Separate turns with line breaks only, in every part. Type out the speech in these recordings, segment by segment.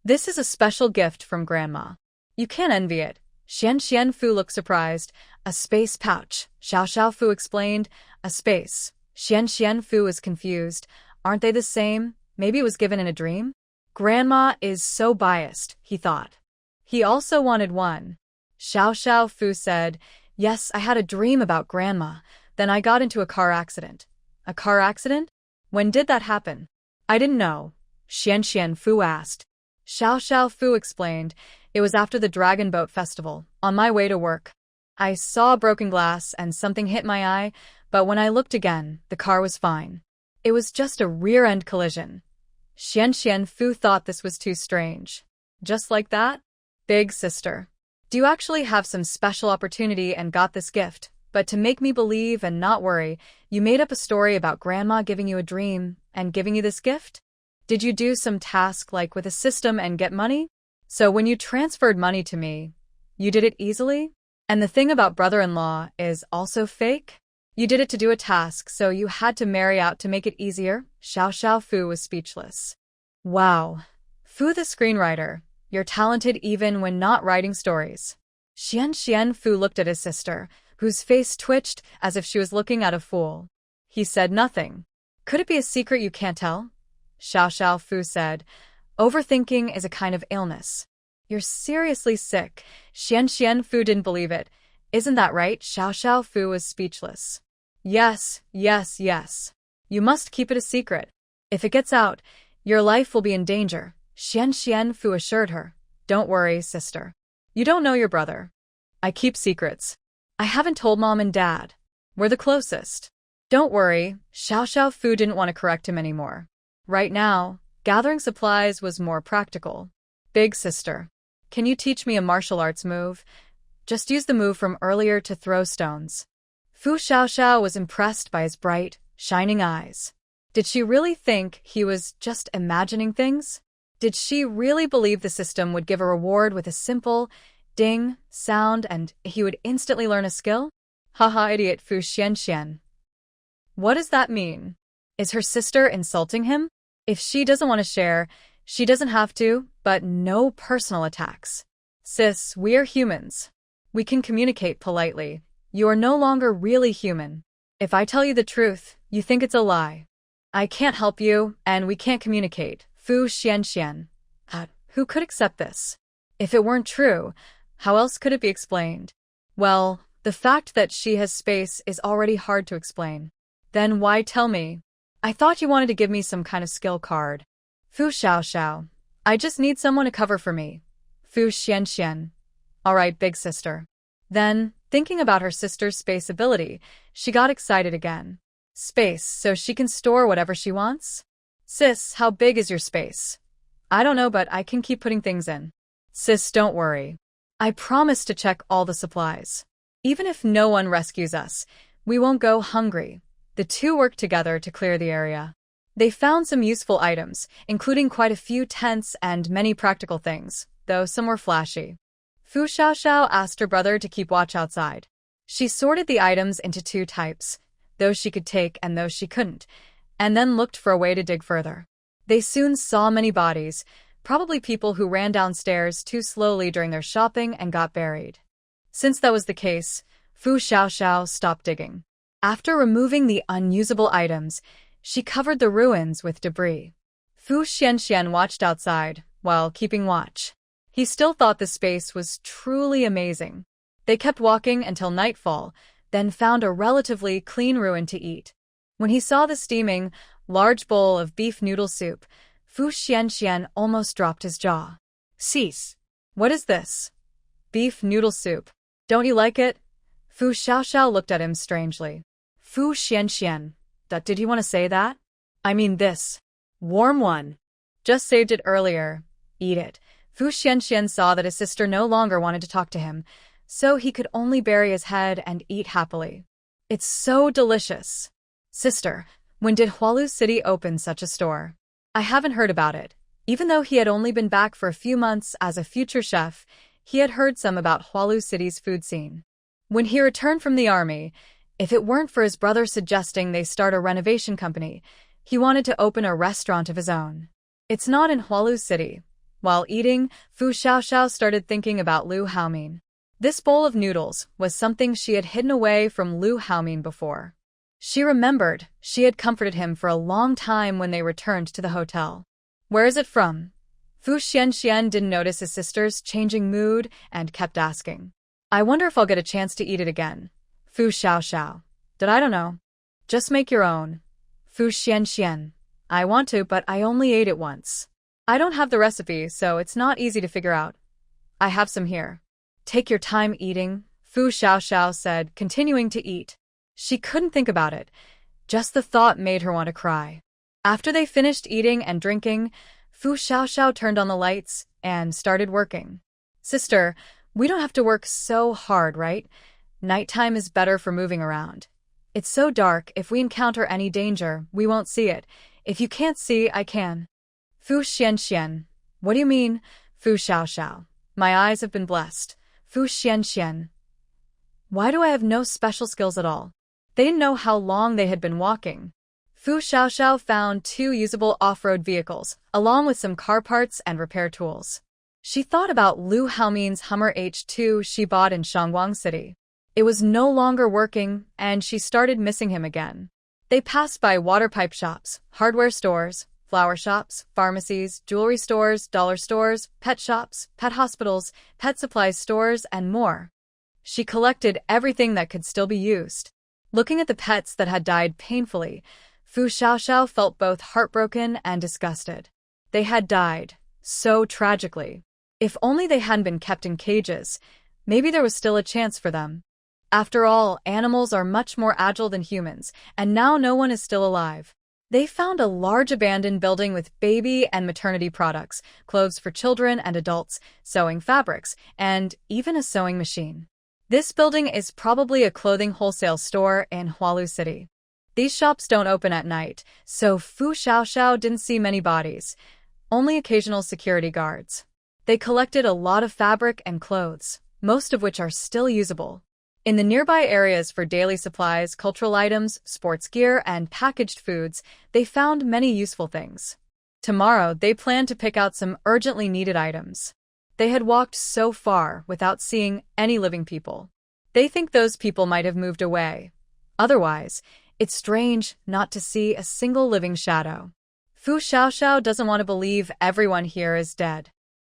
This is a special gift from Grandma. You can't envy it. Xian Fu looked surprised. A space pouch, Xiao Fu explained. A space. Xian Fu was confused. Aren't they the same? Maybe it was given in a dream? Grandma is so biased, he thought. He also wanted one. Xiao Fu said, yes, I had a dream about Grandma. Then I got into a car accident. A car accident? When did that happen? I didn't know. Xian Fu asked. Xiao Fu explained, it was after the Dragon Boat Festival, on my way to work. I saw broken glass and something hit my eye, but when I looked again, the car was fine. It was just a rear-end collision. Xian Fu thought this was too strange. Just like that? Big sister. Do you actually have some special opportunity and got this gift? But to make me believe and not worry, you made up a story about Grandma giving you a dream and giving you this gift? Did you do some task like with a system and get money? So when you transferred money to me, you did it easily? And the thing about brother-in-law is also fake? You did it to do a task, so you had to marry out to make it easier? Xiao Fu was speechless. Wow. Fu the screenwriter, you're talented even when not writing stories. Xian Fu looked at his sister, whose face twitched as if she was looking at a fool. He said nothing. Could it be a secret you can't tell? Xiao Fu said, overthinking is a kind of illness. You're seriously sick. Xian Fu didn't believe it. Isn't that right? Xiao Fu was speechless. Yes. You must keep it a secret. If it gets out, your life will be in danger. Xian Fu assured her. Don't worry, sister. You don't know your brother. I keep secrets. I haven't told Mom and Dad. We're the closest. Don't worry. Xiao Fu didn't want to correct him anymore. Right now, gathering supplies was more practical. Big sister, can you teach me a martial arts move? Just use the move from earlier to throw stones. Fu Xiao was impressed by his bright, shining eyes. Did she really think he was just imagining things? Did she really believe the system would give a reward with a simple ding sound and he would instantly learn a skill? Haha, idiot Fu Xian. What does that mean? Is her sister insulting him? If she doesn't want to share, she doesn't have to, but no personal attacks. Sis, we're humans. We can communicate politely. You are no longer really human. If I tell you the truth, you think it's a lie. I can't help you, and we can't communicate. Fu Xian. Who could accept this? If it weren't true, how else could it be explained? Well, the fact that she has space is already hard to explain. Then why tell me? I thought you wanted to give me some kind of skill card. Fu Xiao. I just need someone to cover for me. Fu Xian. All right, big sister. Then, thinking about her sister's space ability, she got excited again. Space, so she can store whatever she wants? Sis, how big is your space? I don't know, but I can keep putting things in. Sis, don't worry. I promise to check all the supplies. Even if no one rescues us, we won't go hungry. The two worked together to clear the area. They found some useful items, including quite a few tents and many practical things, though some were flashy. Fu Xiao asked her brother to keep watch outside. She sorted the items into two types, those she could take and those she couldn't, and then looked for a way to dig further. They soon saw many bodies, probably people who ran downstairs too slowly during their shopping and got buried. Since that was the case, Fu Xiao stopped digging. After removing the unusable items, she covered the ruins with debris. Fu Xian watched outside, while keeping watch. He still thought the space was truly amazing. They kept walking until nightfall, then found a relatively clean ruin to eat. When he saw the steaming, large bowl of beef noodle soup, Fu Xian almost dropped his jaw. Cease. What is this? Beef noodle soup. Don't you like it? Fu Xiao looked at him strangely. Fu Xian. Did he want to say that? I mean this. Warm one. Just saved it earlier. Eat it. Fu Xian saw that his sister no longer wanted to talk to him, so he could only bury his head and eat happily. It's so delicious. Sister, when did Hualu City open such a store? I haven't heard about it. Even though he had only been back for a few months as a future chef, he had heard some about Hualu City's food scene. When he returned from the army, if it weren't for his brother suggesting they start a renovation company, he wanted to open a restaurant of his own. It's not in Hualu City, While eating, Fu Xiaoxiao started thinking about Lu Haomin. This bowl of noodles was something she had hidden away from Lu Haomin before. She remembered she had comforted him for a long time when they returned to the hotel. Where is it from? Fu Xianxian didn't notice his sister's changing mood and kept asking. I wonder if I'll get a chance to eat it again. Fu Xiaoxiao. I don't know. Just make your own. Fu Xianxian. I want to, but I only ate it once. I don't have the recipe, so it's not easy to figure out. I have some here. Take your time eating, Fu Xiaoxiao said, continuing to eat. She couldn't think about it. Just the thought made her want to cry. After they finished eating and drinking, Fu Xiaoxiao turned on the lights and started working. Sister, we don't have to work so hard, right? Nighttime is better for moving around. It's so dark, if we encounter any danger, we won't see it. If you can't see, I can. Fu Xianxian. What do you mean? Fu Xiaoxiao. My eyes have been blessed. Fu Xianxian. Why do I have no special skills at all? They didn't know how long they had been walking. Fu Xiaoxiao found 2 usable off-road vehicles, along with some car parts and repair tools. She thought about Lu Haomin's Hummer H2 she bought in Shangguang City. It was no longer working, and she started missing him again. They passed by water pipe shops, hardware stores, flower shops, pharmacies, jewelry stores, dollar stores, pet shops, pet hospitals, pet supplies stores, and more. She collected everything that could still be used. Looking at the pets that had died painfully, Fu Xiaoxiao felt both heartbroken and disgusted. They had died, so tragically. If only they hadn't been kept in cages, maybe there was still a chance for them. After all, animals are much more agile than humans, and now no one is still alive. They found a large abandoned building with baby and maternity products, clothes for children and adults, sewing fabrics, and even a sewing machine. This building is probably a clothing wholesale store in Hualu City. These shops don't open at night, so Fu Xiaoxiao didn't see many bodies, only occasional security guards. They collected a lot of fabric and clothes, most of which are still usable. In the nearby areas for daily supplies, cultural items, sports gear, and packaged foods, they found many useful things. Tomorrow, they planned to pick out some urgently needed items. They had walked so far without seeing any living people. They think those people might have moved away. Otherwise, it's strange not to see a single living shadow. Fu Xiaoxiao doesn't want to believe everyone here is dead.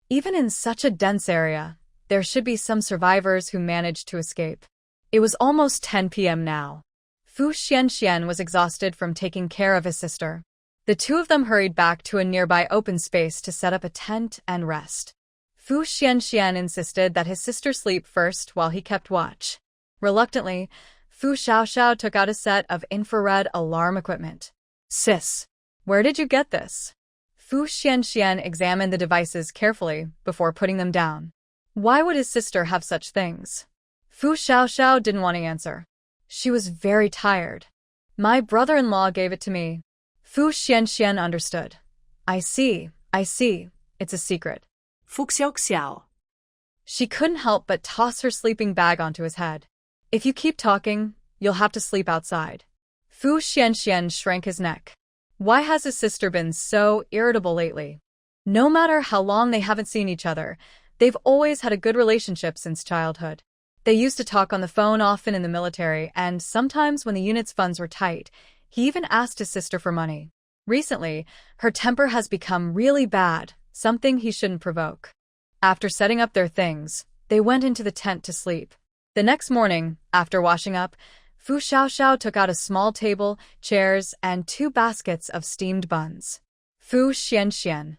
Even in such a dense area, there should be some survivors who managed to escape. It was almost 10 p.m. now. Fu Xianxian was exhausted from taking care of his sister. The 2 of them hurried back to a nearby open space to set up a tent and rest. Fu Xianxian insisted that his sister sleep first while he kept watch. Reluctantly, Fu Xiaoxiao took out a set of infrared alarm equipment. Sis, where did you get this? Fu Xianxian examined the devices carefully before putting them down. Why would his sister have such things? Fu Xiaoxiao didn't want to answer. She was very tired. My brother-in-law gave it to me. Fu Xianxian understood. I see. It's a secret.
Fu Xiaoxiao.
She couldn't help but toss her sleeping bag onto his head. If you keep talking, you'll have to sleep outside. Fu Xianxian shrank his neck. Why has his sister been so irritable lately? No matter how long they haven't seen each other, they've always had a good relationship since childhood. They used to talk on the phone often in the military, and sometimes when the unit's funds were tight, he even asked his sister for money. Recently, her temper has become really bad, something he shouldn't provoke. After setting up their things, they went into the tent to sleep. The next morning, after washing up, Fu Xiaoxiao took out a small table, chairs, and 2 baskets of steamed buns. Fu Xianxian.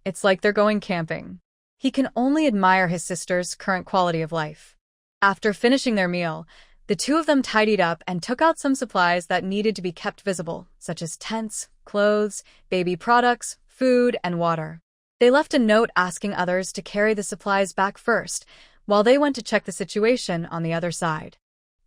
It's like they're going camping. He can only admire his sister's current quality of life. After finishing their meal, the 2 of them tidied up and took out some supplies that needed to be kept visible, such as tents, clothes, baby products, food, and water. They left a note asking others to carry the supplies back first, while they went to check the situation on the other side.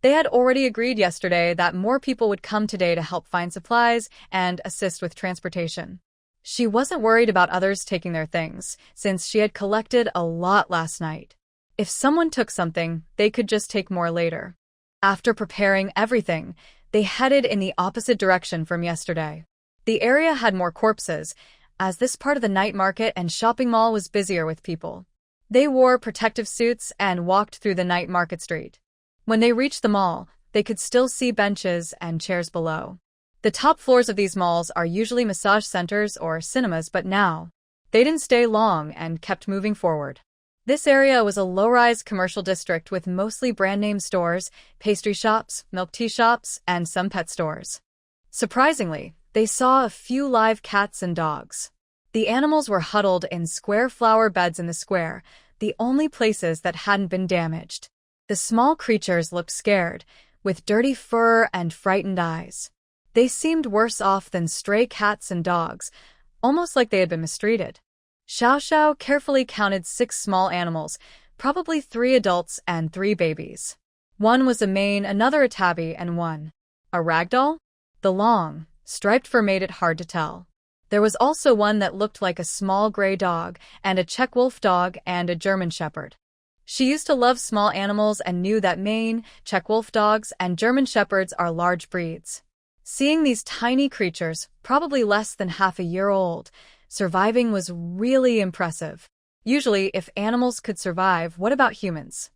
They had already agreed yesterday that more people would come today to help find supplies and assist with transportation. She wasn't worried about others taking their things, since she had collected a lot last night. If someone took something, they could just take more later. After preparing everything, they headed in the opposite direction from yesterday. The area had more corpses, as this part of the night market and shopping mall was busier with people. They wore protective suits and walked through the night market street. When they reached the mall, they could still see benches and chairs below. The top floors of these malls are usually massage centers or cinemas, but now, they didn't stay long and kept moving forward. This area was a low-rise commercial district with mostly brand-name stores, pastry shops, milk tea shops, and some pet stores. Surprisingly, they saw a few live cats and dogs. The animals were huddled in square flower beds in the square, the only places that hadn't been damaged. The small creatures looked scared, with dirty fur and frightened eyes. They seemed worse off than stray cats and dogs, almost like they had been mistreated. Xiao Xiao carefully counted 6 small animals, probably 3 adults and 3 babies. One was a mane, another a tabby, and one a ragdoll? The long, striped fur made it hard to tell. There was also one that looked like a small gray dog, and a Czech wolf dog, and a German shepherd. She used to love small animals and knew that Maine, Czech wolf dogs, and German shepherds are large breeds. Seeing these tiny creatures, probably less than half a year old, surviving was really impressive. Usually, if animals could survive, what about humans?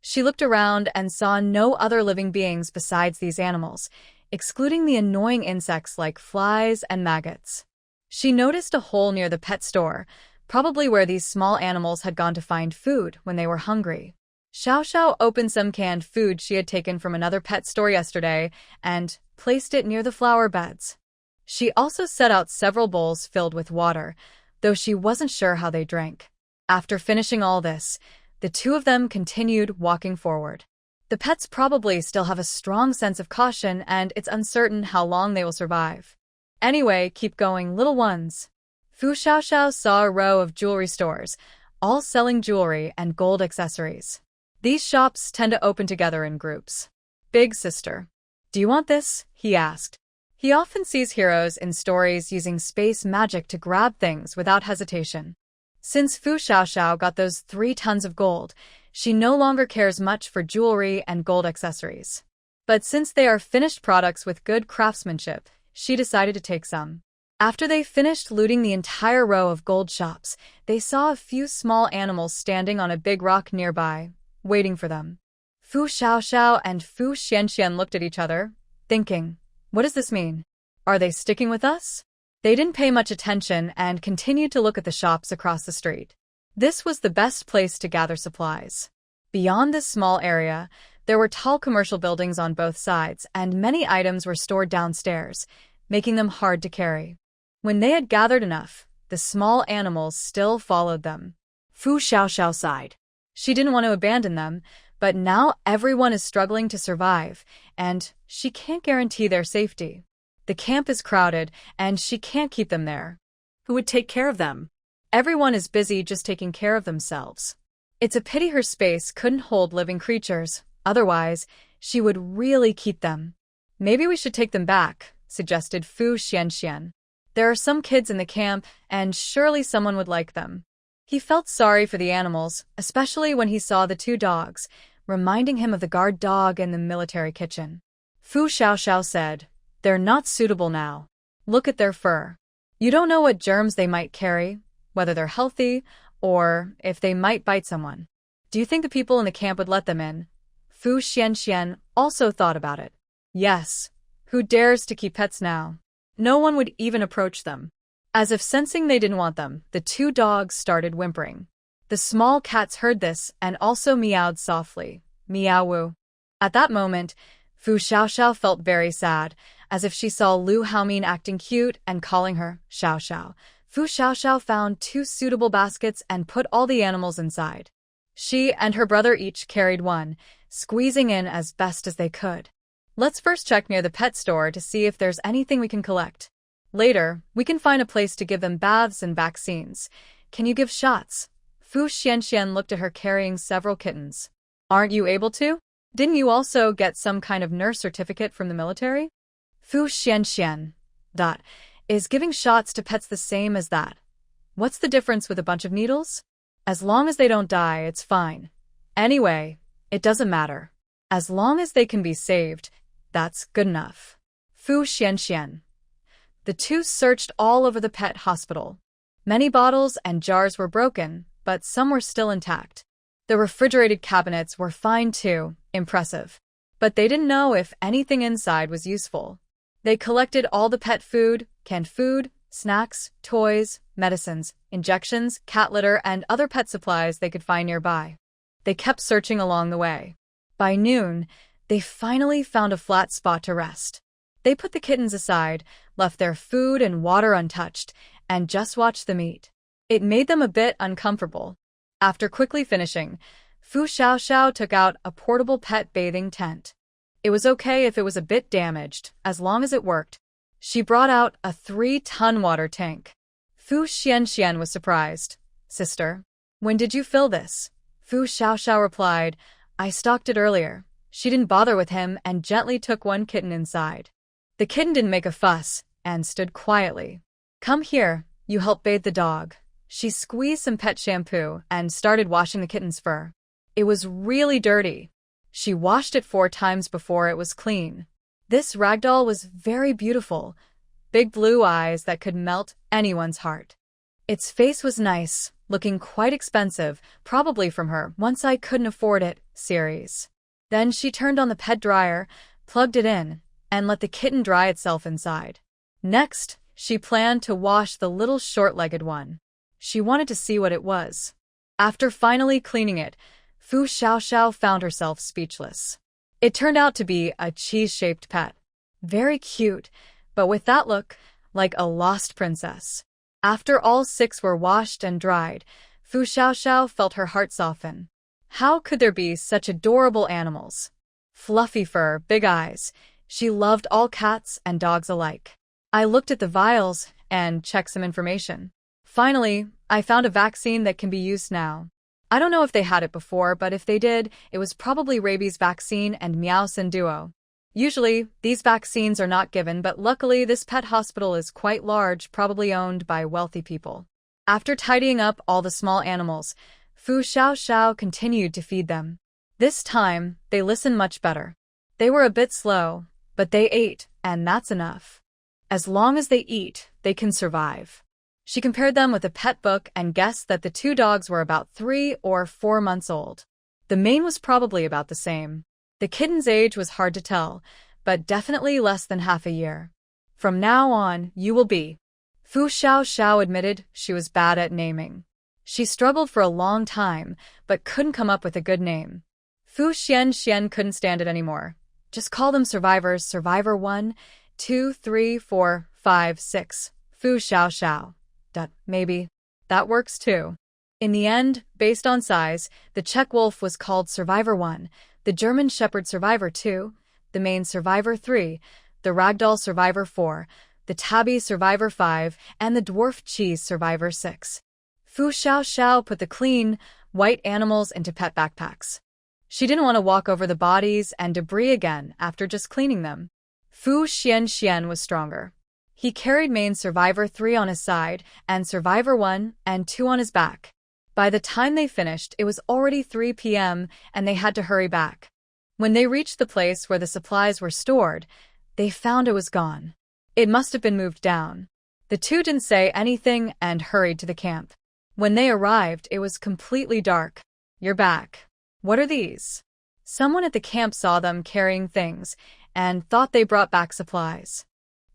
She looked around and saw no other living beings besides these animals, excluding the annoying insects like flies and maggots. She noticed a hole near the pet store, probably where these small animals had gone to find food when they were hungry. Xiao Xiao opened some canned food she had taken from another pet store yesterday and placed it near the flower beds. She also set out several bowls filled with water, though she wasn't sure how they drank. After finishing all this, the two of them continued walking forward. The pets probably still have a strong sense of caution, and it's uncertain how long they will survive. Anyway, keep going, little ones. Fu Xiaoxiao saw a row of jewelry stores, all selling jewelry and gold accessories. These shops tend to open together in groups. Big sister. Do you want this? He asked. He often sees heroes in stories using space magic to grab things without hesitation. Since Fu Xiaoxiao got those 3 tons of gold, she no longer cares much for jewelry and gold accessories. But since they are finished products with good craftsmanship, she decided to take some. After they finished looting the entire row of gold shops, they saw a few small animals standing on a big rock nearby, waiting for them. Fu Xiaoxiao and Fu Xianxian looked at each other, thinking, what does this mean? Are they sticking with us? They didn't pay much attention and continued to look at the shops across the street. This was the best place to gather supplies. Beyond this small area, there were tall commercial buildings on both sides, and many items were stored downstairs, making them hard to carry. When they had gathered enough, the small animals still followed them. Fu Xiaoxiao sighed. She didn't want to abandon them, but now everyone is struggling to survive, and she can't guarantee their safety. The camp is crowded, and she can't keep them there. Who would take care of them? Everyone is busy just taking care of themselves. It's a pity her space couldn't hold living creatures, otherwise, she would really keep them. Maybe we should take them back, suggested Fu Xianxian. There are some kids in the camp, and surely someone would like them. He felt sorry for the animals, especially when he saw the 2 dogs, reminding him of the guard dog in the military kitchen. Fu Xiaoxiao said, they're not suitable now. Look at their fur. You don't know what germs they might carry, whether they're healthy, or if they might bite someone. Do you think the people in the camp would let them in? Fu Xianxian also thought about it. Yes. Who dares to keep pets now? No one would even approach them. As if sensing they didn't want them, the 2 dogs started whimpering. The small cats heard this and also meowed softly. Meow-woo. At that moment, Fu Xiaoxiao felt very sad, as if she saw Lu Haomin acting cute and calling her Xiaoxiao. Fu Xiaoxiao found 2 suitable baskets and put all the animals inside. She and her brother each carried one, squeezing in as best as they could. Let's first check near the pet store to see if there's anything we can collect. Later, we can find a place to give them baths and vaccines. Can you give shots? Fu Xianxian looked at her carrying several kittens. Aren't you able to? Didn't you also get some kind of nurse certificate from the military? Fu Xianxian. Is giving shots to pets the same as that? What's the difference with a bunch of needles? As long as they don't die, it's fine. Anyway, it doesn't matter. As long as they can be saved, that's good enough. Fu Xianxian. The 2 searched all over the pet hospital. Many bottles and jars were broken, but some were still intact. The refrigerated cabinets were fine too, impressive. But they didn't know if anything inside was useful. They collected all the pet food, canned food, snacks, toys, medicines, injections, cat litter, and other pet supplies they could find nearby. They kept searching along the way. By noon, they finally found a flat spot to rest. They put the kittens aside, left their food and water untouched, and just watched them eat. It made them a bit uncomfortable. After quickly finishing, Fu Xiaoxiao took out a portable pet bathing tent. It was okay if it was a bit damaged, as long as it worked. She brought out a 3-ton water tank. Fu Xianxian was surprised. "Sister, when did you fill this?" Fu Xiaoxiao replied, "I stocked it earlier." She didn't bother with him and gently took one kitten inside. The kitten didn't make a fuss and stood quietly. "Come here, you help bathe the dog." She squeezed some pet shampoo and started washing the kitten's fur. It was really dirty. She washed it 4 times before it was clean. This ragdoll was very beautiful, big blue eyes that could melt anyone's heart. Its face was nice, looking quite expensive, probably from her "Once I Couldn't Afford It" series. Then she turned on the pet dryer, plugged it in, and let the kitten dry itself inside. Next, she planned to wash the little short-legged one. She wanted to see what it was. After finally cleaning it, Fu Xiaoxiao found herself speechless. It turned out to be a cheese-shaped pet. Very cute, but with that look, like a lost princess. After all 6 were washed and dried, Fu Xiaoxiao felt her heart soften. How could there be such adorable animals? Fluffy fur, big eyes. She loved all cats and dogs alike. I looked at the vials and checked some information. Finally, I found a vaccine that can be used now. I don't know if they had it before, but if they did, it was probably rabies vaccine and Meowsin Duo. Usually, these vaccines are not given, but luckily this pet hospital is quite large, probably owned by wealthy people. After tidying up all the small animals, Fu Xiaoxiao continued to feed them. This time, they listened much better. They were a bit slow, but they ate, and that's enough. As long as they eat, they can survive. She compared them with a pet book and guessed that the 2 dogs were about 3 or 4 months old. The mane was probably about the same. The kitten's age was hard to tell, but definitely less than half a year. "From now on, you will be." Fu Xiaoxiao admitted she was bad at naming. She struggled for a long time, but couldn't come up with a good name. Fu Xianxian couldn't stand it anymore. "Just call them survivors, Survivor 1, 2, 3, 4, 5, 6. Fu Xiaoxiao. Maybe. That works too." In the end, based on size, the Czech wolf was called Survivor 1, the German Shepherd Survivor 2, the Maine Survivor 3, the Ragdoll Survivor 4, the Tabby Survivor 5, and the Dwarf Cheese Survivor 6. Fu Xiaoxiao put the clean, white animals into pet backpacks. She didn't want to walk over the bodies and debris again after just cleaning them. Fu Xianxian was stronger. He carried Maine Survivor 3 on his side and Survivor 1 and 2 on his back. By the time they finished, it was already 3 p.m. and they had to hurry back. When they reached the place where the supplies were stored, they found it was gone. It must have been moved down. The 2 didn't say anything and hurried to the camp. When they arrived, it was completely dark. "You're back. What are these?" Someone at the camp saw them carrying things and thought they brought back supplies.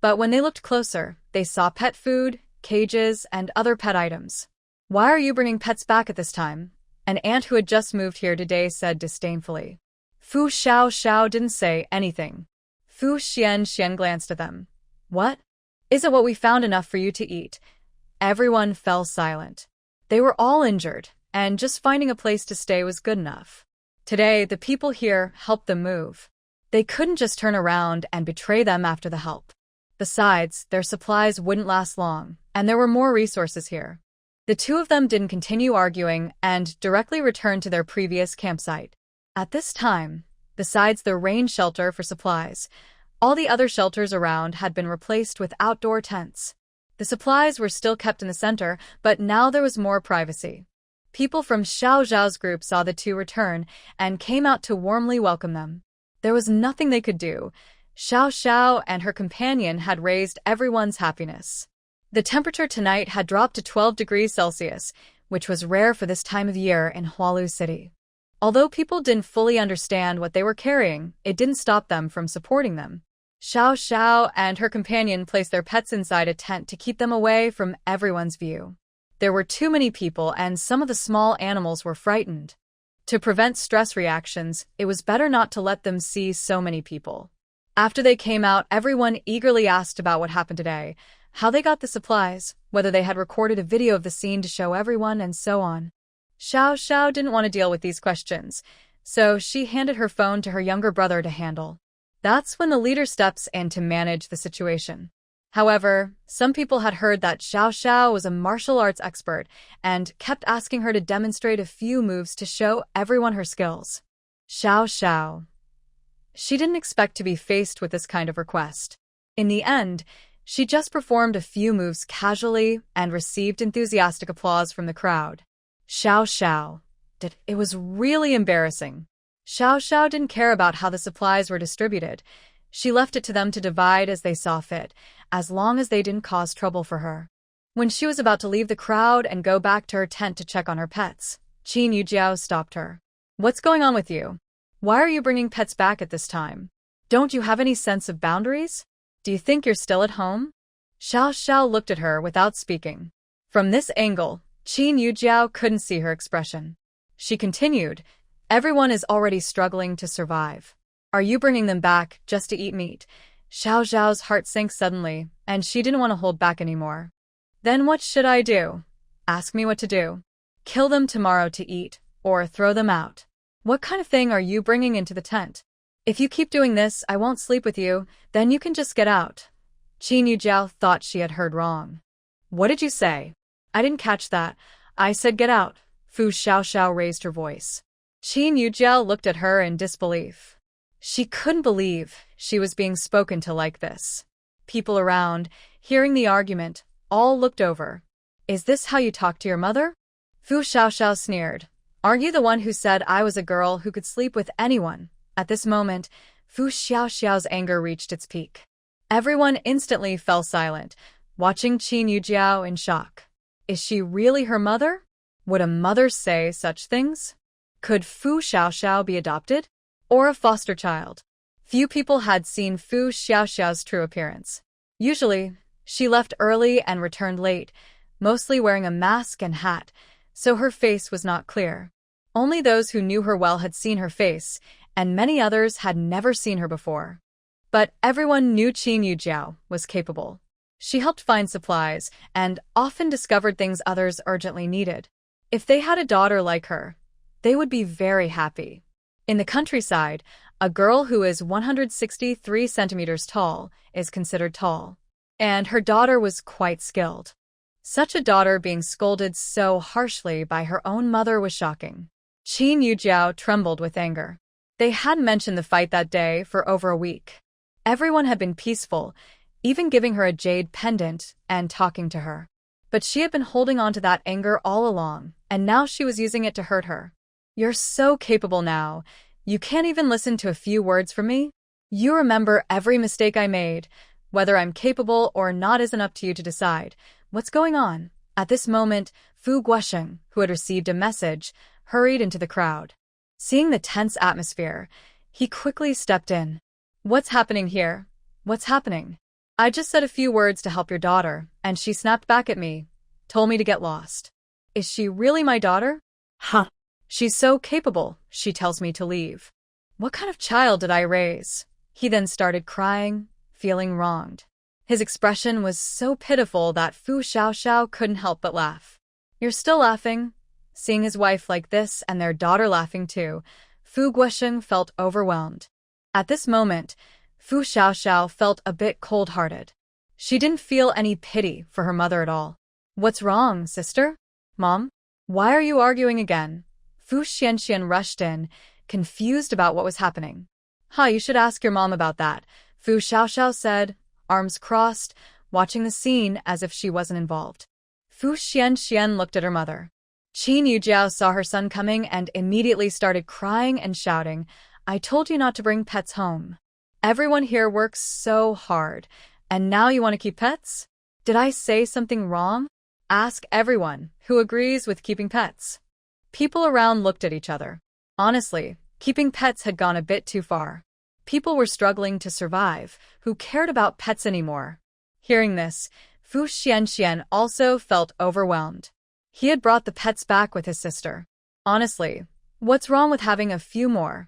But when they looked closer, they saw pet food, cages, and other pet items. "Why are you bringing pets back at this time?" An aunt who had just moved here today said disdainfully. Fu Xiaoxiao didn't say anything. Fu Xianxian glanced at them. "What? Isn't what we found enough for you to eat?" Everyone fell silent. They were all injured, and just finding a place to stay was good enough. Today, the people here helped them move. They couldn't just turn around and betray them after the help. Besides, their supplies wouldn't last long, and there were more resources here. The 2 of them didn't continue arguing and directly returned to their previous campsite. At this time, besides the rain shelter for supplies, all the other shelters around had been replaced with outdoor tents. The supplies were still kept in the center, but now there was more privacy. People from Xiao Zhao's group saw the 2 return and came out to warmly welcome them. There was nothing they could do. Xiao Xiao and her companion had raised everyone's happiness. The temperature tonight had dropped to 12 degrees Celsius, which was rare for this time of year in Hualu City. Although people didn't fully understand what they were carrying, it didn't stop them from supporting them. Xiao Xiao and her companion placed their pets inside a tent to keep them away from everyone's view. There were too many people and some of the small animals were frightened. To prevent stress reactions, it was better not to let them see so many people. After they came out, everyone eagerly asked about what happened today, how they got the supplies, whether they had recorded a video of the scene to show everyone, and so on. Xiao Xiao didn't want to deal with these questions, so she handed her phone to her younger brother to handle. That's when the leader steps in to manage the situation. However, some people had heard that Xiao Xiao was a martial arts expert and kept asking her to demonstrate a few moves to show everyone her skills. Xiao Xiao. She didn't expect to be faced with this kind of request. In the end, she just performed a few moves casually and received enthusiastic applause from the crowd. Xiao Xiao. It was really embarrassing. Xiao Xiao didn't care about how the supplies were distributed. She left it to them to divide as they saw fit, as long as they didn't cause trouble for her. When she was about to leave the crowd and go back to her tent to check on her pets, Qin Yujiao stopped her. What's going on with you? Why are you bringing pets back at this time? Don't you have any sense of boundaries? Do you think you're still at home? Xiao Xiao looked at her without speaking. From this angle, Qin Yujiao couldn't see her expression. She continued, everyone is already struggling to survive. Are you bringing them back just to eat meat? Xiao Xiao's heart sank suddenly, and she didn't want to hold back anymore. Then what should I do? Ask me what to do. Kill them tomorrow to eat, or throw them out. What kind of thing are you bringing into the tent? If you keep doing this, I won't sleep with you, then you can just get out. Qin Yujiao thought she had heard wrong. What did you say? I didn't catch that. I said get out. Fu Xiaoxiao raised her voice. Qin Yujiao looked at her in disbelief. She couldn't believe she was being spoken to like this. People around, hearing the argument, all looked over. Is this how you talk to your mother? Fu Xiaoxiao sneered. Aren't you the one who said I was a girl who could sleep with anyone? At this moment, Fu Xiaoxiao's anger reached its peak. Everyone instantly fell silent, watching Qin Yujiao in shock. Is she really her mother? Would a mother say such things? Could Fu Xiaoxiao be adopted? Or a foster child? Few people had seen Fu Xiaoxiao's true appearance. Usually, she left early and returned late, mostly wearing a mask and hat, so her face was not clear. Only those who knew her well had seen her face, and many others had never seen her before. But everyone knew Qin Yujiao was capable. She helped find supplies, and often discovered things others urgently needed. If they had a daughter like her, they would be very happy. In the countryside, a girl who is 163 centimeters tall is considered tall, and her daughter was quite skilled. Such a daughter being scolded so harshly by her own mother was shocking. Qin Yujiao trembled with anger. They hadn't mentioned the fight that day for over a week. Everyone had been peaceful, even giving her a jade pendant and talking to her. But she had been holding on to that anger all along, and now she was using it to hurt her. You're so capable now. You can't even listen to a few words from me? You remember every mistake I made. Whether I'm capable or not isn't up to you to decide. What's going on? At this moment, Fu Guosheng, who had received a message, hurried into the crowd. Seeing the tense atmosphere, he quickly stepped in. What's happening here? What's happening? I just said a few words to help your daughter, and she snapped back at me, told me to get lost. Is she really my daughter? Huh. She's so capable, she tells me to leave. What kind of child did I raise? He then started crying, feeling wronged. His expression was so pitiful that Fu Xiaoxiao couldn't help but laugh. You're still laughing? Seeing his wife like this and their daughter laughing too, Fu Guosheng felt overwhelmed. At this moment, Fu Xiaoxiao felt a bit cold-hearted. She didn't feel any pity for her mother at all. What's wrong, sister? Mom? Why are you arguing again? Fu Xianxian rushed in, confused about what was happening. You should ask your mom about that, Fu Xiaoxiao said, arms crossed, watching the scene as if she wasn't involved. Fu Xianxian looked at her mother. Qin Yujiao saw her son coming and immediately started crying and shouting, I told you not to bring pets home. Everyone here works so hard, and now you want to keep pets? Did I say something wrong? Ask everyone who agrees with keeping pets. People around looked at each other. Honestly, keeping pets had gone a bit too far. People were struggling to survive. Who cared about pets anymore? Hearing this, Fu Xianxian also felt overwhelmed. He had brought the pets back with his sister. Honestly, what's wrong with having a few more?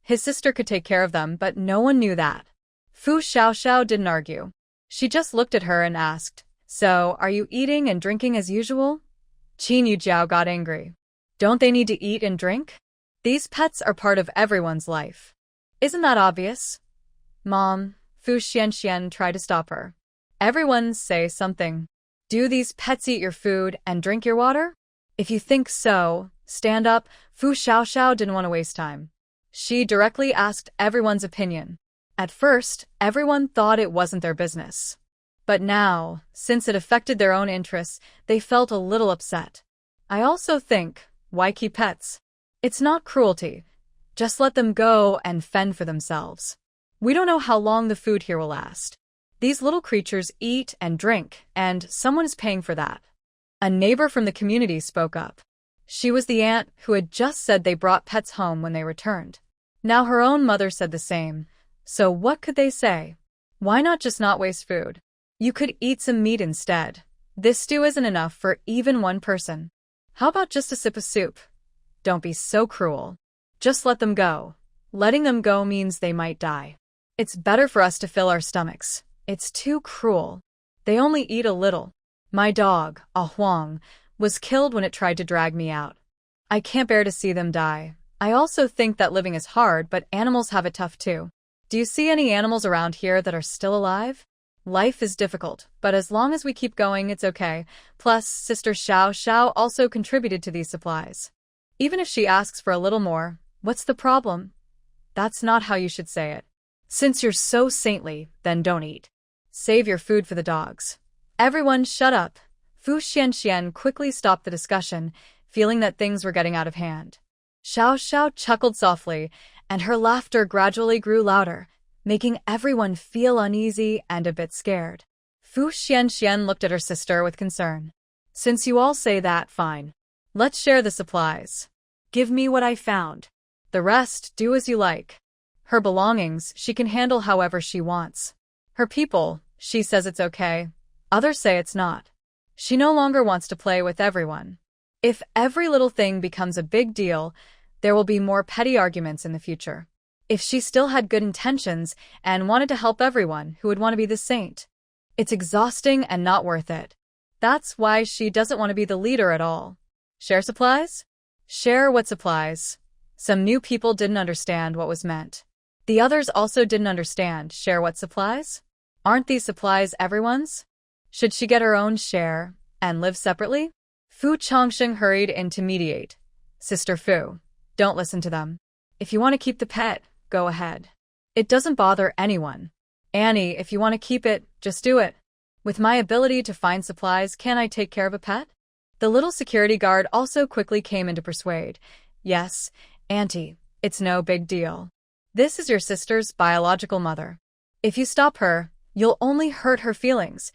His sister could take care of them, but no one knew that. Fu Xiaoxiao didn't argue. She just looked at her and asked, "So, are you eating and drinking as usual?" Qin Yujiao got angry. Don't they need to eat and drink? These pets are part of everyone's life. Isn't that obvious? Mom, Fu Xianxian tried to stop her. Everyone say something. Do these pets eat your food and drink your water? If you think so, stand up. Fu Xiaoxiao didn't want to waste time. She directly asked everyone's opinion. At first, everyone thought it wasn't their business. But now, since it affected their own interests, they felt a little upset. I also think, why keep pets? It's not cruelty. Just let them go and fend for themselves. We don't know how long the food here will last. These little creatures eat and drink, and someone is paying for that. A neighbor from the community spoke up. She was the aunt who had just said they brought pets home when they returned. Now her own mother said the same. So what could they say? Why not just not waste food? You could eat some meat instead. This stew isn't enough for even one person. How about just a sip of soup? Don't be so cruel. Just let them go. Letting them go means they might die. It's better for us to fill our stomachs. It's too cruel. They only eat a little. My dog, a Huang, was killed when it tried to drag me out. I can't bear to see them die. I also think that living is hard, but animals have it tough too. Do you see any animals around here that are still alive? Life is difficult, but as long as we keep going, it's okay. Plus, Sister Xiao Xiao also contributed to these supplies. Even if she asks for a little more, what's the problem? That's not how you should say it. Since you're so saintly, then don't eat. Save your food for the dogs. Everyone shut up. Fu Xianxian quickly stopped the discussion, feeling that things were getting out of hand. Xiao Xiao chuckled softly, and her laughter gradually grew louder, making everyone feel uneasy and a bit scared. Fu Xianxian looked at her sister with concern. Since you all say that, fine. Let's share the supplies. Give me what I found. The rest, do as you like. Her belongings, she can handle however she wants. Her people, she says it's okay. Others say it's not. She no longer wants to play with everyone. If every little thing becomes a big deal, there will be more petty arguments in the future. If she still had good intentions and wanted to help everyone, who would want to be the saint? It's exhausting and not worth it. That's why she doesn't want to be the leader at all. Share supplies? Share what supplies? Some new people didn't understand what was meant. The others also didn't understand. Share what supplies? Aren't these supplies everyone's? Should she get her own share and live separately? Fu Chongsheng hurried in to mediate. Sister Fu, don't listen to them. If you want to keep the pet, go ahead. It doesn't bother anyone. Annie, if you want to keep it, just do it. With my ability to find supplies, can I take care of a pet? The little security guard also quickly came in to persuade. Yes, Auntie, it's no big deal. This is your sister's biological mother. If you stop her, you'll only hurt her feelings.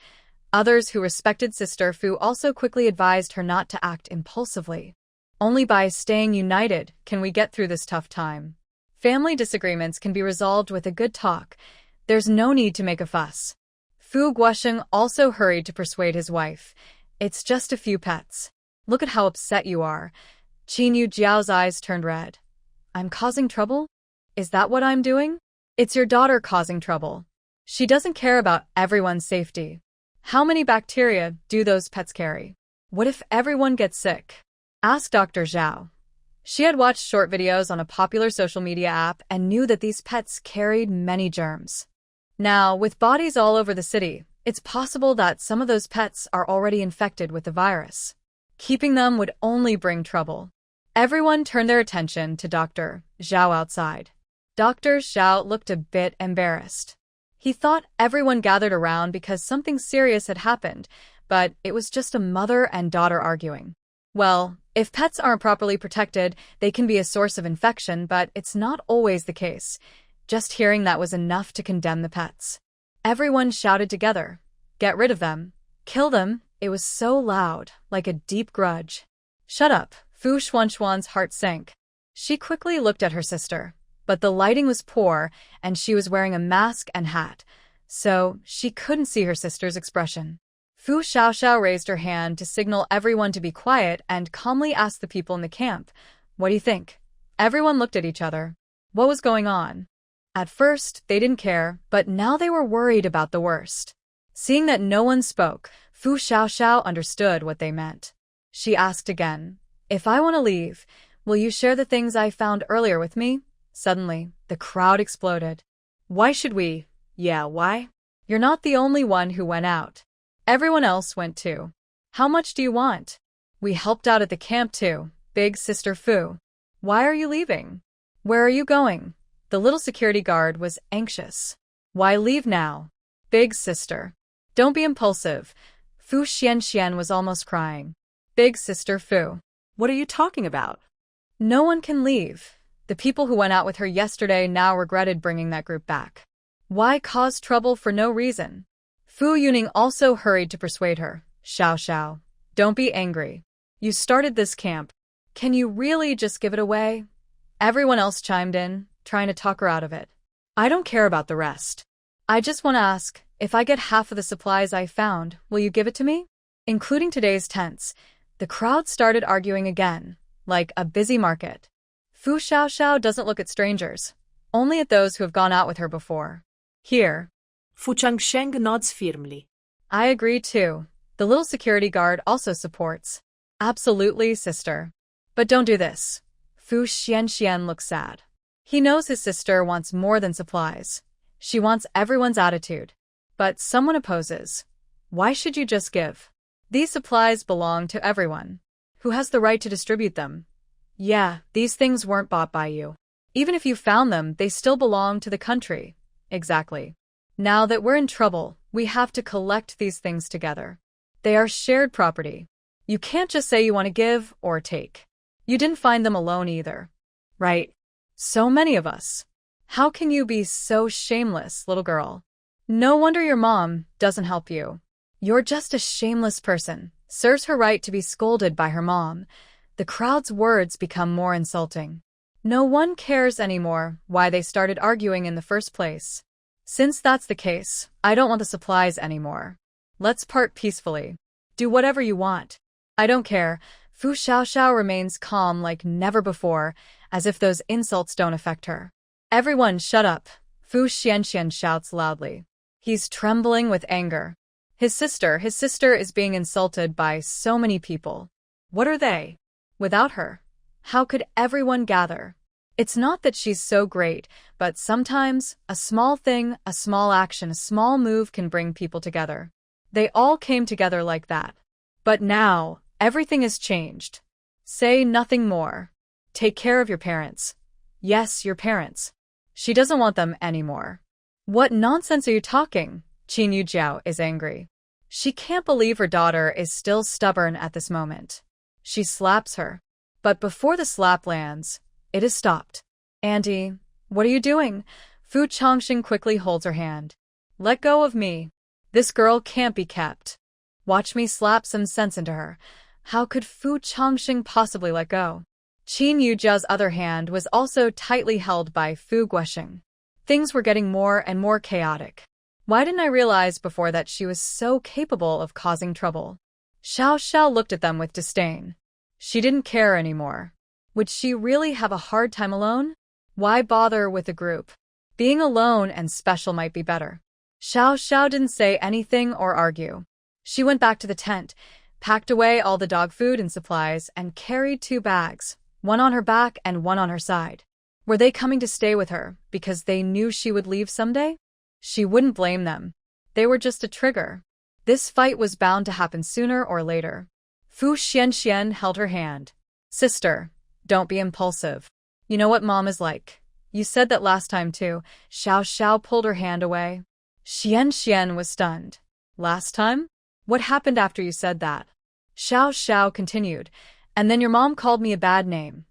Others who respected Sister Fu also quickly advised her not to act impulsively. Only by staying united can we get through this tough time. Family disagreements can be resolved with a good talk. There's no need to make a fuss. Fu Guosheng also hurried to persuade his wife. It's just a few pets. Look at how upset you are. Qin Yu Jiao's eyes turned red. I'm causing trouble? Is that what I'm doing? It's your daughter causing trouble. She doesn't care about everyone's safety. How many bacteria do those pets carry? What if everyone gets sick? Ask Dr. Zhao. She had watched short videos on a popular social media app and knew that these pets carried many germs. Now, with bodies all over the city, it's possible that some of those pets are already infected with the virus. Keeping them would only bring trouble. Everyone turned their attention to Dr. Zhao outside. Dr. Zhao looked a bit embarrassed. He thought everyone gathered around because something serious had happened, but it was just a mother and daughter arguing. Well, if pets aren't properly protected, they can be a source of infection, but it's not always the case. Just hearing that was enough to condemn the pets. Everyone shouted together, "Get rid of them! Kill them. It was so loud, like a deep grudge. Shut up. Fu Xuanxuan's heart sank. She quickly looked at her sister, but the lighting was poor and she was wearing a mask and hat, so she couldn't see her sister's expression. Fu Xiaoxiao raised her hand to signal everyone to be quiet and calmly asked the people in the camp, "What do you think?" Everyone looked at each other. What was going on? At first, they didn't care, but now they were worried about the worst. Seeing that no one spoke, Fu Xiaoxiao understood what they meant. She asked again, "If I want to leave, will you share the things I found earlier with me?" Suddenly, the crowd exploded. "Why should we?" "Yeah, why?" "You're not the only one who went out. Everyone else went too. How much do you want?" "We helped out at the camp too, big sister Fu." "Why are you leaving?" "Where are you going?" The little security guard was anxious. "Why leave now?" "Big sister. Don't be impulsive." Fu Xianxian was almost crying. "Big sister Fu. What are you talking about?" "No one can leave. The people who went out with her yesterday now regretted bringing that group back. Why cause trouble for no reason?" Fu Yuning also hurried to persuade her. "Xiao Xiao, don't be angry. You started this camp. Can you really just give it away?" Everyone else chimed in, trying to talk her out of it. "I don't care about the rest. I just want to ask, if I get half of the supplies I found, will you give it to me? Including today's tents." The crowd started arguing again, like a busy market. Fu Xiaoxiao doesn't look at strangers, only at those who have gone out with her before. "Here."
Fu Changsheng nods firmly.
"I agree too." The little security guard also supports. "Absolutely, sister. But don't do this." Fu Xianxian looks sad. He knows his sister wants more than supplies. She wants everyone's attitude. But someone opposes. "Why should you just give? These supplies belong to everyone. Who has the right to distribute them?" "Yeah, these things weren't bought by you. Even if you found them, they still belong to the country." "Exactly. Now that we're in trouble, we have to collect these things together. They are shared property. You can't just say you want to give or take. You didn't find them alone either. Right? So many of us. How can you be so shameless, little girl? No wonder your mom doesn't help you. You're just a shameless person." Serves her right to be scolded by her mom. The crowd's words become more insulting. No one cares anymore why they started arguing in the first place. "Since that's the case, I don't want the supplies anymore. Let's part peacefully. Do whatever you want." "I don't care." Fu Xiaoxiao remains calm like never before, as if those insults don't affect her. "Everyone shut up." Fu Xianxian shouts loudly. He's trembling with anger. His sister is being insulted by so many people. What are they? Without her, how could everyone gather? It's not that she's so great, but sometimes a small thing, a small action, a small move can bring people together. They all came together like that. But now, everything has changed. Say nothing more. Take care of your parents. Yes, your parents. She doesn't want them anymore. What nonsense are you talking? Qin Yujiao is angry. She can't believe her daughter is still stubborn at this moment. She slaps her. But before the slap lands, it is stopped. "Auntie, what are you doing?" Fu Changxing quickly holds her hand. "Let go of me. This girl can't be kept." Watch me slap some sense into her. How could Fu Changxing possibly let go? Qin Yujia's other hand was also tightly held by Fu Guosheng. Things were getting more and more chaotic. Why didn't I realize before that she was so capable of causing trouble? Xiao Xiao looked at them with disdain. She didn't care anymore. Would she really have a hard time alone? Why bother with a group? Being alone and special might be better. Xiao Xiao didn't say anything or argue. She went back to the tent, packed away all the dog food and supplies, and carried 2 bags, one on her back and one on her side. Were they coming to stay with her because they knew she would leave someday? She wouldn't blame them. They were just a trigger. This fight was bound to happen sooner or later. Fu Xianxian held her hand. "Sister, don't be impulsive. You know what mom is like. You said that last time too." Xiao Xiao pulled her hand away. Xianxian was stunned. "Last time? What happened after you said that?" Xiao Xiao continued. "And then your mom called me a bad name."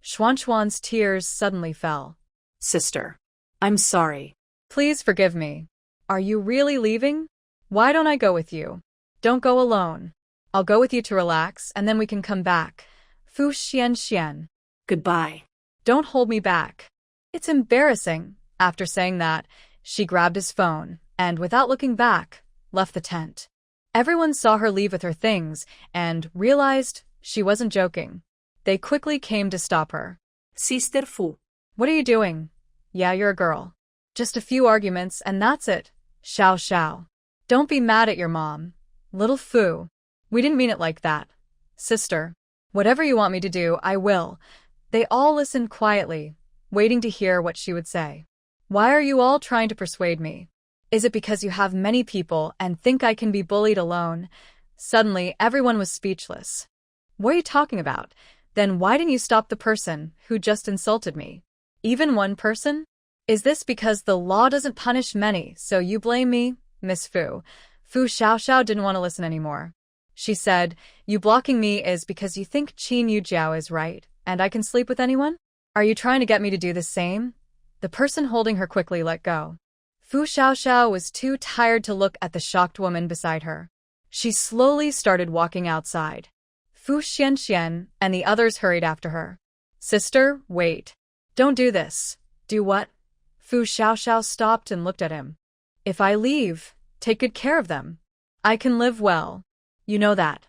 Xuanxuan's tears suddenly fell.
"Sister, I'm sorry."
"Please forgive me. Are you really leaving? Why don't I go with you?" Don't go alone. I'll go with you to relax, and then we can come back. Fu Xian Xian.
Goodbye.
Don't hold me back. It's embarrassing. After saying that, she grabbed his phone, and without looking back, left the tent. Everyone saw her leave with her things, and realized she wasn't joking. They quickly came to stop her.
Sister Fu.
What are you doing? Yeah, you're a girl. Just a few arguments, and that's it. Xiao Xiao. Don't be mad at your mom. Little Fu. We didn't mean it like that. Sister. Whatever you want me to do, I will. They all listened quietly, waiting to hear what she would say. Why are you all trying to persuade me? Is it because you have many people and think I can be bullied alone? Suddenly, everyone was speechless. What are you talking about? Then why didn't you stop the person who just insulted me? Even one person? Is this because the law doesn't punish many, so you blame me, Miss Fu? Fu Xiaoxiao didn't want to listen anymore. She said, you blocking me is because you think Qin Yujiao is right, and I can sleep with anyone? Are you trying to get me to do the same? The person holding her quickly let go. Fu Xiaoxiao was too tired to look at the shocked woman beside her. She slowly started walking outside. Fu Xianxian and the others hurried after her. Sister, wait. Don't do this. Do what? Fu Xiaoxiao stopped and looked at him. If I leave, take good care of them. I can live well. You know that.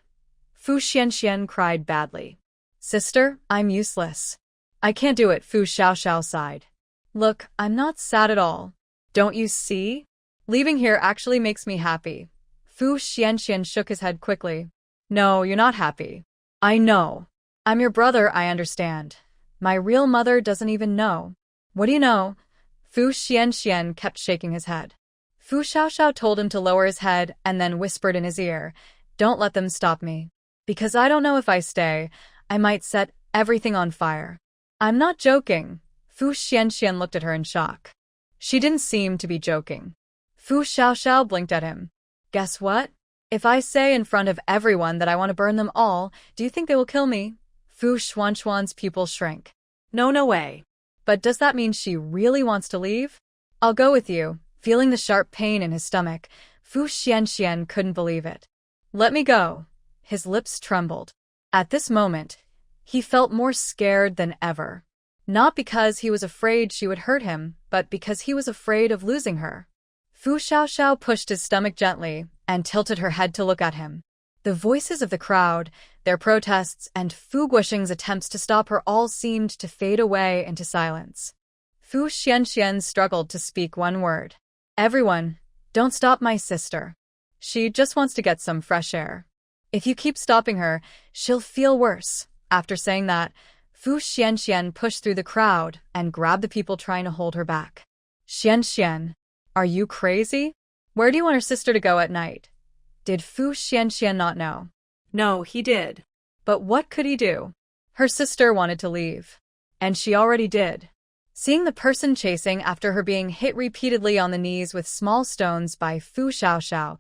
Fu Xianxian cried badly. Sister, I'm useless. I can't do it, Fu Xiaoxiao sighed. Look, I'm not sad at all. Don't you see? Leaving here actually makes me happy. Fu Xianxian shook his head quickly. No, you're not happy. I know. I'm your brother, I understand. My real mother doesn't even know. What do you know? Fu Xianxian kept shaking his head. Fu Xiaoxiao told him to lower his head and then whispered in his ear, Don't let them stop me. Because I don't know if I stay, I might set everything on fire. I'm not joking. Fu Xianxian looked at her in shock. She didn't seem to be joking. Fu Xiaoxiao blinked at him. Guess what? If I say in front of everyone that I want to burn them all, do you think they will kill me? Fu Xuanchuan's pupils shrank. No way. But does that mean she really wants to leave? I'll go with you. Feeling the sharp pain in his stomach, Fu Xianxian couldn't believe it. Let me go. His lips trembled. At this moment, he felt more scared than ever. Not because he was afraid she would hurt him, but because he was afraid of losing her. Fu Xiaoxiao pushed his stomach gently and tilted her head to look at him. The voices of the crowd, their protests, and Fu Guoxing's attempts to stop her all seemed to fade away into silence. Fu Xianxian struggled to speak one word. Everyone, don't stop my sister. She just wants to get some fresh air. If you keep stopping her, she'll feel worse. After saying that, Fu Xianxian pushed through the crowd and grabbed the people trying to hold her back. Xianxian, are you crazy? Where do you want her sister to go at night? Did Fu Xianxian not know?
No, he did.
But what could he do? Her sister wanted to leave. And she already did. Seeing the person chasing after her being hit repeatedly on the knees with small stones by Fu Xiaoxiao,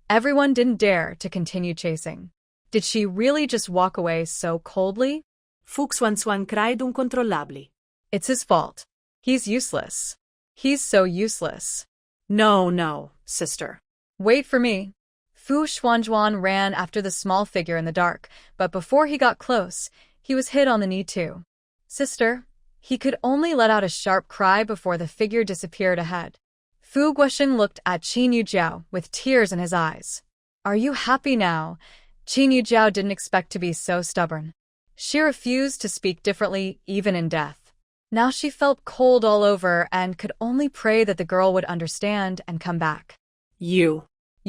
everyone didn't dare to continue chasing. Did she really just walk away so coldly?
Fu Xuanxuan cried uncontrollably.
It's his fault. He's useless. He's so useless.
No, sister.
Wait for me. Fu Xuanzhuan ran after the small figure in the dark, but before he got close, he was hit on the knee too. Sister. He could only let out a sharp cry before the figure disappeared ahead. Fu Guoxing looked at Qin Yujiao with tears in his eyes. Are you happy now? Qin Yujiao didn't expect to be so stubborn. She refused to speak differently even in death. Now she felt cold all over and could only pray that the girl would understand and come back. You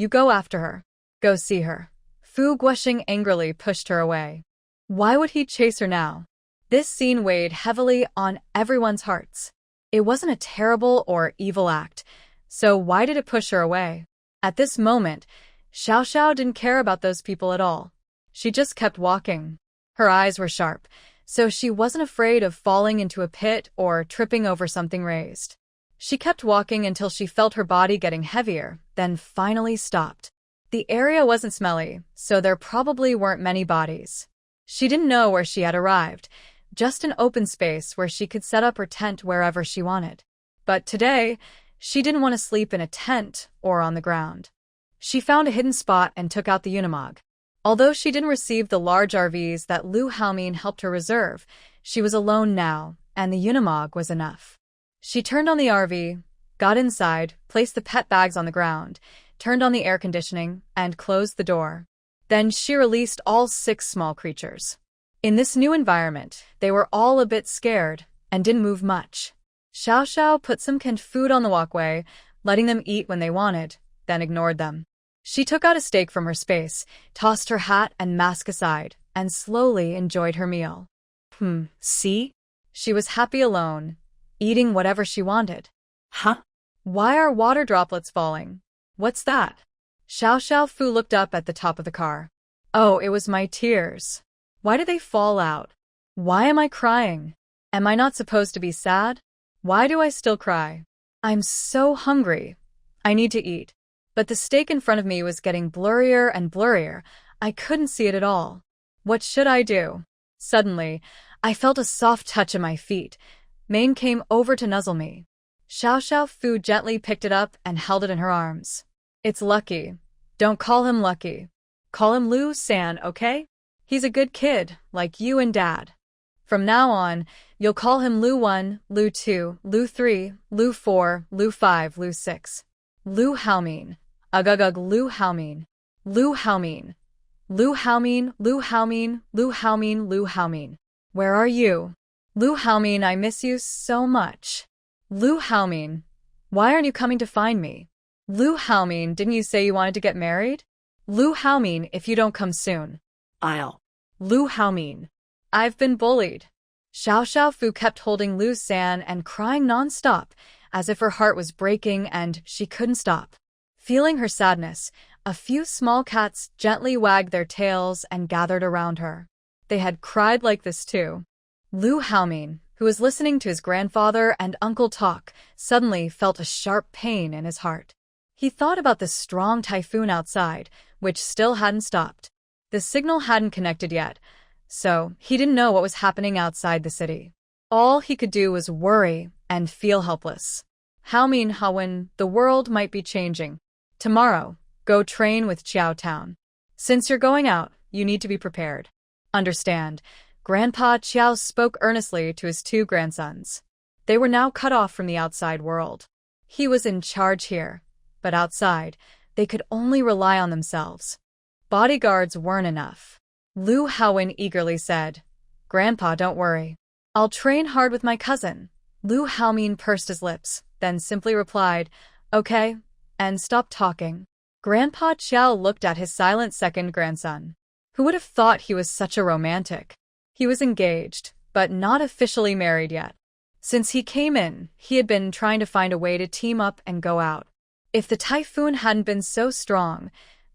go after her. Go see her. Fu Guoxing angrily pushed her away. Why would he chase her now? This scene weighed heavily on everyone's hearts. It wasn't a terrible or evil act, so why did it push her away? At this moment, Xiao Xiao didn't care about those people at all. She just kept walking. Her eyes were sharp, so she wasn't afraid of falling into a pit or tripping over something raised. She kept walking until she felt her body getting heavier, then finally stopped. The area wasn't smelly, so there probably weren't many bodies. She didn't know where she had arrived, just an open space where she could set up her tent wherever she wanted. But today, she didn't want to sleep in a tent or on the ground. She found a hidden spot and took out the Unimog. Although she didn't receive the large RVs that Lu Haomin helped her reserve, she was alone now, and the Unimog was enough. She turned on the RV, got inside, placed the pet bags on the ground, turned on the air conditioning, and closed the door. Then she released all 6 small creatures. In this new environment, they were all a bit scared and didn't move much. Xiao Xiao put some canned food on the walkway, letting them eat when they wanted, then ignored them. She took out a steak from her space, tossed her hat and mask aside, and slowly enjoyed her meal. See? She was happy alone, eating whatever she wanted.
Huh?
Why are water droplets falling? What's that? Xiao Xiao Fu looked up at the top of the car. Oh, it was my tears. Why did they fall out? Why am I crying? Am I not supposed to be sad? Why do I still cry? I'm so hungry. I need to eat. But the steak in front of me was getting blurrier and blurrier. I couldn't see it at all. What should I do? Suddenly, I felt a soft touch at my feet. Mane came over to nuzzle me. Xiao Xiao Fu gently picked it up and held it in her arms. It's Lucky. Don't call him Lucky. Call him Lu San, okay? He's a good kid, like you and Dad. From now on, you'll call him Lu 1, Lu 2, Lu 3, Lu 4, Lu 5, Lu 6. Lu Haomin. Ugugug Lu Haomin. Lu Haomin. Lu Haomin, Lu Haomin, Lu Haomin, Lu Haomin. Where are you? Lu Haomin, I miss you so much. Lu Haomin. Why aren't you coming to find me? Lu Haomin, didn't you say you wanted to get married? Lu Haomin, if you don't come soon. Lu Haomin. I've been bullied. Xiao Xiao Fu kept holding Lu San and crying non-stop, as if her heart was breaking and she couldn't stop. Feeling her sadness, a few small cats gently wagged their tails and gathered around her. They had cried like this too. Lu Haomin, who was listening to his grandfather and uncle talk, suddenly felt a sharp pain in his heart. He thought about the strong typhoon outside, which still hadn't stopped. The signal hadn't connected yet, so he didn't know what was happening outside the city. All he could do was worry and feel helpless. Haomin Hawen, the world might be changing. Tomorrow, go train with Chiao Town. Since you're going out, you need to be prepared. Understand, Grandpa Chiao spoke earnestly to his 2 grandsons. They were now cut off from the outside world. He was in charge here, but outside, they could only rely on themselves. Bodyguards weren't enough. Lu Haowen eagerly said, Grandpa, don't worry. I'll train hard with my cousin. Lu Haomin pursed his lips, then simply replied, okay, and stopped talking. Grandpa Chiao looked at his silent second grandson. Who would have thought he was such a romantic? He was engaged, but not officially married yet. Since he came in, he had been trying to find a way to team up and go out. If the typhoon hadn't been so strong,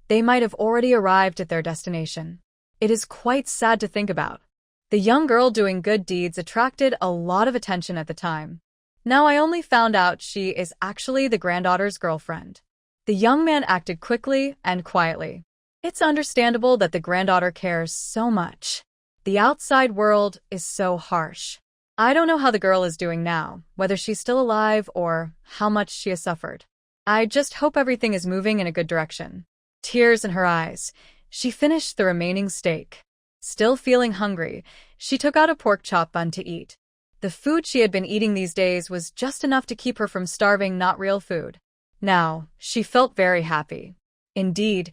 they might have already arrived at their destination. It is quite sad to think about. The young girl doing good deeds attracted a lot of attention at the time. Now I only found out she is actually the granddaughter's girlfriend. The young man acted quickly and quietly. It's understandable that the granddaughter cares so much. The outside world is so harsh. I don't know how the girl is doing now, whether she's still alive or how much she has suffered. I just hope everything is moving in a good direction. Tears in her eyes, she finished the remaining steak. Still feeling hungry, she took out a pork chop bun to eat. The food she had been eating these days was just enough to keep her from starving, not real food. Now, she felt very happy. Indeed,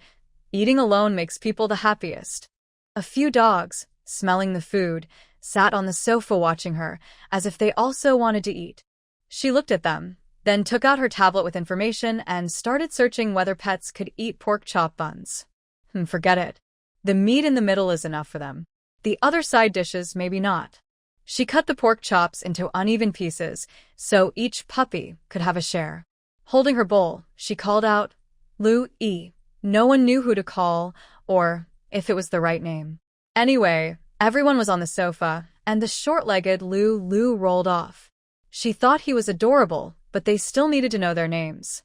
eating alone makes people the happiest. A few dogs, smelling the food, sat on the sofa watching her, as if they also wanted to eat. She looked at them, then took out her tablet with information and started searching whether pets could eat pork chop buns. Forget it. The meat in the middle is enough for them. The other side dishes maybe not. She cut the pork chops into uneven pieces, so each puppy could have a share. Holding her bowl, she called out, Lu Yi. No one knew who to call, or if it was the right name. Anyway, everyone was on the sofa, and the short-legged Lu rolled off. She thought he was adorable, but they still needed to know their names.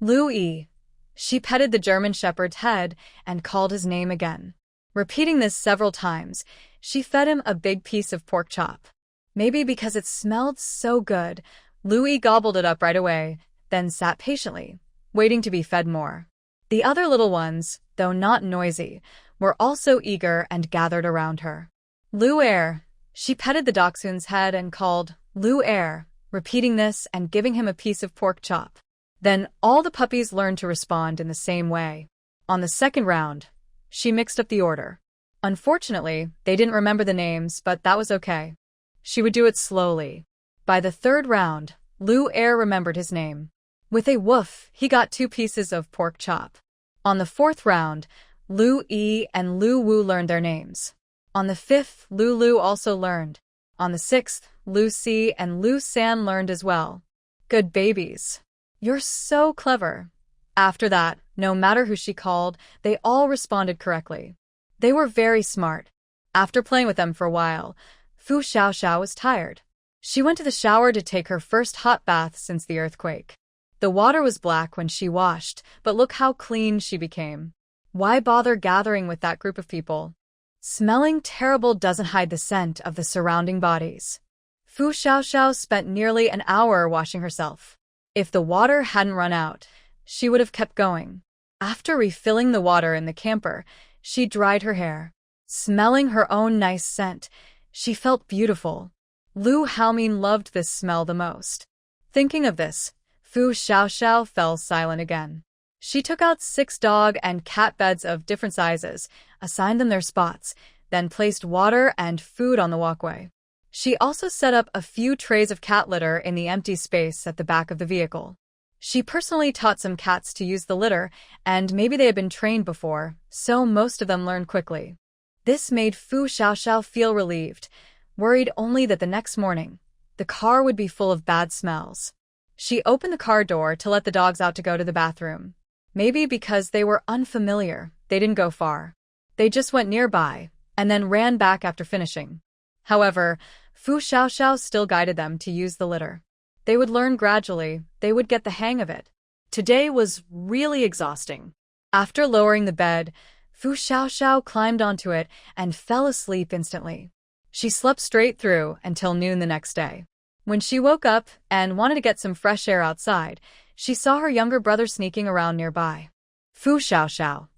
Lu Yi. She petted the German shepherd's head and called his name again. Repeating this several times, she fed him a big piece of pork chop. Maybe because it smelled so good, Louis gobbled it up right away, then sat patiently, waiting to be fed more. The other little ones, though not noisy, were also eager and gathered around her. Lu Air. She petted the dachshund's head and called, Lu Air, repeating this and giving him a piece of pork chop. Then all the puppies learned to respond in the same way. On the second round, she mixed up the order. Unfortunately, they didn't remember the names, but that was okay. She would do it slowly. By the third round, Lu Air remembered his name. With a woof, he got 2 pieces of pork chop. On the fourth round, Lu Yi and Lu Wu learned their names. On the fifth, Lu Lu also learned. On the sixth, Lu Si and Lu San learned as well. Good babies. You're so clever. After that, no matter who she called, they all responded correctly. They were very smart. After playing with them for a while, Fu Xiaoxiao was tired. She went to the shower to take her first hot bath since the earthquake. The water was black when she washed, but look how clean she became. Why bother gathering with that group of people? Smelling terrible doesn't hide the scent of the surrounding bodies. Fu Xiaoxiao spent nearly an hour washing herself. If the water hadn't run out, she would have kept going. After refilling the water in the camper, she dried her hair. Smelling her own nice scent, she felt beautiful. Lu Haomin loved this smell the most. Thinking of this, Fu Xiaoxiao fell silent again. She took out 6 dog and cat beds of different sizes, assigned them their spots, then placed water and food on the walkway. She also set up a few trays of cat litter in the empty space at the back of the vehicle. She personally taught some cats to use the litter, and maybe they had been trained before, so most of them learned quickly. This made Fu Xiaoxiao feel relieved, worried only that the next morning, the car would be full of bad smells. She opened the car door to let the dogs out to go to the bathroom. Maybe because they were unfamiliar, they didn't go far. They just went nearby, and then ran back after finishing. However, Fu Xiaoxiao still guided them to use the litter. They would learn gradually, they would get the hang of it.
Today was really exhausting.
After lowering the bed, Fu Xiaoxiao climbed onto it and fell asleep instantly. She slept straight through until noon the next day. When she woke up and wanted to get some fresh air outside, she saw her younger brother sneaking around nearby. Fu Xiaoxiao.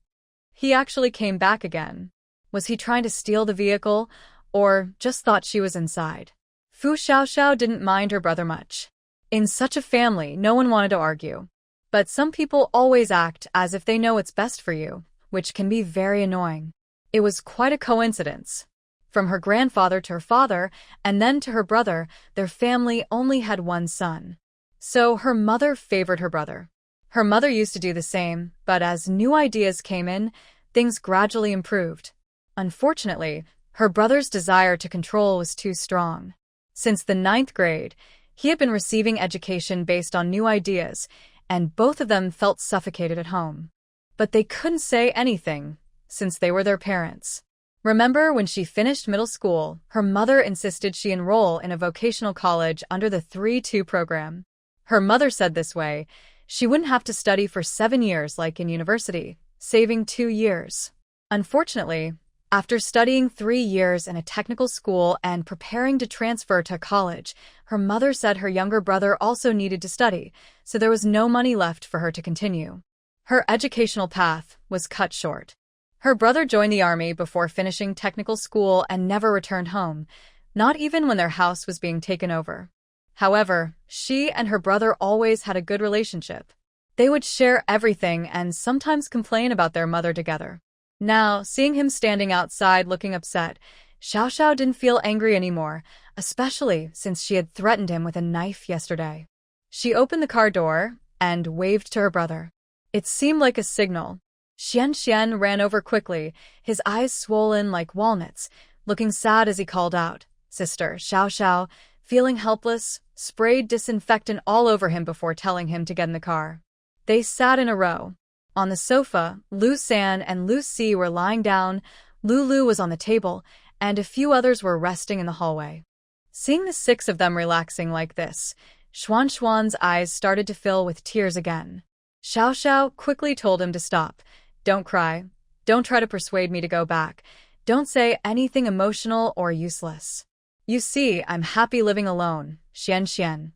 He actually came back again. Was he trying to steal the vehicle, or just thought she was inside? Fu Xiaoxiao didn't mind her brother much. In such a family, no one wanted to argue. But some people always act as if they know what's best for you, which can be very annoying. It was quite a coincidence. From her grandfather to her father, and then to her brother, their family only had one son. So her mother favored her brother. Her mother used to do the same, but as new ideas came in, things gradually improved. Unfortunately, her brother's desire to control was too strong. Since the 9th grade, he had been receiving education based on new ideas, and both of them felt suffocated at home. But they couldn't say anything, since they were their parents. Remember when she finished middle school, her mother insisted she enroll in a vocational college under the 3-2 program. Her mother said this way, she wouldn't have to study for 7 years like in university, saving 2 years. Unfortunately, after studying 3 years in a technical school and preparing to transfer to college, her mother said her younger brother also needed to study, so there was no money left for her to continue. Her educational path was cut short. Her brother joined the army before finishing technical school and never returned home, not even when their house was being taken over. However, she and her brother always had a good relationship. They would share everything and sometimes complain about their mother together. Now, seeing him standing outside looking upset, Xiaoxiao didn't feel angry anymore, especially since she had threatened him with a knife yesterday. She opened the car door and waved to her brother. It seemed like a signal. Xian ran over quickly, his eyes swollen like walnuts, looking sad as he called out, "Sister." Xiaoxiao, feeling helpless, sprayed disinfectant all over him before telling him to get in the car. They sat in a row. On the sofa, Lu San and Lu Si were lying down, Lu was on the table, and a few others were resting in the hallway. Seeing the 6 of them relaxing like this, Xuan's eyes started to fill with tears again. Xiaoxiao quickly told him to stop. Don't cry. Don't try to persuade me to go back. Don't say anything emotional or useless. You see, I'm happy living alone, Xian.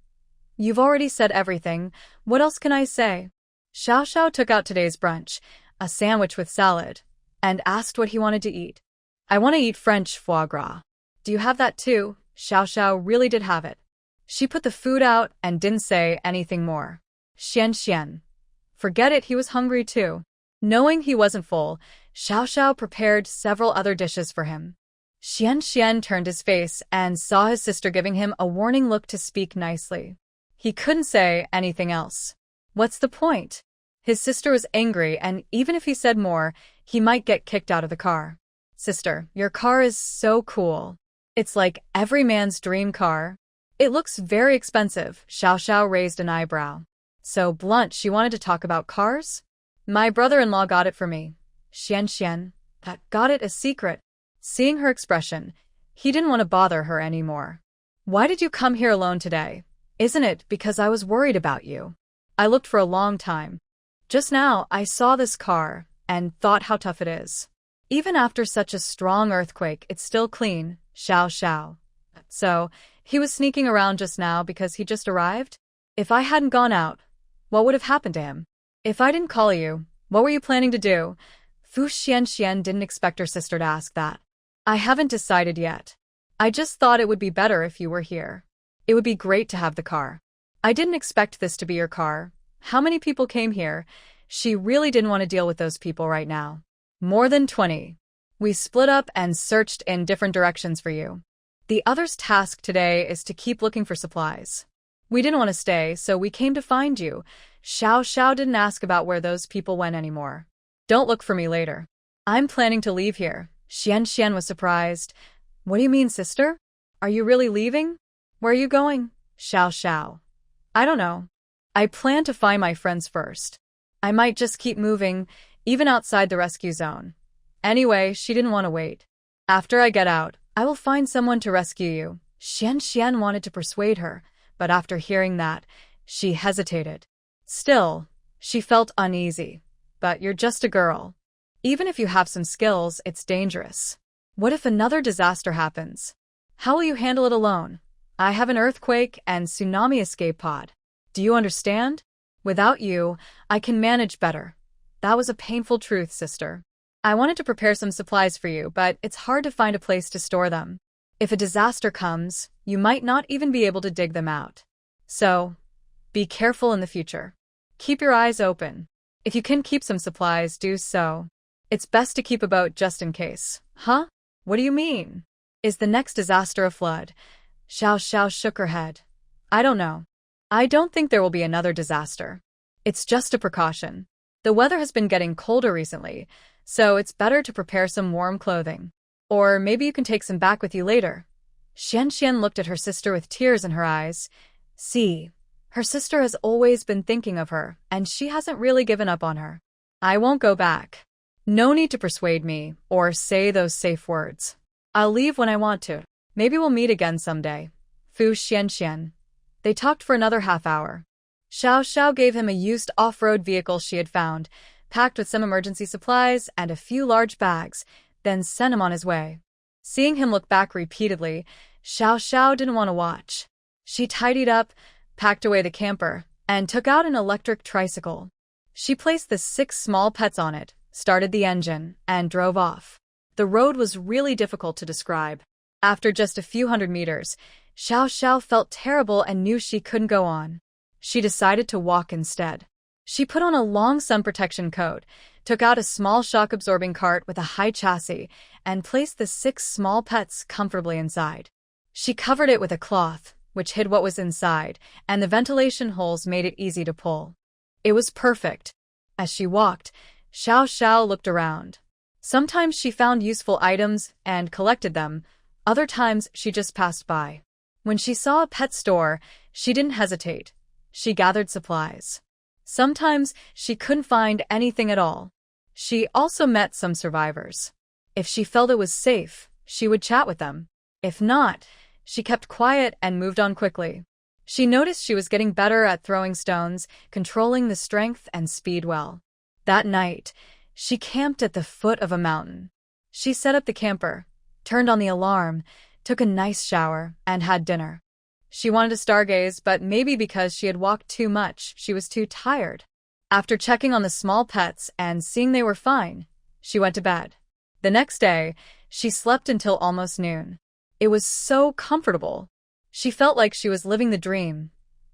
You've already said everything. What else can I say? Xiao Xiao took out today's brunch, a sandwich with salad, and asked what he wanted to eat. I want to eat French foie gras. Do you have that too? Xiao Xiao really did have it. She put the food out and didn't say anything more. Xian. Forget it, he was hungry too. Knowing he wasn't full, Xiao Xiao prepared several other dishes for him. Xian turned his face and saw his sister giving him a warning look to speak nicely. He couldn't say anything else. What's the point? His sister was angry, and even if he said more, he might get kicked out of the car. Sister, your car is so cool. It's like every man's dream car. It looks very expensive. Xiao Xiao raised an eyebrow. So blunt, she wanted to talk about cars? My brother-in-law got it for me. Xian, that got it a secret. Seeing her expression, he didn't want to bother her anymore. Why did you come here alone today? Isn't it because I was worried about you? I looked for a long time. Just now, I saw this car and thought how tough it is. Even after such a strong earthquake, it's still clean. Xiao. So, he was sneaking around just now because he just arrived? If I hadn't gone out, what would have happened to him? If I didn't call you, what were you planning to do? Fu Xian didn't expect her sister to ask that. I haven't decided yet. I just thought it would be better if you were here. It would be great to have the car. I didn't expect this to be your car. How many people came here? She really didn't want to deal with those people right now. More than 20. We split up and searched in different directions for you. The other's task today is to keep looking for supplies. We didn't want to stay, so we came to find you. Xiao didn't ask about where those people went anymore. Don't look for me later. I'm planning to leave here. Xian was surprised. What do you mean, sister? Are you really leaving? Where are you going? Xiao. I don't know. I plan to find my friends first. I might just keep moving, even outside the rescue zone. Anyway, she didn't want to wait. After I get out, I will find someone to rescue you. Xian wanted to persuade her, but after hearing that, she hesitated. Still, she felt uneasy. But you're just a girl. Even if you have some skills, it's dangerous. What if another disaster happens? How will you handle it alone? I have an earthquake and tsunami escape pod. Do you understand? Without you, I can manage better. That was a painful truth, sister. I wanted to prepare some supplies for you, but it's hard to find a place to store them. If a disaster comes, you might not even be able to dig them out. So, be careful in the future. Keep your eyes open. If you can keep some supplies, do so. It's best to keep a boat just in case. Huh? What do you mean? Is the next disaster a flood? Xiao shook her head. I don't know. I don't think there will be another disaster. It's just a precaution. The weather has been getting colder recently, so it's better to prepare some warm clothing. Or maybe you can take some back with you later. Xian looked at her sister with tears in her eyes. See, her sister has always been thinking of her, and she hasn't really given up on her. I won't go back. No need to persuade me, or say those safe words. I'll leave when I want to. Maybe we'll meet again someday. Fu Xian. They talked for another half-hour. Xiao gave him a used off-road vehicle she had found, packed with some emergency supplies and a few large bags, then sent him on his way. Seeing him look back repeatedly, Xiao didn't want to watch. She tidied up, packed away the camper, and took out an electric tricycle. She placed the 6 small pets on it, started the engine, and drove off. The road was really difficult to describe. After just a few hundred meters, Xiao felt terrible and knew she couldn't go on. She decided to walk instead. She put on a long sun protection coat, took out a small shock-absorbing cart with a high chassis, and placed the 6 small pets comfortably inside. She covered it with a cloth, which hid what was inside, and the ventilation holes made it easy to pull. It was perfect. As she walked, Xiao looked around. Sometimes she found useful items and collected them, other times she just passed by. When she saw a pet store, she didn't hesitate. She gathered supplies. Sometimes she couldn't find anything at all. She also met some survivors. If she felt it was safe, she would chat with them. If not, she kept quiet and moved on quickly. She noticed she was getting better at throwing stones, controlling the strength and speed well. That night, she camped at the foot of a mountain. She set up the camper, turned on the alarm, took a nice shower, and had dinner. She wanted to stargaze, but maybe because she had walked too much, she was too tired. After checking on the small pets and seeing they were fine, she went to bed. The next day, she slept until almost noon. It was so comfortable. She felt like she was living the dream,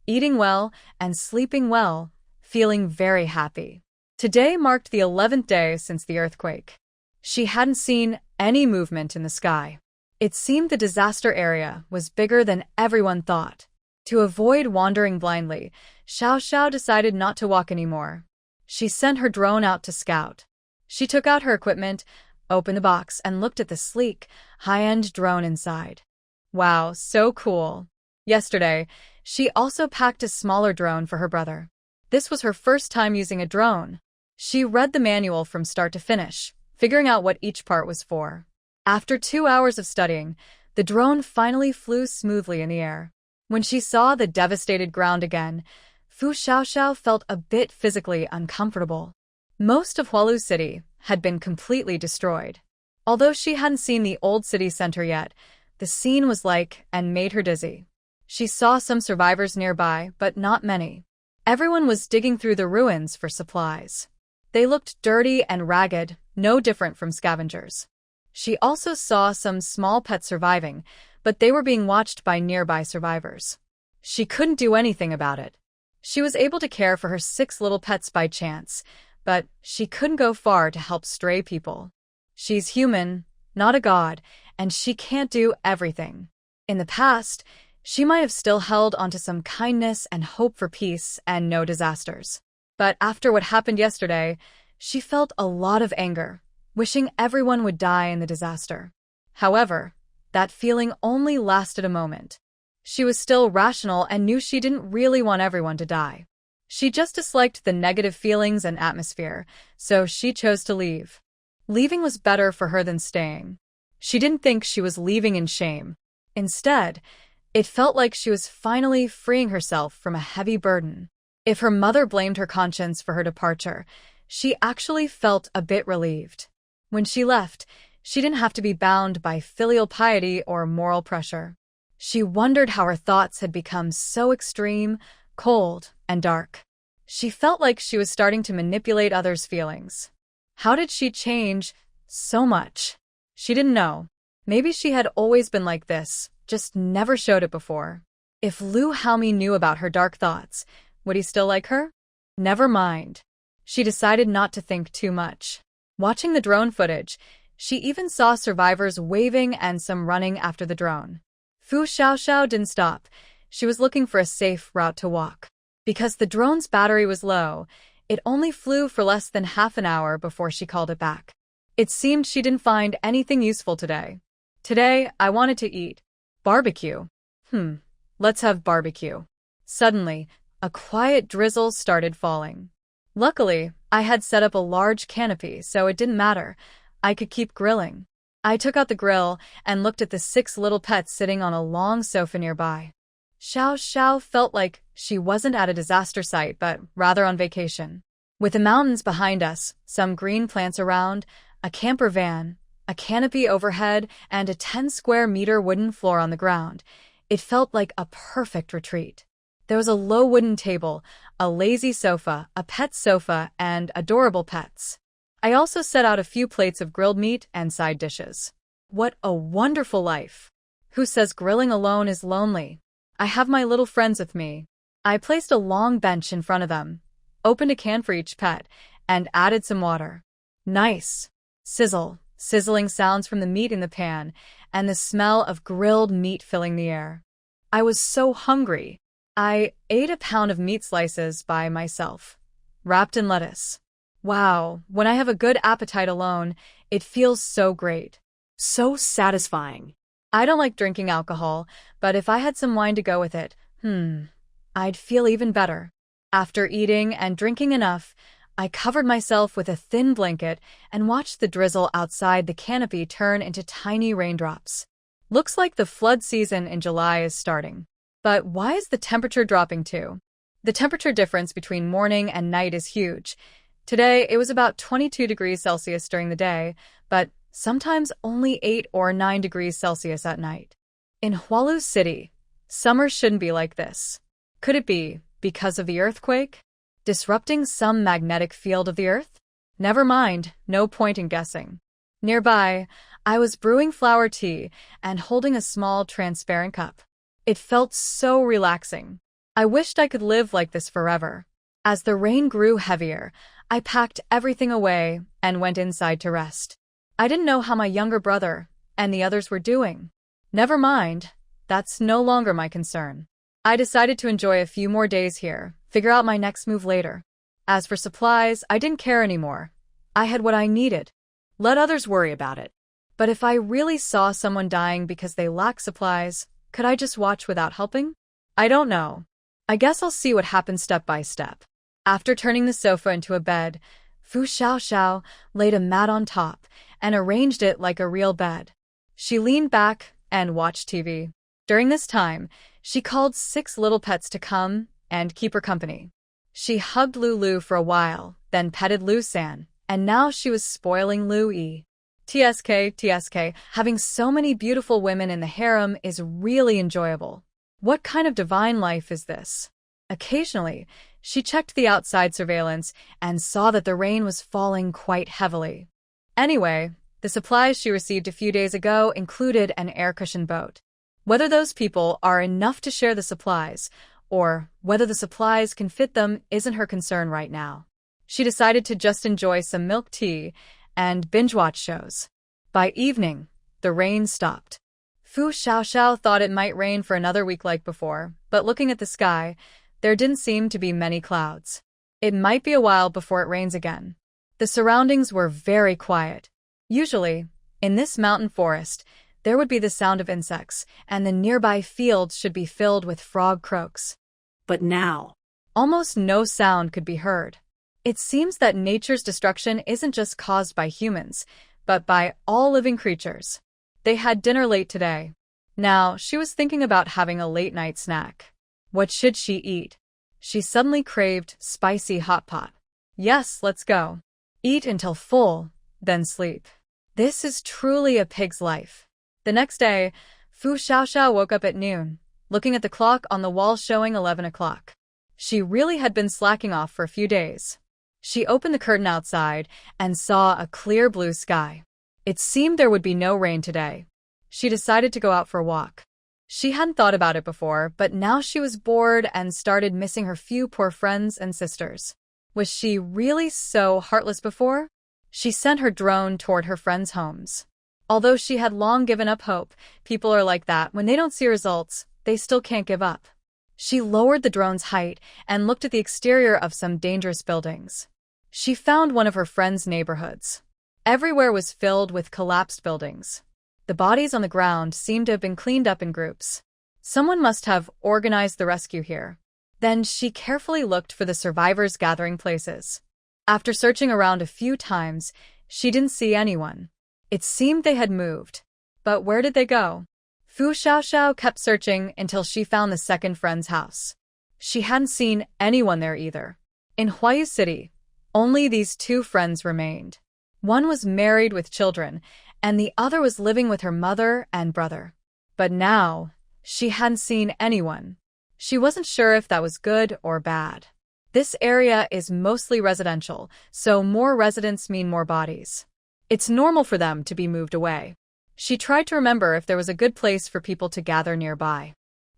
eating well and sleeping well, feeling very happy. Today marked the 11th day since the earthquake. She hadn't seen any movement in the sky. It seemed the disaster area was bigger than everyone thought. To avoid wandering blindly, Xiao Xiao decided not to walk anymore. She sent her drone out to scout. She took out her equipment, opened the box, and looked at the sleek, high-end drone inside. Wow, so cool. Yesterday, she also packed a smaller drone for her brother. This was her first time using a drone. She read the manual from start to finish, figuring out what each part was for. After 2 hours of studying, the drone finally flew smoothly in the air. When she saw the devastated ground again, Fu Xiaoxiao felt a bit physically uncomfortable. Most of Hualu City had been completely destroyed. Although she hadn't seen the old city center yet, the scene was like and made her dizzy. She saw some survivors nearby, but not many. Everyone was digging through the ruins for supplies. They looked dirty and ragged, no different from scavengers. She also saw some small pets surviving, but they were being watched by nearby survivors. She couldn't do anything about it. She was able to care for her 6 little pets by chance, but she couldn't go far to help stray people. She's human, not a god, and she can't do everything. In the past, she might have still held onto some kindness and hope for peace and no disasters. But after what happened yesterday, she felt a lot of anger, wishing everyone would die in the disaster. However, that feeling only lasted a moment. She was still rational and knew she didn't really want everyone to die. She just disliked the negative feelings and atmosphere, so she chose to leave. Leaving was better for her than staying. She didn't think she was leaving in shame. Instead, it felt like she was finally freeing herself from a heavy burden. If her mother blamed her conscience for her departure, she actually felt a bit relieved. When she left, she didn't have to be bound by filial piety or moral pressure. She wondered how her thoughts had become so extreme, cold, and dark. She felt like she was starting to manipulate others' feelings. How did she change so much? She didn't know. Maybe she had always been like this, just never showed it before. If Lu Haomi knew about her dark thoughts, would he still like her? Never mind. She decided not to think too much. Watching the drone footage, she even saw survivors waving and some running after the drone. Fu Xiaoxiao didn't stop. She was looking for a safe route to walk. Because the drone's battery was low, it only flew for less than half an hour before she called it back. It seemed she didn't find anything useful today. Today, I wanted to eat. Barbecue. Let's have barbecue. Suddenly, a quiet drizzle started falling. Luckily, I had set up a large canopy, so it didn't matter. I could keep grilling. I took out the grill and looked at the 6 little pets sitting on a long sofa nearby. Xiao Xiao felt like she wasn't at a disaster site, but rather on vacation. With the mountains behind us, some green plants around, a camper van, a canopy overhead, and a 10-square-meter wooden floor on the ground, it felt like a perfect retreat. There was a low wooden table, a lazy sofa, a pet sofa, and adorable pets. I also set out a few plates of grilled meat and side dishes. What a wonderful life! Who says grilling alone is lonely? I have my little friends with me. I placed a long bench in front of them, opened a can for each pet, and added some water. Nice! Sizzling sounds from the meat in the pan, and the smell of grilled meat filling the air. I was so hungry. I ate a pound of meat slices by myself, wrapped in lettuce. Wow, when I have a good appetite alone, it feels so great.
So satisfying.
I don't like drinking alcohol, but if I had some wine to go with it, I'd feel even better. After eating and drinking enough, I covered myself with a thin blanket and watched the drizzle outside the canopy turn into tiny raindrops. Looks like the flood season in July is starting. But why is the temperature dropping too? The temperature difference between morning and night is huge. Today, it was about 22 degrees Celsius during the day, but sometimes only 8 or 9 degrees Celsius at night. In Hualu City, summer shouldn't be like this. Could it be because of the earthquake? Disrupting some magnetic field of the Earth? Never mind, no point in guessing. Nearby, I was brewing flower tea and holding a small transparent cup. It felt so relaxing. I wished I could live like this forever. As the rain grew heavier, I packed everything away and went inside to rest. I didn't know how my younger brother and the others were doing. Never mind, that's no longer my concern. I decided to enjoy a few more days here, figure out my next move later. As for supplies, I didn't care anymore. I had what I needed.
Let others worry about it.
But if I really saw someone dying because they lack supplies, could I just watch without helping? I don't know. I guess I'll see what happens step by step. After turning the sofa into a bed, Fu Xiaoxiao laid a mat on top and arranged it like a real bed. She leaned back and watched TV. During this time, she called 6 little pets to come and keep her company. She hugged Lulu for a while, then petted Lu-san, and now she was spoiling Lu-yi. TSK, having so many beautiful women in the harem is really enjoyable. What kind of divine life is this? Occasionally, she checked the outside surveillance and saw that the rain was falling quite heavily. Anyway, the supplies she received a few days ago included an air-cushioned boat. Whether those people are enough to share the supplies, or whether the supplies can fit them isn't her concern right now. She decided to just enjoy some milk tea and binge-watch shows. By evening, the rain stopped. Fu Xiaoxiao thought it might rain for another week like before, but looking at the sky, there didn't seem to be many clouds. It might be a while before it rains again. The surroundings were very quiet. Usually, in this mountain forest, there would be the sound of insects, and the nearby fields should be filled with frog croaks.
But now,
almost no sound could be heard. It seems that nature's destruction isn't just caused by humans, but by all living creatures. They had dinner late today. Now, she was thinking about having a late-night snack. What should she eat? She suddenly craved spicy hot pot. Yes, let's go. Eat until full, then sleep. This is truly a pig's life. The next day, Fu Xiaoxiao woke up at noon, looking at the clock on the wall showing 11 o'clock. She really had been slacking off for a few days. She opened the curtain outside and saw a clear blue sky. It seemed there would be no rain today. She decided to go out for a walk. She hadn't thought about it before, but now she was bored and started missing her few poor friends and sisters. Was she really so heartless before? She sent her drone toward her friends' homes. Although she had long given up hope, people are like that. When they don't see results, they still can't give up. She lowered the drone's height and looked at the exterior of some dangerous buildings. She found one of her friends' neighborhoods. Everywhere was filled with collapsed buildings. The bodies on the ground seemed to have been cleaned up in groups. Someone must have organized the rescue here. Then she carefully looked for the survivors' gathering places. After searching around a few times, she didn't see anyone. It seemed they had moved. But where did they go? Fu Xiaoxiao kept searching until she found the second friend's house. She hadn't seen anyone there either. In Huayu City, only these 2 friends remained. One was married with children, and the other was living with her mother and brother. But now, she hadn't seen anyone. She wasn't sure if that was good or bad. This area is mostly residential, so more residents mean more bodies. It's normal for them to be moved away. She tried to remember if there was a good place for people to gather nearby.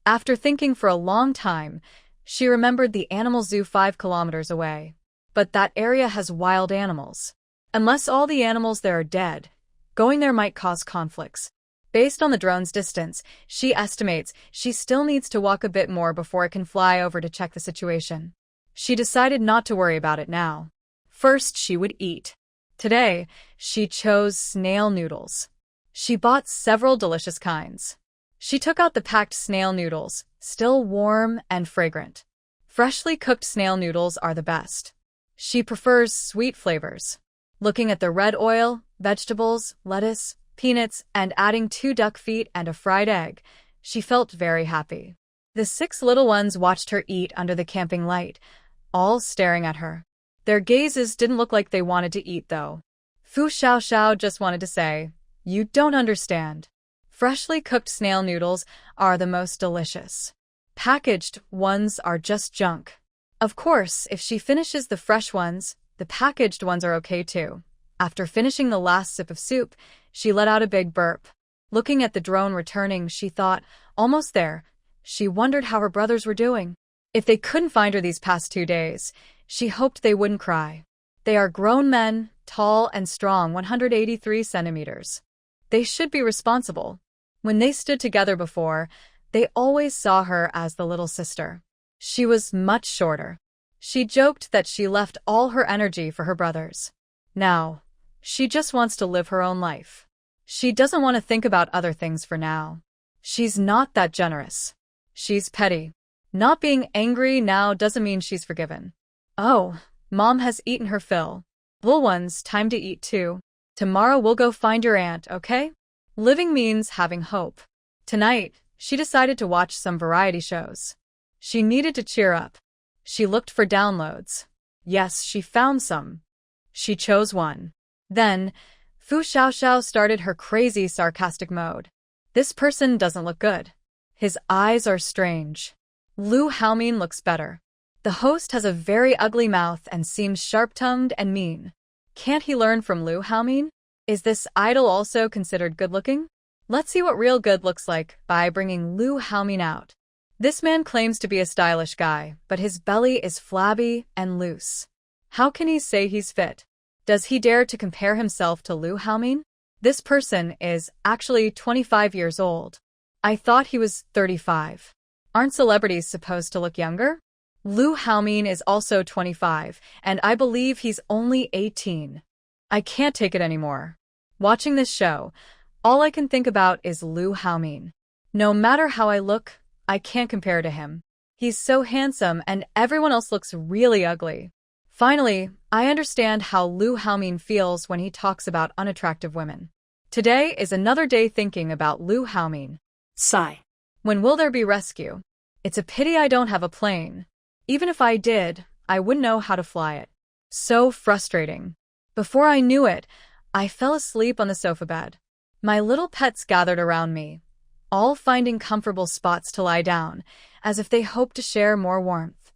After thinking for a long time, she remembered the animal zoo 5 kilometers away. But that area has wild animals. Unless all the animals there are dead, going there might cause conflicts. Based on the drone's distance, she estimates she still needs to walk a bit more before it can fly over to check the situation. She decided not to worry about it now. First, she would eat. Today, she chose snail noodles. She bought several delicious kinds. She took out the packed snail noodles, still warm and fragrant. Freshly cooked snail noodles are the best. She prefers sweet flavors. Looking at the red oil, vegetables, lettuce, peanuts, and adding 2 duck feet and a fried egg, she felt very happy. The 6 little ones watched her eat under the camping light, all staring at her. Their gazes didn't look like they wanted to eat, though. Fu Xiaoxiao just wanted to say, "You don't understand. Freshly cooked snail noodles are the most delicious. Packaged ones are just junk." Of course, if she finishes the fresh ones, the packaged ones are okay too. After finishing the last sip of soup, she let out a big burp. Looking at the drone returning, she thought, almost there. She wondered how her brothers were doing. If they couldn't find her these past 2 days, she hoped they wouldn't cry. They are grown men, tall and strong, 183 centimeters. They should be responsible. When they stood together before, they always saw her as the little sister. She was much shorter. She joked that she left all her energy for her brothers. Now, she just wants to live her own life. She doesn't want to think about other things for now. She's not that generous. She's petty. Not being angry now doesn't mean she's forgiven. Oh, Mom has eaten her fill. Little ones, time to eat too. Tomorrow we'll go find your aunt, okay? Living means having hope. Tonight, she decided to watch some variety shows. She needed to cheer up. She looked for downloads. Yes, she found some. She chose one. Then, Fu Xiaoxiao started her crazy sarcastic mode. This person doesn't look good. His eyes are strange. Lu Haomin looks better. The host has a very ugly mouth and seems sharp-tongued and mean. Can't he learn from Lu Haomin? Is this idol also considered good-looking? Let's see what real good looks like by bringing Lu Haomin out. This man claims to be a stylish guy, but his belly is flabby and loose. How can he say he's fit? Does he dare to compare himself to Lu Haomin? This person is actually 25 years old. I thought he was 35. Aren't celebrities supposed to look younger? Lu Haomin is also 25, and I believe he's only 18. I can't take it anymore. Watching this show, all I can think about is Lu Haomin. No matter how I look, I can't compare to him. He's so handsome and everyone else looks really ugly. Finally, I understand how Lu Haomin feels when he talks about unattractive women. Today is another day thinking about Lu Haomin.
Sigh.
When will there be rescue? It's a pity I don't have a plane. Even if I did, I wouldn't know how to fly it. So frustrating. Before I knew it, I fell asleep on the sofa bed. My little pets gathered around me, all finding comfortable spots to lie down, as if they hoped to share more warmth.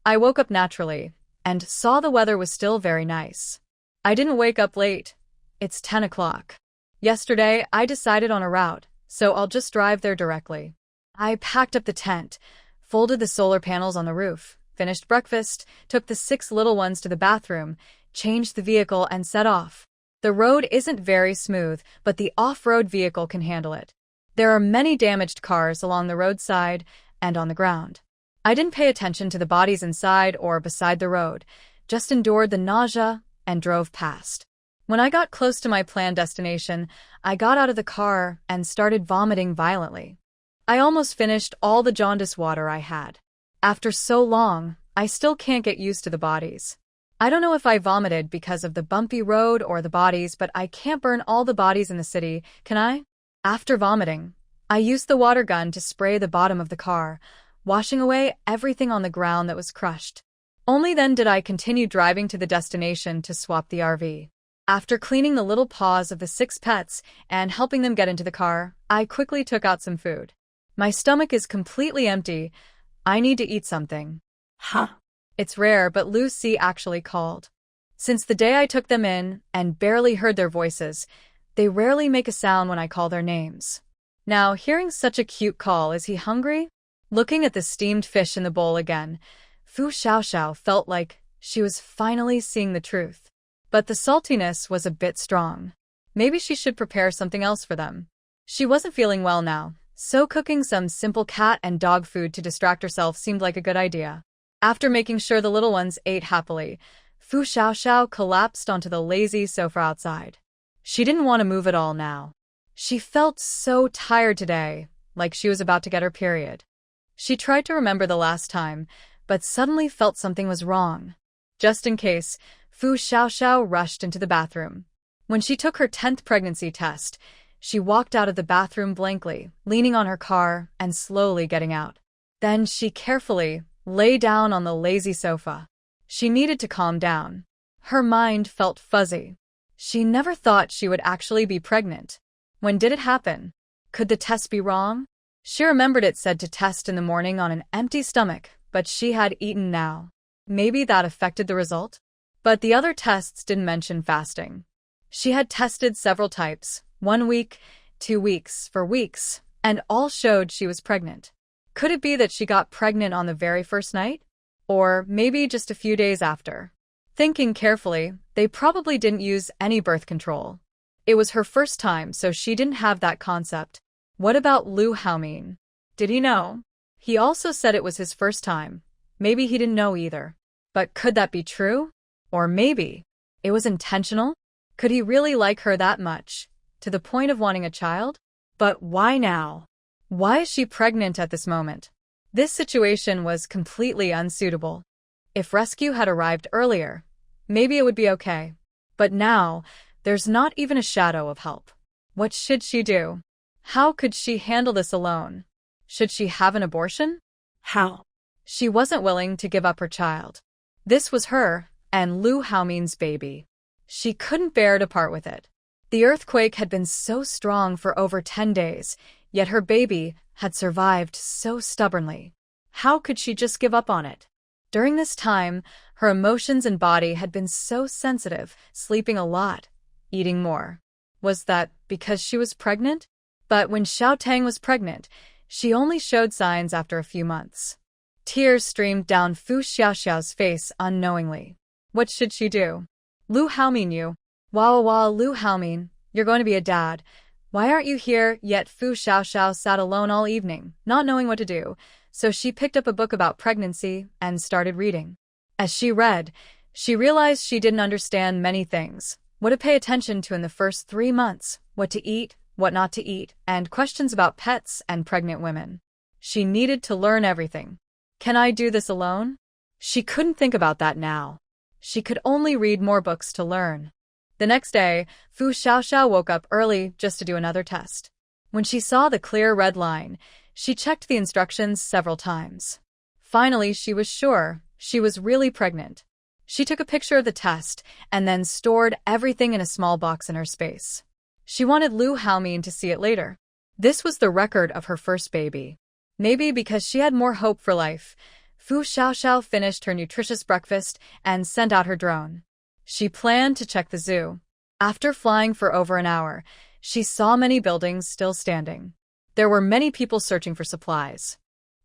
I woke up naturally, and saw the weather was still very nice. I didn't wake up late. It's 10 o'clock. Yesterday, I decided on a route, so I'll just drive there directly. I packed up the tent, folded the solar panels on the roof, finished breakfast, took the 6 little ones to the bathroom, changed the vehicle and set off. The road isn't very smooth, but the off-road vehicle can handle it. There are many damaged cars along the roadside and on the ground. I didn't pay attention to the bodies inside or beside the road, just endured the nausea and drove past. When I got close to my planned destination, I got out of the car and started vomiting violently. I almost finished all the jaundice water I had. After so long, I still can't get used to the bodies. I don't know if I vomited because of the bumpy road or the bodies, but I can't burn all the bodies in the city, can I? After vomiting, I used the water gun to spray the bottom of the car, washing away everything on the ground that was crushed. Only then did I continue driving to the destination to swap the RV. After cleaning the little paws of the 6 pets and helping them get into the car, I quickly took out some food. My stomach is completely empty. I need to eat something.
Huh?
It's rare, but Lucy actually called. Since the day I took them in and barely heard their voices, they rarely make a sound when I call their names. Now, hearing such a cute call, is he hungry? Looking at the steamed fish in the bowl again, Fu Xiaoxiao felt like she was finally seeing the truth. But the saltiness was a bit strong. Maybe she should prepare something else for them. She wasn't feeling well now, so cooking some simple cat and dog food to distract herself seemed like a good idea. After making sure the little ones ate happily, Fu Xiaoxiao collapsed onto the lazy sofa outside. She didn't want to move at all now. She felt so tired today, like she was about to get her period. She tried to remember the last time, but suddenly felt something was wrong. Just in case, Fu Xiaoxiao rushed into the bathroom. When she took her 10th pregnancy test, she walked out of the bathroom blankly, leaning on her car and slowly getting out. Then she carefully lay down on the lazy sofa. She needed to calm down. Her mind felt fuzzy. She never thought she would actually be pregnant. When did it happen? Could the test be wrong? She remembered it said to test in the morning on an empty stomach, but she had eaten now. Maybe that affected the result? But the other tests didn't mention fasting. She had tested several types, 1 week, 2 weeks, for weeks, and all showed she was pregnant. Could it be that she got pregnant on the very first night? Or maybe just a few days after? Thinking carefully, they probably didn't use any birth control. It was her first time, so she didn't have that concept. What about Lu Haomin? Did he know? He also said it was his first time. Maybe he didn't know either. But could that be true? Or maybe it was intentional? Could he really like her that much, to the point of wanting a child? But why now? Why is she pregnant at this moment? This situation was completely unsuitable. If rescue had arrived earlier, maybe it would be okay. But now, there's not even a shadow of help. What should she do? How could she handle this alone? Should she have an abortion?
How?
She wasn't willing to give up her child. This was her and Lu Haomin's baby. She couldn't bear to part with it. The earthquake had been so strong for over 10 days, yet her baby had survived so stubbornly. How could she just give up on it? During this time, her emotions and body had been so sensitive, sleeping a lot, eating more. Was that because she was pregnant? But when Xiao Tang was pregnant, she only showed signs after a few months. Tears streamed down Fu Xiaoxiao's face unknowingly. What should she do? Lu Haomin, you. Wow, Lu Haomin, you're going to be a dad. Why aren't you here? Yet Fu Xiaoxiao sat alone all evening, not knowing what to do, so she picked up a book about pregnancy and started reading. As she read, she realized she didn't understand many things. What to pay attention to in the first 3 months, what to eat, what not to eat, and questions about pets and pregnant women. She needed to learn everything. Can I do this alone? She couldn't think about that now. She could only read more books to learn. The next day, Fu Xiaoxiao woke up early just to do another test. When she saw the clear red line, she checked the instructions several times. Finally, she was sure she was really pregnant. She took a picture of the test and then stored everything in a small box in her space. She wanted Lu Haomin to see it later. This was the record of her first baby. Maybe because she had more hope for life, Fu Xiaoxiao finished her nutritious breakfast and sent out her drone. She planned to check the zoo. After flying for over an hour, she saw many buildings still standing. There were many people searching for supplies.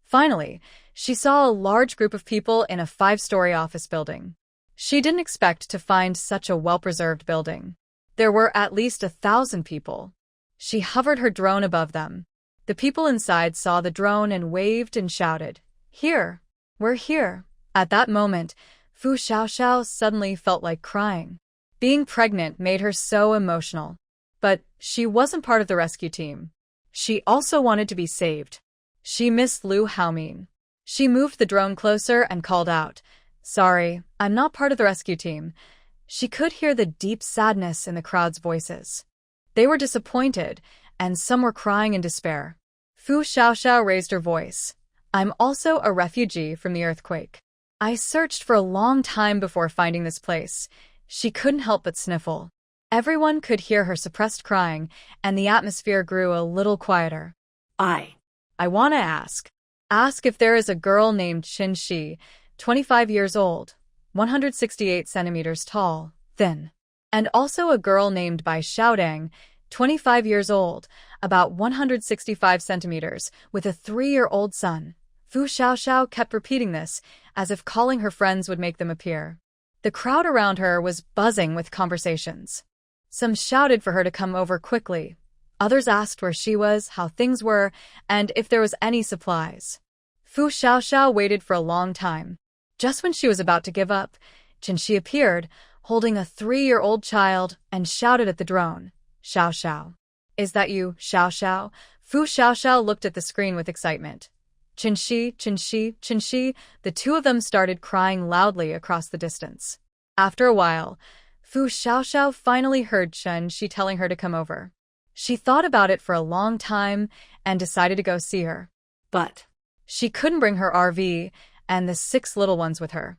Finally, she saw a large group of people in a 5-story office building. She didn't expect to find such a well-preserved building. There were at least 1,000 people. She hovered her drone above them. The people inside saw the drone and waved and shouted, "Here! We're here!" At that moment, Fu Xiaoxiao suddenly felt like crying. Being pregnant made her so emotional. But she wasn't part of the rescue team. She also wanted to be saved. She missed Lu Haomin. She moved the drone closer and called out, "Sorry, I'm not part of the rescue team." She could hear the deep sadness in the crowd's voices. They were disappointed, and some were crying in despair. Fu Xiaoxiao raised her voice. "I'm also a refugee from the earthquake. I searched for a long time before finding this place." She couldn't help but sniffle. Everyone could hear her suppressed crying, and the atmosphere grew a little quieter. I want to ask if there is a girl named Qin Shi, 25 years old, 168 centimeters tall, thin. And also a girl named Bai Xiaodang, 25 years old, about 165 centimeters, with a 3-year-old son. Fu Xiaoxiao kept repeating this, as if calling her friends would make them appear. The crowd around her was buzzing with conversations. Some shouted for her to come over quickly. Others asked where she was, how things were, and if there was any supplies. Fu Xiaoxiao waited for a long time. Just when she was about to give up, Qin Shi appeared, holding a 3-year-old child, and shouted at the drone, "Xiaoxiao. Is that you, Xiaoxiao?" Fu Xiaoxiao looked at the screen with excitement. "Qin Shi, Qin Shi, Qin Shi." The two of them started crying loudly across the distance. After a while, Fu Xiaoxiao finally heard Qin Shi telling her to come over. She thought about it for a long time and decided to go see her. But she couldn't bring her RV and the 6 little ones with her.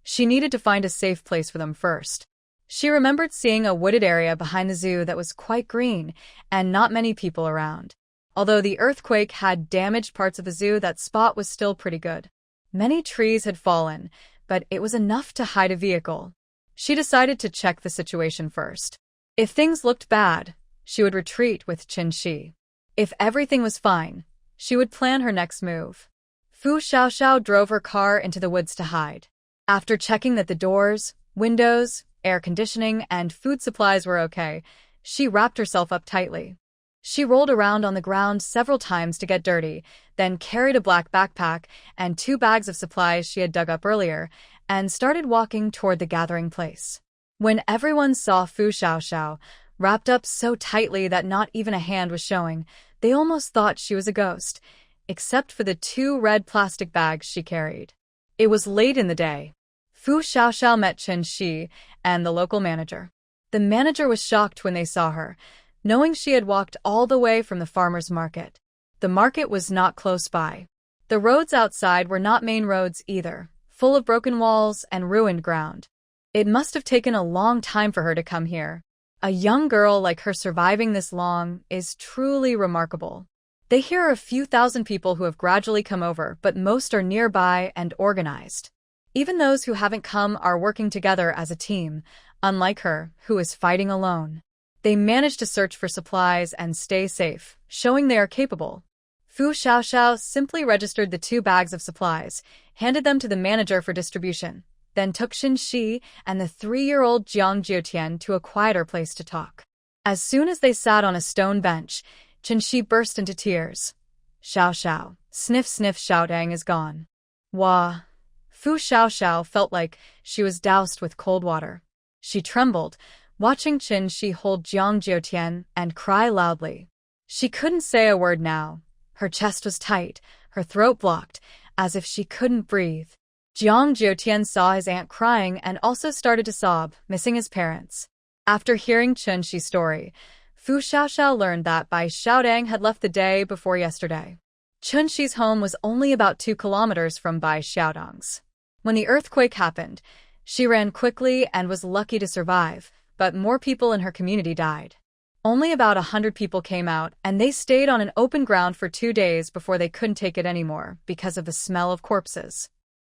She needed to find a safe place for them first. She remembered seeing a wooded area behind the zoo that was quite green and not many people around. Although the earthquake had damaged parts of the zoo, that spot was still pretty good. Many trees had fallen, but it was enough to hide a vehicle. She decided to check the situation first. If things looked bad, she would retreat with Qin Shi. If everything was fine, she would plan her next move. Fu Xiaoxiao drove her car into the woods to hide. After checking that the doors, windows, air conditioning, and food supplies were okay, she wrapped herself up tightly. She rolled around on the ground several times to get dirty, then carried a black backpack and 2 bags of supplies she had dug up earlier, and started walking toward the gathering place. When everyone saw Fu Xiaoxiao, wrapped up so tightly that not even a hand was showing, they almost thought she was a ghost, except for the 2 red plastic bags she carried. It was late in the day. Fu Xiaoxiao met Qin Shi and the local manager. The manager was shocked when they saw her, knowing she had walked all the way from the farmer's market. The market was not close by. The roads outside were not main roads either, full of broken walls and ruined ground. It must have taken a long time for her to come here. A young girl like her surviving this long is truly remarkable. They hear a few thousand people who have gradually come over, but most are nearby and organized. Even those who haven't come are working together as a team, unlike her, who is fighting alone. They manage to search for supplies and stay safe, showing they are capable. Fu Xiaoxiao simply registered the 2 bags of supplies, handed them to the manager for distribution, then took Qin Shi and the 3-year-old Jiang Jiutian to a quieter place to talk. As soon as they sat on a stone bench, Qin Shi burst into tears. Xiaoxiao, sniff sniff, Xiaodang is gone. Wah. Fu Xiaoxiao felt like she was doused with cold water. She trembled, watching Qin Shi hold Jiang Jiutian and cry loudly. She couldn't say a word now. Her chest was tight, her throat blocked, as if she couldn't breathe. Jiang Jiutian saw his aunt crying and also started to sob, missing his parents. After hearing Qin Shi's story, Fu Xiaoxiao learned that Bai Xiaodang had left the day before yesterday. Qin Shi's home was only about 2 kilometers from Bai Xiaodang's. When the earthquake happened, she ran quickly and was lucky to survive, but more people in her community died. Only about 100 people came out, and they stayed on an open ground for 2 days before they couldn't take it anymore because of the smell of corpses.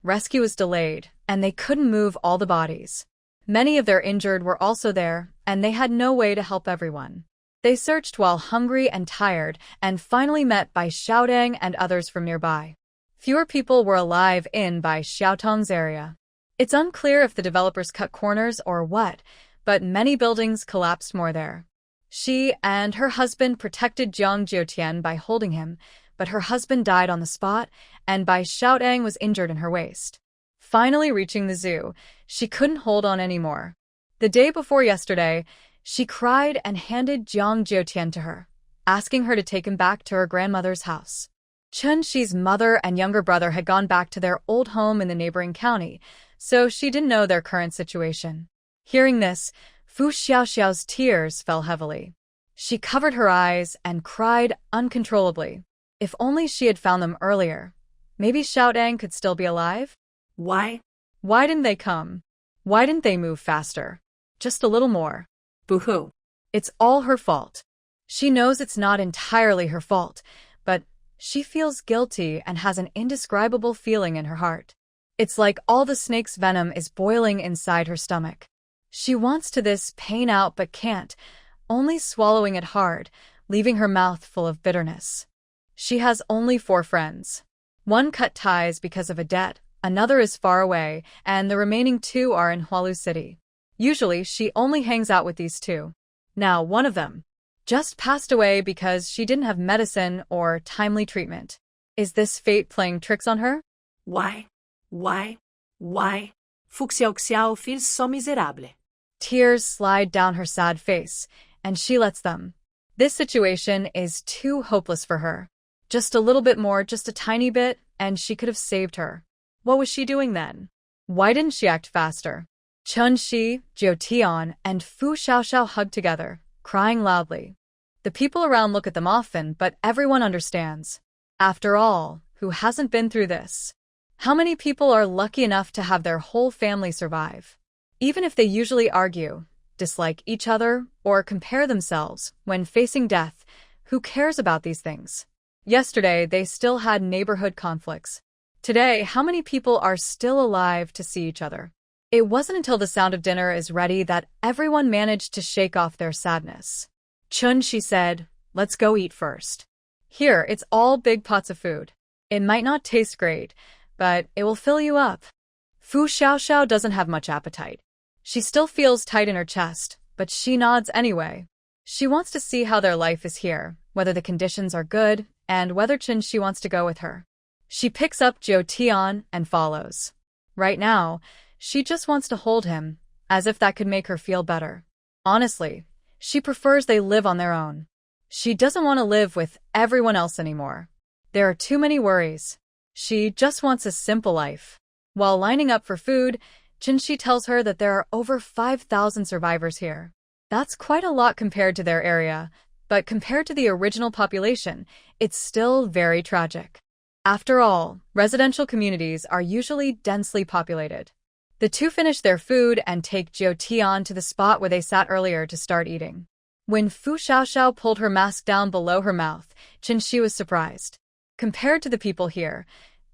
Rescue was delayed, and they couldn't move all the bodies. Many of their injured were also there, and they had no way to help everyone. They searched while hungry and tired, and finally met Bai Xiaodang and others from nearby. Fewer people were alive in Bai Xiaotong's area. It's unclear if the developers cut corners or what, but many buildings collapsed more there. She and her husband protected Jiang Jiutian by holding him, but her husband died on the spot, and Bai Xiaodang was injured in her waist. Finally reaching the zoo, she couldn't hold on anymore. The day before yesterday, she cried and handed Jiang Jiutian to her, asking her to take him back to her grandmother's house. Qin Shi's mother and younger brother had gone back to their old home in the neighboring county, so she didn't know their current situation. Hearing this, Fu Xiaoxiao's tears fell heavily. She covered her eyes and cried uncontrollably. If only she had found them earlier. Maybe Xiaodang could still be alive?
Why?
Why didn't they come? Why didn't they move faster? Just a little more.
Boo-hoo.
It's all her fault. She knows it's not entirely her fault, but she feels guilty and has an indescribable feeling in her heart. It's like all the snake's venom is boiling inside her stomach. She wants to this pain out but can't, only swallowing it hard, leaving her mouth full of bitterness. She has only 4 friends. One cut ties because of a debt, another is far away, and the remaining 2 are in Hualu City. Usually, she only hangs out with these 2. Now, one of them just passed away because she didn't have medicine or timely treatment. Is this fate playing tricks on her?
Why? Fu Xiaoxiao feels so miserable.
Tears slide down her sad face, and she lets them. This situation is too hopeless for her. Just a little bit more, just a tiny bit, and she could have saved her. What was she doing then? Why didn't she act faster? Qin Shi, Jiutian, and Fu Xiaoxiao hugged together, crying loudly. The people around look at them often, but everyone understands. After all, who hasn't been through this? How many people are lucky enough to have their whole family survive? Even if they usually argue, dislike each other, or compare themselves when facing death, who cares about these things? Yesterday, they still had neighborhood conflicts. Today, how many people are still alive to see each other? It wasn't until the sound of dinner is ready that everyone managed to shake off their sadness. Chun, she said, let's go eat first. Here, it's all big pots of food. It might not taste great, but it will fill you up. Fu Xiaoxiao doesn't have much appetite. She still feels tight in her chest, but she nods anyway. She wants to see how their life is here, whether the conditions are good, and whether Chun Shi wants to go with her. She picks up Zhou Tian and follows. Right now, she just wants to hold him, as if that could make her feel better. Honestly, she prefers they live on their own. She doesn't want to live with everyone else anymore. There are too many worries. She just wants a simple life. While lining up for food, Jinshi tells her that there are over 5,000 survivors here. That's quite a lot compared to their area, but compared to the original population, it's still very tragic. After all, residential communities are usually densely populated. The two finish their food and take Zhou Tian to the spot where they sat earlier to start eating. When Fu Xiaoxiao pulled her mask down below her mouth, Jinshi was surprised. Compared to the people here,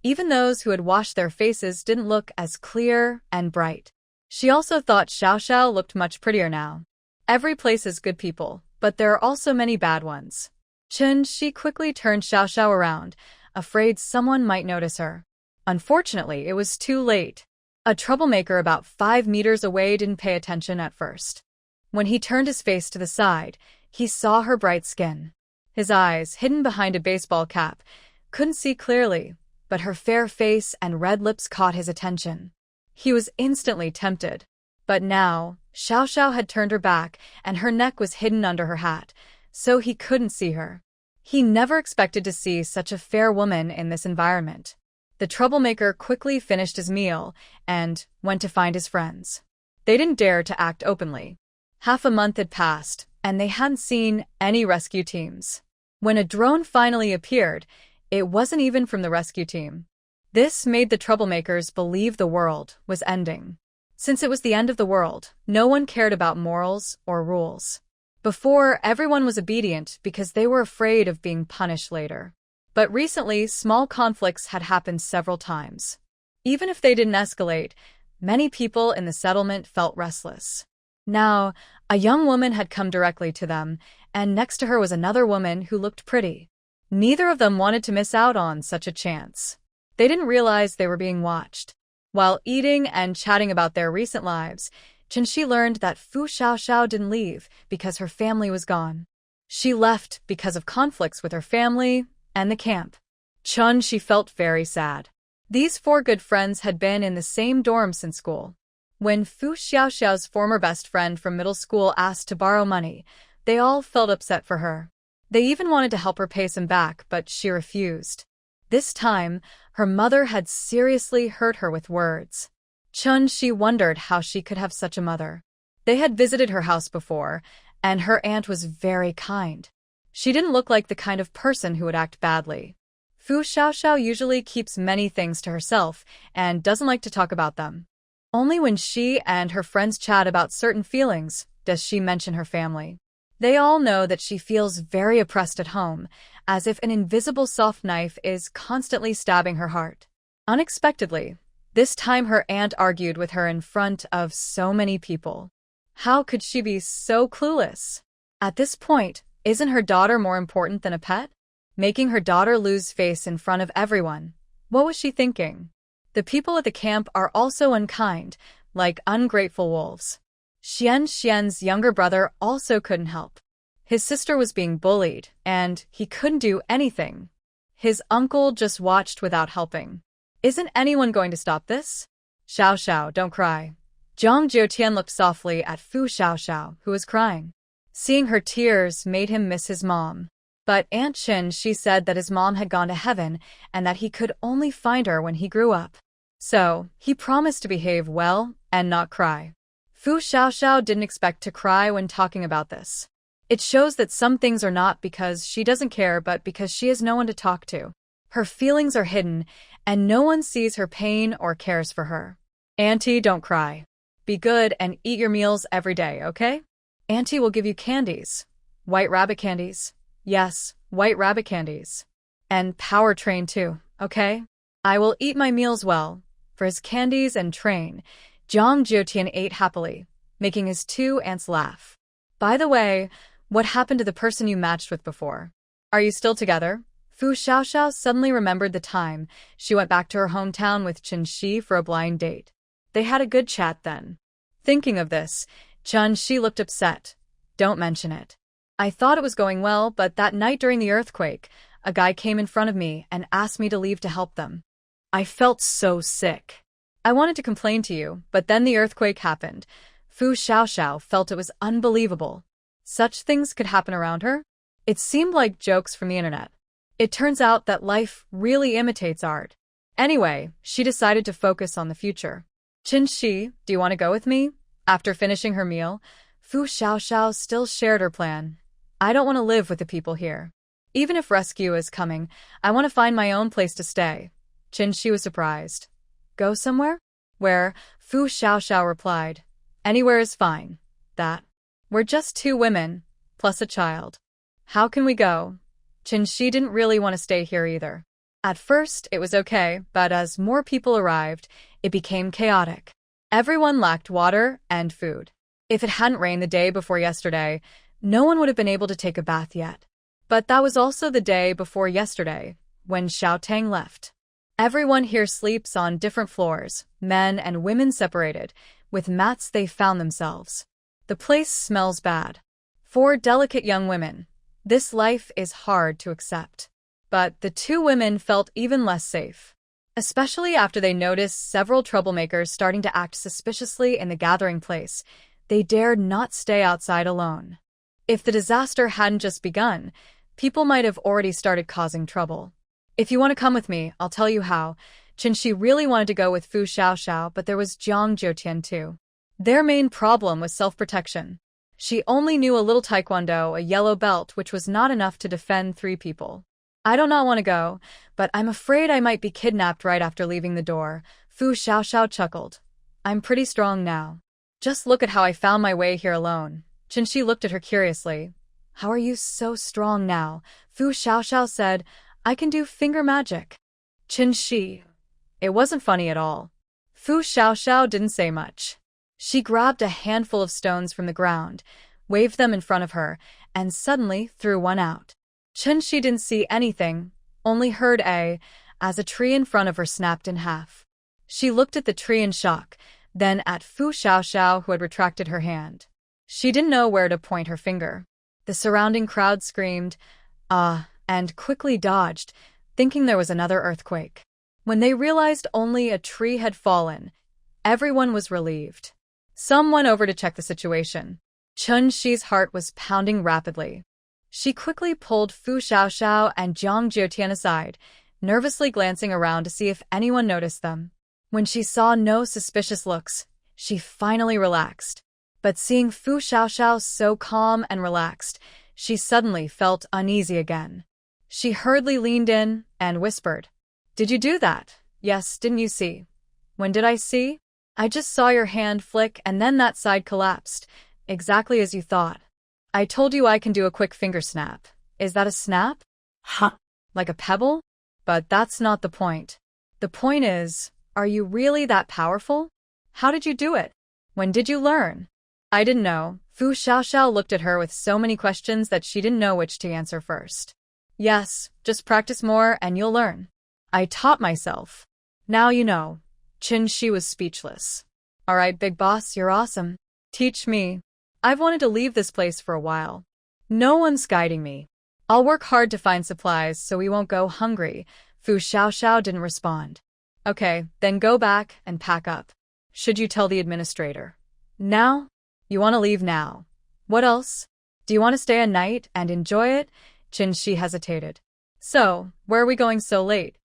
even those who had washed their faces didn't look as clear and bright. She also thought Xiaoxiao looked much prettier now. Every place has good people, but there are also many bad ones. She quickly turned Xiaoxiao around, afraid someone might notice her. Unfortunately, it was too late. A troublemaker about 5 meters away didn't pay attention at first. When he turned his face to the side, he saw her bright skin. His eyes, hidden behind a baseball cap, couldn't see clearly, but her fair face and red lips caught his attention. He was instantly tempted. But now, Xiaoxiao had turned her back and her neck was hidden under her hat, so he couldn't see her. He never expected to see such a fair woman in this environment. The troublemaker quickly finished his meal and went to find his friends. They didn't dare to act openly. Half a month had passed, and they hadn't seen any rescue teams. When a drone finally appeared, it wasn't even from the rescue team. This made the troublemakers believe the world was ending. Since it was the end of the world, no one cared about morals or rules. Before, everyone was obedient because they were afraid of being punished later. But recently, small conflicts had happened several times. Even if they didn't escalate, many people in the settlement felt restless. Now, a young woman had come directly to them, and next to her was another woman who looked pretty. Neither of them wanted to miss out on such a chance. They didn't realize they were being watched. While eating and chatting about their recent lives, Jinshi learned that Fu Xiaoxiao didn't leave because her family was gone. She left because of conflicts with her family and the camp. She felt very sad. These 4 good friends had been in the same dorm since school. When Fu Xiaoxiao's former best friend from middle school asked to borrow money, they all felt upset for her. They even wanted to help her pay some back, but she refused. This time, her mother had seriously hurt her with words. She wondered how she could have such a mother. They had visited her house before, and her aunt was very kind. She didn't look like the kind of person who would act badly. Fu Xiaoxiao usually keeps many things to herself and doesn't like to talk about them. Only when she and her friends chat about certain feelings does she mention her family. They all know that she feels very oppressed at home, as if an invisible soft knife is constantly stabbing her heart. Unexpectedly, this time her aunt argued with her in front of so many people. How could she be so clueless? At this point, isn't her daughter more important than a pet? Making her daughter lose face in front of everyone. What was she thinking? The people at the camp are also unkind, like ungrateful wolves. Xian's younger brother also couldn't help. His sister was being bullied, and he couldn't do anything. His uncle just watched without helping. Isn't anyone going to stop this? Xiaoxiao, don't cry. Zhang Jiutian looked softly at Fu Xiaoxiao, who was crying. Seeing her tears made him miss his mom. But Aunt Chin, she said that his mom had gone to heaven and that he could only find her when he grew up. So, he promised to behave well and not cry. Fu Xiaoxiao didn't expect to cry when talking about this. It shows that some things are not because she doesn't care but because she has no one to talk to. Her feelings are hidden, and no one sees her pain or cares for her. Auntie, don't cry. Be good and eat your meals every day, okay? Auntie will give you candies. White rabbit candies. Yes, white rabbit candies. And power train too, okay? I will eat my meals well. For his candies and train, Zhang Jiutian ate happily, making his two aunts laugh. By the way, what happened to the person you matched with before? Are you still together? Fu Xiaoxiao suddenly remembered the time she went back to her hometown with Chen Shi for a blind date. They had a good chat then. Thinking of this, Chen Shi looked upset. Don't mention it. I thought it was going well, but that night during the earthquake, a guy came in front of me and asked me to leave to help them. I felt so sick. I wanted to complain to you, but then the earthquake happened. Fu Xiaoxiao felt it was unbelievable. Such things could happen around her? It seemed like jokes from the internet. It turns out that life really imitates art. Anyway, she decided to focus on the future. Qin Shi, do you want to go with me? After finishing her meal, Fu Xiaoxiao still shared her plan. I don't want to live with the people here. Even if rescue is coming, I want to find my own place to stay. Qin Shi was surprised. Go somewhere? Where? Fu Xiaoxiao replied. Anywhere is fine. That. We're just two women, plus a child. How can we go? Qin Shi didn't really want to stay here either. At first, it was okay, but as more people arrived, it became chaotic. Everyone lacked water and food. If it hadn't rained the day before yesterday, no one would have been able to take a bath yet. But that was also the day before yesterday, when Xiao Tang left. Everyone here sleeps on different floors, men and women separated, with mats they found themselves. The place smells bad. For delicate young women, this life is hard to accept. But the two women felt even less safe. Especially after they noticed several troublemakers starting to act suspiciously in the gathering place, they dared not stay outside alone. If the disaster hadn't just begun, people might have already started causing trouble. If you want to come with me, I'll tell you how. Qin Shi really wanted to go with Fu Xiaoxiao, but there was Zhang Jiutian too. Their main problem was self-protection. She only knew a little taekwondo, a yellow belt, which was not enough to defend 3 people. I do not want to go, but I'm afraid I might be kidnapped right after leaving the door. Fu Xiaoxiao chuckled. I'm pretty strong now. Just look at how I found my way here alone. Qin Shi looked at her curiously. How are you so strong now? Fu Xiaoxiao said, I can do finger magic. Qin Shi. It wasn't funny at all. Fu Xiaoxiao didn't say much. She grabbed a handful of stones from the ground, waved them in front of her, and suddenly threw one out. Qin Shi didn't see anything, only heard as a tree in front of her snapped in half. She looked at the tree in shock, then at Fu Xiaoxiao who had retracted her hand. She didn't know where to point her finger. The surrounding crowd screamed, ah, and quickly dodged, thinking there was another earthquake. When they realized only a tree had fallen, everyone was relieved. Some went over to check the situation. Qin Shi's heart was pounding rapidly. She quickly pulled Fu Xiaoxiao and Zhang Jiutian aside, nervously glancing around to see if anyone noticed them. When she saw no suspicious looks, she finally relaxed. But seeing Fu Xiaoxiao so calm and relaxed, she suddenly felt uneasy again. She hurriedly leaned in and whispered, Did you do that? Yes, didn't you see? When did I see? I just saw your hand flick and then that side collapsed, exactly as you thought. I told you I can do a quick finger snap. Is that a snap?
Huh?
Like a pebble? But that's not the point. The point is, are you really that powerful? How did you do it? When did you learn? I didn't know. Fu Xiaoxiao looked at her with so many questions that she didn't know which to answer first. Yes, just practice more and you'll learn. I taught myself. Now you know. Qin Shi was speechless. All right, big boss, you're awesome. Teach me. I've wanted to leave this place for a while. No one's guiding me. I'll work hard to find supplies so we won't go hungry. Fu Xiaoxiao didn't respond. Okay, then go back and pack up. Should you tell the administrator? Now? You want to leave now. What else? Do you want to stay a night and enjoy it? Qin Shi hesitated. So, where are we going so late?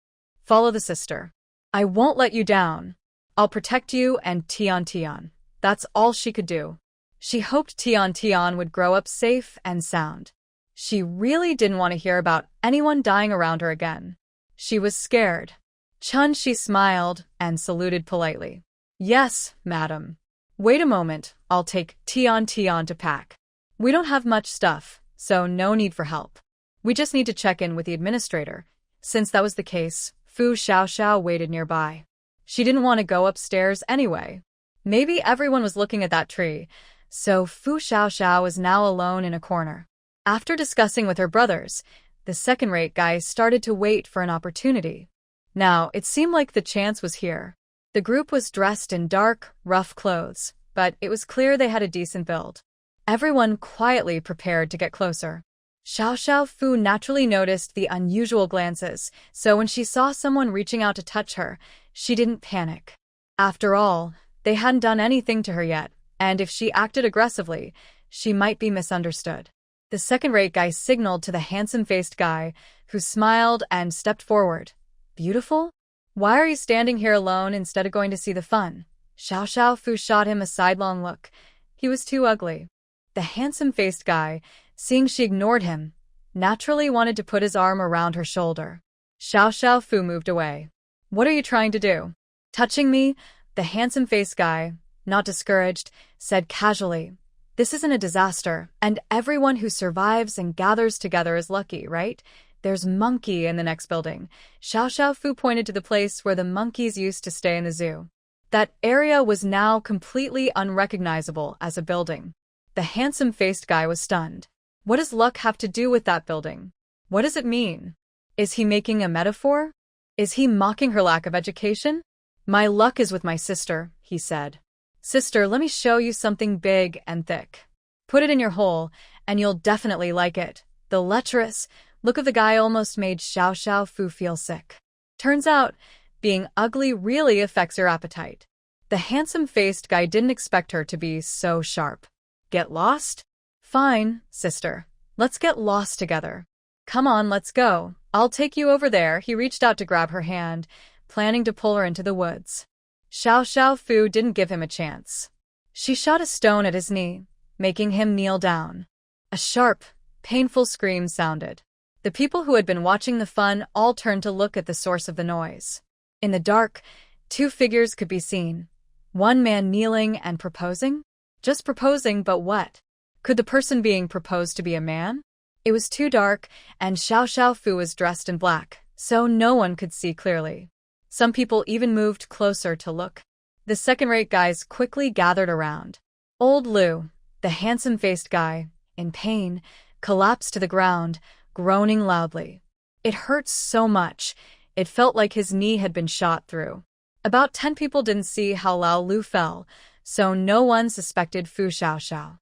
Follow the sister. I won't let you down. I'll protect you and Tian Tian. That's all she could do. She hoped Tian Tian would grow up safe and sound. She really didn't want to hear about anyone dying around her again. She was scared. Qin Shi smiled and saluted politely. Yes, madam. Wait a moment, I'll take Tian Tian to pack. We don't have much stuff, so no need for help. We just need to check in with the administrator. Since that was the case, Fu Xiaoxiao waited nearby. She didn't want to go upstairs anyway. Maybe everyone was looking at that tree, so Fu Xiaoxiao was now alone in a corner. After discussing with her brothers, the second-rate guy started to wait for an opportunity. Now, it seemed like the chance was here. The group was dressed in dark, rough clothes, but it was clear they had a decent build. Everyone quietly prepared to get closer. Xiao Fu naturally noticed the unusual glances, so when she saw someone reaching out to touch her, she didn't panic. After all, they hadn't done anything to her yet, and if she acted aggressively, she might be misunderstood. The second-rate guy signaled to the handsome-faced guy, who smiled and stepped forward. Beautiful? Why are you standing here alone instead of going to see the fun? Xiao Fu shot him a sidelong look. He was too ugly. The handsome-faced guy, seeing she ignored him, naturally wanted to put his arm around her shoulder. Xiao Fu moved away. What are you trying to do? Touching me? The handsome-faced guy, not discouraged, said casually. This isn't a disaster, and everyone who survives and gathers together is lucky, right? There's Monkey in the next building. Xiao Fu pointed to the place where the monkeys used to stay in the zoo. That area was now completely unrecognizable as a building. The handsome-faced guy was stunned. What does luck have to do with that building? What does it mean? Is he making a metaphor? Is he mocking her lack of education? My luck is with my sister, he said. Sister, let me show you something big and thick. Put it in your hole, and you'll definitely like it. The lecherous look of the guy almost made Xiao Fu feel sick. Turns out, being ugly really affects your appetite. The handsome-faced guy didn't expect her to be so sharp. Get lost? Fine, sister. Let's get lost together. Come on, let's go. I'll take you over there. He reached out to grab her hand, planning to pull her into the woods. Xiao Fu didn't give him a chance. She shot a stone at his knee, making him kneel down. A sharp, painful scream sounded. The people who had been watching the fun all turned to look at the source of the noise. In the dark, two figures could be seen. One man kneeling and proposing? Just proposing, but what? Could the person being proposed to be a man? It was too dark, and Xiao Fu was dressed in black, so no one could see clearly. Some people even moved closer to look. The second-rate guys quickly gathered around. Old Lu, the handsome-faced guy, in pain, collapsed to the ground, groaning loudly. It hurt so much, it felt like his knee had been shot through. About 10 people didn't see how Lao Lu fell, so no one suspected Fu Xiaoxiao.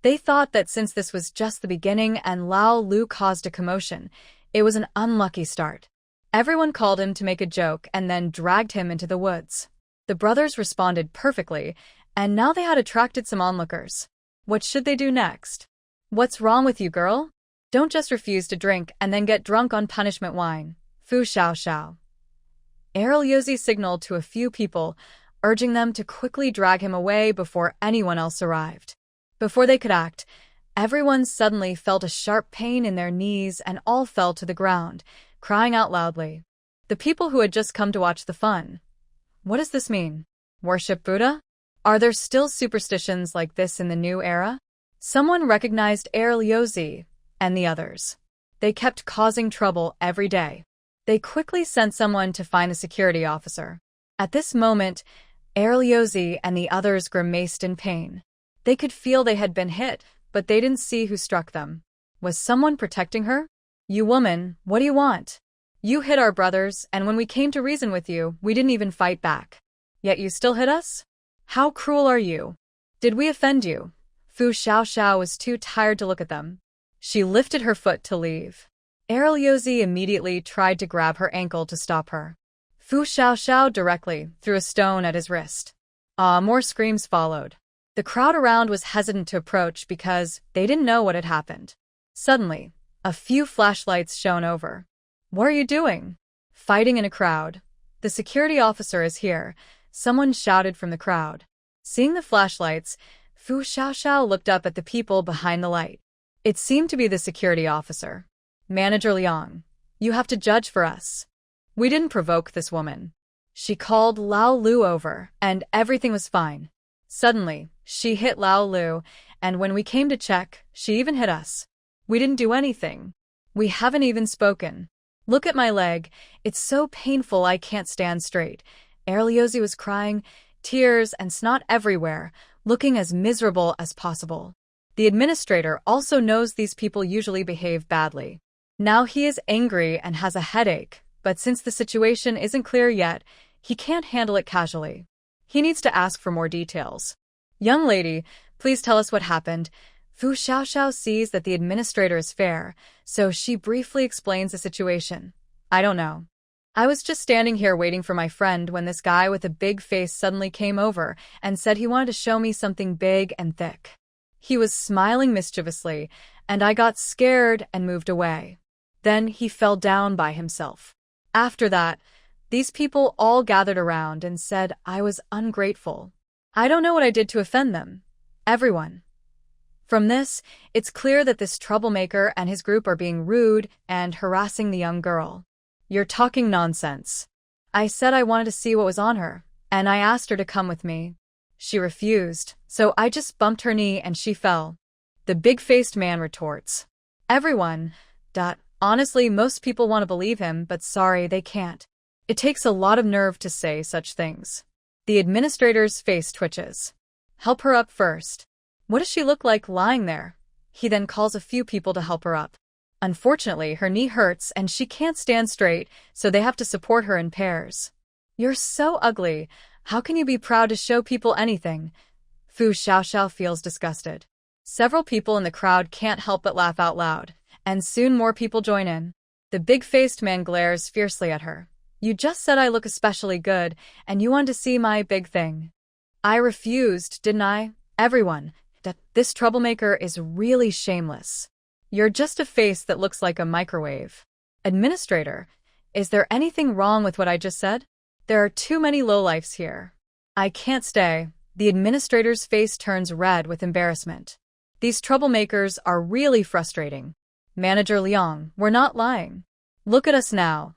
They thought that since this was just the beginning and Lao Lu caused a commotion, it was an unlucky start. Everyone called him to make a joke and then dragged him into the woods. The brothers responded perfectly, and now they had attracted some onlookers. What should they do next? What's wrong with you, girl? Don't just refuse to drink and then get drunk on punishment wine. Fu Xiaoxiao. Yozi signaled to a few people, urging them to quickly drag him away before anyone else arrived. Before they could act, everyone suddenly felt a sharp pain in their knees and all fell to the ground, crying out loudly. The people who had just come to watch the fun. What does this mean? Worship Buddha? Are there still superstitions like this in the new era? Someone recognized Yozi and the others. They kept causing trouble every day. They quickly sent someone to find the security officer. At this moment, Yozi and the others grimaced in pain. They could feel they had been hit, but they didn't see who struck them. Was someone protecting her? You woman, what do you want? You hit our brothers, and when we came to reason with you, we didn't even fight back. Yet you still hit us? How cruel are you? Did we offend you? Fu Xiaoxiao was too tired to look at them. She lifted her foot to leave. Yozi immediately tried to grab her ankle to stop her. Fu Xiaoxiao directly threw a stone at his wrist. More screams followed. The crowd around was hesitant to approach because they didn't know what had happened. Suddenly, a few flashlights shone over. What are you doing? Fighting in a crowd. The security officer is here, someone shouted from the crowd. Seeing the flashlights, Fu Xiaoxiao looked up at the people behind the light. It seemed to be the security officer. Manager Liang, you have to judge for us. We didn't provoke this woman. She called Lao Lu over, and everything was fine. Suddenly, she hit Lao Lu, and when we came to check, she even hit us. We didn't do anything. We haven't even spoken. Look at my leg. It's so painful I can't stand straight. Erliozy was crying, tears and snot everywhere, looking as miserable as possible. The administrator also knows these people usually behave badly. Now he is angry and has a headache, but since the situation isn't clear yet, he can't handle it casually. He needs to ask for more details. Young lady, please tell us what happened. Fu Xiaoxiao sees that the administrator is fair, so she briefly explains the situation. I don't know. I was just standing here waiting for my friend when this guy with a big face suddenly came over and said he wanted to show me something big and thick. He was smiling mischievously, and I got scared and moved away. Then he fell down by himself. After that, these people all gathered around and said I was ungrateful. I don't know what I did to offend them. Everyone. From this, it's clear that this troublemaker and his group are being rude and harassing the young girl. You're talking nonsense. I said I wanted to see what was on her, and I asked her to come with me. She refused, so I just bumped her knee and she fell. The big-faced man retorts. Everyone. Honestly, most people want to believe him, but sorry, they can't. It takes a lot of nerve to say such things. The administrator's face twitches. Help her up first. What does she look like lying there? He then calls a few people to help her up. Unfortunately, her knee hurts and she can't stand straight, so they have to support her in pairs. You're so ugly. How can you be proud to show people anything? Fu Xiaoxiao feels disgusted. Several people in the crowd can't help but laugh out loud, and soon more people join in. The big-faced man glares fiercely at her. You just said I look especially good, and you wanted to see my big thing. I refused, didn't I? Everyone. This troublemaker is really shameless. You're just a face that looks like a microwave. Administrator, is there anything wrong with what I just said? There are too many lowlifes here. I can't stay. The administrator's face turns red with embarrassment. These troublemakers are really frustrating. Manager Liang, we're not lying. Look at us now.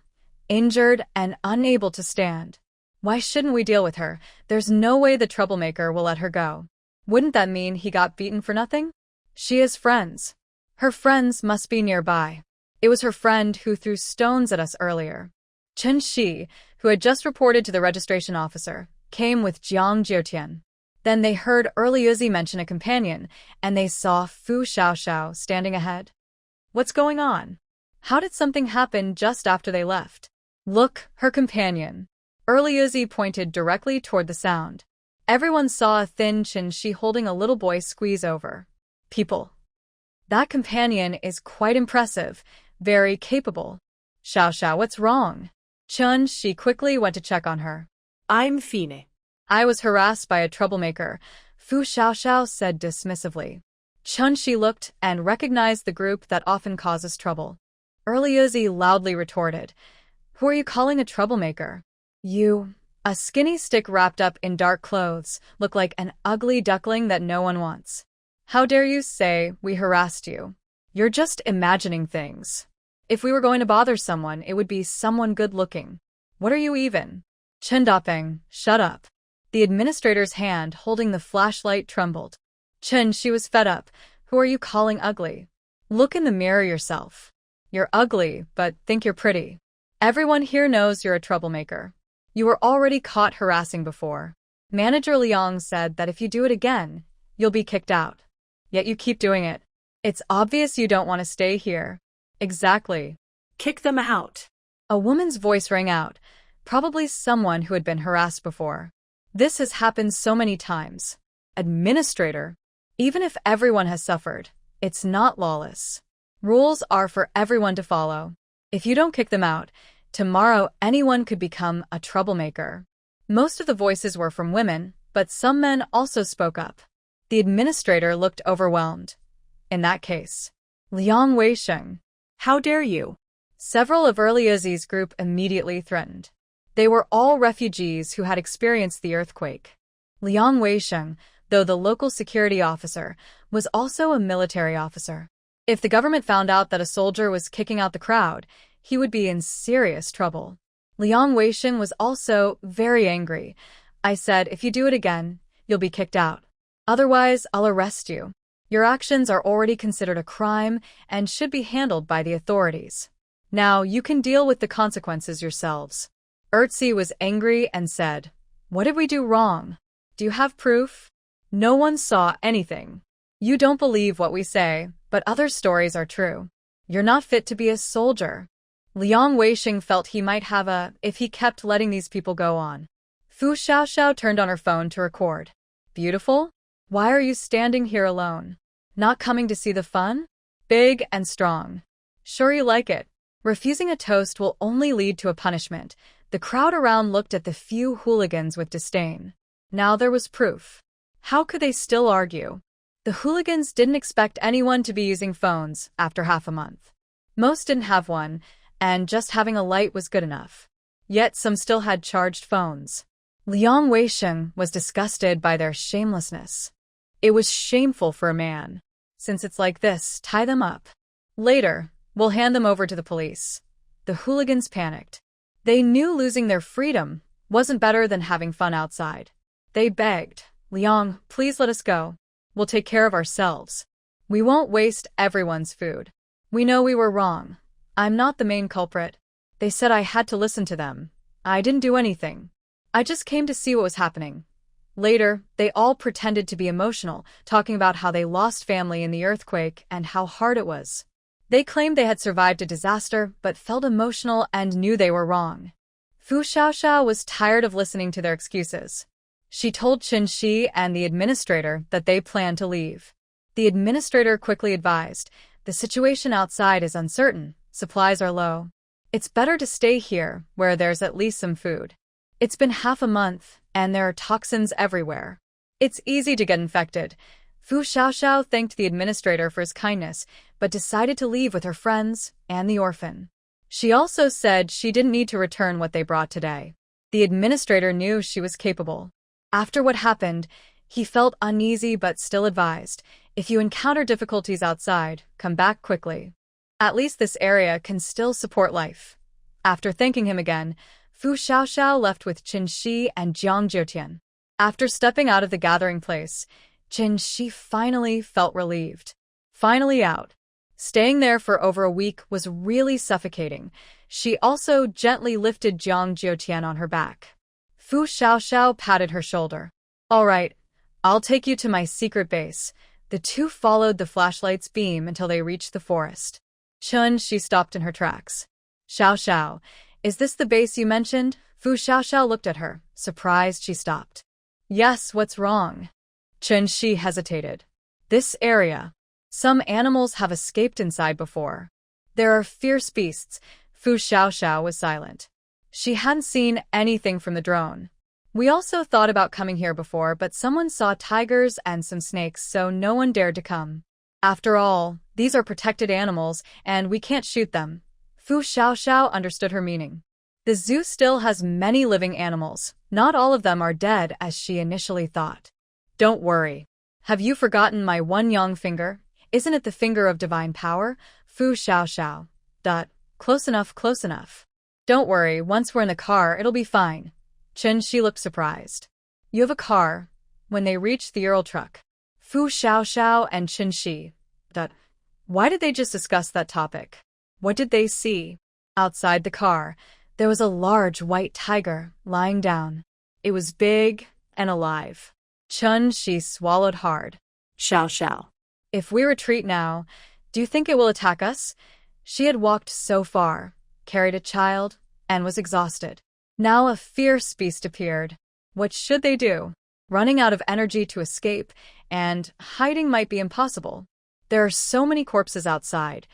Injured and unable to stand. Why shouldn't we deal with her? There's no way the troublemaker will let her go. Wouldn't that mean he got beaten for nothing? She has friends. Her friends must be nearby. It was her friend who threw stones at us earlier. Chen Shi, who had just reported to the registration officer, came with Jiang Jiutian. Then they heard Erliozy mention a companion, and they saw Fu Xiaoxiao standing ahead. What's going on? How did something happen just after they left? Look, her companion. Erliozy pointed directly toward the sound. Everyone saw a thin Chen Shi holding a little boy squeeze over. People. That companion is quite impressive, very capable. Xiaoxiao, what's wrong? Chen Shi quickly went to check on her.
I'm fine.
I was harassed by a troublemaker, Fu Xiaoxiao said dismissively. Chen Shi looked and recognized the group that often causes trouble. Erliozy loudly retorted. Who are you calling a troublemaker? You. A skinny stick wrapped up in dark clothes, looked like an ugly duckling that no one wants. How dare you say we harassed you? You're just imagining things. If we were going to bother someone, it would be someone good-looking. What are you even? Chen Dapeng, shut up. The administrator's hand holding the flashlight trembled. Chen, she was fed up. Who are you calling ugly? Look in the mirror yourself. You're ugly, but think you're pretty. Everyone here knows you're a troublemaker. You were already caught harassing before. Manager Liang said that if you do it again, you'll be kicked out. Yet you keep doing it. It's obvious you don't want to stay here. Exactly.
Kick them out.
A woman's voice rang out, probably someone who had been harassed before. This has happened so many times. Administrator. Even if everyone has suffered, it's not lawless. Rules are for everyone to follow. If you don't kick them out, tomorrow anyone could become a troublemaker. Most of the voices were from women, but some men also spoke up. The administrator looked overwhelmed. In that case, Liang Weisheng.
How dare you?
Several of Erliozy's group immediately threatened. They were all refugees who had experienced the earthquake. Liang Weisheng, though the local security officer, was also a military officer. If the government found out that a soldier was kicking out the crowd, he would be in serious trouble. Liang Weisheng was also very angry. I said, if you do it again, you'll be kicked out. Otherwise, I'll arrest you. Your actions are already considered a crime and should be handled by the authorities. Now you can deal with the consequences yourselves. Ertzi was angry and said, "What did we do wrong? Do you have proof?" No one saw anything. You don't believe what we say, but other stories are true. You're not fit to be a soldier. Liang Weisheng felt he might have a if he kept letting these people go on. Fu Xiaoxiao turned on her phone to record. Beautiful? Why are you standing here alone? Not coming to see the fun? Big and strong. Sure you like it. Refusing a toast will only lead to a punishment. The crowd around looked at the few hooligans with disdain. Now there was proof. How could they still argue? The hooligans didn't expect anyone to be using phones after half a month. Most didn't have one, and just having a light was good enough. Yet some still had charged phones. Liang Weisheng was disgusted by their shamelessness. It was shameful for a man. Since it's like this, tie them up. Later, we'll hand them over to the police. The hooligans panicked. They knew losing their freedom wasn't better than having fun outside. They begged, "Liang, please let us go. We'll take care of ourselves. We won't waste everyone's food. We know we were wrong. I'm not the main culprit." They said I had to listen to them. I didn't do anything. I just came to see what was happening. Later, they all pretended to be emotional, talking about how they lost family in the earthquake and how hard it was. They claimed they had survived a disaster, but felt emotional and knew they were wrong. Fu Xiaoxiao was tired of listening to their excuses. She told Qin Shi and the administrator that they planned to leave. The administrator quickly advised, "The situation outside is uncertain, supplies are low. It's better to stay here, where there's at least some food. It's been half a month, and there are toxins everywhere. It's easy to get infected." Fu Xiaoxiao thanked the administrator for his kindness, but decided to leave with her friends and the orphan. She also said she didn't need to return what they brought today. The administrator knew she was capable. After what happened, he felt uneasy but still advised, "If you encounter difficulties outside, come back quickly. At least this area can still support life." After thanking him again, Fu Xiaoxiao left with Qin Shi and Jiang Jiutian. After stepping out of the gathering place, Qin Shi finally felt relieved. Finally out. Staying there for over a week was really suffocating. She also gently lifted Jiang Jiutian on her back. Fu Xiaoxiao patted her shoulder. "All right, I'll take you to my secret base." The two followed the flashlight's beam until they reached the forest. Qin Shi stopped in her tracks. "Xiaoxiao, is this the base you mentioned?" Fu Xiaoxiao looked at her, surprised she stopped. "Yes, what's wrong?" Qin Shi hesitated. "This area. Some animals have escaped inside before. There are fierce beasts." Fu Xiaoxiao was silent. She hadn't seen anything from the drone. "We also thought about coming here before, but someone saw tigers and some snakes, so no one dared to come. After all, these are protected animals, and we can't shoot them." Fu Xiaoxiao understood her meaning. The zoo still has many living animals. Not all of them are dead as she initially thought. "Don't worry. Have you forgotten my one yang finger? Isn't it the finger of divine power?" Fu Xiaoxiao. Close enough, close enough. "Don't worry, once we're in the car, it'll be fine." Qin Shi looked surprised. "You have a car?" When they reached the Earl truck, Fu Xiaoxiao and Qin Shi. Why did they just discuss that topic? What did they see? Outside the car, there was a large white tiger lying down. It was big and alive. Qin Shi swallowed hard.
Xiaoxiao.
"If we retreat now, do you think it will attack us?" She had walked so far, carried a child, and was exhausted. Now a fierce beast appeared. What should they do? Running out of energy to escape, and hiding might be impossible. There are so many corpses outside.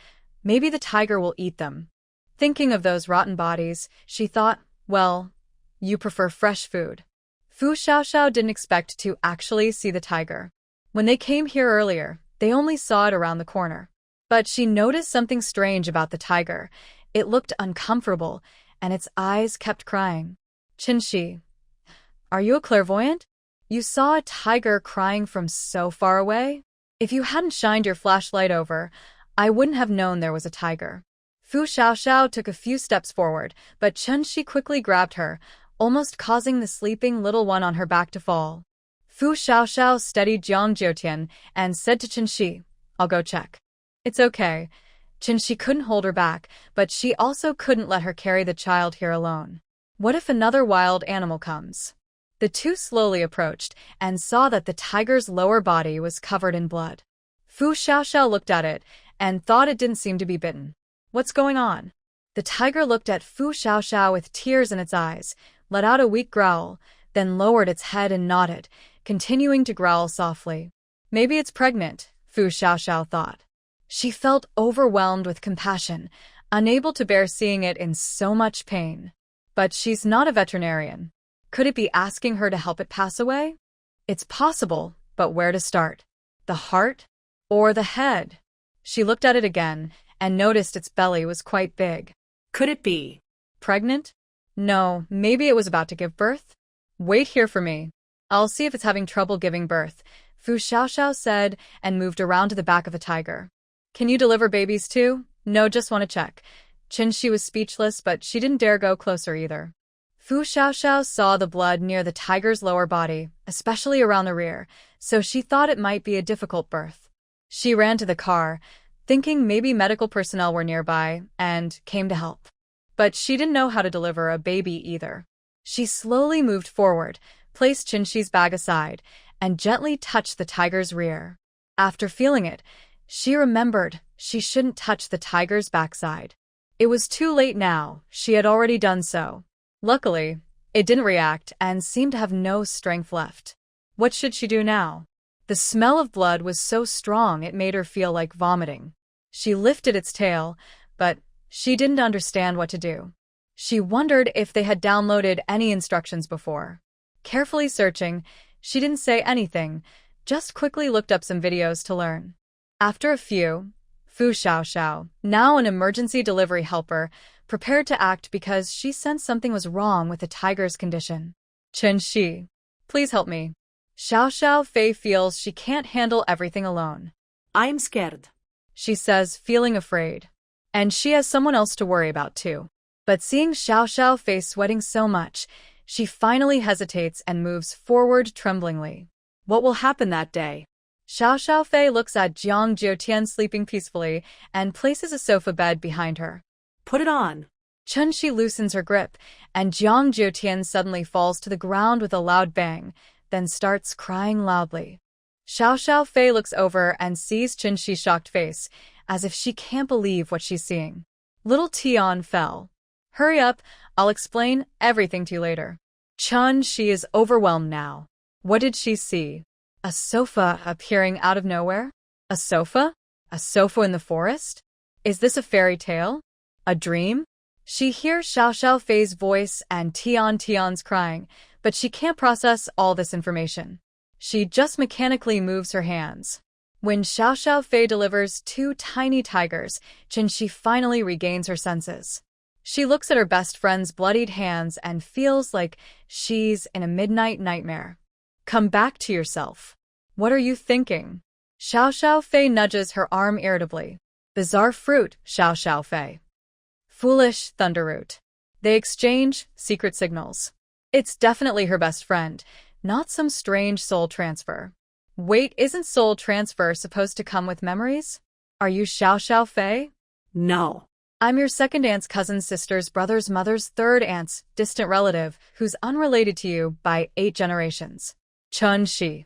Maybe the tiger will eat them. Thinking of those rotten bodies, she thought, well, you prefer fresh food. Fu Xiaoxiao didn't expect to actually see the tiger. When they came here earlier, they only saw it around the corner. But she noticed something strange about the tiger. It looked uncomfortable, and its eyes kept crying. "Qin Shi, are you a clairvoyant? You saw a tiger crying from so far away? If you hadn't shined your flashlight over, I wouldn't have known there was a tiger." Fu Xiaoxiao took a few steps forward, but Qin Shi quickly grabbed her, almost causing the sleeping little one on her back to fall. Fu Xiaoxiao steadied Jiang Jiutian and said to Qin Shi, "I'll go check." "It's okay. She couldn't hold her back, but she also couldn't let her carry the child here alone. What if another wild animal comes? The two slowly approached and saw that the tiger's lower body was covered in blood. Fu Xiaoxiao looked at it and thought it didn't seem to be bitten. What's going on? The tiger looked at Fu Xiaoxiao with tears in its eyes, let out a weak growl, then lowered its head and nodded, continuing to growl softly. Maybe it's pregnant, Fu Xiaoxiao thought. She felt overwhelmed with compassion, unable to bear seeing it in so much pain. But she's not a veterinarian. Could it be asking her to help it pass away? It's possible, but where to start? The heart? Or the head? She looked at it again and noticed its belly was quite big.
Could it be
Pregnant? No, maybe it was about to give birth? Wait here for me. I'll see if it's having trouble giving birth, Fu Xiaoxiao said and moved around to the back of the tiger. Can you deliver babies too? No, just want to check. Shi was speechless, but she didn't dare go closer either. Fu Xiaoxiao saw the blood near the tiger's lower body, especially around the rear, so she thought it might be a difficult birth. She ran to the car, thinking maybe medical personnel were nearby, and came to help. But she didn't know how to deliver a baby either. She slowly moved forward, placed Shi's bag aside, and gently touched the tiger's rear. After feeling it, she remembered she shouldn't touch the tiger's backside. It was too late now, she had already done so. Luckily, it didn't react and seemed to have no strength left. What should she do now? The smell of blood was so strong it made her feel like vomiting. She lifted its tail, but she didn't understand what to do. She wondered if they had downloaded any instructions before. Carefully searching, she didn't say anything, just quickly looked up some videos to learn. After a few, Fu Xiaoxiao, now an emergency delivery helper, prepared to act because she sensed something was wrong with the tiger's condition. Shi, please help me. Xiaoxiao Fei feels she can't handle everything alone.
I'm scared,
She says, feeling afraid. And she has someone else to worry about too. But seeing Xiaoxiao Fei sweating so much, she finally hesitates and moves forward tremblingly. What will happen that day? Xiaoxiao Fei looks at Jiang Jiutian sleeping peacefully and places a sofa bed behind her.
Put it on.
Shi loosens her grip, and Jiang Jiutian suddenly falls to the ground with a loud bang, then starts crying loudly. Xiaoxiao Fei looks over and sees Shi's shocked face, as if she can't believe what she's seeing. Little Tian fell. Hurry up, I'll explain everything to you later. Shi is overwhelmed now. What did she see? A sofa appearing out of nowhere? A sofa? A sofa in the forest? Is this a fairy tale? A dream? She hears Xiaoxiao Fei's voice and Tian's crying, but she can't process all this information. She just mechanically moves her hands. When Xiaoxiao Fei delivers two tiny tigers, Shi finally regains her senses. She looks at her best friend's bloodied hands and feels like she's in a midnight nightmare. Come back to yourself. What are you thinking? Xiaoxiao Fei nudges her arm irritably. Bizarre fruit, Xiaoxiao Fei. Foolish thunderroot. They exchange secret signals. It's definitely her best friend, not some strange soul transfer. Wait, isn't soul transfer supposed to come with memories? Are you Xiaoxiao Fei?
No.
I'm your second aunt's cousin's sister's brother's mother's third aunt's distant relative who's unrelated to you by 8 generations. Shi.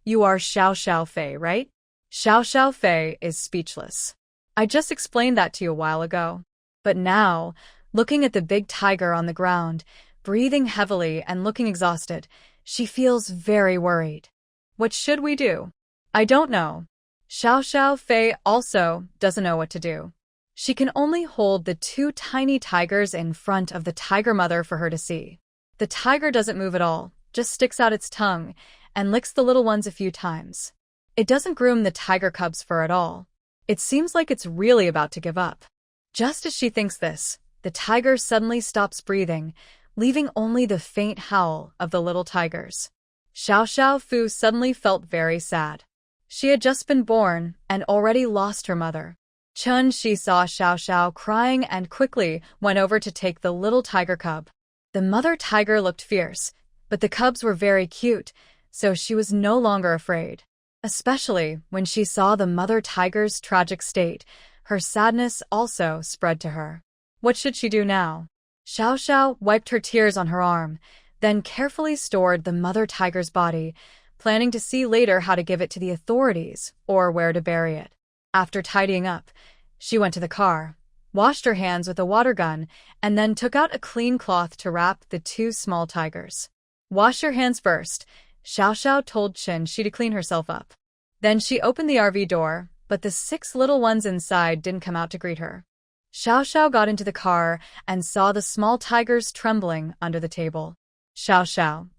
You are Xiaoxiao Fei, right? Xiaoxiao Fei is speechless. I just explained that to you a while ago. But now, looking at the big tiger on the ground, breathing heavily and looking exhausted, she feels very worried. What should we do? I don't know. Xiaoxiao Fei also doesn't know what to do. She can only hold the two tiny tigers in front of the tiger mother for her to see. The tiger doesn't move at all, just sticks out its tongue and licks the little ones a few times. It doesn't groom the tiger cub's fur at all. It seems like it's really about to give up. Just as she thinks this, the tiger suddenly stops breathing, leaving only the faint howl of the little tigers. Xiaoxiao Fu suddenly felt very sad. She had just been born and already lost her mother. Shi saw Xiaoxiao crying and quickly went over to take the little tiger cub. The mother tiger looked fierce, but the cubs were very cute, so she was no longer afraid. Especially when she saw the mother tiger's tragic state, Her sadness also spread to her. What should she do now? Xiao Xiao wiped her tears on her arm, then carefully stored the mother tiger's body, planning to see later how to give it to the authorities or where to bury it. After tidying up, she went to the car, washed her hands with a water gun, and then took out a clean cloth to wrap the two small tigers. Wash your hands first, Xiao Xiao told Qin to clean herself up. Then she opened the RV door, but the 6 little ones inside didn't come out to greet her. Xiao Xiao got into the car and saw the small tigers trembling under the table. Xiao Xiao,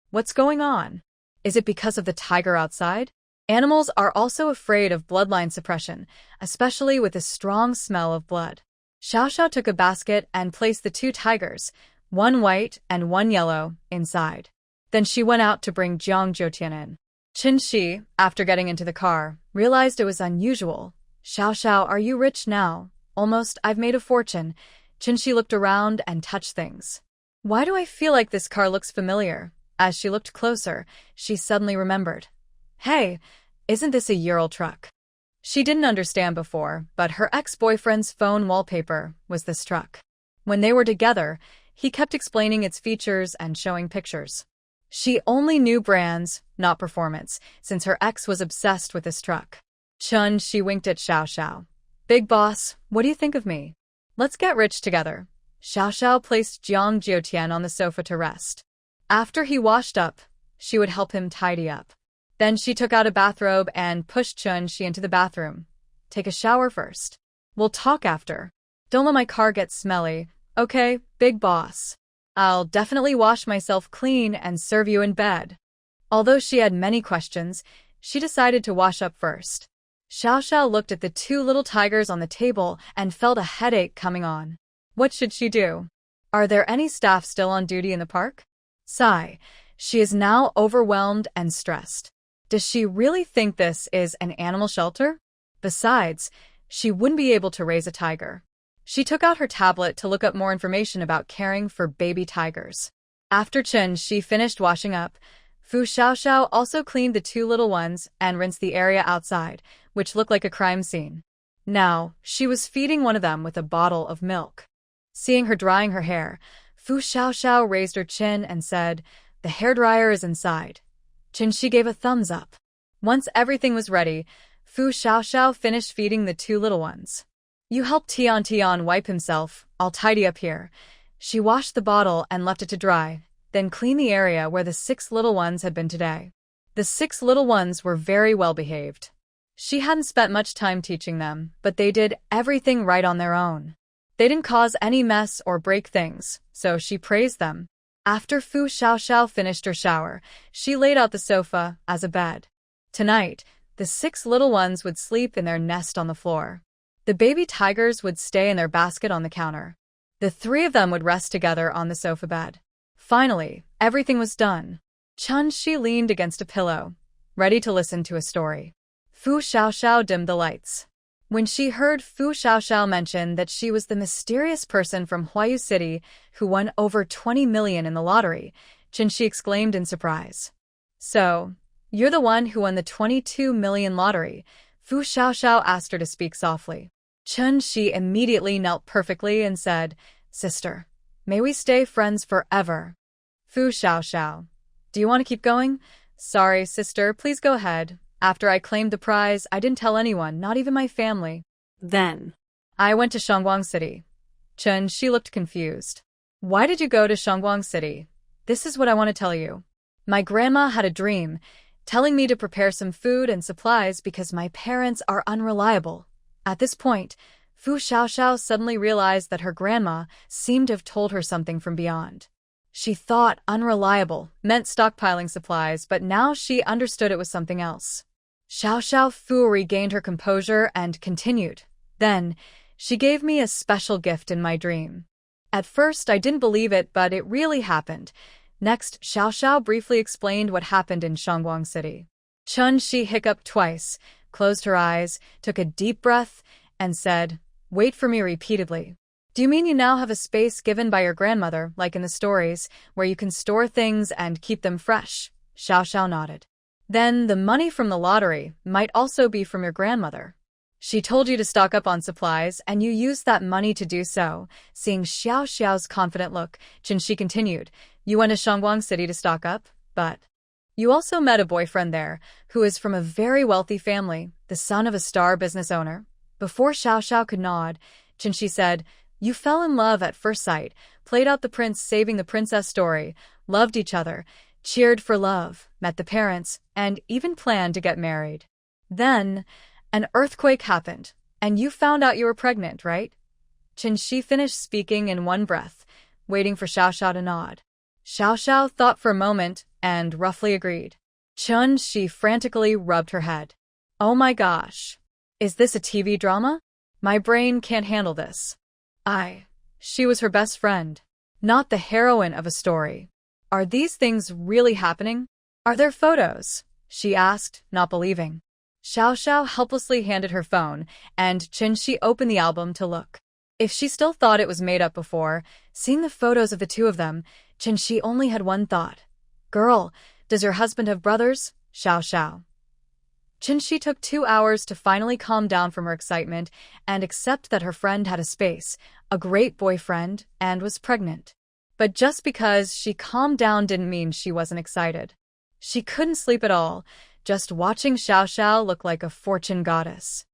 what's going on? Is it because of the tiger outside? Animals are also afraid of bloodline suppression, especially with the strong smell of blood. Xiao Xiao took a basket and placed the 2 tigers, one white and one yellow, inside. Then she went out to bring Jiang Zhoutian in. Qin, after getting into the car, realized it was unusual. Xiao Xiao, are you rich now? Almost, I've made a fortune. Qin looked around and touched things. Why do I feel like this car looks familiar? As she looked closer, she suddenly remembered. Hey, isn't this a Ural truck? She didn't understand before, but her ex-boyfriend's phone wallpaper was this truck. When they were together, he kept explaining its features and showing pictures. She only knew brands, not performance, since her ex was obsessed with this truck. She winked at Xiao Xiao. Big boss, what do you think of me? Let's get rich together. Xiao Xiao placed Jiang Zhoutian on the sofa to rest. After he washed up, she would help him tidy up. Then she took out a bathrobe and pushed Qin into the bathroom. Take a shower first. We'll talk after. Don't let my car get smelly, okay, big boss? I'll definitely wash myself clean and serve you in bed. Although she had many questions, she decided to wash up first. Xiao Xiao looked at the 2 little tigers on the table and felt a headache coming on. What should she do? Are there any staff still on duty in the park? Sigh. She is now overwhelmed and stressed. Does she really think this is an animal shelter? Besides, she wouldn't be able to raise a tiger. She took out her tablet to look up more information about caring for baby tigers. After she finished washing up, Fu Xiaoxiao also cleaned the 2 little ones and rinsed the area outside, which looked like a crime scene. Now, she was feeding one of them with a bottle of milk. Seeing her drying her hair, Fu Xiaoxiao raised her chin and said, "The hairdryer is inside." She gave a thumbs up. Once everything was ready, Fu Xiaoxiao finished feeding the 2 little ones. You help Tian wipe himself, I'll tidy up here. She washed the bottle and left it to dry, then cleaned the area where the 6 little ones had been today. The 6 little ones were very well behaved. She hadn't spent much time teaching them, but they did everything right on their own. They didn't cause any mess or break things, so she praised them. After Fu Xiaoxiao finished her shower, she laid out the sofa as a bed. Tonight, the 6 little ones would sleep in their nest on the floor. The baby tigers would stay in their basket on the counter. The 3 of them would rest together on the sofa bed. Finally, everything was done. She leaned against a pillow, ready to listen to a story. Fu Xiaoxiao dimmed the lights. When she heard Fu Xiaoxiao mention that she was the mysterious person from Huayu City who won over 20 million in the lottery, she exclaimed in surprise. So, you're the one who won the 22 million lottery? Fu Xiaoxiao asked her to speak softly. She immediately knelt perfectly and said, "Sister, may we stay friends forever." Fu Xiaoxiao, do you want to keep going? Sorry, sister, please go ahead. After I claimed the prize, I didn't tell anyone, not even my family.
Then
I went to Shangguang City. She looked confused. Why did you go to Shangguang City? This is what I want to tell you. My grandma had a dream, telling me to prepare some food and supplies because my parents are unreliable. At this point, Fu Xiaoxiao suddenly realized that her grandma seemed to have told her something from beyond. She thought unreliable meant stockpiling supplies, but now she understood it was something else. Xiaoxiao Fu regained her composure and continued. Then, she gave me a special gift in my dream. At first, I didn't believe it, but it really happened. Next, Xiaoxiao briefly explained what happened in Shangguang City. She hiccuped twice, closed her eyes, took a deep breath, and said, "Wait for me," repeatedly. Do you mean you now have a space given by your grandmother, like in the stories, where you can store things and keep them fresh? Xiaoxiao nodded. Then the money from the lottery might also be from your grandmother. She told you to stock up on supplies, and you used that money to do so. Seeing Xiao Xiao's confident look, Qinshi continued, you went to Shangguang City to stock up, but you also met a boyfriend there, who is from a very wealthy family, the son of a star business owner. Before Xiao Xiao could nod, Qinshi said, you fell in love at first sight, played out the prince saving the princess story, loved each other, cheered for love, met the parents, and even planned to get married. Then, an earthquake happened, and you found out you were pregnant, right? Qinshi finished speaking in one breath, waiting for Xiao Xiao to nod. Xiao Xiao thought for a moment and roughly agreed. Qinshi frantically rubbed her head. Oh my gosh. Is this a TV drama? My brain can't handle this. She was her best friend, not the heroine of a story. Are these things really happening? Are there photos? She asked, not believing. Xiao Xiao helplessly handed her phone, and Qinshi opened the album to look. If she still thought it was made up before, seeing the photos of the two of them, Qinshi only had one thought. Girl, does your husband have brothers? Xiao Xiao. Qinshi took 2 hours to finally calm down from her excitement and accept that her friend had a space, a great boyfriend, and was pregnant. But just because she calmed down didn't mean she wasn't excited. She couldn't sleep at all, just watching Xiao Xiao look like a fortune goddess.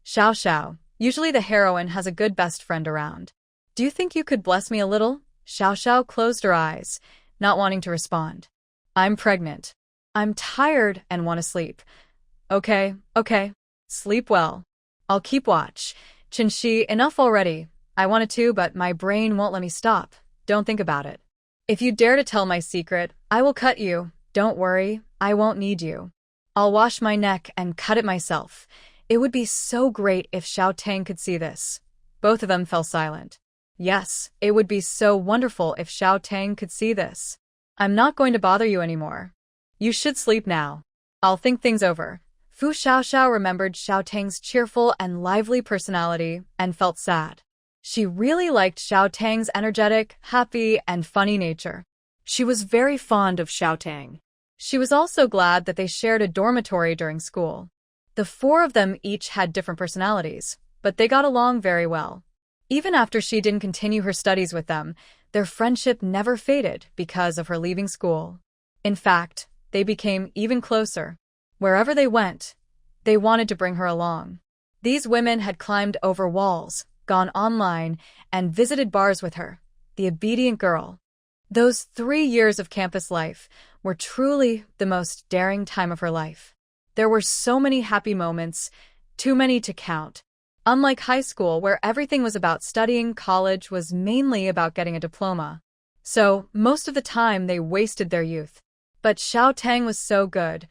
Xiao Xiao, usually the heroine has a good best friend around. Do you think you could bless me a little? Xiao Xiao closed her eyes, not wanting to respond. I'm pregnant. I'm tired and want to sleep. Okay. Sleep well. I'll keep watch. Qinshi, enough already. I wanted to, but my brain won't let me stop. Don't think about it. If you dare to tell my secret, I will cut you. Don't worry, I won't need you. I'll wash my neck and cut it myself. It would be so great if Xiao Tang could see this. Both of them fell silent. Yes, it would be so wonderful if Xiao Tang could see this. I'm not going to bother you anymore. You should sleep now. I'll think things over. Fu Xiaoxiao remembered Xiao Tang's cheerful and lively personality and felt sad. She really liked Xiao Tang's energetic, happy, and funny nature. She was very fond of Xiao Tang. She was also glad that they shared a dormitory during school. The four of them each had different personalities, but they got along very well. Even after she didn't continue her studies with them, their friendship never faded because of her leaving school. In fact, they became even closer. Wherever they went, they wanted to bring her along. These women had climbed over walls, gone online, and visited bars with her, the obedient girl. Those 3 years of campus life were truly the most daring time of her life. There were so many happy moments, too many to count. Unlike high school, where everything was about studying, college was mainly about getting a diploma. So, most of the time they wasted their youth. But Xiao Tang was so good.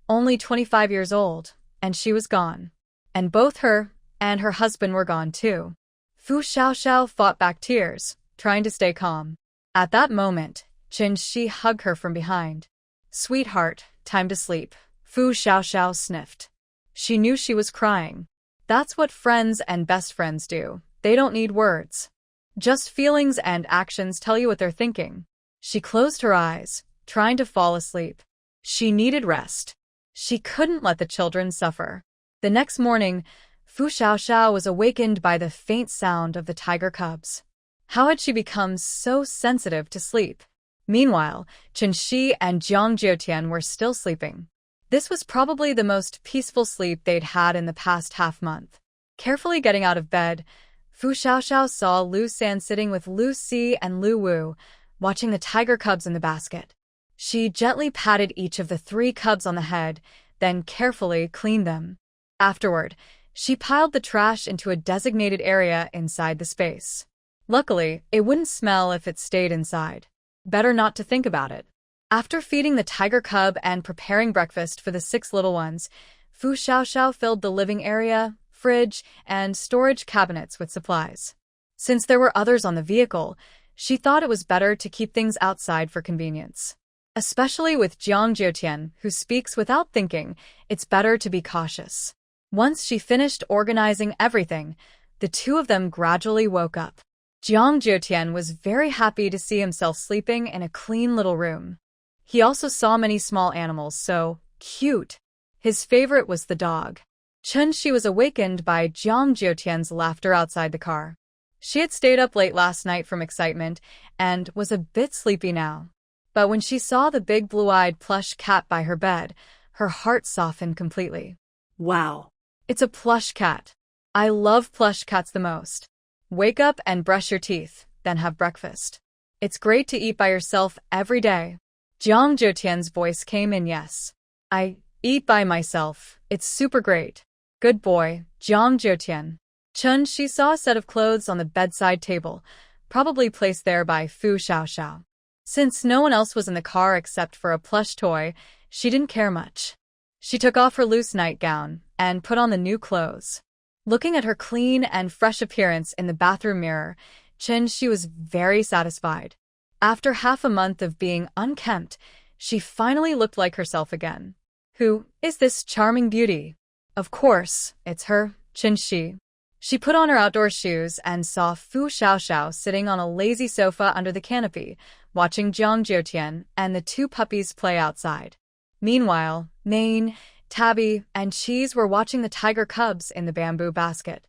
Only 25 years old, and she was gone. And both her and her husband were gone too. Fu Xiaoxiao fought back tears, trying to stay calm. At that moment, Qinshi hugged her from behind. Sweetheart, time to sleep. Fu Xiaoxiao sniffed. She knew she was crying. That's what friends and best friends do. They don't need words. Just feelings and actions tell you what they're thinking. She closed her eyes, trying to fall asleep. She needed rest. She couldn't let the children suffer. The next morning, Fu Xiaoxiao was awakened by the faint sound of the tiger cubs. How had she become so sensitive to sleep? Meanwhile, Qinshi and Jiang Jiutian were still sleeping. This was probably the most peaceful sleep they'd had in the past half-month. Carefully getting out of bed, Fu Xiaoxiao saw Lu San sitting with Lu Si and Lu Wu, watching the tiger cubs in the basket. She gently patted each of the 3 cubs on the head, then carefully cleaned them. Afterward, she piled the trash into a designated area inside the space. Luckily, it wouldn't smell if it stayed inside. Better not to think about it. After feeding the tiger cub and preparing breakfast for the 6 little ones, Fu Xiaoxiao filled the living area, fridge, and storage cabinets with supplies. Since there were others on the vehicle, she thought it was better to keep things outside for convenience. Especially with Jiang Jiutian, who speaks without thinking, it's better to be cautious. Once she finished organizing everything, the 2 of them gradually woke up. Jiang Jiutian was very happy to see himself sleeping in a clean little room. He also saw many small animals, so cute. His favorite was the dog. Chun-Shi was awakened by Jiang Jiutian's laughter outside the car. She had stayed up late last night from excitement and was a bit sleepy now. But when she saw the big blue-eyed plush cat by her bed, her heart softened completely.
Wow.
It's a plush cat. I love plush cats the most. Wake up and brush your teeth, then have breakfast. It's great to eat by yourself every day. Jiang Jiutian's voice came in. Yes. I eat by myself. It's super great. Good boy, Jiang Jiutian. Chun-Shi saw a set of clothes on the bedside table, probably placed there by Fu Xiaoxiao. Since no one else was in the car except for a plush toy, she didn't care much. She took off her loose nightgown and put on the new clothes. Looking at her clean and fresh appearance in the bathroom mirror, Chun-Shi was very satisfied. After half a month of being unkempt, she finally looked like herself again. Who is this charming beauty? Of course, it's her, Chun-Shi. She put on her outdoor shoes and saw Fu Xiaoxiao sitting on a lazy sofa under the canopy, watching Jiang Jiutian and the two puppies play outside. Meanwhile, Mane, Tabby, and Cheese were watching the tiger cubs in the bamboo basket.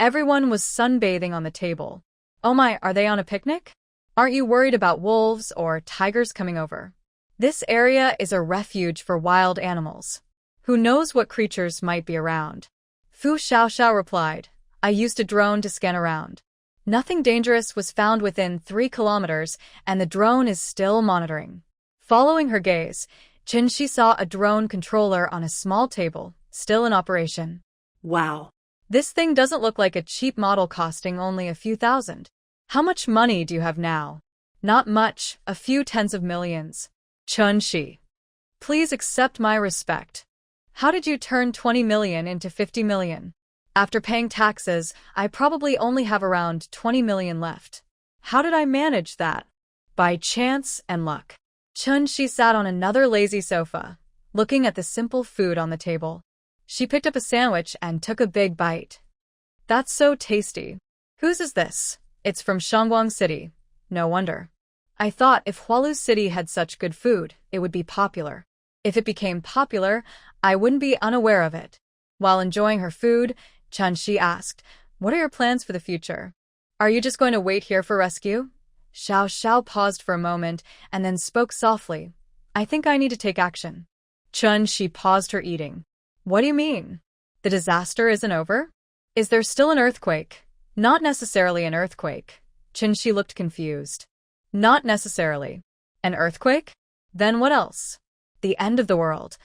Everyone was sunbathing on the table. Oh my, are they on a picnic? Aren't you worried about wolves or tigers coming over? This area is a refuge for wild animals. Who knows what creatures might be around? Fu Xiaoxiao replied, I used a drone to scan around. Nothing dangerous was found within 3 kilometers, and the drone is still monitoring. Following her gaze, Chun-Shi saw a drone controller on a small table, still in operation.
Wow.
This thing doesn't look like a cheap model costing only a few thousand. How much money do you have now? Not much, a few tens of millions. Chun-Shi. Please accept my respect. How did you turn 20 million into 50 million? After paying taxes, I probably only have around 20 million left. How did I manage that? By chance and luck. Chun-Shi sat on another lazy sofa, looking at the simple food on the table. She picked up a sandwich and took a big bite. That's so tasty. Whose is this? It's from Shangguang City. No wonder. I thought if Hualu City had such good food, it would be popular. If it became popular, I wouldn't be unaware of it. While enjoying her food, Chun-Shi asked, What are your plans for the future? Are you just going to wait here for rescue? Xiaoxiao paused for a moment and then spoke softly. I think I need to take action. Chun-Shi paused her eating. What do you mean? The disaster isn't over? Is there still an earthquake? Not necessarily an earthquake. Chun-Shi looked confused. Not necessarily. An earthquake? Then what else? The end of the world.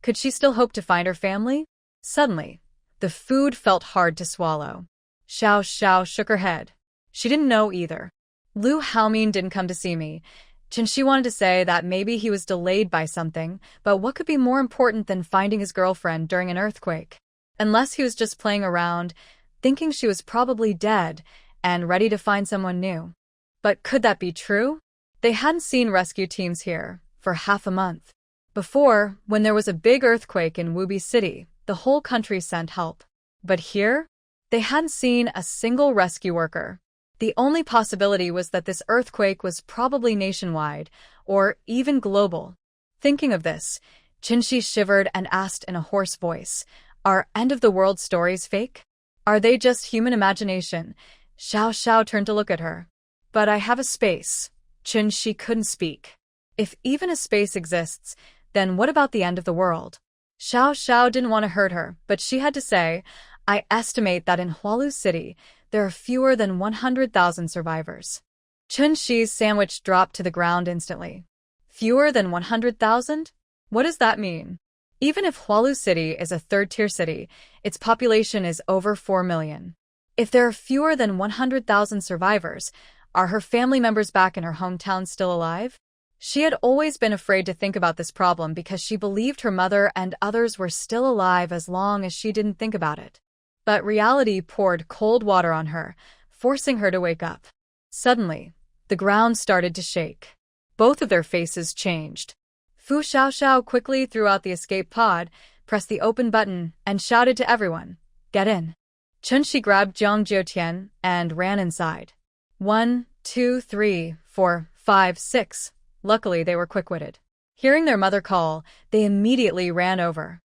Could she still hope to find her family? Suddenly, the food felt hard to swallow. Xiaoxiao shook her head. She didn't know either. Lu Haomin didn't come to see me. Chun-Shi wanted to say that maybe he was delayed by something, but what could be more important than finding his girlfriend during an earthquake? Unless he was just playing around, thinking she was probably dead and ready to find someone new. But could that be true? They hadn't seen rescue teams here for half a month. Before, when there was a big earthquake in Wubi City, the whole country sent help. But here, they hadn't seen a single rescue worker. The only possibility was that this earthquake was probably nationwide, or even global. Thinking of this, Chun-Shi shivered and asked in a hoarse voice, Are end-of-the-world stories fake? Are they just human imagination? Xiaoxiao turned to look at her. But I have a space. Chun-Shi couldn't speak. If even a space exists, then what about the end of the world? Xiaoxiao didn't want to hurt her, but she had to say, I estimate that in Hualu City, there are fewer than 100,000 survivors. Chun-Shi's sandwich dropped to the ground instantly. Fewer than 100,000? What does that mean? Even if Hualu City is a third-tier city, its population is over 4 million. If there are fewer than 100,000 survivors, are her family members back in her hometown still alive? She had always been afraid to think about this problem because she believed her mother and others were still alive as long as she didn't think about it. But reality poured cold water on her, forcing her to wake up. Suddenly, the ground started to shake. Both of their faces changed. Fu Xiaoxiao quickly threw out the escape pod, pressed the open button, and shouted to everyone, Get in. Chun-Shi grabbed Jiang Jiutian and ran inside. 1, 2, 3, 4, 5, 6. Luckily, they were quick-witted. Hearing their mother call, they immediately ran over.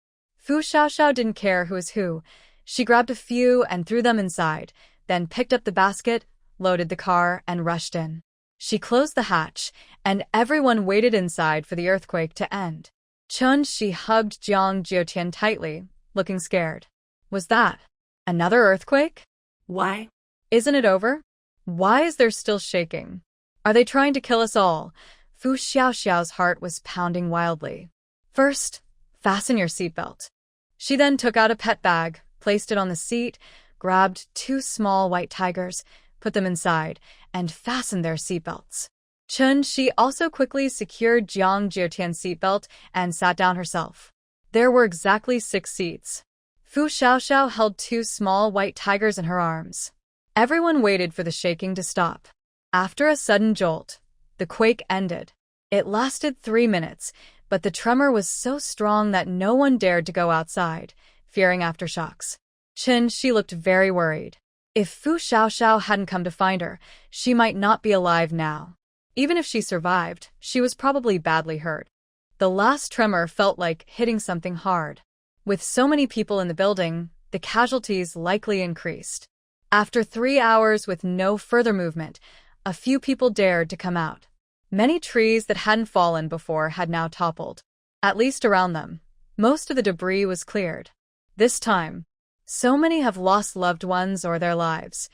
Fu Xiaoxiao didn't care who was who. She grabbed a few and threw them inside, then picked up the basket, loaded the car, and rushed in. She closed the hatch, and everyone waited inside for the earthquake to end. She hugged Jiang Jiutian tightly, looking scared. Was that another earthquake?
Why?
Isn't it over? Why is there still shaking? Are they trying to kill us all? Fu Xiaoxiao's heart was pounding wildly. First, fasten your seatbelt. She then took out a pet bag, placed it on the seat, grabbed 2 small white tigers, put them inside, and fastened their seatbelts. She also quickly secured Jiang Jiutian's seatbelt and sat down herself. There were exactly 6 seats. Fu Xiaoxiao held 2 small white tigers in her arms. Everyone waited for the shaking to stop. After a sudden jolt, the quake ended. It lasted 3 minutes, but the tremor was so strong that no one dared to go outside, fearing aftershocks. She looked very worried. If Fu Xiaoxiao hadn't come to find her, she might not be alive now. Even if she survived, she was probably badly hurt. The last tremor felt like hitting something hard. With so many people in the building, the casualties likely increased. After 3 hours with no further movement, a few people dared to come out. Many trees that hadn't fallen before had now toppled. At least around them, most of the debris was cleared. This time, so many have lost loved ones or their lives.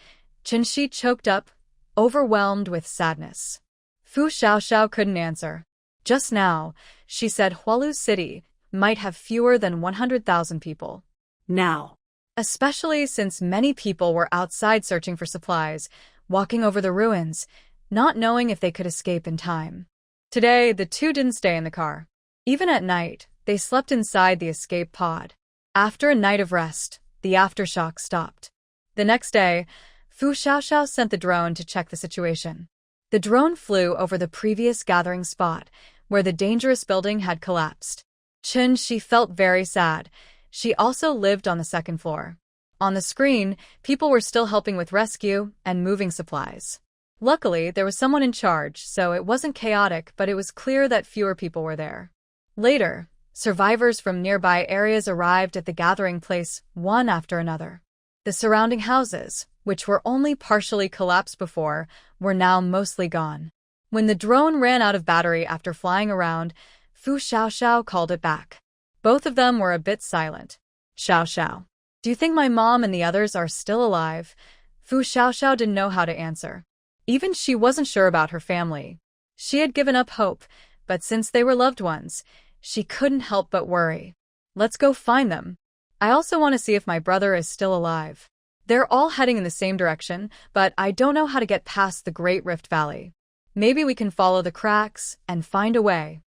Qinshi choked up, overwhelmed with sadness. Fu Xiaoxiao couldn't answer. Just now, she said Hualu City might have fewer than 100,000 people.
Now.
Especially since many people were outside searching for supplies, walking over the ruins, not knowing if they could escape in time. Today, the two didn't stay in the car. Even at night, they slept inside the escape pod. After a night of rest, the aftershock stopped. The next day, Fu Xiaoxiao sent the drone to check the situation. The drone flew over the previous gathering spot, where the dangerous building had collapsed. She felt very sad. She also lived on the 2nd floor. On the screen, people were still helping with rescue and moving supplies. Luckily, there was someone in charge, so it wasn't chaotic, but it was clear that fewer people were there. Later, survivors from nearby areas arrived at the gathering place, one after another. The surrounding houses, which were only partially collapsed before, were now mostly gone. When the drone ran out of battery after flying around, Fu Xiaoxiao called it back. Both of them were a bit silent. Xiaoxiao, do you think my mom and the others are still alive? Fu Xiaoxiao didn't know how to answer. Even she wasn't sure about her family. She had given up hope, but since they were loved ones, she couldn't help but worry. Let's go find them. I also want to see if my brother is still alive. They're all heading in the same direction, but I don't know how to get past the Great Rift Valley. Maybe we can follow the cracks and find a way.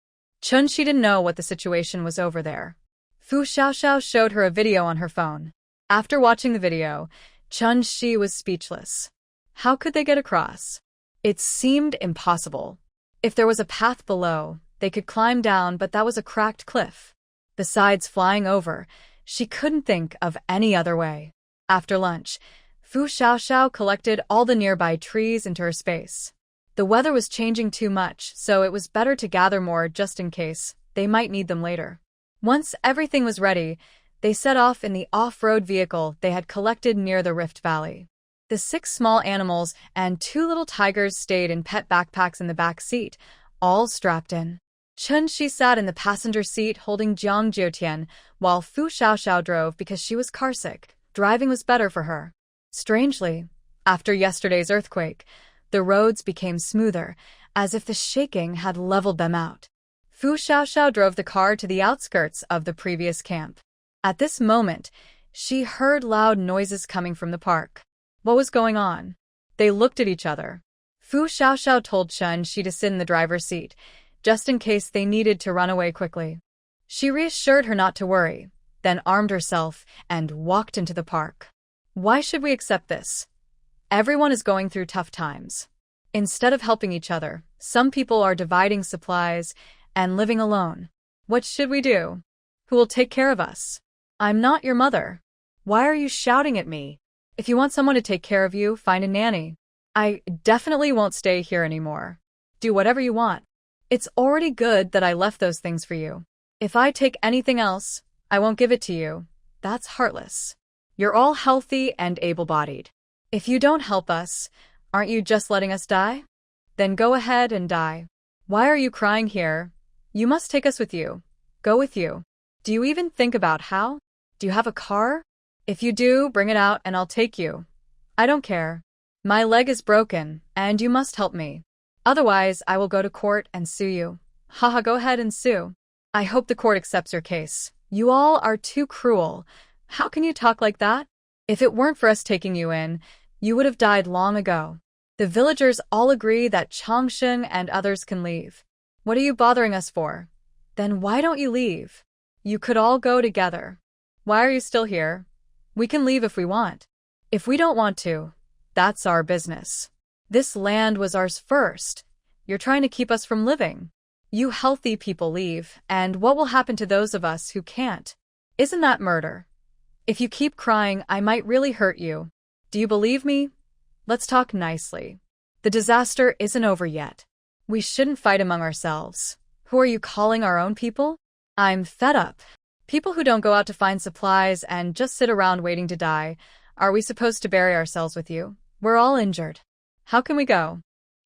She didn't know what the situation was over there. Fu Xiaoxiao showed her a video on her phone. After watching the video, Shi was speechless. How could they get across? It seemed impossible. If there was a path below, they could climb down, but that was a cracked cliff. Besides flying over, she couldn't think of any other way. After lunch, Fu Xiaoxiao collected all the nearby trees into her space. The weather was changing too much, so it was better to gather more just in case. They might need them later. Once everything was ready, they set off in the off-road vehicle they had collected near the Rift Valley. The 6 small animals and 2 little tigers stayed in pet backpacks in the back seat, all strapped in. Shi sat in the passenger seat holding Jiang Jiutian, while Fu Xiaoxiao drove because she was carsick. Driving was better for her. Strangely, after yesterday's earthquake, the roads became smoother, as if the shaking had leveled them out. Fu Xiaoxiao drove the car to the outskirts of the previous camp. At this moment, she heard loud noises coming from the park. What was going on? They looked at each other. Fu Xiaoxiao told Shi to sit in the driver's seat, just in case they needed to run away quickly. She reassured her not to worry, then armed herself and walked into the park. Why should we accept this? Everyone is going through tough times. Instead of helping each other, some people are dividing supplies and living alone. What should we do? Who will take care of us? I'm not your mother. Why are you shouting at me? If you want someone to take care of you, find a nanny. I definitely won't stay here anymore. Do whatever you want. It's already good that I left those things for you. If I take anything else, I won't give it to you. That's heartless. You're all healthy and able-bodied. If you don't help us, aren't you just letting us die? Then go ahead and die. Why are you crying here? You must take us with you. Go with you. Do you even think about how? Do you have a car? If you do, bring it out and I'll take you. I don't care. My leg is broken, and you must help me. Otherwise, I will go to court and sue you. Haha, go ahead and sue. I hope the court accepts your case. You all are too cruel. How can you talk like that? If it weren't for us taking you in, you would have died long ago. The villagers all agree that Changshen and others can leave. What are you bothering us for? Then why don't you leave? You could all go together. Why are you still here? We can leave if we want. If we don't want to, that's our business. This land was ours first. You're trying to keep us from living. You healthy people leave, and what will happen to those of us who can't? Isn't that murder? If you keep crying, I might really hurt you. Do you believe me? Let's talk nicely. The disaster isn't over yet. We shouldn't fight among ourselves. Who are you calling our own people? I'm fed up. People who don't go out to find supplies and just sit around waiting to die. Are we supposed to bury ourselves with you? We're all injured. How can we go?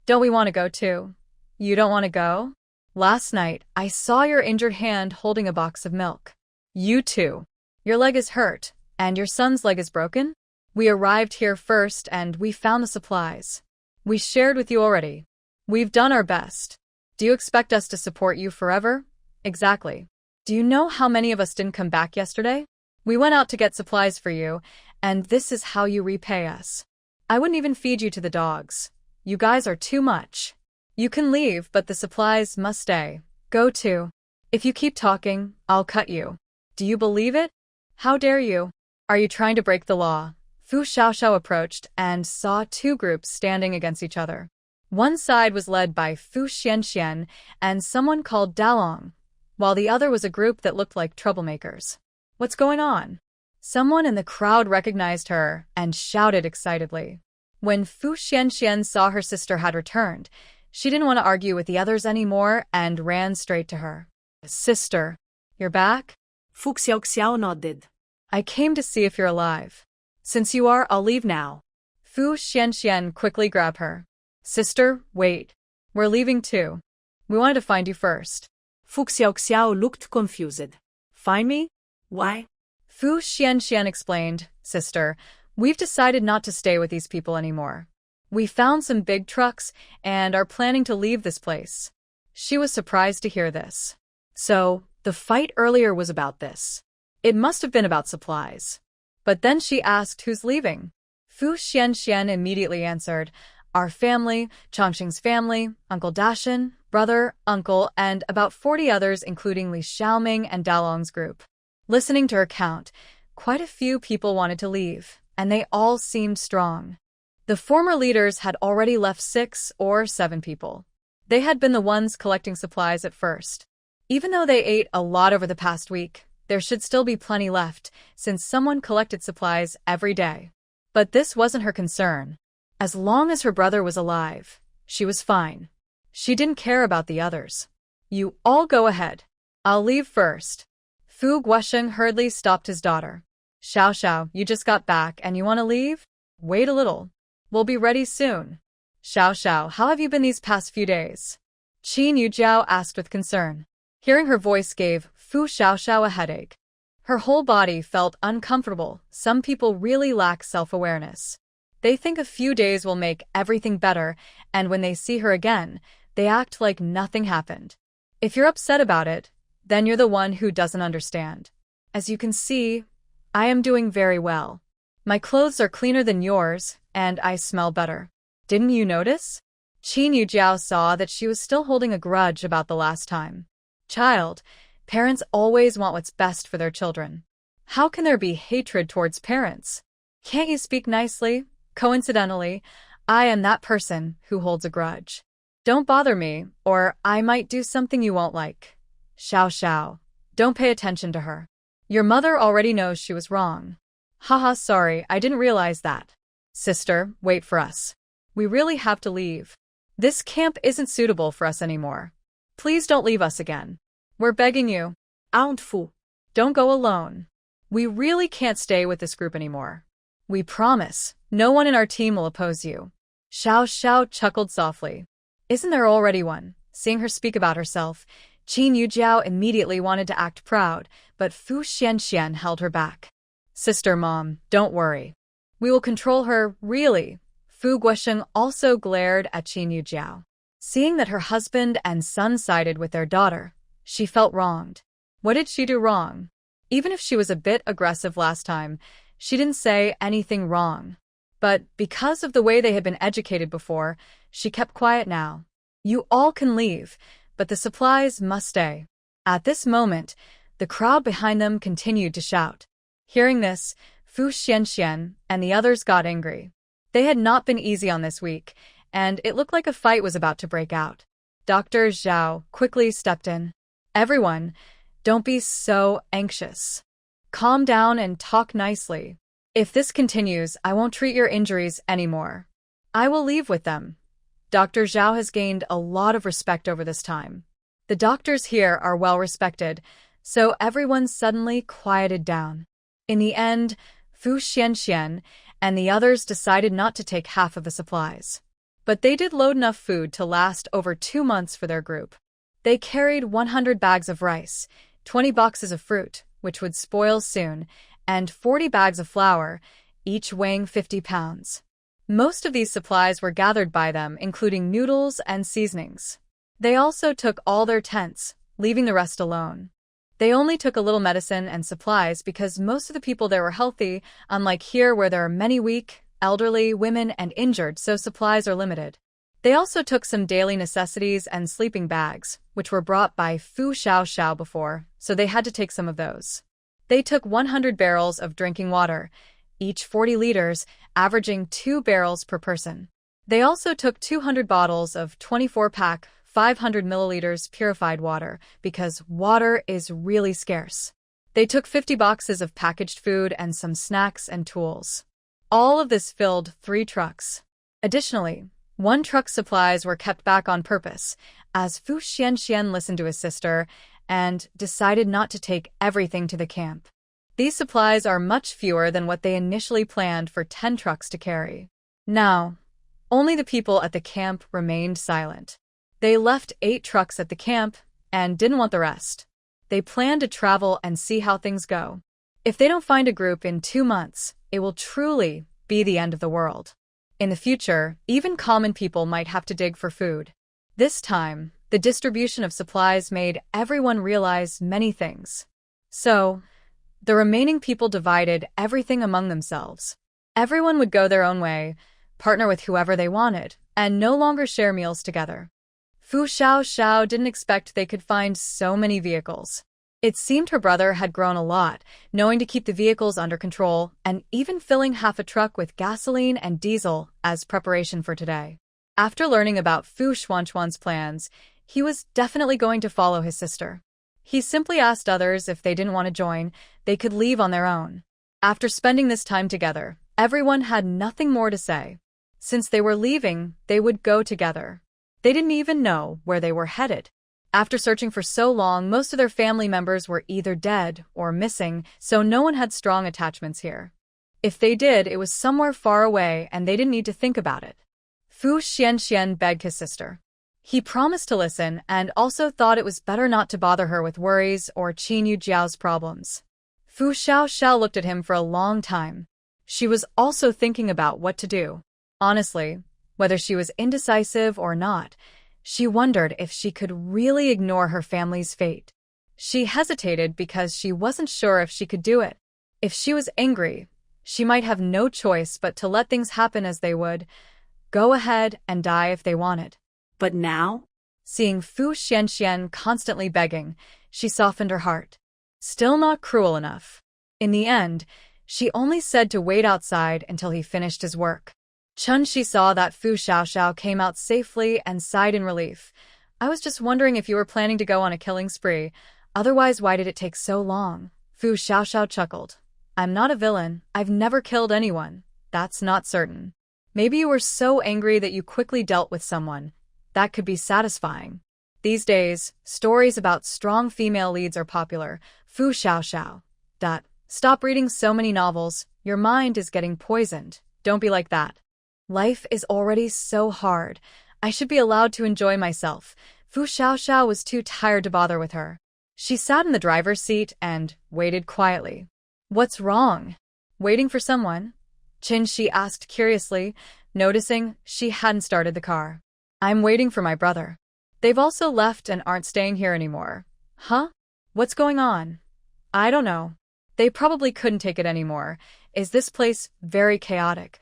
Don't we want to go too? You don't want to go? Last night, I saw your injured hand holding a box of milk. You too. Your leg is hurt, and your son's leg is broken? We arrived here first and we found the supplies. We shared with you already. We've done our best. Do you expect us to support you forever? Exactly. Do you know how many of us didn't come back yesterday? We went out to get supplies for you, and this is how you repay us. I wouldn't even feed you to the dogs. You guys are too much. You can leave, but the supplies must stay. Go to. If you keep talking, I'll cut you. Do you believe it? How dare you? Are you trying to break the law? Fu Xiaoxiao approached and saw two groups standing against each other. One side was led by Fu Xianxian and someone called Dalong, while the other was a group that looked like troublemakers. What's going on? Someone in the crowd recognized her and shouted excitedly. When Fu Xianxian saw her sister had returned, she didn't want to argue with the others anymore and ran straight to her. Sister, you're back?
Fu Xiaoxiao nodded.
I came to see if you're alive. Since you are, I'll leave now. Fu Xianxian quickly grabbed her. Sister, wait. We're leaving too. We wanted to find you first.
Fu Xiaoxiao looked confused. Find me? Why?
Fu Xianxian explained, Sister, we've decided not to stay with these people anymore. We found some big trucks and are planning to leave this place. She was surprised to hear this. So, the fight earlier was about this. It must have been about supplies. But then she asked who's leaving. Fu Xianxian immediately answered, our family, Chongqing's family, Uncle Dashin, brother, uncle, and about 40 others including Li Xiaoming and Dalong's group. Listening to her count, quite a few people wanted to leave, and they all seemed strong. The former leaders had already left 6 or 7 people. They had been the ones collecting supplies at first. Even though they ate a lot over the past week, there should still be plenty left, since someone collected supplies every day. But this wasn't her concern. As long as her brother was alive, she was fine. She didn't care about the others. You all go ahead. I'll leave first. Fu Guosheng hurriedly stopped his daughter. Xiao, you just got back and you want to leave? Wait a little. We'll be ready soon. Xiao, how have you been these past few days? Qin Yujiao asked with concern. Hearing her voice gave Fu Xiao a headache. Her whole body felt uncomfortable. Some people really lack self-awareness. They think a few days will make everything better, and when they see her again, they act like nothing happened. If you're upset about it, then you're the one who doesn't understand. As you can see, I am doing very well. My clothes are cleaner than yours, and I smell better. Didn't you notice? Qin Yujiao saw that she was still holding a grudge about the last time. Child, parents always want what's best for their children. How can there be hatred towards parents? Can't you speak nicely? Coincidentally, I am that person who holds a grudge. Don't bother me, or I might do something you won't like. Xiao, don't pay attention to her. Your mother already knows she was wrong. Haha, sorry, I didn't realize that. Sister, wait for us. We really have to leave. This camp isn't suitable for us anymore. Please don't leave us again. We're begging you.
Aunt Fu.
don't go alone. We really can't stay with this group anymore. We promise, no one in our team will oppose you. Xiao Xiao chuckled softly. Isn't there already one? Seeing her speak about herself, Qin Yujiao immediately wanted to act proud, but Fu Xianxian held her back. Sister Mom, don't worry. We will control her, really. Fu Guosheng also glared at Qin Yujiao. Seeing that her husband and son sided with their daughter, she felt wronged. What did she do wrong? Even if she was a bit aggressive last time, she didn't say anything wrong. But because of the way they had been educated before, she kept quiet now. You all can leave, but the supplies must stay. At this moment, the crowd behind them continued to shout. Hearing this, Fu Xianxian and the others got angry. They had not been easy on this week, and it looked like a fight was about to break out. Dr. Zhao quickly stepped in. Everyone, don't be so anxious. Calm down and talk nicely. If this continues, I won't treat your injuries anymore. I will leave with them. Dr. Zhao has gained a lot of respect over this time. The doctors here are well respected, so everyone suddenly quieted down. In the end, Fu Xianxian and the others decided not to take half of the supplies. But they did load enough food to last over 2 months for their group. They carried 100 bags of rice, 20 boxes of fruit, which would spoil soon, and 40 bags of flour, each weighing 50 pounds. Most of these supplies were gathered by them, including noodles and seasonings. They also took all their tents, leaving the rest alone. They only took a little medicine and supplies because most of the people there were healthy, unlike here where there are many weak, elderly, women, and injured, so supplies are limited. They also took some daily necessities and sleeping bags, which were brought by Fu Xiaoxiao before, so they had to take some of those. They took 100 barrels of drinking water, each 40 liters, averaging 2 barrels per person. They also took 200 bottles of 24-pack, 500 milliliters purified water, because water is really scarce. They took 50 boxes of packaged food and some snacks and tools. All of this filled 3 trucks. Additionally, 1 truck's supplies were kept back on purpose, as Fu Xianxian listened to his sister and decided not to take everything to the camp. These supplies are much fewer than what they initially planned for 10 trucks to carry. Now, only the people at the camp remained silent. They left 8 trucks at the camp and didn't want the rest. They planned to travel and see how things go. If they don't find a group in 2 months, it will truly be the end of the world. In the future, even common people might have to dig for food. This time, the distribution of supplies made everyone realize many things. So, the remaining people divided everything among themselves. Everyone would go their own way, partner with whoever they wanted, and no longer share meals together. Fu Xiaoxiao didn't expect they could find so many vehicles. It seemed her brother had grown a lot, knowing to keep the vehicles under control and even filling half a truck with gasoline and diesel as preparation for today. After learning about Fu Xuanchuan's plans, he was definitely going to follow his sister. He simply asked others if they didn't want to join, they could leave on their own. After spending this time together, everyone had nothing more to say. Since they were leaving, they would go together. They didn't even know where they were headed. After searching for so long, most of their family members were either dead or missing, so no one had strong attachments here. If they did, it was somewhere far away and they didn't need to think about it. Fu Xianxian begged his sister. He promised to listen and also thought it was better not to bother her with worries or Qin Yujiao's problems. Fu Xiaoxiao looked at him for a long time. She was also thinking about what to do. Honestly, whether she was indecisive or not, she wondered if she could really ignore her family's fate. She hesitated because she wasn't sure if she could do it. If she was angry, she might have no choice but to let things happen as they would, go ahead and die if they wanted.
But now?
Seeing Fu Xianxian constantly begging, she softened her heart. Still not cruel enough. In the end, she only said to wait outside until he finished his work. Chun-Shi saw that Fu Xiaoxiao came out safely and sighed in relief. I was just wondering if you were planning to go on a killing spree. Otherwise, why did it take so long? Fu Xiaoxiao chuckled. I'm not a villain. I've never killed anyone. That's not certain. Maybe you were so angry that you quickly dealt with someone. That could be satisfying. These days, stories about strong female leads are popular. Fu Xiaoxiao. Stop reading so many novels. Your mind is getting poisoned. Don't be like that. Life is already so hard. I should be allowed to enjoy myself. Fu Xiaoxiao was too tired to bother with her. She sat in the driver's seat and waited quietly. What's wrong? Waiting for someone? Qin Shi asked curiously, noticing she hadn't started the car. I'm waiting for my brother. They've also left and aren't staying here anymore. Huh? What's going on? I don't know. They probably couldn't take it anymore. Is this place very chaotic?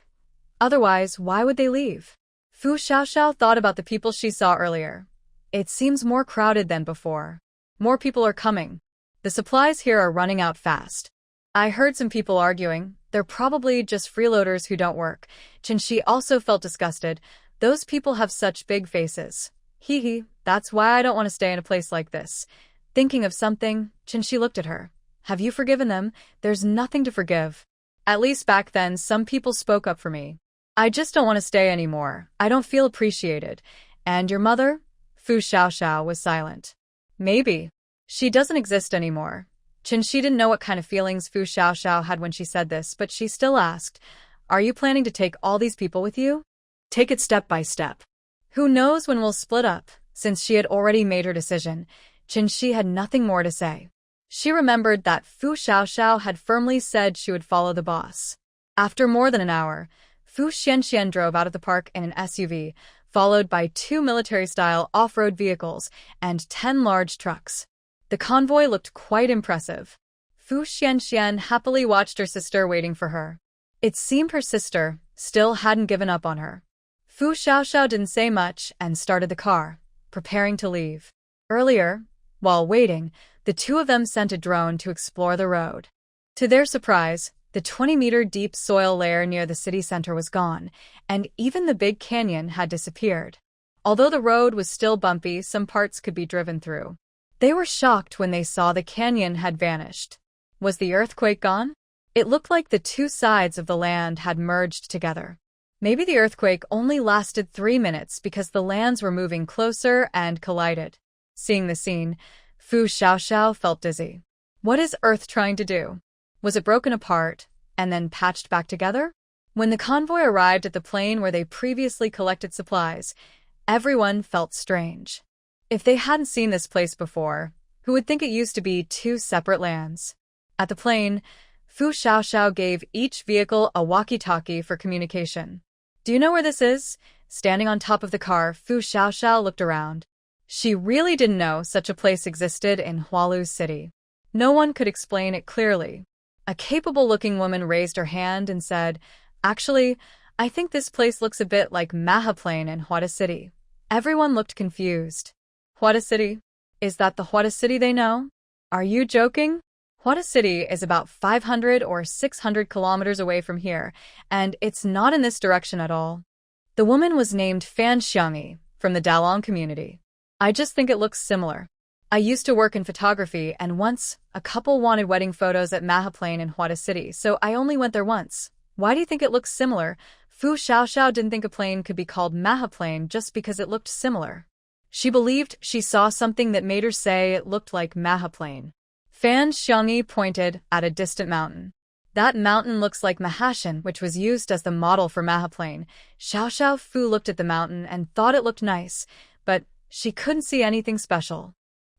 Otherwise, why would they leave? Fu Xiaoxiao thought about the people she saw earlier. It seems more crowded than before. More people are coming. The supplies here are running out fast. I heard some people arguing. They're probably just freeloaders who don't work. Qin Shi also felt disgusted. Those people have such big faces. Hee hee, that's why I don't want to stay in a place like this. Thinking of something, Qin Shi looked at her. Have you forgiven them? There's nothing to forgive. At least back then, some people spoke up for me. I just don't want to stay anymore. I don't feel appreciated. And your mother? Fu Xiaoxiao was silent. Maybe. She doesn't exist anymore. Qin Shi didn't know what kind of feelings Fu Xiaoxiao had when she said this, but she still asked, Are you planning to take all these people with you? Take it step by step. Who knows when we'll split up? Since she had already made her decision, Qin Shi had nothing more to say. She remembered that Fu Xiaoxiao had firmly said she would follow the boss. After more than an hour, Fu Xianxian drove out of the park in an SUV, followed by 2 military-style off-road vehicles and 10 large trucks. The convoy looked quite impressive. Fu Xianxian happily watched her sister waiting for her. It seemed her sister still hadn't given up on her. Fu Xiaoxiao didn't say much and started the car, preparing to leave. Earlier, while waiting, the two of them sent a drone to explore the road. To their surprise, the 20-meter-deep soil layer near the city center was gone, and even the big canyon had disappeared. Although the road was still bumpy, some parts could be driven through. They were shocked when they saw the canyon had vanished. Was the earthquake gone? It looked like the two sides of the land had merged together. Maybe the earthquake only lasted 3 minutes because the lands were moving closer and collided. Seeing the scene, Fu Xiaoxiao felt dizzy. What is Earth trying to do? Was it broken apart and then patched back together? When the convoy arrived at the plain where they previously collected supplies, everyone felt strange. If they hadn't seen this place before, who would think it used to be 2 separate lands? At the plain, Fu Xiaoxiao gave each vehicle a walkie-talkie for communication. Do you know where this is? Standing on top of the car, Fu Xiaoxiao looked around. She really didn't know such a place existed in Hualu City. No one could explain it clearly. A capable-looking woman raised her hand and said, Actually, I think this place looks a bit like Manhwa Plain in Hualu City. Everyone looked confused. Hualu City? Is that the Hualu City they know? Are you joking? Hualu City is about 500 or 600 kilometers away from here, and it's not in this direction at all. The woman was named Fan Xiangyi, from the Dalong community. I just think it looks similar. I used to work in photography, and once, a couple wanted wedding photos at Manhwa Plain in Hualu City, so I only went there once. Why do you think it looks similar? Fu Xiaoxiao didn't think a plain could be called Manhwa Plain just because it looked similar. She believed she saw something that made her say it looked like Manhwa Plain. Fan Xiangyi pointed at a distant mountain. That mountain looks like Mahashan, which was used as the model for Manhwa Plain. Xiaoxiao Fu looked at the mountain and thought it looked nice, but she couldn't see anything special.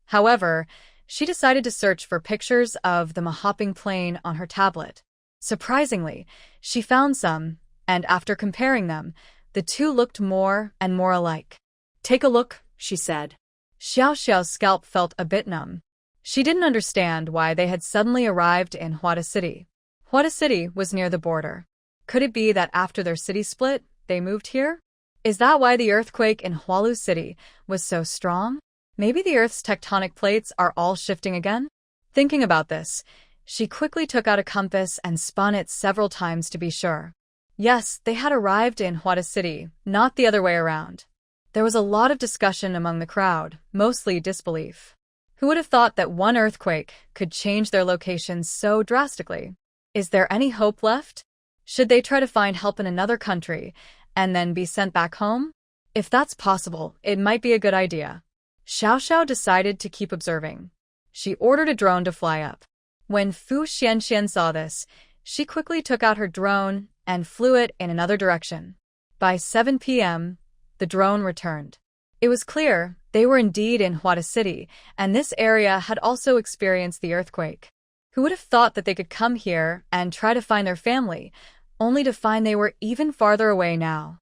However, she decided to search for pictures of the Mahopping Plain on her tablet. Surprisingly, she found some, and after comparing them, the two looked more and more alike. Take a look, she said. Xiaoxiao's scalp felt a bit numb. She didn't understand why they had suddenly arrived in Hualu City. Hualu City was near the border. Could it be that after their city split, they moved here? Is that why the earthquake in Hualu City was so strong? Maybe the Earth's tectonic plates are all shifting again? Thinking about this, she quickly took out a compass and spun it several times to be sure. Yes, they had arrived in Hualu City, not the other way around. There was a lot of discussion among the crowd, mostly disbelief. Who would have thought that one earthquake could change their location so drastically? Is there any hope left? Should they try to find help in another country and then be sent back home? If that's possible, it might be a good idea. Xiao Xiao decided to keep observing. She ordered a drone to fly up. When Fu Xianxian saw this, she quickly took out her drone and flew it in another direction. By 7 p.m., the drone returned. It was clear they were indeed in Huada City, and this area had also experienced the earthquake. Who would have thought that they could come here and try to find their family, only to find they were even farther away now?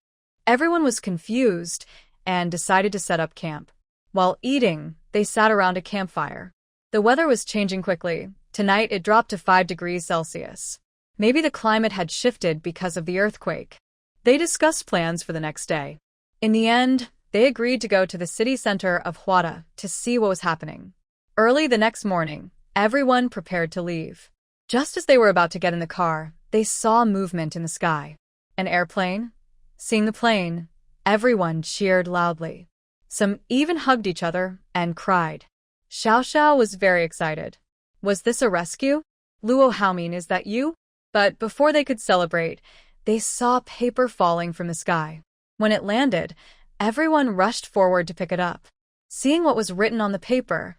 Everyone was confused and decided to set up camp. While eating, they sat around a campfire. The weather was changing quickly. Tonight it dropped to 5 degrees Celsius. Maybe the climate had shifted because of the earthquake. They discussed plans for the next day. In the end, they agreed to go to the city center of Huada to see what was happening. Early the next morning, everyone prepared to leave. Just as they were about to get in the car, they saw movement in the sky. An airplane? Seeing the plane, everyone cheered loudly. Some even hugged each other and cried. Xiao Xiao was very excited. Was this a rescue? Luo Haomin, is that you? But before they could celebrate, they saw paper falling from the sky. When it landed, everyone rushed forward to pick it up. Seeing what was written on the paper,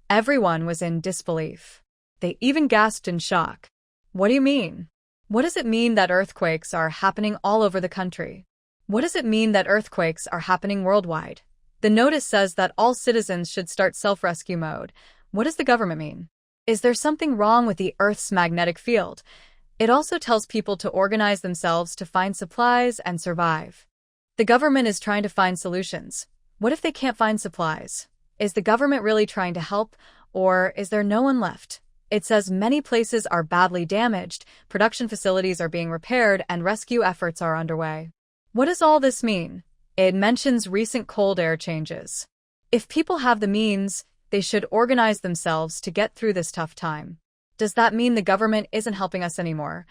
everyone was in disbelief. They even gasped in shock. What do you mean? What does it mean that earthquakes are happening all over the country? What does it mean that earthquakes are happening worldwide? The notice says that all citizens should start self-rescue mode. What does the government mean? Is there something wrong with the Earth's magnetic field? It also tells people to organize themselves to find supplies and survive. The government is trying to find solutions. What if they can't find supplies? Is the government really trying to help, or is there no one left? It says many places are badly damaged, production facilities are being repaired, and rescue efforts are underway. What does all this mean? It mentions recent cold air changes. If people have the means, they should organize themselves to get through this tough time. Does that mean the government isn't helping us anymore?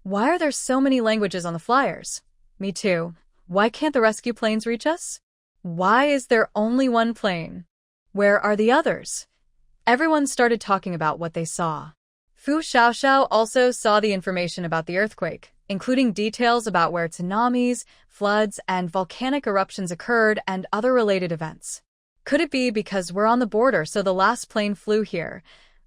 Why are there so many languages on the flyers? Me too. Why can't the rescue planes reach us? Why is there only one plane? Where are the others? Everyone started talking about what they saw. Fu Xiaoxiao also saw the information about the earthquake, including details about where tsunamis, floods, and volcanic eruptions occurred and other related events. Could it be because we're on the border so the last plane flew here?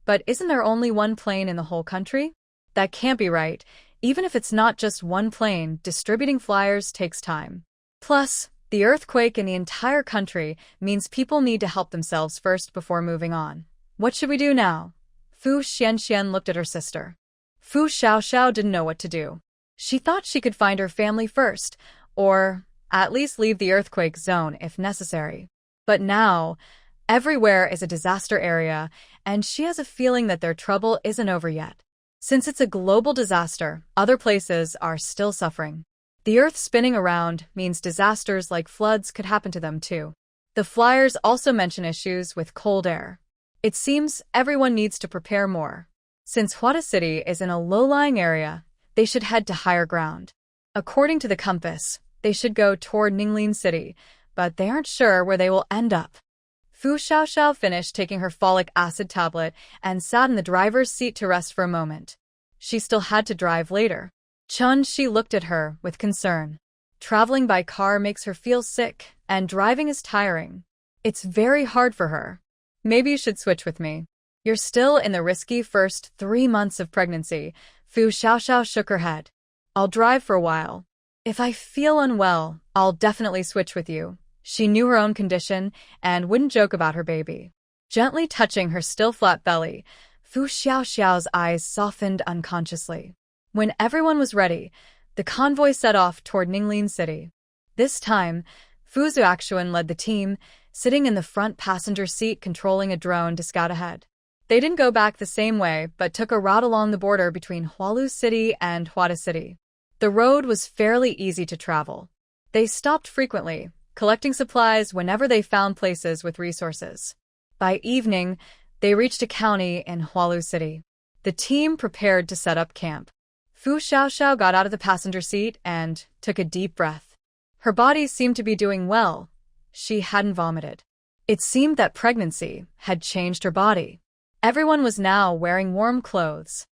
But isn't there only one plane in the whole country? That can't be right. Even if it's not just one plane, distributing flyers takes time. Plus, the earthquake in the entire country means people need to help themselves first before moving on. What should we do now? Fu Xianxian looked at her sister. Fu Xiaoxiao didn't know what to do. She thought she could find her family first, or at least leave the earthquake zone if necessary. But now, everywhere is a disaster area, and she has a feeling that their trouble isn't over yet. Since it's a global disaster, other places are still suffering. The Earth spinning around means disasters like floods could happen to them too. The flyers also mention issues with cold air. It seems everyone needs to prepare more. Since Huada City is in a low-lying area, they should head to higher ground. According to the compass, they should go toward Ninglin City, but they aren't sure where they will end up. Fu Xiaoxiao finished taking her folic acid tablet and sat in the driver's seat to rest for a moment. She still had to drive later. Chun Shi looked at her with concern. Traveling by car makes her feel sick, and driving is tiring. It's very hard for her. Maybe you should switch with me. You're still in the risky first 3 months of pregnancy. Fu Xiaoxiao shook her head. I'll drive for a while. If I feel unwell, I'll definitely switch with you. She knew her own condition and wouldn't joke about her baby. Gently touching her still flat belly, Fu Xiaoxiao's eyes softened unconsciously. When everyone was ready, the convoy set off toward Ninglin City. This time, Fu Zuaxuan led the team, sitting in the front passenger seat controlling a drone to scout ahead. They didn't go back the same way, but took a route along the border between Hualu City and Huada City. The road was fairly easy to travel. They stopped frequently, collecting supplies whenever they found places with resources. By evening, they reached a county in Hualu City. The team prepared to set up camp. Fu Xiaoxiao got out of the passenger seat and took a deep breath. Her body seemed to be doing well. She hadn't vomited. It seemed that pregnancy had changed her body. Everyone was now wearing warm clothes.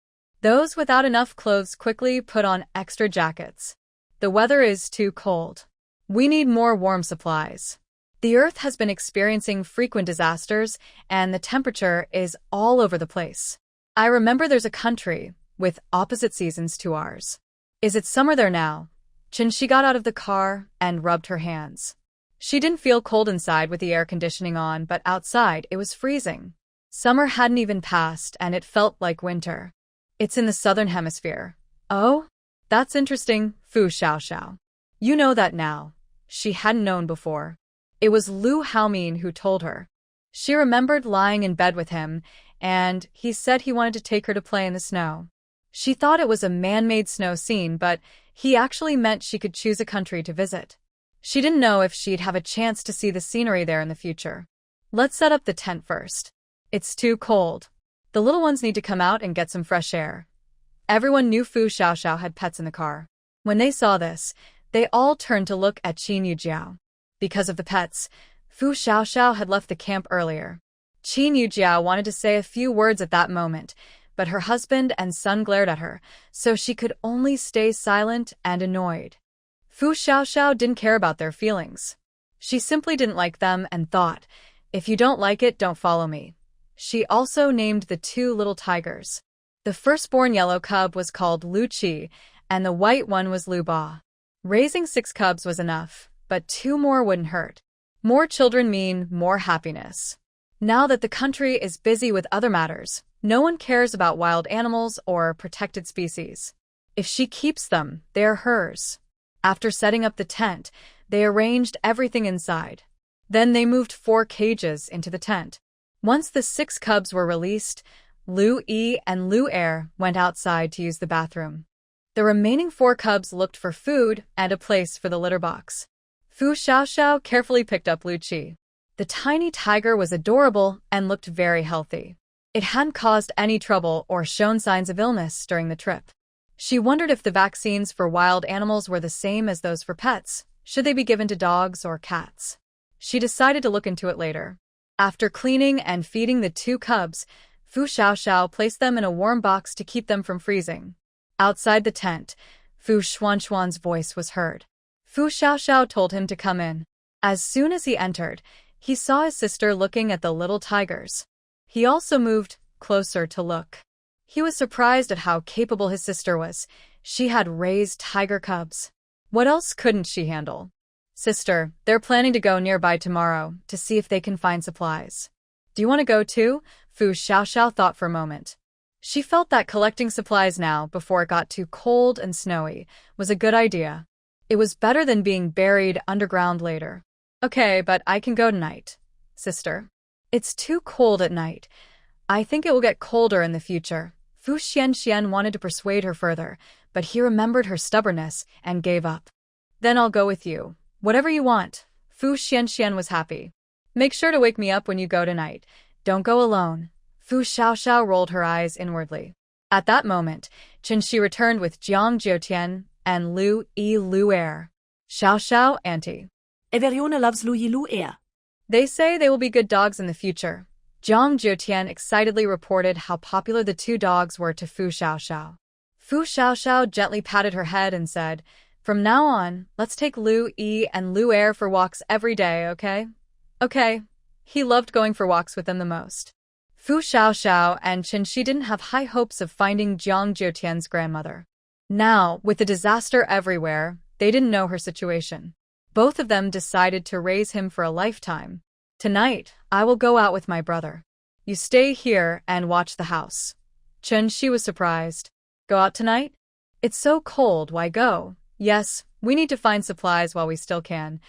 Those without enough clothes quickly put on extra jackets. The weather is too cold. We need more warm supplies. The Earth has been experiencing frequent disasters, and the temperature is all over the place. I remember there's a country with opposite seasons to ours. Is it summer there now? She got out of the car and rubbed her hands. She didn't feel cold inside with the air conditioning on, but outside it was freezing. Summer hadn't even passed, and it felt like winter. It's in the southern hemisphere. Oh? That's interesting, Fu Xiaoxiao. You know that now. She hadn't known before. It was Lu Haomin who told her. She remembered lying in bed with him, and he said he wanted to take her to play in the snow. She thought it was a man-made snow scene, but he actually meant she could choose a country to visit. She didn't know if she'd have a chance to see the scenery there in the future. Let's set up the tent first. It's too cold. The little ones need to come out and get some fresh air. Everyone knew Fu Xiaoxiao had pets in the car. When they saw this, they all turned to look at Qin Yujiao. Because of the pets, Fu Xiaoxiao had left the camp earlier. Qin Yujiao wanted to say a few words at that moment, but her husband and son glared at her, so she could only stay silent and annoyed. Fu Xiaoxiao didn't care about their feelings. She simply didn't like them and thought, if you don't like it, don't follow me. She also named the two little tigers. The firstborn yellow cub was called Lu Qi, and the white one was Lu Ba. Raising 6 cubs was enough, but 2 more wouldn't hurt. More children mean more happiness. Now that the country is busy with other matters, no one cares about wild animals or protected species. If she keeps them, they're hers. After setting up the tent, they arranged everything inside. Then they moved 4 cages into the tent. Once the 6 cubs were released, Lu Yi and Lu Er went outside to use the bathroom. The remaining 4 cubs looked for food and a place for the litter box. Fu Xiaoxiao carefully picked up Lu Qi. The tiny tiger was adorable and looked very healthy. It hadn't caused any trouble or shown signs of illness during the trip. She wondered if the vaccines for wild animals were the same as those for pets. Should they be given to dogs or cats? She decided to look into it later. After cleaning and feeding the 2 cubs, Fu Xiaoxiao placed them in a warm box to keep them from freezing. Outside the tent, Fu Xuanxuan's voice was heard. Fu Xiaoxiao told him to come in. As soon as he entered, he saw his sister looking at the little tigers. He also moved closer to look. He was surprised at how capable his sister was. She had raised tiger cubs. What else couldn't she handle? Sister, they're planning to go nearby tomorrow to see if they can find supplies. Do you want to go too? Fu Xiaoxiao thought for a moment. She felt that collecting supplies now, before it got too cold and snowy, was a good idea. It was better than being buried underground later. Okay, but I can go tonight, sister. It's too cold at night. I think it will get colder in the future. Fu Xianxian wanted to persuade her further, but he remembered her stubbornness and gave up. Then I'll go with you. Whatever you want. Fu Xianxian was happy. Make sure to wake me up when you go tonight. Don't go alone. Fu Xiaoxiao rolled her eyes inwardly. At that moment, Qinshi returned with Jiang Jiutian and Lu Yi Lu Er. Xiaoxiao, auntie.
Everione loves Lu Yi Lu Er.
They say they will be good dogs in the future. Jiang Jiutian excitedly reported how popular the 2 dogs were to Fu Xiaoxiao. Fu Xiaoxiao gently patted her head and said, from now on, let's take Lu Yi and Lu Er for walks every day, okay? Okay. He loved going for walks with them the most. Fu Xiaoxiao and Qinshi didn't have high hopes of finding Jiang Jiutian's grandmother. Now, with the disaster everywhere, they didn't know her situation. Both of them decided to raise him for a lifetime. Tonight, I will go out with my brother. You stay here and watch the house. Qinshi was surprised. Go out tonight? It's so cold, why go? Yes, we need to find supplies while we still can.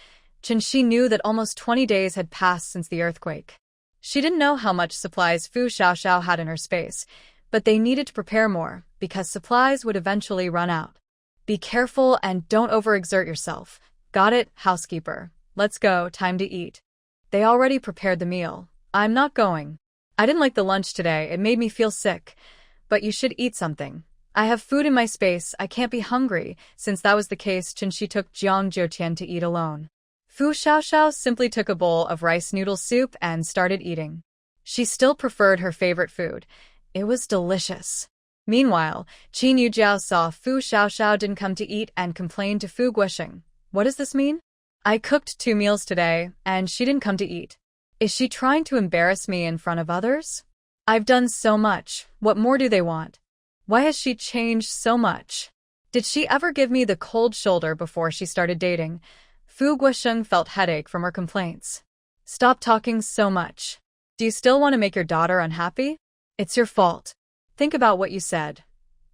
Qinshi knew that almost 20 days had passed since the earthquake. She didn't know how much supplies Fu Xiaoxiao had in her space, but they needed to prepare more, because supplies would eventually run out. Be careful and don't overexert yourself. Got it, housekeeper. Let's go, time to eat. They already prepared the meal. I'm not going. I didn't like the lunch today, it made me feel sick. But you should eat something. I have food in my space, I can't be hungry. Since that was the case, Qinshi took Jiang Jiutian to eat alone. Fu Xiaoxiao simply took a bowl of rice noodle soup and started eating. She still preferred her favorite food. It was delicious. Meanwhile, Qin Yujiao saw Fu Xiaoxiao didn't come to eat and complained to Fu Guosheng. What does this mean? I cooked 2 meals today, and she didn't come to eat. Is she trying to embarrass me in front of others? I've done so much. What more do they want? Why has she changed so much? Did she ever give me the cold shoulder before she started dating? Fu Guosheng felt headache from her complaints. Stop talking so much. Do you still want to make your daughter unhappy? It's your fault. Think about what you said.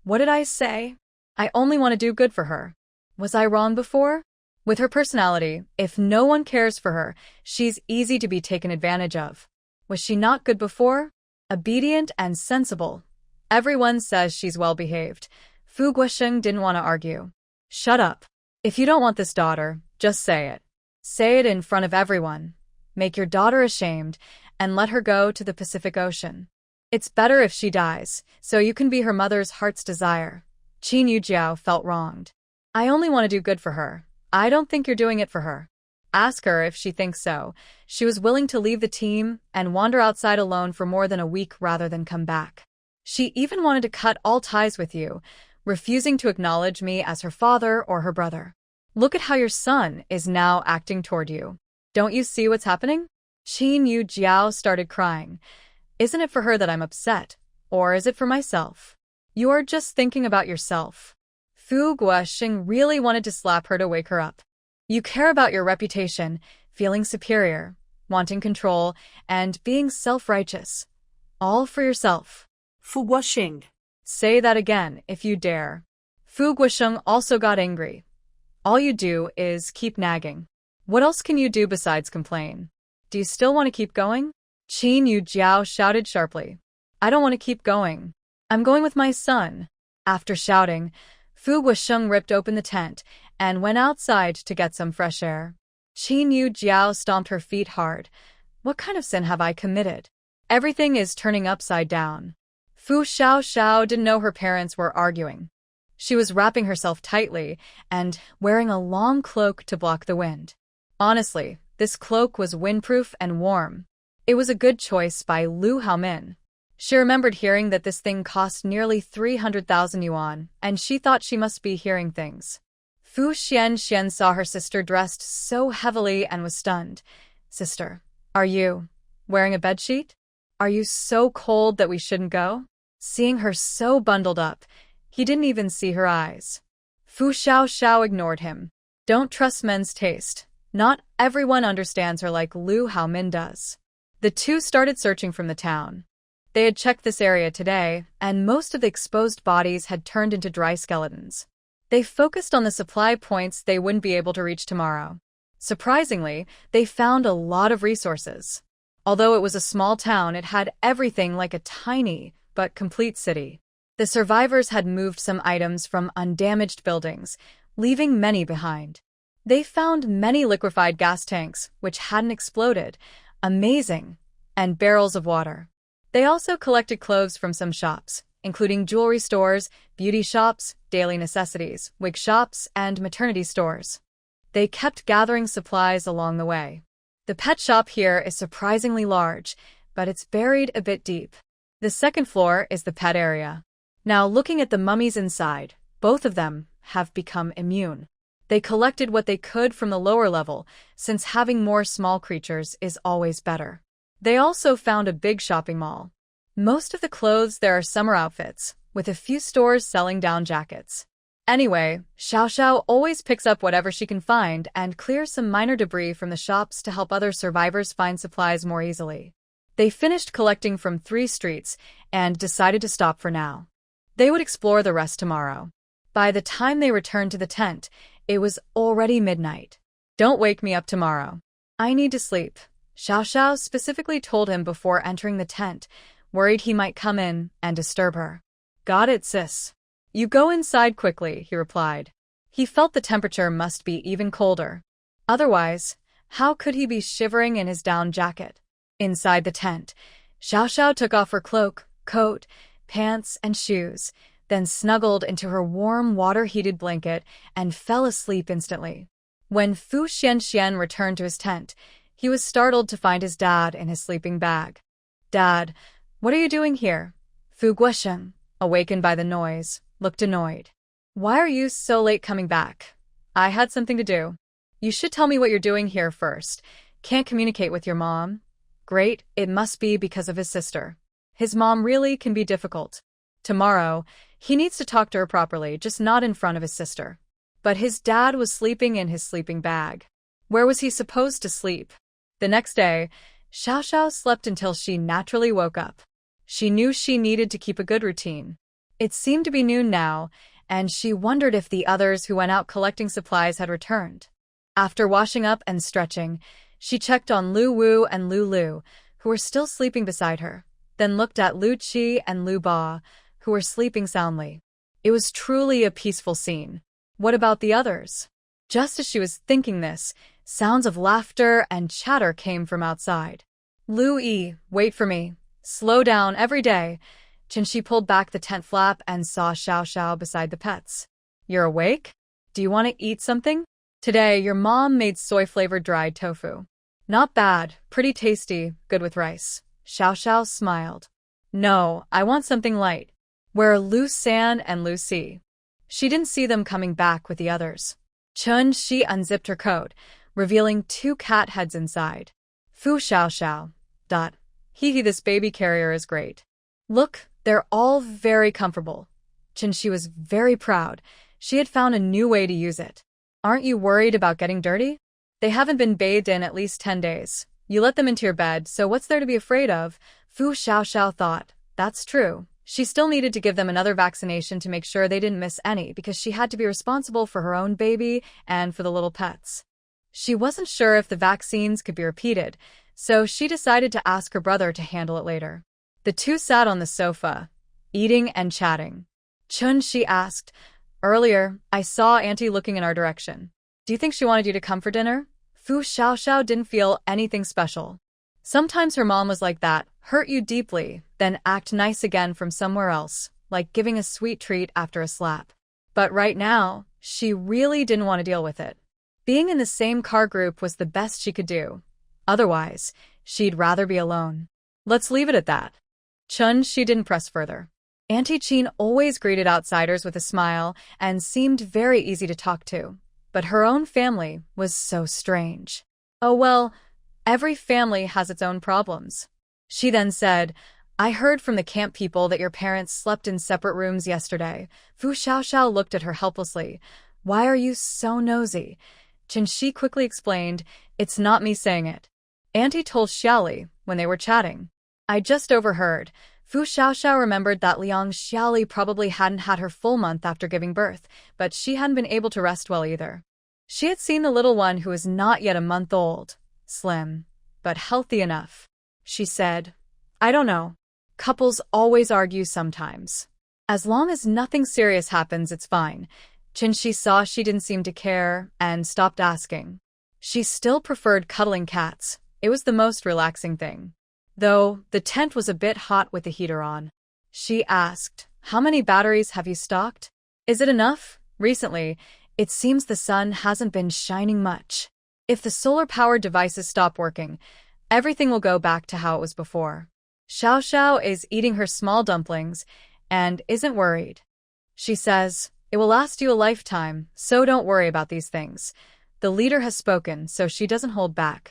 What did I say? I only want to do good for her. Was I wrong before? With her personality, if no one cares for her, she's easy to be taken advantage of. Was she not good before? Obedient and sensible. Everyone says she's well-behaved. Fu Guosheng didn't want to argue. Shut up. If you don't want this daughter, just say it. Say it in front of everyone. Make your daughter ashamed, and let her go to the Pacific Ocean. It's better if she dies, so you can be her mother's heart's desire. Qin Yujiao felt wronged. I only want to do good for her. I don't think you're doing it for her. Ask her if she thinks so. She was willing to leave the team and wander outside alone for more than a week rather than come back. She even wanted to cut all ties with you, refusing to acknowledge me as her father or her brother. Look at how your son is now acting toward you. Don't you see what's happening? Qin Yujiao started crying. Isn't it for her that I'm upset, or is it for myself? You're just thinking about yourself. Fu Guosheng really wanted to slap her to wake her up. You care about your reputation, feeling superior, wanting control, and being self-righteous. All for yourself.
Fu Guosheng.
Say that again, if you dare. Fu Guosheng also got angry. All you do is keep nagging. What else can you do besides complain? Do you still want to keep going? Qin Yujiao shouted sharply. I don't want to keep going. I'm going with my son. After shouting, Fu Guosheng ripped open the tent and went outside to get some fresh air. Qin Yujiao stomped her feet hard. What kind of sin have I committed? Everything is turning upside down. Fu Xiaoxiao didn't know her parents were arguing. She was wrapping herself tightly and wearing a long cloak to block the wind. Honestly, this cloak was windproof and warm. It was a good choice by Lu Haomin. She remembered hearing that this thing cost nearly 300,000 yuan, and she thought she must be hearing things. Fu Xianxian saw her sister dressed so heavily and was stunned. Sister, are you wearing a bedsheet? Are you so cold that we shouldn't go? Seeing her so bundled up, he didn't even see her eyes. Fu Xiaoxiao ignored him. Don't trust men's taste. Not everyone understands her like Lu Haomin does. The two started searching from the town. They had checked this area today, and most of the exposed bodies had turned into dry skeletons. They focused on the supply points they wouldn't be able to reach tomorrow. Surprisingly, they found a lot of resources. Although it was a small town, it had everything like a tiny but complete city. The survivors had moved some items from undamaged buildings, leaving many behind. They found many liquefied gas tanks, which hadn't exploded, amazing, and barrels of water. They also collected clothes from some shops, including jewelry stores, beauty shops, daily necessities, wig shops, and maternity stores. They kept gathering supplies along the way. The pet shop here is surprisingly large, but it's buried a bit deep. The second floor is the pet area. Now looking at the mummies inside, both of them have become immune. They collected what they could from the lower level, since having more small creatures is always better. They also found a big shopping mall. Most of the clothes there are summer outfits, with a few stores selling down jackets. Anyway, Xiaoxiao always picks up whatever she can find and clears some minor debris from the shops to help other survivors find supplies more easily. They finished collecting from 3 streets and decided to stop for now. They would explore the rest tomorrow. By the time they returned to the tent, it was already midnight. Don't wake me up tomorrow. I need to sleep, Xiaoxiao specifically told him before entering the tent, worried he might come in and disturb her. Got it, sis. You go inside quickly, he replied. He felt the temperature must be even colder. Otherwise, how could he be shivering in his down jacket? Inside the tent, Xiaoxiao took off her cloak, coat, pants, and shoes, then snuggled into her warm, water-heated blanket and fell asleep instantly. When Fu Xianxian returned to his tent, he was startled to find his dad in his sleeping bag. Dad, what are you doing here? Fu Guosheng, awakened by the noise, looked annoyed. Why are you so late coming back? I had something to do. You should tell me what you're doing here first. Can't communicate with your mom? Great, it must be because of his sister. His mom really can be difficult. Tomorrow, he needs to talk to her properly, just not in front of his sister. But his dad was sleeping in his sleeping bag. Where was he supposed to sleep? The next day, Xiao Xiao slept until she naturally woke up. She knew she needed to keep a good routine. It seemed to be noon now, and she wondered if the others who went out collecting supplies had returned. After washing up and stretching, she checked on Lu Wu and Lu Lu, who were still sleeping beside her, then looked at Lu Qi and Lu Ba, who were sleeping soundly. It was truly a peaceful scene. What about the others? Just as she was thinking this, sounds of laughter and chatter came from outside. Lu Yi, wait for me. Slow down every day. Qinshi pulled back the tent flap and saw Xiao Xiao beside the pets. You're awake? Do you want to eat something? Today, your mom made soy-flavored dried tofu. Not bad, pretty tasty, good with rice. Xiao Xiao smiled. No, I want something light. Where are Lu San and Lu Si? She didn't see them coming back with the others. Qinshi unzipped her coat, revealing 2 cat heads inside. Fu Xiao Xiao. Hee, this baby carrier is great. Look, they're all very comfortable. Qinshi was very proud. She had found a new way to use it. Aren't you worried about getting dirty? They haven't been bathed in at least 10 days. You let them into your bed, so what's there to be afraid of? Fu Xiao Xiao thought. That's true. She still needed to give them another vaccination to make sure they didn't miss any because she had to be responsible for her own baby and for the little pets. She wasn't sure if the vaccines could be repeated, so she decided to ask her brother to handle it later. The two sat on the sofa, eating and chatting. Qinshi asked, Earlier, I saw Auntie looking in our direction. Do you think she wanted you to come for dinner? Fu Xiao Xiao didn't feel anything special. Sometimes her mom was like that, hurt you deeply, then act nice again from somewhere else, like giving a sweet treat after a slap. But right now, she really didn't want to deal with it. Being in the same car group was the best she could do. Otherwise, she'd rather be alone. Let's leave it at that. Qinshi didn't press further. Auntie Qin always greeted outsiders with a smile and seemed very easy to talk to. But her own family was so strange. Oh well, every family has its own problems. She then said, I heard from the camp people that your parents slept in separate rooms yesterday. Fu Xiaoxiao looked at her helplessly. Why are you so nosy? Qinshi quickly explained, it's not me saying it. Auntie told Xiaoli when they were chatting. I just overheard. Fu Xiaoxiao remembered that Liang Xiaoli probably hadn't had her full month after giving birth, but she hadn't been able to rest well either. She had seen the little one who was not yet a month old, slim, but healthy enough. She said, I don't know. Couples always argue sometimes. As long as nothing serious happens, it's fine. Qinshi saw she didn't seem to care and stopped asking. She still preferred cuddling cats. It was the most relaxing thing. Though the tent was a bit hot with the heater on. She asked, how many batteries have you stocked? Is it enough? Recently, it seems the sun hasn't been shining much. If the solar-powered devices stop working, everything will go back to how it was before. Xiao Xiao is eating her small dumplings and isn't worried. She says, it will last you a lifetime, so don't worry about these things. The leader has spoken, so she doesn't hold back.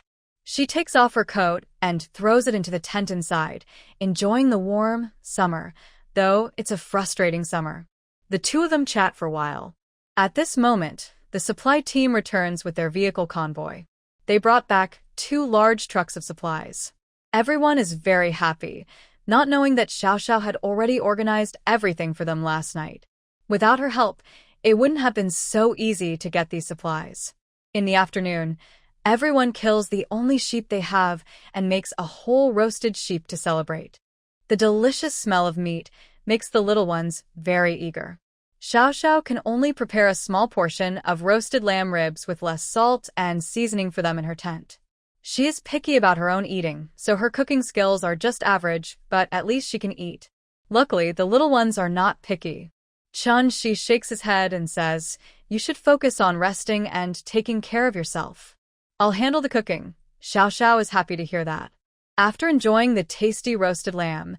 She takes off her coat and throws it into the tent inside, enjoying the warm summer, though it's a frustrating summer. The two of them chat for a while. At this moment, the supply team returns with their vehicle convoy. They brought back 2 large trucks of supplies. Everyone is very happy, not knowing that Xiao Xiao had already organized everything for them last night. Without her help, it wouldn't have been so easy to get these supplies. In the afternoon, everyone kills the only sheep they have and makes a whole roasted sheep to celebrate. The delicious smell of meat makes the little ones very eager. Xiao Xiao can only prepare a small portion of roasted lamb ribs with less salt and seasoning for them in her tent. She is picky about her own eating, so her cooking skills are just average, but at least she can eat. Luckily, the little ones are not picky. Qinshi shakes his head and says, you should focus on resting and taking care of yourself. I'll handle the cooking. Xiao Xiao is happy to hear that. After enjoying the tasty roasted lamb,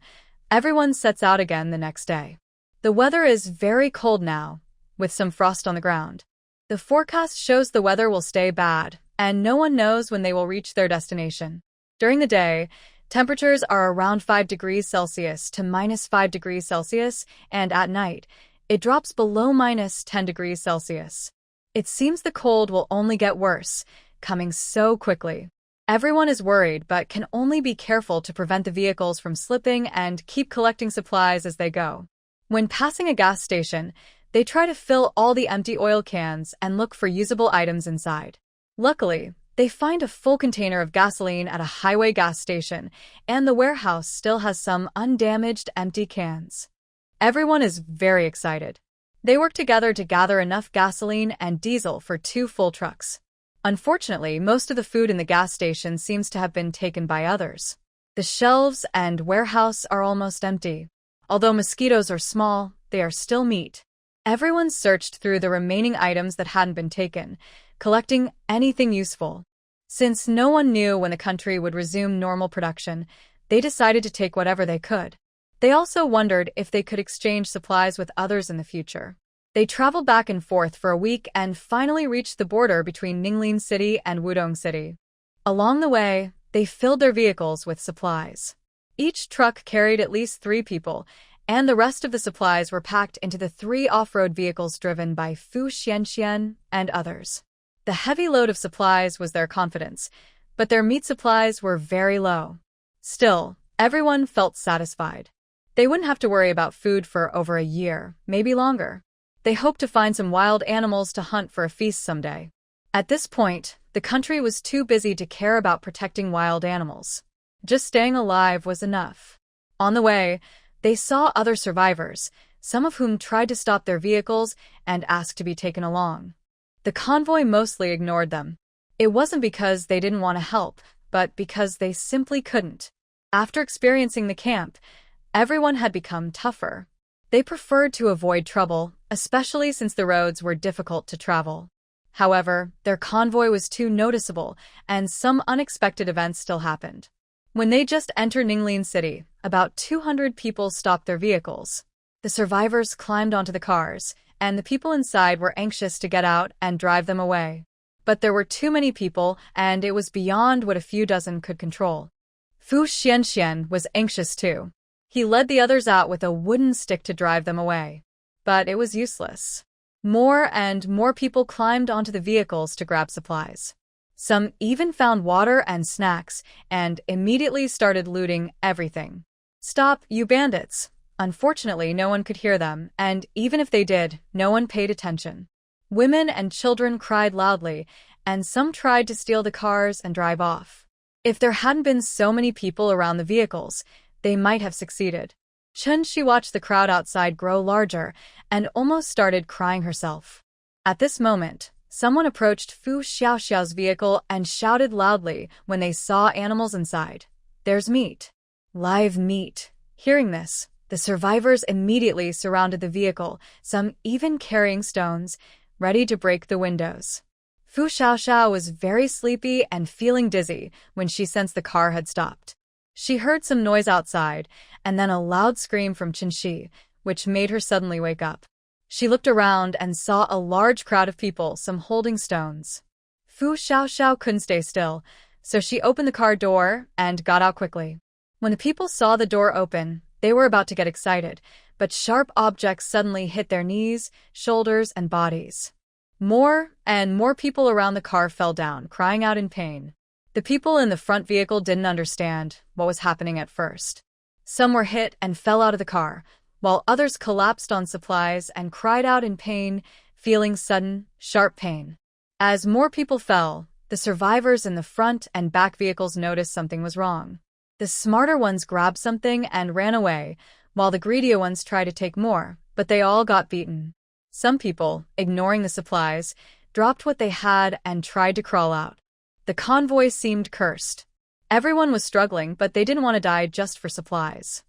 everyone sets out again the next day. The weather is very cold now, with some frost on the ground. The forecast shows the weather will stay bad, and no one knows when they will reach their destination. During the day, temperatures are around 5 degrees Celsius to -5 degrees Celsius, and at night, it drops below -10 degrees Celsius. It seems the cold will only get worse, coming so quickly. Everyone is worried but can only be careful to prevent the vehicles from slipping and keep collecting supplies as they go. When passing a gas station, they try to fill all the empty oil cans and look for usable items inside. Luckily, they find a full container of gasoline at a highway gas station, and the warehouse still has some undamaged empty cans. Everyone is very excited. They work together to gather enough gasoline and diesel for 2 full trucks. Unfortunately, most of the food in the gas station seems to have been taken by others. The shelves and warehouse are almost empty. Although mosquitoes are small, they are still meat. Everyone searched through the remaining items that hadn't been taken, collecting anything useful. Since no one knew when the country would resume normal production, they decided to take whatever they could. They also wondered if they could exchange supplies with others in the future. They traveled back and forth for a week and finally reached the border between Ninglin City and Wudong City. Along the way, they filled their vehicles with supplies. Each truck carried at least 3 people, and the rest of the supplies were packed into the 3 off-road vehicles driven by Fu Xianxian and others. The heavy load of supplies was their confidence, but their meat supplies were very low. Still, everyone felt satisfied. They wouldn't have to worry about food for over a year, maybe longer. They hoped to find some wild animals to hunt for a feast someday. At this point, the country was too busy to care about protecting wild animals. Just staying alive was enough. On the way, they saw other survivors, some of whom tried to stop their vehicles and asked to be taken along. The convoy mostly ignored them. It wasn't because they didn't want to help, but because they simply couldn't. After experiencing the camp, everyone had become tougher. They preferred to avoid trouble, especially since the roads were difficult to travel. However, their convoy was too noticeable, and some unexpected events still happened. When they just entered Ninglin City, about 200 people stopped their vehicles. The survivors climbed onto the cars, and the people inside were anxious to get out and drive them away. But there were too many people, and it was beyond what a few dozen could control. Fu Xianxian was anxious too. He led the others out with a wooden stick to drive them away. But it was useless. More and more people climbed onto the vehicles to grab supplies. Some even found water and snacks and immediately started looting everything. "Stop, you bandits!" Unfortunately, no one could hear them, and even if they did, no one paid attention. Women and children cried loudly, and some tried to steal the cars and drive off. If there hadn't been so many people around the vehicles, they might have succeeded. Chen-Shi watched the crowd outside grow larger and almost started crying herself. At this moment, someone approached Fu Xiaoxiao's vehicle and shouted loudly when they saw animals inside. "There's meat. Live meat." Hearing this, the survivors immediately surrounded the vehicle, some even carrying stones, ready to break the windows. Fu Xiaoxiao was very sleepy and feeling dizzy when she sensed the car had stopped. She heard some noise outside, and then a loud scream from Chen-Shi, which made her suddenly wake up. She looked around and saw a large crowd of people, some holding stones. Fu Xiaoxiao couldn't stay still, so she opened the car door and got out quickly. When the people saw the door open, they were about to get excited, but sharp objects suddenly hit their knees, shoulders, and bodies. More and more people around the car fell down, crying out in pain. The people in the front vehicle didn't understand what was happening at first. Some were hit and fell out of the car, while others collapsed on supplies and cried out in pain, feeling sudden, sharp pain. As more people fell, the survivors in the front and back vehicles noticed something was wrong. The smarter ones grabbed something and ran away, while the greedier ones tried to take more, but they all got beaten. Some people, ignoring the supplies, dropped what they had and tried to crawl out. The convoy seemed cursed. Everyone was struggling, but they didn't want to die just for supplies.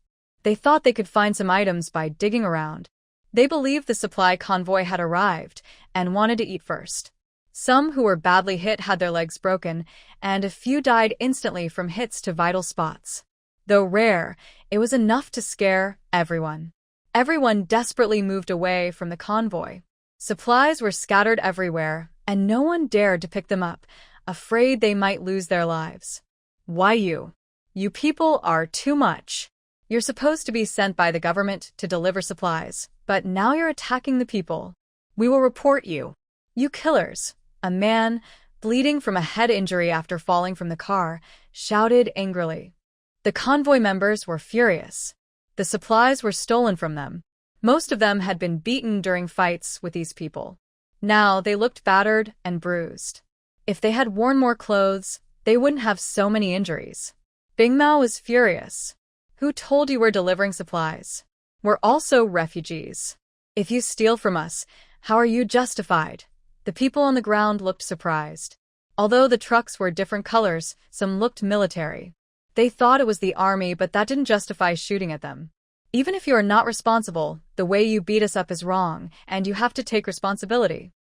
They thought they could find some items by digging around. They believed the supply convoy had arrived and wanted to eat first. Some who were badly hit had their legs broken, and a few died instantly from hits to vital spots. Though rare, it was enough to scare everyone. Everyone desperately moved away from the convoy. Supplies were scattered everywhere, and no one dared to pick them up, afraid they might lose their lives. Why you? You people are too much. You're supposed to be sent by the government to deliver supplies, but now you're attacking the people. We will report you. You killers. A man, bleeding from a head injury after falling from the car, shouted angrily. The convoy members were furious. The supplies were stolen from them. Most of them had been beaten during fights with these people. Now they looked battered and bruised. If they had worn more clothes, they wouldn't have so many injuries. Bingmao was furious. Who told you we're delivering supplies? We're also refugees. If you steal from us, how are you justified? The people on the ground looked surprised. Although the trucks were different colors, some looked military. They thought it was the army, but that didn't justify shooting at them. Even if you are not responsible, the way you beat us up is wrong, and you have to take responsibility.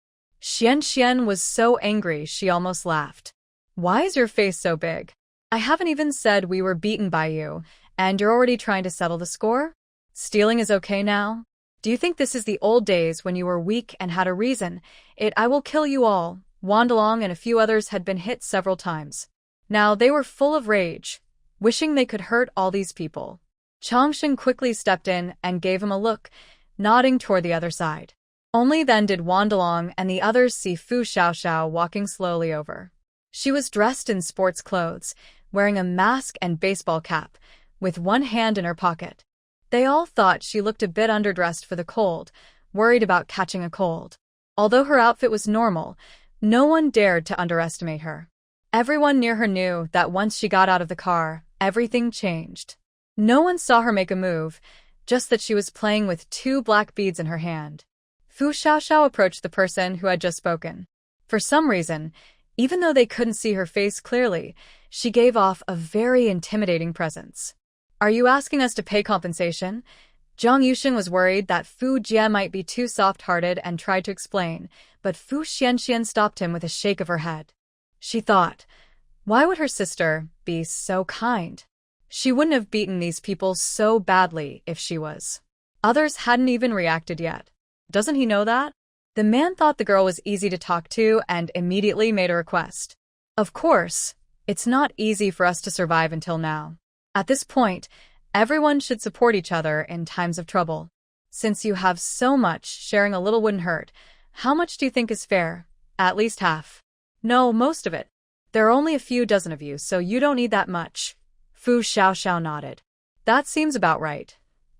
Xian was so angry she almost laughed. Why is your face so big? I haven't even said we were beaten by you, and you're already trying to settle the score? Stealing is okay now? Do you think this is the old days when you were weak and had a reason? I will kill you all. Wandalong and a few others had been hit several times. Now they were full of rage, wishing they could hurt all these people. Changshen quickly stepped in and gave him a look, nodding toward the other side. Only then did Wandalong and the others see Fu Xiaoxiao walking slowly over. She was dressed in sports clothes, wearing a mask and baseball cap, with one hand in her pocket. They all thought she looked a bit underdressed for the cold, worried about catching a cold. Although her outfit was normal, no one dared to underestimate her. Everyone near her knew that once she got out of the car, everything changed. No one saw her make a move, just that she was playing with 2 black beads in her hand. Fu Xiaoxiao approached the person who had just spoken. For some reason, even though they couldn't see her face clearly, she gave off a very intimidating presence. Are you asking us to pay compensation? Zhang Yuxin was worried that Fu Jie might be too soft-hearted and tried to explain, but Fu Xianxian stopped him with a shake of her head. She thought, why would her sister be so kind? She wouldn't have beaten these people so badly if she was. Others hadn't even reacted yet. Doesn't he know that? The man thought the girl was easy to talk to and immediately made a request. Of course, it's not easy for us to survive until now. At this point, everyone should support each other in times of trouble. Since you have so much, sharing a little wouldn't hurt. How much do you think is fair? At least half. No, most of it. There are only a few dozen of you, so you don't need that much. Fu Xiaoxiao nodded. That seems about right.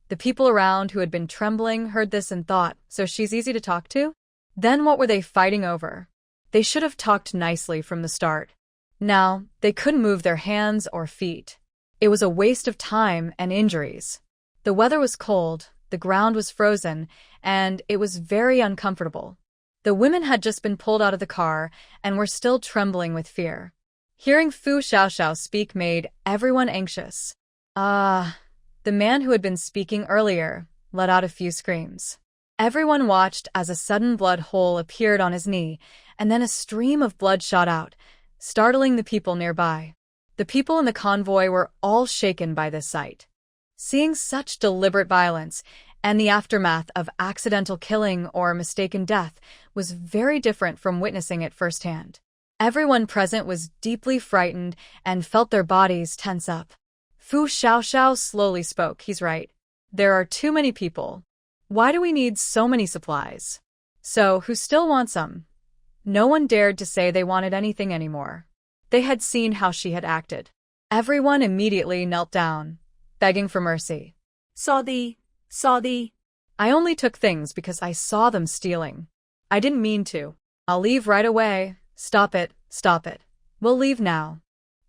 The people around who had been trembling heard this and thought, so she's easy to talk to? Then what were they fighting over? They should have talked nicely from the start. Now, they couldn't move their hands or feet. It was a waste of time and injuries. The weather was cold, the ground was frozen, and it was very uncomfortable. The women had just been pulled out of the car and were still trembling with fear. Hearing Fu Xiaoxiao speak made everyone anxious. The man who had been speaking earlier let out a few screams. Everyone watched as a sudden blood hole appeared on his knee, and then a stream of blood shot out, startling the people nearby. The people in the convoy were all shaken by this sight. Seeing such deliberate violence and the aftermath of accidental killing or mistaken death was very different from witnessing it firsthand. Everyone present was deeply frightened and felt their bodies tense up. Fu Xiaoxiao slowly spoke. He's right. There are too many people. Why do we need so many supplies? So, who still wants some? No one dared to say they wanted anything anymore. They had seen how she had acted. Everyone immediately knelt down, begging for mercy.
Sorry.
I only took things because I saw them stealing. I didn't mean to. I'll leave right away. Stop it. We'll leave now.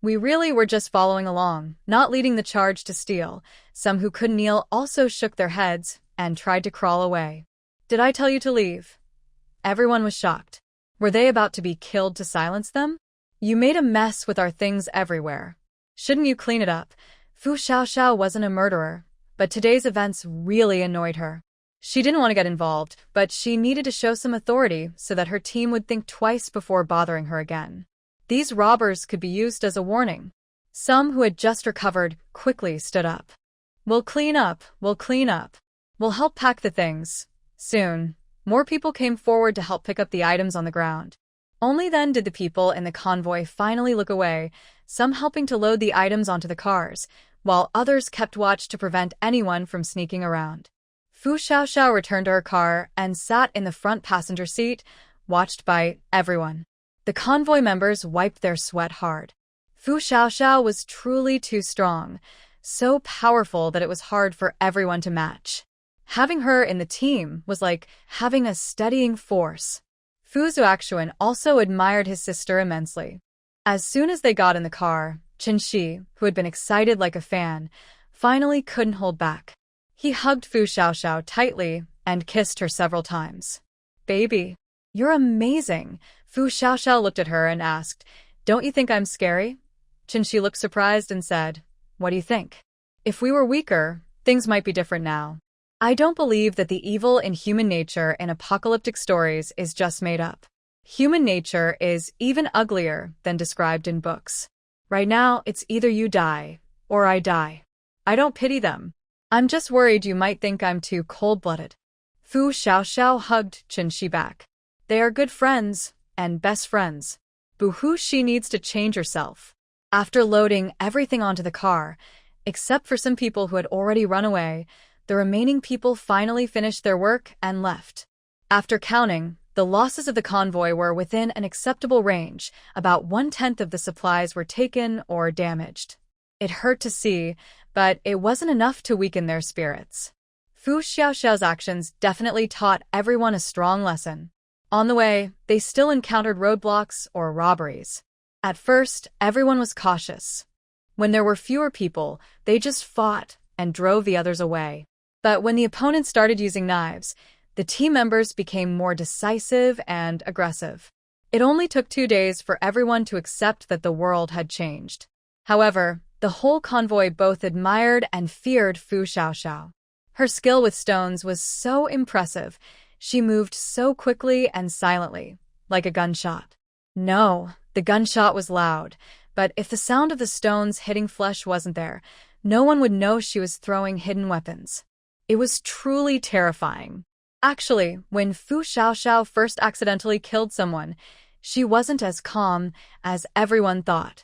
We really were just following along, not leading the charge to steal. Some who couldn't kneel also shook their heads and tried to crawl away. Did I tell you to leave? Everyone was shocked. Were they about to be killed to silence them? You made a mess with our things everywhere. Shouldn't you clean it up? Fu Xiaoxiao wasn't a murderer, but today's events really annoyed her. She didn't want to get involved, but she needed to show some authority so that her team would think twice before bothering her again. These robbers could be used as a warning. Some who had just recovered quickly stood up. We'll clean up. We'll help pack the things. Soon. More people came forward to help pick up the items on the ground. Only then did the people in the convoy finally look away, some helping to load the items onto the cars, while others kept watch to prevent anyone from sneaking around. Fu Xiaoxiao returned to her car and sat in the front passenger seat, watched by everyone. The convoy members wiped their sweat hard. Fu Xiaoxiao was truly too strong, so powerful that it was hard for everyone to match. Having her in the team was like having a steadying force. Fu Zuaxuan also admired his sister immensely. As soon as they got in the car, Chen Shi, who had been excited like a fan, finally couldn't hold back. He hugged Fu Xiaoxiao tightly and kissed her several times. "Baby, you're amazing." Fu Xiaoxiao looked at her and asked, "Don't you think I'm scary?" Chen Shi looked surprised and said, "What do you think? If we were weaker, things might be different now." I don't believe that the evil in human nature in apocalyptic stories is just made up. Human nature is even uglier than described in books. Right now, it's either you die, or I die. I don't pity them. I'm just worried you might think I'm too cold-blooded. Fu Xiaoxiao hugged Chen Shi back. They are good friends, and best friends. Boo-hoo, she needs to change herself. After loading everything onto the car, except for some people who had already run away, the remaining people finally finished their work and left. After counting, the losses of the convoy were within an acceptable range. About 1/10 of the supplies were taken or damaged. It hurt to see, but it wasn't enough to weaken their spirits. Fu Xiaoxiao's actions definitely taught everyone a strong lesson. On the way, they still encountered roadblocks or robberies. At first, everyone was cautious. When there were fewer people, they just fought and drove the others away. But when the opponents started using knives, the team members became more decisive and aggressive. It only took 2 days for everyone to accept that the world had changed. However, the whole convoy both admired and feared Fu Xiaoxiao. Her skill with stones was so impressive. She moved so quickly and silently, like a gunshot. No, the gunshot was loud, but if the sound of the stones hitting flesh wasn't there, no one would know she was throwing hidden weapons. It was truly terrifying. Actually, when Fu Xiaoxiao first accidentally killed someone, she wasn't as calm as everyone thought.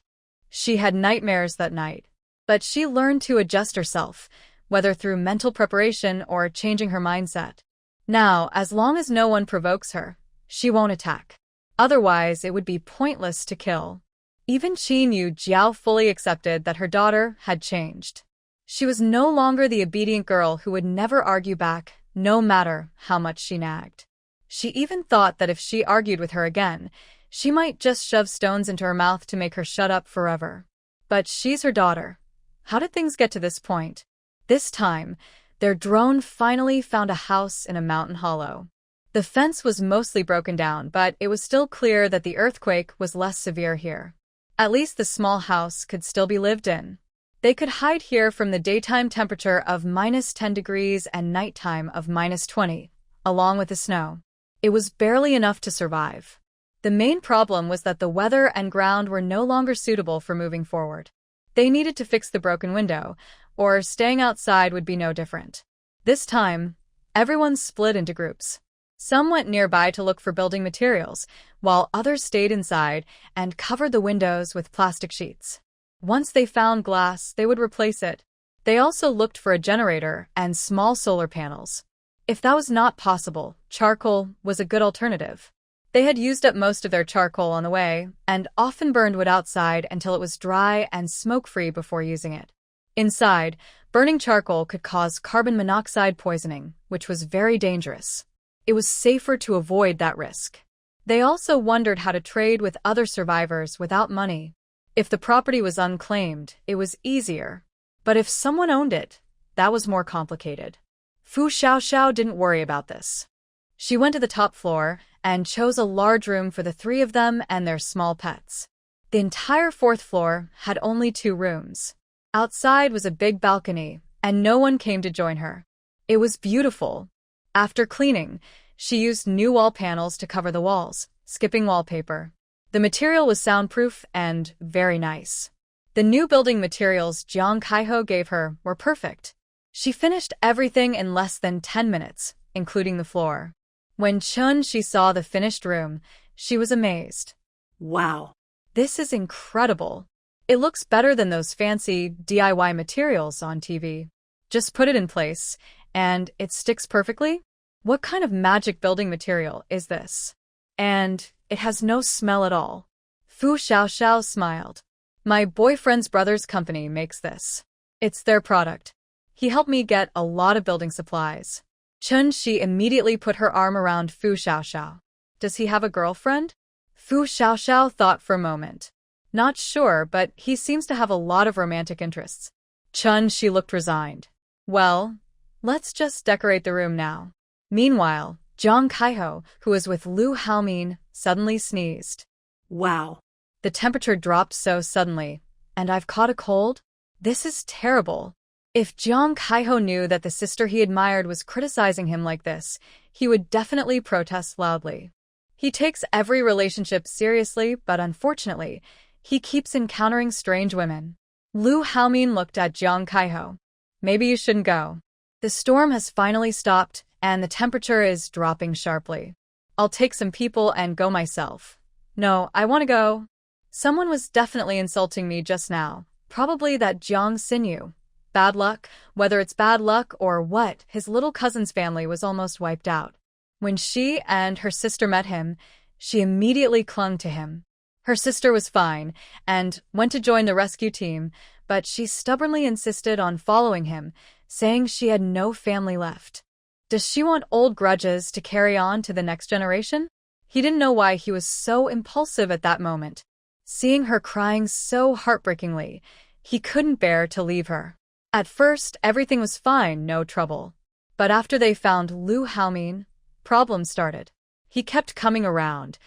She had nightmares that night, but she learned to adjust herself, whether through mental preparation or changing her mindset. Now, as long as no one provokes her, she won't attack. Otherwise, it would be pointless to kill. Even Qin Yu Jiao fully accepted that her daughter had changed. She was no longer the obedient girl who would never argue back, no matter how much she nagged. She even thought that if she argued with her again, she might just shove stones into her mouth to make her shut up forever. But she's her daughter. How did things get to this point? This time, their drone finally found a house in a mountain hollow. The fence was mostly broken down, but it was still clear that the earthquake was less severe here. At least the small house could still be lived in. They could hide here from the daytime temperature of -10 degrees and nighttime of -20, along with the snow. It was barely enough to survive. The main problem was that the weather and ground were no longer suitable for moving forward. They needed to fix the broken window, or staying outside would be no different. This time, everyone split into groups. Some went nearby to look for building materials, while others stayed inside and covered the windows with plastic sheets. Once they found glass, they would replace it. They also looked for a generator and small solar panels. If that was not possible, charcoal was a good alternative. They had used up most of their charcoal on the way, and often burned wood outside until it was dry and smoke-free before using it. Inside, burning charcoal could cause carbon monoxide poisoning, which was very dangerous. It was safer to avoid that risk. They also wondered how to trade with other survivors without money. If the property was unclaimed, it was easier. But if someone owned it, that was more complicated. Fu Xiaoxiao didn't worry about this. She went to the top floor and chose a large room for the 3 of them and their small pets. The entire 4th floor had only 2 rooms. Outside was a big balcony, and no one came to join her. It was beautiful. After cleaning, she used new wall panels to cover the walls, skipping wallpaper. The material was soundproof and very nice. The new building materials Jiang Kaiho gave her were perfect. She finished everything in less than 10 minutes, including the floor. When Chun-Shi saw the finished room, she was amazed.
Wow.
This is incredible. It looks better than those fancy DIY materials on TV. Just put it in place, and it sticks perfectly? What kind of magic building material is this? And it has no smell at all. Fu Xiaoxiao smiled. My boyfriend's brother's company makes this. It's their product. He helped me get a lot of building supplies. Chun-Shi immediately put her arm around Fu Xiaoxiao. Does he have a girlfriend? Fu Xiaoxiao thought for a moment. Not sure, but he seems to have a lot of romantic interests. Chun-Shi looked resigned. Well, let's just decorate the room now. Meanwhile, Jiang Kaiho, who was with Lu Haomin, suddenly sneezed.
Wow.
The temperature dropped so suddenly, and I've caught a cold? This is terrible. If Jiang Kaiho knew that the sister he admired was criticizing him like this, he would definitely protest loudly. He takes every relationship seriously, but unfortunately, he keeps encountering strange women. Lu Haomin looked at Jiang Kaiho. Maybe you shouldn't go. The storm has finally stopped, and the temperature is dropping sharply. I'll take some people and go myself. No, I want to go. Someone was definitely insulting me just now. Probably that Jiang Xinyu. Bad luck. Whether it's bad luck or what, his little cousin's family was almost wiped out. When she and her sister met him, she immediately clung to him. Her sister was fine and went to join the rescue team, but she stubbornly insisted on following him, saying she had no family left. Does she want old grudges to carry on to the next generation? He didn't know why he was so impulsive at that moment. Seeing her crying so heartbreakingly, he couldn't bear to leave her. At first, everything was fine, no trouble. But after they found Lu Haomin, problems started. He kept coming around,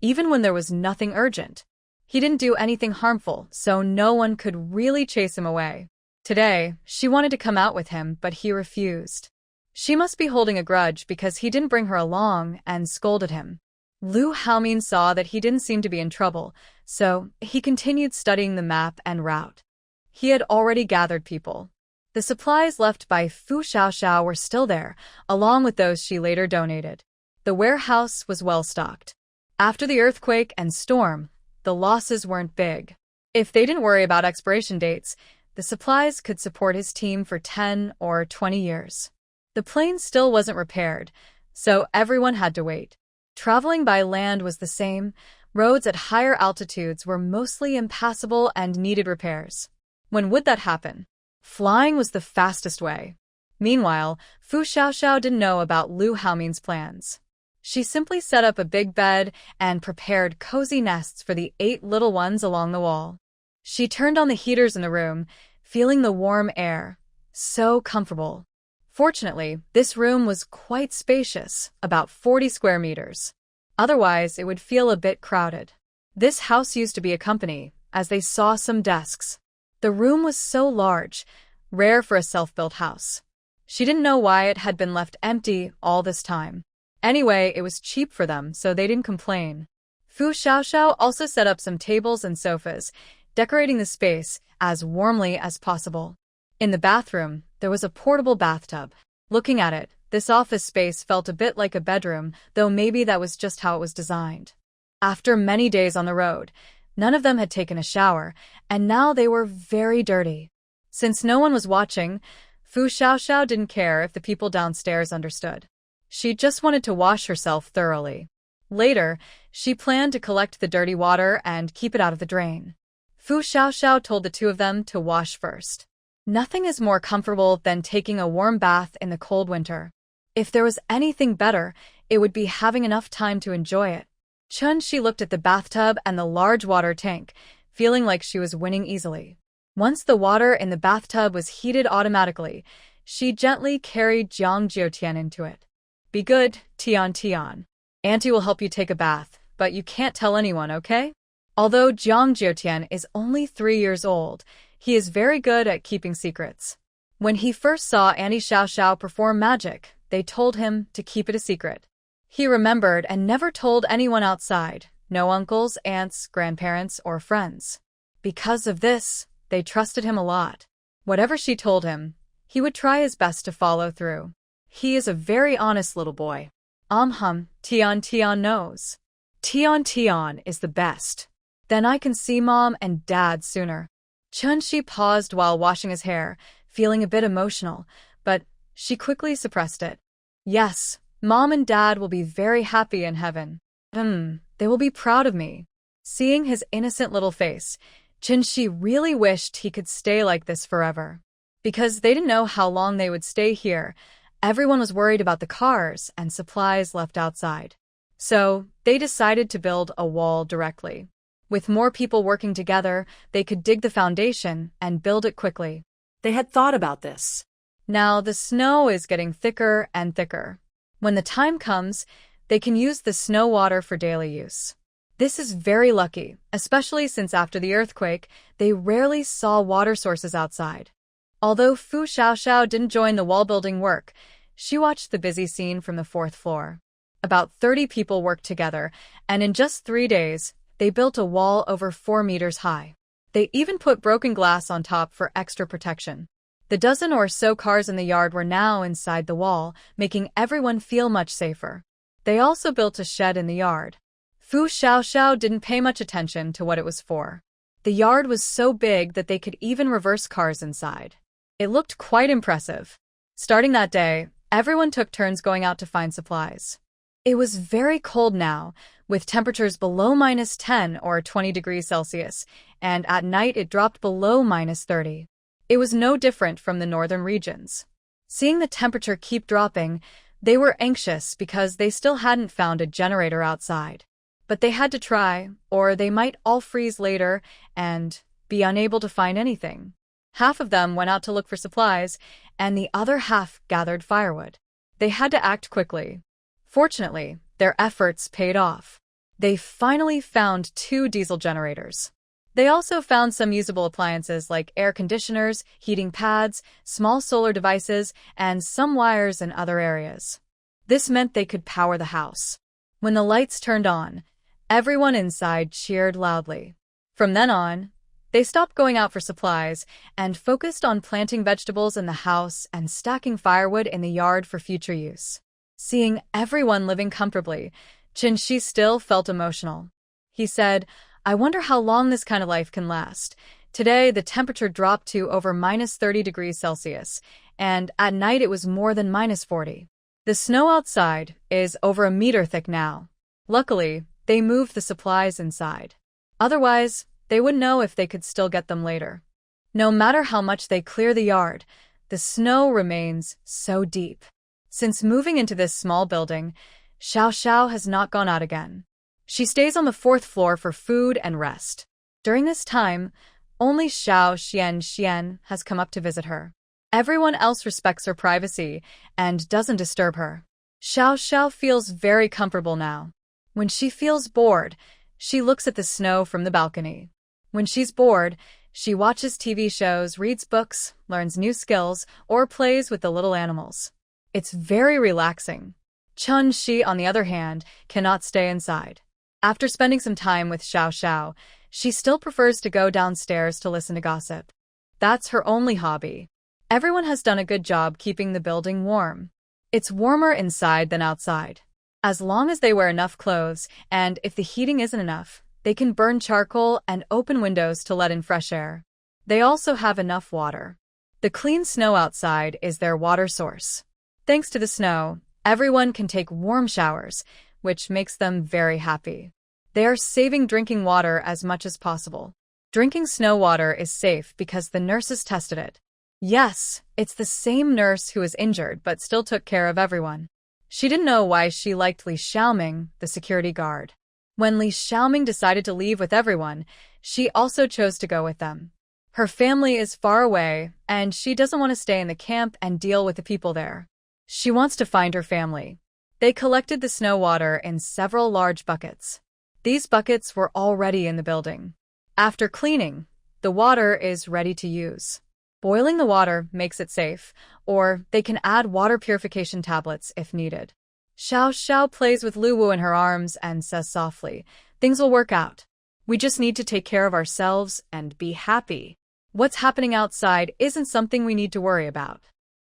even when there was nothing urgent. He didn't do anything harmful, so no one could really chase him away. Today, she wanted to come out with him, but he refused. She must be holding a grudge because he didn't bring her along and scolded him. Lu Haomin saw that he didn't seem to be in trouble, so he continued studying the map and route. He had already gathered people. The supplies left by Fu Xiaoxiao were still there, along with those she later donated. The warehouse was well stocked. After the earthquake and storm, the losses weren't big. If they didn't worry about expiration dates, the supplies could support his team for 10 or 20 years. The plane still wasn't repaired, so everyone had to wait. Traveling by land was the same. Roads at higher altitudes were mostly impassable and needed repairs. When would that happen? Flying was the fastest way. Meanwhile, Fu Xiaoxiao didn't know about Lu Haomin's plans. She simply set up a big bed and prepared cozy nests for the 8 little ones along the wall. She turned on the heaters in the room, feeling the warm air. So comfortable. Fortunately, this room was quite spacious, about 40 square meters. Otherwise, it would feel a bit crowded. This house used to be a company, as they saw some desks. The room was so large, rare for a self-built house. She didn't know why it had been left empty all this time. Anyway, it was cheap for them, so they didn't complain. Fu Xiaoxiao also set up some tables and sofas, decorating the space as warmly as possible. In the bathroom, there was a portable bathtub. Looking at it, this office space felt a bit like a bedroom, though maybe that was just how it was designed. After many days on the road, none of them had taken a shower, and now they were very dirty. Since no one was watching, Fu Xiaoxiao didn't care if the people downstairs understood. She just wanted to wash herself thoroughly. Later, she planned to collect the dirty water and keep it out of the drain. Fu Xiaoxiao told the two of them to wash first. Nothing is more comfortable than taking a warm bath in the cold winter. If there was anything better, it would be having enough time to enjoy it. Chun-Shi looked at the bathtub and the large water tank, feeling like she was winning easily. Once the water in the bathtub was heated automatically, she gently carried Jiang Jiutian into it. Be good, Tian Tian. Auntie will help you take a bath, but you can't tell anyone, okay? Although Jiang Jiutian is only 3 years old, he is very good at keeping secrets. When he first saw Auntie Xiaoxiao perform magic, they told him to keep it a secret. He remembered and never told anyone outside, no uncles, aunts, grandparents, or friends. Because of this, they trusted him a lot. Whatever she told him, he would try his best to follow through. He is a very honest little boy. Tian Tian knows.
Tian Tian is the best.
Then I can see Mom and Dad sooner. Chun-Shi paused while washing his hair, feeling a bit emotional, but she quickly suppressed it. Yes, Mom and Dad will be very happy in heaven. They will be proud of me. Seeing his innocent little face, Chun-Shi really wished he could stay like this forever. Because they didn't know how long they would stay here, everyone was worried about the cars and supplies left outside. So, they decided to build a wall directly. With more people working together, they could dig the foundation and build it quickly.
They had thought about this.
Now the snow is getting thicker and thicker. When the time comes, they can use the snow water for daily use. This is very lucky, especially since after the earthquake, they rarely saw water sources outside. Although Fu Xiaoxiao didn't join the wall-building work, she watched the busy scene from the 4th floor. About 30 people worked together, and in just 3 days, they built a wall over 4 meters high. They even put broken glass on top for extra protection. The dozen or so cars in the yard were now inside the wall, making everyone feel much safer. They also built a shed in the yard. Fu Xiaoxiao didn't pay much attention to what it was for. The yard was so big that they could even reverse cars inside. It looked quite impressive. Starting that day, everyone took turns going out to find supplies. It was very cold now, with temperatures below -10 or 20 degrees Celsius, and at night it dropped below -30. It was no different from the northern regions. Seeing the temperature keep dropping, they were anxious because they still hadn't found a generator outside. But they had to try, or they might all freeze later and be unable to find anything. Half of them went out to look for supplies, and the other half gathered firewood. They had to act quickly. Fortunately, their efforts paid off. They finally found 2 diesel generators. They also found some usable appliances like air conditioners, heating pads, small solar devices, and some wires in other areas. This meant they could power the house. When the lights turned on, everyone inside cheered loudly. From then on, they stopped going out for supplies and focused on planting vegetables in the house and stacking firewood in the yard for future use. Seeing everyone living comfortably, Chun-Shi still felt emotional. He said, I wonder how long this kind of life can last. Today, the temperature dropped to over -30 degrees Celsius, and at night it was more than -40. The snow outside is over a meter thick now. Luckily, they moved the supplies inside. Otherwise, they wouldn't know if they could still get them later. No matter how much they clear the yard, the snow remains so deep. Since moving into this small building, Xiaoxiao has not gone out again. She stays on the 4th floor for food and rest. During this time, only Xiao Xian has come up to visit her. Everyone else respects her privacy and doesn't disturb her. Xiaoxiao feels very comfortable now. When she feels bored, she looks at the snow from the balcony. When she's bored, she watches TV shows, reads books, learns new skills, or plays with the little animals. It's very relaxing. Chun-Shi, on the other hand, cannot stay inside. After spending some time with Xiaoxiao, she still prefers to go downstairs to listen to gossip. That's her only hobby. Everyone has done a good job keeping the building warm. It's warmer inside than outside. As long as they wear enough clothes, and if the heating isn't enough, they can burn charcoal and open windows to let in fresh air. They also have enough water. The clean snow outside is their water source. Thanks to the snow, everyone can take warm showers, which makes them very happy. They are saving drinking water as much as possible. Drinking snow water is safe because the nurses tested it. Yes, it's the same nurse who was injured but still took care of everyone. She didn't know why she liked Li Xiaoming, the security guard. When Li Xiaoming decided to leave with everyone, she also chose to go with them. Her family is far away, and she doesn't want to stay in the camp and deal with the people there. She wants to find her family. They collected the snow water in several large buckets. These buckets were already in the building. After cleaning, the water is ready to use. Boiling the water makes it safe, or they can add water purification tablets if needed. Xiaoxiao plays with Luwu in her arms and says softly, "Things will work out. We just need to take care of ourselves and be happy. What's happening outside isn't something we need to worry about."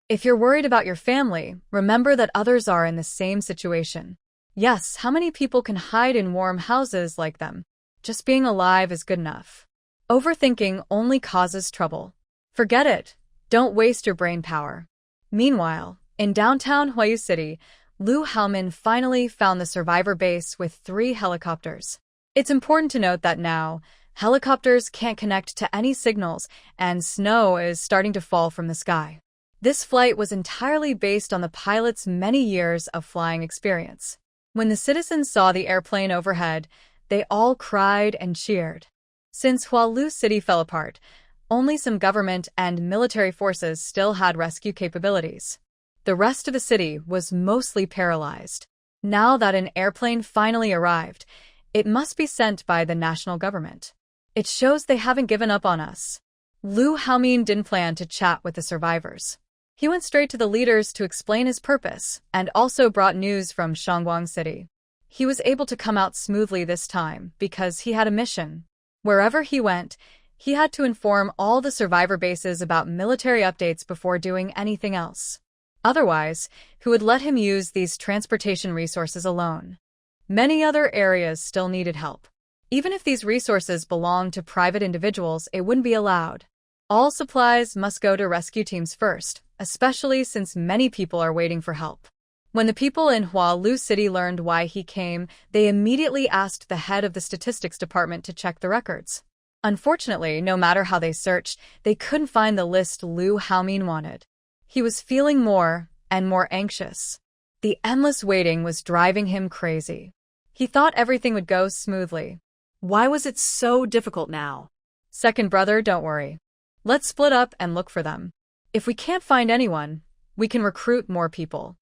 If you're worried about your family, remember that others are in the same situation. Yes, how many people can hide in warm houses like them? Just being alive is good enough. Overthinking only causes trouble. Forget it. Don't waste your brain power. Meanwhile, in downtown Huayu City, Lu Haomin finally found the survivor base with 3 helicopters. It's important to note that now, helicopters can't connect to any signals, and snow is starting to fall from the sky. This flight was entirely based on the pilot's many years of flying experience. When the citizens saw the airplane overhead, they all cried and cheered. Since Hualu City fell apart, only some government and military forces still had rescue capabilities. The rest of the city was mostly paralyzed. Now that an airplane finally arrived, it must be sent by the national government. It shows they haven't given up on us. Lu Haomin didn't plan to chat with the survivors. He went straight to the leaders to explain his purpose and also brought news from Shangguang City. He was able to come out smoothly this time because he had a mission. Wherever he went, he had to inform all the survivor bases about military updates before doing anything else. Otherwise, who would let him use these transportation resources alone? Many other areas still needed help. Even if these resources belonged to private individuals, it wouldn't be allowed. All supplies must go to rescue teams first, especially since many people are waiting for help. When the people in Hualu City learned why he came, they immediately asked the head of the statistics department to check the records. Unfortunately, no matter how they searched, they couldn't find the list Lu Haomin wanted. He was feeling more and more anxious. The endless waiting was driving him crazy. He thought everything would go smoothly.
Why was it so difficult now?
Second brother, don't worry. Let's split up and look for them. If we can't find anyone, we can recruit more people.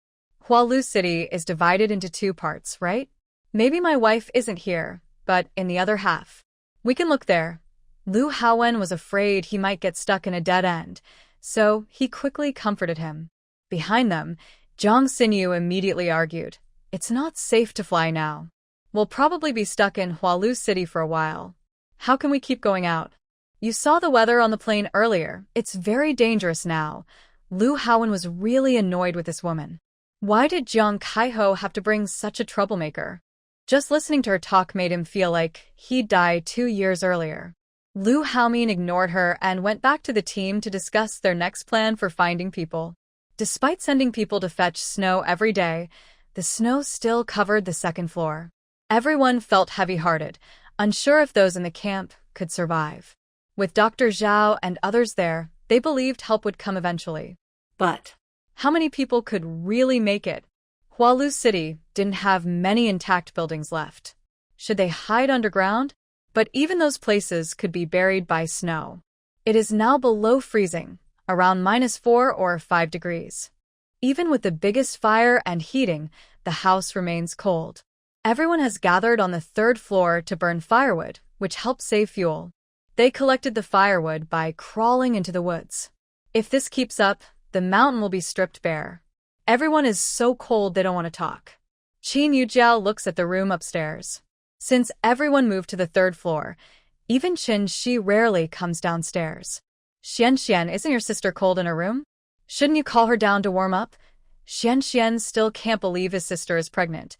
Hualu City is divided into 2 parts, right? Maybe my wife isn't here, but in the other half. We can look there. Lu Haowen was afraid he might get stuck in a dead end, so he quickly comforted him. Behind them, Zhang Xinyu immediately argued, "It's not safe to fly now. We'll probably be stuck in Hualu City for a while. How can we keep going out? You saw the weather on the plane earlier. It's very dangerous now." Lu Haowen was really annoyed with this woman. Why did Jiang Kaiho have to bring such a troublemaker? Just listening to her talk made him feel like he'd died 2 years earlier. Lu Haomin ignored her and went back to the team to discuss their next plan for finding people. Despite sending people to fetch snow every day, the snow still covered the 2nd floor. Everyone felt heavy-hearted, unsure if those in the camp could survive. With Dr. Zhao and others there, they believed help would come eventually.
But
how many people could really make it? Hualu City didn't have many intact buildings left. Should they hide underground? But even those places could be buried by snow. It is now below freezing, around -4 or 5 degrees. Even with the biggest fire and heating, the house remains cold. Everyone has gathered on the 3rd floor to burn firewood, which helps save fuel. They collected the firewood by crawling into the woods. If this keeps up, the mountain will be stripped bare. Everyone is so cold they don't want to talk. Qin Yujiao looks at the room upstairs. Since everyone moved to the 3rd floor, even Qin Shi rarely comes downstairs. Xian, isn't your sister cold in her room? Shouldn't you call her down to warm up? Xian still can't believe his sister is pregnant.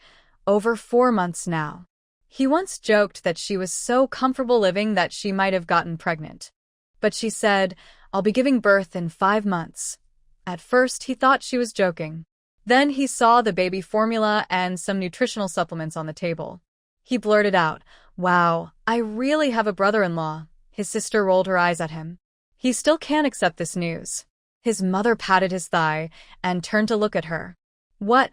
Over 4 months now. He once joked that she was so comfortable living that she might have gotten pregnant. But she said, "I'll be giving birth in 5 months. At first, he thought she was joking. Then he saw the baby formula and some nutritional supplements on the table. He blurted out, "Wow, I really have a brother-in-law." His sister rolled her eyes at him. He still can't accept this news. His mother patted his thigh and turned to look at her. "What?"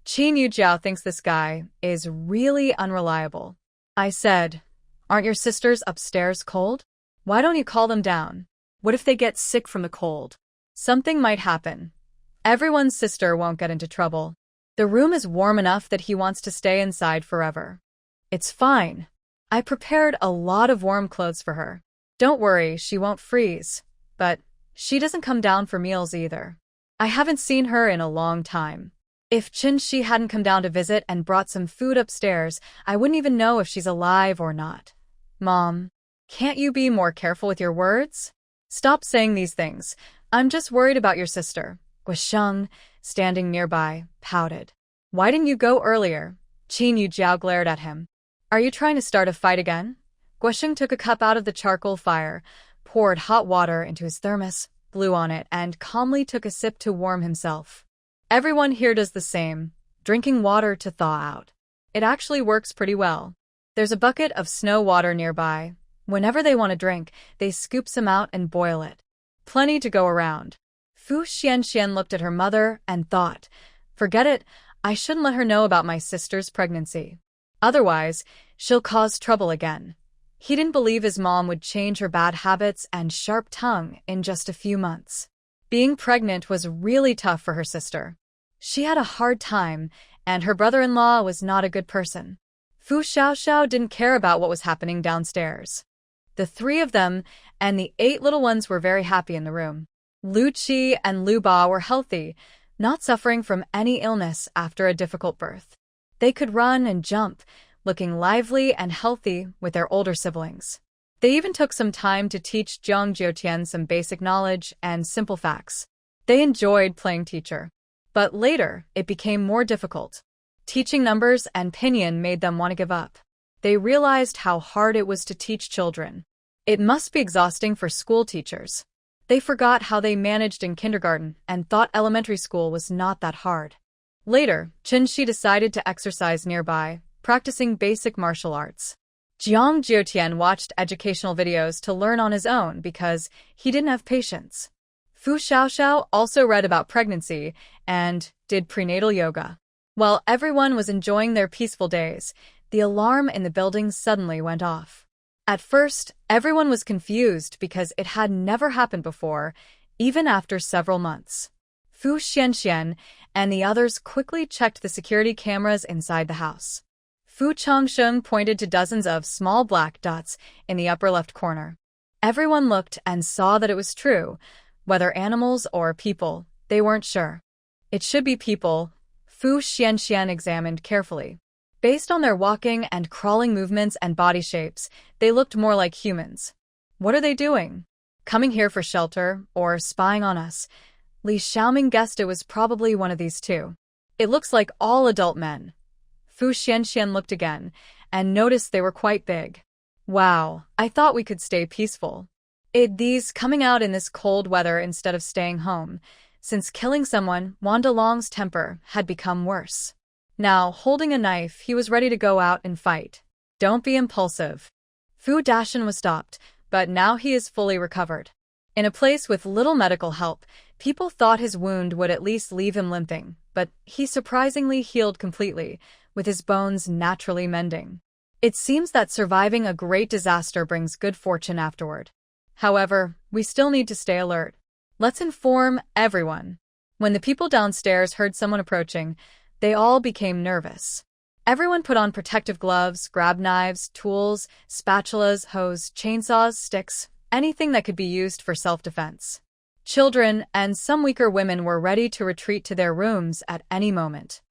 Qin Yujiao thinks this guy is really unreliable. I said, "Aren't your sisters upstairs cold? Why don't you call them down? What if they get sick from the cold? Something might happen. Everyone's sister won't get into trouble. The room is warm enough that he wants to stay inside forever. It's fine. I prepared a lot of warm clothes for her. Don't worry, she won't freeze. But she doesn't come down for meals either. I haven't seen her in a long time. If Qin Shi hadn't come down to visit and brought some food upstairs, I wouldn't even know if she's alive or not. Mom, can't you be more careful with your words? Stop saying these things. I'm just worried about your sister. Guisheng, standing nearby, pouted. Why didn't you go earlier? Qin Yujiao glared at him. Are you trying to start a fight again? Guisheng took a cup out of the charcoal fire, poured hot water into his thermos, blew on it, and calmly took a sip to warm himself. Everyone here does the same, drinking water to thaw out. It actually works pretty well. There's a bucket of snow water nearby. Whenever they want a drink, they scoop some out and boil it. Plenty to go around. Fu Xianxian looked at her mother and thought, forget it, I shouldn't let her know about my sister's pregnancy. Otherwise, she'll cause trouble again. He didn't believe his mom would change her bad habits and sharp tongue in just a few months. Being pregnant was really tough for her sister. She had a hard time, and her brother-in-law was not a good person. Fu Xiaoxiao didn't care about what was happening downstairs. The three of them and the 8 little ones were very happy in the room. Lu Qi and Lu Ba were healthy, not suffering from any illness after a difficult birth. They could run and jump, looking lively and healthy with their older siblings. They even took some time to teach Jiang Jiutian some basic knowledge and simple facts. They enjoyed playing teacher. But later, it became more difficult. Teaching numbers and pinyin made them want to give up. They realized how hard it was to teach children. It must be exhausting for school teachers. They forgot how they managed in kindergarten and thought elementary school was not that hard. Later, Qin decided to exercise nearby, practicing basic martial arts. Jiang Jiutian watched educational videos to learn on his own because he didn't have patience. Fu Xiaoxiao also read about pregnancy and did prenatal yoga. While everyone was enjoying their peaceful days, the alarm in the building suddenly went off. At first, everyone was confused because it had never happened before, even after several months. Fu Xianxian and the others quickly checked the security cameras inside the house. Fu Changsheng pointed to dozens of small black dots in the upper left corner. Everyone looked and saw that it was true. Whether animals or people, they weren't sure. It should be people, Fu Xianxian examined carefully. Based on their walking and crawling movements and body shapes, they looked more like humans. What are they doing? Coming here for shelter or spying on us? Li Xiaoming guessed it was probably one of these two. It looks like all adult men. Fu Xianxian looked again and noticed they were quite big. Wow, I thought we could stay peaceful. These coming out in this cold weather instead of staying home. Since killing someone, Wanda Long's temper had become worse. Now, holding a knife, he was ready to go out and fight. Don't be impulsive. Fu Dashan was stopped, but now he is fully recovered. In a place with little medical help, people thought his wound would at least leave him limping, but he surprisingly healed completely, with his bones naturally mending. It seems that surviving a great disaster brings good fortune afterward. However, we still need to stay alert. Let's inform everyone. When the people downstairs heard someone approaching, they all became nervous. Everyone put on protective gloves, grabbed knives, tools, spatulas, hose, chainsaws, sticks, anything that could be used for self-defense. Children and some weaker women were ready to retreat to their rooms at any moment.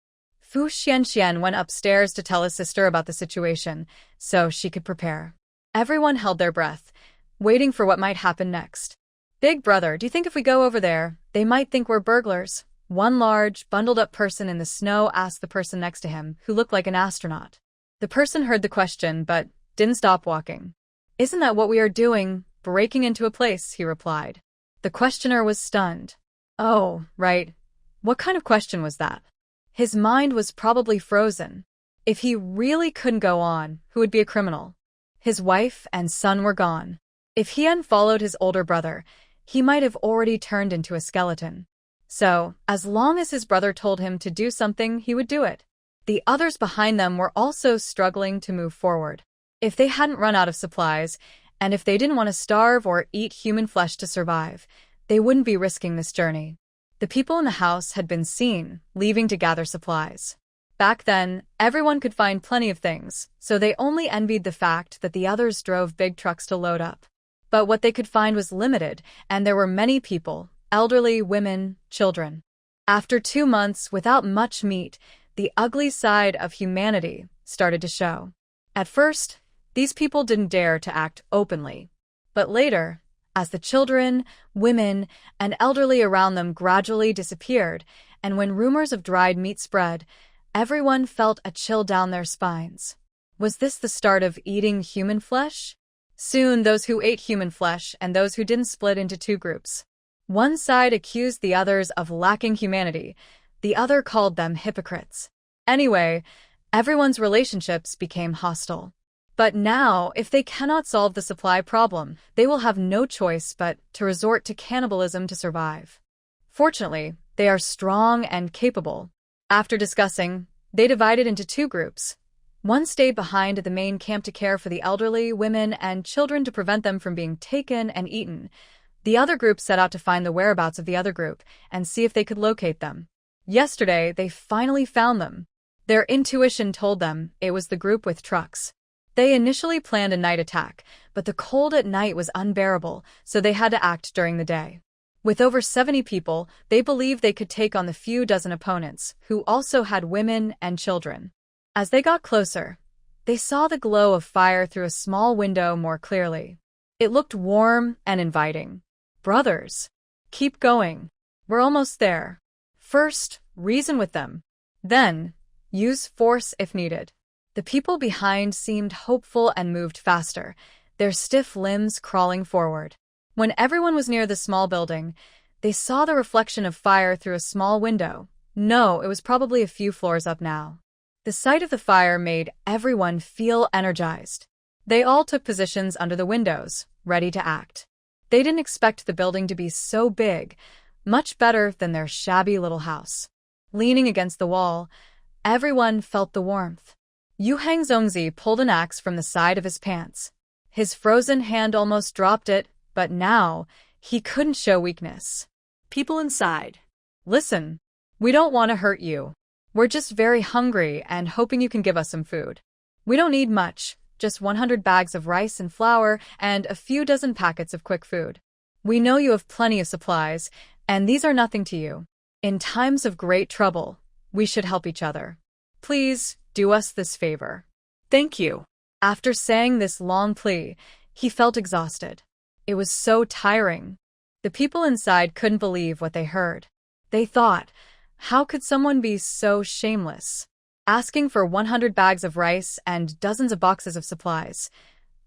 Fu Xianxian went upstairs to tell his sister about the situation, so she could prepare. Everyone held their breath, waiting for what might happen next. Big brother, do you think if we go over there, they might think we're burglars? One large, bundled-up person in the snow asked the person next to him, who looked like an astronaut. The person heard the question, but didn't stop walking. Isn't that what we are doing, breaking into a place, he replied. The questioner was stunned. Oh, right. What kind of question was that? His mind was probably frozen. If he really couldn't go on, who would be a criminal? His wife and son were gone. If he hadn't followed his older brother, he might have already turned into a skeleton. So, as long as his brother told him to do something, he would do it. The others behind them were also struggling to move forward. If they hadn't run out of supplies, and if they didn't want to starve or eat human flesh to survive, they wouldn't be risking this journey. The people in the house had been seen, leaving to gather supplies. Back then, everyone could find plenty of things, so they only envied the fact that the others drove big trucks to load up. But what they could find was limited, and there were many people, elderly, women, children. After 2 months without much meat, the ugly side of humanity started to show. At first, these people didn't dare to act openly. But later, As the children, women, and elderly around them gradually disappeared, and when rumors of dried meat spread, everyone felt a chill down their spines. Was this the start of eating human flesh? Soon, those who ate human flesh and those who didn't split into two groups. One side accused the others of lacking humanity, the other called them hypocrites. Anyway, everyone's relationships became hostile. But now, if they cannot solve the supply problem, they will have no choice but to resort to cannibalism to survive. Fortunately, they are strong and capable. After discussing, they divided into two groups. One stayed behind at the main camp to care for the elderly, women, and children to prevent them from being taken and eaten. The other group set out to find the whereabouts of the other group and see if they could locate them. Yesterday, they finally found them. Their intuition told them it was the group with trucks. They initially planned a night attack, but the cold at night was unbearable, so they had to act during the day. With over 70 people, they believed they could take on the few dozen opponents, who also had women and children. As they got closer, they saw the glow of fire through a small window more clearly. It looked warm and inviting. Brothers, keep going. We're almost there. First, reason with them. Then, use force if needed. The people behind seemed hopeful and moved faster, their stiff limbs crawling forward. When everyone was near the small building, they saw the reflection of fire through a small window. No, it was probably a few floors up now. The sight of the fire made everyone feel energized. They all took positions under the windows, ready to act. They didn't expect the building to be so big, much better than their shabby little house. Leaning against the wall, everyone felt the warmth. Yu Hangzongzi pulled an axe from the side of his pants. His frozen hand almost dropped it, but now he couldn't show weakness.
People inside.
Listen, we don't want to hurt you. We're just very hungry and hoping you can give us some food. We don't need much, just 100 bags of rice and flour and a few dozen packets of quick food. We know you have plenty of supplies, and these are nothing to you. In times of great trouble, we should help each other. Please, do us this favor.
Thank you.
After saying this long plea, he felt exhausted. It was so tiring. The people inside couldn't believe what they heard. They thought, how could someone be so shameless? Asking for 100 bags of rice and dozens of boxes of supplies.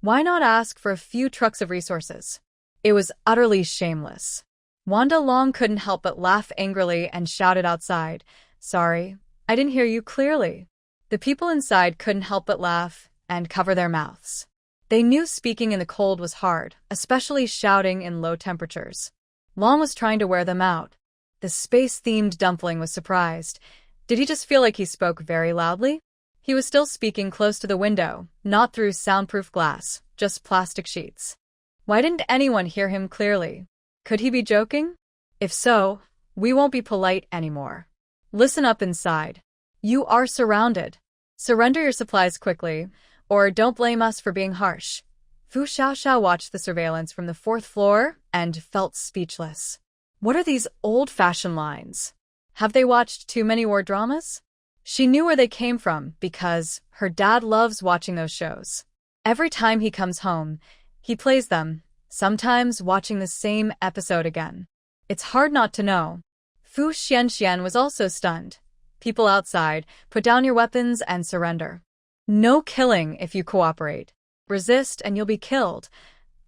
Why not ask for a few trucks of resources? It was utterly shameless. Wanda Long couldn't help but laugh angrily and shouted outside, "Sorry, I didn't hear you clearly." The people inside couldn't help but laugh and cover their mouths. They knew speaking in the cold was hard, especially shouting in low temperatures. Long was trying to wear them out. The space-themed dumpling was surprised. Did he just feel like he spoke very loudly? He was still speaking close to the window, not through soundproof glass, just plastic sheets. Why didn't anyone hear him clearly? Could he be joking? If so, we won't be polite anymore. Listen up inside. You are surrounded. Surrender your supplies quickly, or don't blame us for being harsh. Fu Xiaoxiao watched the surveillance from the 4th floor and felt speechless. What are these old-fashioned lines? Have they watched too many war dramas? She knew where they came from because her dad loves watching those shows. Every time he comes home, he plays them, sometimes watching the same episode again. It's hard not to know. Fu Xianxian was also stunned. People outside, put down your weapons and surrender. No killing if you cooperate. Resist and you'll be killed.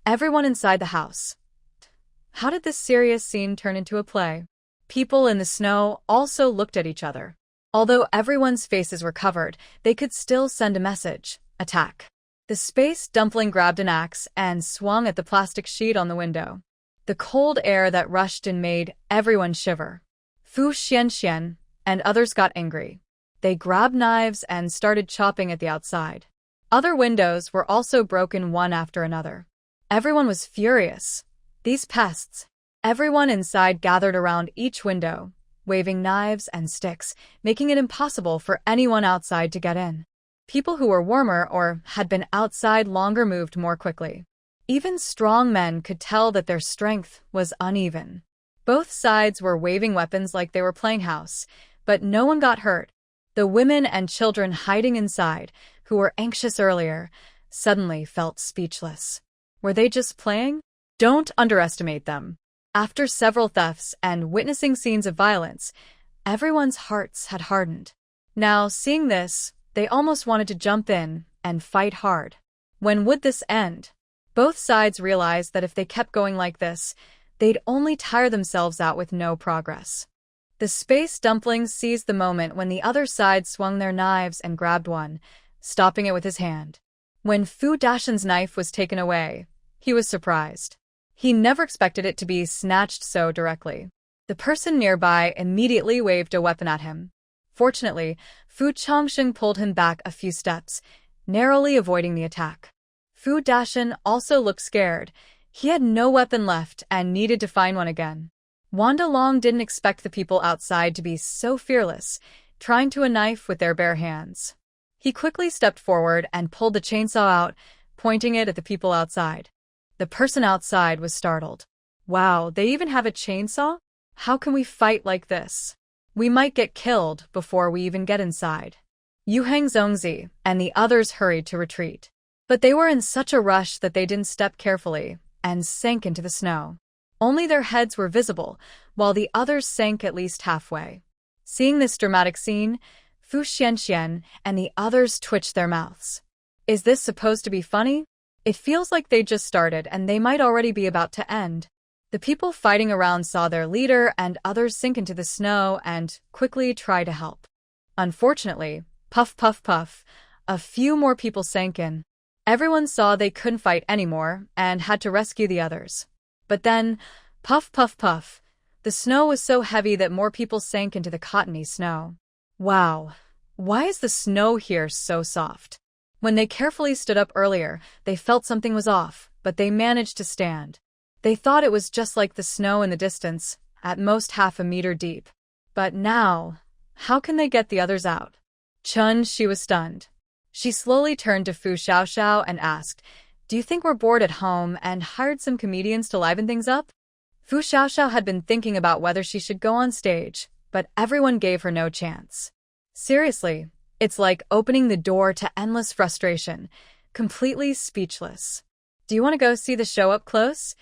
Everyone inside the house. How did this serious scene turn into a play? People in the snow also looked at each other. Although everyone's faces were covered, they could still send a message. Attack. The space dumpling grabbed an axe and swung at the plastic sheet on the window. The cold air that rushed in made everyone shiver. Fu Xianxian and others got angry. They grabbed knives and started chopping at the outside. Other windows were also broken one after another. Everyone was furious. These pests. Everyone inside gathered around each window, waving knives and sticks, making it impossible for anyone outside to get in. People who were warmer or had been outside longer moved more quickly. Even strong men could tell that their strength was uneven. Both sides were waving weapons like they were playing house, but no one got hurt. The women and children hiding inside, who were anxious earlier, suddenly felt speechless. Were they just playing? Don't underestimate them. After several thefts and witnessing scenes of violence, everyone's hearts had hardened. Now, seeing this, they almost wanted to jump in and fight hard. When would this end? Both sides realized that if they kept going like this, they'd only tire themselves out with no progress. The space dumplings seized the moment when the other side swung their knives and grabbed one, stopping it with his hand. When Fu Dashan's knife was taken away, he was surprised. He never expected it to be snatched so directly. The person nearby immediately waved a weapon at him. Fortunately, Fu Changsheng pulled him back a few steps, narrowly avoiding the attack. Fu Dashan also looked scared. He had no weapon left and needed to find one again. Wanda Long didn't expect the people outside to be so fearless, trying to a knife with their bare hands. He quickly stepped forward and pulled the chainsaw out, pointing it at the people outside. The person outside was startled. Wow, they even have a chainsaw? How can we fight like this? We might get killed before we even get inside. Yu Hang Zongzi and the others hurried to retreat. But they were in such a rush that they didn't step carefully and sank into the snow. Only their heads were visible, while the others sank at least halfway. Seeing this dramatic scene, Fu Xianxian and the others twitched their mouths. Is this supposed to be funny? It feels like they just started and they might already be about to end. The people fighting around saw their leader and others sink into the snow and quickly try to help. Unfortunately, puff puff puff, a few more people sank in. Everyone saw they couldn't fight anymore and had to rescue the others. But then, puff puff puff, the snow was so heavy that more people sank into the cottony snow. Wow, why is the snow here so soft? When they carefully stood up earlier, they felt something was off, but they managed to stand. They thought it was just like the snow in the distance, at most half a meter deep. But now, how can they get the others out? She was stunned. She slowly turned to Fu Xiaoxiao and asked, "Do you think we're bored at home and hired some comedians to liven things up?" Fu Xiaoxiao had been thinking about whether she should go on stage, but everyone gave her no chance. Seriously, it's like opening the door to endless frustration, completely speechless. "Do you want to go see the show up close?"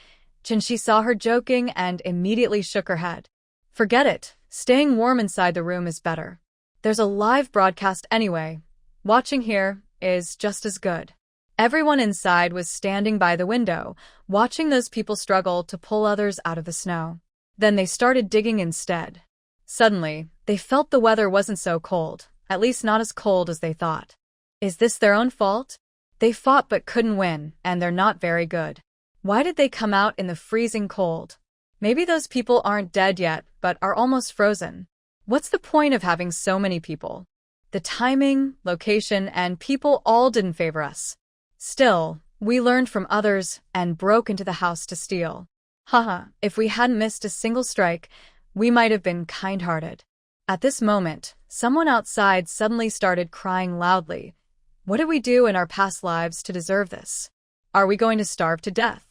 She saw her joking and immediately shook her head. "Forget it, staying warm inside the room is better. There's a live broadcast anyway. Watching here is just as good." Everyone inside was standing by the window, watching those people struggle to pull others out of the snow. Then they started digging instead. Suddenly, they felt the weather wasn't so cold, at least not as cold as they thought. Is this their own fault? They fought but couldn't win, and they're not very good. Why did they come out in the freezing cold? Maybe those people aren't dead yet, but are almost frozen. What's the point of having so many people? The timing, location, and people all didn't favor us. Still, we learned from others and broke into the house to steal. Haha, if we hadn't missed a single strike, we might have been kind-hearted. At this moment, someone outside suddenly started crying loudly. What did we do in our past lives to deserve this? Are we going to starve to death?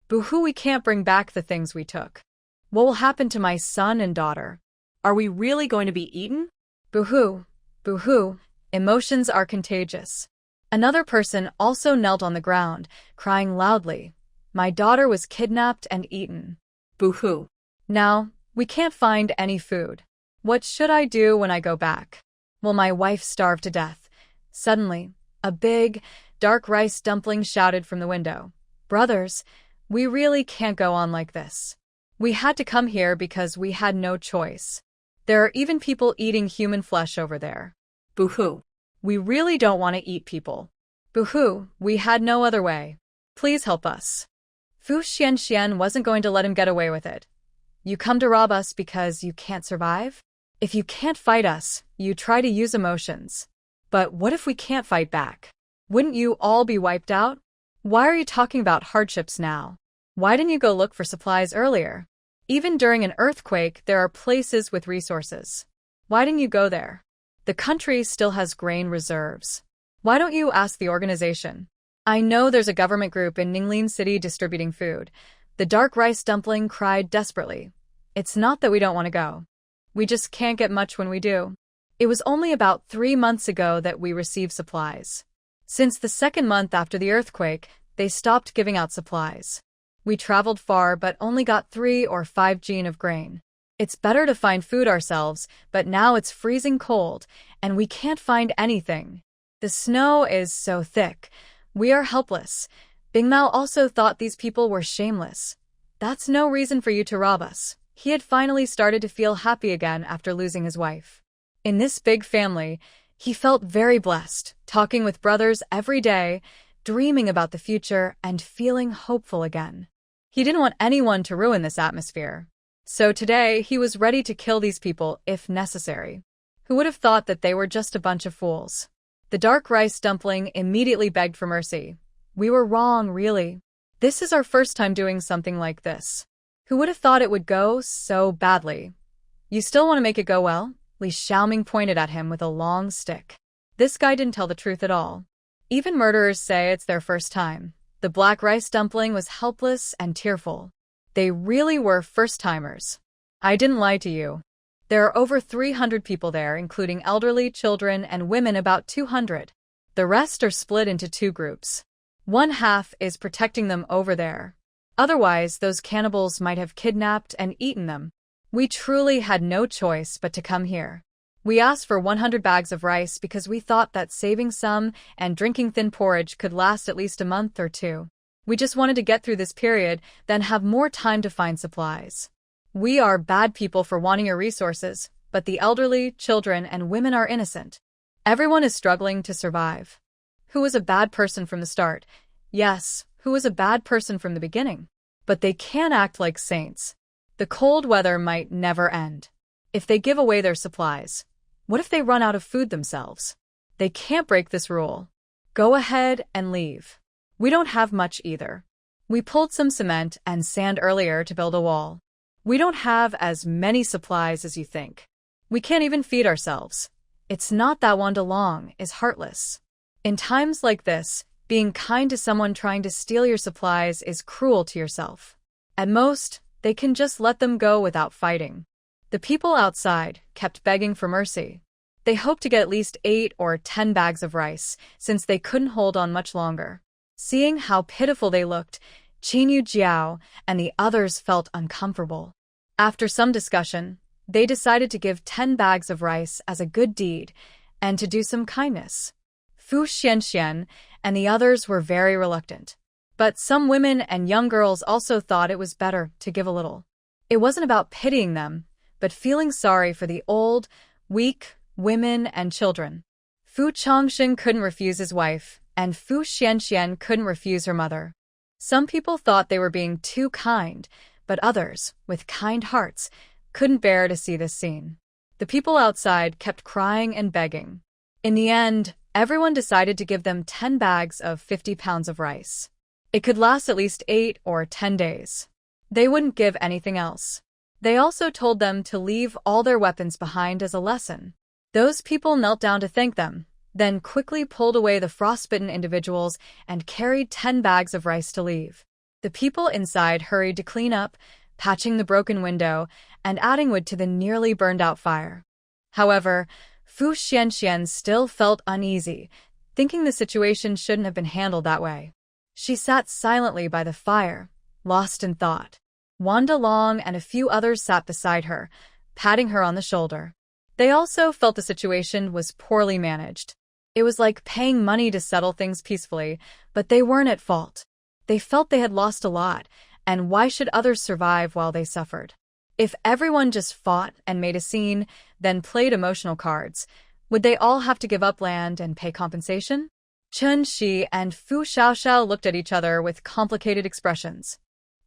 Boo-hoo, we can't bring back the things we took. What will happen to my son and daughter?
Are we really going to be eaten?
Boo-hoo, boo-hoo, emotions are contagious. Another person also knelt on the ground, crying loudly. My daughter was kidnapped and eaten.
Boo-hoo.
Now, we can't find any food. What should I do when I go back? Will my wife starve to death? Suddenly, a big, dark rice dumpling shouted from the window. Brothers, we really can't go on like this. We had to come here because we had no choice. There are even people eating human flesh over there.
Boo-hoo.
We really don't want to eat people. Boo-hoo, we had no other way. Please help us. Fu Xianxian wasn't going to let him get away with it. You come to rob us because you can't survive? If you can't fight us, you try to use emotions. But what if we can't fight back? Wouldn't you all be wiped out? Why are you talking about hardships now? Why didn't you go look for supplies earlier? Even during an earthquake, there are places with resources. Why didn't you go there? The country still has grain reserves. Why don't you ask the organization? I know there's a government group in Ninglin City distributing food. The dark rice dumpling cried desperately. It's not that we don't want to go. We just can't get much when we do. It was only about 3 months ago that we received supplies. Since the second month after the earthquake, they stopped giving out supplies. We traveled far but only got 3 or 5 jin of grain. It's better to find food ourselves, but now it's freezing cold, and we can't find anything. The snow is so thick. We are helpless. Bingmao also thought these people were shameless. That's no reason for you to rob us. He had finally started to feel happy again after losing his wife. In this big family, he felt very blessed, talking with brothers every day, dreaming about the future, and feeling hopeful again. He didn't want anyone to ruin this atmosphere. So today, he was ready to kill these people if necessary. Who would have thought that they were just a bunch of fools? The dark rice dumpling immediately begged for mercy. We were wrong, really. This is our first time doing something like this. Who would have thought it would go so badly? You still want to make it go well? Li Xiaoming pointed at him with a long stick. This guy didn't tell the truth at all. Even murderers say it's their first time. The black rice dumpling was helpless and tearful. They really were first-timers. I didn't lie to you. There are over 300 people there, including elderly, children, and women about 200. The rest are split into 2 groups. One half is protecting them over there. Otherwise, those cannibals might have kidnapped and eaten them. We truly had no choice but to come here. We asked for 100 bags of rice because we thought that saving some and drinking thin porridge could last at least a month or 2. We just wanted to get through this period, then have more time to find supplies. We are bad people for wanting your resources, but the elderly, children, and women are innocent. Everyone is struggling to survive. Who was a bad person from the start? Yes, who was a bad person from the beginning? But they can't act like saints. The cold weather might never end. If they give away their supplies, what if they run out of food themselves? They can't break this rule. Go ahead and leave. We don't have much either. We pulled some cement and sand earlier to build a wall. We don't have as many supplies as you think. We can't even feed ourselves. It's not that Wanda Long is heartless. In times like this, being kind to someone trying to steal your supplies is cruel to yourself. At most, they can just let them go without fighting. The people outside kept begging for mercy. They hoped to get at least 8 or 10 bags of rice, since they couldn't hold on much longer. Seeing how pitiful they looked, Qinyu Jiao and the others felt uncomfortable. After some discussion, they decided to give 10 bags of rice as a good deed and to do some kindness. Fu Xianxian and the others were very reluctant. But some women and young girls also thought it was better to give a little. It wasn't about pitying them, but feeling sorry for the old, weak women and children. Fu Chongxin couldn't refuse his wife, and Fu Xianxian couldn't refuse her mother. Some people thought they were being too kind, but others, with kind hearts, couldn't bear to see this scene. The people outside kept crying and begging. In the end, everyone decided to give them 10 bags of 50 pounds of rice. It could last at least 8 or 10 days. They wouldn't give anything else. They also told them to leave all their weapons behind as a lesson. Those people knelt down to thank them, then quickly pulled away the frostbitten individuals and carried 10 bags of rice to leave. The people inside hurried to clean up, patching the broken window and adding wood to the nearly burned-out fire. However, Fu Xianxian still felt uneasy, thinking the situation shouldn't have been handled that way. She sat silently by the fire, lost in thought. Wanda Long and a few others sat beside her, patting her on the shoulder. They also felt the situation was poorly managed. It was like paying money to settle things peacefully, but they weren't at fault. They felt they had lost a lot, and why should others survive while they suffered? If everyone just fought and made a scene, then played emotional cards, would they all have to give up land and pay compensation? Chun Shi and Fu Xiaoxiao looked at each other with complicated expressions.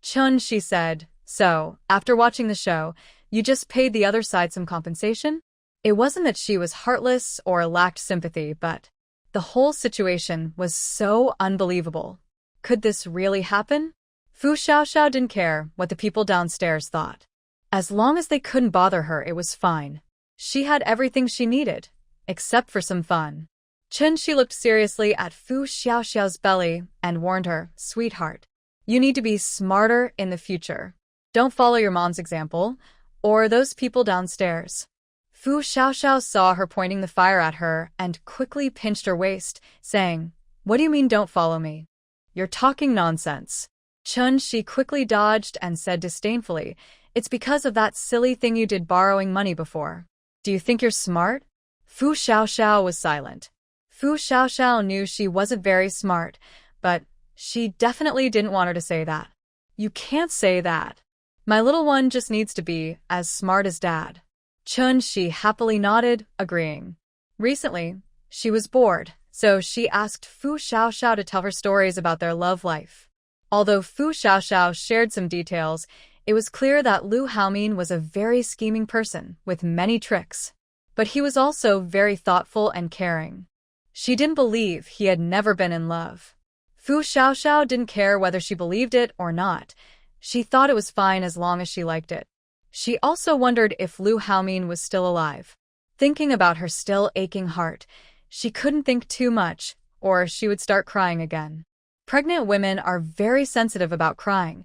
Chun Shi said, "So, after watching the show, you just paid the other side some compensation?" It wasn't that she was heartless or lacked sympathy, but the whole situation was so unbelievable. Could this really happen? Fu Xiaoxiao didn't care what the people downstairs thought. As long as they couldn't bother her, it was fine. She had everything she needed, except for some fun. Chen Shi looked seriously at Fu Xiaoxiao's belly and warned her, "Sweetheart, you need to be smarter in the future. Don't follow your mom's example, or those people downstairs." Fu Xiaoxiao saw her pointing the fire at her and quickly pinched her waist, saying, "What do you mean don't follow me? You're talking nonsense." Chun Shi quickly dodged and said disdainfully, "It's because of that silly thing you did borrowing money before. Do you think you're smart?" Fu Xiaoxiao was silent. Fu Xiaoxiao knew she wasn't very smart, but she definitely didn't want her to say that. "You can't say that. My little one just needs to be as smart as Dad." Chun Shi happily nodded, agreeing. Recently, she was bored, so she asked Fu Xiaoxiao to tell her stories about their love life. Although Fu Xiaoxiao shared some details, it was clear that Lu Haomin was a very scheming person with many tricks. But he was also very thoughtful and caring. She didn't believe he had never been in love. Fu Xiaoxiao didn't care whether she believed it or not. She thought it was fine as long as she liked it. She also wondered if Lu Haomin was still alive. Thinking about her still aching heart, she couldn't think too much, or she would start crying again. Pregnant women are very sensitive about crying.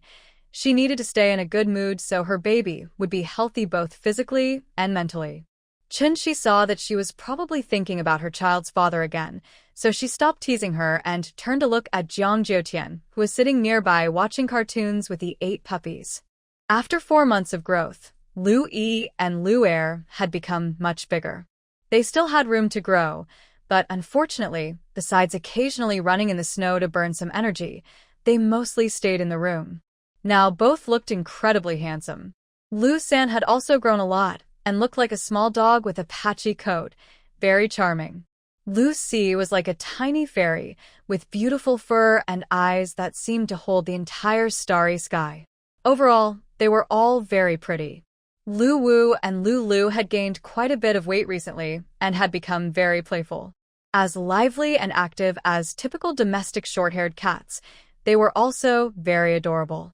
She needed to stay in a good mood so her baby would be healthy both physically and mentally. Chun Shi saw that she was probably thinking about her child's father again, so she stopped teasing her and turned to look at Jiang Jiutian, who was sitting nearby watching cartoons with the 8 puppies. After 4 months of growth, Lu Yi and Lu Er had become much bigger. They still had room to grow, but unfortunately, besides occasionally running in the snow to burn some energy, they mostly stayed in the room. Now both looked incredibly handsome. Lu San had also grown a lot and looked like a small dog with a patchy coat, very charming. Lu Si was like a tiny fairy with beautiful fur and eyes that seemed to hold the entire starry sky. Overall, they were all very pretty. Lu Wu and Lu Lu had gained quite a bit of weight recently and had become very playful. As lively and active as typical domestic short-haired cats, they were also very adorable.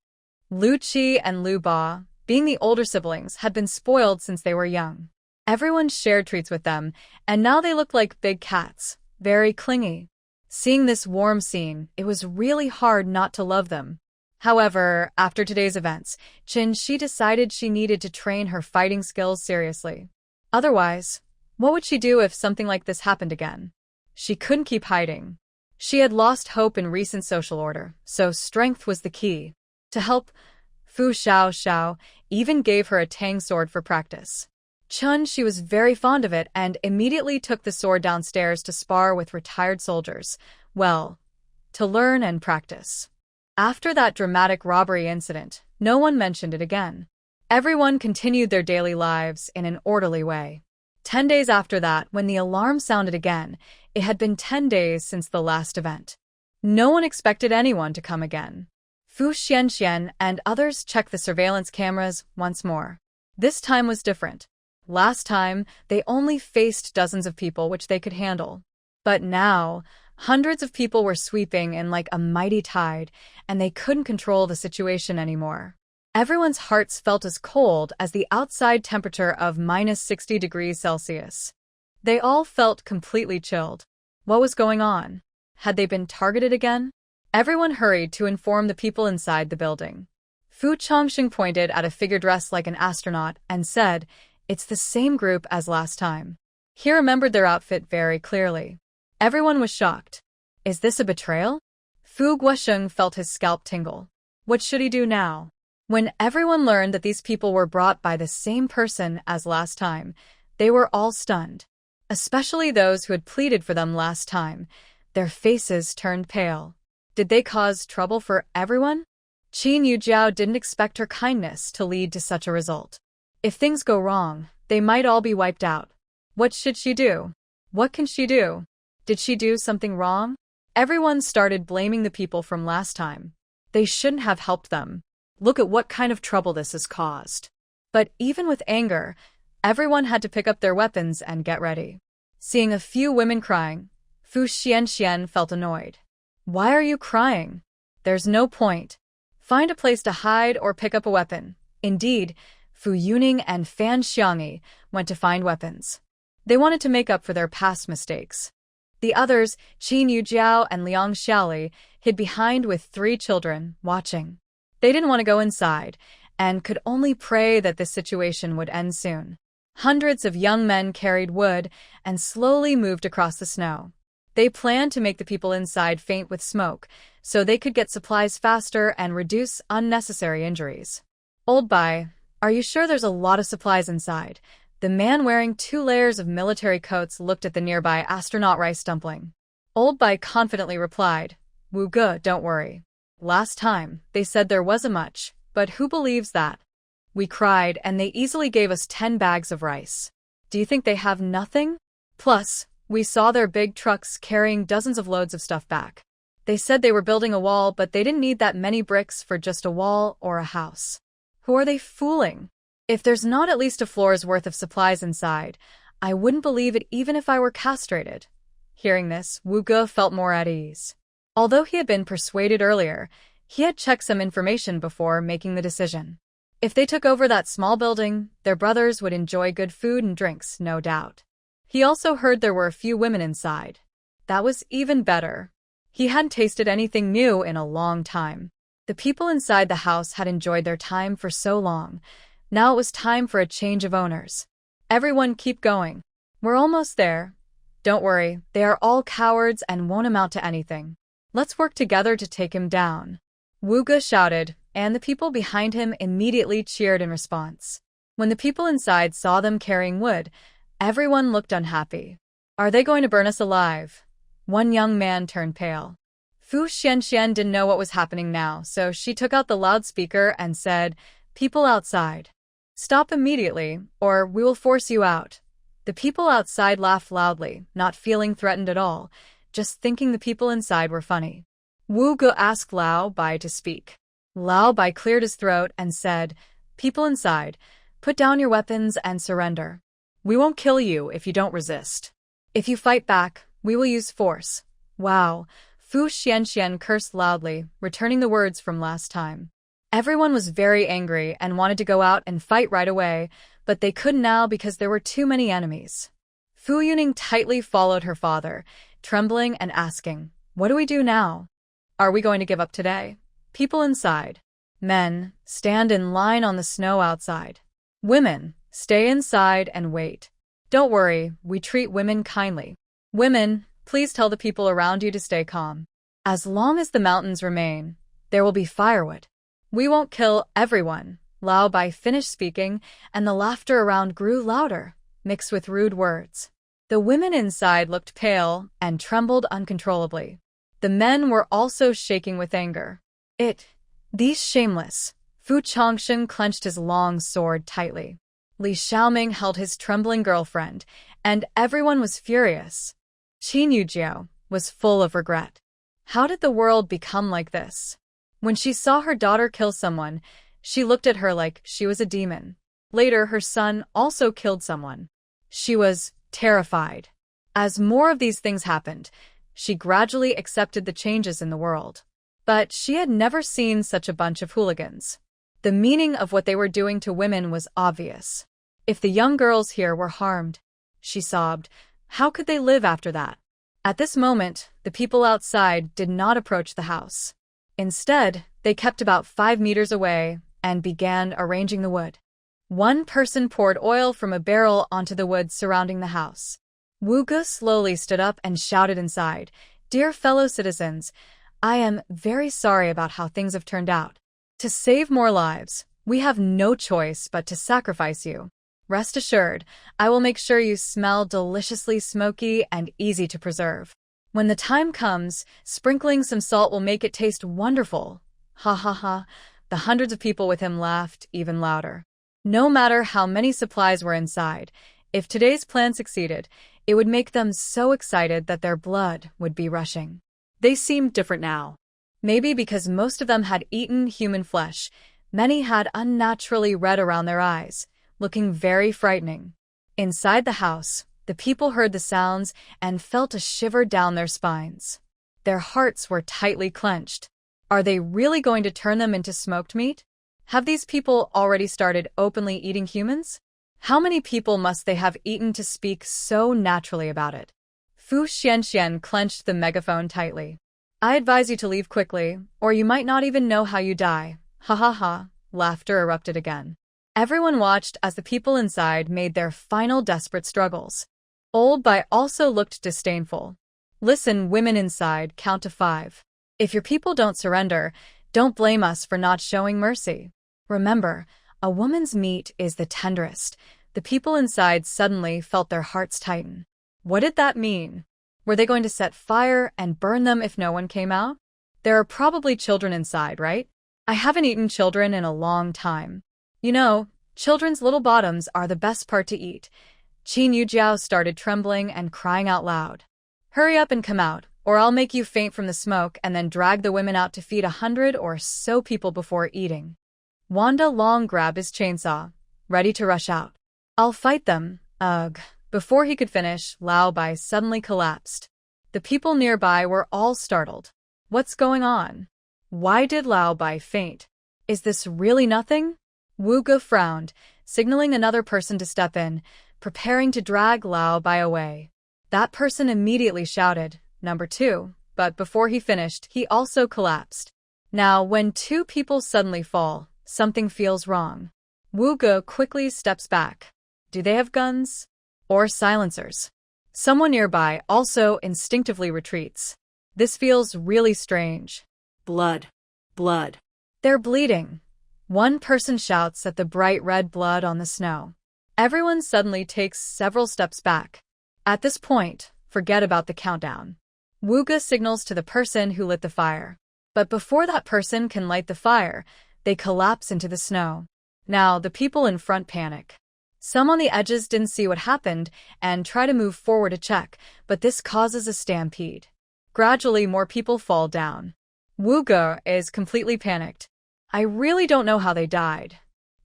Lu Qi and Lu Ba, being the older siblings, had been spoiled since they were young. Everyone shared treats with them, and now they looked like big cats, very clingy. Seeing this warm scene, it was really hard not to love them. However, after today's events, Chun Shi decided she needed to train her fighting skills seriously. Otherwise, what would she do if something like this happened again? She couldn't keep hiding. She had lost hope in recent social order, so strength was the key. To help, Fu Xiaoxiao even gave her a tang sword for practice. Chun Shi was very fond of it and immediately took the sword downstairs to spar with retired soldiers. Well, to learn and practice. After that dramatic robbery incident, no one mentioned it again. Everyone continued their daily lives in an orderly way. 10 days after that, when the alarm sounded again, it had been 10 days since the last event. No one expected anyone to come again. Fu Xianxian and others checked the surveillance cameras once more. This time was different. Last time, they only faced dozens of people which they could handle. But now, hundreds of people were sweeping in like a mighty tide, and they couldn't control the situation anymore. Everyone's hearts felt as cold as the outside temperature of -60 degrees Celsius. They all felt completely chilled. What was going on? Had they been targeted again? Everyone hurried to inform the people inside the building. Fu Chongxing pointed at a figure dressed like an astronaut and said, "It's the same group as last time." He remembered their outfit very clearly. Everyone was shocked. Is this a betrayal? Fu Guosheng felt his scalp tingle. What should he do now? When everyone learned that these people were brought by the same person as last time, they were all stunned. Especially those who had pleaded for them last time. Their faces turned pale. Did they cause trouble for everyone? Qin Yujiao didn't expect her kindness to lead to such a result. If things go wrong, they might all be wiped out. What should she do? What can she do? Did she do something wrong? Everyone started blaming the people from last time. They shouldn't have helped them. Look at what kind of trouble this has caused. But even with anger, everyone had to pick up their weapons and get ready. Seeing a few women crying, Fu Xianxian felt annoyed. Why are you crying? There's no point. Find a place to hide or pick up a weapon. Indeed, Fu Yuning and Fan Xiangyi went to find weapons. They wanted to make up for their past mistakes. The others, Qin Yujiao and Liang Xiaoli, hid behind with 3 children, watching. They didn't want to go inside, and could only pray that this situation would end soon. Hundreds of young men carried wood and slowly moved across the snow. They planned to make the people inside faint with smoke, so they could get supplies faster and reduce unnecessary injuries. Old Bai, are you sure there's a lot of supplies inside? The man wearing 2 layers of military coats looked at the nearby astronaut rice dumpling. Old Bai confidently replied, Wu Ge, don't worry. Last time, they said there wasn't much, but who believes that? We cried, and they easily gave us 10 bags of rice. Do you think they have nothing? Plus, we saw their big trucks carrying dozens of loads of stuff back. They said they were building a wall, but they didn't need that many bricks for just a wall or a house. Who are they fooling? If there's not at least a floor's worth of supplies inside, I wouldn't believe it even if I were castrated. Hearing this, Wu Ge felt more at ease. Although he had been persuaded earlier, he had checked some information before making the decision. If they took over that small building, their brothers would enjoy good food and drinks, no doubt. He also heard there were a few women inside. That was even better. He hadn't tasted anything new in a long time. The people inside the house had enjoyed their time for so long. Now it was time for a change of owners. Everyone keep going. We're almost there. Don't worry, they are all cowards and won't amount to anything. Let's work together to take him down. Wu Ge shouted, and the people behind him immediately cheered in response. When the people inside saw them carrying wood, everyone looked unhappy. Are they going to burn us alive? One young man turned pale. Fu Xianxian didn't know what was happening now, so she took out the loudspeaker and said, People outside. Stop immediately, or we will force you out. The people outside laughed loudly, not feeling threatened at all, just thinking the people inside were funny. Wu Ge asked Lao Bai to speak. Lao Bai cleared his throat and said, People inside, put down your weapons and surrender. We won't kill you if you don't resist. If you fight back, we will use force. Wow, Fu Xianxian cursed loudly, returning the words from last time. Everyone was very angry and wanted to go out and fight right away, but they couldn't now because there were too many enemies. Fu Yuning tightly followed her father, trembling and asking, What do we do now? Are we going to give up today? People inside. Men, stand in line on the snow outside. Women, stay inside and wait. Don't worry, we treat women kindly. Women, please tell the people around you to stay calm. As long as the mountains remain, there will be firewood. We won't kill everyone. Lao Bai finished speaking, and the laughter around grew louder, mixed with rude words. The women inside looked pale and trembled uncontrollably. The men were also shaking with anger. These shameless. Fu Changshen clenched his long sword tightly. Li Xiaoming held his trembling girlfriend, and everyone was furious. Qin Yujiao was full of regret. How did the world become like this? When she saw her daughter kill someone, she looked at her like she was a demon. Later, her son also killed someone. She was terrified. As more of these things happened, she gradually accepted the changes in the world. But she had never seen such a bunch of hooligans. The meaning of what they were doing to women was obvious. If the young girls here were harmed, she sobbed, how could they live after that? At this moment, the people outside did not approach the house. Instead, they kept about 5 meters away and began arranging the wood. One person poured oil from a barrel onto the wood surrounding the house. Wu Ge slowly stood up and shouted inside, Dear fellow citizens, I am very sorry about how things have turned out. To save more lives, we have no choice but to sacrifice you. Rest assured, I will make sure you smell deliciously smoky and easy to preserve. When the time comes, sprinkling some salt will make it taste wonderful. Ha ha ha. The hundreds of people with him laughed even louder. No matter how many supplies were inside, if today's plan succeeded, it would make them so excited that their blood would be rushing. They seemed different now. Maybe because most of them had eaten human flesh, many had unnaturally red around their eyes, looking very frightening. Inside the house, the people heard the sounds and felt a shiver down their spines. Their hearts were tightly clenched. Are they really going to turn them into smoked meat? Have these people already started openly eating humans? How many people must they have eaten to speak so naturally about it? Fu Xianxian clenched the megaphone tightly. I advise you to leave quickly, or you might not even know how you die. Ha ha ha. Laughter erupted again. Everyone watched as the people inside made their final desperate struggles. Old Bai also looked disdainful. Listen, women inside, count to 5. If your people don't surrender, don't blame us for not showing mercy. Remember, a woman's meat is the tenderest. The people inside suddenly felt their hearts tighten. What did that mean? Were they going to set fire and burn them if no one came out? There are probably children inside, right? I haven't eaten children in a long time. You know, children's little bottoms are the best part to eat. Qin Yujiao started trembling and crying out loud. Hurry up and come out, or I'll make you faint from the smoke and then drag the women out to feed 100 or so people before eating. Wanda Long grabbed his chainsaw, ready to rush out. I'll fight them, ugh. Before he could finish, Lao Bai suddenly collapsed. The people nearby were all startled. What's going on? Why did Lao Bai faint? Is this really nothing? Wu Ge frowned, signaling another person to step in, preparing to drag Lao Bai away. That person immediately shouted, "Number 2, but before he finished, he also collapsed. Now, when two people suddenly fall, something feels wrong. Wu Ge quickly steps back. Do they have guns? Or silencers? Someone nearby also instinctively retreats. This feels really strange.
Blood. Blood.
They're bleeding. One person shouts at the bright red blood on the snow. Everyone suddenly takes several steps back. At this point, forget about the countdown. Wu Ge signals to the person who lit the fire. But before that person can light the fire, they collapse into the snow. Now, the people in front panic. Some on the edges didn't see what happened and try to move forward to check, but this causes a stampede. Gradually, more people fall down. Wu Ge is completely panicked. I really don't know how they died.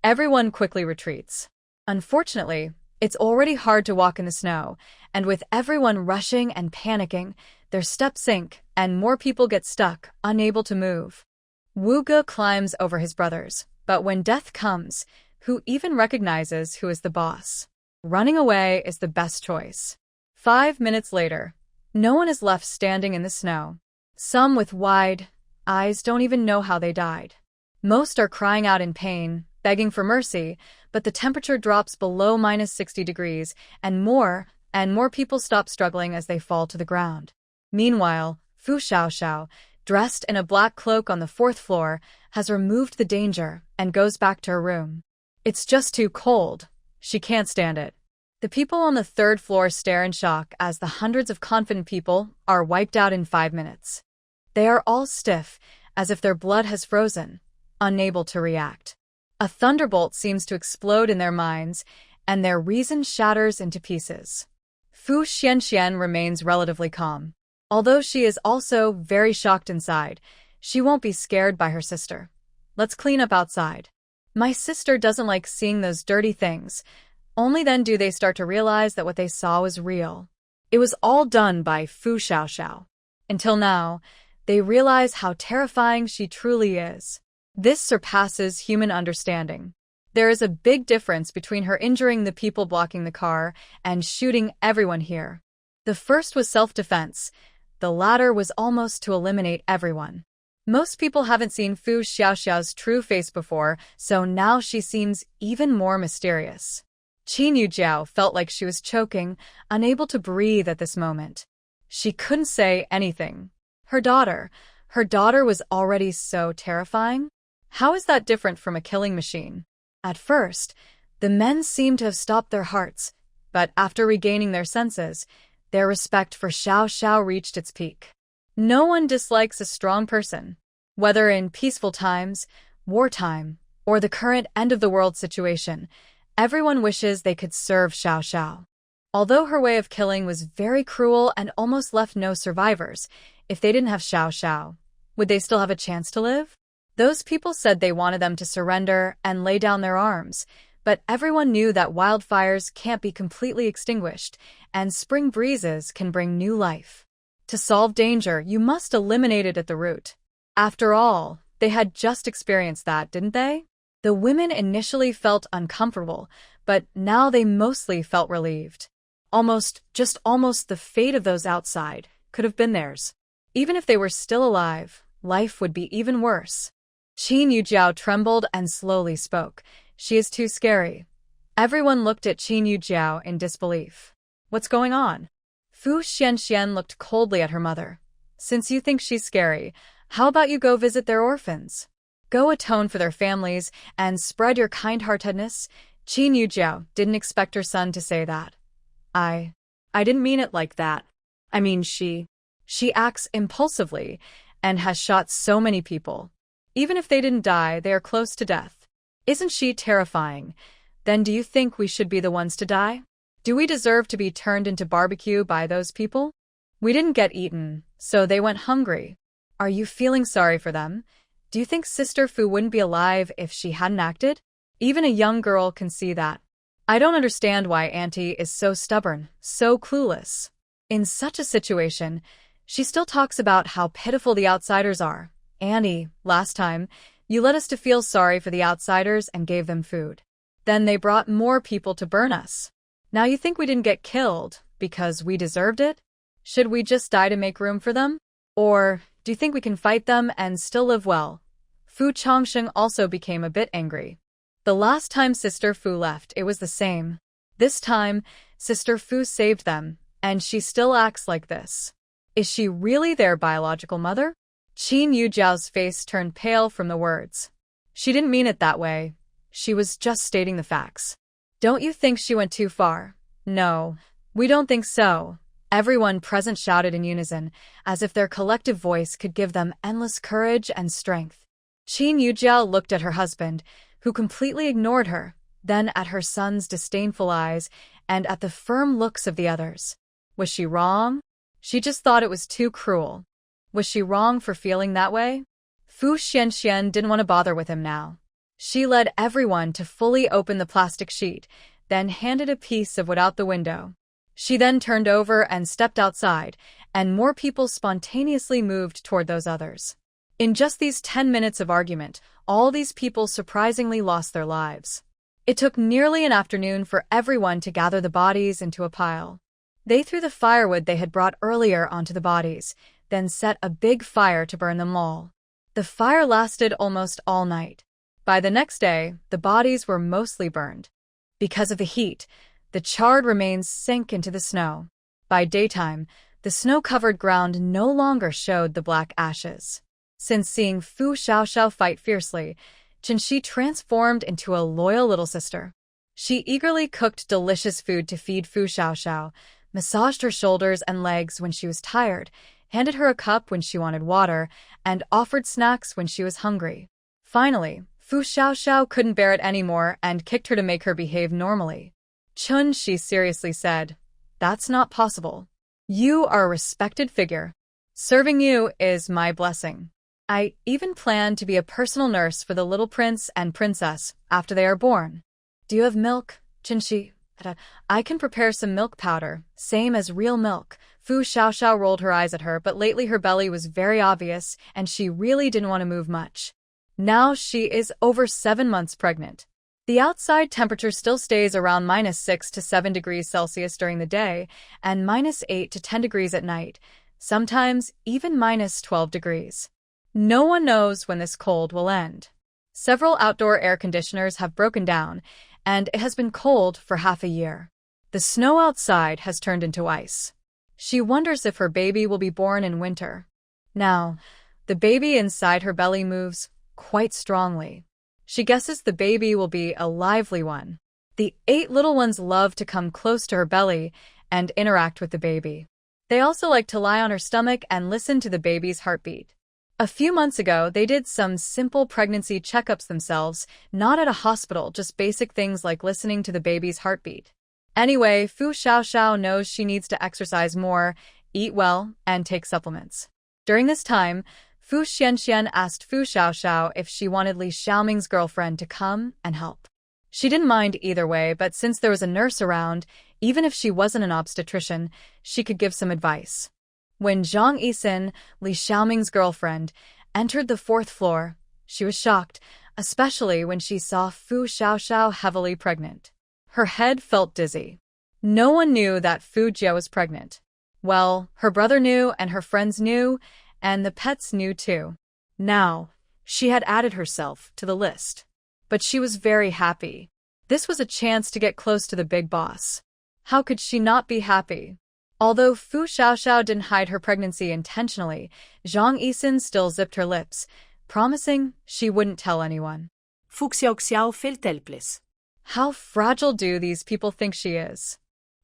Everyone quickly retreats. Unfortunately, it's already hard to walk in the snow, and with everyone rushing and panicking, their steps sink and more people get stuck, unable to move. Wu Ge climbs over his brothers, but when death comes, who even recognizes who is the boss? Running away is the best choice. 5 minutes later, no one is left standing in the snow. Some with wide eyes don't even know how they died. Most are crying out in pain, begging for mercy, but the temperature drops below -60 degrees, and more people stop struggling as they fall to the ground. Meanwhile, Fu Xiaoxiao, dressed in a black cloak on the 4th floor, has removed the danger and goes back to her room. It's just too cold. She can't stand it. The people on the 3rd floor stare in shock as the hundreds of confident people are wiped out in 5 minutes. They are all stiff, as if their blood has frozen, unable to react. A thunderbolt seems to explode in their minds, and their reason shatters into pieces. Fu Xianxian remains relatively calm. Although she is also very shocked inside, she won't be scared by her sister. Let's clean up outside. My sister doesn't like seeing those dirty things. Only then do they start to realize that what they saw was real. It was all done by Fu Xiaoxiao. Until now, they realize how terrifying she truly is. This surpasses human understanding. There is a big difference between her injuring the people blocking the car and shooting everyone here. The first was self-defense. The latter was almost to eliminate everyone. Most people haven't seen Fu Xiaoxiao's true face before, so now she seems even more mysterious. Qin Yujiao felt like she was choking, unable to breathe at this moment. She couldn't say anything. Her daughter was already so terrifying. How is that different from a killing machine? At first, the men seemed to have stopped their hearts, but after regaining their senses, their respect for Xiao Xiao reached its peak. No one dislikes a strong person. Whether in peaceful times, wartime, or the current end-of-the-world situation, everyone wishes they could serve Xiao Xiao. Although her way of killing was very cruel and almost left no survivors, if they didn't have Xiao Xiao, would they still have a chance to live? Those people said they wanted them to surrender and lay down their arms, but everyone knew that wildfires can't be completely extinguished, and spring breezes can bring new life. To solve danger, you must eliminate it at the root. After all, they had just experienced that, didn't they? The women initially felt uncomfortable, but now they mostly felt relieved. Almost the fate of those outside could have been theirs. Even if they were still alive, life would be even worse. Qin Yujiao trembled and slowly spoke. She is too scary. Everyone looked at Qin Yujiao in disbelief. What's going on? Fu Xianxian looked coldly at her mother. Since you think she's scary, how about you go visit their orphans? Go atone for their families and spread your kind-heartedness. Qin Yujiao didn't expect her son to say that.
I didn't mean it like that. I mean, she
acts impulsively and has shot so many people. Even if they didn't die, they are close to death. Isn't she terrifying? Then do you think we should be the ones to die? Do we deserve to be turned into barbecue by those people? We didn't get eaten, so they went hungry. Are you feeling sorry for them? Do you think Sister Fu wouldn't be alive if she hadn't acted? Even a young girl can see that. I don't understand why Auntie is so stubborn, so clueless. In such a situation, she still talks about how pitiful the outsiders are. Annie, last time, you led us to feel sorry for the outsiders and gave them food. Then they brought more people to burn us. Now you think we didn't get killed because we deserved it? Should we just die to make room for them? Or do you think we can fight them and still live well? Fu Chongsheng also became a bit angry. The last time Sister Fu left, it was the same. This time, Sister Fu saved them, and she still acts like this. Is she really their biological mother? Qin Yujiao's face turned pale from the words. She didn't mean it that way. She was just stating the facts. Don't you think she went too far? No, we don't think so. Everyone present shouted in unison, as if their collective voice could give them endless courage and strength. Qin Yujiao looked at her husband, who completely ignored her, then at her son's disdainful eyes, and at the firm looks of the others. Was she wrong? She just thought it was too cruel. Was she wrong for feeling that way? Fu Xianxian didn't want to bother with him now. She led everyone to fully open the plastic sheet, then handed a piece of wood out the window. She then turned over and stepped outside, and more people spontaneously moved toward those others. In just these 10 minutes of argument, all these people surprisingly lost their lives. It took nearly an afternoon for everyone to gather the bodies into a pile. They threw the firewood they had brought earlier onto the bodies, then set a big fire to burn them all. The fire lasted almost all night. By the next day, the bodies were mostly burned. Because of the heat, the charred remains sank into the snow. By daytime, the snow-covered ground no longer showed the black ashes. Since seeing Fu Xiaoxiao fight fiercely, Qinshi transformed into a loyal little sister. She eagerly cooked delicious food to feed Fu Xiaoxiao, massaged her shoulders and legs when she was tired, handed her a cup when she wanted water, and offered snacks when she was hungry. Finally, Fu Xiaoxiao couldn't bear it anymore and kicked her to make her behave normally. Chun Shi seriously said, "That's not possible. You are a respected figure. Serving you is my blessing. I even plan to be a personal nurse for the little prince and princess after they are born. Do you have milk, Qinshi? I can prepare some milk powder, same as real milk." Fu Xiaoxiao rolled her eyes at her, but lately her belly was very obvious and she really didn't want to move much. Now she is over 7 months pregnant. The outside temperature still stays around -6 to 7 degrees Celsius during the day and -8 to 10 degrees at night, sometimes even -12 degrees. No one knows when this cold will end. Several outdoor air conditioners have broken down, and it has been cold for half a year. The snow outside has turned into ice. She wonders if her baby will be born in winter. Now, the baby inside her belly moves quite strongly. She guesses the baby will be a lively one. The 8 little ones love to come close to her belly and interact with the baby. They also like to lie on her stomach and listen to the baby's heartbeat. A few months ago, they did some simple pregnancy checkups themselves, not at a hospital, just basic things like listening to the baby's heartbeat. Anyway, Fu Xiaoxiao knows she needs to exercise more, eat well, and take supplements. During this time, Fu Xianxian asked Fu Xiaoxiao if she wanted Li Xiaoming's girlfriend to come and help. She didn't mind either way, but since there was a nurse around, even if she wasn't an obstetrician, she could give some advice. When Zhang Yixin, Li Xiaoming's girlfriend, entered the 4th floor, she was shocked, especially when she saw Fu Xiaoxiao heavily pregnant. Her head felt dizzy. No one knew that Fu Jia was pregnant. Well, her brother knew and her friends knew, and the pets knew too. Now, she had added herself to the list. But she was very happy. This was a chance to get close to the big boss. How could she not be happy? Although Fu Xiaoxiao didn't hide her pregnancy intentionally, Zhang Yisin still zipped her lips, promising she wouldn't tell anyone.
Fu Xiaoxiao felt helpless.
How fragile do these people think she is?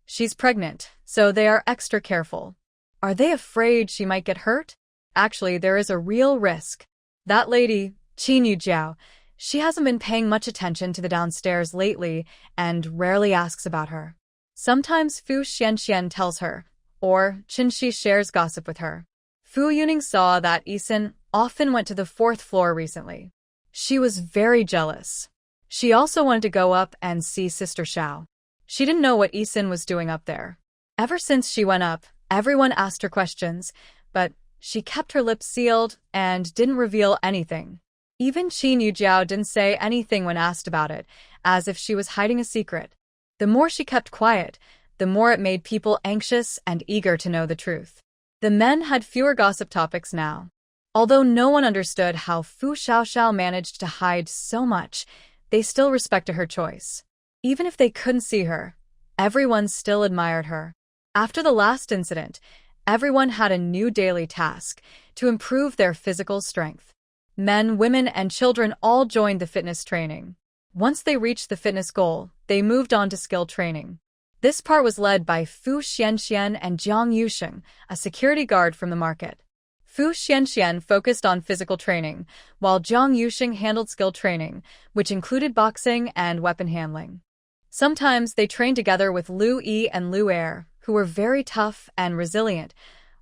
She's pregnant, so they are extra careful. Are they afraid she might get hurt? Actually, there is a real risk. That lady, Qin Yujiao, she hasn't been paying much attention to the downstairs lately and rarely asks about her. Sometimes Fu Xianxian tells her, or Qinshi shares gossip with her. Fu Yuning saw that Yisin often went to the 4th floor recently. She was very jealous. She also wanted to go up and see Sister Xiao. She didn't know what Yisin was doing up there. Ever since she went up, everyone asked her questions, but she kept her lips sealed and didn't reveal anything. Even Qin Yujiao didn't say anything when asked about it, as if she was hiding a secret. The more she kept quiet, the more it made people anxious and eager to know the truth. The men had fewer gossip topics now. Although no one understood how Fu Xiaoxiao managed to hide so much, they still respected her choice. Even if they couldn't see her, everyone still admired her. After the last incident, everyone had a new daily task to improve their physical strength. Men, women, and children all joined the fitness training. Once they reached the fitness goal, they moved on to skill training. This part was led by Fu Xianxian and Jiang Yusheng, a security guard from the market. Fu Xianxian focused on physical training, while Jiang Yusheng handled skill training, which included boxing and weapon handling. Sometimes they trained together with Lu Yi and Lu Er, who were very tough and resilient,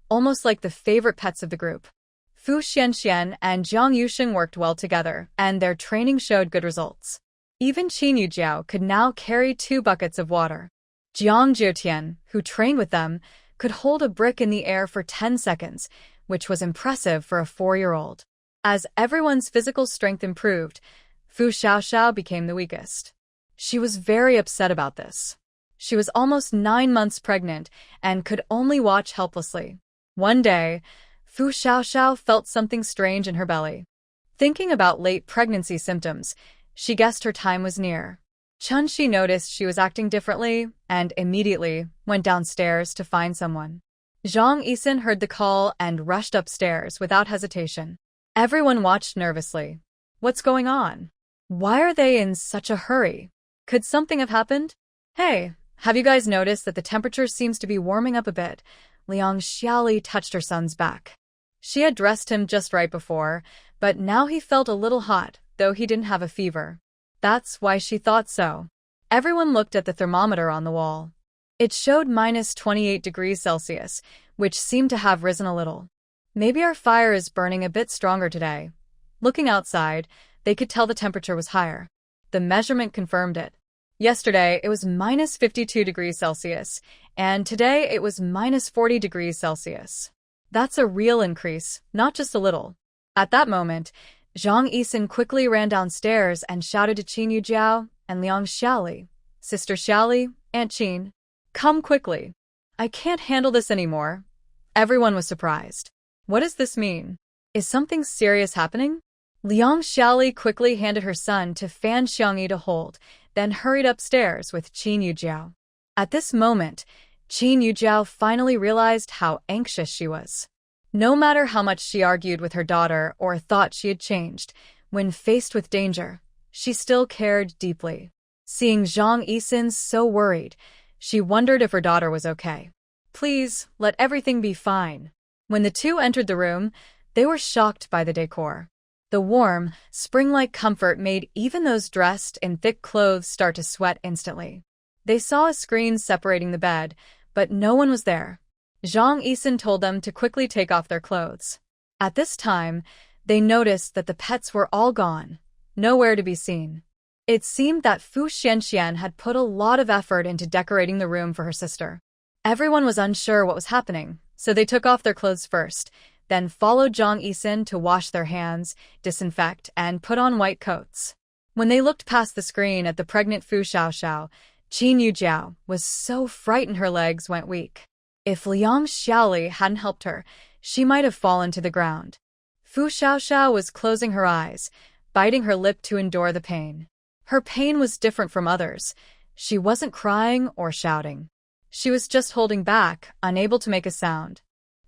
almost like the favorite pets of the group. Fu Xianxian and Jiang Yusheng worked well together, and their training showed good results. Even Qin Yujiao could now carry 2 buckets of water. Jiang Jiutian, who trained with them, could hold a brick in the air for 10 seconds, which was impressive for a 4-year-old. As everyone's physical strength improved, Fu Xiaoxiao became the weakest. She was very upset about this. She was almost 9 months pregnant and could only watch helplessly. One day, Fu Xiaoxiao felt something strange in her belly. Thinking about late pregnancy symptoms, she guessed her time was near. Chunshi noticed she was acting differently and immediately went downstairs to find someone. Zhang Yisin heard the call and rushed upstairs without hesitation. Everyone watched nervously. What's going on? Why are they in such a hurry? Could something have happened? Hey, have you guys noticed that the temperature seems to be warming up a bit? Liang Xiaoli touched her son's back. She had dressed him just right before, but now he felt a little hot, though he didn't have a fever. That's why she thought so. Everyone looked at the thermometer on the wall. It showed -28 degrees Celsius, which seemed to have risen a little. Maybe our fire is burning a bit stronger today. Looking outside, they could tell the temperature was higher. The measurement confirmed it. Yesterday, it was -52 degrees Celsius, and today it was -40 degrees Celsius. That's a real increase, not just a little. At that moment, Zhang Yisin quickly ran downstairs and shouted to Qin Yujiao and Liang Xiaoli, Sister Xiaoli, Aunt Qin, come quickly. I can't handle this anymore. Everyone was surprised. What does this mean? Is something serious happening? Liang Xiaoli quickly handed her son to Fan Xiangyi to hold, then hurried upstairs with Qin Yujiao. At this moment, Qin Yujiao finally realized how anxious she was. No matter how much she argued with her daughter or thought she had changed, when faced with danger, she still cared deeply. Seeing Zhang Yisin so worried, she wondered if her daughter was okay. Please, let everything be fine. When the two entered the room, they were shocked by the decor. The warm, spring-like comfort made even those dressed in thick clothes start to sweat instantly. They saw a screen separating the bed, but no one was there. Zhang Yisin told them to quickly take off their clothes. At this time, they noticed that the pets were all gone, nowhere to be seen. It seemed that Fu Xianxian had put a lot of effort into decorating the room for her sister. Everyone was unsure what was happening, so they took off their clothes first, then followed Zhang Yisin to wash their hands, disinfect, and put on white coats. When they looked past the screen at the pregnant Fu Xiaoxiao, Qin Yujiao was so frightened her legs went weak. If Liang Xiaoli hadn't helped her, she might have fallen to the ground. Fu Xiaoxiao was closing her eyes, biting her lip to endure the pain. Her pain was different from others. She wasn't crying or shouting. She was just holding back, unable to make a sound.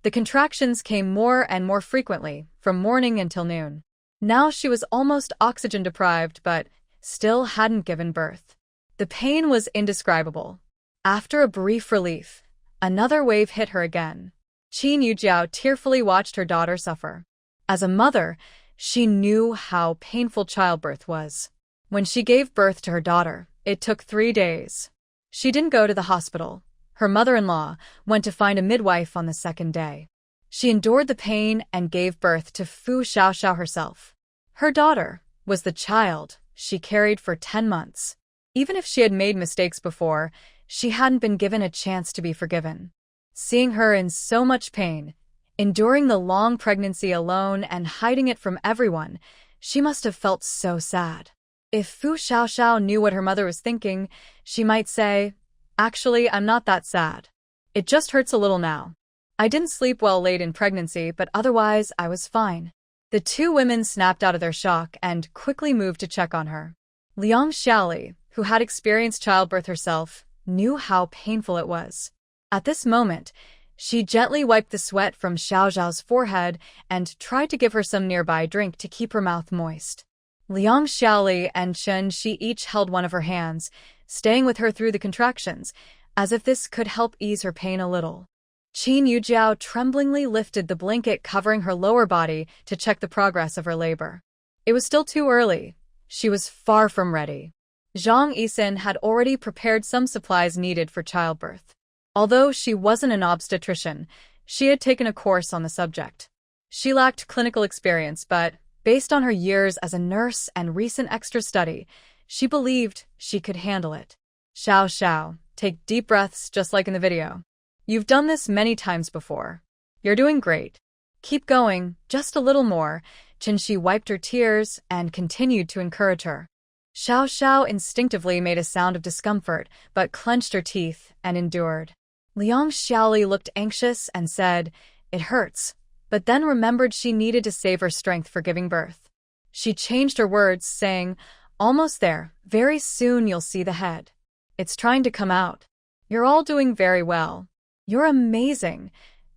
The contractions came more and more frequently, from morning until noon. Now she was almost oxygen deprived, but still hadn't given birth. The pain was indescribable. After a brief relief, another wave hit her again. Qin Yujiao tearfully watched her daughter suffer. As a mother, she knew how painful childbirth was. When she gave birth to her daughter, it took 3 days. She didn't go to the hospital. Her mother-in-law went to find a midwife on the second day. She endured the pain and gave birth to Fu Xiaoxiao herself. Her daughter was the child she carried for 10 months. Even if she had made mistakes before, she hadn't been given a chance to be forgiven. Seeing her in so much pain, enduring the long pregnancy alone and hiding it from everyone, she must have felt so sad. If Fu Xiaoxiao knew what her mother was thinking, she might say, "Actually, I'm not that sad. It just hurts a little now. I didn't sleep well late in pregnancy, but otherwise I was fine." The two women snapped out of their shock and quickly moved to check on her. Liang Xiaoli, who had experienced childbirth herself, knew how painful it was. At this moment, she gently wiped the sweat from Xiao Zhao's forehead and tried to give her some nearby drink to keep her mouth moist. Liang Xiaoli and Chen Shi each held one of her hands, staying with her through the contractions, as if this could help ease her pain a little. Qin Yujiao tremblingly lifted the blanket covering her lower body to check the progress of her labor. It was still too early. She was far from ready. Zhang Yisin had already prepared some supplies needed for childbirth. Although she wasn't an obstetrician, she had taken a course on the subject. She lacked clinical experience, but based on her years as a nurse and recent extra study, she believed she could handle it. Xiao Xiao, take deep breaths just like in the video. You've done this many times before. You're doing great. Keep going, just a little more. Chen Shi wiped her tears and continued to encourage her. Xiao Xiao instinctively made a sound of discomfort, but clenched her teeth and endured. Liang Xiaoli looked anxious and said, "It hurts," but then remembered she needed to save her strength for giving birth. She changed her words, saying, "Almost there. Very soon you'll see the head. It's trying to come out. You're all doing very well. You're amazing."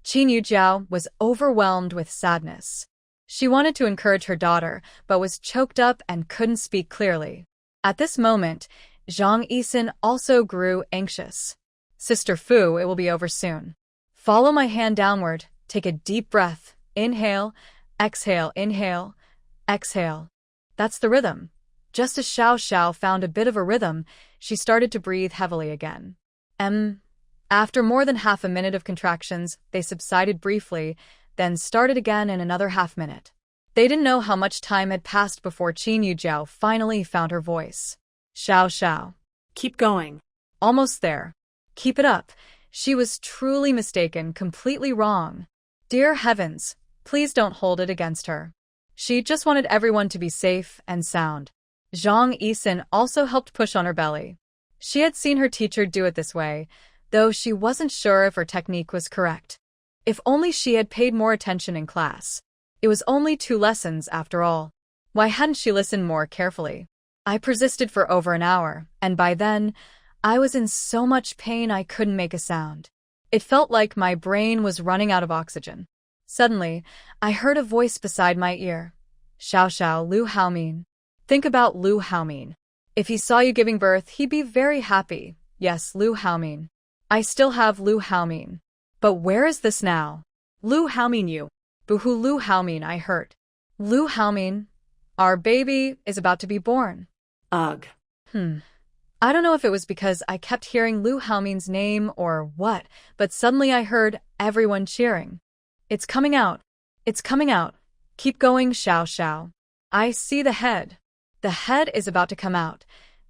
Qin Yujiao was overwhelmed with sadness. She wanted to encourage her daughter, but was choked up and couldn't speak clearly. At this moment, Zhang Yisin also grew anxious. "Sister Fu, it will be over soon. Follow my hand downward. Take a deep breath. Inhale, exhale, inhale, exhale." That's the rhythm. Just as Xiao Xiao found a bit of a rhythm, she started to breathe heavily again. After more than half a minute of contractions, they subsided briefly, then started again in another half-minute. They didn't know how much time had passed before Qin Yujiao finally found her voice. "Xiao Xiao.
Keep going.
Almost there. Keep it up." She was truly mistaken, completely wrong. Dear heavens, please don't hold it against her. She just wanted everyone to be safe and sound. Zhang Yisin also helped push on her belly. She had seen her teacher do it this way, though she wasn't sure if her technique was correct. If only she had paid more attention in class. It was only 2 lessons after all. Why hadn't she listened more carefully? I persisted for over an hour, and by then, I was in so much pain I couldn't make a sound. It felt like my brain was running out of oxygen. Suddenly, I heard a voice beside my ear. "Xiao Xiao, Lu Haomin. Think about Lu Haomin. If he saw you giving birth, he'd be very happy. Yes, Lu Haomin. I still have Lu Haomin. But where is this now?
Lu Haomin you.
Boohoo, Lu Haomin, I heard. Lu Haomin, our baby is about to be born."
Ugh.
I don't know if it was because I kept hearing Lu Haomin's name or what, but suddenly I heard everyone cheering. "It's coming out. It's coming out. Keep going, Xiao Xiao. I see the head. The head is about to come out.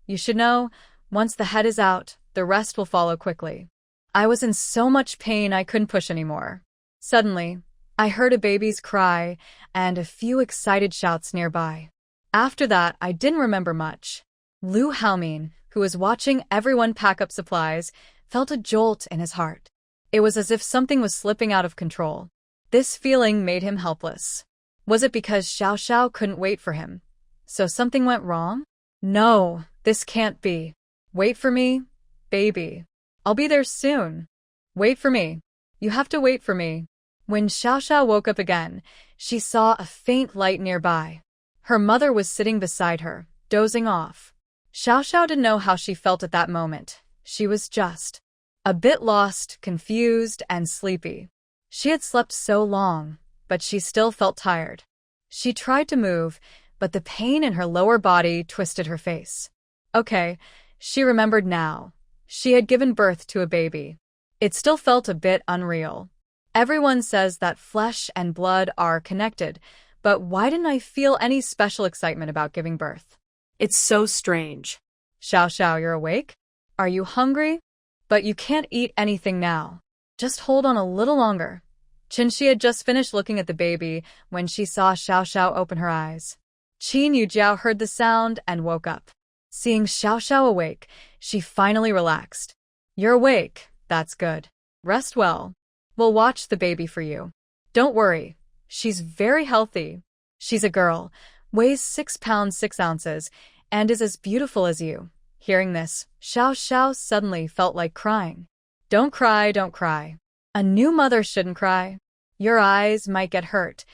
You should know, once the head is out, the rest will follow quickly." I was in so much pain I couldn't push anymore. Suddenly, I heard a baby's cry and a few excited shouts nearby. After that, I didn't remember much. Lu Haomin, who was watching everyone pack up supplies, felt a jolt in his heart. It was as if something was slipping out of control. This feeling made him helpless. Was it because Xiao Xiao couldn't wait for him? So something went wrong? No, this can't be. Wait for me, baby. I'll be there soon. Wait for me. You have to wait for me. When Xiao Xiao woke up again, she saw a faint light nearby. Her mother was sitting beside her, dozing off. Xiao Xiao didn't know how she felt at that moment. She was just a bit lost, confused, and sleepy. She had slept so long, but she still felt tired. She tried to move, but the pain in her lower body twisted her face. Okay, she remembered now. She had given birth to a baby. It still felt a bit unreal. Everyone says that flesh and blood are connected, but why didn't I feel any special excitement about giving birth?
It's so strange.
Xiao Xiao, you're awake? Are you hungry? But you can't eat anything now. Just hold on a little longer. Qinshi had just finished looking at the baby when she saw Xiao Xiao open her eyes. Qin Yujiao heard the sound and woke up. Seeing Xiao Xiao awake, she finally relaxed. You're awake. That's good. Rest well. We'll watch the baby for you. Don't worry. She's very healthy. She's a girl, weighs 6 pounds 6 ounces, and is as beautiful as you. Hearing this, Xiao Xiao suddenly felt like crying. Don't cry, don't cry. A new mother shouldn't cry. Your eyes might get hurt.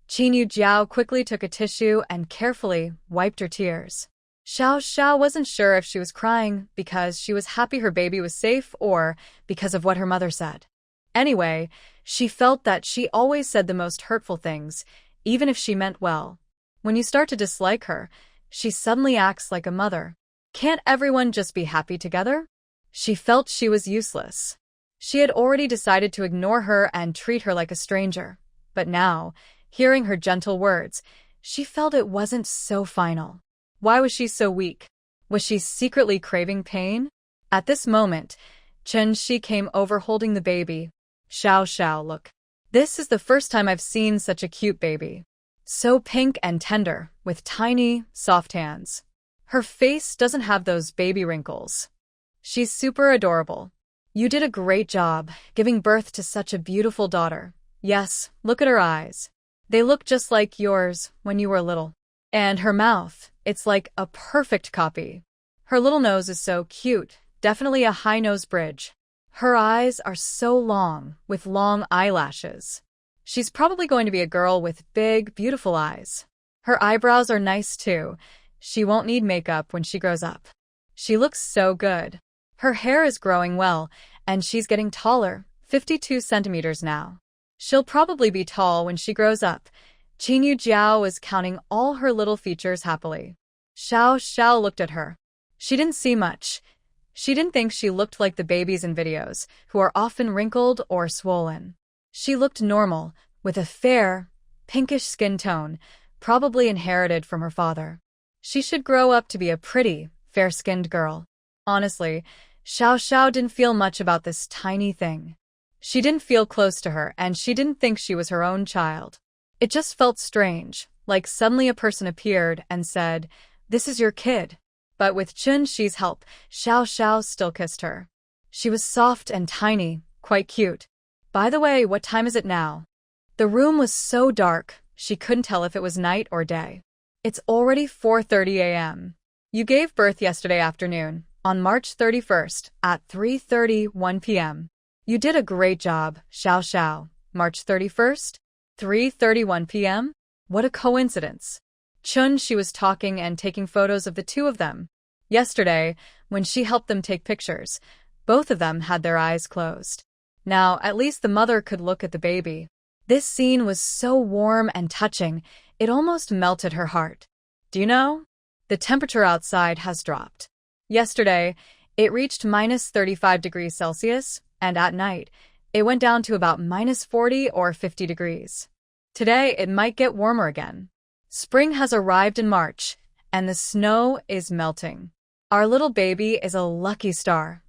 Qin Yujiao quickly took a tissue and carefully wiped her tears. Xiao Xiao wasn't sure if she was crying because she was happy her baby was safe or because of what her mother said. Anyway, she felt that she always said the most hurtful things, even if she meant well. When you start to dislike her, she suddenly acts like a mother. Can't everyone just be happy together? She felt she was useless. She had already decided to ignore her and treat her like a stranger. But now, hearing her gentle words, she felt it wasn't so final. Why was she so weak? Was she secretly craving pain? At this moment, Qinshi came over holding the baby. Xiao Xiao, look. This is the first time I've seen such a cute baby. So pink and tender, with tiny, soft hands. Her face doesn't have those baby wrinkles. She's super adorable. You did a great job, giving birth to such a beautiful daughter. Yes, look at her eyes. They look just like yours when you were little. And her mouth, it's like a perfect copy. Her little nose is so cute, definitely a high nose bridge. Her eyes are so long, with long eyelashes. She's probably going to be a girl with big, beautiful eyes. Her eyebrows are nice too. She won't need makeup when she grows up. She looks so good. Her hair is growing well, and she's getting taller, 52 centimeters now. She'll probably be tall when she grows up. Qin Yujiao was counting all her little features happily. Xiao Xiao looked at her. She didn't see much. She didn't think she looked like the babies in videos, who are often wrinkled or swollen. She looked normal, with a fair, pinkish skin tone, probably inherited from her father. She should grow up to be a pretty, fair-skinned girl. Honestly, Xiao Xiao didn't feel much about this tiny thing. She didn't feel close to her, and she didn't think she was her own child. It just felt strange, like suddenly a person appeared and said, "This is your kid." But with Qinshi's help, Xiao Xiao still kissed her. She was soft and tiny, quite cute. By the way, what time is it now? The room was so dark, she couldn't tell if it was night or day. It's already 4:30 a.m. You gave birth yesterday afternoon, on March 31st, at 3:31 p.m. You did a great job, Xiao Xiao. March 31st? 3:31 p.m.? What a coincidence. She was talking and taking photos of the two of them. Yesterday, when she helped them take pictures, both of them had their eyes closed. Now, at least the mother could look at the baby. This scene was so warm and touching, it almost melted her heart. Do you know? The temperature outside has dropped. Yesterday, it reached -35 degrees Celsius, and at night, it went down to about -40 or 50 degrees. Today, it might get warmer again. Spring has arrived in March, and the snow is melting. Our little baby is a lucky star.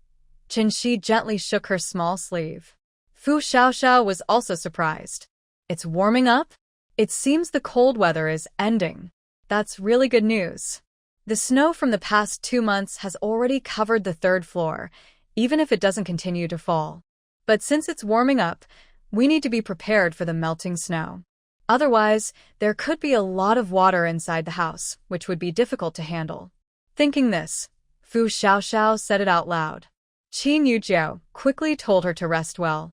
Qinshi gently shook her small sleeve. Fu Xiaoxiao was also surprised. It's warming up? It seems the cold weather is ending. That's really good news. The snow from the past 2 months has already covered the 3rd floor, even if it doesn't continue to fall. But since it's warming up, we need to be prepared for the melting snow. Otherwise, there could be a lot of water inside the house, which would be difficult to handle. Thinking this, Fu Xiaoxiao said it out loud. Qin Yujiao quickly told her to rest well.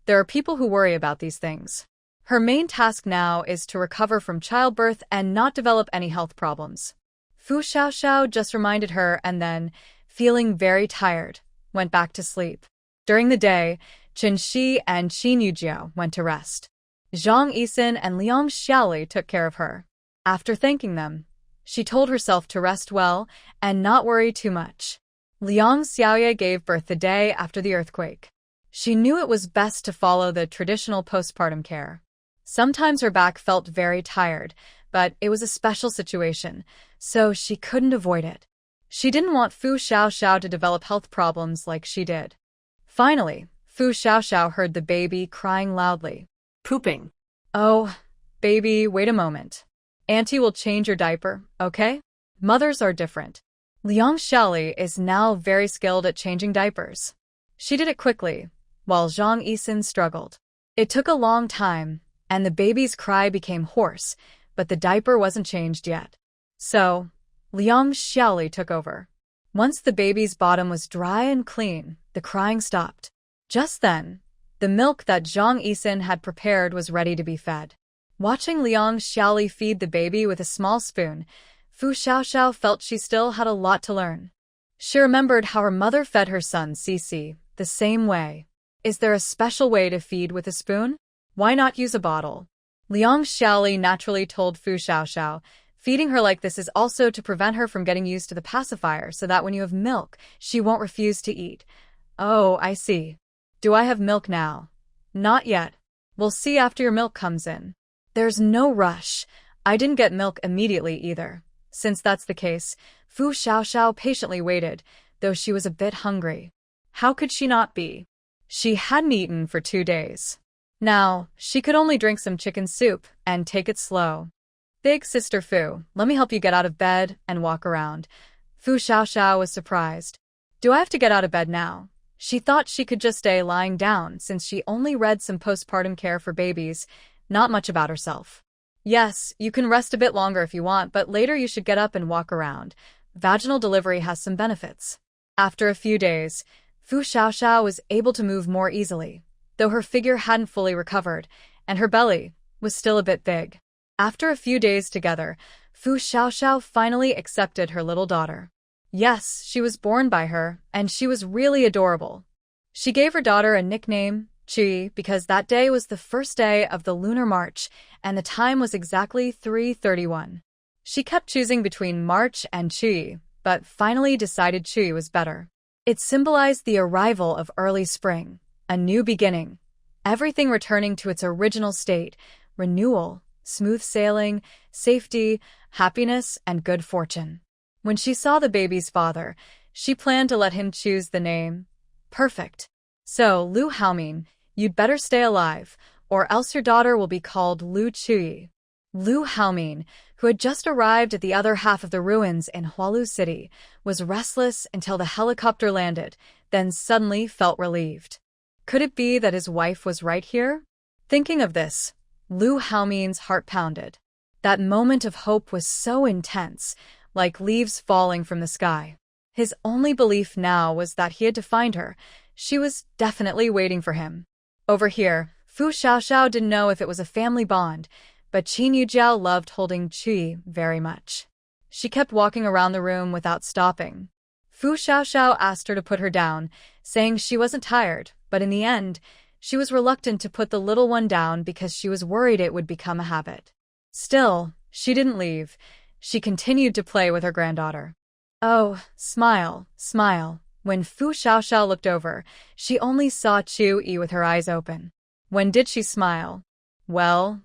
There are people who worry about these things. Her main task now is to recover from childbirth and not develop any health problems. Fu Xiaoxiao just reminded her and then, feeling very tired, went back to sleep. During the day, Chen Shi and Qin Yujiao went to rest. Zhang Yisin and Liang Xiaoli took care of her. After thanking them, she told herself to rest well and not worry too much. Liang Xiaoye gave birth the day after the earthquake. She knew it was best to follow the traditional postpartum care. Sometimes her back felt very tired, but it was a special situation, so she couldn't avoid it. She didn't want Fu Xiaoxiao to develop health problems like she did. Finally, Fu Xiaoxiao heard the baby crying loudly.
Pooping.
Oh, baby, wait a moment. Auntie will change your diaper, okay? Mothers are different. Liang Xiaoli is now very skilled at changing diapers. She did it quickly, while Zhang Yisin struggled. It took a long time, and the baby's cry became hoarse, but the diaper wasn't changed yet. So, Liang Xiaoli took over. Once the baby's bottom was dry and clean, the crying stopped. Just then, the milk that Zhang Yisin had prepared was ready to be fed. Watching Liang Xiaoli feed the baby with a small spoon, Fu Xiaoxiao felt she still had a lot to learn. She remembered how her mother fed her son Cici the same way. Is there a special way to feed with a spoon? Why not use a bottle? Liang Xiaoli naturally told Fu Xiaoxiao, feeding her like this is also to prevent her from getting used to the pacifier so that when you have milk, she won't refuse to eat. Oh, I see. Do I have milk now? Not yet. We'll see after your milk comes in. There's no rush. I didn't get milk immediately either. Since that's the case, Fu Xiaoxiao patiently waited, though she was a bit hungry. How could she not be? She hadn't eaten for 2 days. Now, she could only drink some chicken soup and take it slow. Big sister Fu, let me help you get out of bed and walk around. Fu Xiaoxiao was surprised. Do I have to get out of bed now? She thought she could just stay lying down since she only read some postpartum care for babies, not much about herself. Yes, you can rest a bit longer if you want, but later you should get up and walk around. Vaginal delivery has some benefits. After a few days, Fu Xiaoxiao was able to move more easily, though her figure hadn't fully recovered, and her belly was still a bit big. After a few days together, Fu Xiaoxiao finally accepted her little daughter. Yes, she was born by her, and she was really adorable. She gave her daughter a nickname, Chui, because that day was the first day of the lunar March, and the time was exactly 3:31. She kept choosing between March and Chui, but finally decided Chui was better. It symbolized the arrival of early spring, a new beginning, everything returning to its original state, renewal, smooth sailing, safety, happiness, and good fortune. When she saw the baby's father, she planned to let him choose the name. Perfect. So, Lu Haoming, you'd better stay alive, or else your daughter will be called Lu Chui. Lu Haoming, who had just arrived at the other half of the ruins in Hualu City, was restless until the helicopter landed, then suddenly felt relieved. Could it be that his wife was right here? Thinking of this, Lu Haoming's heart pounded. That moment of hope was so intense, like leaves falling from the sky. His only belief now was that he had to find her. She was definitely waiting for him. Over here, Fu Xiaoxiao didn't know if it was a family bond, but Qin Yujiao loved holding Qi very much. She kept walking around the room without stopping. Fu Xiaoxiao asked her to put her down, saying she wasn't tired, but in the end, she was reluctant to put the little one down because she was worried it would become a habit. Still, she didn't leave. She continued to play with her granddaughter. Oh, smile, smile. When Fu Xiaoxiao looked over, she only saw Chu Yi with her eyes open. When did she smile? Well,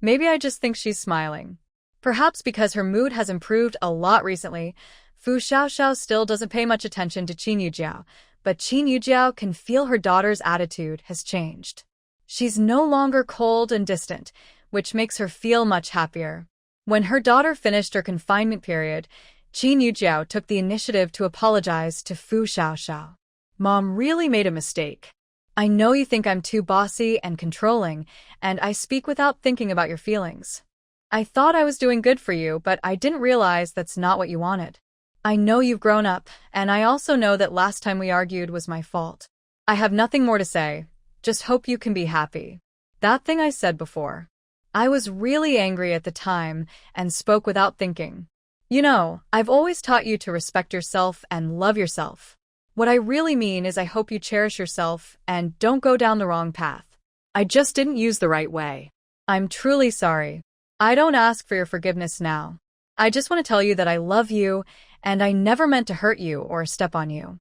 maybe I just think she's smiling. Perhaps because her mood has improved a lot recently, Fu Xiaoxiao still doesn't pay much attention to Qin Yujiao, but Qin Yujiao can feel her daughter's attitude has changed. She's no longer cold and distant, which makes her feel much happier. When her daughter finished her confinement period, Qin Yujiao took the initiative to apologize to Fu Xiaoxiao. Mom really made a mistake. I know you think I'm too bossy and controlling, and I speak without thinking about your feelings. I thought I was doing good for you, but I didn't realize that's not what you wanted. I know you've grown up, and I also know that last time we argued was my fault. I have nothing more to say. Just hope you can be happy. That thing I said before. I was really angry at the time and spoke without thinking. You know, I've always taught you to respect yourself and love yourself. What I really mean is I hope you cherish yourself and don't go down the wrong path.
I just didn't use the right way.
I'm truly sorry. I don't ask for your forgiveness now. I just want to tell you that I love you and I never meant to hurt you or step on you.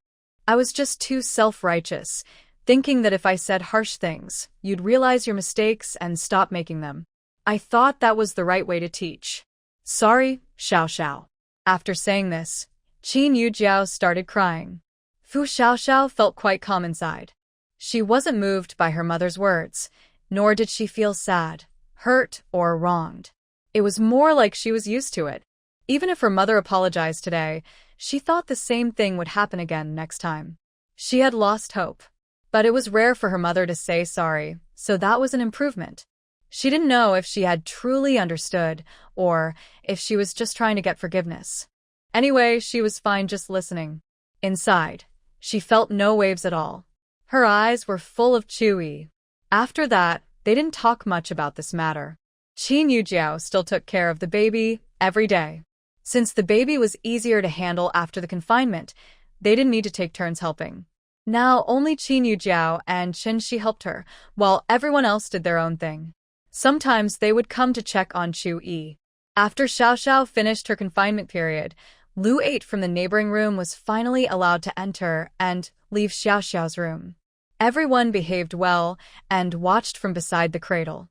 I was just too self-righteous, thinking that if I said harsh things, you'd realize your mistakes and stop making them. I thought that was the right way to teach. Sorry, Xiao Xiao. After saying this, Qin Yujiao started crying. Fu Xiaoxiao felt quite calm inside. She wasn't moved by her mother's words, nor did she feel sad, hurt, or wronged. It was more like she was used to it. Even if her mother apologized today, she thought the same thing would happen again next time. She had lost hope. But it was rare for her mother to say sorry, so that was an improvement. She didn't know if she had truly understood, or if she was just trying to get forgiveness. Anyway, she was fine just listening. Inside, she felt no waves at all. Her eyes were full of Chewy. After that, they didn't talk much about this matter. Qin Yujiao still took care of the baby every day. Since the baby was easier to handle after the confinement, they didn't need to take turns helping. Now only Qin Yujiao and Qin Shi helped her, while everyone else did their own thing. Sometimes they would come to check on Chu Yi. After Xiao Xiao finished her confinement period, Lu 8 from the neighboring room was finally allowed to enter and leave Xiao Xiao's room. Everyone behaved well and watched from beside the cradle.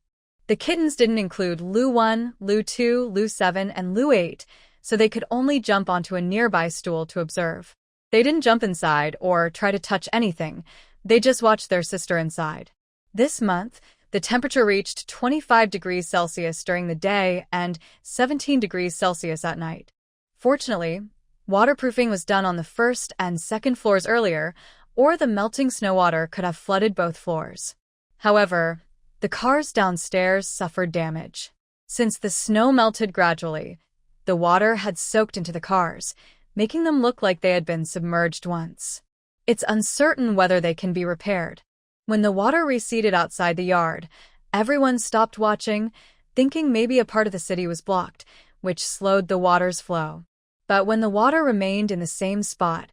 The kittens didn't include Lu 1, Lu 2, Lu 7, and Lu 8, so they could only jump onto a nearby stool to observe. They didn't jump inside or try to touch anything, they just watched their sister inside. This month, the temperature reached 25 degrees Celsius during the day and 17 degrees Celsius at night. Fortunately, waterproofing was done on the first and second floors earlier, or the melting snow water could have flooded both floors. However, the cars downstairs suffered damage. Since the snow melted gradually, the water had soaked into the cars, making them look like they had been submerged once. It's uncertain whether they can be repaired. When the water receded outside the yard, everyone stopped watching, thinking maybe a part of the city was blocked, which slowed the water's flow. But when the water remained in the same spot,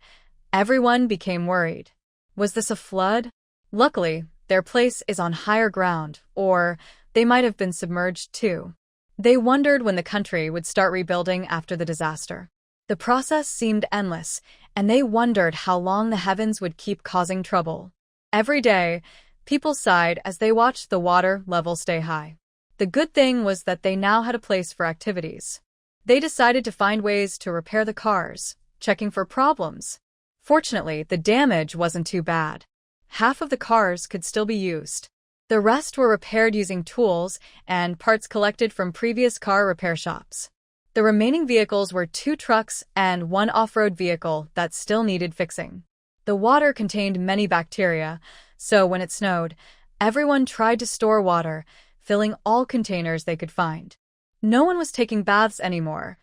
everyone became worried. Was this a flood? Luckily, their place is on higher ground, or they might have been submerged too. They wondered when the country would start rebuilding after the disaster. The process seemed endless, and they wondered how long the heavens would keep causing trouble. Every day, people sighed as they watched the water level stay high. The good thing was that they now had a place for activities. They decided to find ways to repair the cars, checking for problems. Fortunately, the damage wasn't too bad. Half of the cars could still be used. The rest were repaired using tools and parts collected from previous car repair shops. The remaining vehicles were 2 trucks and 1 off-road vehicle that still needed fixing. The water contained many bacteria, so when it snowed, everyone tried to store water, filling all containers they could find. No one was taking baths anymore.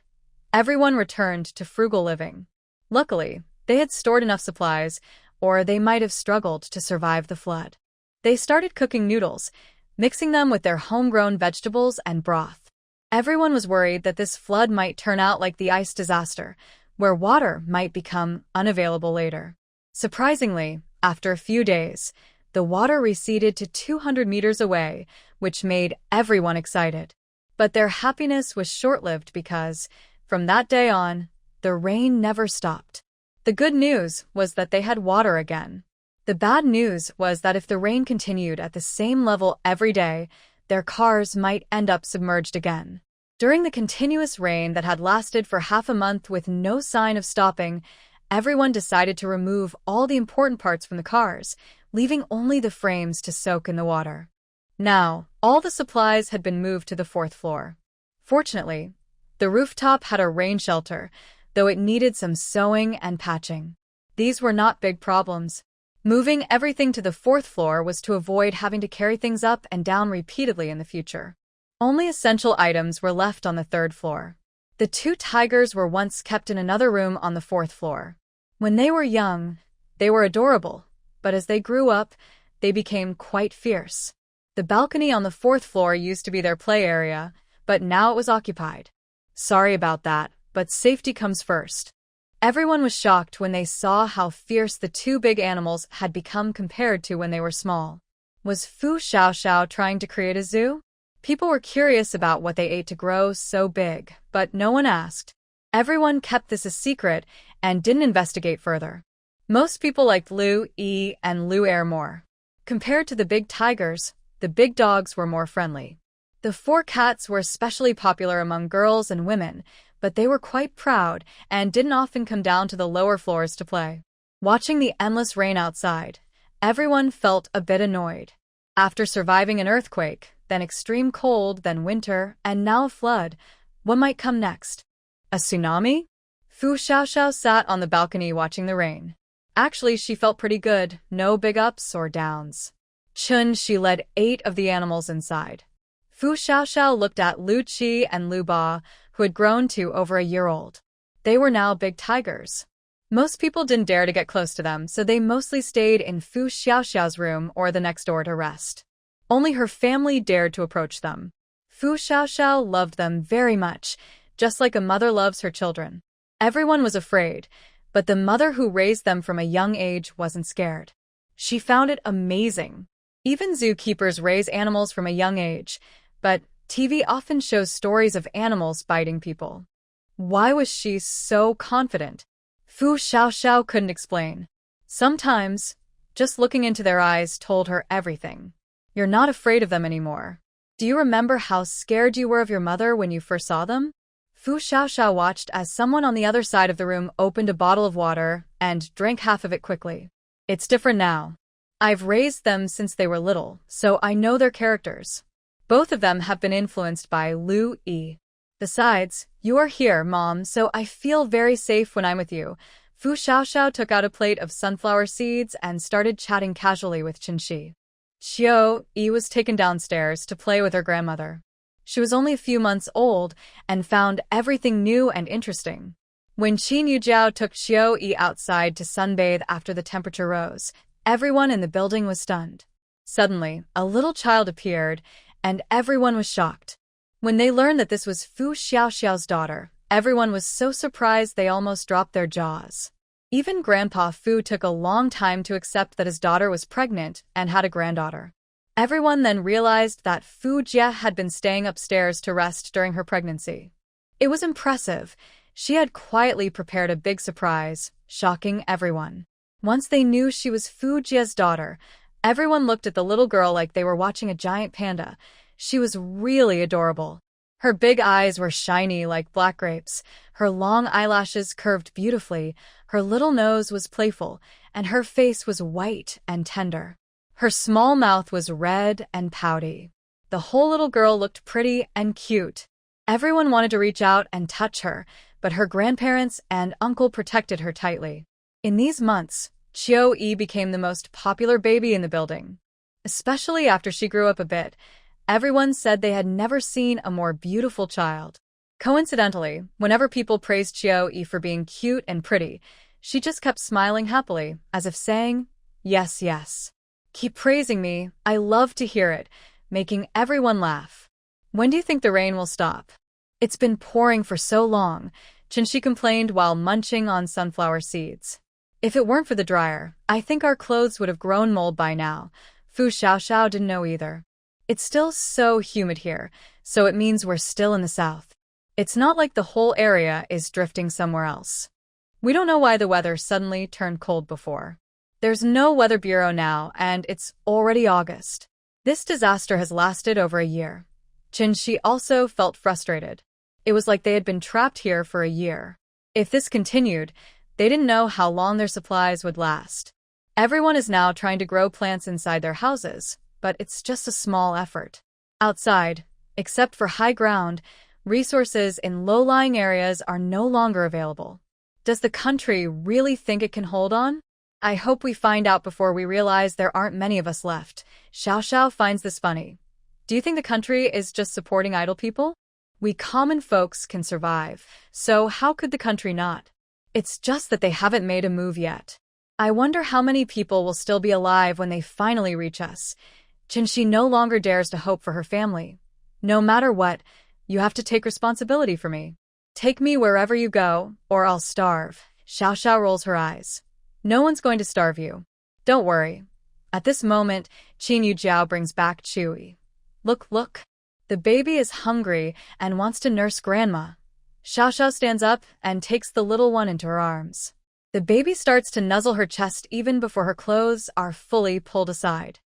Everyone returned to frugal living. Luckily, they had stored enough supplies, or they might have struggled to survive the flood. They started cooking noodles, mixing them with their homegrown vegetables and broth. Everyone was worried that this flood might turn out like the ice disaster, where water might become unavailable later. Surprisingly, after a few days, the water receded to 200 meters away, which made everyone excited. But their happiness was short-lived because, from that day on, the rain never stopped. The good news was that they had water again. The bad news was that if the rain continued at the same level every day, their cars might end up submerged again. During the continuous rain that had lasted for half a month with no sign of stopping, everyone decided to remove all the important parts from the cars, leaving only the frames to soak in the water. Now, all the supplies had been moved to the 4th floor. Fortunately, the rooftop had a rain shelter, though it needed some sewing and patching. These were not big problems. Moving everything to the 4th floor was to avoid having to carry things up and down repeatedly in the future. Only essential items were left on the 3rd floor. The two tigers were once kept in another room on the fourth floor. When they were young, they were adorable, but as they grew up, they became quite fierce. The balcony on the fourth floor used to be their play area, but now it was occupied. Sorry about that, but safety comes first. Everyone was shocked when they saw how fierce the two big animals had become compared to when they were small. Was Fu Xiaoxiao trying to create a zoo? People were curious about what they ate to grow so big, but no one asked. Everyone kept this a secret and didn't investigate further. Most people liked Lu Yi and Lu Er more. Compared to the big tigers, the big dogs were more friendly. The four cats were especially popular among girls and women, but they were quite proud and didn't often come down to the lower floors to play. Watching the endless rain outside, everyone felt a bit annoyed. After surviving an earthquake, then extreme cold, then winter, and now a flood, what might come next? A tsunami? Fu Xiaoxiao sat on the balcony watching the rain. Actually, she felt pretty good, no big ups or downs. She led 8 of the animals inside. Fu Xiaoxiao looked at Lu Qi and Lu Ba, who had grown to over a year old. They were now big tigers. Most people didn't dare to get close to them, so they mostly stayed in Fu Xiaoxiao's room or the next door to rest. Only her family dared to approach them. Fu Xiaoxiao loved them very much, just like a mother loves her children. Everyone was afraid, but the mother who raised them from a young age wasn't scared. She found it amazing. Even zookeepers raise animals from a young age, but TV often shows stories of animals biting people. Why was she so confident? Fu Xiaoxiao couldn't explain. Sometimes, just looking into their eyes told her everything. You're not afraid of them anymore. Do you remember how scared you were of your mother when you first saw them? Fu Xiaoxiao watched as someone on the other side of the room opened a bottle of water and drank half of it quickly. It's different now. I've raised them since they were little, so I know their characters. Both of them have been influenced by Lu Yi. Besides, you are here, Mom, so I feel very safe when I'm with you. Fu Xiaoxiao took out a plate of sunflower seeds and started chatting casually with Qinshi. Qiu Yi was taken downstairs to play with her grandmother. She was only a few months old and found everything new and interesting. When Qin Yujiao took Qiu Yi outside to sunbathe after the temperature rose, everyone in the building was stunned. Suddenly, a little child appeared, and everyone was shocked. When they learned that this was Fu Xiaoxiao's daughter, everyone was so surprised they almost dropped their jaws. Even Grandpa Fu took a long time to accept that his daughter was pregnant and had a granddaughter. Everyone then realized that Fu Jie had been staying upstairs to rest during her pregnancy. It was impressive. She had quietly prepared a big surprise, shocking everyone. Once they knew she was Fu Jie's daughter, everyone looked at the little girl like they were watching a giant panda. She was really adorable. Her big eyes were shiny like black grapes, her long eyelashes curved beautifully, her little nose was playful, and her face was white and tender. Her small mouth was red and pouty. The whole little girl looked pretty and cute. Everyone wanted to reach out and touch her, but her grandparents and uncle protected her tightly. In these months, Qiu Yi became the most popular baby in the building. Especially after she grew up a bit, everyone said they had never seen a more beautiful child. Coincidentally, whenever people praised Qiu Yi for being cute and pretty, she just kept smiling happily, as if saying, "Yes, yes. Keep praising me, I love to hear it," making everyone laugh. When do you think the rain will stop? It's been pouring for so long, Qinshi complained while munching on sunflower seeds. If it weren't for the dryer, I think our clothes would have grown mold by now. Fu Xiaoxiao didn't know either. It's still so humid here, so it means we're still in the south. It's not like the whole area is drifting somewhere else. We don't know why the weather suddenly turned cold before. There's no weather bureau now, and it's already August. This disaster has lasted over a year. Qinshi also felt frustrated. It was like they had been trapped here for a year. If this continued, they didn't know how long their supplies would last. Everyone is now trying to grow plants inside their houses, but it's just a small effort. Outside, except for high ground, resources in low-lying areas are no longer available. Does the country really think it can hold on? I hope we find out before we realize there aren't many of us left. Xiao Xiao finds this funny. Do you think the country is just supporting idle people? We common folks can survive, so how could the country not? It's just that they haven't made a move yet. I wonder how many people will still be alive when they finally reach us. She no longer dares to hope for her family. No matter what, you have to take responsibility for me. Take me wherever you go, or I'll starve. Xiao Xiao rolls her eyes. No one's going to starve you. Don't worry. At this moment, Qin Yu Jiao brings back Chewy. Look, look. The baby is hungry and wants to nurse Grandma. Xiao Xiao stands up and takes the little one into her arms. The baby starts to nuzzle her chest even before her clothes are fully pulled aside.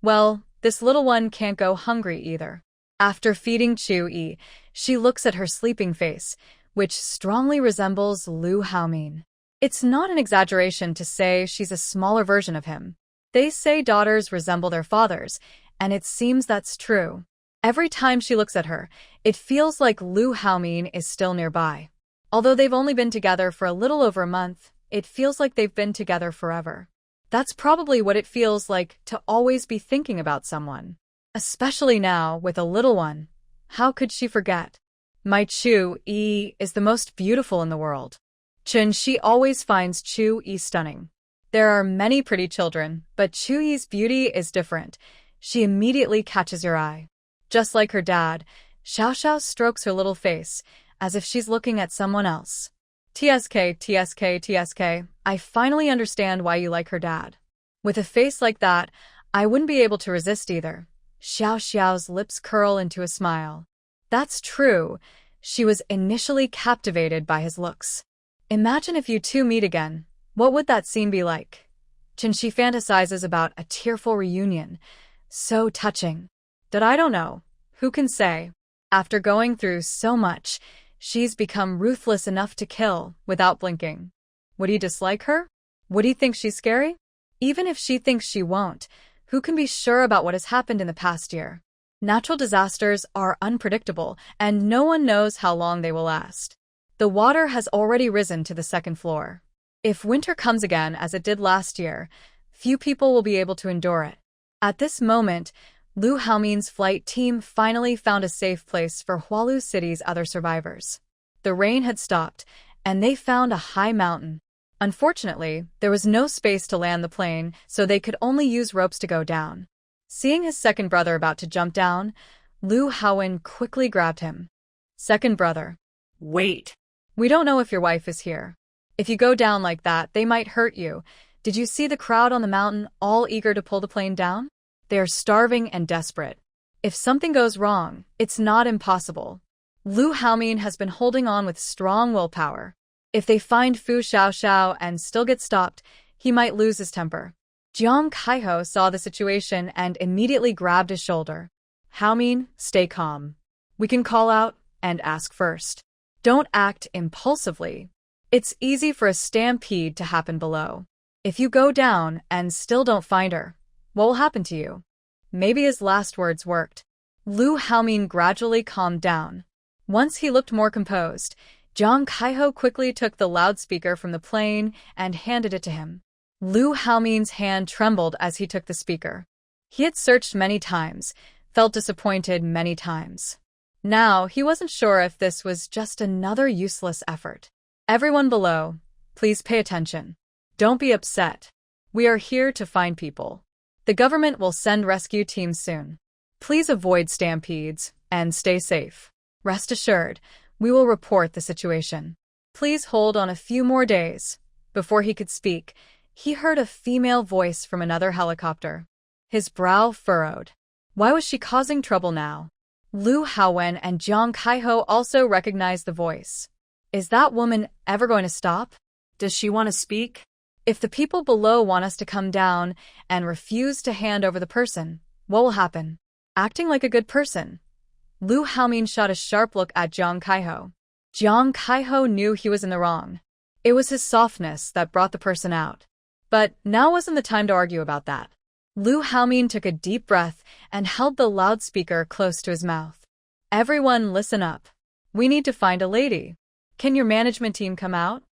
Well, this little one can't go hungry either. After feeding Chewy, she looks at her sleeping face, which strongly resembles Lu Haomin. It's not an exaggeration to say she's a smaller version of him. They say daughters resemble their fathers, and it seems that's true. Every time she looks at her, it feels like Lu Haomin is still nearby. Although they've only been together for a little over a month, it feels like they've been together forever. That's probably what it feels like to always be thinking about someone. Especially now, with a little one. How could she forget? My Chu-yi is the most beautiful in the world. She always finds Chu-yi stunning. There are many pretty children, but Chu-yi's beauty is different. She immediately catches your eye. Just like her dad, Xiao Xiao strokes her little face, as if she's looking at someone else. TSK, TSK, TSK, I finally understand why you like her dad. With a face like that, I wouldn't be able to resist either. Xiao Xiao's lips curl into a smile. That's true. She was initially captivated by his looks. Imagine if you two meet again. What would that scene be like? She fantasizes about a tearful reunion. So touching. But I don't know. Who can say? After going through so much, she's become ruthless enough to kill without blinking. Would he dislike her? Would he think she's scary? Even if she thinks she won't, who can be sure about what has happened in the past year? Natural disasters are unpredictable, and no one knows how long they will last. The water has already risen to the second floor. If winter comes again as it did last year, few people will be able to endure it. At this moment, Lu Haomin's flight team finally found a safe place for Hualu City's other survivors. The rain had stopped, and they found a high mountain. Unfortunately, there was no space to land the plane, so they could only use ropes to go down. Seeing his second brother about to jump down, Lu Haowen quickly grabbed him. Second brother.
Wait.
We don't know if your wife is here. If you go down like that, they might hurt you. Did you see the crowd on the mountain all eager to pull the plane down? They are starving and desperate. If something goes wrong, it's not impossible. Lu Haomin has been holding on with strong willpower. If they find Fu Xiaoxiao and still get stopped, he might lose his temper. Jiang Kaiho saw the situation and immediately grabbed his shoulder. Haomin, stay calm. We can call out and ask first. Don't act impulsively. It's easy for a stampede to happen below. If you go down and still don't find her, what will happen to you? Maybe his last words worked. Lu Haomin gradually calmed down. Once he looked more composed, Jiang Kaiho quickly took the loudspeaker from the plane and handed it to him. Lu Haomin's hand trembled as he took the speaker. He had searched many times, felt disappointed many times. Now, he wasn't sure if this was just another useless effort. Everyone below, please pay attention. Don't be upset. We are here to find people. The government will send rescue teams soon. Please avoid stampedes and stay safe. Rest assured, we will report the situation. Please hold on a few more days. Before he could speak, he heard a female voice from another helicopter. His brow furrowed. Why was she causing trouble now? Lu Haowen and Jiang Kaiho also recognized the voice. Is that woman ever going to stop?
Does she want to speak?
If the people below want us to come down and refuse to hand over the person, what will happen? Acting like a good person. Lu Haomin shot a sharp look at Jiang Kaiho. Jiang Kaiho knew he was in the wrong. It was his softness that brought the person out. But now wasn't the time to argue about that. Lu Haomin took a deep breath and held the loudspeaker close to his mouth. Everyone listen up. We need to find a lady. Can your management team come out?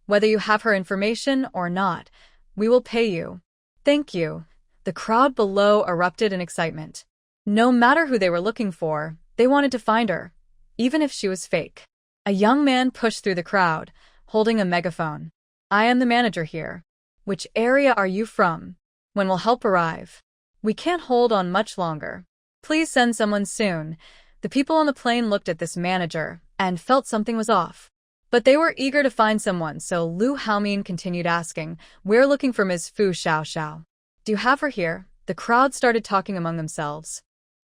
Whether you have her information or not, we will pay you. Thank you. The crowd below erupted in excitement. No matter who they were looking for, they wanted to find her. even if she was fake. A young man pushed through the crowd, holding a megaphone. I am the manager here. Which area are you from? When will help arrive? We can't hold on much longer. Please send someone soon. The people on the plane looked at this manager and felt something was off. But they were eager to find someone, so Lu Haomin continued asking, We're looking for Ms. Fu Xiaoxiao. Do you have her here? The crowd started talking among themselves.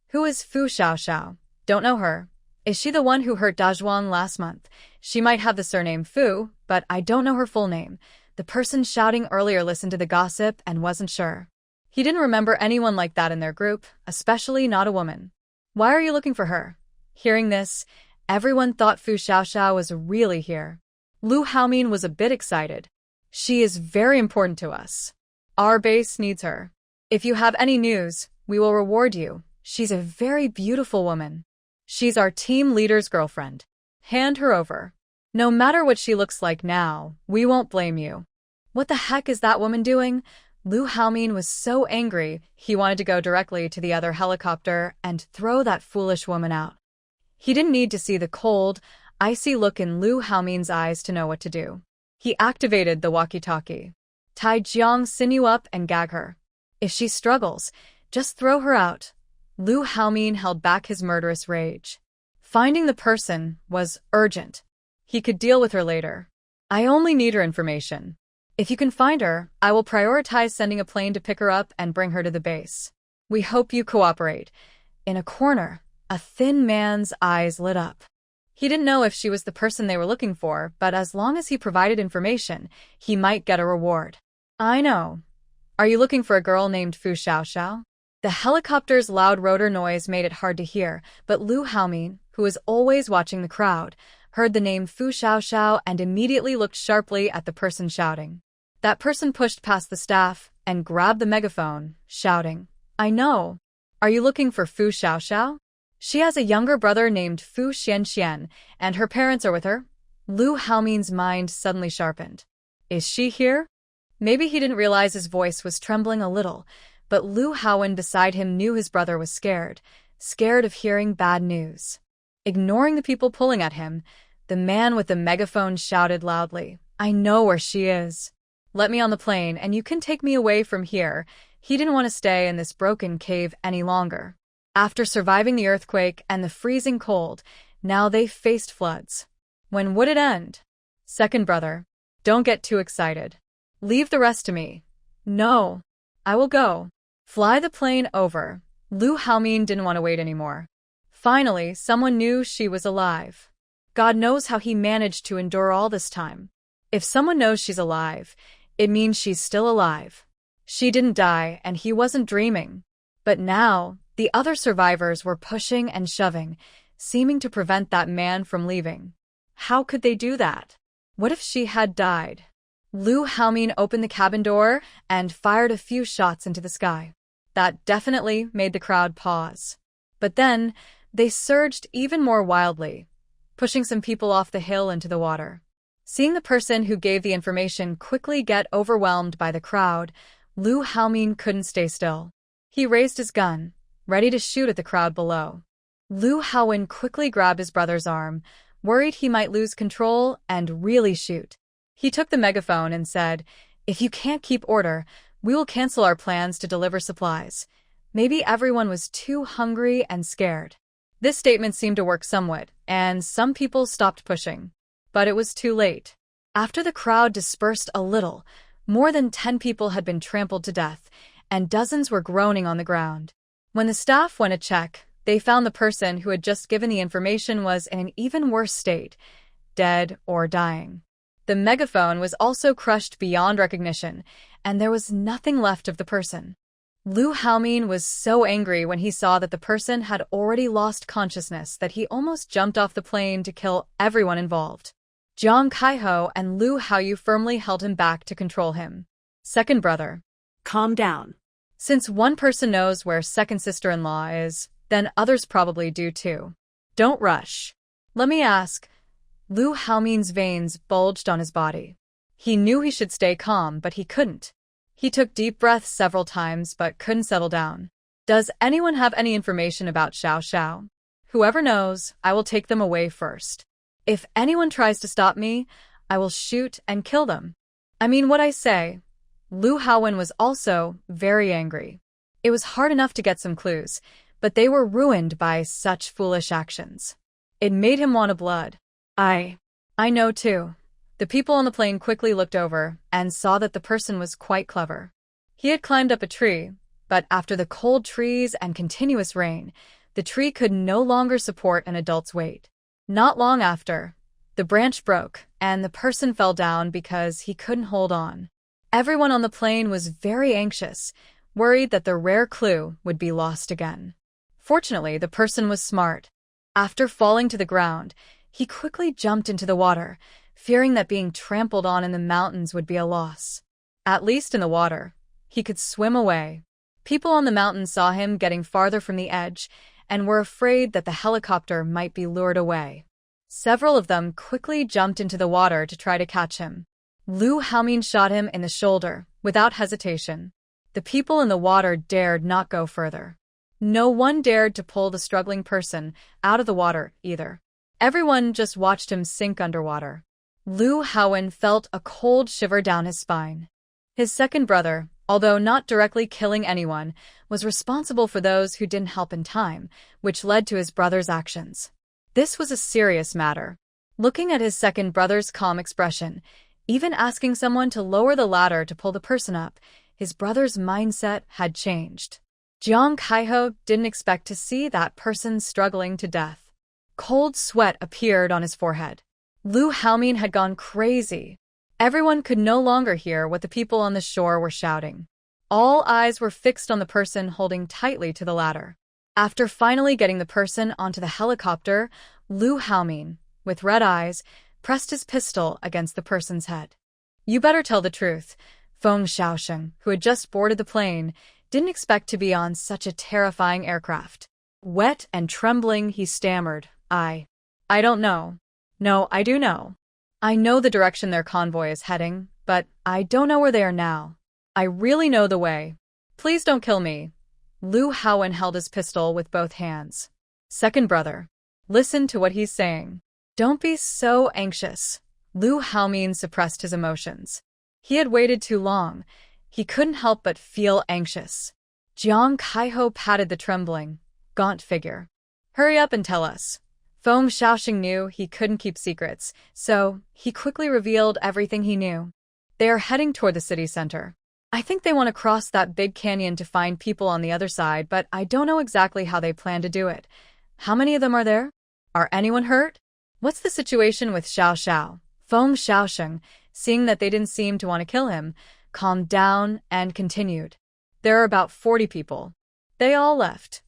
Who is Fu Xiaoxiao? Don't know her. Is she the one who hurt Dazhuang last month? She might have the surname Fu, but I don't know her full name. The person shouting earlier listened to the gossip and wasn't sure. He didn't remember anyone like that in their group, especially not a woman. Why are you looking for her? Hearing this, everyone thought Fu Xiaoxiao was really here. Lu Haomin was a bit excited. She is very important to us. Our base needs her. If you have any news, we will reward you. She's a very beautiful woman. She's our team leader's girlfriend. Hand her over. No matter what she looks like now, we won't blame you. What the heck is that woman doing? Lu Haomin was so angry, he wanted to go directly to the other helicopter and throw that foolish woman out. He didn't need to see the cold, icy look in Lu Haomin's eyes to know what to do. He activated the walkie-talkie. Tai Jiang, sinew up and gag her. If she struggles, just throw her out. Lu Haomin held back his murderous rage. Finding the person was urgent. He could deal with her later. I only need her information. If you can find her, I will prioritize sending a plane to pick her up and bring her to the base. We hope you cooperate. In a corner, a thin man's eyes lit up. He didn't know if she was the person they were looking for, but as long as he provided information, he might get a reward. I know. Are you looking for a girl named Fu Xiaoxiao? The helicopter's loud rotor noise made it hard to hear, but Lu Haomin, who was always watching the crowd, heard the name Fu Xiaoxiao and immediately looked sharply at the person shouting. That person pushed past the staff and grabbed the megaphone, shouting, I know. Are you looking for Fu Xiaoxiao? She has a younger brother named Fu Xianxian, and her parents are with her. Lu Haomin's mind suddenly sharpened. Is she here? Maybe he didn't realize his voice was trembling a little, but Lu Haowen beside him knew his brother was scared of hearing bad news. Ignoring the people pulling at him, the man with the megaphone shouted loudly, I know where she is. Let me on the plane and you can take me away from here. He didn't want to stay in this broken cave any longer. After surviving the earthquake and the freezing cold, now they faced floods. When would it end? Second brother, don't get too excited. Leave the rest to me. No. I will go. Fly the plane over. Lu Haomin didn't want to wait anymore. Finally, someone knew she was alive. God knows how he managed to endure all this time. If someone knows she's alive, it means she's still alive. She didn't die, and he wasn't dreaming. But now, the other survivors were pushing and shoving, seeming to prevent that man from leaving. How could they do that? What if she had died? Lu Haomin opened the cabin door and fired a few shots into the sky. That definitely made the crowd pause. But then, they surged even more wildly, pushing some people off the hill into the water. Seeing the person who gave the information quickly get overwhelmed by the crowd, Lu Haomin couldn't stay still. He raised his gun, ready to shoot at the crowd below. Lu Haowen quickly grabbed his brother's arm, worried he might lose control and really shoot. He took the megaphone and said, If you can't keep order, we will cancel our plans to deliver supplies. Maybe everyone was too hungry and scared. This statement seemed to work somewhat, and some people stopped pushing. But it was too late. After the crowd dispersed a little, more than 10 people had been trampled to death, and dozens were groaning on the ground. When the staff went to check, they found the person who had just given the information was in an even worse state, dead or dying. The megaphone was also crushed beyond recognition, and there was nothing left of the person. Lu Haomin was so angry when he saw that the person had already lost consciousness that he almost jumped off the plane to kill everyone involved. Jiang Kaiho and Lu Haoyu firmly held him back to control him. Second brother.
Calm down.
Since one person knows where second sister-in-law is, then others probably do too. Don't rush. Let me ask. Lu Haomin's veins bulged on his body. He knew he should stay calm, but he couldn't. He took deep breaths several times but couldn't settle down. Does anyone have any information about Xiao Xiao? Whoever knows, I will take them away first. If anyone tries to stop me, I will shoot and kill them. I mean what I say. Lu Haowen was also very angry. It was hard enough to get some clues, but they were ruined by such foolish actions. It made him want to blood. I know too. The people on the plane quickly looked over and saw that the person was quite clever. He had climbed up a tree, but after the cold trees and continuous rain, the tree could no longer support an adult's weight. Not long after, the branch broke and the person fell down because he couldn't hold on. Everyone on the plane was very anxious, worried that the rare clue would be lost again. Fortunately, the person was smart. After falling to the ground, he quickly jumped into the water, fearing that being trampled on in the mountains would be a loss. At least in the water, he could swim away. People on the mountain saw him getting farther from the edge and were afraid that the helicopter might be lured away. Several of them quickly jumped into the water to try to catch him. Lu Haomin shot him in the shoulder, without hesitation. The people in the water dared not go further. No one dared to pull the struggling person out of the water either. Everyone just watched him sink underwater. Lu Haowen felt a cold shiver down his spine. His second brother, although not directly killing anyone, was responsible for those who didn't help in time, which led to his brother's actions. This was a serious matter. Looking at his second brother's calm expression, even asking someone to lower the ladder to pull the person up, his brother's mindset had changed. Jiang Kaiho didn't expect to see that person struggling to death. Cold sweat appeared on his forehead. Lu Haomin had gone crazy. Everyone could no longer hear what the people on the shore were shouting. All eyes were fixed on the person holding tightly to the ladder. After finally getting the person onto the helicopter, Lu Haomin, with red eyes, pressed his pistol against the person's head. You better tell the truth. Feng Xiaosheng, who had just boarded the plane, didn't expect to be on such a terrifying aircraft. Wet and trembling, he stammered, I don't know. No, I do know. I know the direction their convoy is heading, but I don't know where they are now. I really know the way. Please don't kill me. Lu Haowen held his pistol with both hands. Second brother, listen to what he's saying. Don't be so anxious. Lu Haomin suppressed his emotions. He had waited too long. He couldn't help but feel anxious. Jiang Kaiho patted the trembling, gaunt figure. Hurry up and tell us. Feng Xiaosheng knew he couldn't keep secrets, so he quickly revealed everything he knew. They are heading toward the city center. I think they want to cross that big canyon to find people on the other side, but I don't know exactly how they plan to do it. How many of them are there? Are anyone hurt? What's the situation with Xiao Xiao? Feng Xiaosheng, seeing that they didn't seem to want to kill him, calmed down and continued. There are about 40 people. They all left.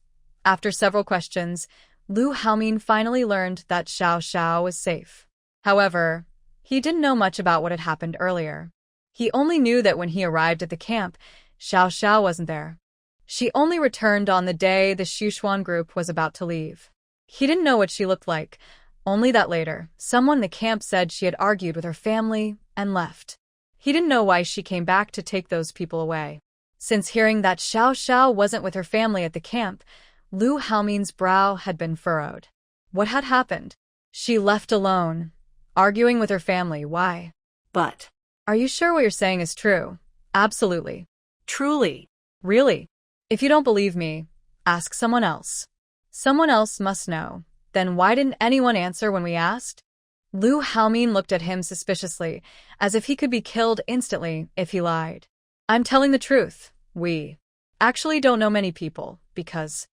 After several questions, Lu Haomin finally learned that Xiao Xiao was safe. However, he didn't know much about what had happened earlier. He only knew that when he arrived at the camp, Xiao Xiao wasn't there. She only returned on the day the Xushuan group was about to leave. He didn't know what she looked like, only that later, someone in the camp said she had argued with her family and left. He didn't know why she came back to take those people away. Since hearing that Xiao Xiao wasn't with her family at the camp, Lu Haomin's brow had been furrowed. What had happened? She left alone, arguing with her family. Why?
But
Are you sure what you're saying is true? Absolutely.
truly,
Really? If you don't believe me, ask someone else. Someone else must know. Then why didn't anyone answer when we asked? Lu Haomin looked at him suspiciously, as if he could be killed instantly if he lied. I'm telling the truth. We actually don't know many people, because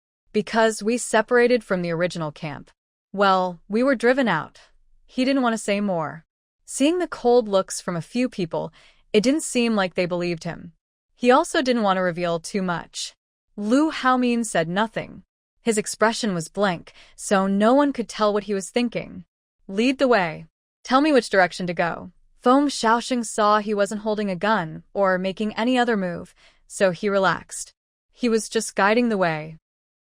we separated from the original camp. Well, we were driven out. He didn't want to say more. Seeing the cold looks from a few people, it didn't seem like they believed him. He also didn't want to reveal too much. Lu Haomin said nothing. His expression was blank, so no one could tell what he was thinking. Lead the way. Tell me which direction to go. Feng Xiaosheng saw he wasn't holding a gun or making any other move, so he relaxed. He was just guiding the way.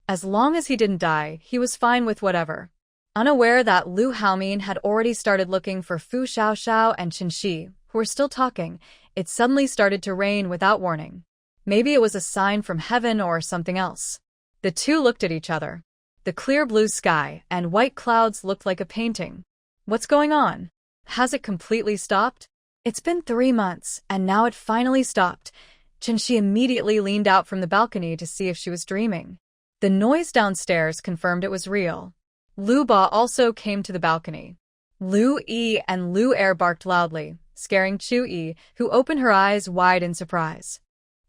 As long as he didn't die, he was fine with whatever. Unaware that Lu Haomin had already started looking for Fu Xiaoxiao and Qin Shi, who were still talking, it suddenly started to rain without warning. Maybe it was a sign from heaven or something else. The two looked at each other. The clear blue sky and white clouds looked like a painting. What's going on? Has it completely stopped? It's been 3 months, and now it finally stopped. Chenxi immediately leaned out from the balcony to see if she was dreaming. The noise downstairs confirmed it was real. Lu Ba also came to the balcony. Lu Yi and Lu Er barked loudly, scaring Chu Yi, who opened her eyes wide in surprise.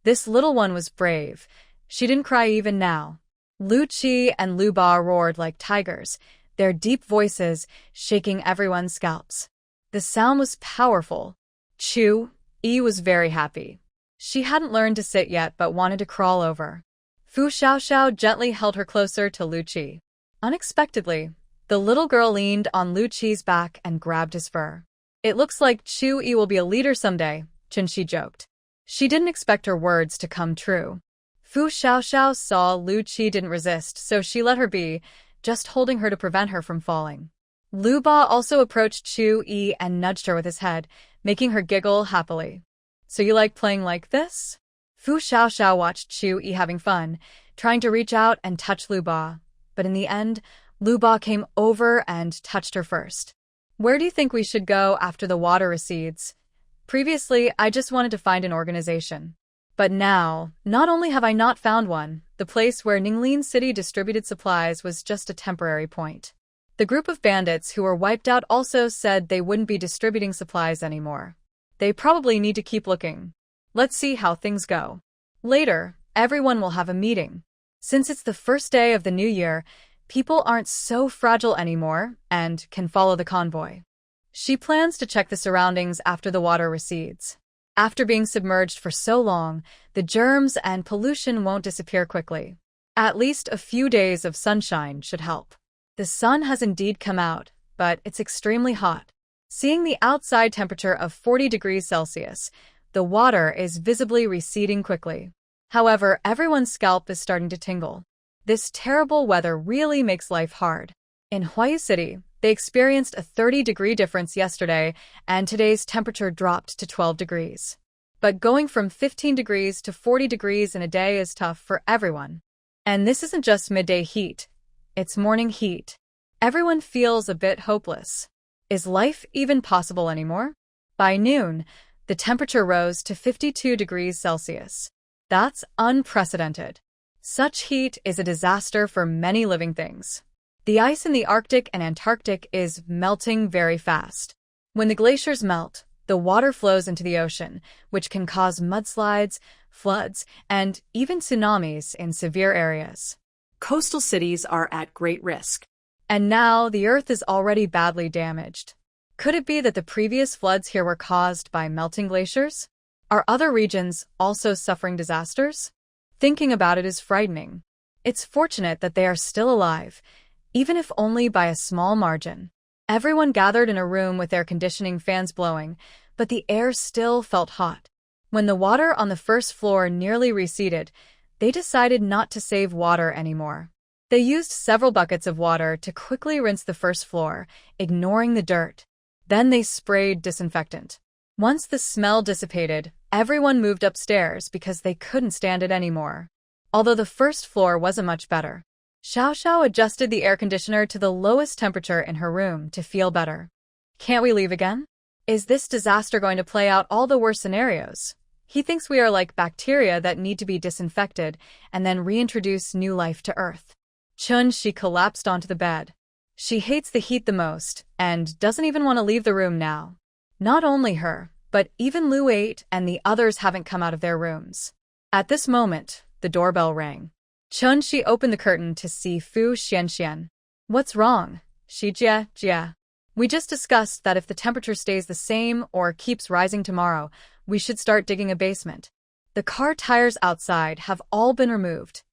This little one was brave. She didn't cry even now. Lu Qi and Lu Ba roared like tigers, their deep voices shaking everyone's scalps. The sound was powerful. Chu Yi was very happy. She hadn't learned to sit yet but wanted to crawl over. Fu Xiaoxiao gently held her closer to Lu Qi. Unexpectedly, the little girl leaned on Lu Qi's back and grabbed his fur. It looks like Chu Yi will be a leader someday, Chenxi joked. She didn't expect her words to come true. Fu Xiaoxiao saw Lu Qi didn't resist, so she let her be, just holding her to prevent her from falling. Lu Ba also approached Chu Yi and nudged her with his head, making her giggle happily. So you like playing like this? Fu Xiaoxiao watched Chu Yi having fun, trying to reach out and touch Lu Ba, but in the end, Lu Ba came over and touched her first. Where do you think we should go after the water recedes? Previously, I just wanted to find an organization. But now, not only have I not found one, the place where Ninglin City distributed supplies was just a temporary point. The group of bandits who were wiped out also said they wouldn't be distributing supplies anymore. They probably need to keep looking. Let's see how things go. Later, everyone will have a meeting. Since it's the first day of the new year, people aren't so fragile anymore and can follow the convoy. She plans to check the surroundings after the water recedes. After being submerged for so long, the germs and pollution won't disappear quickly. At least a few days of sunshine should help. The sun has indeed come out, but it's extremely hot. Seeing the outside temperature of 40 degrees Celsius, the water is visibly receding quickly. However, everyone's scalp is starting to tingle. This terrible weather really makes life hard. In Huayu City, they experienced a 30-degree difference yesterday, and today's temperature dropped to 12 degrees. But going from 15 degrees to 40 degrees in a day is tough for everyone. And this isn't just midday heat. It's morning heat. Everyone feels a bit hopeless. Is life even possible anymore? By noon, the temperature rose to 52 degrees Celsius. That's unprecedented. Such heat is a disaster for many living things. The ice in the Arctic and Antarctic is melting very fast. When the glaciers melt, the water flows into the ocean, which can cause mudslides, floods, and even tsunamis in severe areas.
Coastal cities are at great risk.
And now the Earth is already badly damaged. Could it be that the previous floods here were caused by melting glaciers? Are other regions also suffering disasters? Thinking about it is frightening. It's fortunate that they are still alive, even if only by a small margin. Everyone gathered in a room with air conditioning fans blowing, but the air still felt hot. When the water on the first floor nearly receded, they decided not to save water anymore. They used several buckets of water to quickly rinse the first floor, ignoring the dirt. Then they sprayed disinfectant. Once the smell dissipated, everyone moved upstairs because they couldn't stand it anymore. Although the first floor wasn't much better. Xiao adjusted the air conditioner to the lowest temperature in her room to feel better. Can't we leave again? Is this disaster going to play out all the worst scenarios? He thinks we are like bacteria that need to be disinfected and then reintroduce new life to Earth. She collapsed onto the bed. She hates the heat the most and doesn't even want to leave the room now. Not only her, but even Lu 8 and the others haven't come out of their rooms. At this moment, the doorbell rang. She opened the curtain to see Fu Xianxian. What's wrong? Jia. We just discussed that if the temperature stays the same or keeps rising tomorrow, we should start digging a basement. The car tires outside have all been removed.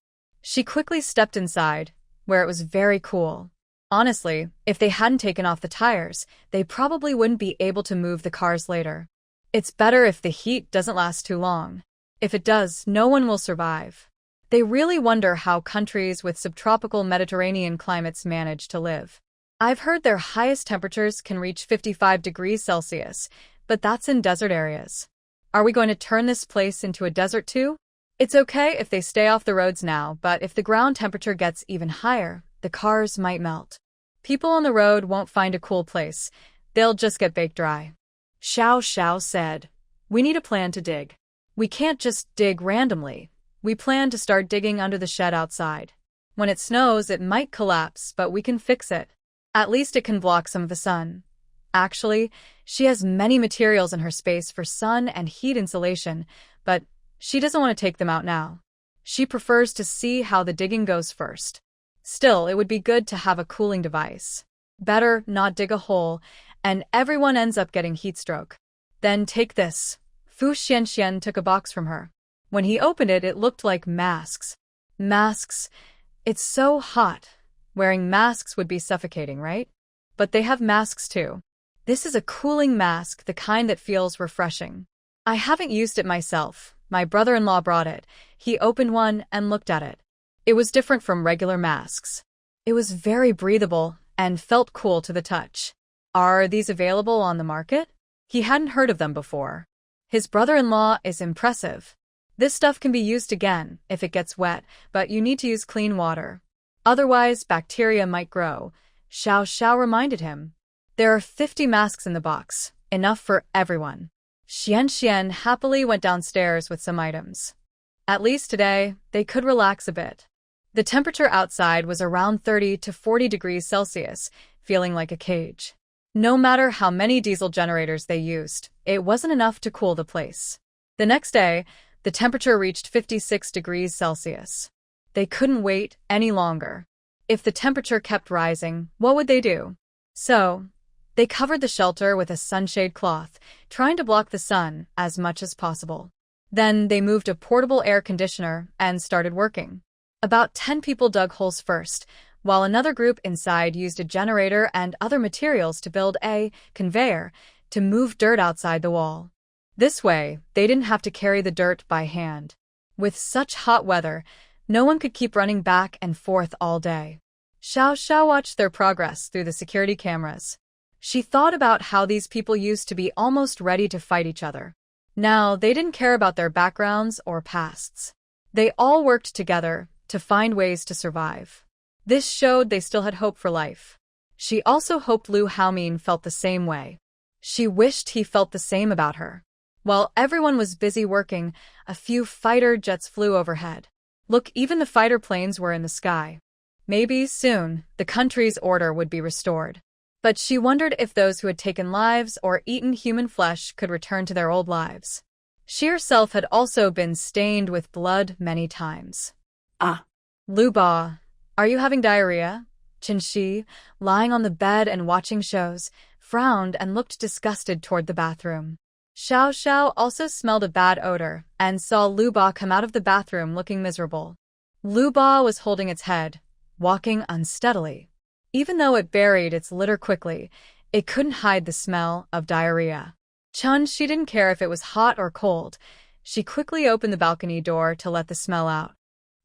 She quickly stepped inside, where it was very cool. Honestly, if they hadn't taken off the tires, they probably wouldn't be able to move the cars later. It's better if the heat doesn't last too long. If it does, no one will survive. They really wonder how countries with subtropical Mediterranean climates manage to live. I've heard their highest temperatures can reach 55 degrees Celsius, but that's in desert areas. Are we going to turn this place into a desert too? It's okay if they stay off the roads now, but if the ground temperature gets even higher, the cars might melt. People on the road won't find a cool place. They'll just get baked dry.
Xiao Xiao said, "We need a plan to dig.
We can't just dig randomly. We plan to start digging under the shed outside. When it snows, it might collapse, but we can fix it. At least it can block some of the sun." Actually, she has many materials in her space for sun and heat insulation, but she doesn't want to take them out now. She prefers to see how the digging goes first. Still, it would be good to have a cooling device. Better not dig a hole, and everyone ends up getting heat stroke. Then take this. Fu Xianxian took a box from her. When he opened it, it looked like masks. Masks. It's so hot. Wearing masks would be suffocating, right? But they have masks too. This is a cooling mask, the kind that feels refreshing. I haven't used it myself. My brother-in-law brought it. He opened one and looked at it. It was different from regular masks. It was very breathable and felt cool to the touch. Are these available on the market? He hadn't heard of them before. His brother-in-law is impressive. This stuff can be used again if it gets wet, but you need to use clean water. Otherwise, bacteria might grow. Xiao Xiao reminded him. There are 50 masks in the box, enough for everyone. Xian happily went downstairs with some items. At least today, they could relax a bit. The temperature outside was around 30 to 40 degrees Celsius, feeling like a cage. No matter how many diesel generators they used, it wasn't enough to cool the place. The next day, the temperature reached 56 degrees Celsius. They couldn't wait any longer. If the temperature kept rising, what would they do? So, they covered the shelter with a sunshade cloth, trying to block the sun as much as possible. Then they moved a portable air conditioner and started working. About 10 people dug holes first, while another group inside used a generator and other materials to build a conveyor to move dirt outside the wall. This way, they didn't have to carry the dirt by hand. With such hot weather, no one could keep running back and forth all day. Xiao Xiao watched their progress through the security cameras. She thought about how these people used to be almost ready to fight each other. Now, they didn't care about their backgrounds or pasts. They all worked together to find ways to survive. This showed they still had hope for life. She also hoped Lu Haomin felt the same way. She wished he felt the same about her. While everyone was busy working, a few fighter jets flew overhead. Look, even the fighter planes were in the sky. Maybe soon, the country's order would be restored. But she wondered if those who had taken lives or eaten human flesh could return to their old lives. She herself had also been stained with blood many times.
Ah.
Lu Ba, are you having diarrhea? Qin Shi, lying on the bed and watching shows, frowned and looked disgusted toward the bathroom. Xiao Xiao also smelled a bad odor and saw Lu Ba come out of the bathroom looking miserable. Lu Ba was holding its head, walking unsteadily. Even though it buried its litter quickly, it couldn't hide the smell of diarrhea. She didn't care if it was hot or cold. She quickly opened the balcony door to let the smell out.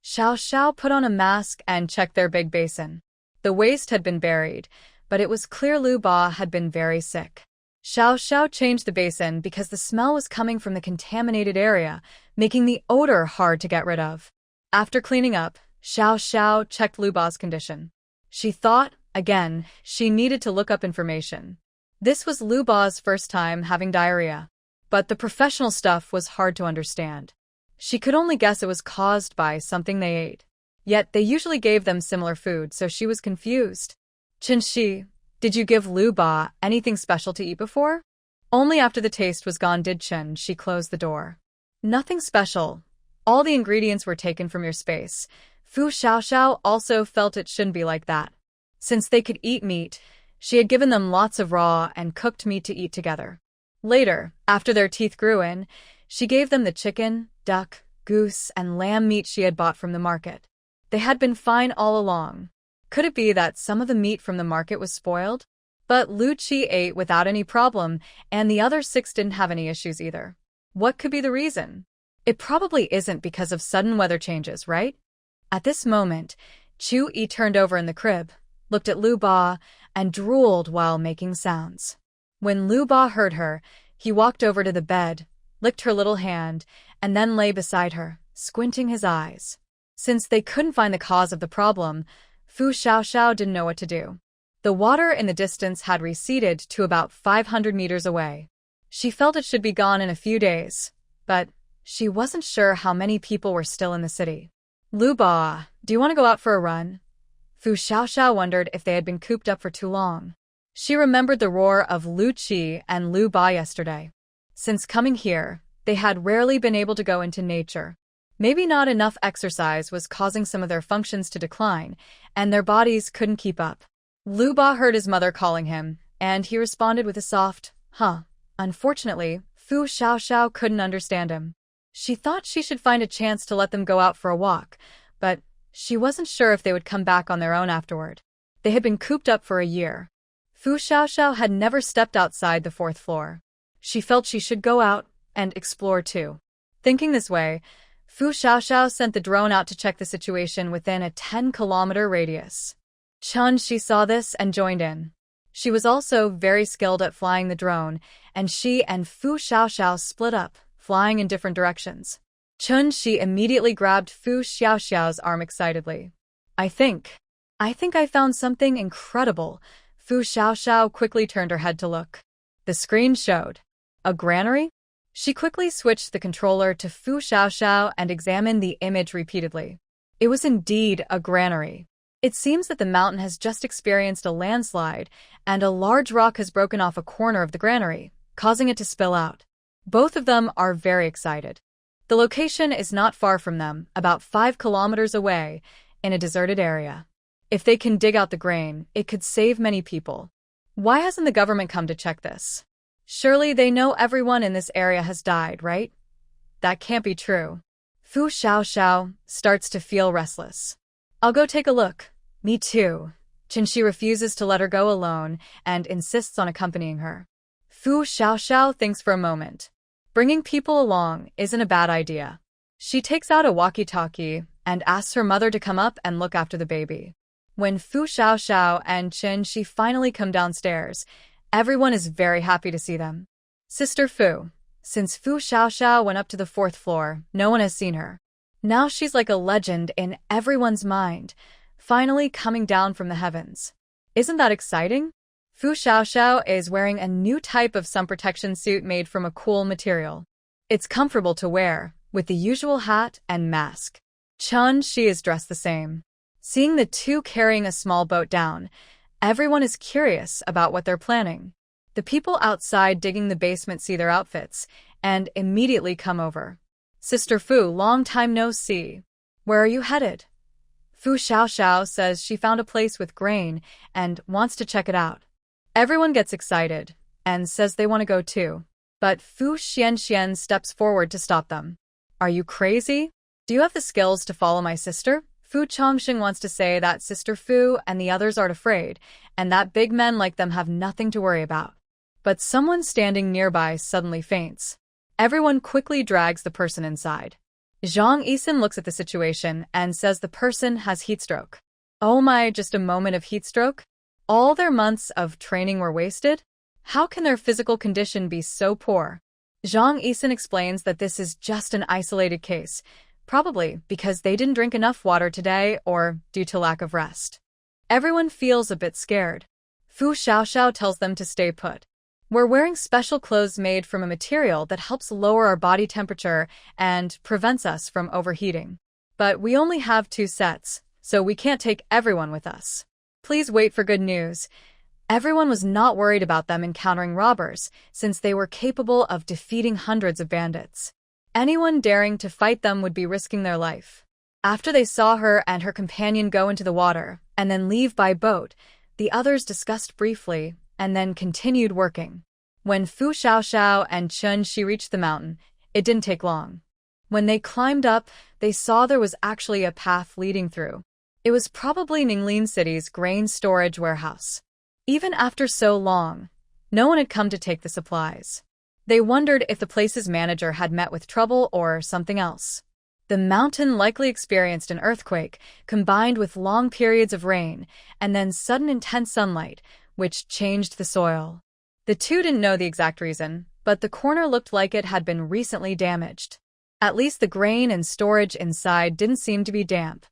Xiao Xiao put on a mask and checked their big basin. The waste had been buried, but it was clear Lu Ba had been very sick. Xiao Xiao changed the basin because the smell was coming from the contaminated area, making the odor hard to get rid of. After cleaning up, Xiao Xiao checked Lu Ba's condition. She thought, again, she needed to look up information. This was Lu Ba's first time having diarrhea, but the professional stuff was hard to understand. She could only guess it was caused by something they ate. Yet they usually gave them similar food, so she was confused. Qin Shi, did you give Lu Ba anything special to eat before? Only after the taste was gone did Qin Shi close the door. Nothing special. All the ingredients were taken from your space. Fu Xiaoxiao also felt it shouldn't be like that. Since they could eat meat, she had given them lots of raw and cooked meat to eat together. Later, after their teeth grew in, she gave them the chicken, duck, goose, and lamb meat she had bought from the market. They had been fine all along. Could it be that some of the meat from the market was spoiled? But Lu Qi ate without any problem, and the other 6 didn't have any issues either. What could be the reason? It probably isn't because of sudden weather changes, right? At this moment, Chu Yi turned over in the crib, looked at Lu Ba, and drooled while making sounds. When Lu Ba heard her, he walked over to the bed, licked her little hand, and then lay beside her, squinting his eyes. Since they couldn't find the cause of the problem, Fu Xiaoxiao didn't know what to do. The water in the distance had receded to about 500 meters away. She felt it should be gone in a few days, but she wasn't sure how many people were still in the city. Lu Ba, do you want to go out for a run? Fu Xiaoxiao wondered if they had been cooped up for too long. She remembered the roar of Lu Qi and Lu Ba yesterday. Since coming here, they had rarely been able to go into nature. Maybe not enough exercise was causing some of their functions to decline, and their bodies couldn't keep up. Lu Ba heard his mother calling him, and he responded with a soft, huh. Unfortunately, Fu Xiaoxiao couldn't understand him. She thought she should find a chance to let them go out for a walk, but she wasn't sure if they would come back on their own afterward. They had been cooped up for a year. Fu Xiaoxiao had never stepped outside the 4th floor. She felt she should go out and explore too. Thinking this way, Fu Xiaoxiao sent the drone out to check the situation within a 10-kilometer radius. She saw this and joined in. She was also very skilled at flying the drone, and she and Fu Xiaoxiao split up, flying in different directions. She immediately grabbed Fu Xiaoxiao's arm excitedly. I think I found something incredible. Fu Xiaoxiao quickly turned her head to look. The screen showed a granary? She quickly switched the controller to Fu Xiaoxiao and examined the image repeatedly. It was indeed a granary. It seems that the mountain has just experienced a landslide, and a large rock has broken off a corner of the granary, causing it to spill out. Both of them are very excited. The location is not far from them, about 5 kilometers away, in a deserted area. If they can dig out the grain, it could save many people. Why hasn't the government come to check this? Surely they know everyone in this area has died, right? That can't be true. Fu Xiaoxiao starts to feel restless. I'll go take a look. Me too. Qinshi refuses to let her go alone and insists on accompanying her. Fu Xiaoxiao thinks for a moment. Bringing people along isn't a bad idea. She takes out a walkie-talkie and asks her mother to come up and look after the baby. When Fu Xiaoxiao and Qinshi finally come downstairs, everyone is very happy to see them. Sister Fu. Since Fu Xiaoxiao went up to the 4th floor, no one has seen her. Now she's like a legend in everyone's mind, finally coming down from the heavens. Isn't that exciting? Fu Xiaoxiao is wearing a new type of sun protection suit made from a cool material. It's comfortable to wear, with the usual hat and mask. She is dressed the same. Seeing the two carrying a small boat down, everyone is curious about what they're planning. The people outside digging the basement see their outfits, and immediately come over. Sister Fu, long time no see. Where are you headed? Fu Xiaoxiao says she found a place with grain and wants to check it out. Everyone gets excited and says they want to go too. But Fu Xianxian steps forward to stop them. Are you crazy? Do you have the skills to follow my sister? Fu Chongxing wants to say that Sister Fu and the others aren't afraid, and that big men like them have nothing to worry about. But someone standing nearby suddenly faints. Everyone quickly drags the person inside. Zhang Yisun looks at the situation and says the person has heatstroke. Oh my, just a moment of heatstroke? All their months of training were wasted? How can their physical condition be so poor? Zhang Yisun explains that this is just an isolated case, probably because they didn't drink enough water today or due to lack of rest. Everyone feels a bit scared. Fu Xiaoxiao tells them to stay put. We're wearing special clothes made from a material that helps lower our body temperature and prevents us from overheating. But we only have 2 sets, so we can't take everyone with us. Please wait for good news. Everyone was not worried about them encountering robbers, since they were capable of defeating hundreds of bandits. Anyone daring to fight them would be risking their life. After they saw her and her companion go into the water and then leave by boat, the others discussed briefly and then continued working. When Fu Xiaoxiao and Qinshi reached the mountain, it didn't take long. When they climbed up, they saw there was actually a path leading through. It was probably Ninglin City's grain storage warehouse. Even after so long, no one had come to take the supplies. They wondered if the place's manager had met with trouble or something else. The mountain likely experienced an earthquake, combined with long periods of rain, and then sudden intense sunlight, which changed the soil. The two didn't know the exact reason, but the corner looked like it had been recently damaged. At least the grain and storage inside didn't seem to be damp.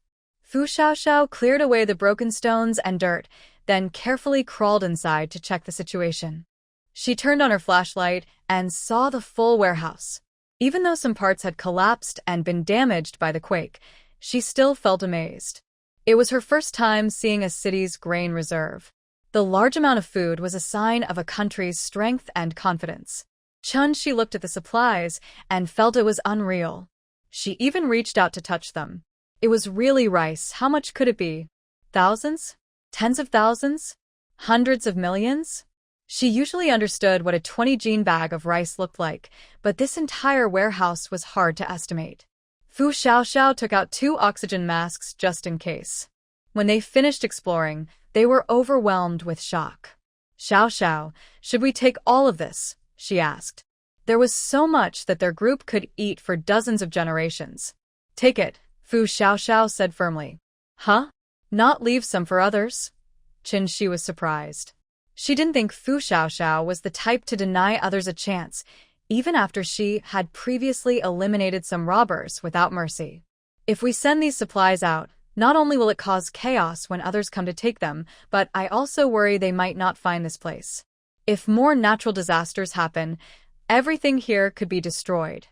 Fu Xiaoxiao cleared away the broken stones and dirt, then carefully crawled inside to check the situation. She turned on her flashlight and saw the full warehouse. Even though some parts had collapsed and been damaged by the quake, she still felt amazed. It was her first time seeing a city's grain reserve. The large amount of food was a sign of a country's strength and confidence. She looked at the supplies and felt it was unreal. She even reached out to touch them. It was really rice. How much could it be? Thousands? Tens of thousands? Hundreds of millions? She usually understood what a 20-gene bag of rice looked like, but this entire warehouse was hard to estimate. Fu Xiaoxiao took out 2 oxygen masks just in case. When they finished exploring, they were overwhelmed with shock. Xiaoxiao, should we take all of this? She asked. There was so much that their group could eat for dozens of generations. Take it, Fu Xiaoxiao said firmly. Huh? Not leave some for others? Qin was surprised. She didn't think Fu Xiaoxiao was the type to deny others a chance, even after she had previously eliminated some robbers without mercy. If we send these supplies out, not only will it cause chaos when others come to take them, but I also worry they might not find this place. If more natural disasters happen, everything here could be destroyed.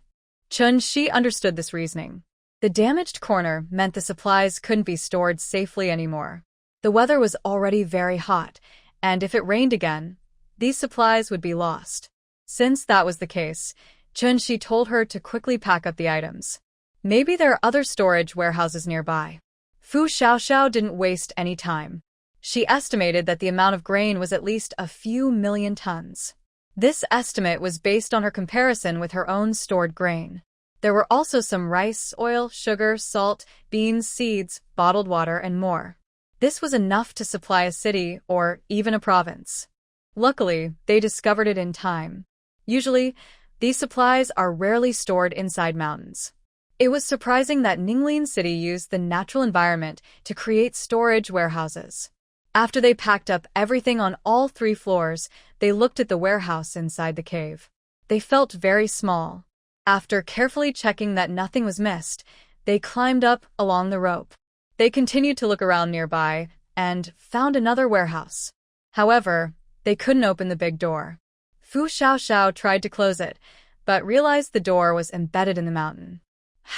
Qin understood this reasoning. The damaged corner meant the supplies couldn't be stored safely anymore. The weather was already very hot, and if it rained again, these supplies would be lost. Since that was the case, Qin told her to quickly pack up the items. Maybe there are other storage warehouses nearby. Fu Xiaoxiao didn't waste any time. She estimated that the amount of grain was at least a few million tons. This estimate was based on her comparison with her own stored grain. There were also some rice, oil, sugar, salt, beans, seeds, bottled water, and more. This was enough to supply a city or even a province. Luckily, they discovered it in time. Usually, these supplies are rarely stored inside mountains. It was surprising that Ninglin City used the natural environment to create storage warehouses. After they packed up everything on all 3 floors, they looked at the warehouse inside the cave. They felt very small. After carefully checking that nothing was missed, they climbed up along the rope. They continued to look around nearby and found another warehouse. However, they couldn't open the big door. Fu Xiaoxiao tried to close it, but realized the door was embedded in the mountain.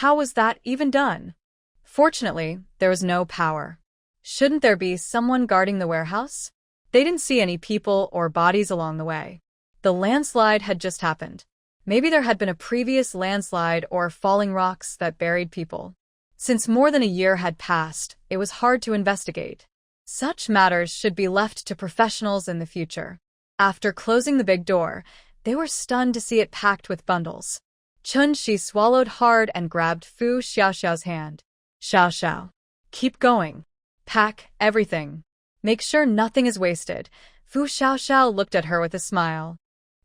How was that even done? Fortunately, there was no power. Shouldn't there be someone guarding the warehouse? They didn't see any people or bodies along the way. The landslide had just happened. Maybe there had been a previous landslide or falling rocks that buried people. Since more than a year had passed, it was hard to investigate. Such matters should be left to professionals in the future. After closing the big door, they were stunned to see it packed with bundles. Qin swallowed hard and grabbed Fu Xiaoxiao's hand. Xiaoxiao, keep going. Pack everything. Make sure nothing is wasted. Fu Xiaoxiao looked at her with a smile.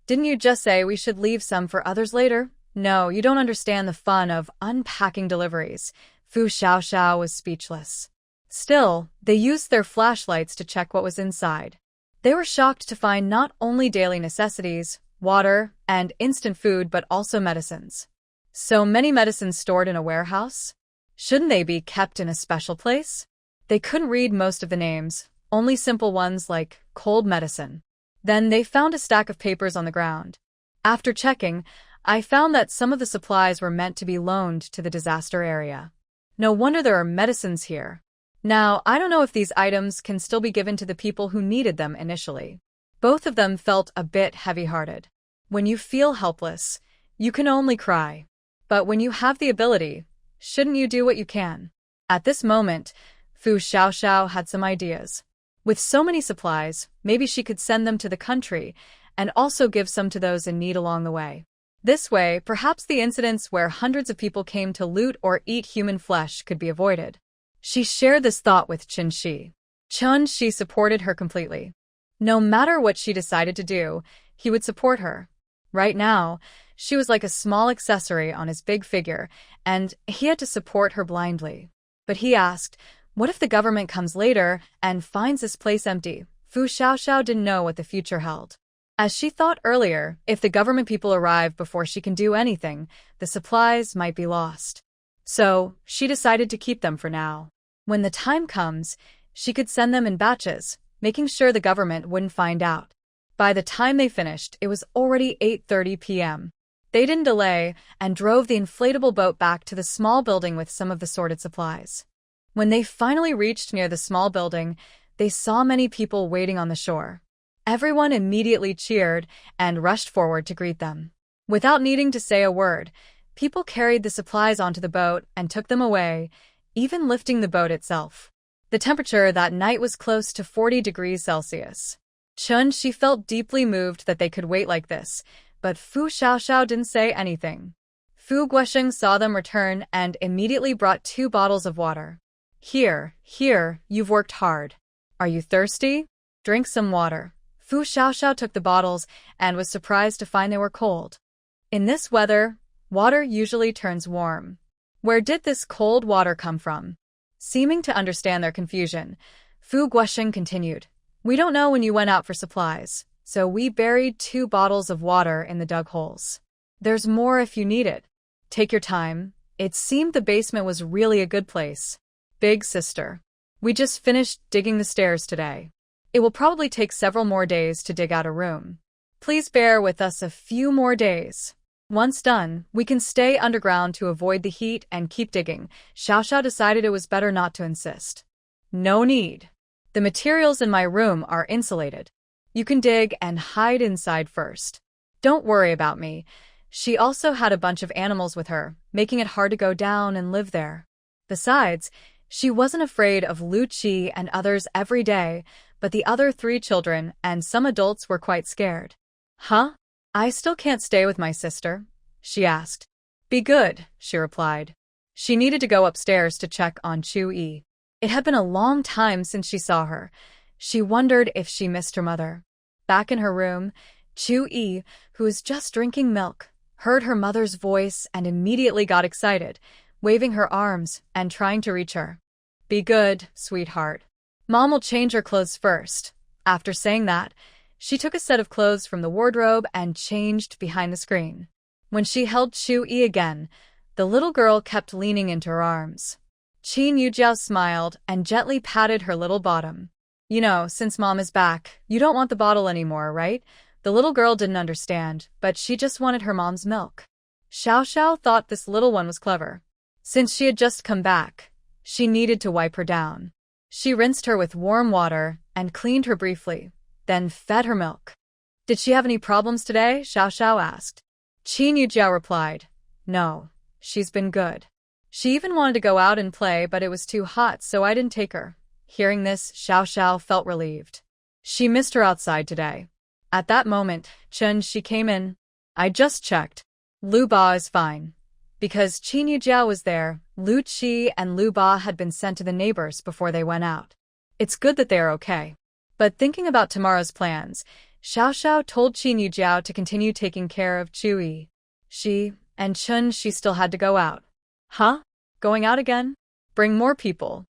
Didn't you just say we should leave some for others later? No, you don't understand the fun of unpacking deliveries. Fu Xiaoxiao was speechless. Still, they used their flashlights to check what was inside. They were shocked to find not only daily necessities, water, and instant food, but also medicines. So many medicines stored in a warehouse? Shouldn't they be kept in a special place? They couldn't read most of the names, only simple ones like cold medicine. Then they found a stack of papers on the ground. After checking, I found that some of the supplies were meant to be loaned to the disaster area. No wonder there are medicines here. Now, I don't know if these items can still be given to the people who needed them initially. Both of them felt a bit heavy-hearted. When you feel helpless, you can only cry. But when you have the ability, shouldn't you do what you can? At this moment, Fu Xiaoxiao had some ideas. With so many supplies, maybe she could send them to the country and also give some to those in need along the way. This way, perhaps the incidents where hundreds of people came to loot or eat human flesh could be avoided. She shared this thought with Qin. Qin supported her completely. No matter what she decided to do, he would support her. Right now, she was like a small accessory on his big figure, and he had to support her blindly. But he asked, what if the government comes later and finds this place empty? Fu Xiaoxiao didn't know what the future held. As she thought earlier, if the government people arrive before she can do anything, the supplies might be lost. So, she decided to keep them for now. When the time comes, she could send them in batches, making sure the government wouldn't find out. By the time they finished, it was already 8:30 p.m. They didn't delay and drove the inflatable boat back to the small building with some of the sorted supplies. When they finally reached near the small building, they saw many people waiting on the shore. Everyone immediately cheered and rushed forward to greet them. Without needing to say a word, people carried the supplies onto the boat and took them away, even lifting the boat itself. The temperature that night was close to 40 degrees Celsius. She felt deeply moved that they could wait like this, but Fu Xiaoxiao didn't say anything. Fu Guosheng saw them return and immediately brought 2 bottles of water. Here, you've worked hard. Are you thirsty? Drink some water. Fu Xiaoxiao took the bottles and was surprised to find they were cold. In this weather, water usually turns warm. Where did this cold water come from? Seeming to understand their confusion, Fu Guosheng continued, We don't know when you went out for supplies, so we buried 2 bottles of water in the dug holes. There's more if you need it. Take your time. It seemed the basement was really a good place. Big sister. We just finished digging the stairs today. It will probably take several more days to dig out a room. Please bear with us a few more days. Once done, we can stay underground to avoid the heat and keep digging. Xiaoxiao decided it was better not to insist. No need. The materials in my room are insulated. You can dig and hide inside first. Don't worry about me. She also had a bunch of animals with her, making it hard to go down and live there. Besides, she wasn't afraid of Lu Qi and others every day, but the other 3 children and some adults were quite scared. Huh? I still can't stay with my sister? She asked. Be good, she replied. She needed to go upstairs to check on Chu Yi. It had been a long time since she saw her. She wondered if she missed her mother. Back in her room, Chu Yi, who was just drinking milk, heard her mother's voice and immediately got excited, waving her arms and trying to reach her. Be good, sweetheart. Mom will change her clothes first. After saying that, she took a set of clothes from the wardrobe and changed behind the screen. When she held Chu Yi again, the little girl kept leaning into her arms. Qin Yujiao smiled and gently patted her little bottom. You know, since Mom is back, you don't want the bottle anymore, right? The little girl didn't understand, but she just wanted her mom's milk. Xiaoxiao thought this little one was clever. Since she had just come back, she needed to wipe her down. She rinsed her with warm water and cleaned her briefly, then fed her milk. Did she have any problems today? Xiaoxiao asked. Qin Yujiao replied, No, she's been good. She even wanted to go out and play, but it was too hot, so I didn't take her. Hearing this, Xiaoxiao felt relieved. She missed her outside today. At that moment, she came in. I just checked. Lu Ba is fine. Because Qin Yujiao was there, Lu Qi and Lu Ba had been sent to the neighbors before they went out. It's good that they are okay. But thinking about tomorrow's plans, Xiaoxiao told Qin Yujiao to continue taking care of Chu Yi. She still had to go out. Huh? Going out again? Bring more people.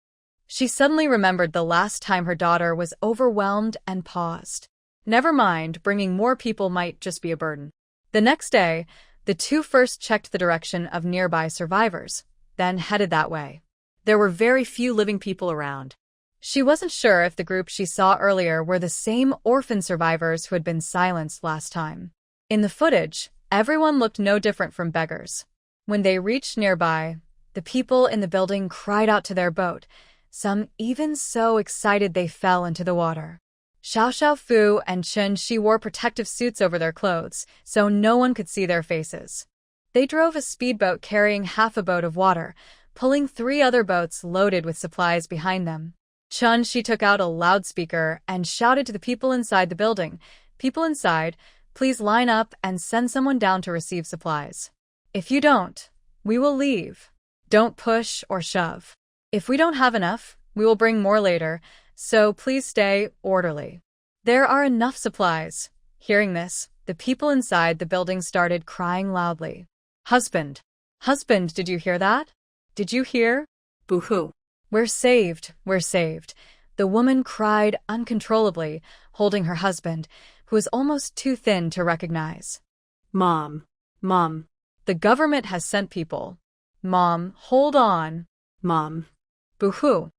She suddenly remembered the last time her daughter was overwhelmed and paused. Never mind, bringing more people might just be a burden. The next day, the 2 first checked the direction of nearby survivors, then headed that way. There were very few living people around. She wasn't sure if the group she saw earlier were the same orphan survivors who had been silenced last time. In the footage, everyone looked no different from beggars. When they reached nearby, the people in the building cried out to their boat, some even so excited they fell into the water. Xiaoxiao Fu and Shi wore protective suits over their clothes, so no one could see their faces. They drove a speedboat carrying half a boat of water, pulling 3 other boats loaded with supplies behind them. Shi took out a loudspeaker and shouted to the people inside the building, People inside, please line up and send someone down to receive supplies. If you don't, we will leave. Don't push or shove. If we don't have enough, we will bring more later, so please stay orderly. There are enough supplies. Hearing this, the people inside the building started crying loudly. Husband! Husband, did you hear that? Did you hear?
Boo-hoo.
We're saved, we're saved. The woman cried uncontrollably, holding her husband, who was almost too thin to recognize.
Mom.
The government has sent people. Mom, hold on.
Mom.
Boo-hoo.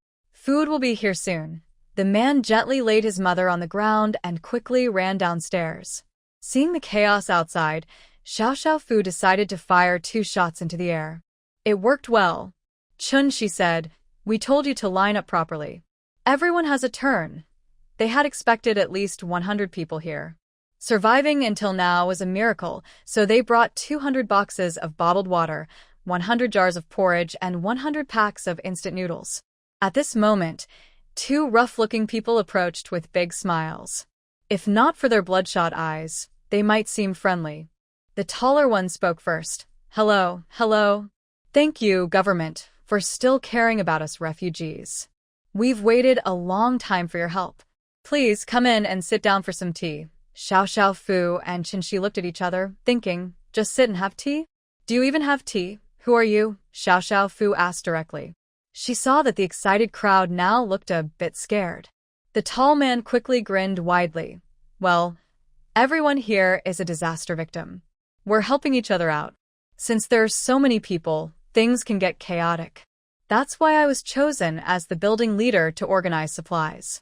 Food will be here soon. The man gently laid his mother on the ground and quickly ran downstairs. Seeing the chaos outside, Xiao Xiaofu decided to fire 2 shots into the air. It worked well. Chun, she said, we told you to line up properly. Everyone has a turn. They had expected at least 100 people here. Surviving until now was a miracle, so they brought 200 boxes of bottled water, 100 jars of porridge, and 100 packs of instant noodles. At this moment, 2 rough-looking people approached with big smiles. If not for their bloodshot eyes, they might seem friendly. The taller one spoke first. Hello, hello. Thank you, government, for still caring about us refugees. We've waited a long time for your help. Please come in and sit down for some tea. Xiao Xiaofu and Qinshi looked at each other, thinking, just sit and have tea? Do you even have tea? Who are you? Xiao Xiaofu asked directly. She saw that the excited crowd now looked a bit scared. The tall man quickly grinned widely. Well, everyone here is a disaster victim. We're helping each other out. Since there are so many people, things can get chaotic. That's why I was chosen as the building leader to organize supplies.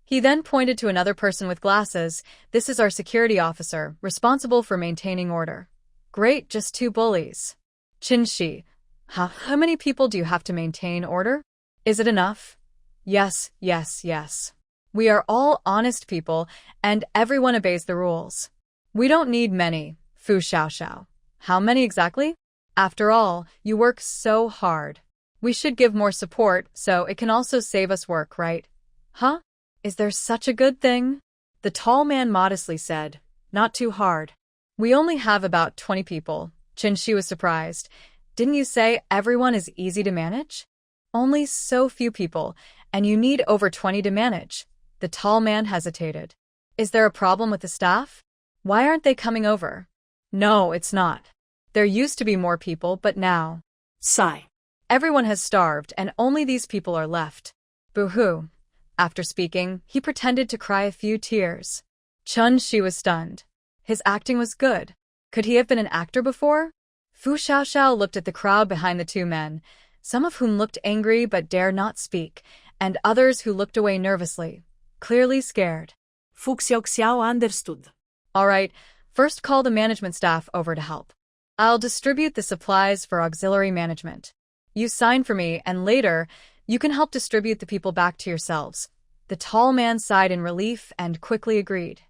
He then pointed to another person with glasses. This is our security officer, responsible for maintaining order. Great, just 2 bullies. Qinshi, how many people do you have to maintain order? Is it enough? Yes, yes, yes. We are all honest people, and everyone obeys the rules. We don't need many, Fu Xiaoxiao. How many exactly? After all, you work so hard. We should give more support, so it can also save us work, right? Huh? Is there such a good thing? The tall man modestly said, not too hard. We only have about 20 people. Qinshi was surprised. Didn't you say everyone is easy to manage? Only so few people, and you need over 20 to manage. The tall man hesitated. Is there a problem with the staff? Why aren't they coming over? No, it's not. There used to be more people, but now.
Sigh.
Everyone has starved, and only these people are left. Boo-hoo. After speaking, he pretended to cry a few tears. Chun-Shi was stunned. His acting was good. Could he have been an actor before? Fu Xiaoxiao looked at the crowd behind the 2 men, some of whom looked angry but dared not speak, and others who looked away nervously, clearly scared.
Fu Xiaoxiao understood.
All right, first call the management staff over to help. I'll distribute the supplies for auxiliary management. You sign for me, and later, you can help distribute the people back to yourselves. The tall man sighed in relief and quickly agreed.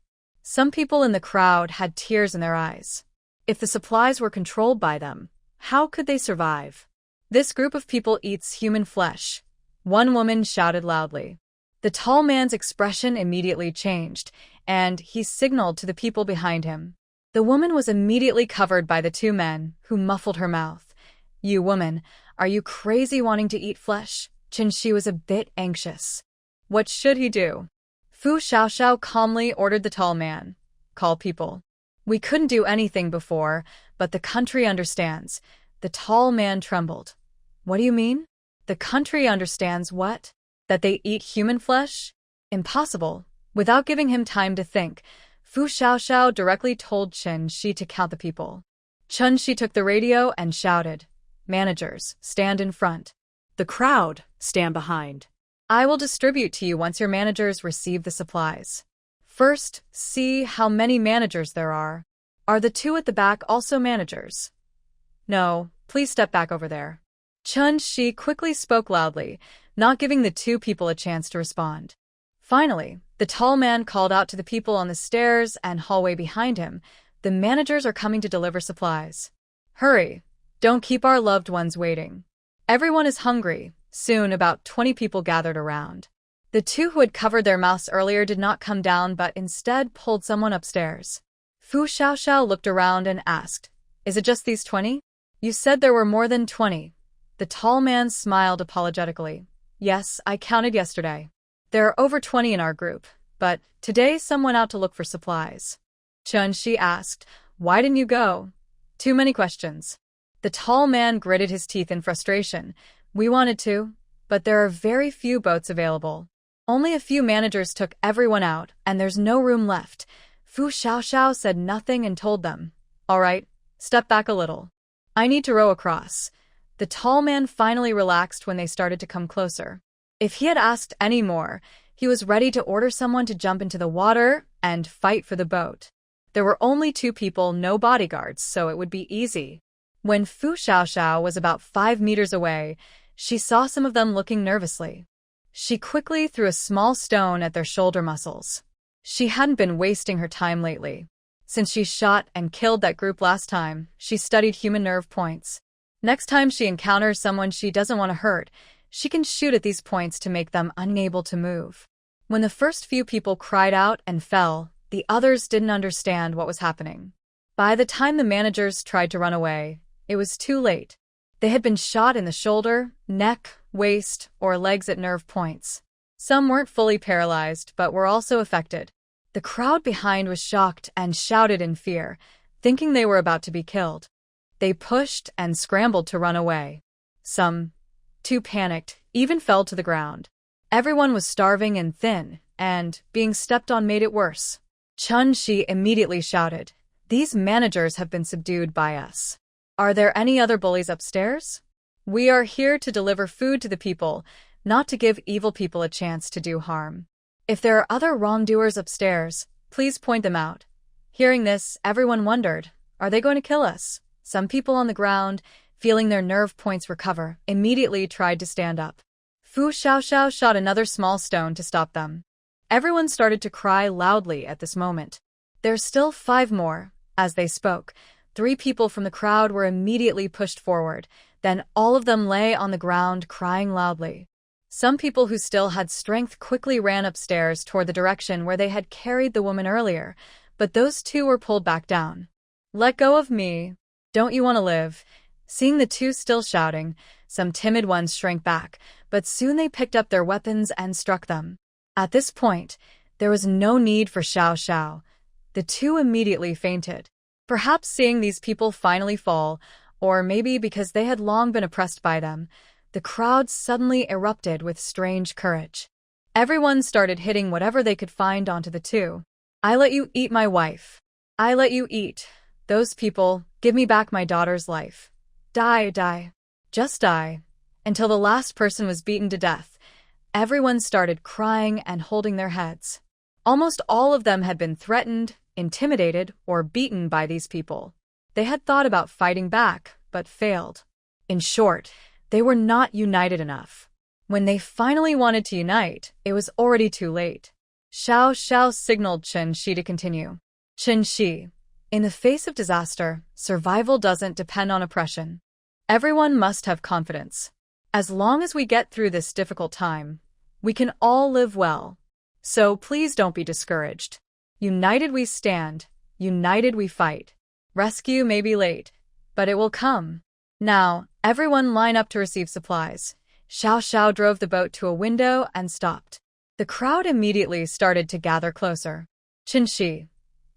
Some people in the crowd had tears in their eyes. If the supplies were controlled by them, how could they survive? This group of people eats human flesh. One woman shouted loudly. The tall man's expression immediately changed, and he signaled to the people behind him. The woman was immediately covered by the 2 men, who muffled her mouth. You woman, are you crazy wanting to eat flesh? Qinshi was a bit anxious. What should he do? Fu Xiaoxiao calmly ordered the tall man. Call people. We couldn't do anything before, but the country understands. The tall man trembled. What do you mean? The country understands what? That they eat human flesh? Impossible. Without giving him time to think, Fu Xiaoxiao directly told Qin-Shi to count the people. Qin-Shi took the radio and shouted, Managers, stand in front.
The crowd, stand behind.
I will distribute to you once your managers receive the supplies. First, see how many managers there are. Are the 2 at the back also managers? No, please step back over there. Qin-Shi quickly spoke loudly, not giving the 2 people a chance to respond. Finally, the tall man called out to the people on the stairs and hallway behind him. The managers are coming to deliver supplies. Hurry, don't keep our loved ones waiting. Everyone is hungry. Soon, about 20 people gathered around. The 2 who had covered their mouths earlier did not come down but instead pulled someone upstairs. Fu Xiaoxiao looked around and asked, Is it just these 20? You said there were more than 20. The tall man smiled apologetically. Yes, I counted yesterday. There are over 20 in our group, but today some went out to look for supplies. Qin-Shi asked, Why didn't you go? Too many questions. The tall man gritted his teeth in frustration. We wanted to, but there are very few boats available. Only a few managers took everyone out, and there's no room left. Fu Xiaoxiao said nothing and told them, All right, step back a little. I need to row across. The tall man finally relaxed when they started to come closer. If he had asked any more, he was ready to order someone to jump into the water and fight for the boat. There were only 2 people, no bodyguards, so it would be easy. When Fu Xiaoxiao was about 5 meters away, she saw some of them looking nervously. She quickly threw a small stone at their shoulder muscles. She hadn't been wasting her time lately. Since she shot and killed that group last time, she studied human nerve points. Next time she encounters someone she doesn't want to hurt, she can shoot at these points to make them unable to move. When the first few people cried out and fell, the others didn't understand what was happening. By the time the managers tried to run away, it was too late. They had been shot in the shoulder, neck, waist, or legs at nerve points. Some weren't fully paralyzed, but were also affected. The crowd behind was shocked and shouted in fear, thinking they were about to be killed. They pushed and scrambled to run away. Some, too panicked, even fell to the ground. Everyone was starving and thin, and being stepped on made it worse. Chun Shi immediately shouted, "These managers have been subdued by us. Are there any other bullies upstairs? We are here to deliver food to the people, not to give evil people a chance to do harm. If there are other wrongdoers upstairs, please point them out." Hearing this, everyone wondered, are they going to kill us? Some people on the ground, feeling their nerve points recover, immediately tried to stand up. Fu Xiaoxiao shot another small stone to stop them. Everyone started to cry loudly at this moment. There's still 5 more. As they spoke, 3 people from the crowd were immediately pushed forward. Then all of them lay on the ground crying loudly. Some people who still had strength quickly ran upstairs toward the direction where they had carried the woman earlier, but those 2 were pulled back down. "Let go of me. Don't you want to live?" Seeing the 2 still shouting, some timid ones shrank back, but soon they picked up their weapons and struck them. At this point, there was no need for Xiao Xiao. The 2 immediately fainted. Perhaps seeing these people finally fall, or maybe because they had long been oppressed by them, the crowd suddenly erupted with strange courage. Everyone started hitting whatever they could find onto the 2. "I let you eat my wife. I let you eat. Those people, give me back my daughter's life. Die, die. Just die." Until the last person was beaten to death. Everyone started crying and holding their heads. Almost all of them had been threatened, intimidated, or beaten by these people. They had thought about fighting back, but failed. In short, they were not united enough. When they finally wanted to unite, it was already too late. Xiao Xiao signaled Chun Shi to continue. "Chun Shi, in the face of disaster, survival doesn't depend on oppression. Everyone must have confidence. As long as we get through this difficult time, we can all live well. So please don't be discouraged. United we stand, united we fight. Rescue may be late, but it will come. Now, everyone line up to receive supplies." Xiao Xiao drove the boat to a window and stopped. The crowd immediately started to gather closer. "Chun Shi,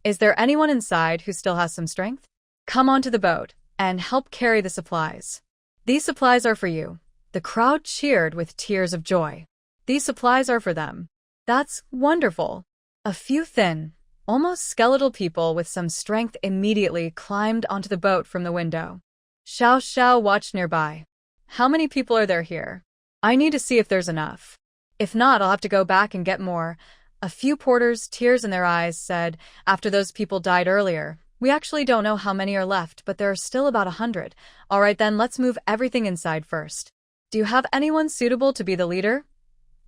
is there anyone inside who still has some strength? Come onto the boat and help carry the supplies. These supplies are for you." The crowd cheered with tears of joy. These supplies are for them. That's wonderful. A few thin, almost skeletal people with some strength immediately climbed onto the boat from the window. Xiao Xiao watched nearby. "How many people are there here? I need to see if there's enough. If not, I'll have to go back and get more." A few porters, tears in their eyes, said, "After those people died earlier, we actually don't know how many are left, but there are still about 100. All right then, let's move everything inside first. Do you have anyone suitable to be the leader?"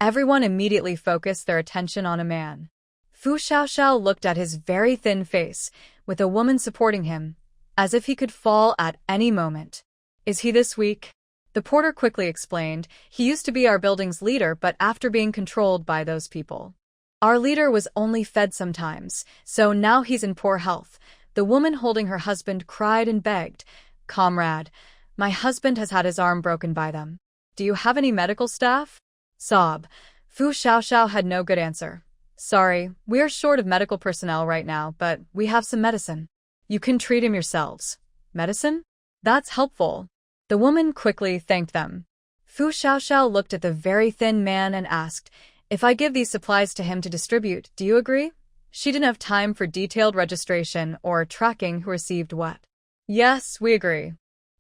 Everyone immediately focused their attention on a man. Fu Xiaoxiao looked at his very thin face, with a woman supporting him, as if he could fall at any moment. "Is he this weak?" The porter quickly explained, "He used to be our building's leader, but after being controlled by those people. Our leader was only fed sometimes, so now he's in poor health." The woman holding her husband cried and begged, "Comrade, my husband has had his arm broken by them. Do you have any medical staff?" Sob. Fu Xiaoxiao had no good answer. "Sorry, we are short of medical personnel right now, but we have some medicine. You can treat him yourselves." "Medicine? That's helpful." The woman quickly thanked them. Fu Xiaoxiao looked at the very thin man and asked, "If I give these supplies to him to distribute, do you agree?" She didn't have time for detailed registration or tracking who received what. "Yes, we agree."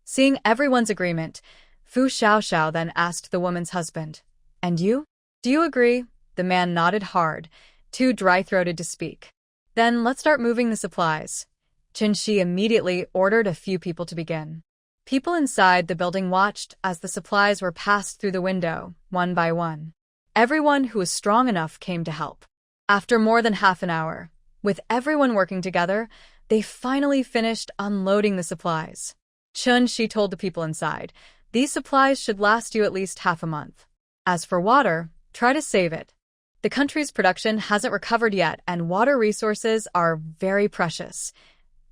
Seeing everyone's agreement, Fu Xiaoxiao then asked the woman's husband, And you? Do you agree? The man nodded hard, too dry-throated to speak. Then let's start moving the supplies. Qinshi immediately ordered a few people to begin. People inside the building watched as the supplies were passed through the window, one by one. Everyone who was strong enough came to help. After more than half an hour, with everyone working together, they finally finished unloading the supplies. Qinshi told the people inside, "These supplies should last you at least half a month. As for water, try to save it. The country's production hasn't recovered yet, and water resources are very precious."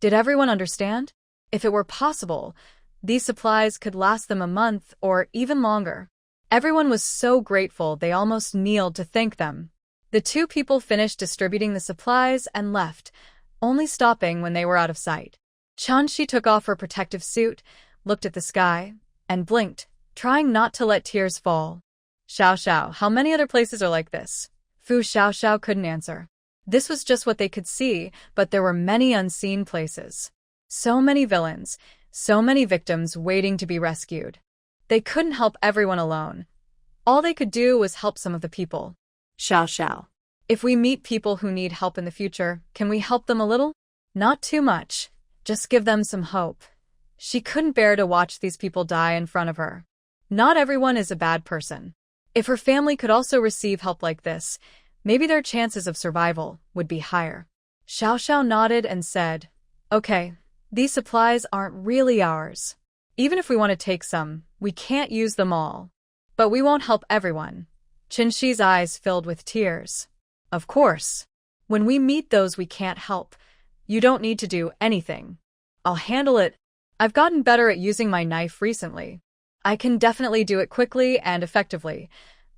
Did everyone understand? If it were possible, these supplies could last them a month or even longer. Everyone was so grateful they almost kneeled to thank them. The two people finished distributing the supplies and left, only stopping when they were out of sight. Qinshi took off her protective suit, looked at the sky, and blinked, trying not to let tears fall. Xiao, how many other places are like this? Fu Xiao couldn't answer. This was just what they could see, but there were many unseen places. So many villains, so many victims waiting to be rescued. They couldn't help everyone alone. All they could do was help some of the people.
Xiao.
If we meet people who need help in the future, can we help them a little? Not too much. Just give them some hope. She couldn't bear to watch these people die in front of her. Not everyone is a bad person. If her family could also receive help like this, maybe their chances of survival would be higher. Xiao nodded and said, "Okay, these supplies aren't really ours. Even if we want to take some, we can't use them all. But we won't help everyone." Qinshi's eyes filled with tears. "Of course. When we meet those we can't help, you don't need to do anything. I'll handle it. I've gotten better at using my knife recently. I can definitely do it quickly and effectively."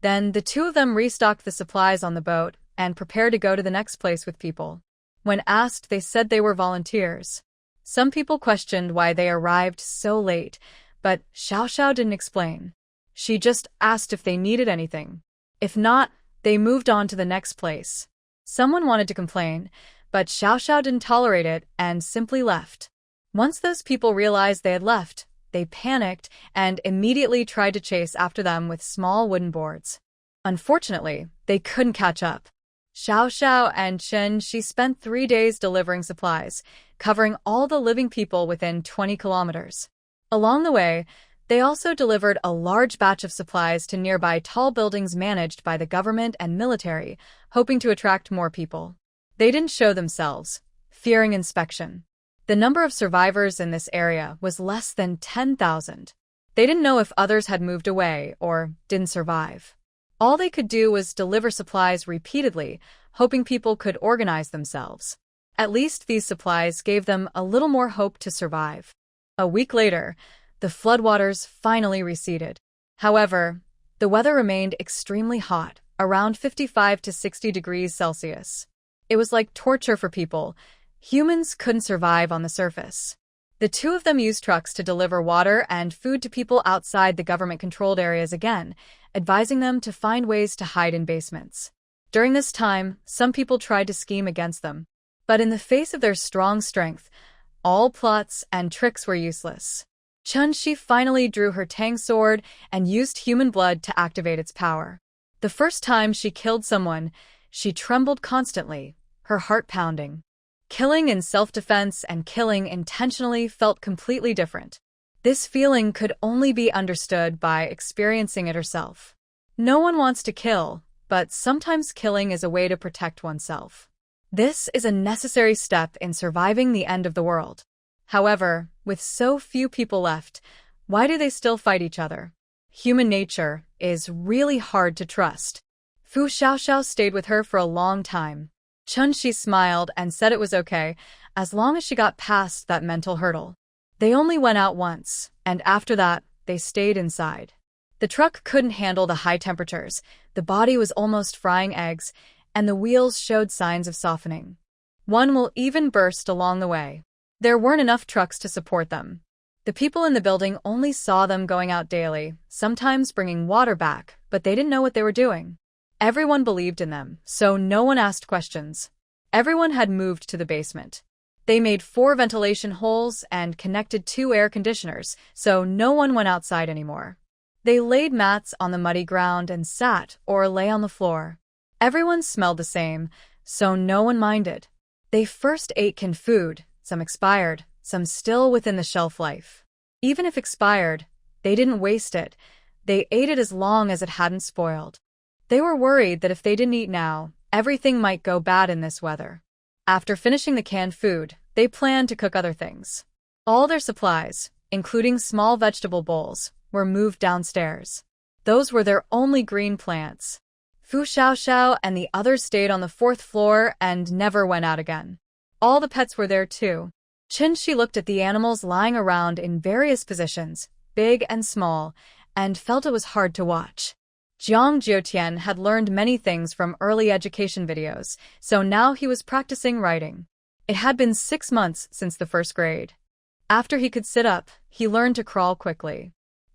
Then the two of them restocked the supplies on the boat and prepared to go to the next place with people. When asked, they said they were volunteers. Some people questioned why they arrived so late, but Xiao didn't explain. She just asked if they needed anything. If not, they moved on to the next place. Someone wanted to complain, but Xiao didn't tolerate it and simply left. Once those people realized they had left, they panicked and immediately tried to chase after them with small wooden boards. Unfortunately, they couldn't catch up. Xiao and Qinshi spent 3 days delivering supplies, covering all the living people within 20 kilometers. Along the way, they also delivered a large batch of supplies to nearby tall buildings managed by the government and military, hoping to attract more people. They didn't show themselves, fearing inspection. The number of survivors in this area was less than 10,000. They didn't know if others had moved away or didn't survive. All they could do was deliver supplies repeatedly, hoping people could organize themselves. At least these supplies gave them a little more hope to survive. A week later, the floodwaters finally receded. However, the weather remained extremely hot, around 55 to 60 degrees Celsius. It was like torture for people. Humans couldn't survive on the surface. The two of them used trucks to deliver water and food to people outside the government-controlled areas again, advising them to find ways to hide in basements. During this time, some people tried to scheme against them. But in the face of their strong strength, all plots and tricks were useless. Qinshi finally drew her tang sword and used human blood to activate its power. The first time she killed someone, she trembled constantly, her heart pounding. Killing in self-defense and killing intentionally felt completely different. This feeling could only be understood by experiencing it herself. No one wants to kill, but sometimes killing is a way to protect oneself. This is a necessary step in surviving the end of the world. However, with so few people left, why do they still fight each other? Human nature is really hard to trust. Fu Xiao stayed with her for a long time. Qinshi smiled and said it was okay, as long as she got past that mental hurdle. They only went out once, and after that, they stayed inside. The truck couldn't handle the high temperatures, the body was almost frying eggs, and the wheels showed signs of softening. One will even burst along the way. There weren't enough trucks to support them. The people in the building only saw them going out daily, sometimes bringing water back, but they didn't know what they were doing. Everyone believed in them, so no one asked questions. Everyone had moved to the basement. They made 4 ventilation holes and connected 2 air conditioners, so no one went outside anymore. They laid mats on the muddy ground and sat or lay on the floor. Everyone smelled the same, so no one minded. They first ate canned food, some expired, some still within the shelf life. Even if expired, they didn't waste it. They ate it as long as it hadn't spoiled. They were worried that if they didn't eat now, everything might go bad in this weather. After finishing the canned food, they planned to cook other things. All their supplies, including small vegetable bowls, were moved downstairs. Those were their only green plants. Fu Xiaoxiao and the others stayed on the fourth floor and never went out again. All the pets were there too. Qin Shi looked at the animals lying around in various positions, big and small, and felt it was hard to watch. Jiang Jiutian had learned many things from early education videos, so now he was practicing writing. It had been 6 months since the first grade. After he could sit up, he learned to crawl quickly.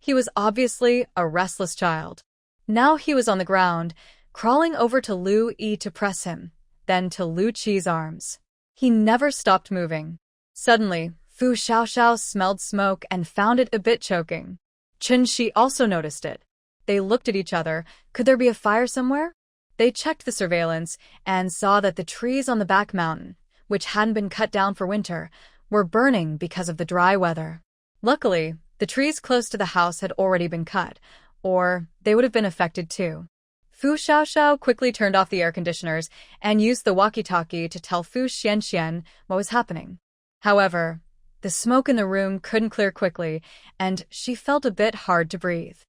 He was obviously a restless child. Now he was on the ground, crawling over to Lu Yi to press him, then to Lu Qi's arms. He never stopped moving. Suddenly, Fu Xiaoxiao smelled smoke and found it a bit choking. Qin Shi also noticed it. They looked at each other. Could there be a fire somewhere? They checked the surveillance and saw that the trees on the back mountain, which hadn't been cut down for winter, were burning because of the dry weather. Luckily, the trees close to the house had already been cut, or they would have been affected too. Fu Xiaoxiao quickly turned off the air conditioners and used the walkie-talkie to tell Fu Xianxian what was happening. However, the smoke in the room couldn't clear quickly, and she felt a bit hard to breathe.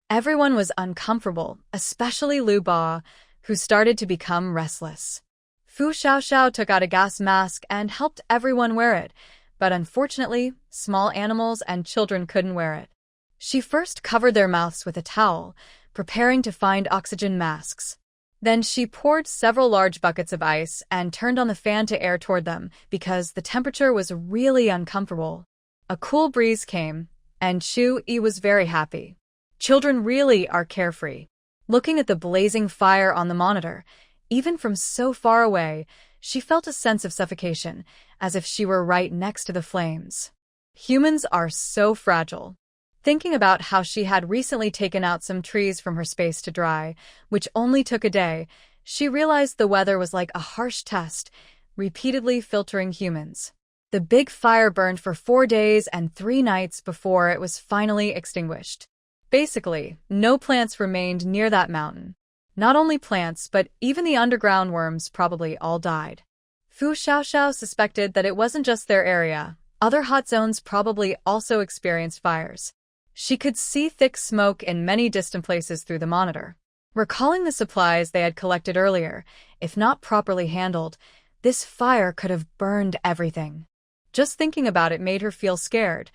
Everyone was uncomfortable, especially Lu Ba, who started to become restless. Fu Xiaoxiao took out a gas mask and helped everyone wear it, but unfortunately, small animals and children couldn't wear it. She first covered their mouths with a towel, preparing to find oxygen masks. Then she poured several large buckets of ice and turned on the fan to air toward them because the temperature was really uncomfortable. A cool breeze came, and Chu Yi was very happy. Children really are carefree. Looking at the blazing fire on the monitor, even from so far away, she felt a sense of suffocation, as if she were right next to the flames. Humans are so fragile. Thinking about how she had recently taken out some trees from her space to dry, which only took a day, she realized the weather was like a harsh test, repeatedly filtering humans. The big fire burned for 4 days and 3 nights before it was finally extinguished. Basically, no plants remained near that mountain. Not only plants, but even the underground worms probably all died. Fu Xiaoxiao suspected that it wasn't just their area. Other hot zones probably also experienced fires. She could see thick smoke in many distant places through the monitor. Recalling the supplies they had collected earlier, if not properly handled, this fire could have burned everything. Just thinking about it made her feel scared.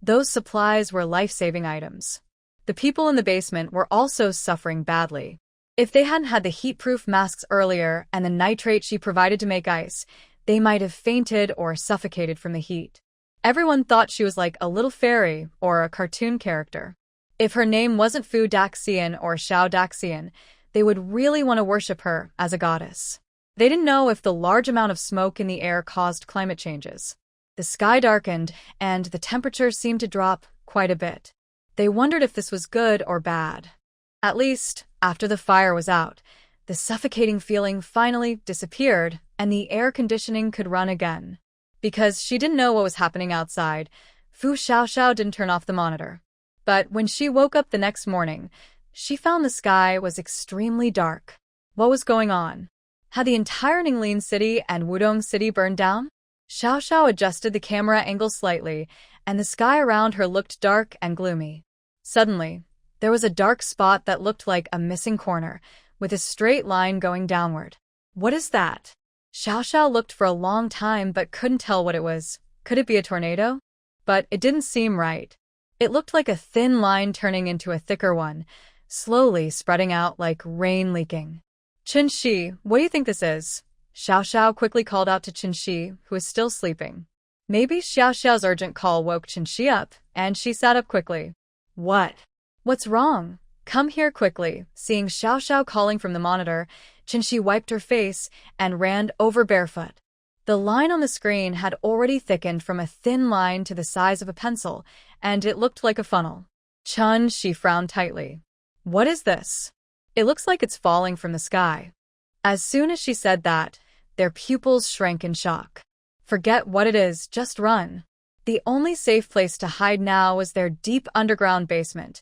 Those supplies were life-saving items. The people in the basement were also suffering badly. If they hadn't had the heat-proof masks earlier and the nitrate she provided to make ice, they might have fainted or suffocated from the heat. Everyone thought she was like a little fairy or a cartoon character. If her name wasn't Fu Daxian or Xiao Daxian, they would really want to worship her as a goddess. They didn't know if the large amount of smoke in the air caused climate changes. The sky darkened, and the temperature seemed to drop quite a bit. They wondered if this was good or bad. At least, after the fire was out, the suffocating feeling finally disappeared, and the air conditioning could run again. Because she didn't know what was happening outside, Fu Xiaoxiao didn't turn off the monitor. But when she woke up the next morning, she found the sky was extremely dark. What was going on? Had the entire Ninglin city and Wudong city burned down? Xiaoxiao adjusted the camera angle slightly, and the sky around her looked dark and gloomy. Suddenly, there was a dark spot that looked like a missing corner, with a straight line going downward. What is that? Xiaoxiao looked for a long time but couldn't tell what it was. Could it be a tornado? But it didn't seem right. It looked like a thin line turning into a thicker one, slowly spreading out like rain leaking. Qin Shi, what do you think this is? Xiaoxiao quickly called out to Qin Shi, who was still sleeping. Maybe Xiaoxiao's urgent call woke Qin Shi up, and she sat up quickly. What? What's wrong? Come here quickly. Seeing Xiaoxiao calling from the monitor, Qin Shi wiped her face and ran over barefoot. The line on the screen had already thickened from a thin line to the size of a pencil, and it looked like a funnel. Chun, she frowned tightly. What is this? It looks like it's falling from the sky. As soon as she said that, their pupils shrank in shock. Forget what it is, just run. The only safe place to hide now was their deep underground basement.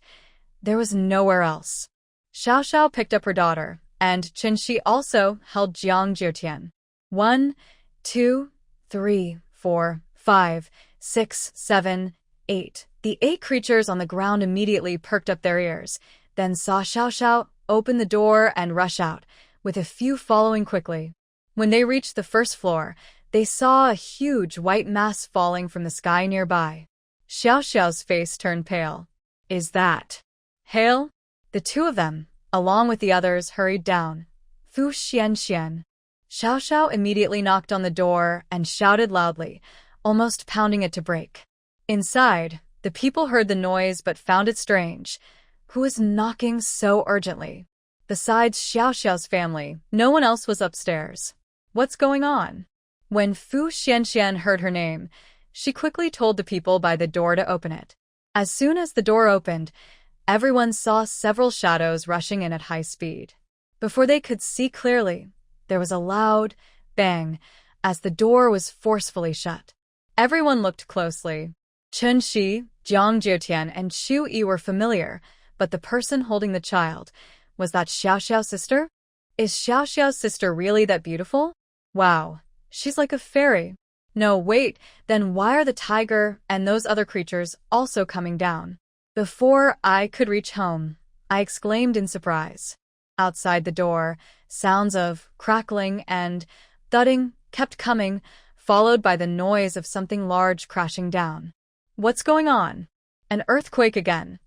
There was nowhere else. Xiao Xiao picked up her daughter, and Qinshi also held Jiang Jiutian. 1, 2, 3, 4, 5, 6, 7, 8. The 8 creatures on the ground immediately perked up their ears, then saw Xiao Xiao open the door and rush out, with a few following quickly. When they reached the first floor, they saw a huge white mass falling from the sky nearby. Xiao Xiao's face turned pale. Is that hail? The 2 of them, along with the others, hurried down. Fu Xian Xian. Xiao Xiao immediately knocked on the door and shouted loudly, almost pounding it to break. Inside, the people heard the noise but found it strange. Who was knocking so urgently? Besides Xiao Xiao's family, no one else was upstairs. What's going on? When Fu Xianxian heard her name, she quickly told the people by the door to open it. As soon as the door opened, everyone saw several shadows rushing in at high speed. Before they could see clearly, there was a loud bang as the door was forcefully shut. Everyone looked closely. Chen Shi, Jiang Jiutian, and Xu Yi were familiar, but the person holding the child, was that Xiao Xiao's sister? Is Xiao Xiao's sister really that beautiful? Wow, she's like a fairy. No, wait, then why are the tiger and those other creatures also coming down? Before I could reach home, I exclaimed in surprise. Outside the door, sounds of crackling and thudding kept coming, followed by the noise of something large crashing down. What's going on? An earthquake again.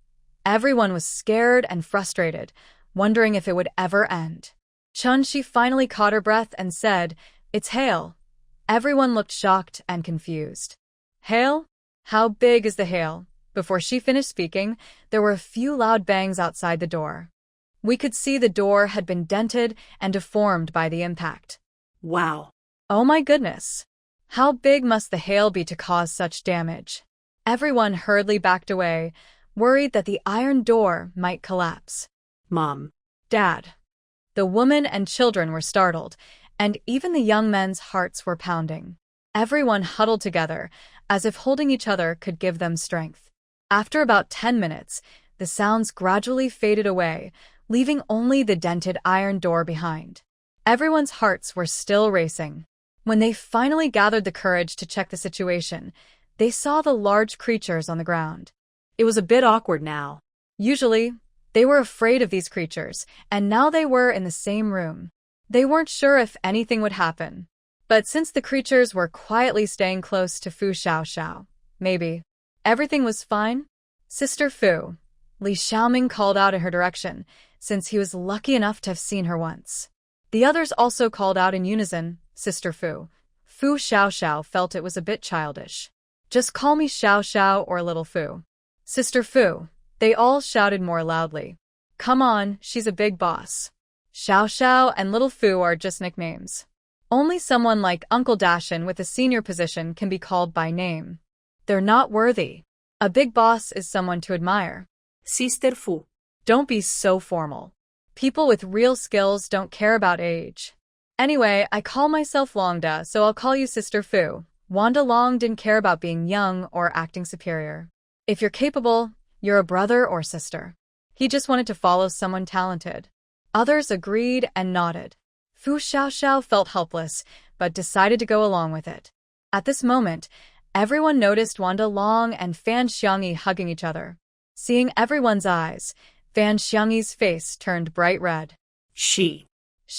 Everyone was scared and frustrated, wondering if it would ever end. Chun-Shi finally caught her breath and said, "It's hail." Everyone looked shocked and confused. Hail? How big is the hail? Before she finished speaking, there were a few loud bangs outside the door. We could see the door had been dented and deformed by the impact.
Wow.
Oh my goodness. How big must the hail be to cause such damage? Everyone hurriedly backed away, worried that the iron door might collapse.
Mom.
Dad. The woman and children were startled, and even the young men's hearts were pounding. Everyone huddled together, as if holding each other could give them strength. After about 10 minutes, the sounds gradually faded away, leaving only the dented iron door behind. Everyone's hearts were still racing. When they finally gathered the courage to check the situation, they saw the large creatures on the ground.
It was a bit awkward now.
Usually, they were afraid of these creatures, and now they were in the same room. They weren't sure if anything would happen. But since the creatures were quietly staying close to Fu Xiaoxiao, maybe everything was fine? Sister Fu, Li Xiaoming called out in her direction, since he was lucky enough to have seen her once. The others also called out in unison, Sister Fu. Fu Xiaoxiao felt it was a bit childish. Just call me Xiao Xiao or Little Fu. Sister Fu, they all shouted more loudly. Come on, she's a big boss. Xiao Xiao and Little Fu are just nicknames. Only someone like Uncle Dashin with a senior position can be called by name. They're not worthy. A big boss is someone to admire.
Sister Fu.
Don't be so formal. People with real skills don't care about age. Anyway, I call myself Longda, so I'll call you Sister Fu. Wanda Long didn't care about being young or acting superior. If you're capable, you're a brother or sister. He just wanted to follow someone talented. Others agreed and nodded. Fu Xiaoxiao felt helpless, but decided to go along with it. At this moment, everyone noticed Wanda Long and Fan Xiangyi hugging each other. Seeing everyone's eyes, Fan Xiangyi's face turned bright red. She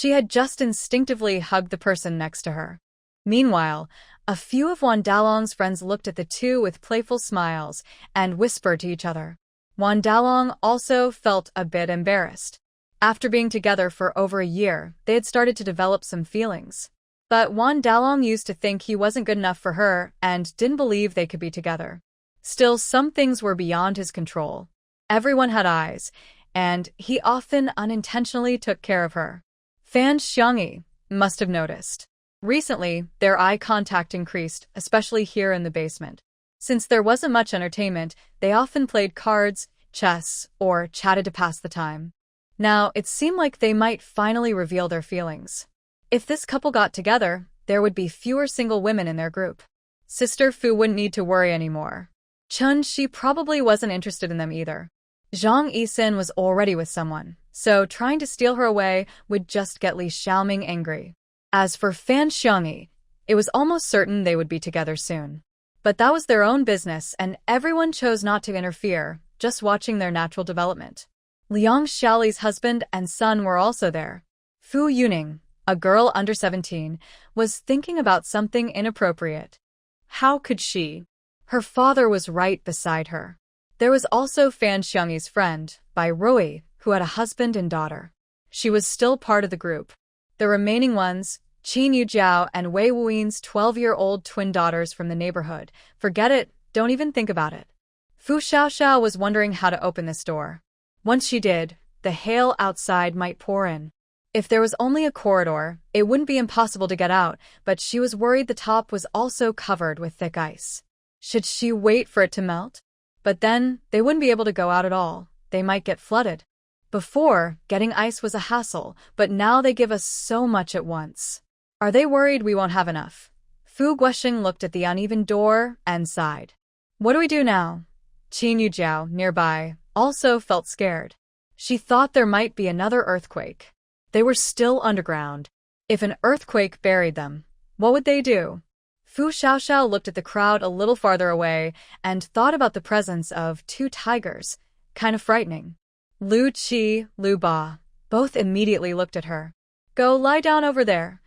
had just instinctively hugged the person next to her. Meanwhile, a few of Wan Dalong's friends looked at the two with playful smiles and whispered to each other. Wan Dalong also felt a bit embarrassed. After being together for over a year, they had started to develop some feelings. But Wan Dalong used to think he wasn't good enough for her and didn't believe they could be together. Still, some things were beyond his control. Everyone had eyes, and he often unintentionally took care of her. Fan Xiangyi must have noticed. Recently, their eye contact increased, especially here in the basement. Since there wasn't much entertainment, they often played cards, chess, or chatted to pass the time. Now, it seemed like they might finally reveal their feelings. If this couple got together, there would be fewer single women in their group. Sister Fu wouldn't need to worry anymore. Chun Shi probably wasn't interested in them either. Zhang Yisin was already with someone, so trying to steal her away would just get Li Xiaoming angry. As for Fan Xiangyi, it was almost certain they would be together soon. But that was their own business, and everyone chose not to interfere, just watching their natural development. Liang Xiaoli's husband and son were also there. Fu Yuning, a girl under 17, was thinking about something inappropriate. How could she? Her father was right beside her. There was also Fan Xiangyi's friend, Bai Rui, who had a husband and daughter. She was still part of the group. The remaining ones, Qin Yujiao and Wei Wuyin's 12-year-old twin daughters from the neighborhood. Forget it, don't even think about it. Fu Xiaoxiao was wondering how to open this door. Once she did, the hail outside might pour in. If there was only a corridor, it wouldn't be impossible to get out, but she was worried the top was also covered with thick ice. Should she wait for it to melt? But then, they wouldn't be able to go out at all. They might get flooded. Before, getting ice was a hassle, but now they give us so much at once. Are they worried we won't have enough? Fu Guoxing looked at the uneven door and sighed. What do we do now? Qin Yujiao, nearby, also felt scared. She thought there might be another earthquake. They were still underground. If an earthquake buried them, what would they do? Fu Xiaoxiao looked at the crowd a little farther away and thought about the presence of 2 tigers. Kind of frightening. Lu Qi, Lu Ba, both immediately looked at her. Go lie down over there.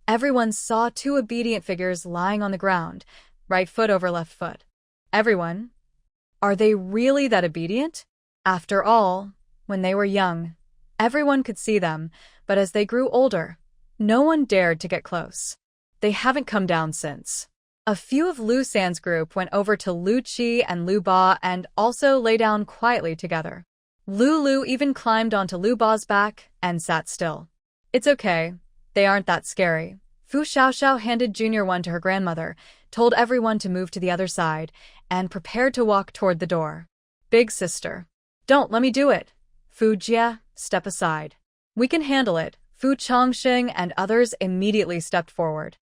Everyone saw 2 obedient figures lying on the ground, right foot over left foot. Everyone? Are they really that obedient? After all, when they were young, everyone could see them, but as they grew older, no one dared to get close. They haven't come down since. A few of Lu San's group went over to Lu Qi and Lu Ba and also lay down quietly together. Lu even climbed onto Lu Ba's back and sat still. It's okay. They aren't that scary. Fu Xiaoxiao handed Junior One to her grandmother, told everyone to move to the other side, and prepared to walk toward the door. Big sister. Don't let me do it. Fu Jia, step aside. We can handle it. Fu Chongxing and others immediately stepped forward.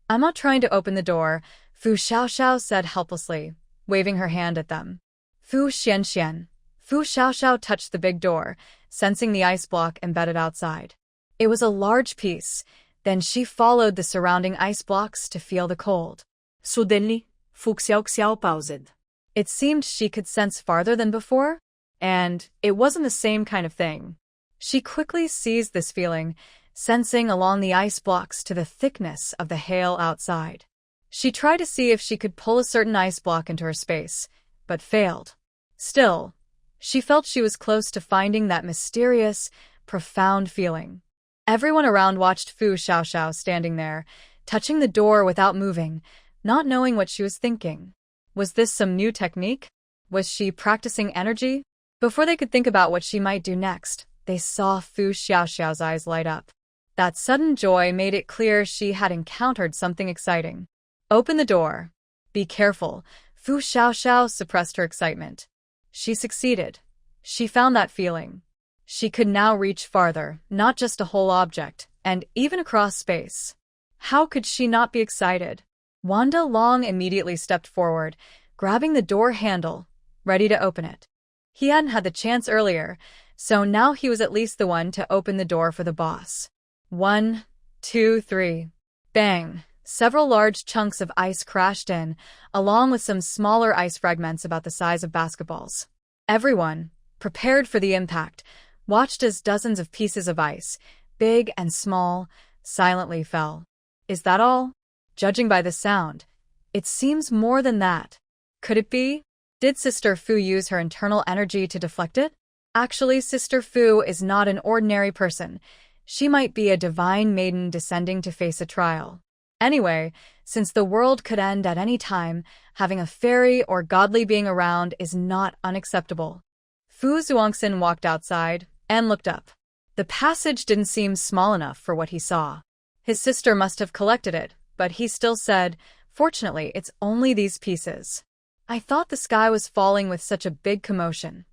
I'm not trying to open the door, Fu Xiaoxiao said helplessly, waving her hand at them. Fu Xianxian. Fu Xiaoxiao touched the big door, sensing the ice block embedded outside. It was a large piece. Then she followed the surrounding ice blocks to feel the cold.
Suddenly, Fu Xiaoxiao paused.
It seemed she could sense farther than before, and it wasn't the same kind of thing. She quickly seized this feeling, sensing along the ice blocks to the thickness of the hail outside. She tried to see if she could pull a certain ice block into her space, but failed. Still, she felt she was close to finding that mysterious, profound feeling. Everyone around watched Fu Xiaoxiao standing there, touching the door without moving, not knowing what she was thinking. Was this some new technique? Was she practicing energy? Before they could think about what she might do next, they saw Fu Xiaoxiao's eyes light up. That sudden joy made it clear she had encountered something exciting. Open the door. Be careful. Fu Xiaoxiao suppressed her excitement. She succeeded. She found that feeling. She could now reach farther, not just a whole object, and even across space. How could she not be excited? Wanda Long immediately stepped forward, grabbing the door handle, ready to open it. He hadn't had the chance earlier, so now he was at least the one to open the door for the boss. 1, 2, 3. Bang! Several large chunks of ice crashed in, along with some smaller ice fragments about the size of basketballs. Everyone, prepared for the impact, watched as dozens of pieces of ice, big and small, silently fell. Is that all? Judging by the sound, it seems more than that. Could it be? Did Sister Fu use her internal energy to deflect it? Actually, Sister Fu is not an ordinary person. She might be a divine maiden descending to face a trial. Anyway, since the world could end at any time, having a fairy or godly being around is not unacceptable. Fu Zhuangxin walked outside and looked up. The passage didn't seem small enough for what he saw. His sister must have collected it, but he still said, "Fortunately, it's only these pieces. I thought the sky was falling with such a big commotion.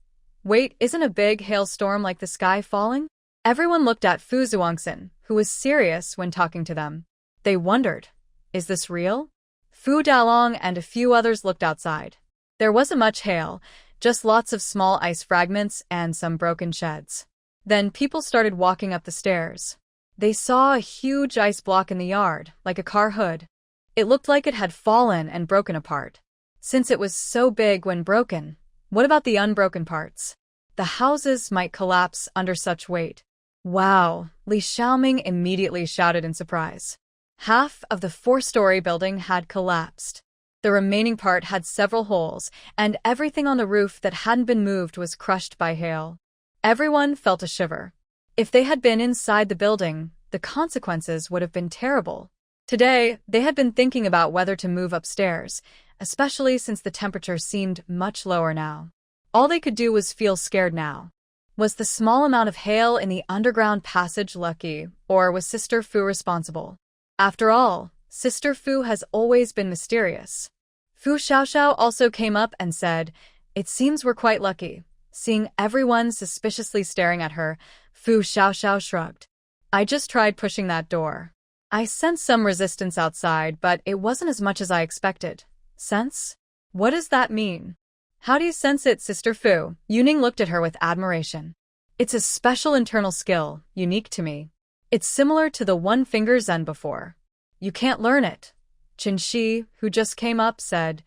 Wait, isn't a big hailstorm like the sky falling? Everyone looked at Fu Zhuangxin, who was serious when talking to them. They wondered, is this real? Fu Dalong and a few others looked outside. There wasn't much hail, just lots of small ice fragments and some broken sheds. Then people started walking up the stairs. They saw a huge ice block in the yard, like a car hood. It looked like it had fallen and broken apart. Since it was so big when broken, what about the unbroken parts? The houses might collapse under such weight. Wow, Li Xiaoming immediately shouted in surprise. Half of the 4-story building had collapsed. The remaining part had several holes, and everything on the roof that hadn't been moved was crushed by hail. Everyone felt a shiver. If they had been inside the building, the consequences would have been terrible. Today, they had been thinking about whether to move upstairs, especially since the temperature seemed much lower now. All they could do was feel scared now. Was the small amount of hail in the underground passage lucky, or was Sister Fu responsible? After all, Sister Fu has always been mysterious. Fu Xiaoxiao also came up and said, "It seems we're quite lucky." Seeing everyone suspiciously staring at her, Fu Xiaoxiao shrugged. "I just tried pushing that door. I sensed some resistance outside, but it wasn't as much as I expected." Sense? What does that mean? How do you sense it, Sister Fu? Yuning looked at her with admiration. It's a special internal skill, unique to me. It's similar to the one-finger Zen before. You can't learn it. Qin Shi, who just came up, said,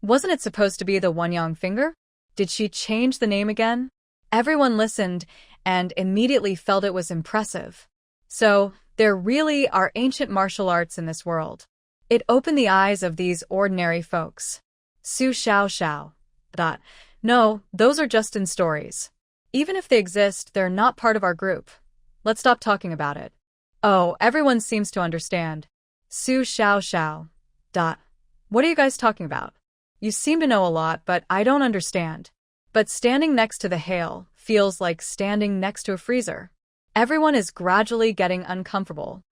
"Wasn't it supposed to be the one-yang finger? Did she change the name again?" Everyone listened and immediately felt it was impressive. So, there really are ancient martial arts in this world. It opened the eyes of these ordinary folks. Su Xiaoxiao. No, those are just in stories. Even if they exist, they're not part of our group. Let's stop talking about it. Oh, everyone seems to understand. Su Xiaoxiao. What are you guys talking about? You seem to know a lot, but I don't understand. But standing next to the hail feels like standing next to a freezer. Everyone is gradually getting uncomfortable.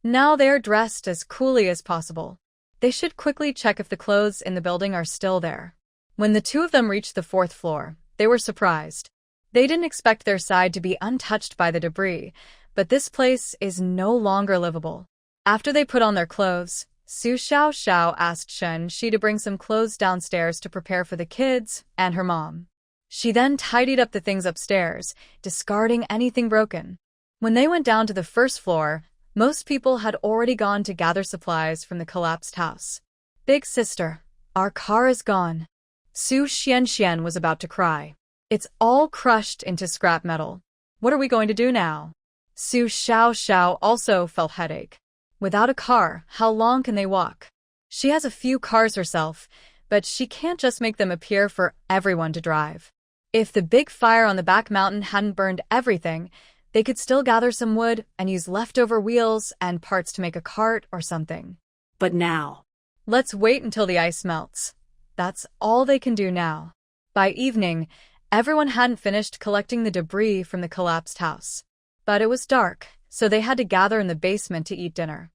Now they're dressed as coolly as possible. They should quickly check if the clothes in the building are still there. When the two of them reached the 4th floor, they were surprised. They didn't expect their side to be untouched by the debris, but this place is no longer livable. After they put on their clothes, Su Xiaoxiao asked Shen Shi to bring some clothes downstairs to prepare for the kids and her mom. She then tidied up the things upstairs, discarding anything broken. When they went down to the 1st floor, most people had already gone to gather supplies from the collapsed house. "Big sister, our car is gone." Su Xianxian was about to cry. "It's all crushed into scrap metal. What are we going to do now?" Su Xiaoxiao also felt headache. Without a car, how long can they walk? She has a few cars herself, but she can't just make them appear for everyone to drive. If the big fire on the back mountain hadn't burned everything, they could still gather some wood and use leftover wheels and parts to make a cart or something.
But now,
let's wait until the ice melts. That's all they can do now. By evening, everyone hadn't finished collecting the debris from the collapsed house. But it was dark, so they had to gather in the basement to eat dinner.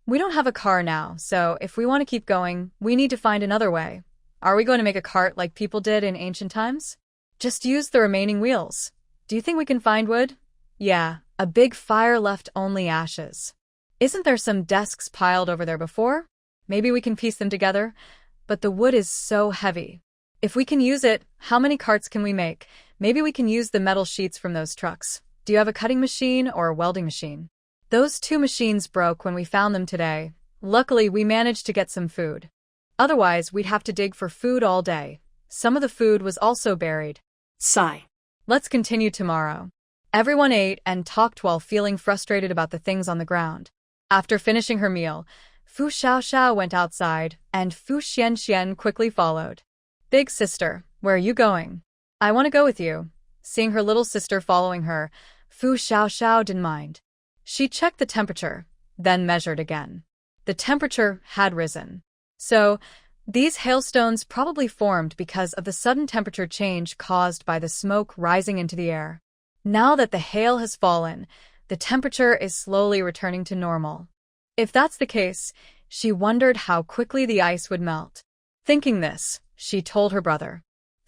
"We don't have a car now, so if we want to keep going, we need to find another way. Are we going to make a cart like people did in ancient times? Just use the remaining wheels. Do you think we can find wood?" "Yeah, a big fire left only ashes. Isn't there some desks piled over there before? Maybe we can piece them together, but the wood is so heavy. If we can use it, how many carts can we make? Maybe we can use the metal sheets from those trucks. Do you have a cutting machine or a welding machine?" Those 2 machines broke when we found them today. Luckily, we managed to get some food. Otherwise, we'd have to dig for food all day. Some of the food was also buried.
Sigh.
Let's continue tomorrow. Everyone ate and talked while feeling frustrated about the things on the ground. After finishing her meal, Fu Xiaoxiao went outside, and Fu Xianxian quickly followed. "Big sister, where are you going?" "I want to go with you." Seeing her little sister following her, Fu Xiaoxiao didn't mind. She checked the temperature, then measured again. The temperature had risen. So, these hailstones probably formed because of the sudden temperature change caused by the smoke rising into the air. Now that the hail has fallen, the temperature is slowly returning to normal. If that's the case, she wondered how quickly the ice would melt. Thinking this, she told her brother.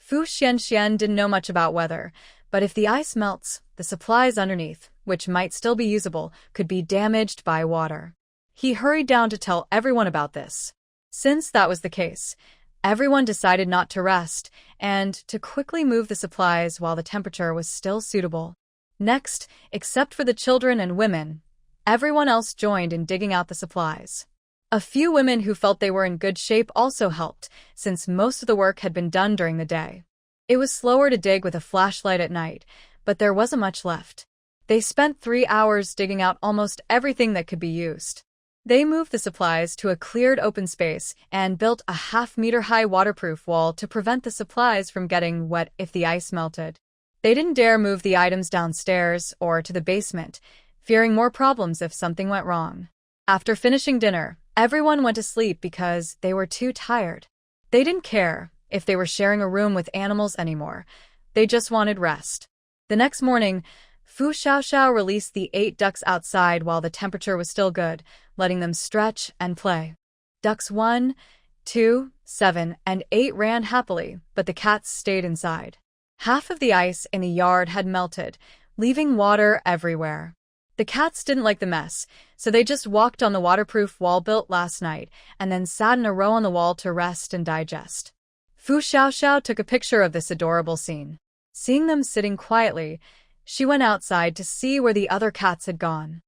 Fu Xianxian didn't know much about weather, but if the ice melts, the supplies underneath, which might still be usable, could be damaged by water. He hurried down to tell everyone about this. Since that was the case, everyone decided not to rest and to quickly move the supplies while the temperature was still suitable. Next, except for the children and women, everyone else joined in digging out the supplies. A few women who felt they were in good shape also helped, since most of the work had been done during the day. It was slower to dig with a flashlight at night, but there wasn't much left. They spent 3 hours digging out almost everything that could be used. They moved the supplies to a cleared open space and built a half-meter-high waterproof wall to prevent the supplies from getting wet if the ice melted. They didn't dare move the items downstairs or to the basement, fearing more problems if something went wrong. After finishing dinner, everyone went to sleep because they were too tired. They didn't care if they were sharing a room with animals anymore. They just wanted rest. The next morning, Fu Xiaoxiao released the 8 ducks outside while the temperature was still good, letting them stretch and play. Ducks 1, 2, 7, and 8 ran happily, but the cats stayed inside. Half of the ice in the yard had melted, leaving water everywhere. The cats didn't like the mess, so they just walked on the waterproof wall built last night and then sat in a row on the wall to rest and digest. Fu Xiaoxiao took a picture of this adorable scene. Seeing them sitting quietly, she went outside to see where the other cats had gone.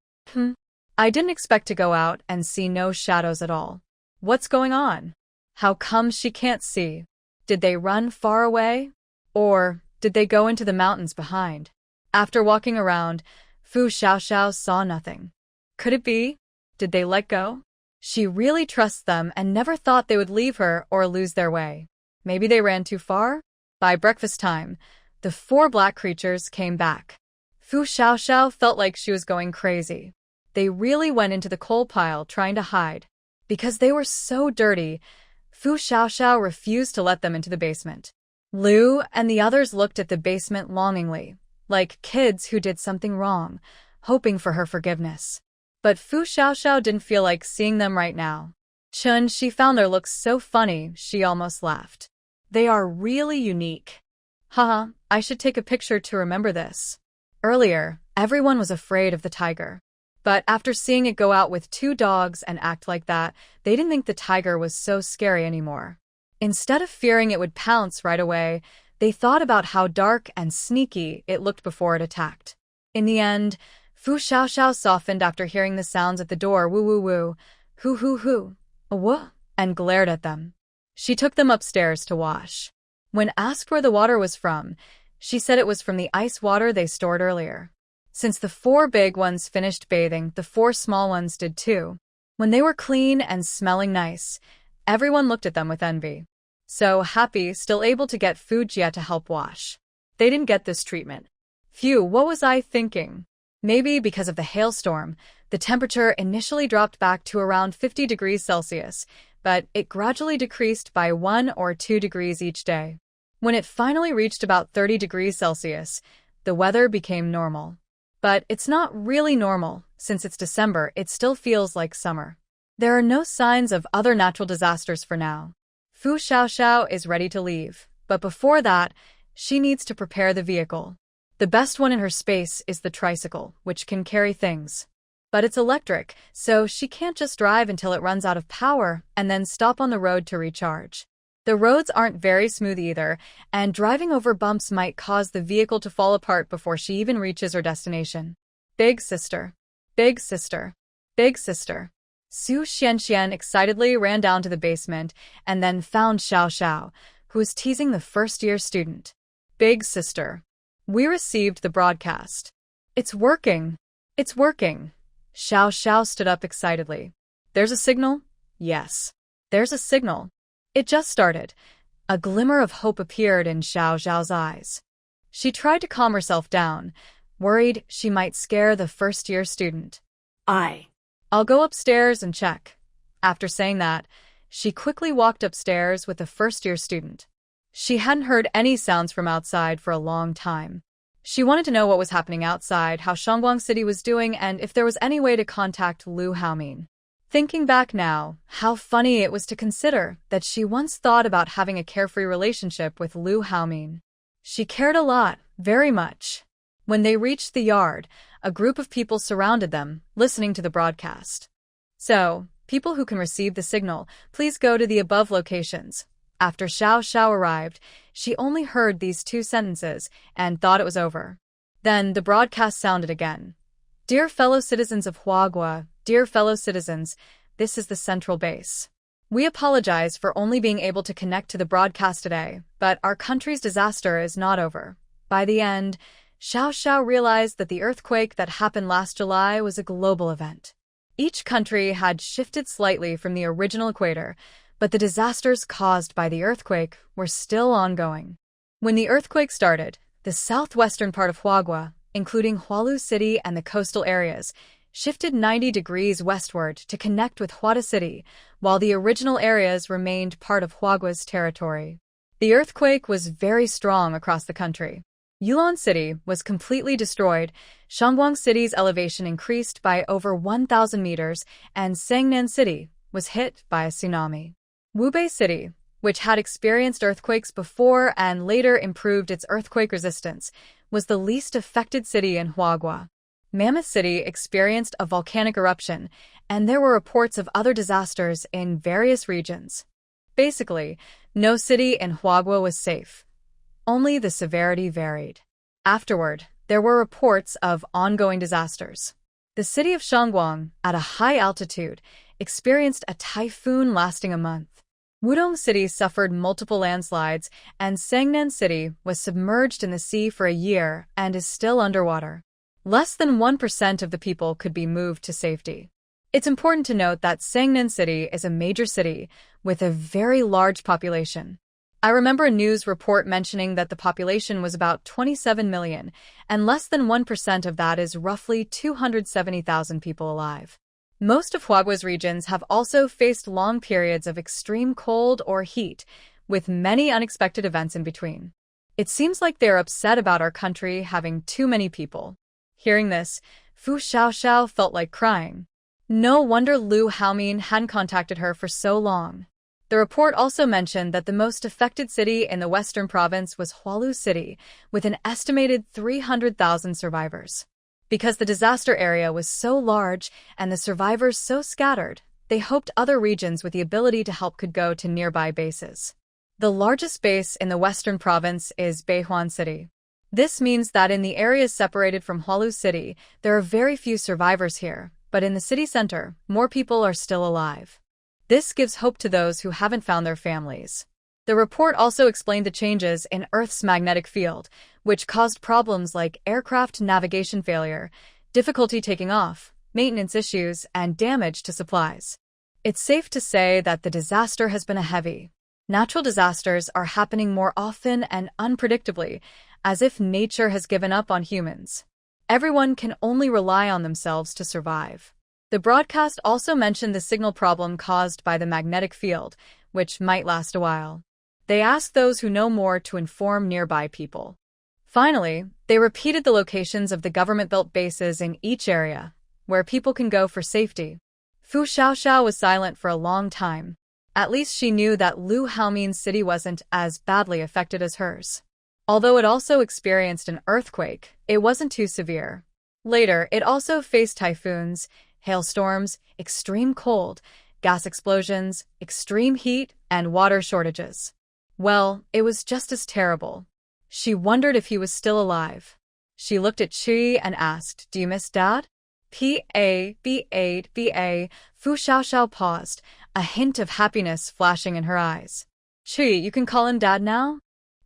I didn't expect to go out and see no shadows at all. What's going on? How come she can't see? Did they run far away? Or did they go into the mountains behind? After walking around, Fu Xiaoxiao saw nothing. Could it be? Did they let go? She really trusts them and never thought they would leave her or lose their way. Maybe they ran too far? By breakfast time, the 4 black creatures came back. Fu Xiaoxiao felt like she was going crazy. They really went into the coal pile trying to hide. Because they were so dirty, Fu Xiaoxiao refused to let them into the basement. Lu and the others looked at the basement longingly, like kids who did something wrong, hoping for her forgiveness. But Fu Xiaoxiao didn't feel like seeing them right now. She found their looks so funny, she almost laughed. They are really unique. Haha, I should take a picture to remember this. Earlier, everyone was afraid of the tiger. But after seeing it go out with 2 dogs and act like that, they didn't think the tiger was so scary anymore. Instead of fearing it would pounce right away, they thought about how dark and sneaky it looked before it attacked. In the end, Fu Xiaoxiao softened after hearing the sounds at the door woo-woo-woo, hoo-hoo-hoo, a-wah, and glared at them. She took them upstairs to wash. When asked where the water was from, she said it was from the ice water they stored earlier. Since the 4 big ones finished bathing, the 4 small ones did too. When they were clean and smelling nice, everyone looked at them with envy. So happy, still able to get Fujia to help wash. They didn't get this treatment. Phew, what was I thinking? Maybe because of the hailstorm, the temperature initially dropped back to around 50 degrees Celsius, but it gradually decreased by 1 or 2 degrees each day. When it finally reached about 30 degrees Celsius, the weather became normal. But it's not really normal. Since it's December, it still feels like summer. There are no signs of other natural disasters for now. Fu Xiaoxiao is ready to leave, but before that, she needs to prepare the vehicle. The best one in her space is the tricycle, which can carry things. But it's electric, so she can't just drive until it runs out of power and then stop on the road to recharge. The roads aren't very smooth either, and driving over bumps might cause the vehicle to fall apart before she even reaches her destination. Big sister. Big sister. Big sister. Su Xianxian excitedly ran down to the basement and then found Xiao Xiao, who was teasing the first-year student. Big sister. We received the broadcast. It's working. It's working. Xiao Xiao stood up excitedly. There's a signal? Yes. There's a signal. It just started. A glimmer of hope appeared in Xiao Xiao's eyes. She tried to calm herself down, worried she might scare the first-year student. I'll go upstairs and check. After saying that, she quickly walked upstairs with the first-year student. She hadn't heard any sounds from outside for a long time. She wanted to know what was happening outside, how Shangguang City was doing, and if there was any way to contact Lu Haomin. Thinking back now, how funny it was to consider that she once thought about having a carefree relationship with Lu Haomin. She cared a lot, very much. When they reached the yard, a group of people surrounded them, listening to the broadcast. So, people who can receive the signal, please go to the above locations. After Xiao Xiao arrived, she only heard these 2 sentences and thought it was over. Then the broadcast sounded again. Dear fellow citizens of Huagua, dear fellow citizens, this is the central base. We apologize for only being able to connect to the broadcast today, but our country's disaster is not over. By the end, Xiao Xiao realized that the earthquake that happened last July was a global event. Each country had shifted slightly from the original equator, but the disasters caused by the earthquake were still ongoing. When the earthquake started, the southwestern part of Huagua, including Hualu City and the coastal areas, shifted 90 degrees westward to connect with Huada City, while the original areas remained part of Huagua's territory. The earthquake was very strong across the country. Yulon City was completely destroyed, Shangguang City's elevation increased by over 1,000 meters, and Sangnan City was hit by a tsunami. Wubei City, which had experienced earthquakes before and later improved its earthquake resistance, was the least affected city in Huagua. Mammoth City experienced a volcanic eruption, and there were reports of other disasters in various regions. Basically, no city in Huagua was safe. Only the severity varied. Afterward, there were reports of ongoing disasters. The city of Shangguang, at a high altitude, experienced a typhoon lasting a month. Wudong City suffered multiple landslides, and Sangnan City was submerged in the sea for a year and is still underwater. Less than 1% of the people could be moved to safety. It's important to note that Sangnan City is a major city with a very large population. I remember a news report mentioning that the population was about 27 million, and less than 1% of that is roughly 270,000 people alive. Most of Huagua's regions have also faced long periods of extreme cold or heat, with many unexpected events in between. It seems like they're upset about our country having too many people. Hearing this, Fu Xiaoxiao felt like crying. No wonder Lu Haomin hadn't contacted her for so long. The report also mentioned that the most affected city in the western province was Hualu City, with an estimated 300,000 survivors. Because the disaster area was so large and the survivors so scattered, they hoped other regions with the ability to help could go to nearby bases. The largest base in the western province is Beihuan City. This means that in the areas separated from Hualu City, there are very few survivors here, but in the city center, more people are still alive. This gives hope to those who haven't found their families. The report also explained the changes in Earth's magnetic field, which caused problems like aircraft navigation failure, difficulty taking off, maintenance issues, and damage to supplies. It's safe to say that the disaster has been a heavy. Natural disasters are happening more often and unpredictably, as if nature has given up on humans. Everyone can only rely on themselves to survive. The broadcast also mentioned the signal problem caused by the magnetic field, which might last a while. They asked those who know more to inform nearby people. Finally, they repeated the locations of the government-built bases in each area, where people can go for safety. Fu Xiaoxiao was silent for a long time. At least she knew that Lu Haomin's city wasn't as badly affected as hers. Although it also experienced an earthquake, it wasn't too severe. Later, it also faced typhoons, hailstorms, extreme cold, gas explosions, extreme heat, and water shortages. Well, it was just as terrible. She wondered if he was still alive. She looked at Qi and asked, "Do you miss Dad?" P-A-B-A-B-A. Fu Xiaoxiao paused, a hint of happiness flashing in her eyes. "Qi, you can call him Dad now?"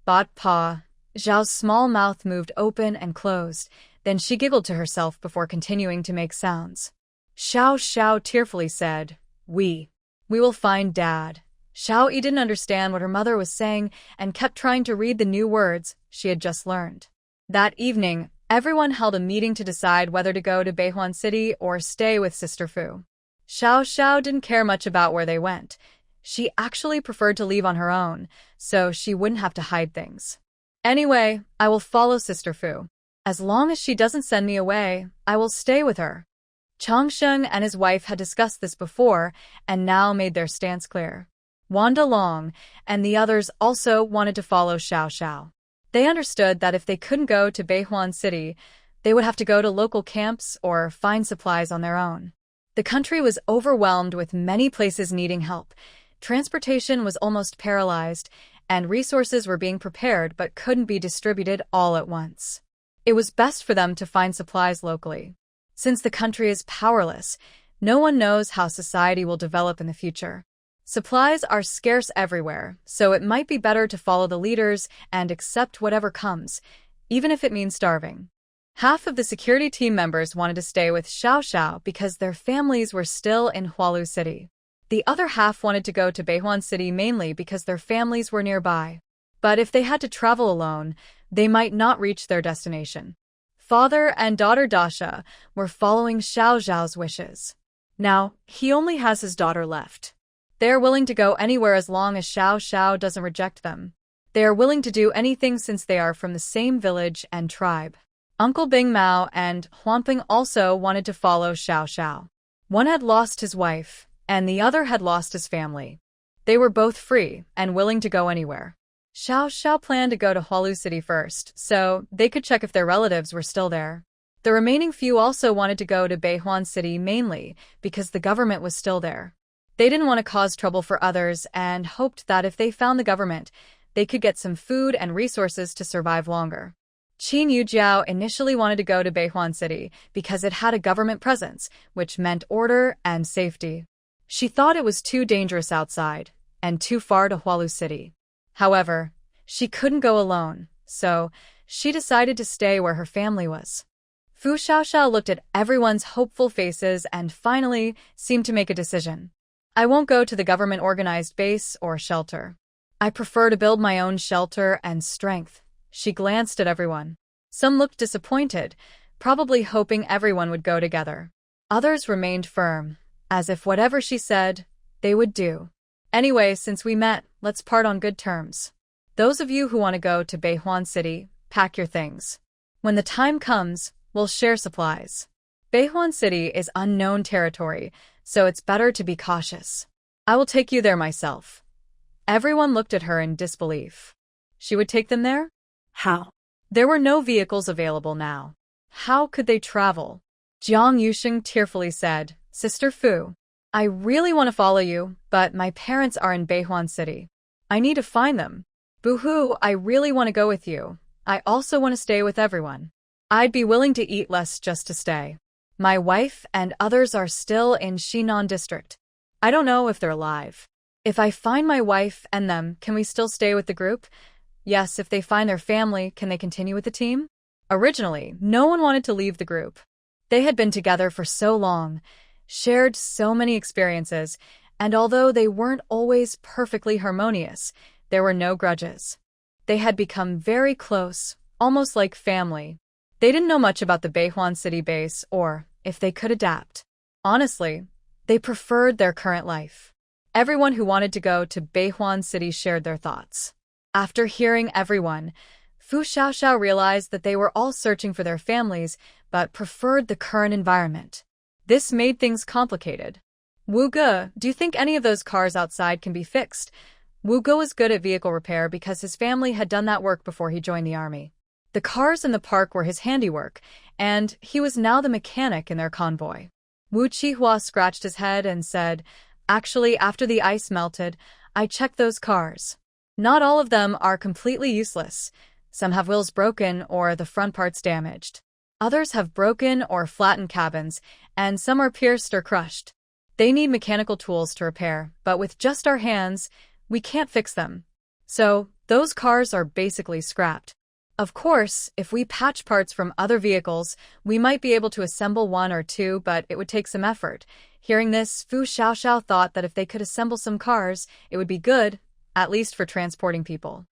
"Bot Pa." Zhao's small mouth moved open and closed, then she giggled to herself before continuing to make sounds. Xiao Xiao tearfully said, We will find Dad." Xiao Yi didn't understand what her mother was saying and kept trying to read the new words she had just learned. That evening, everyone held a meeting to decide whether to go to Beihuan City or stay with Sister Fu. Xiao Xiao didn't care much about where they went. She actually preferred to leave on her own, so she wouldn't have to hide things. "Anyway, I will follow Sister Fu. As long as she doesn't send me away, I will stay with her." Changsheng and his wife had discussed this before and now made their stance clear. Wanda Long and the others also wanted to follow Xiao Xiao. They understood that if they couldn't go to Beihuan City, they would have to go to local camps or find supplies on their own. The country was overwhelmed with many places needing help. Transportation was almost paralyzed, and resources were being prepared but couldn't be distributed all at once. It was best for them to find supplies locally. Since the country is powerless, no one knows how society will develop in the future. Supplies are scarce everywhere, so it might be better to follow the leaders and accept whatever comes, even if it means starving. Half of the security team members wanted to stay with Xiao Xiao because their families were still in Hualu City. The other half wanted to go to Beihuan City mainly because their families were nearby. But if they had to travel alone, they might not reach their destination. Father and daughter Dasha were following Xiao Xiao's wishes. Now, he only has his daughter left. They are willing to go anywhere as long as Xiao Xiao doesn't reject them. They are willing to do anything since they are from the same village and tribe. Uncle Bing Mao and Huanping also wanted to follow Xiao Xiao. One had lost his wife, and the other had lost his family. They were both free and willing to go anywhere. Xiao Xiao planned to go to Hualu City first, so they could check if their relatives were still there. The remaining few also wanted to go to Beihuan City mainly because the government was still there. They didn't want to cause trouble for others and hoped that if they found the government, they could get some food and resources to survive longer. Qin Yujiao initially wanted to go to Beihuan City because it had a government presence, which meant order and safety. She thought it was too dangerous outside and too far to Hualu City. However, she couldn't go alone, so she decided to stay where her family was. Fu Xiaoxiao looked at everyone's hopeful faces and finally seemed to make a decision. I won't go to the government-organized base or shelter. I prefer to build my own shelter and strength. She glanced at everyone. Some looked disappointed, probably hoping everyone would go together. Others remained firm, as if whatever she said, they would do. Anyway, since we met, let's part on good terms. Those of you who want to go to Beihuan City, pack your things. When the time comes, we'll share supplies. Beihuan City is unknown territory, so it's better to be cautious. I will take you there myself. Everyone looked at her in disbelief. She would take them there?
How?
There were no vehicles available now. How could they travel? Jiang Yusheng tearfully said, Sister Fu, I really want to follow you, but my parents are in Beihuan City. I need to find them. Boo-hoo, I really want to go with you. I also want to stay with everyone. I'd be willing to eat less just to stay. My wife and others are still in Xinan district. I don't know if they're alive. If I find my wife and them, can we still stay with the group? Yes, if they find their family, can they continue with the team? Originally, no one wanted to leave the group. They had been together for so long, shared so many experiences, and although they weren't always perfectly harmonious, there were no grudges. They had become very close, almost like family. They didn't know much about the Beihuan City base or if they could adapt. Honestly, they preferred their current life. Everyone who wanted to go to Beihuan City shared their thoughts. After hearing everyone, Fu Xiaoxiao realized that they were all searching for their families but preferred the current environment. This made things complicated. Wu Ge, do you think any of those cars outside can be fixed? Wu Ge was good at vehicle repair because his family had done that work before he joined the army. The cars in the park were his handiwork, and he was now the mechanic in their convoy. Wu Qihua scratched his head and said, Actually, after the ice melted, I checked those cars. Not all of them are completely useless. Some have wheels broken or the front parts damaged. Others have broken or flattened cabins, and some are pierced or crushed. They need mechanical tools to repair, but with just our hands, we can't fix them. So, those cars are basically scrapped. Of course, if we patch parts from other vehicles, we might be able to assemble one or two, but it would take some effort. Hearing this, Fu Xiaoxiao thought that if they could assemble some cars, it would be good, at least for transporting people.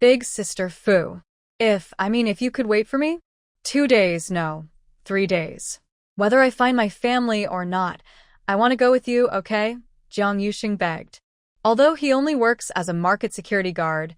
Big Sister Fu. If you could wait for me? 2 days, no. 3 days. Whether I find my family or not, I want to go with you, okay? Jiang Yusheng begged. Although he only works as a market security guard,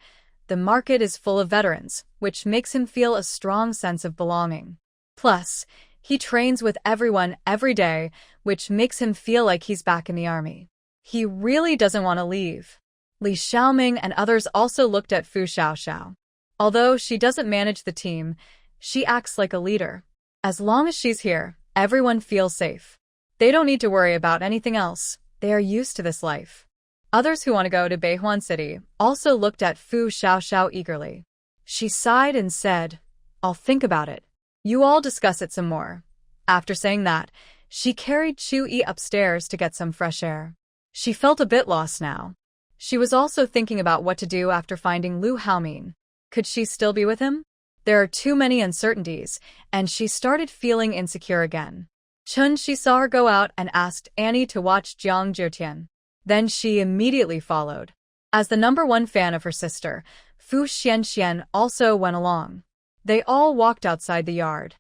the market is full of veterans, which makes him feel a strong sense of belonging. Plus, He trains with everyone every day, which makes him feel like he's back in the army. He really doesn't want to leave. Li Xiaoming and others also looked at Fu Xiaoxiao. Although she doesn't manage the team, she acts like a leader. As long as she's here, everyone feels safe. They don't need to worry about anything else. They are used to this life. Others who want to go to Beihuan City also looked at Fu Xiaoxiao eagerly. She sighed and said, "I'll think about it. You all discuss it some more." After saying that, she carried Chu Yi upstairs to get some fresh air. She felt a bit lost now. She was also thinking about what to do after finding Lu Haomin. Could she still be with him? There are too many uncertainties, and she started feeling insecure again. She saw her go out and asked Annie to watch Jiang Zhoutian. Then she immediately followed. As the #1 fan of her sister, Fu Xianxian also went along. They all walked outside the yard.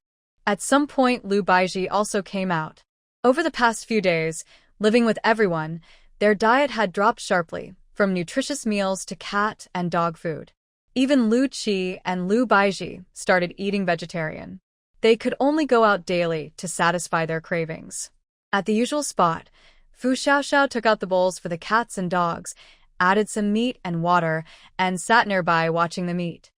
At some point, Lu Baizhi also came out. Over the past few days, living with everyone, their diet had dropped sharply, from nutritious meals to cat and dog food. Even Lu Qi and Lu Baizhi started eating vegetarian. They could only go out daily to satisfy their cravings. At the usual spot, Fu Xiaoxiao took out the bowls for the cats and dogs, added some meat and water, and sat nearby watching them eat.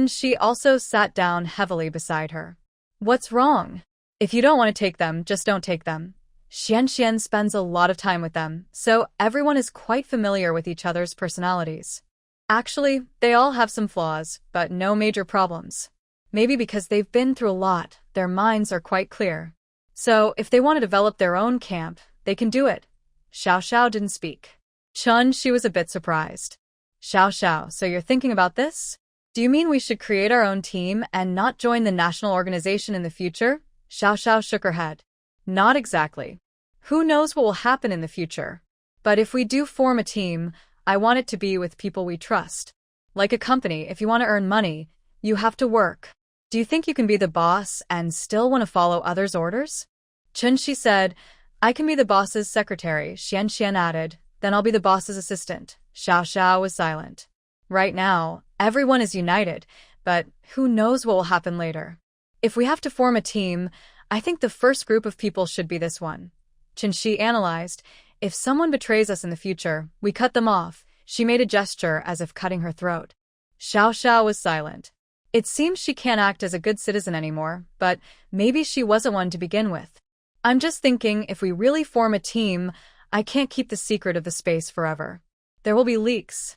She also sat down heavily beside her. "What's wrong? If you don't want to take them, just don't take them." Xianxian spends a lot of time with them, so everyone is quite familiar with each other's personalities. Actually, they all have some flaws, but no major problems. Maybe because they've been through a lot, their minds are quite clear. So, if they want to develop their own camp, they can do it. Xiaoxiao didn't speak. She was a bit surprised. "Xiaoxiao, so you're thinking about this? Do you mean we should create our own team and not join the national organization in the future?" Xiaoxiao shook her head. "Not exactly. Who knows what will happen in the future? But if we do form a team, I want it to be with people we trust. Like a company, if you want to earn money, you have to work. Do you think you can be the boss and still want to follow others' orders?" Shi said, "I can be the boss's secretary," Xianxian added, "then I'll be the boss's assistant." Xiaoxiao was silent. Right now, everyone is united, but who knows what will happen later. If we have to form a team, I think the first group of people should be this one. Shi analyzed, "If someone betrays us in the future, we cut them off." She made a gesture as if cutting her throat. Xiaoxiao was silent. It seems she can't act as a good citizen anymore, but maybe she wasn't one to begin with. "I'm just thinking, if we really form a team, I can't keep the secret of the space forever. There will be leaks.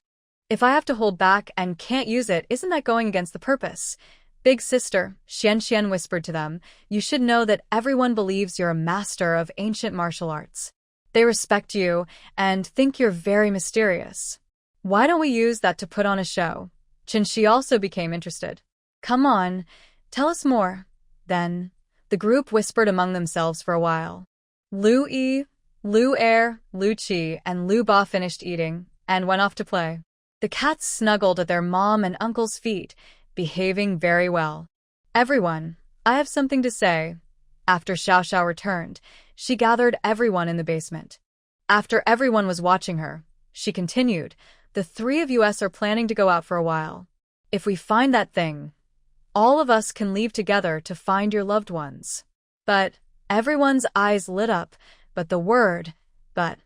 If I have to hold back and can't use it, isn't that going against the purpose?" "Big sister," Xianxian whispered to them, "you should know that everyone believes you're a master of ancient martial arts. They respect you and think you're very mysterious. Why don't we use that to put on a show?" Shi also became interested. "Come on, tell us more." Then, the group whispered among themselves for a while. Lu Yi, Lu Er, Lu Qi, and Lu Ba finished eating and went off to play. The cats snuggled at their mom and uncle's feet, behaving very well. "Everyone, I have something to say." After Xiaoxiao returned, she gathered everyone in the basement. After everyone was watching her, she continued, "The three of us are planning to go out for a while. If we find that thing, all of us can leave together to find your loved ones." But everyone's eyes lit up, but the word, "but,"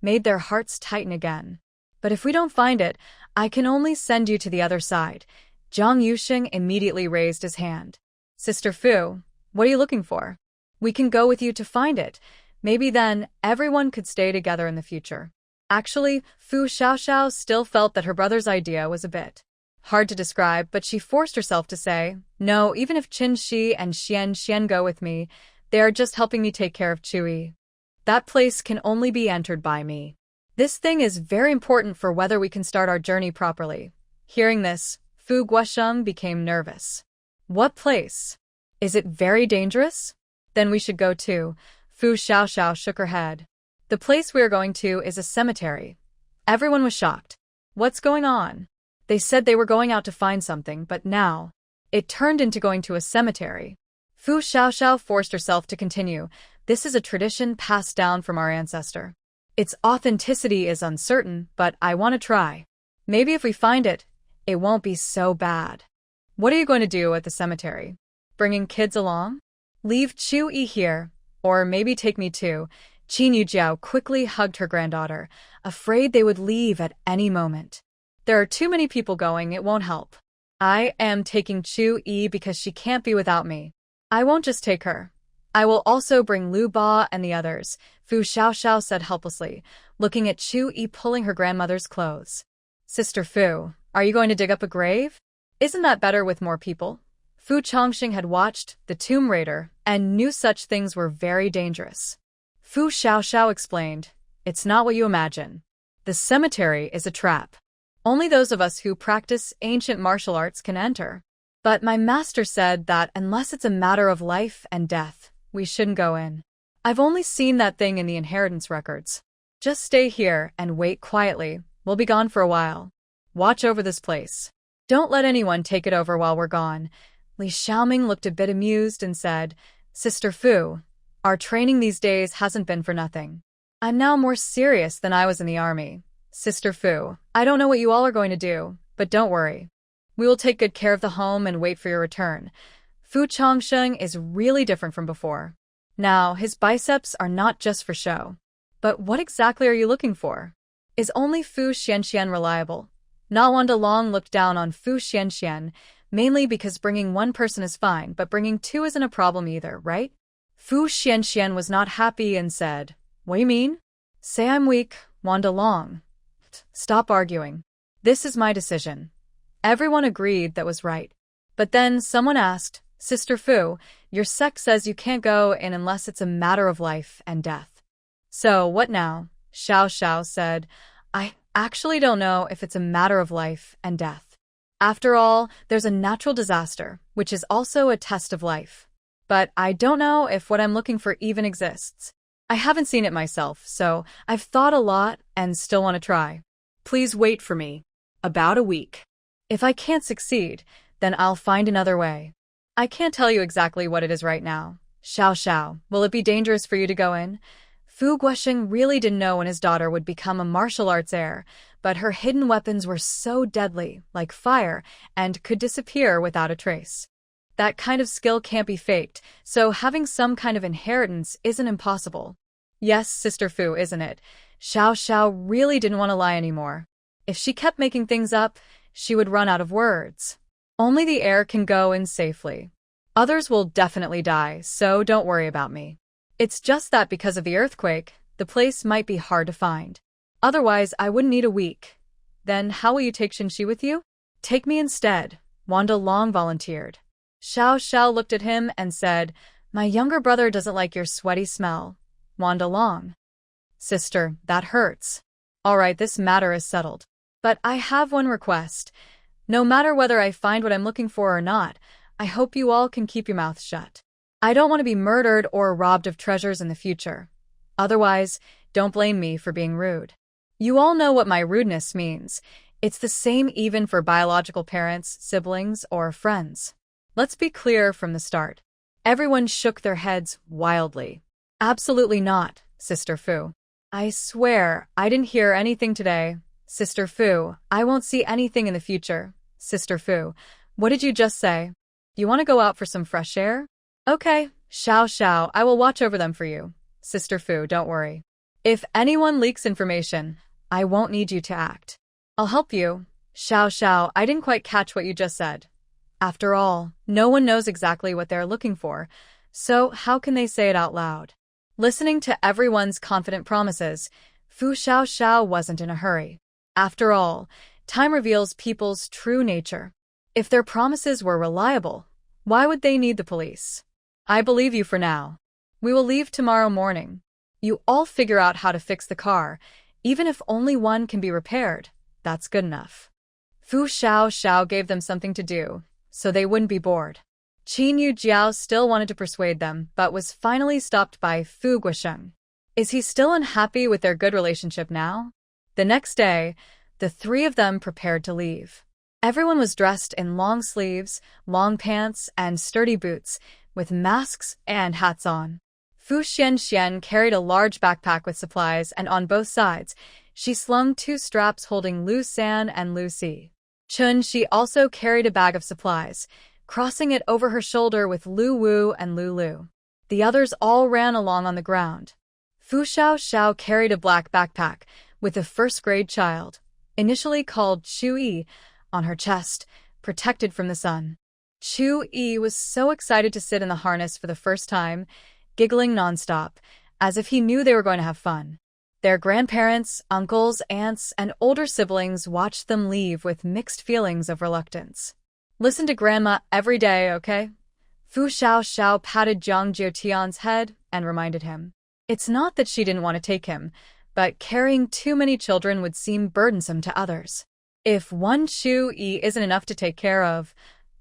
made their hearts tighten again. "But if we don't find it, I can only send you to the other side." Zhang Yuxing immediately raised his hand. "Sister Fu, what are you looking for? We can go with you to find it. Maybe then everyone could stay together in the future." Actually, Fu Xiaoxiao still felt that her brother's idea was a bit hard to describe, but she forced herself to say, "No, even if Qin Shi and Xian go with me, they are just helping me take care of Chui. That place can only be entered by me. This thing is very important for whether we can start our journey properly." Hearing this, Fu Guosheng became nervous. "What place? Is it very dangerous? Then we should go too." Fu Xiaoxiao shook her head. "The place we are going to is a cemetery." Everyone was shocked. "What's going on?" They said they were going out to find something, but now it turned into going to a cemetery. Fu Xiaoxiao forced herself to continue. "This is a tradition passed down from our ancestor. Its authenticity is uncertain, but I want to try. Maybe if we find it, it won't be so bad." "What are you going to do at the cemetery? Bringing kids along?" Leave Chu Yi here, or maybe take me too. Qin Yujiao quickly hugged her granddaughter, afraid they would leave at any moment. There are too many people going, it won't help. I am taking Chu Yi because she can't be without me. I won't just take her. I will also bring Lu Ba and the others, Fu Xiaoxiao said helplessly, looking at Chu Yi pulling her grandmother's clothes. Sister Fu, are you going to dig up a grave? Isn't that better with more people? Fu Chongxing had watched The Tomb Raider and knew such things were very dangerous. Fu Xiaoxiao explained, it's not what you imagine. The cemetery is a trap. Only those of us who practice ancient martial arts can enter. But my master said that unless it's a matter of life and death, we shouldn't go in. I've only seen that thing in the inheritance records. Just stay here and wait quietly. We'll be gone for a while. Watch over this place. Don't let anyone take it over while we're gone. Li Xiaoming looked a bit amused and said, Sister Fu, our training these days hasn't been for nothing. I'm now more serious than I was in the army. Sister Fu, I don't know what you all are going to do, but don't worry. We will take good care of the home and wait for your return. Fu Chongsheng is really different from before. Now, his biceps are not just for show. But what exactly are you looking for? Is only Fu Xianxian reliable? Na Wandalong looked down on Fu Xianxian, mainly because bringing one person is fine, but bringing two isn't a problem either, right? Fu Xianxian was not happy and said, What do you mean? Say I'm weak, Wandalong. Stop arguing. This is my decision. Everyone agreed that was right. But then someone asked, Sister Fu, your sect says you can't go in unless it's a matter of life and death. So what now? Xiao Xiao said, I actually don't know if it's a matter of life and death. After all, there's a natural disaster, which is also a test of life. But I don't know if what I'm looking for even exists. I haven't seen it myself, so I've thought a lot and still want to try.
Please wait for me. About a week.
If I can't succeed, then I'll find another way. I can't tell you exactly what it is right now. Xiao Xiao, will it be dangerous for you to go in? Fu Guosheng really didn't know when his daughter would become a martial arts heir, but her hidden weapons were so deadly, like fire, and could disappear without a trace. That kind of skill can't be faked, so having some kind of inheritance isn't impossible. Yes, Sister Fu, isn't it? Xiao Xiao really didn't want to lie anymore. If she kept making things up, she would run out of words. Only the heir can go in safely. Others will definitely die, so don't worry about me. It's just that because of the earthquake, the place might be hard to find. Otherwise, I wouldn't need a week. Then how will you take Xinxi with you? Take me instead, Wanda Long volunteered. Xiao Xiao looked at him and said, My younger brother doesn't like your sweaty smell. Wanda Long. Sister, that hurts. All right, this matter is settled. But I have one request. No matter whether I find what I'm looking for or not, I hope you all can keep your mouths shut. I don't want to be murdered or robbed of treasures in the future. Otherwise, don't blame me for being rude. You all know what my rudeness means. It's the same even for biological parents, siblings, or friends. Let's be clear from the start. Everyone shook their heads wildly. Absolutely not, Sister Fu. I swear, I didn't hear anything today. Sister Fu, I won't see anything in the future. Sister Fu, what did you just say? You want to go out for some fresh air? Okay, Xiao Xiao, I will watch over them for you. Sister Fu, don't worry. If anyone leaks information, I won't need you to act. I'll help you. Xiao Xiao, I didn't quite catch what you just said. After all, no one knows exactly what they're looking for, so how can they say it out loud? Listening to everyone's confident promises, Fu Xiaoxiao wasn't in a hurry. After all, time reveals people's true nature. If their promises were reliable, why would they need the police? I believe you for now. We will leave tomorrow morning. You all figure out how to fix the car, even if only one can be repaired. That's good enough. Fu Xiaoxiao gave them something to do, so they wouldn't be bored. Qin Yujiao still wanted to persuade them, but was finally stopped by Fu Guosheng. Is he still unhappy with their good relationship now? The next day, the three of them prepared to leave. Everyone was dressed in long sleeves, long pants, and sturdy boots, with masks and hats on. Fu Xianxian carried a large backpack with supplies, and on both sides, she slung two straps holding Lu San and Lu Si. Chun Shi also carried a bag of supplies, crossing it over her shoulder with Lu Wu and Lu Lu. The others all ran along on the ground. Fu Xiao carried a black backpack with a first-grade child, initially called Chu-yi, on her chest, protected from the sun. Chu-yi was so excited to sit in the harness for the first time, giggling nonstop, as if he knew they were going to have fun. Their grandparents, uncles, aunts, and older siblings watched them leave with mixed feelings of reluctance. Listen to Grandma every day, okay? Fu Xiao patted Jiang Jiutian's head and reminded him. It's not that she didn't want to take him, but carrying too many children would seem burdensome to others. If one Chu-yi isn't enough to take care of,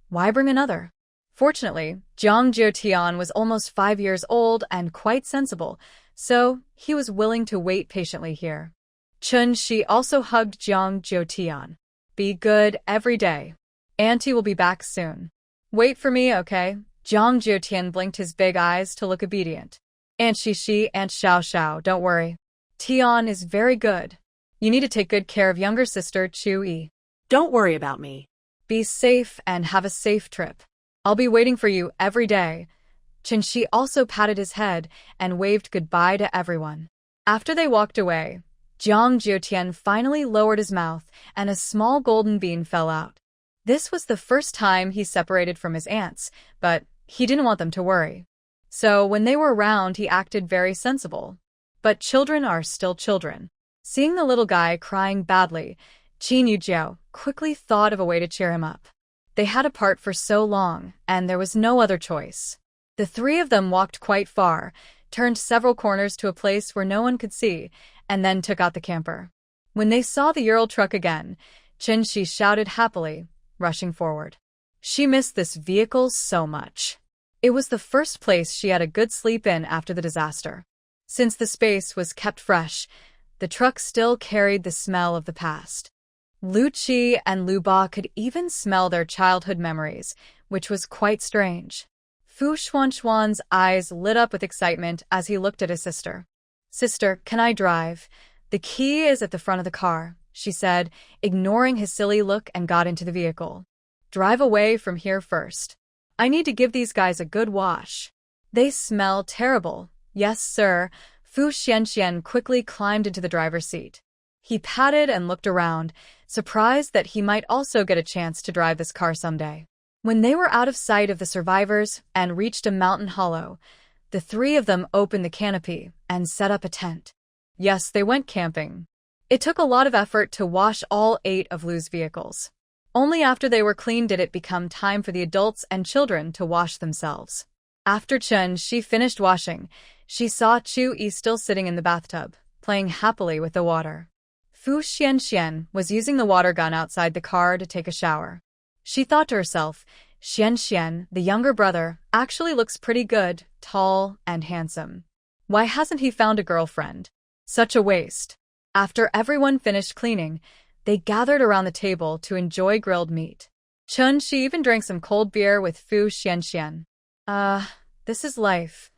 why bring another? Fortunately, Jiang Jiutian was almost 5 years old and quite sensible, so he was willing to wait patiently here. Chun Shi also hugged Jiang Jiutian. Be good every day. Auntie will be back soon. Wait for me, okay? Jiang Jiutian blinked his big eyes to look obedient. Aunt Shi, Aunt Xiao, don't worry. Tian is very good. You need to take good care of younger sister Chu-yi.
Don't worry about me.
Be safe and have a safe trip. I'll be waiting for you every day. Chen Shi also patted his head and waved goodbye to everyone. After they walked away, Jiang Jiutian finally lowered his mouth and a small golden bean fell out. This was the first time he separated from his aunts, but he didn't want them to worry. So when they were around, he acted very sensible. But children are still children. Seeing the little guy crying badly, Qin Yujiao quickly thought of a way to cheer him up. They had apart for so long, and there was no other choice. The three of them walked quite far, turned several corners to a place where no one could see, and then took out the camper. When they saw the Ural truck again, Chen Shi shouted happily, rushing forward. She missed this vehicle so much. It was the first place she had a good sleep in after the disaster. Since the space was kept fresh, the truck still carried the smell of the past. Lu Qi and Lu Ba could even smell their childhood memories, which was quite strange. Fu Xuanxuan's eyes lit up with excitement as he looked at his sister. Sister, can I drive? The key is at the front of the car, she said, ignoring his silly look and got into the vehicle. Drive away from here first. I need to give these guys a good wash. They smell terrible. Yes, sir. Fu Xianxian quickly climbed into the driver's seat. He patted and looked around, surprised that he might also get a chance to drive this car someday. When they were out of sight of the survivors and reached a mountain hollow, the three of them opened the canopy and set up a tent. Yes, they went camping. It took a lot of effort to wash all 8 of Lu's vehicles. Only after they were clean did it become time for the adults and children to wash themselves. After Chen Shi finished washing, she saw Chu-yi still sitting in the bathtub, playing happily with the water. Fu Xianxian was using the water gun outside the car to take a shower. She thought to herself, Xianxian, the younger brother, actually looks pretty good, tall and handsome. Why hasn't he found a girlfriend? Such a waste. After everyone finished cleaning, they gathered around the table to enjoy grilled meat. Chun Shi even drank some cold beer with Fu Xianxian. This is life.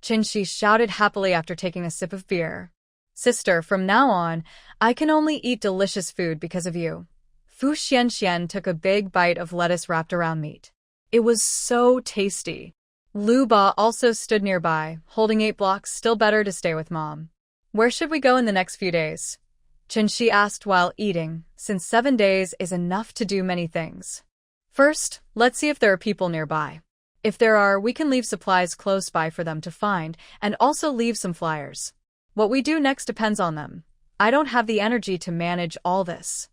Qin Shi shouted happily after taking a sip of beer. Sister, from now on, I can only eat delicious food because of you. Fu Xianxian took a big bite of lettuce wrapped around meat. It was so tasty. Lu Ba also stood nearby, holding 8 blocks, still better to stay with Mom. Where should we go in the next few days? Qin Shi asked while eating, since 7 days is enough to do many things. First, let's see if there are people nearby. If there are, we can leave supplies close by for them to find, and also leave some flyers. What we do next depends on them. I don't have the energy to manage all this.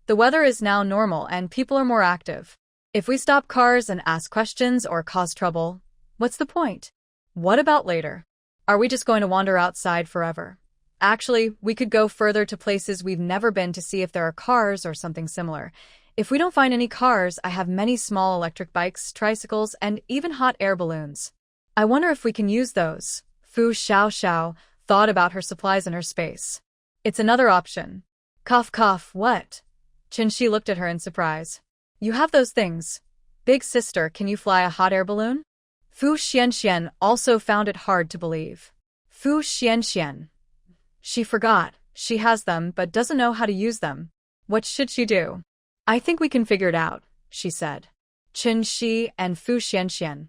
The weather is now normal and people are more active. If we stop cars and ask questions or cause trouble, what's the point? What about later? Are we just going to wander outside forever? Actually, we could go further to places we've never been to see if there are cars or something similar. If we don't find any cars, I have many small electric bikes, tricycles, and even hot air balloons. I wonder if we can use those. Fu Xiao thought about her supplies and her space. It's another option. Cough cough, what? Qin Shi looked at her in surprise. You have those things. Big sister, can you fly a hot air balloon? Fu Xianxian also found it hard to believe. Fu Xianxian. She forgot. She has them but doesn't know how to use them. What should she do? I think we can figure it out, she said. Qin Shi and Fu Xianxian.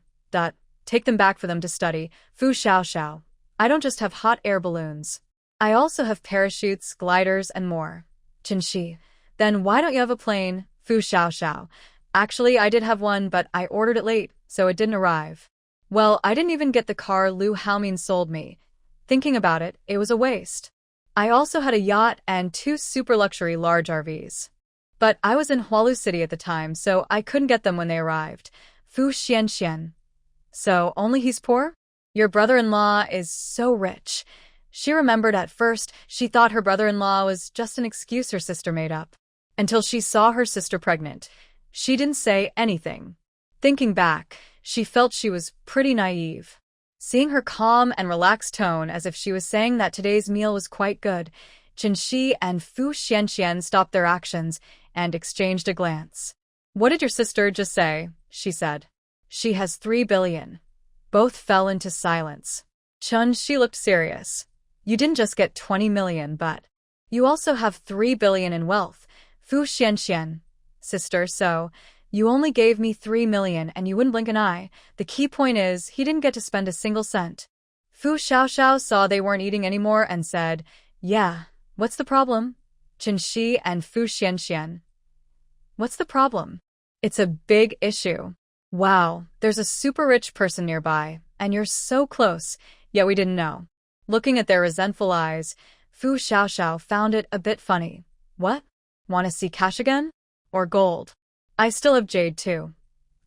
take them back for them to study. Fu Xiao. I don't just have hot air balloons. I also have parachutes, gliders, and more. Qinshi. Then why don't you have a plane? Fu Xiao. Actually, I did have one, but I ordered it late, so it didn't arrive. Well, I didn't even get the car Lu Haomin sold me. Thinking about it, it was a waste. I also had a yacht and 2 super luxury large RVs. But I was in Hualu City at the time, so I couldn't get them when they arrived. Fu Xian. So, only he's poor? Your brother-in-law is so rich. She remembered at first she thought her brother-in-law was just an excuse her sister made up. Until she saw her sister pregnant. She didn't say anything. Thinking back, she felt she was pretty naive. Seeing her calm and relaxed tone as if she was saying that today's meal was quite good, Qinshi and Fu Xian stopped their actions and exchanged a glance. What did your sister just say? She said. She has 3 billion. Both fell into silence. She looked serious. You didn't just get 20 million, but you also have 3 billion in wealth. Fu Xian. Sister, so you only gave me 3 million and you wouldn't blink an eye. The key point is, he didn't get to spend a single cent. Fu Xiao saw they weren't eating anymore and said, yeah, what's the problem? Qinshi and Fu Xian. What's the problem? It's a big issue. Wow, there's a super rich person nearby, and you're so close, yet we didn't know. Looking at their resentful eyes, Fu Xiao found it a bit funny. What? Want to see cash again? Or gold? I still have jade too.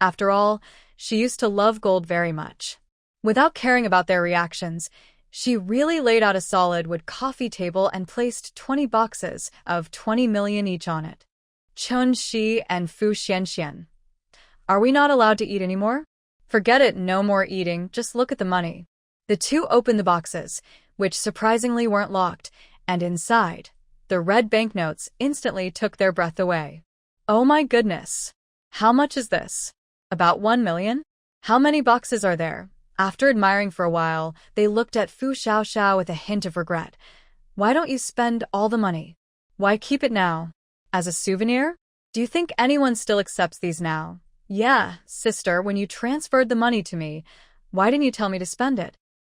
After all, she used to love gold very much. Without caring about their reactions, she really laid out a solid wood coffee table and placed 20 boxes of 20 million each on it. Qinshi and Fu Xian. Are we not allowed to eat anymore? Forget it, no more eating, just look at the money. The two opened the boxes, which surprisingly weren't locked, and inside, the red banknotes instantly took their breath away. Oh my goodness! How much is this? About 1 million? How many boxes are there? After admiring for a while, they looked at Fu Xiao with a hint of regret. Why don't you spend all the money? Why keep it now? As a souvenir? Do you think anyone still accepts these now? Yeah, sister, when you transferred the money to me, why didn't you tell me to spend it?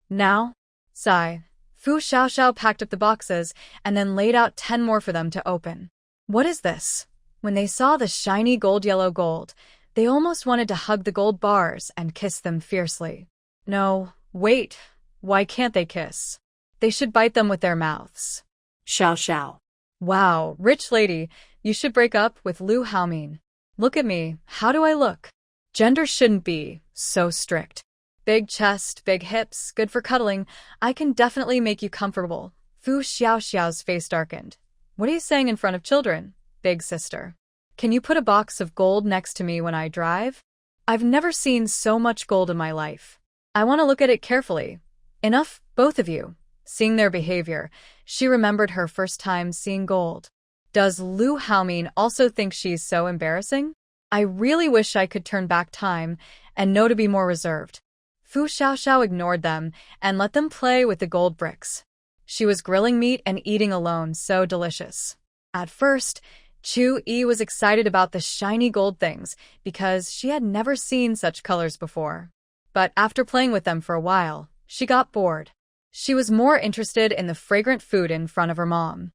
Now? Sigh. Fu Xiao packed up the boxes and then laid out 10 more for them to open. What is this? When they saw the shiny yellow gold, they almost wanted to hug the gold bars and kiss them fiercely. No, wait. Why can't they kiss? They should bite them with their mouths.
Xiao.
Wow, rich lady, you should break up with Lu Haomin. Look at me, how do I look? Gender shouldn't be so strict. Big chest, big hips, good for cuddling. I can definitely make you comfortable. Fu Xiao's face darkened. What are you saying in front of children, big sister? Can you put a box of gold next to me when I drive? I've never seen so much gold in my life. I want to look at it carefully. Enough, both of you. Seeing their behavior, she remembered her first time seeing gold. Does Lu Haomin also think she's so embarrassing? I really wish I could turn back time and know to be more reserved. Fu Xiao ignored them and let them play with the gold bricks. She was grilling meat and eating alone, so delicious. At first, Chu Yi was excited about the shiny gold things because she had never seen such colors before. But after playing with them for a while, she got bored. She was more interested in the fragrant food in front of her mom.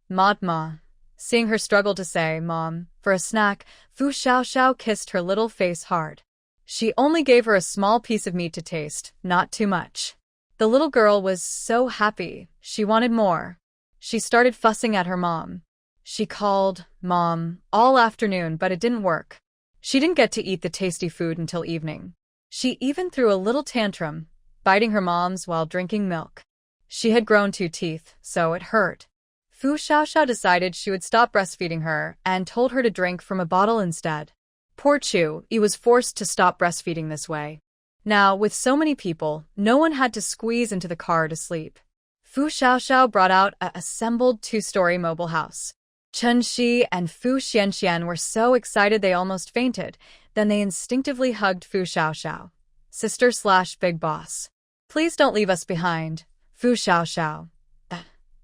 Ma. Seeing her struggle to say, Mom, for a snack, Fu Xiao kissed her little face hard. She only gave her a small piece of meat to taste, not too much. The little girl was so happy, she wanted more. She started fussing at her mom. She called, Mom, all afternoon, but it didn't work. She didn't get to eat the tasty food until evening. She even threw a little tantrum, biting her mom's while drinking milk. She had grown 2 teeth, so it hurt. Fu Xiao decided she would stop breastfeeding her and told her to drink from a bottle instead. Poor Chu Yi was forced to stop breastfeeding this way. Now, with so many people, no one had to squeeze into the car to sleep. Fu Xiao brought out a assembled 2-story mobile house. Qinshi and Fu Xian were so excited they almost fainted. Then they instinctively hugged Fu Xiao. Sister/big boss. Please don't leave us behind, Fu Xiao.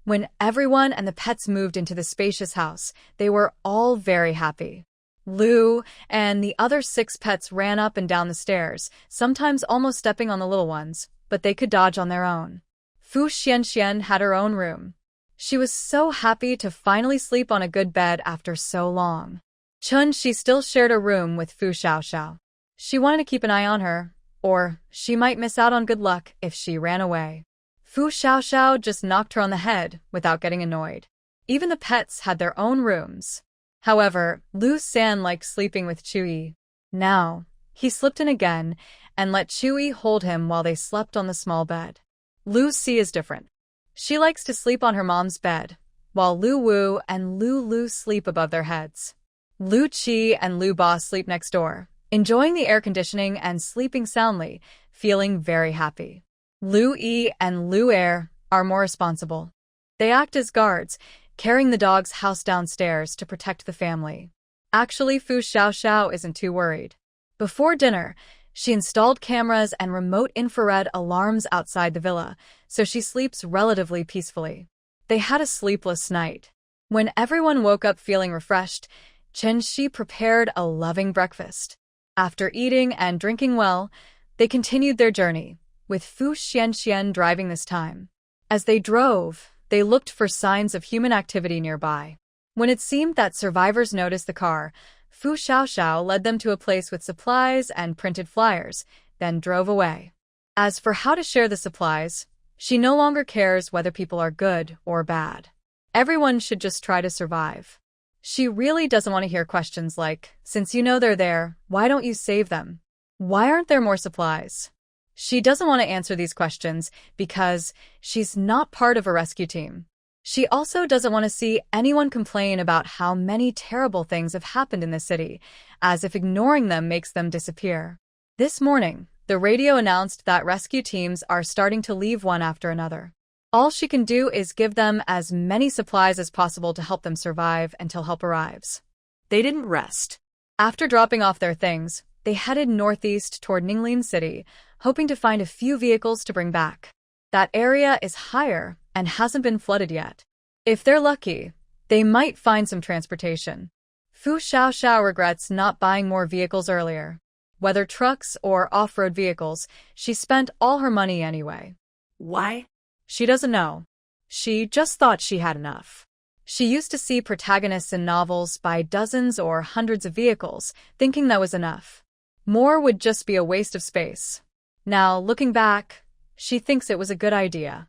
When everyone and the pets moved into the spacious house, they were all very happy. Lu and the other 6 pets ran up and down the stairs, sometimes almost stepping on the little ones, but they could dodge on their own. Fu Xianxian had her own room. She was so happy to finally sleep on a good bed after so long. She still shared a room with Fu Xiaoxiao. She wanted to keep an eye on her, or she might miss out on good luck if she ran away. Fu Xiaoxiao just knocked her on the head without getting annoyed. Even the pets had their own rooms. However, Lu San liked sleeping with Chewy. Now, he slipped in again and let Chewy hold him while they slept on the small bed. Lu Si is different. She likes to sleep on her mom's bed, while Lu Wu and Lu Lu sleep above their heads. Lu Qi and Lu Ba sleep next door, enjoying the air conditioning and sleeping soundly, feeling very happy. Lu Yi and Lu Er are more responsible. They act as guards, carrying the dog's house downstairs to protect the family. Actually, Fu Xiaoxiao isn't too worried. Before dinner, she installed cameras and remote infrared alarms outside the villa, so she sleeps relatively peacefully. They had a sleepless night. When everyone woke up feeling refreshed, Chen Shi prepared a loving breakfast. After eating and drinking well, they continued their journey, with Fu Xianxian driving this time. As they drove, they looked for signs of human activity nearby. When it seemed that survivors noticed the car, Fu Xiaoxiao led them to a place with supplies and printed flyers, then drove away. As for how to share the supplies, she no longer cares whether people are good or bad. Everyone should just try to survive. She really doesn't want to hear questions like, since you know they're there, why don't you save them? Why aren't there more supplies? She doesn't want to answer these questions because she's not part of a rescue team. She also doesn't want to see anyone complain about how many terrible things have happened in the city, as if ignoring them makes them disappear. This morning, the radio announced that rescue teams are starting to leave one after another. All she can do is give them as many supplies as possible to help them survive until help arrives. They didn't rest. After dropping off their things, they headed northeast toward Ninglin City, hoping to find a few vehicles to bring back. That area is higher and hasn't been flooded yet. If they're lucky, they might find some transportation. Fu Xiaoxiao regrets not buying more vehicles earlier. Whether trucks or off-road vehicles, she spent all her money anyway.
Why?
She doesn't know. She just thought she had enough. She used to see protagonists in novels buy dozens or hundreds of vehicles, thinking that was enough. More would just be a waste of space. Now, looking back, she thinks it was a good idea.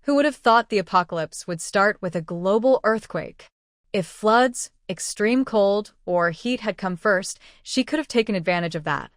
Who would have thought the apocalypse would start with a global earthquake? If floods, extreme cold, or heat had come first, she could have taken advantage of that.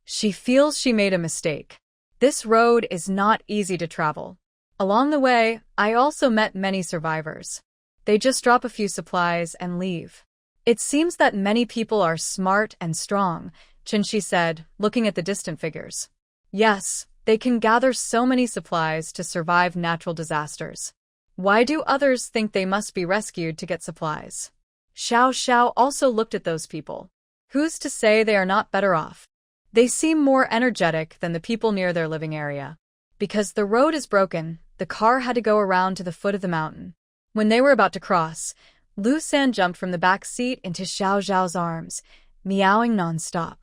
She feels she made a mistake. This road is not easy to travel. Along the way, I also met many survivors. They just drop a few supplies and leave. It seems that many people are smart and strong, Chenshi said, looking at the distant figures. Yes, they can gather so many supplies to survive natural disasters. Why do others think they must be rescued to get supplies? Xiao Xiao also looked at those people. Who's to say they are not better off? They seem more energetic than the people near their living area. Because the road is broken, the car had to go around to the foot of the mountain. When they were about to cross, Lu San jumped from the back seat into Xiao Xiao's arms, meowing nonstop.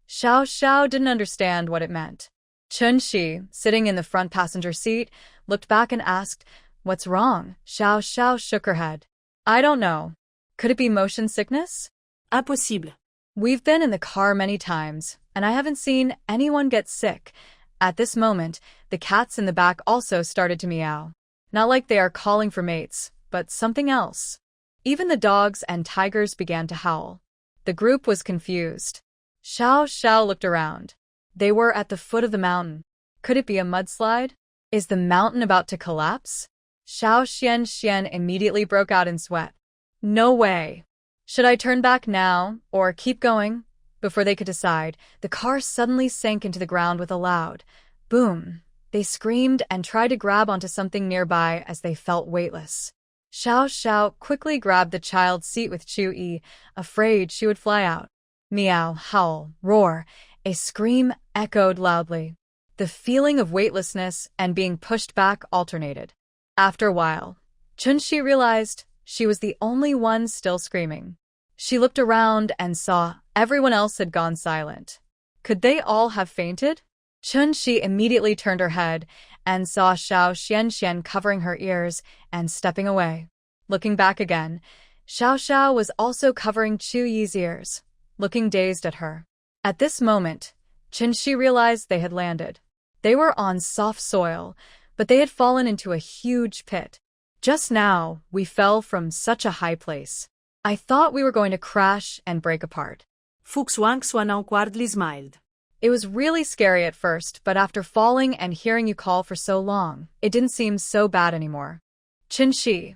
Xiao Xiao didn't understand what it meant. Chun Shi, sitting in the front passenger seat, looked back and asked, "What's wrong?" Xiao Xiao shook her head. "I don't know. Could it be motion sickness?"
Impossible.
"We've been in the car many times, and I haven't seen anyone get sick." At this moment, the cats in the back also started to meow. Not like they are calling for mates, but something else. Even the dogs and tigers began to howl. The group was confused. Xiao Xiao looked around. They were at the foot of the mountain. Could it be a mudslide? Is the mountain about to collapse? Xiao Xian immediately broke out in sweat. No way. Should I turn back now, or keep going? Before they could decide, the car suddenly sank into the ground with a loud boom. They screamed and tried to grab onto something nearby as they felt weightless. Xiao Xiao quickly grabbed the child's seat with Chu Yi, afraid she would fly out. Meow, howl, roar. A scream echoed loudly. The feeling of weightlessness and being pushed back alternated. After a while, Chunxi realized she was the only one still screaming. She looked around and saw everyone else had gone silent. Could they all have fainted? Chun-Shi immediately turned her head and saw Xiao Xianxian covering her ears and stepping away. Looking back again, Xiao Xiao was also covering Chu Yi's ears, looking dazed at her. At this moment, Chun-Shi realized they had landed. They were on soft soil, but they had fallen into a huge pit. Just now, we fell from such a high place. I thought we were going to crash and break apart.
Fuxuanxua não quardly smiled.
It was really scary at first, but after falling and hearing you call for so long, it didn't seem so bad anymore. Chun-Shi.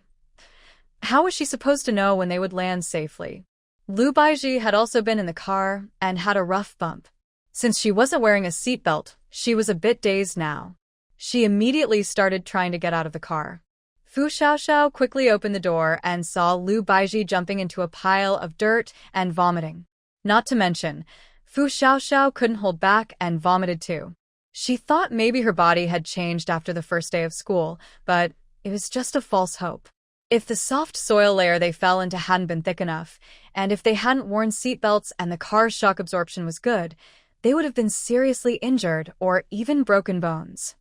How was she supposed to know when they would land safely? Lu Baiji had also been in the car and had a rough bump. Since she wasn't wearing a seatbelt, she was a bit dazed now. She immediately started trying to get out of the car. Fu Xiaoxiao quickly opened the door and saw Lu Baiji jumping into a pile of dirt and vomiting. Not to mention, Fu Xiaoxiao couldn't hold back and vomited too. She thought maybe her body had changed after the first day of school, but it was just a false hope. If the soft soil layer they fell into hadn't been thick enough, and if they hadn't worn seatbelts and the car's shock absorption was good, they would have been seriously injured or even broken bones.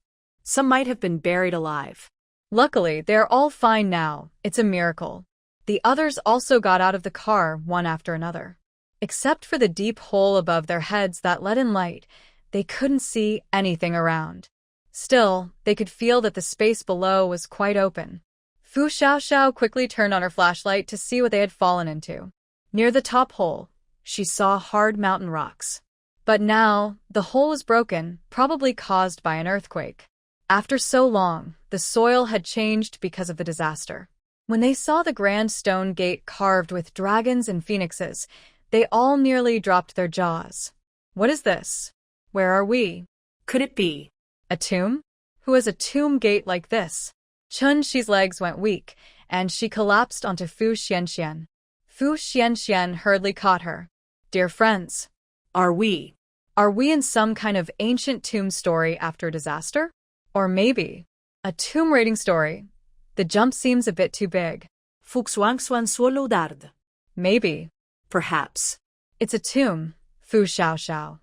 Some might have been buried alive.
Luckily, they're all fine now. It's a miracle. The others also got out of the car one after another. Except for the deep hole above their heads that let in light, they couldn't see anything around. Still, they could feel that the space below was quite open. Fu Xiaoxiao quickly turned on her flashlight to see what they had fallen into. Near the top hole, she saw hard mountain rocks. But now, the hole was broken, probably caused by an earthquake. After so long, the soil had changed because of the disaster. When they saw the grand stone gate carved with dragons and phoenixes, they all nearly dropped their jaws. What is this? Where are we?
Could it be
a tomb? Who has a tomb gate like this? Chun-Shi's legs went weak, and she collapsed onto Fu Xianxian. Fu Xianxian hurriedly caught her. Dear friends,
Are we
in some kind of ancient tomb story after a disaster? Or maybe a tomb raiding story? The jump seems a bit too big.
Fuxuanxuan suo dard?
Maybe.
Perhaps.
It's a tomb, Fu Xiaoxiao.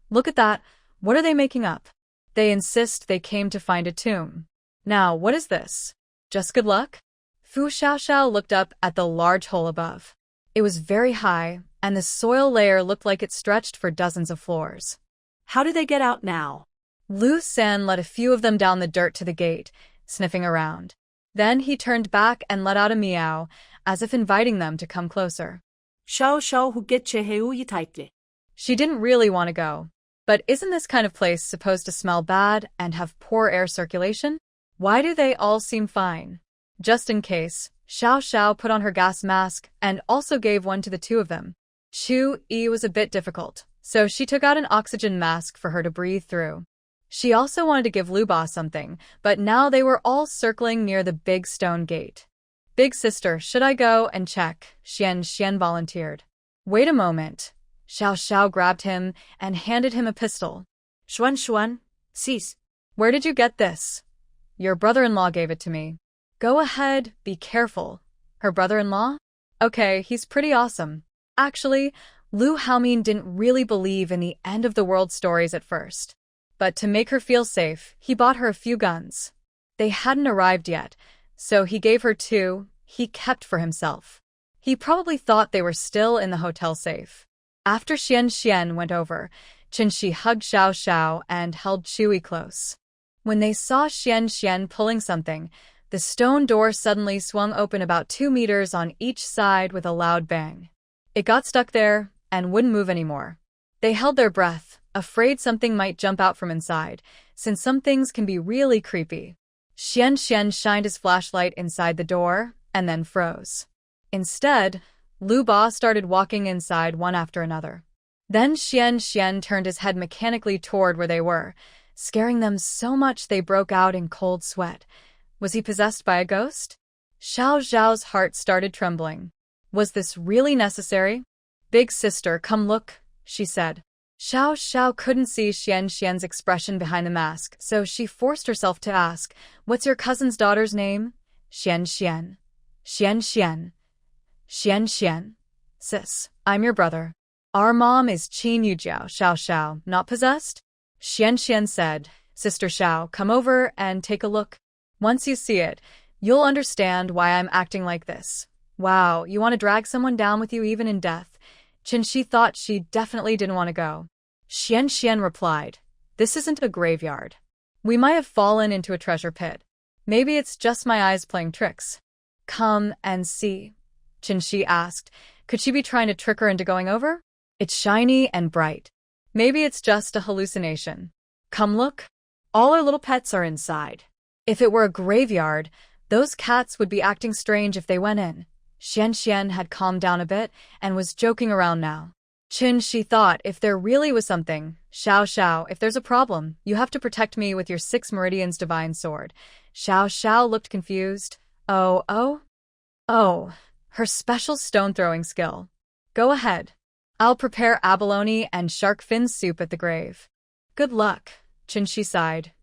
Look at that. What are they making up? They insist they came to find a tomb. Now, what is this? Just good luck? Fu Xiaoxiao looked up at the large hole above. It was very high, and the soil layer looked like it stretched for dozens of floors.
How do they get out now?
Lu San led a few of them down the dirt to the gate, sniffing around. Then he turned back and let out a meow, as if inviting them to come closer.
Xiao xiao hu get cheheu yitaitle.
She didn't really want to go. But isn't this kind of place supposed to smell bad and have poor air circulation? Why do they all seem fine? Just in case, Xiao Xiao put on her gas mask and also gave one to the two of them. Chu Yi was a bit difficult, so she took out an oxygen mask for her to breathe through. She also wanted to give Lu Ba something, but now they were all circling near the big stone gate. Big sister, should I go and check? Xian volunteered. Wait a moment. Xiao Xiao grabbed him and handed him a pistol.
Xuan, cease.
Where did you get this? Your brother-in-law gave it to me. Go ahead, be careful. Her brother-in-law? Okay, he's pretty awesome. Actually, Lu Haomin didn't really believe in the end-of-the-world stories at first. But to make her feel safe, he bought her a few guns. They hadn't arrived yet, so he gave her two he kept for himself. He probably thought they were still in the hotel safe. After Xian went over, Chun-Shi hugged Xiao Xiao and held Chewy close. When they saw Xian pulling something, the stone door suddenly swung open about 2 meters on each side with a loud bang. It got stuck there and wouldn't move anymore. They held their breath, afraid something might jump out from inside, since some things can be really creepy. Xian shined his flashlight inside the door and then froze. Instead, Lu Ba started walking inside one after another. Then Xian turned his head mechanically toward where they were, scaring them so much they broke out in cold sweat. Was he possessed by a ghost? Xiao Zhao's heart started trembling. Was this really necessary? Big sister, come look, she said. Xiao Xiao couldn't see Xian's expression behind the mask, so she forced herself to ask, What's your cousin's daughter's name? Xian. Sis, I'm your brother. Our mom is Qin Yujiao Xiao Xiao, not possessed? Xian said, Sister Xiao, come over and take a look. Once you see it, you'll understand why I'm acting like this. Wow, you want to drag someone down with you even in death? Qin thought she definitely didn't want to go. Xian replied, this isn't a graveyard. We might have fallen into a treasure pit. Maybe it's just my eyes playing tricks. Come and see. Qin asked, could she be trying to trick her into going over? It's shiny and bright. Maybe it's just a hallucination. Come look. All our little pets are inside. If it were a graveyard, those cats would be acting strange if they went in. Xian had calmed down a bit and was joking around now. Qin thought if there really was something, Xiao, if there's a problem, you have to protect me with your 6 meridians divine sword. Xiao looked confused. Oh, her special stone-throwing skill. Go ahead. I'll prepare abalone and shark fin soup at the grave. Good luck, Qin sighed.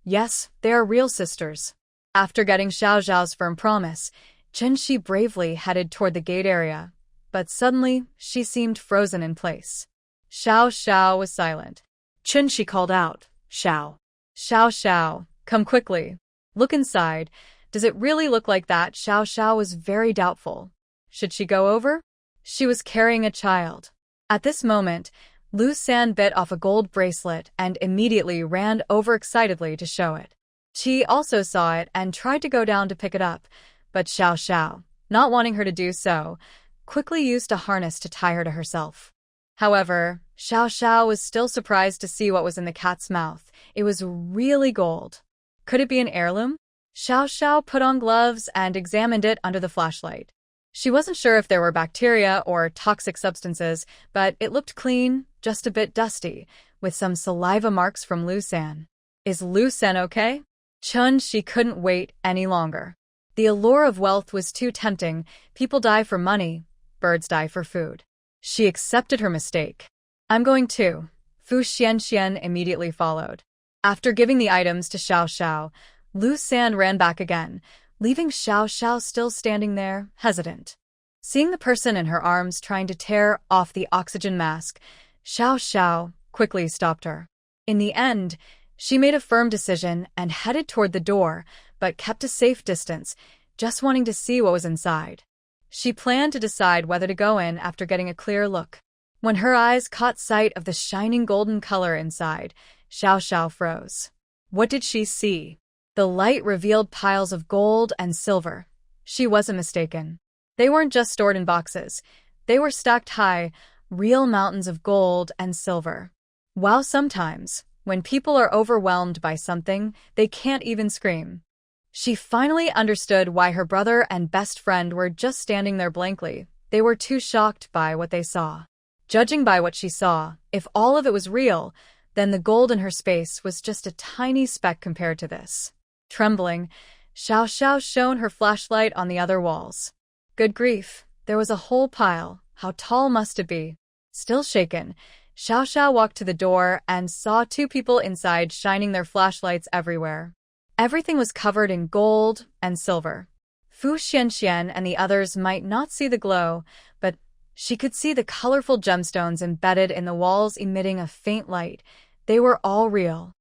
Yes, they are real sisters. After getting Xiao's firm promise, Qin bravely headed toward the gate area, but suddenly she seemed frozen in place. Xiao was silent.
Qin called out, Xiao.
Xiao, come quickly. Look inside. Does it really look like that? Xiao was very doubtful. Should she go over? She was carrying a child. At this moment, Lu San bit off a gold bracelet and immediately ran over excitedly to show it. She also saw it and tried to go down to pick it up, but Xiao, not wanting her to do so, quickly used a harness to tie her to herself. However, Xiao was still surprised to see what was in the cat's mouth. It was really gold. Could it be an heirloom? Xiao put on gloves and examined it under the flashlight. She wasn't sure if there were bacteria or toxic substances, but it looked clean, just a bit dusty, with some saliva marks from Lu San. Is Lu San okay? She couldn't wait any longer. The allure of wealth was too tempting. People die for money, birds die for food. She accepted her mistake. I'm going too. Fu Xian immediately followed. After giving the items to Xiao, Lu San ran back again, leaving Xiao still standing there, hesitant. Seeing the person in her arms trying to tear off the oxygen mask, Xiao quickly stopped her. In the end, she made a firm decision and headed toward the door, but kept a safe distance, just wanting to see what was inside. She planned to decide whether to go in after getting a clear look. When her eyes caught sight of the shining golden color inside, Xiao froze. What did she see? The light revealed piles of gold and silver. She wasn't mistaken. They weren't just stored in boxes. They were stacked high, real mountains of gold and silver. While sometimes, when people are overwhelmed by something, they can't even scream. She finally understood why her brother and best friend were just standing there blankly. They were too shocked by what they saw. Judging by what she saw, if all of it was real, then the gold in her space was just a tiny speck compared to this. Trembling, Xiao shone her flashlight on the other walls. Good grief, there was a whole pile. How tall must it be? Still shaken, Xiao walked to the door and saw 2 people inside shining their flashlights everywhere. Everything was covered in gold and silver. Fu Xian and the others might not see the glow, but she could see the colorful gemstones embedded in the walls emitting a faint light. They were all real.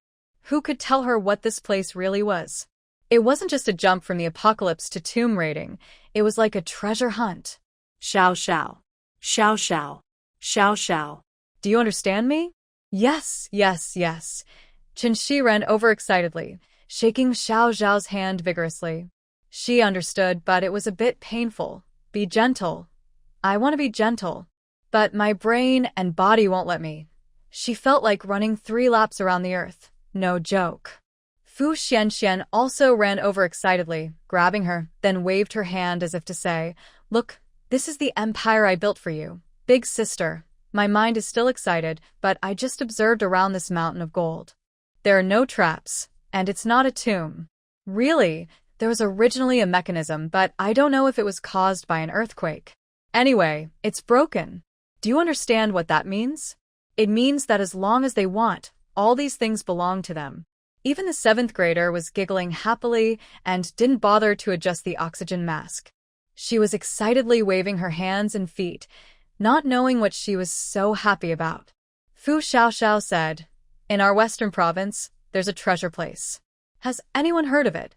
Who could tell her what this place really was? It wasn't just a jump from the apocalypse to tomb raiding. It was like a treasure hunt.
Xiao.
Do you understand me? Yes. Qin ran over excitedly, shaking Xiao's hand vigorously. She understood, but it was a bit painful. Be gentle. I want to be gentle. But my brain and body won't let me. She felt like running 3 laps around the earth. No joke. Fu Xian also ran over excitedly, grabbing her, then waved her hand as if to say, Look, this is the empire I built for you. Big sister. My mind is still excited, but I just observed around this mountain of gold. There are no traps, and it's not a tomb. Really, there was originally a mechanism, but I don't know if it was caused by an earthquake. Anyway, it's broken. Do you understand what that means? It means that as long as they want, all these things belong to them. Even the 7th grader was giggling happily and didn't bother to adjust the oxygen mask. She was excitedly waving her hands and feet, not knowing what she was so happy about. Fu Xiaoxiao said, "In our western province, there's a treasure place. Has anyone heard of it?"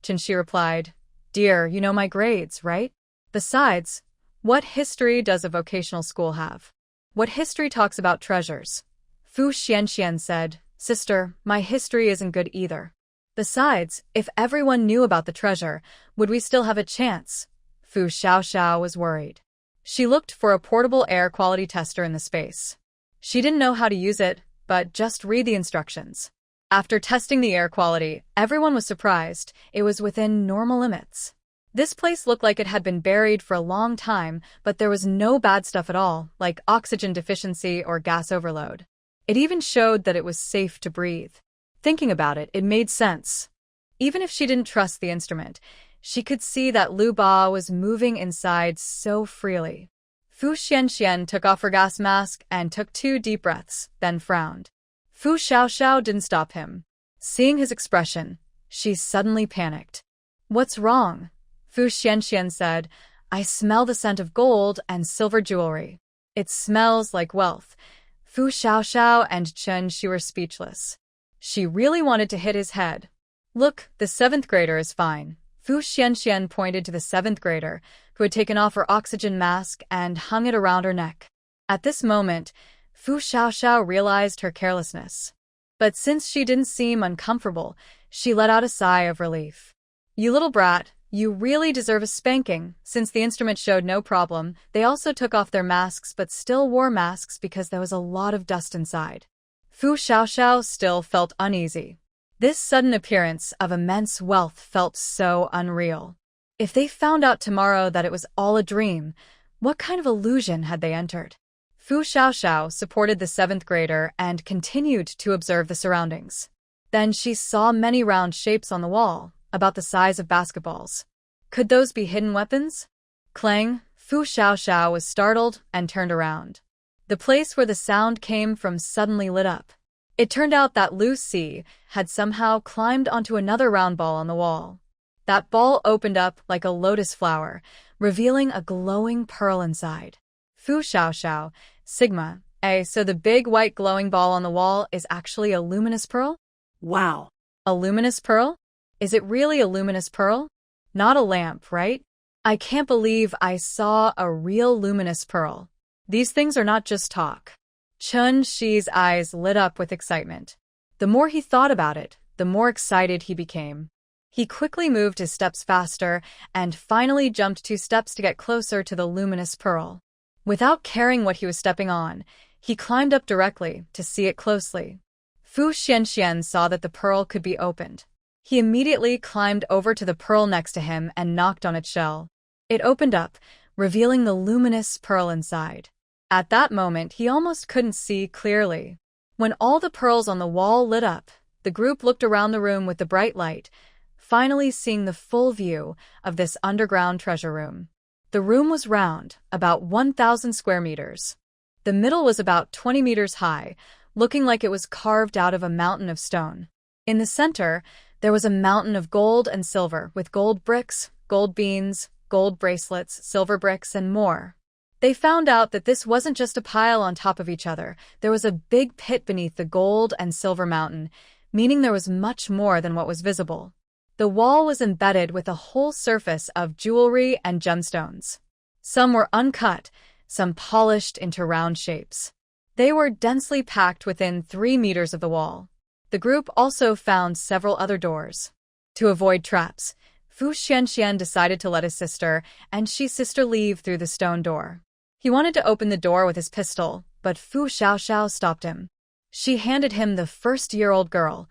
Qinshi replied, "Dear, you know my grades, right? Besides, what history does a vocational school have? What history talks about treasures?" Fu Xianxian said, "Sister, my history isn't good either. Besides, if everyone knew about the treasure, would we still have a chance?" Fu Xiaoxiao was worried. She looked for a portable air quality tester in the space. She didn't know how to use it, but just read the instructions. After testing the air quality, everyone was surprised. It was within normal limits. This place looked like it had been buried for a long time, but there was no bad stuff at all, like oxygen deficiency or gas overload. It even showed that it was safe to breathe. Thinking about it, it made sense. Even if she didn't trust the instrument, she could see that Lu Ba was moving inside so freely. Fu Xianxian took off her gas mask and took 2 deep breaths, then frowned. Fu Xiaoxiao didn't stop him. Seeing his expression, she suddenly panicked. "What's wrong?" Fu Xianxian said, "I smell the scent of gold and silver jewelry. It smells like wealth." Fu Xiaoxiao and Qinshi were speechless. She really wanted to hit his head. "Look, the 7th grader is fine." Fu Xianxian pointed to the 7th grader, who had taken off her oxygen mask and hung it around her neck. At this moment, Fu Xiaoxiao realized her carelessness. But since she didn't seem uncomfortable, she let out a sigh of relief. "You little brat, you really deserve a spanking." Since the instrument showed no problem, they also took off their masks but still wore masks because there was a lot of dust inside. Fu Xiaoxiao still felt uneasy. This sudden appearance of immense wealth felt so unreal. If they found out tomorrow that it was all a dream, what kind of illusion had they entered? Fu Xiaoxiao supported the 7th grader and continued to observe the surroundings. Then she saw many round shapes on the wall, about the size of basketballs. Could those be hidden weapons? Clang! Fu Xiaoxiao was startled and turned around. The place where the sound came from suddenly lit up. It turned out that Lu Si had somehow climbed onto another round ball on the wall. That ball opened up like a lotus flower, revealing a glowing pearl inside. Fu Xiaoxiao, Sigma, so the big white glowing ball on the wall is actually a luminous pearl?
Wow.
A luminous pearl? Is it really a luminous pearl? Not a lamp, right? I can't believe I saw a real luminous pearl. These things are not just talk. Qinshi's eyes lit up with excitement. The more he thought about it, the more excited he became. He quickly moved his steps faster and finally jumped 2 steps to get closer to the luminous pearl. Without caring what he was stepping on, he climbed up directly to see it closely. Fu Xianxian saw that the pearl could be opened. He immediately climbed over to the pearl next to him and knocked on its shell. It opened up, revealing the luminous pearl inside. At that moment, he almost couldn't see clearly. When all the pearls on the wall lit up, the group looked around the room with the bright light, finally seeing the full view of this underground treasure room. The room was round, about 1,000 square meters. The middle was about 20 meters high, looking like it was carved out of a mountain of stone. In the center, there was a mountain of gold and silver with gold bricks, gold beans, gold bracelets, silver bricks, and more. They found out that this wasn't just a pile on top of each other. There was a big pit beneath the gold and silver mountain, meaning there was much more than what was visible. The wall was embedded with a whole surface of jewelry and gemstones. Some were uncut, some polished into round shapes. They were densely packed within 3 meters of the wall. The group also found several other doors. To avoid traps, Fu Xianxian decided to let his sister and Shi's sister leave through the stone door. He wanted to open the door with his pistol, but Fu Xiaoxiao stopped him. She handed him the first-year-old girl,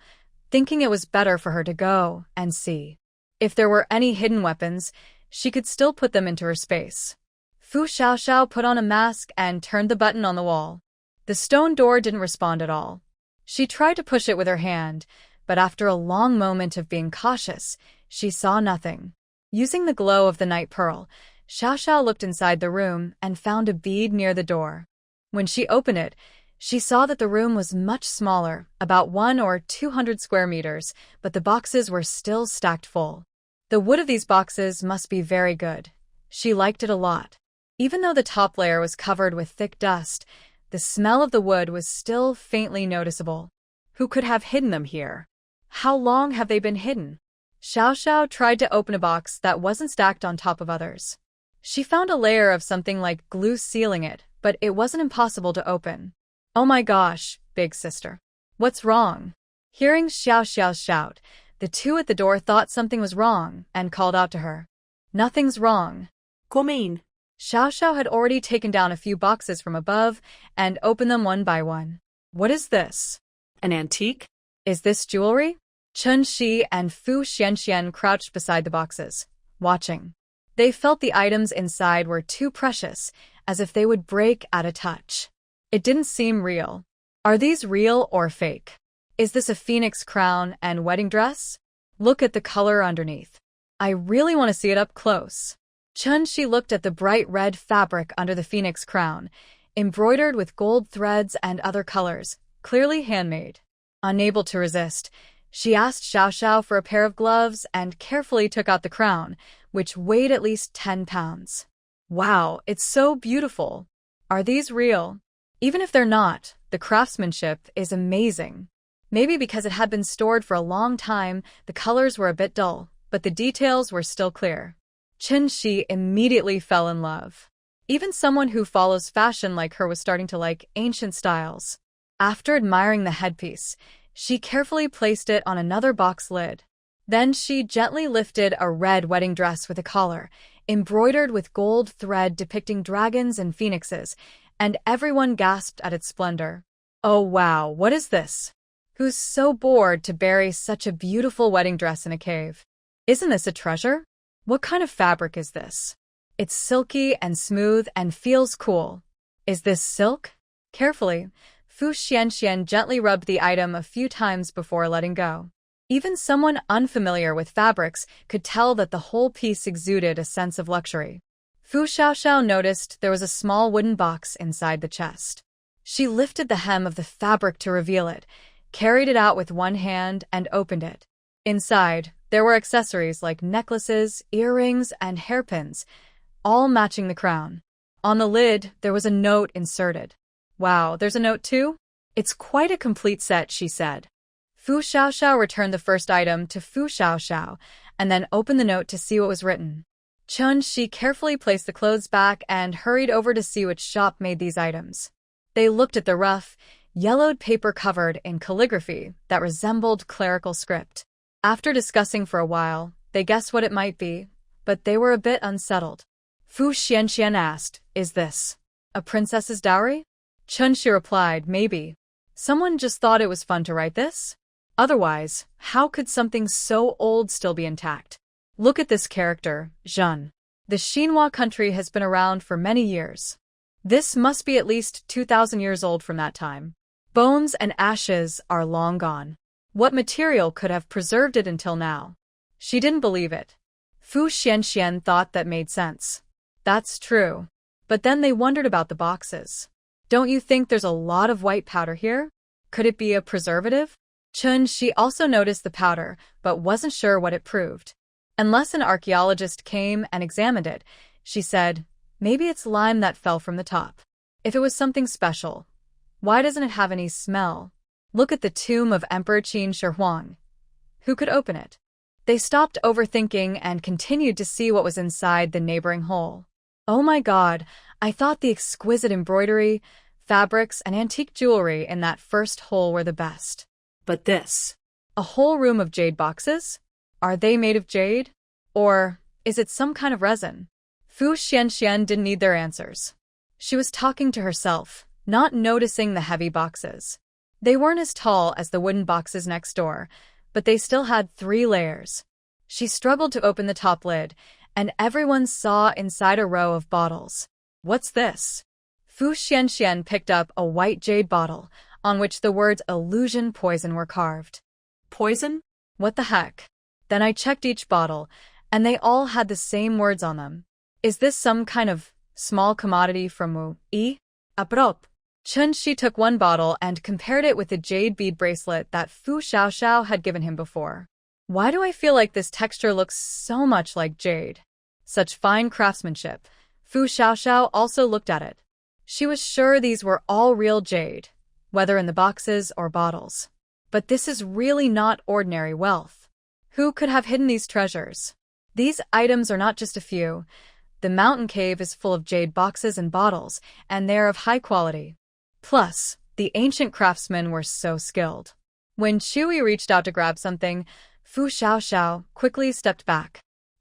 thinking it was better for her to go and see. If there were any hidden weapons, she could still put them into her space. Fu Xiaoxiao put on a mask and turned the button on the wall. The stone door didn't respond at all. She tried to push it with her hand, but after a long moment of being cautious, she saw nothing. Using the glow of the night pearl, Xiaoxiao looked inside the room and found a bead near the door. When she opened it, she saw that the room was much smaller, about 100 or 200 square meters, but the boxes were still stacked full. The wood of these boxes must be very good. She liked it a lot. Even though the top layer was covered with thick dust, the smell of the wood was still faintly noticeable. Who could have hidden them here? How long have they been hidden? Xiao Xiao tried to open a box that wasn't stacked on top of others. She found a layer of something like glue sealing it, but it wasn't impossible to open. Oh my gosh, big sister. What's wrong? Hearing Xiao Xiao shout, the two at the door thought something was wrong and called out to her. Nothing's wrong.
Come in.
Xiao Xiao had already taken down a few boxes from above and opened them one by one. What is this?
An antique?
Is this jewelry? Chen Shi and Fu Xianxian crouched beside the boxes, watching. They felt the items inside were too precious, as if they would break at a touch. It didn't seem real. Are these real or fake? Is this a phoenix crown and wedding dress? Look at the color underneath. I really want to see it up close. Chen Shi looked at the bright red fabric under the phoenix crown, embroidered with gold threads and other colors, clearly handmade. Unable to resist, she asked Xiao Xiao for a pair of gloves and carefully took out the crown, which weighed at least 10 pounds. Wow, it's so beautiful. Are these real? Even if they're not, the craftsmanship is amazing. Maybe because it had been stored for a long time, the colors were a bit dull, but the details were still clear. Chen Shi immediately fell in love. Even someone who follows fashion like her was starting to like ancient styles. After admiring the headpiece, she carefully placed it on another box lid. Then she gently lifted a red wedding dress with a collar, embroidered with gold thread depicting dragons and phoenixes, and everyone gasped at its splendor. Oh wow, what is this? Who's so bored to bury such a beautiful wedding dress in a cave? Isn't this a treasure? What kind of fabric is this? It's silky and smooth and feels cool. Is this silk? Carefully, Fu Xianxian gently rubbed the item a few times before letting go. Even someone unfamiliar with fabrics could tell that the whole piece exuded a sense of luxury. Fu Xiaoxiao noticed there was a small wooden box inside the chest. She lifted the hem of the fabric to reveal it, carried it out with one hand, and opened it. Inside, there were accessories like necklaces, earrings, and hairpins, all matching the crown. On the lid, there was a note inserted. Wow, there's a note too? It's quite a complete set, she said. Fu Xiaoxiao returned the first item to Fu Xiaoxiao and then opened the note to see what was written. Chen Shi carefully placed the clothes back and hurried over to see which shop made these items. They looked at the rough, yellowed paper covered in calligraphy that resembled clerical script. After discussing for a while, they guessed what it might be, but they were a bit unsettled. Fu Xianxian asked, "Is this a princess's dowry?" Chen Shi replied, "Maybe. Someone just thought it was fun to write this. Otherwise, how could something so old still be intact? Look at this character, Zhen. The Xinhua country has been around for many years. This must be at least 2,000 years old from that time. Bones and ashes are long gone. What material could have preserved it until now?" She didn't believe it. Fu Xianxian thought that made sense. That's true. But then they wondered about the boxes. Don't you think there's a lot of white powder here? Could it be a preservative? Chen Shi also noticed the powder, but wasn't sure what it proved. Unless an archaeologist came and examined it, she said, maybe it's lime that fell from the top. If it was something special, why doesn't it have any smell? Look at the tomb of Emperor Qin Shi Huang. Who could open it? They stopped overthinking and continued to see what was inside the neighboring hole. Oh my God, I thought the exquisite embroidery, fabrics, and antique jewelry in that first hole were the best. But this, a whole room of jade boxes? Are they made of jade? Or is it some kind of resin? Fu Xianxian didn't need their answers. She was talking to herself, not noticing the heavy boxes. They weren't as tall as the wooden boxes next door, but they still had 3 layers. She struggled to open the top lid, and everyone saw inside a row of bottles. What's this? Fu Xianxian picked up a white jade bottle, on which the words illusion poison were carved. Poison? What the heck? Then I checked each bottle, and they all had the same words on them. Is this some kind of small commodity from Wu-I? Aprop. Chen Shi took one bottle and compared it with the jade bead bracelet that Fu Xiaoxiao had given him before. Why do I feel like this texture looks so much like jade? Such fine craftsmanship. Fu Xiaoxiao also looked at it. She was sure these were all real jade, whether in the boxes or bottles. But this is really not ordinary wealth. Who could have hidden these treasures? These items are not just a few. The mountain cave is full of jade boxes and bottles, and they are of high quality. Plus, the ancient craftsmen were so skilled. When Chui reached out to grab something, Fu Xiaoxiao quickly stepped back.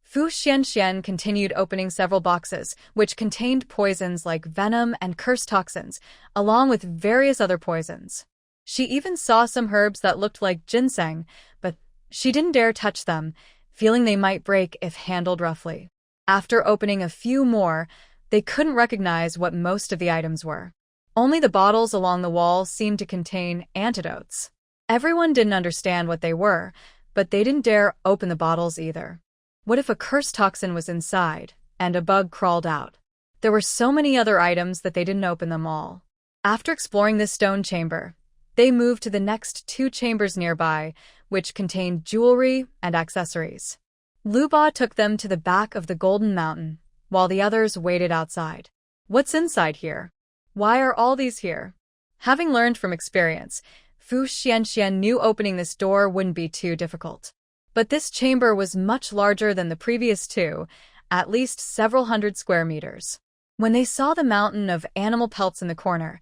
Fu Xianxian continued opening several boxes, which contained poisons like venom and curse toxins, along with various other poisons. She even saw some herbs that looked like ginseng, but she didn't dare touch them, feeling they might break if handled roughly. After opening a few more, they couldn't recognize what most of the items were. Only the bottles along the wall seemed to contain antidotes. Everyone didn't understand what they were, but they didn't dare open the bottles either. What if a curse toxin was inside, and a bug crawled out? There were so many other items that they didn't open them all. After exploring this stone chamber, they moved to the next 2 chambers nearby, which contained jewelry and accessories. Lu Ba took them to the back of the Golden Mountain, while the others waited outside. What's inside here? Why are all these here? Having learned from experience, Fu Xianxian knew opening this door wouldn't be too difficult. But this chamber was much larger than the previous 2, at least several hundred square meters. When they saw the mountain of animal pelts in the corner,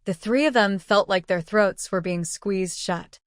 the 3 of them felt like their throats were being squeezed shut.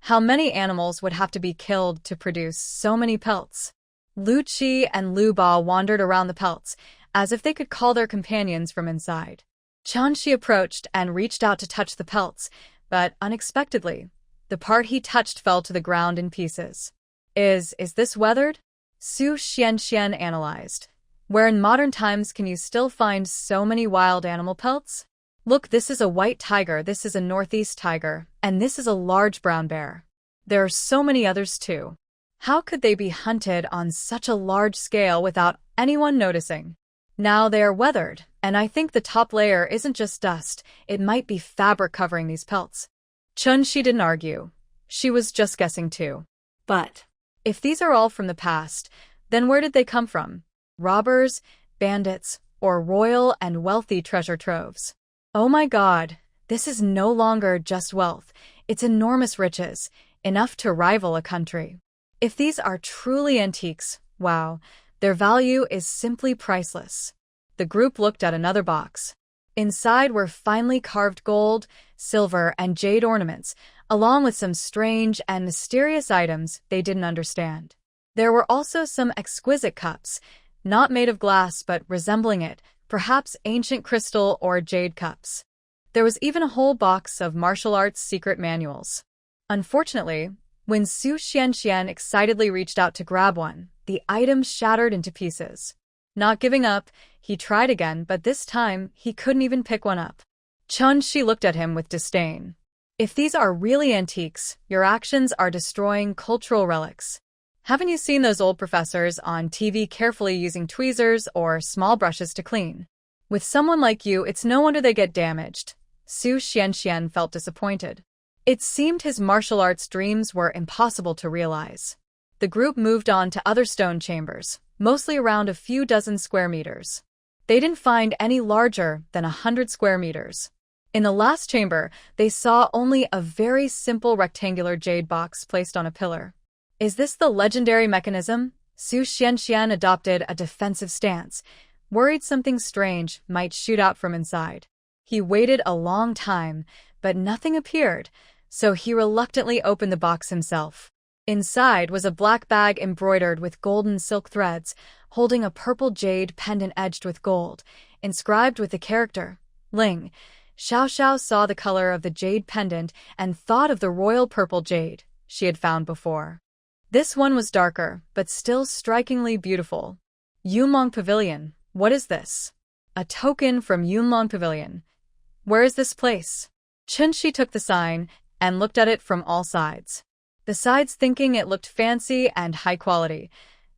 How many animals would have to be killed to produce so many pelts? Lu Qi and Lu Ba wandered around the pelts, as if they could call their companions from inside. Chanxi approached and reached out to touch the pelts, but unexpectedly, the part he touched fell to the ground in pieces. Is this weathered? Su Xianxian analyzed. Where in modern times can you still find so many wild animal pelts? Look, this is a white tiger, this is a northeast tiger, and this is a large brown bear. There are so many others too. How could they be hunted on such a large scale without anyone noticing? Now they are weathered, and I think the top layer isn't just dust, it might be fabric covering these pelts. Chunxi didn't argue. She was just guessing too. But if these are all from the past, then where did they come from? Robbers, bandits, or royal and wealthy treasure troves? Oh my God, this is no longer just wealth, it's enormous riches, enough to rival a country. If these are truly antiques, wow, their value is simply priceless. The group looked at another box. Inside were finely carved gold, silver, and jade ornaments, along with some strange and mysterious items they didn't understand. There were also some exquisite cups, not made of glass but resembling it, perhaps ancient crystal or jade cups. There was even a whole box of martial arts secret manuals. Unfortunately, when Su Xianxian excitedly reached out to grab one, the item shattered into pieces. Not giving up, he tried again, but this time he couldn't even pick one up. Chunxi looked at him with disdain. If these are really antiques, your actions are destroying cultural relics. Haven't you seen those old professors on TV carefully using tweezers or small brushes to clean? With someone like you, it's no wonder they get damaged. Su Xianxian felt disappointed. It seemed his martial arts dreams were impossible to realize. The group moved on to other stone chambers, mostly around a few dozen square meters. They didn't find any larger than 100 square meters. In the last chamber, they saw only a very simple rectangular jade box placed on a pillar. Is this the legendary mechanism? Su Xianxian adopted a defensive stance, worried something strange might shoot out from inside. He waited a long time, but nothing appeared, so he reluctantly opened the box himself. Inside was a black bag embroidered with golden silk threads, holding a purple jade pendant edged with gold, inscribed with the character, Ling. Xiao saw the color of the jade pendant and thought of the royal purple jade she had found before. This one was darker, but still strikingly beautiful. Yunlong Pavilion, what is this? A token from Yunlong Pavilion. Where is this place? Chunxi took the sign and looked at it from all sides. Besides thinking it looked fancy and high quality,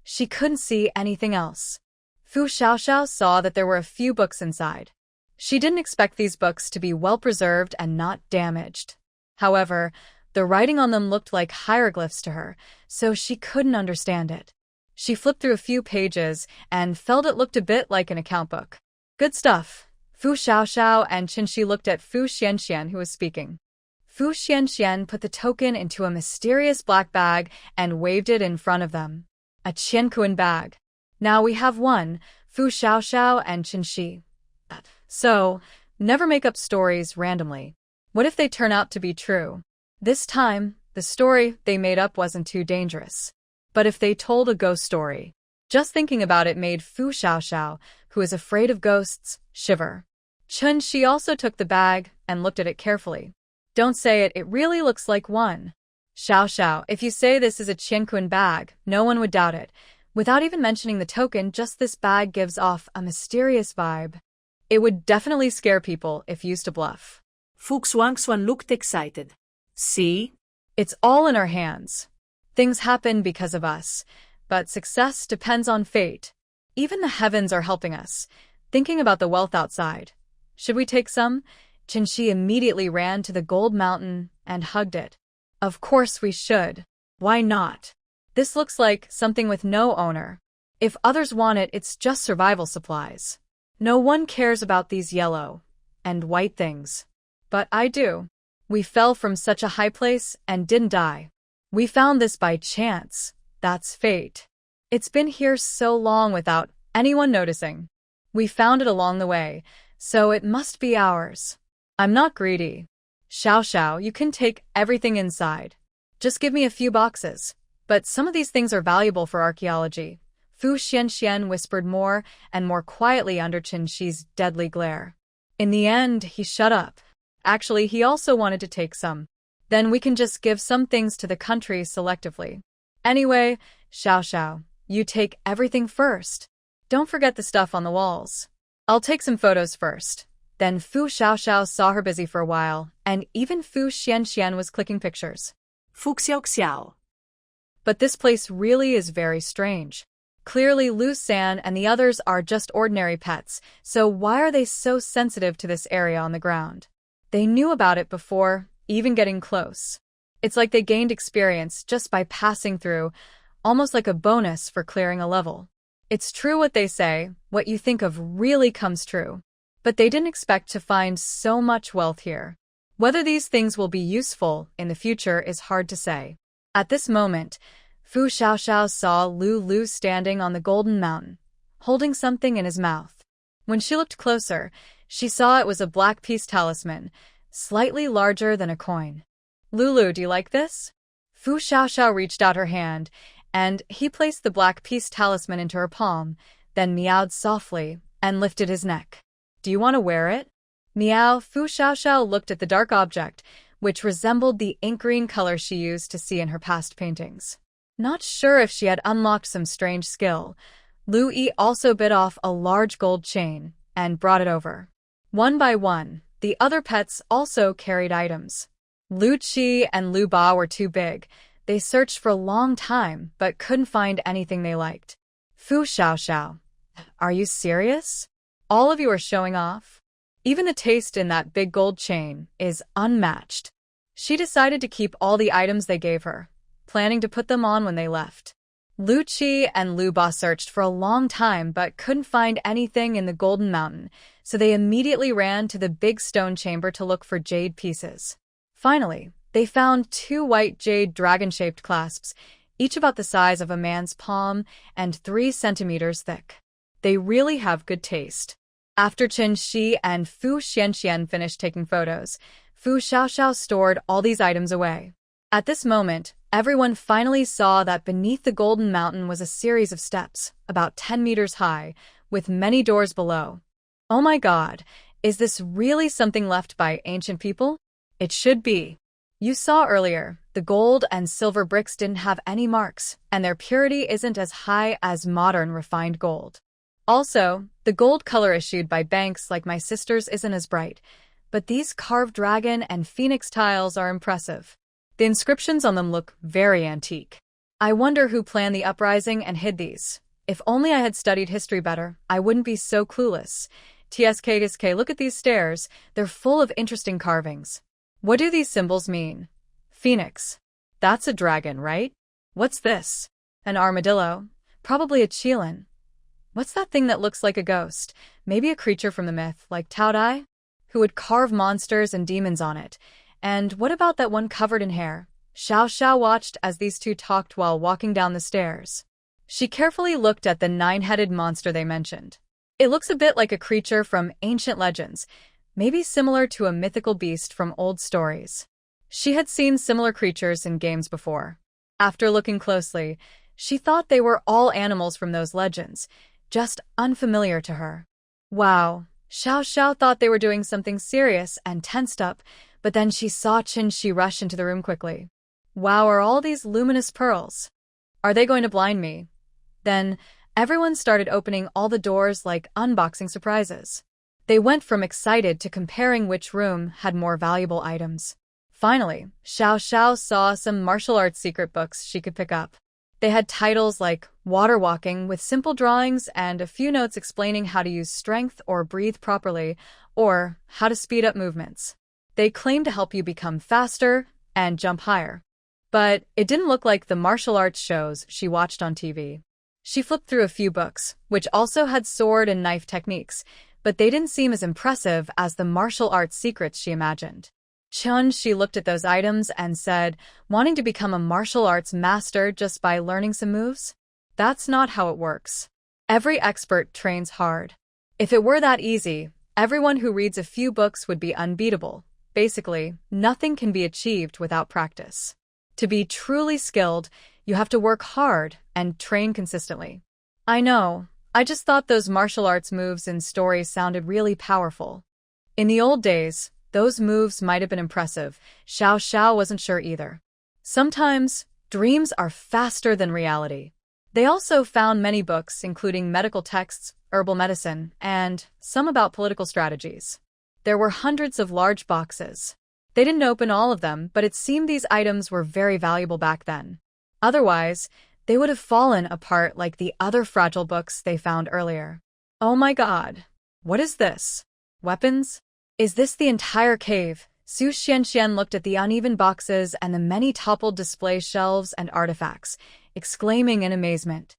she couldn't see anything else. Fu Xiaoxiao saw that there were a few books inside. She didn't expect these books to be well preserved and not damaged. However, the writing on them looked like hieroglyphs to her, so she couldn't understand it. She flipped through a few pages and felt it looked a bit like an account book. Good stuff. Fu Xiaoxiao and Qinshi looked at Fu Xianxian, who was speaking. Fu Xianxian put the token into a mysterious black bag and waved it in front of them. A Qianquan bag. Now we have one, Fu Xiaoxiao and Qinshi. So, never make up stories randomly. What if they turn out to be true? This time, the story they made up wasn't too dangerous. But if they told a ghost story? Just thinking about it made Fu Xiaoxiao, who is afraid of ghosts, shiver. Qinshi also took the bag and looked at it carefully. Don't say it, it really looks like one. Xiaoxiao, if you say this is a Qianquan bag, no one would doubt it. Without even mentioning the token, just this bag gives off a mysterious vibe. It would definitely scare people if used to bluff.
Fu Xuanxuan looked excited. See?
It's all in our hands. Things happen because of us, but success depends on fate. Even the heavens are helping us. Thinking about the wealth outside. Should we take some? Qinshi immediately ran to the gold mountain and hugged it. Of course we should. Why not? This looks like something with no owner. If others want it, it's just survival supplies. No one cares about these yellow and white things. But I do. We fell from such a high place and didn't die. We found this by chance. That's fate. It's been here so long without anyone noticing. We found it along the way, so it must be ours. I'm not greedy. Xiaoxiao, you can take everything inside. Just give me a few boxes. But some of these things are valuable for archaeology. Fu Xianxian whispered more and more quietly under Qinshi's deadly glare. In the end, he shut up. Actually, he also wanted to take some. Then we can just give some things to the country selectively. Anyway, Xiaoxiao, you take everything first. Don't forget the stuff on the walls. I'll take some photos first. Then Fu Xiaoxiao saw her busy for a while, and even Fu Xianxian was clicking pictures.
Fu Xiaoxiao.
But this place really is very strange. Clearly Lu San and the others are just ordinary pets, so why are they so sensitive to this area on the ground? They knew about it before even getting close. It's like they gained experience just by passing through, almost like a bonus for clearing a level. It's true what they say, what you think of really comes true. But they didn't expect to find so much wealth here. Whether these things will be useful in the future is hard to say. At this moment, Fu Xiaoxiao saw Lu standing on the golden mountain, holding something in his mouth. When she looked closer, she saw it was a black piece talisman, slightly larger than a coin. Lulu, do you like this? Fu Xiaoxiao reached out her hand, and he placed the black piece talisman into her palm, then meowed softly and lifted his neck. Do you want to wear it? Meow. Fu Xiaoxiao looked at the dark object, which resembled the ink green color she used to see in her past paintings. Not sure if she had unlocked some strange skill, Lu Yi also bit off a large gold chain and brought it over. One by one, the other pets also carried items. Lu Qi and Lu Ba were too big. They searched for a long time but couldn't find anything they liked. Fu Xiaoxiao, are you serious? All of you are showing off? Even the taste in that big gold chain is unmatched. She decided to keep all the items they gave her, planning to put them on when they left. Lu Qi and Lu Ba searched for a long time but couldn't find anything in the Golden Mountain, so they immediately ran to the big stone chamber to look for jade pieces. Finally, they found 2 white jade dragon-shaped clasps, each about the size of a man's palm and 3 centimeters thick. They really have good taste. After Qinshi and Fu Xianxian finished taking photos, Fu Xiaoxiao stored all these items away. At this moment, everyone finally saw that beneath the Golden Mountain was a series of steps, about 10 meters high, with many doors below. Oh my god, is this really something left by ancient people? It should be. You saw earlier, the gold and silver bricks didn't have any marks, and their purity isn't as high as modern refined gold. Also, the gold color issued by banks like my sister's isn't as bright, but these carved dragon and phoenix tiles are impressive. The inscriptions on them look very antique. I wonder who planned the uprising and hid these. If only I had studied history better, I wouldn't be so clueless. TSK, look at these stairs. They're full of interesting carvings. What do these symbols mean? Phoenix. That's a dragon, right? What's this? An armadillo. Probably a Qilin. What's that thing that looks like a ghost? Maybe a creature from the myth, like Taodai, who would carve monsters and demons on it. And what about that one covered in hair? Xiao Xiao watched as these two talked while walking down the stairs. She carefully looked at the nine-headed monster they mentioned. It looks a bit like a creature from ancient legends, maybe similar to a mythical beast from old stories. She had seen similar creatures in games before. After looking closely, she thought they were all animals from those legends, just unfamiliar to her. Wow, Xiao Xiao thought they were doing something serious and tensed up, but then she saw Qin Shi rush into the room quickly. Wow, are all these luminous pearls? Are they going to blind me? Then, everyone started opening all the doors like unboxing surprises. They went from excited to comparing which room had more valuable items. Finally, Xiao Xiao saw some martial arts secret books she could pick up. They had titles like Water Walking with simple drawings and a few notes explaining how to use strength or breathe properly, or how to speed up movements. They claimed to help you become faster and jump higher. But it didn't look like the martial arts shows she watched on TV. She flipped through a few books, which also had sword and knife techniques, but they didn't seem as impressive as the martial arts secrets she imagined. Qin Shi looked at those items and said, wanting to become a martial arts master just by learning some moves? That's not how it works. Every expert trains hard. If it were that easy, everyone who reads a few books would be unbeatable. Basically, nothing can be achieved without practice. To be truly skilled, you have to work hard and train consistently. I know, I just thought those martial arts moves in stories sounded really powerful. In the old days, those moves might have been impressive. Xiao Xiao wasn't sure either. Sometimes, dreams are faster than reality. They also found many books, including medical texts, herbal medicine, and some about political strategies. There were hundreds of large boxes. They didn't open all of them, but it seemed these items were very valuable back then. Otherwise, they would have fallen apart like the other fragile books they found earlier. Oh my god. What is this? Weapons? Is this the entire cave? Su Xianxian looked at the uneven boxes and the many toppled display shelves and artifacts, exclaiming in amazement.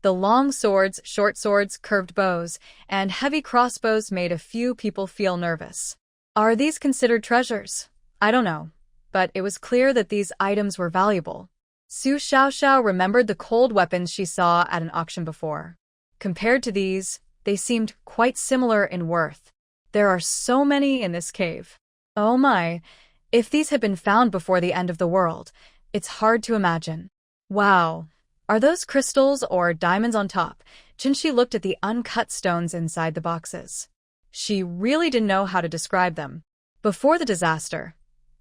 The long swords, short swords, curved bows, and heavy crossbows made a few people feel nervous. Are these considered treasures? I don't know, but it was clear that these items were valuable. Su Xiaoxiao remembered the cold weapons she saw at an auction before. Compared to these, they seemed quite similar in worth. There are so many in this cave. Oh my, if these had been found before the end of the world, it's hard to imagine. Wow, are those crystals or diamonds on top? Qin looked at the uncut stones inside the boxes. She really didn't know how to describe them. Before the disaster,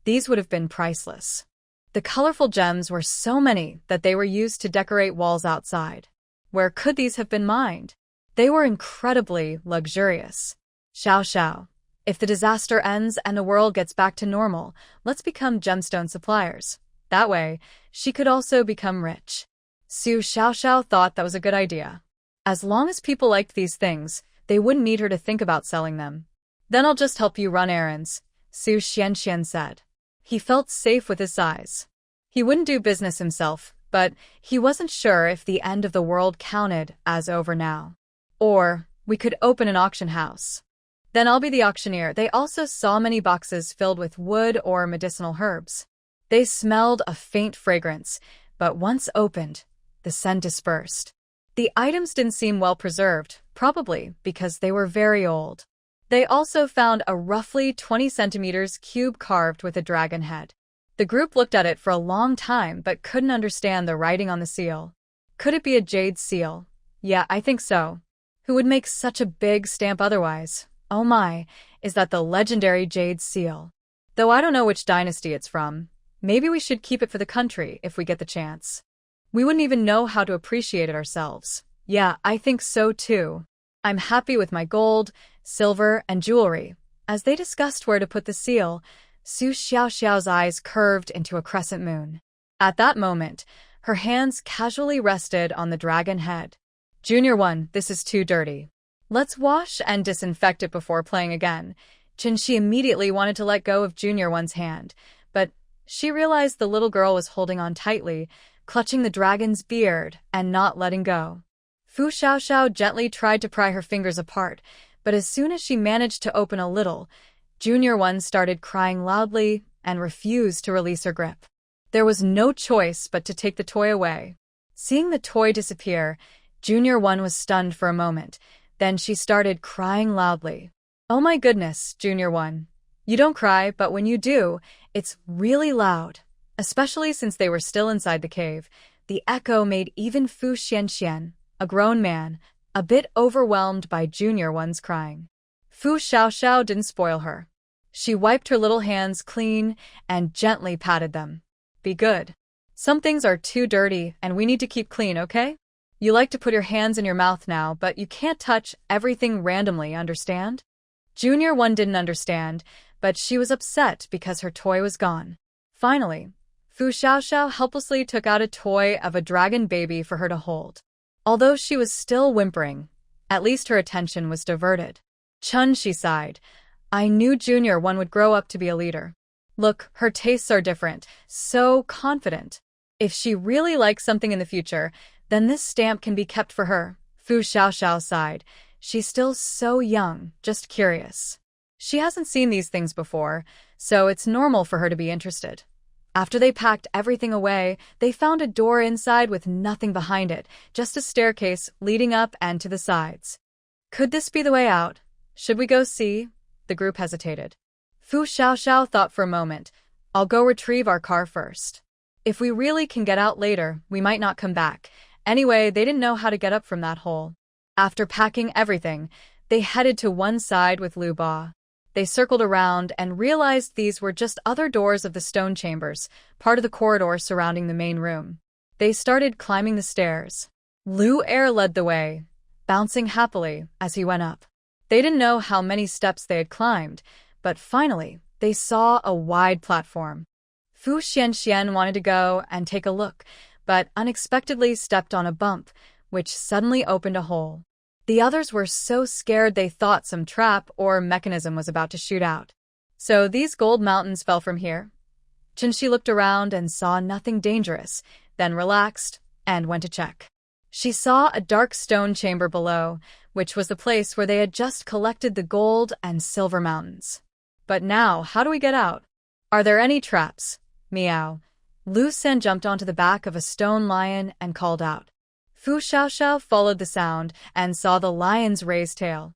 these would have been priceless. The colorful gems were so many that they were used to decorate walls outside. Where could these have been mined? They were incredibly luxurious. Xiao Xiao, if the disaster ends and the world gets back to normal, let's become gemstone suppliers. That way, she could also become rich. Su Xiaoxiao thought that was a good idea. As long as people liked these things, they wouldn't need her to think about selling them. Then I'll just help you run errands, Su Xianxian said. He felt safe with his size. He wouldn't do business himself, but he wasn't sure if the end of the world counted as over now. Or, we could open an auction house. Then I'll be the auctioneer. They also saw many boxes filled with wood or medicinal herbs. They smelled a faint fragrance, but once opened, the scent dispersed. The items didn't seem well preserved, probably because they were very old. They also found a roughly 20 centimeters cube carved with a dragon head. The group looked at it for a long time but couldn't understand the writing on the seal. Could it be a jade seal? Yeah, I think so. Who would make such a big stamp otherwise? Oh my, is that the legendary jade seal? Though I don't know which dynasty it's from. Maybe we should keep it for the country if we get the chance. We wouldn't even know how to appreciate it ourselves. Yeah, I think so too. I'm happy with my gold, silver, and jewelry. As they discussed where to put the seal, Su Xiaoxiao's eyes curved into a crescent moon. At that moment, her hands casually rested on the dragon head. Junior 1, this is too dirty. Let's wash and disinfect it before playing again. Qin immediately wanted to let go of Junior 1's hand, but she realized the little girl was holding on tightly, clutching the dragon's beard and not letting go. Fu Xiaoxiao gently tried to pry her fingers apart, but as soon as she managed to open a little, Junior One started crying loudly and refused to release her grip. There was no choice but to take the toy away. Seeing the toy disappear, Junior One was stunned for a moment. Then she started crying loudly. "Oh my goodness, Junior One. You don't cry, but when you do, it's really loud." Especially since they were still inside the cave, the echo made even Fu Xianxian, a grown man, a bit overwhelmed by Junior One's crying. Fu Xiaoxiao didn't spoil her. She wiped her little hands clean and gently patted them. "Be good. Some things are too dirty and we need to keep clean, okay? You like to put your hands in your mouth now, but you can't touch everything randomly, understand?" Junior One didn't understand, but she was upset because her toy was gone. Finally, Fu Xiaoxiao helplessly took out a toy of a dragon baby for her to hold. Although she was still whimpering, at least her attention was diverted. "Chun," she sighed. "I knew Junior One would grow up to be a leader. Look, her tastes are different, so confident. If she really likes something in the future, then this stamp can be kept for her." Fu Xiaoxiao sighed. She's still so young, just curious. She hasn't seen these things before, so it's normal for her to be interested. After they packed everything away, they found a door inside with nothing behind it, just a staircase leading up and to the sides. Could this be the way out? Should we go see? The group hesitated. Fu Xiaoxiao thought for a moment. "I'll go retrieve our car first. If we really can get out later, we might not come back." Anyway, they didn't know how to get up from that hole. After packing everything, they headed to one side with Lu Ba. They circled around and realized these were just other doors of the stone chambers, part of the corridor surrounding the main room. They started climbing the stairs. Lu Er led the way, bouncing happily as he went up. They didn't know how many steps they had climbed, but finally, they saw a wide platform. Fu Xianxian wanted to go and take a look, but unexpectedly stepped on a bump, which suddenly opened a hole. The others were so scared they thought some trap or mechanism was about to shoot out. "So these gold mountains fell from here?" Chinshi looked around and saw nothing dangerous, then relaxed and went to check. She saw a dark stone chamber below, which was the place where they had just collected the gold and silver mountains. "But now, how do we get out? Are there any traps?" Meow. Lu Sen jumped onto the back of a stone lion and called out. Fu Xiaoxiao followed the sound and saw the lion's raised tail.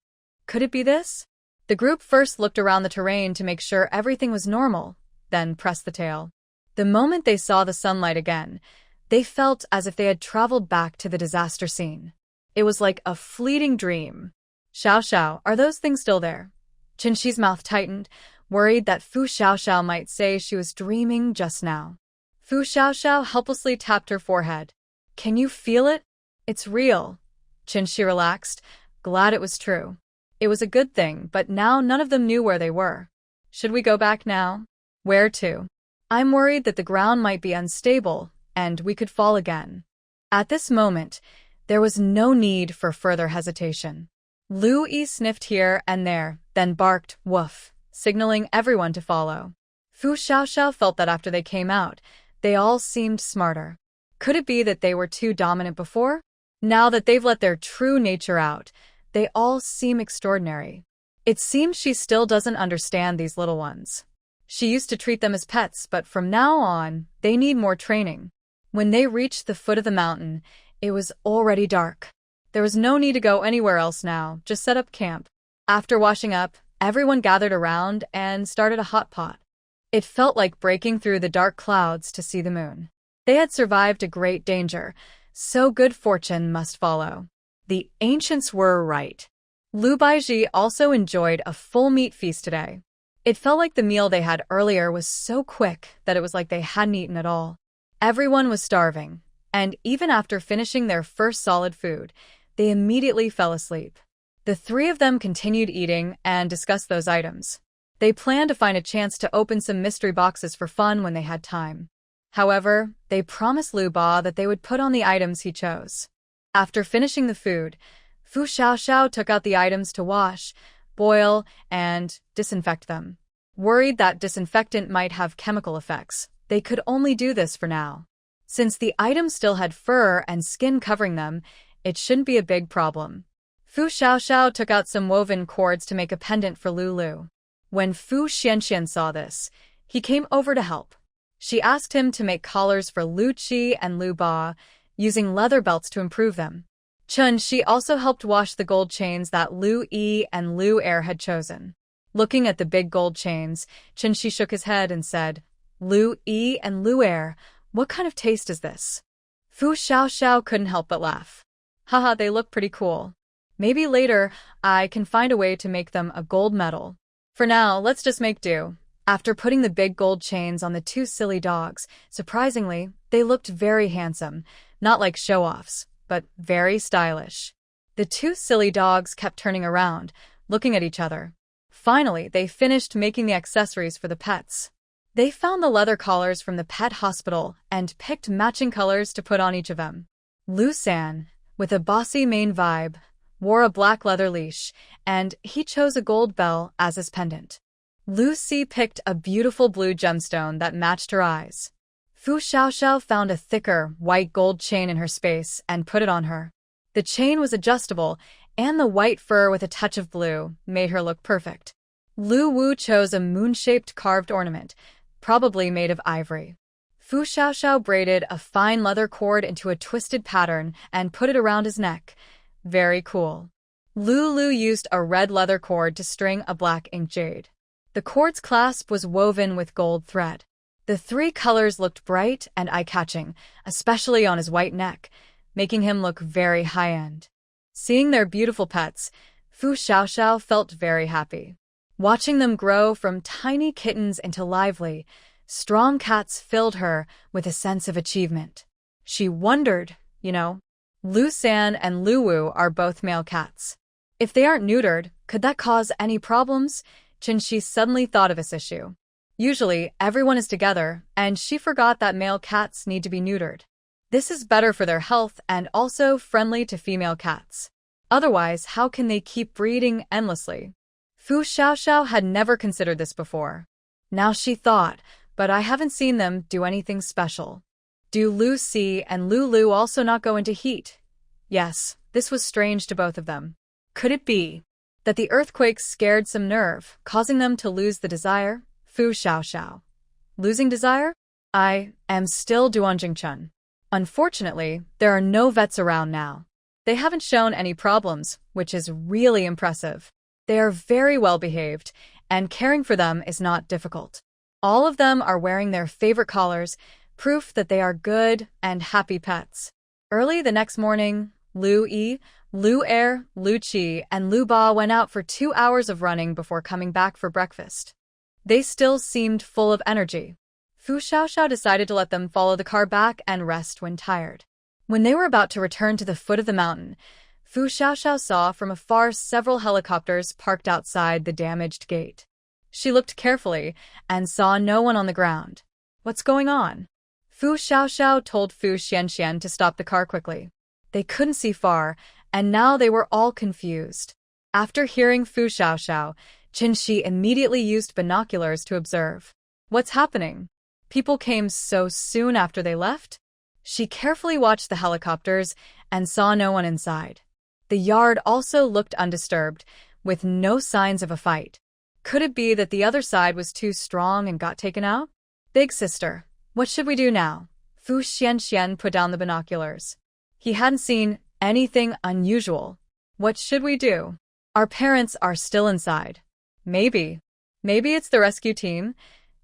Could it be this? The group first looked around the terrain to make sure everything was normal, then pressed the tail. The moment they saw the sunlight again, they felt as if they had traveled back to the disaster scene. It was like a fleeting dream. "Xiaoxiao, are those things still there?" Qinshi's mouth tightened, worried that Fu Xiaoxiao might say she was dreaming just now. Fu Xiaoxiao helplessly tapped her forehead. "Can you feel it? It's real." Qinshi relaxed, glad it was true. It was a good thing, but now none of them knew where they were. "Should we go back now?" "Where to?" "I'm worried that the ground might be unstable, and we could fall again." At this moment, there was no need for further hesitation. Lu Yi sniffed here and there, then barked, "Woof," signaling everyone to follow. Fu Xiaoxiao felt that after they came out, they all seemed smarter. Could it be that they were too dominant before? Now that they've let their true nature out, they all seem extraordinary. It seems she still doesn't understand these little ones. She used to treat them as pets, but from now on, they need more training. When they reached the foot of the mountain, it was already dark. There was no need to go anywhere else now, just set up camp. After washing up, everyone gathered around and started a hot pot. It felt like breaking through the dark clouds to see the moon. They had survived a great danger, so good fortune must follow. The ancients were right. Lu Baiji also enjoyed a full meat feast today. It felt like the meal they had earlier was so quick that it was like they hadn't eaten at all. Everyone was starving, and even after finishing their first solid food, they immediately fell asleep. The three of them continued eating and discussed those items. They planned to find a chance to open some mystery boxes for fun when they had time. However, they promised Lu Ba that they would put on the items he chose. After finishing the food, Fu Xiaoxiao took out the items to wash, boil, and disinfect them. Worried that disinfectant might have chemical effects, they could only do this for now. Since the items still had fur and skin covering them, It shouldn't be a big problem. Fu Xiaoxiao took out some woven cords to make a pendant for Lulu. When Fu Xianxian saw this, he came over to help. She asked him to make collars for Lu Qi and Lu Ba, using leather belts to improve them. Chun Shi also helped wash the gold chains that Lu Yi and Lu Er had chosen. Looking at the big gold chains, Chun Shi shook his head and said, Lu Yi and Lu Er, what kind of taste is this? Fu Xiaoxiao couldn't help but laugh. Haha, they look pretty cool. Maybe later I can find a way to make them a gold medal. For now, let's just make do. After putting the big gold chains on the two silly dogs, surprisingly, they looked very handsome, not like show-offs, but very stylish. The two silly dogs kept turning around, looking at each other. Finally, they finished making the accessories for the pets. They found the leather collars from the pet hospital and picked matching colors to put on each of them. Lu San, with a bossy mane vibe, wore a black leather leash, and he chose a gold bell as his pendant. Lu Si picked a beautiful blue gemstone that matched her eyes. Fu Xiaoxiao found a thicker, white gold chain in her space and put it on her. The chain was adjustable, and the white fur with a touch of blue made her look perfect. Lu Wu chose a moon-shaped carved ornament, probably made of ivory. Fu Xiaoxiao braided a fine leather cord into a twisted pattern and put it around his neck. Very cool. Lu used a red leather cord to string a black ink jade. The cord's clasp was woven with gold thread. The three colors looked bright and eye-catching, especially on his white neck, making him look very high-end. Seeing their beautiful pets, Fu Xiaoxiao felt very happy. Watching them grow from tiny kittens into lively, strong cats filled her with a sense of achievement. She wondered, Lu San and Lu Wu are both male cats. If they aren't neutered, could that cause any problems? Chun Shi suddenly thought of this issue. Usually, everyone is together, and she forgot that male cats need to be neutered. This is better for their health and also friendly to female cats. Otherwise, how can they keep breeding endlessly? Fu Xiaoxiao had never considered this before. Now she thought, but I haven't seen them do anything special. Do Lu Si and Lu Lu also not go into heat? Yes, this was strange to both of them. Could it be that the earthquake scared some nerve, causing them to lose the desire? Fu Xiaoxiao. Losing desire? I am still Duanjing Chun. Unfortunately, there are no vets around now. They haven't shown any problems, which is really impressive. They are very well behaved, and caring for them is not difficult. All of them are wearing their favorite collars, proof that they are good and happy pets. Early the next morning, Lu Yi, Lu Er, Lu Qi, and Lu Ba went out for 2 hours of running before coming back for breakfast. They still seemed full of energy. Fu Xiaoxiao decided to let them follow the car back and rest when tired. When they were about to return to the foot of the mountain, Fu Xiaoxiao saw from afar several helicopters parked outside the damaged gate. She looked carefully and saw no one on the ground. What's going on? Fu Xiaoxiao told Fu Xianxian to stop the car quickly. They couldn't see far, and now they were all confused. After hearing Fu Xiaoxiao, Chun Shi immediately used binoculars to observe. What's happening? People came so soon after they left? She carefully watched the helicopters and saw no one inside. The yard also looked undisturbed, with no signs of a fight. Could it be that the other side was too strong and got taken out? Big sister, what should we do now? Fu Xianxian put down the binoculars. He hadn't seen anything unusual. What should we do? Our parents are still inside. Maybe it's the rescue team.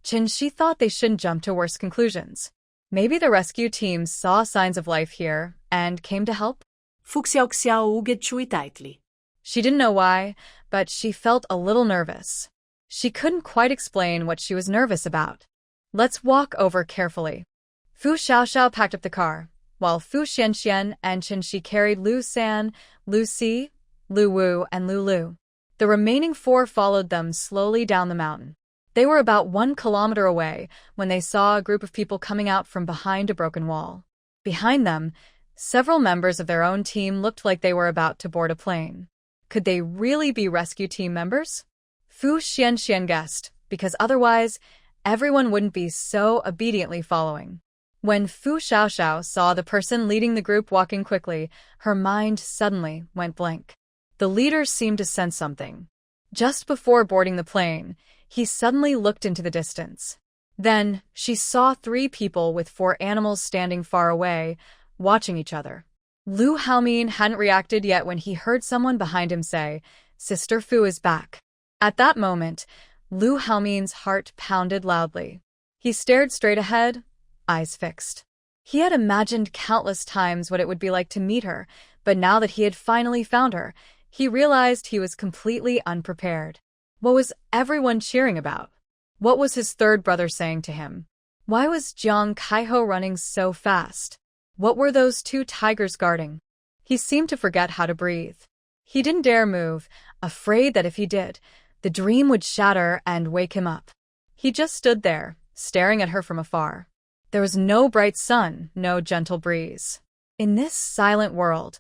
Chun Shi thought they shouldn't jump to worse conclusions. Maybe the rescue team saw signs of life here and came to help?
Fu Xiaoxiao uget chui tightly.
She didn't know why, but she felt a little nervous. She couldn't quite explain what she was nervous about. Let's walk over carefully. Fu Xiaoxiao packed up the car, while Fu Xianxian and Chun Shi carried Lu San, Lu Si, Lu Wu, and Lu Lu. The remaining 4 followed them slowly down the mountain. They were about 1 kilometer away when they saw a group of people coming out from behind a broken wall. Behind them, several members of their own team looked like they were about to board a plane. Could they really be rescue team members? Fu Xianxian guessed, because otherwise, everyone wouldn't be so obediently following. When Fu Xiaoxiao saw the person leading the group walking quickly, her mind suddenly went blank. The leader seemed to sense something. Just before boarding the plane, he suddenly looked into the distance. Then, she saw 3 people with 4 animals standing far away, watching each other. Lu Haomin hadn't reacted yet when he heard someone behind him say, "Sister Fu is back." At that moment, Lu Haomin's heart pounded loudly. He stared straight ahead, eyes fixed. He had imagined countless times what it would be like to meet her, but now that he had finally found her, he realized he was completely unprepared. What was everyone cheering about? What was his third brother saying to him? Why was Jiang Kaiho running so fast? What were those 2 tigers guarding? He seemed to forget how to breathe. He didn't dare move, afraid that if he did, the dream would shatter and wake him up. He just stood there, staring at her from afar. There was no bright sun, no gentle breeze. In this silent world,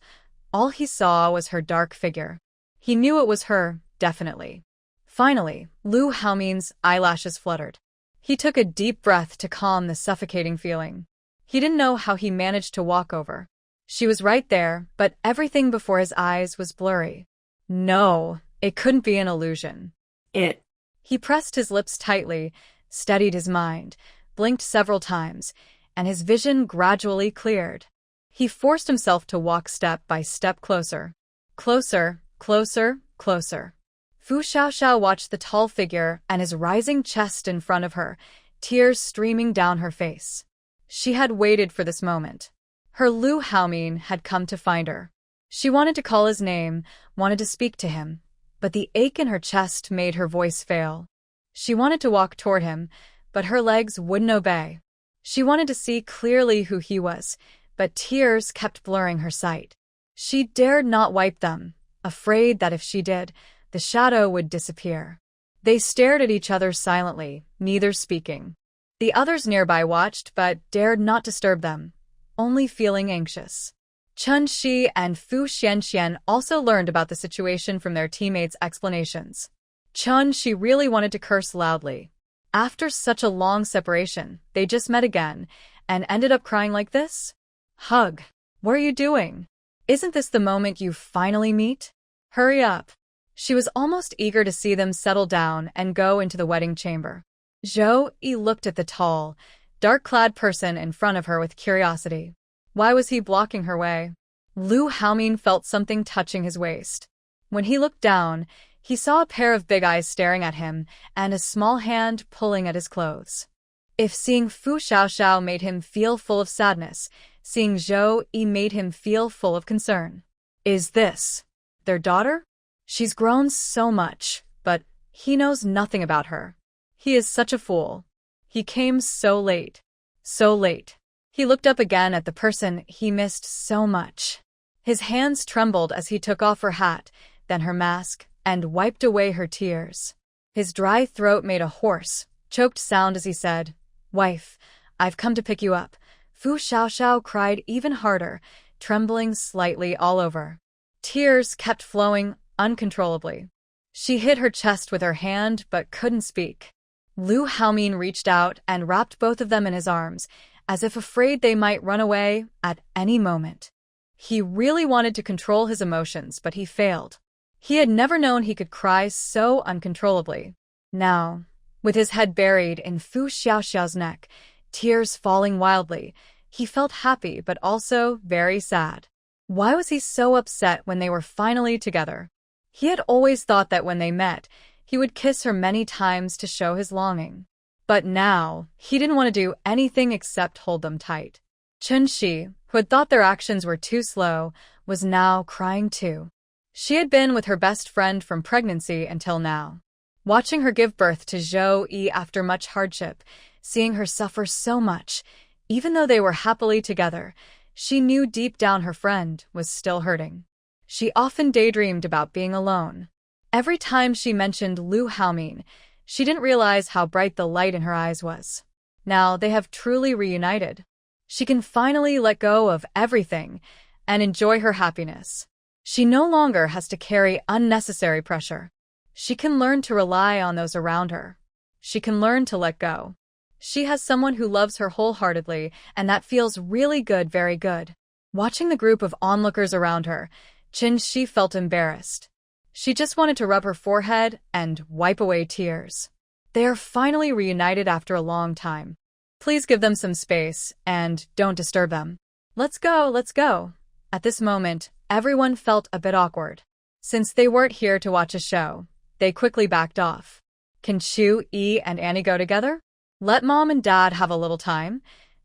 all he saw was her dark figure. He knew it was her, definitely. Finally, Lu Haomin's eyelashes fluttered. He took a deep breath to calm the suffocating feeling. He didn't know how he managed to walk over. She was right there, but everything before his eyes was blurry. No, it couldn't be an illusion. He pressed his lips tightly, steadied his mind, blinked several times, and his vision gradually cleared. He forced himself to walk step by step closer. Closer, closer, closer. Fu Xiaoxiao watched the tall figure and his rising chest in front of her, tears streaming down her face. She had waited for this moment. Her Lu Haomin had come to find her. She wanted to call his name, wanted to speak to him, but the ache in her chest made her voice fail. She wanted to walk toward him, but her legs wouldn't obey. She wanted to see clearly who he was, but tears kept blurring her sight. She dared not wipe them, afraid that if she did, the shadow would disappear. They stared at each other silently, neither speaking. The others nearby watched but dared not disturb them, only feeling anxious. Chen Shi and Fu Xianxian also learned about the situation from their teammates' explanations. Chen Shi really wanted to curse loudly. After such a long separation, they just met again, and ended up crying like this? Hug. What are you doing? Isn't this the moment you finally meet? Hurry up. She was almost eager to see them settle down and go into the wedding chamber. Zhou Yi looked at the tall, dark-clad person in front of her with curiosity. Why was he blocking her way? Lu Haomin felt something touching his waist. When he looked down, he saw a pair of big eyes staring at him and a small hand pulling at his clothes. If seeing Fu Xiaoxiao made him feel full of sadness, seeing Zhou Yi made him feel full of concern. Is this their daughter? She's grown so much, but he knows nothing about her. He is such a fool. He came so late. So late. He looked up again at the person he missed so much. His hands trembled as he took off her hat, then her mask, and wiped away her tears. His dry throat made a hoarse, choked sound as he said, "Wife, I've come to pick you up." Fu Xiaoxiao cried even harder, trembling slightly all over. Tears kept flowing uncontrollably. She hid her chest with her hand but couldn't speak. Lu Haomin reached out and wrapped both of them in his arms, as if afraid they might run away at any moment. He really wanted to control his emotions, but he failed. He had never known he could cry so uncontrollably. Now, with his head buried in Fu Xiaoxiao's neck, tears falling wildly, he felt happy but also very sad. Why was he so upset when they were finally together? He had always thought that when they met, he would kiss her many times to show his longing. But now, he didn't want to do anything except hold them tight. Chen Shi, who had thought their actions were too slow, was now crying too. She had been with her best friend from pregnancy until now. Watching her give birth to Zhou Yi after much hardship, seeing her suffer so much, even though they were happily together, she knew deep down her friend was still hurting. She often daydreamed about being alone. Every time she mentioned Lu Haomin, she didn't realize how bright the light in her eyes was. Now they have truly reunited. She can finally let go of everything and enjoy her happiness. She no longer has to carry unnecessary pressure. She can learn to rely on those around her. She can learn to let go. She has someone who loves her wholeheartedly, and that feels really good, very good. Watching the group of onlookers around her, Shi felt embarrassed. She just wanted to rub her forehead and wipe away tears. They are finally reunited after a long time. Please give them some space, and don't disturb them. Let's go, let's go. At this moment, everyone felt a bit awkward. Since they weren't here to watch a show, they quickly backed off. Can Chu-yi and Annie go together? Let mom and dad have a little time.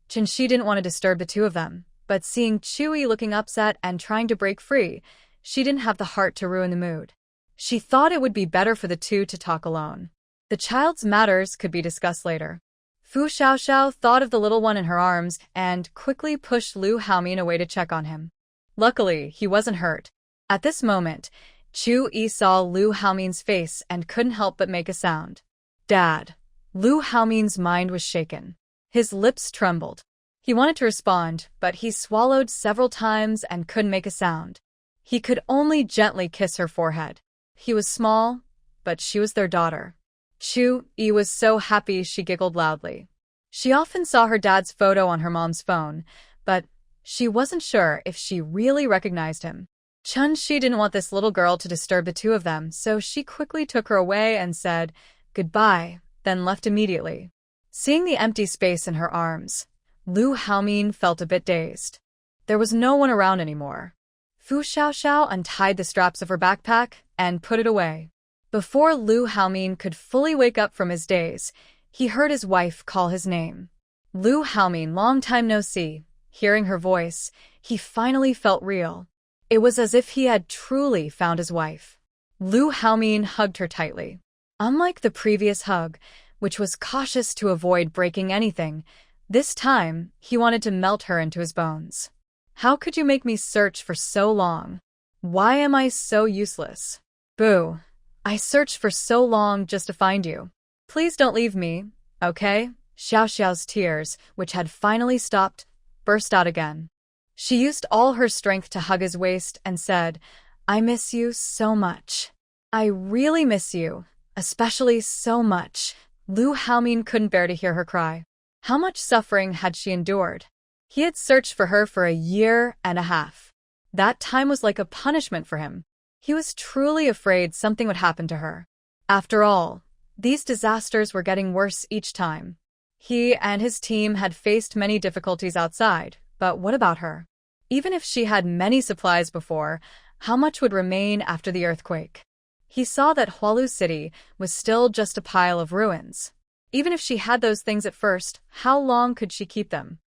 Shi didn't want to disturb the two of them, but seeing Chu-yi looking upset and trying to break free, she didn't have the heart to ruin the mood. She thought it would be better for the two to talk alone. The child's matters could be discussed later. Fu Xiaoxiao thought of the little one in her arms and quickly pushed Lu Haomin away to check on him. Luckily, he wasn't hurt. At this moment, Chu-yi saw Lu Haomin's face and couldn't help but make a sound. Dad. Lu Haomin's mind was shaken. His lips trembled. He wanted to respond, but he swallowed several times and couldn't make a sound. He could only gently kiss her forehead. He was small, but she was their daughter. Chu-yi was so happy she giggled loudly. She often saw her dad's photo on her mom's phone, but she wasn't sure if she really recognized him. Shi didn't want this little girl to disturb the two of them, so she quickly took her away and said goodbye, then left immediately. Seeing the empty space in her arms, Lu Haomin felt a bit dazed. There was no one around anymore. Fu Xiaoxiao untied the straps of her backpack and put it away. Before Lu Haomin could fully wake up from his daze, he heard his wife call his name. Lu Haomin, long time no see. Hearing her voice, he finally felt real. It was as if he had truly found his wife. Lu Haomin hugged her tightly. Unlike the previous hug, which was cautious to avoid breaking anything, this time he wanted to melt her into his bones. How could you make me search for so long? Why am I so useless? Boo. I searched for so long just to find you. Please don't leave me, okay? Xiaoxiao's tears, which had finally stopped, burst out again. She used all her strength to hug his waist and said, I miss you so much. I really miss you, especially so much. Lu Haomin couldn't bear to hear her cry. How much suffering had she endured? He had searched for her for 1.5 years. That time was like a punishment for him. He was truly afraid something would happen to her. After all, these disasters were getting worse each time. He and his team had faced many difficulties outside, but what about her? Even if she had many supplies before, how much would remain after the earthquake? He saw that Hualu City was still just a pile of ruins. Even if she had those things at first, how long could she keep them?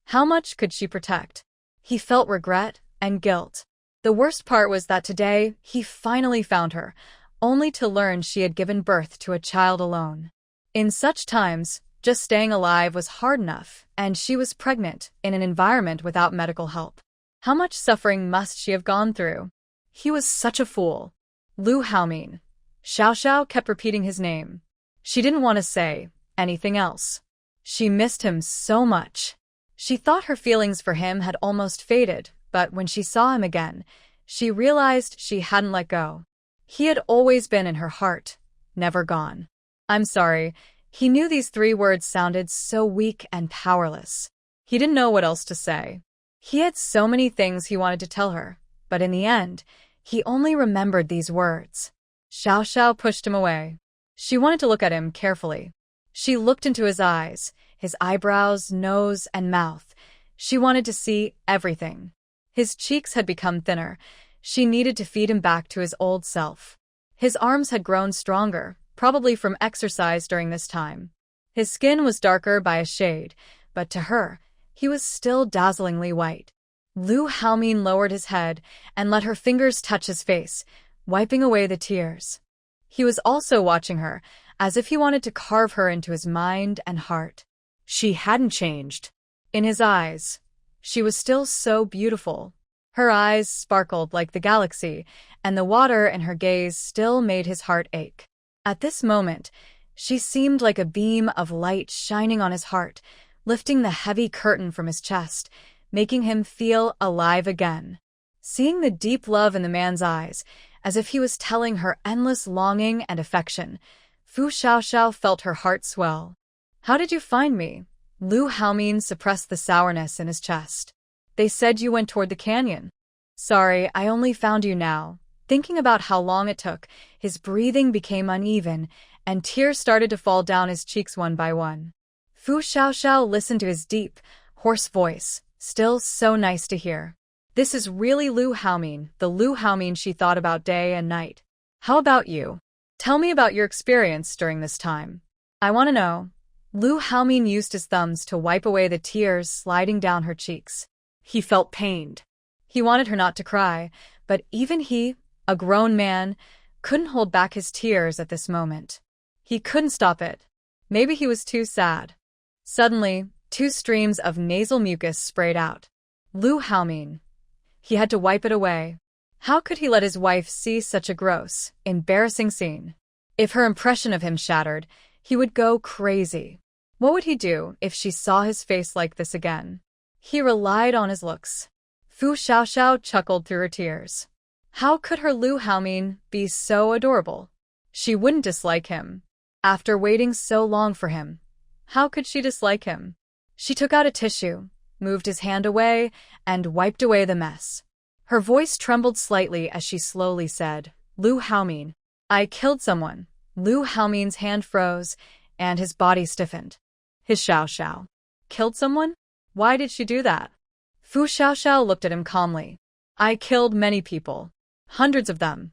How much could she protect? He felt regret and guilt. The worst part was that today, he finally found her, only to learn she had given birth to a child alone. In such times, just staying alive was hard enough, and she was pregnant in an environment without medical help. How much suffering must she have gone through? He was such a fool. Lu Haomin. Xiaoxiao kept repeating his name. She didn't want to say anything else. She missed him so much. She thought her feelings for him had almost faded, but when she saw him again, she realized she hadn't let go. He had always been in her heart, never gone. I'm sorry. He knew these 3 words sounded so weak and powerless. He didn't know what else to say. He had so many things he wanted to tell her, but in the end, he only remembered these words. Xiaoxiao pushed him away. She wanted to look at him carefully. She looked into his eyes, his eyebrows, nose, and mouth. She wanted to see everything. His cheeks had become thinner. She needed to feed him back to his old self. His arms had grown stronger, probably from exercise during this time. His skin was darker by a shade, but to her, he was still dazzlingly white. Lu Haomin lowered his head and let her fingers touch his face, wiping away the tears. He was also watching her, as if he wanted to carve her into his mind and heart. She hadn't changed. In his eyes, she was still so beautiful. Her eyes sparkled like the galaxy, and the water in her gaze still made his heart ache. At this moment, she seemed like a beam of light shining on his heart, lifting the heavy curtain from his chest, making him feel alive again. Seeing the deep love in the man's eyes, as if he was telling her endless longing and affection, Fu Xiaoxiao felt her heart swell. How did you find me? Lu Haomin suppressed the sourness in his chest. They said you went toward the canyon. Sorry, I only found you now. Thinking about how long it took, his breathing became uneven, and tears started to fall down his cheeks one by one. Fu Xiaoxiao listened to his deep, hoarse voice, still so nice to hear. This is really Lu Haomin, the Lu Haomin she thought about day and night. How about you? Tell me about your experience during this time. I want to know. Lu Haomin used his thumbs to wipe away the tears sliding down her cheeks.
He felt pained.
He wanted her not to cry, but even he, a grown man, couldn't hold back his tears at this moment. He couldn't stop it. Maybe he was too sad. Suddenly, 2 streams of nasal mucus sprayed out. Lu Haomin. He had to wipe it away. How could he let his wife see such a gross, embarrassing scene? If her impression of him shattered, he would go crazy. What would he do if she saw his face like this again? He relied on his looks. Fu Xiaoxiao chuckled through her tears. How could her Lu Haomin be so adorable? She wouldn't dislike him. After waiting so long for him, how could she dislike him? She took out a tissue, moved his hand away, and wiped away the mess. Her voice trembled slightly as she slowly said, Lu Haomin, I killed someone. Lu Haomin's hand froze, and his body stiffened. His Xiaoxiao. Killed someone? Why did she do that? Fu Xiaoxiao looked at him calmly. I killed many people. Hundreds of them.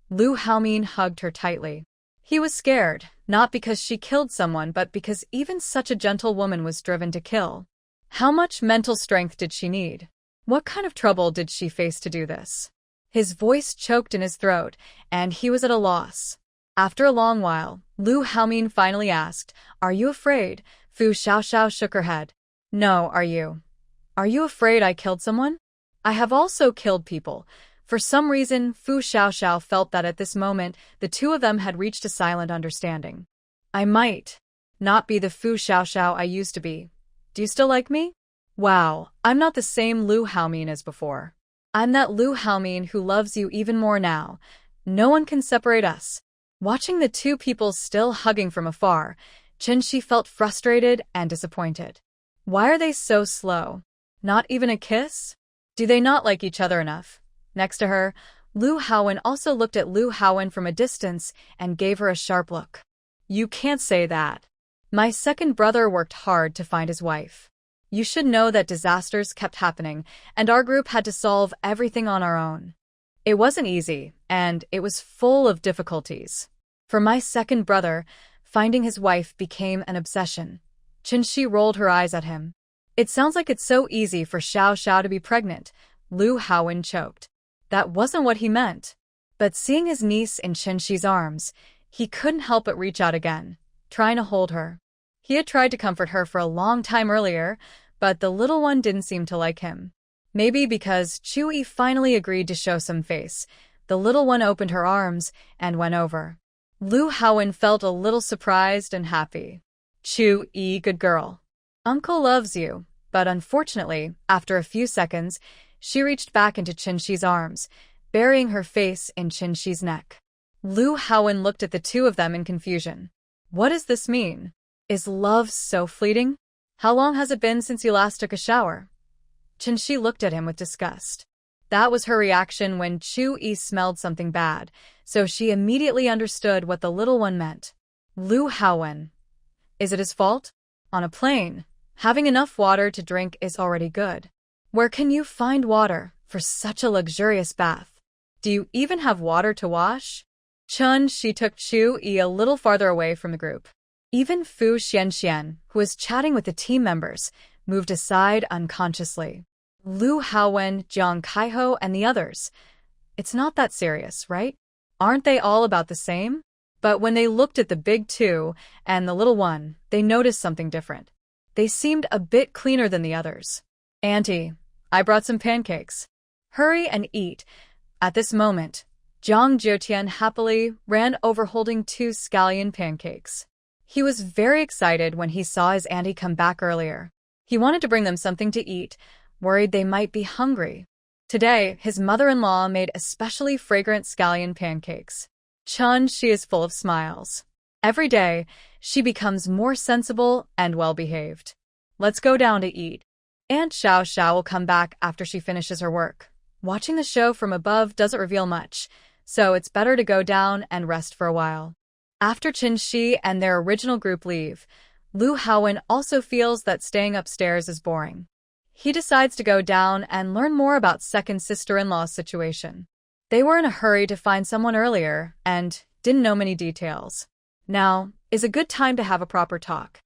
Lu Haomin hugged her tightly. He was scared, not because she killed someone but because even such a gentle woman was driven to kill. How much mental strength did she need? What kind of trouble did she face to do this? His voice choked in his throat, and he was at a loss. After a long while, Lu Haomin finally asked, Are you afraid? Fu Xiaoxiao shook her head. No, are you? Are you afraid I killed someone? I have also killed people. For some reason, Fu Xiaoxiao felt that at this moment, the two of them had reached a silent understanding. I might not be the Fu Xiaoxiao I used to be. Do you still like me? Wow, I'm not the same Lu Haomin as before. I'm that Lu Haomin who loves you even more now. No one can separate us. Watching the two people still hugging from afar, Qinshi felt frustrated and disappointed. Why are they so slow? Not even a kiss? Do they not like each other enough? Next to her, Lu Haowen also looked at Lu Haowen from a distance and gave her a sharp look. You can't say that. My second brother worked hard to find his wife. You should know that disasters kept happening, and our group had to solve everything on our own. It wasn't easy, and it was full of difficulties. For my second brother, finding his wife became an obsession. Qinshi rolled her eyes at him. It sounds like it's so easy for Xiao Xiao to be pregnant. Lu Haowen choked. That wasn't what he meant. But seeing his niece in Qinshi's arms, he couldn't help but reach out again, trying to hold her. He had tried to comfort her for a long time earlier, but the little one didn't seem to like him. Maybe because Chu-yi finally agreed to show some face, the little one opened her arms and went over. Lu Haowen felt a little surprised and happy. Chu-yi, good girl. Uncle loves you, but unfortunately, after a few seconds, she reached back into Qinshi's arms, burying her face in Qinshi's neck. Lu Haowen looked at the two of them in confusion. What does this mean? Is love so fleeting? How long has it been since you last took a shower? Qinshi looked at him with disgust. That was her reaction when Chu-yi smelled something bad, so she immediately understood what the little one meant. Lu Haowen. Is it his fault? On a plane, having enough water to drink is already good. Where can you find water for such a luxurious bath? Do you even have water to wash? She took Chu-yi a little farther away from the group. Even Fu Xianxian, who was chatting with the team members, moved aside unconsciously. Lu Haowen, Jiang Kaiho, and the others. It's not that serious, right? Aren't they all about the same? But when they looked at the big two and the little one, they noticed something different. They seemed a bit cleaner than the others. Auntie, I brought some pancakes. Hurry and eat. At this moment, Zhang Jiutian happily ran over holding 2 scallion pancakes. He was very excited when he saw his auntie come back earlier. He wanted to bring them something to eat, worried they might be hungry. Today, his mother-in-law made especially fragrant scallion pancakes. She is full of smiles. Every day, she becomes more sensible and well-behaved. Let's go down to eat. Aunt Xiao Xiao will come back after she finishes her work. Watching the show from above doesn't reveal much, so it's better to go down and rest for a while. After Qin Shi and their original group leave, Lu Haowen also feels that staying upstairs is boring. He decides to go down and learn more about second sister-in-law's situation. They were in a hurry to find someone earlier and didn't know many details. Now is a good time to have a proper talk.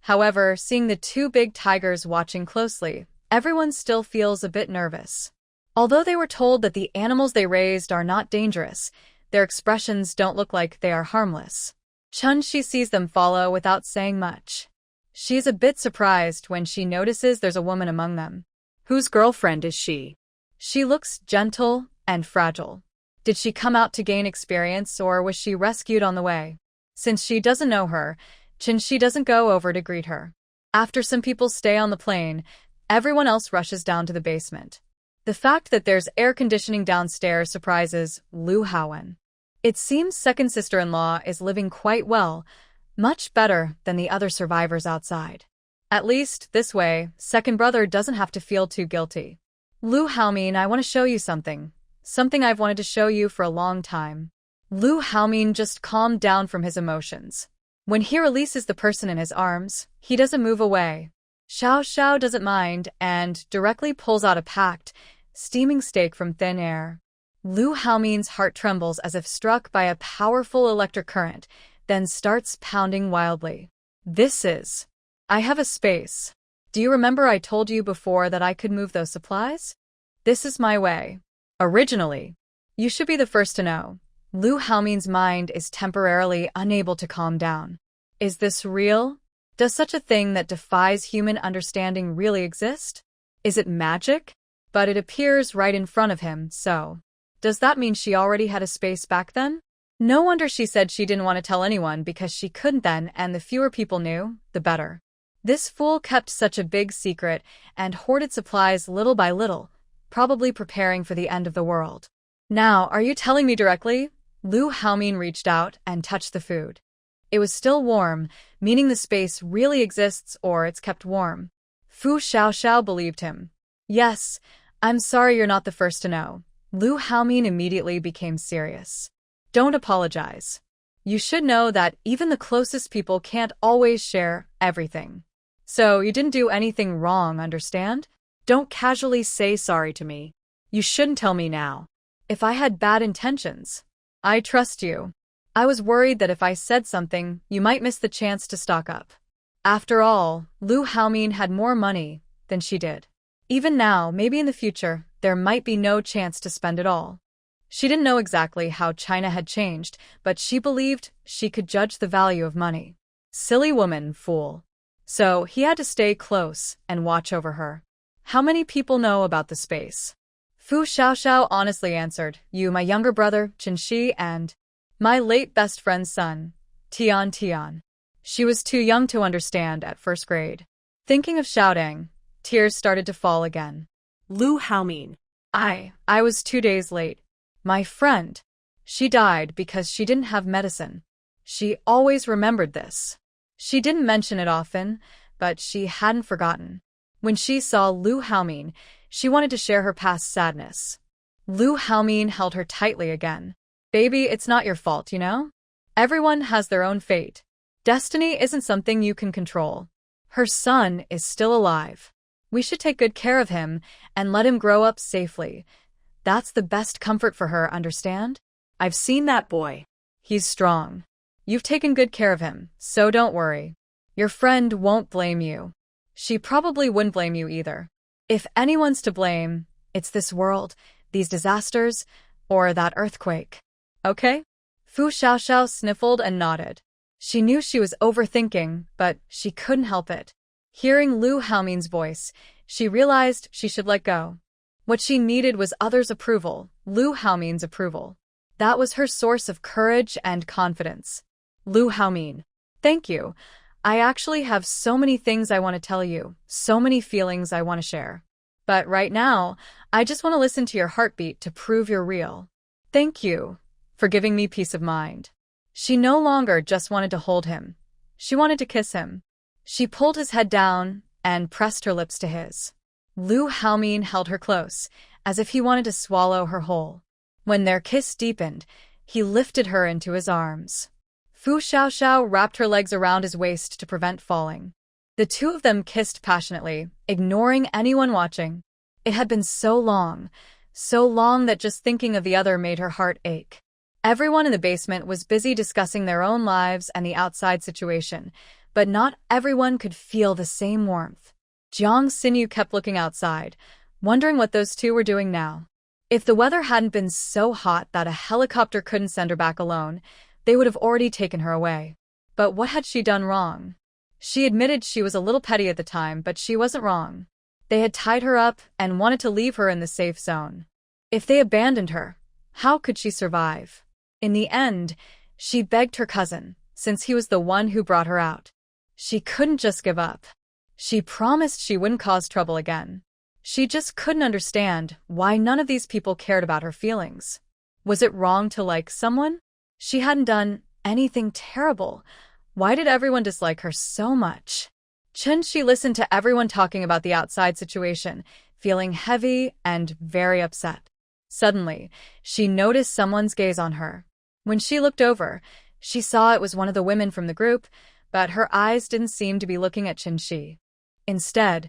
However, seeing the two big tigers watching closely, everyone still feels a bit nervous. Although they were told that the animals they raised are not dangerous, their expressions don't look like they are harmless. Chun Shi sees them follow without saying much. She's a bit surprised when she notices there's a woman among them.
Whose girlfriend is she?
She looks gentle and fragile. Did she come out to gain experience or was she rescued on the way? Since she doesn't know her, Qin Shi doesn't go over to greet her. After some people stay on the plane, everyone else rushes down to the basement. The fact that there's air conditioning downstairs surprises Lu Haowen. It seems second sister-in-law is living quite well, much better than the other survivors outside. At least, this way, second brother doesn't have to feel too guilty. Lu Haomin, I want to show you something. Something I've wanted to show you for a long time. Lu Haomin just calmed down from his emotions. When he releases the person in his arms, he doesn't move away. Xiao Xiao doesn't mind and directly pulls out a packed, steaming steak from thin air. Lu Haomin's heart trembles as if struck by a powerful electric current, then starts pounding wildly. I have a space. Do you remember I told you before that I could move those supplies? This is my way. Originally. You should be the first to know. Lu Haomin's mind is temporarily unable to calm down. Is this real? Does such a thing that defies human understanding really exist? Is it magic? But it appears right in front of him, so. Does that mean she already had a space back then? No wonder she said she didn't want to tell anyone because she couldn't then, and the fewer people knew, the better. This fool kept such a big secret and hoarded supplies little by little, probably preparing for the end of the world. Now, are you telling me directly? Lu Haomin reached out and touched the food. It was still warm, meaning the space really exists or it's kept warm. Fu Xiaoxiao believed him. Yes, I'm sorry you're not the first to know. Lu Haomin immediately became serious. Don't apologize. You should know that even the closest people can't always share everything. So you didn't do anything wrong, understand? Don't casually say sorry to me. You shouldn't tell me now. If I had bad intentions, I trust you. I was worried that if I said something, you might miss the chance to stock up. After all, Lu Haomin had more money than she did. Even now, maybe in the future, there might be no chance to spend it all. She didn't know exactly how China had changed, but she believed she could judge the value of money. Silly woman, fool. So he had to stay close and watch over her. How many people know about the space? Fu Xiaoxiao honestly answered, you, my younger brother, Qin Shi, and my late best friend's son, Tian Tian. She was too young to understand at first grade. Thinking of shouting, tears started to fall again.
Lu Haomin.
I was 2 days late. My friend. She died because she didn't have medicine. She always remembered this. She didn't mention it often, but she hadn't forgotten. When she saw Lu Haomin, she wanted to share her past sadness. Lu Haomin held her tightly again. Baby, it's not your fault, you know? Everyone has their own fate. Destiny isn't something you can control. Her son is still alive. We should take good care of him and let him grow up safely. That's the best comfort for her, understand?
I've seen that boy.
He's strong. You've taken good care of him, so don't worry. Your friend won't blame you. She probably wouldn't blame you either. If anyone's to blame, it's this world, these disasters, or that earthquake. Okay? Fu Xiaoxiao sniffled and nodded. She knew she was overthinking, but she couldn't help it. Hearing Lu Haomin's voice, she realized she should let go. What she needed was others' approval, Lu Haomin's approval. That was her source of courage and confidence. Lu Haomin. Thank you. I actually have so many things I want to tell you, so many feelings I want to share. But right now, I just want to listen to your heartbeat to prove you're real. Thank you for giving me peace of mind. She no longer just wanted to hold him. She wanted to kiss him. She pulled his head down and pressed her lips to his. Lu Haomin held her close, as if he wanted to swallow her whole. When their kiss deepened, he lifted her into his arms. Fu Xiaoxiao wrapped her legs around his waist to prevent falling. The two of them kissed passionately, ignoring anyone watching. It had been so long that just thinking of the other made her heart ache. Everyone in the basement was busy discussing their own lives and the outside situation, but not everyone could feel the same warmth. Jiang Xinyu kept looking outside, wondering what those two were doing now. If the weather hadn't been so hot that a helicopter couldn't send her back alone, they would have already taken her away. But what had she done wrong? She admitted she was a little petty at the time, but she wasn't wrong. They had tied her up and wanted to leave her in the safe zone. If they abandoned her, how could she survive? In the end, she begged her cousin, since he was the one who brought her out. She couldn't just give up. She promised she wouldn't cause trouble again. She just couldn't understand why none of these people cared about her feelings. Was it wrong to like someone? She hadn't done anything terrible. Why did everyone dislike her so much? She listened to everyone talking about the outside situation, feeling heavy and very upset. Suddenly, she noticed someone's gaze on her. When she looked over, she saw it was one of the women from the group, but her eyes didn't seem to be looking at Qinshi. Instead,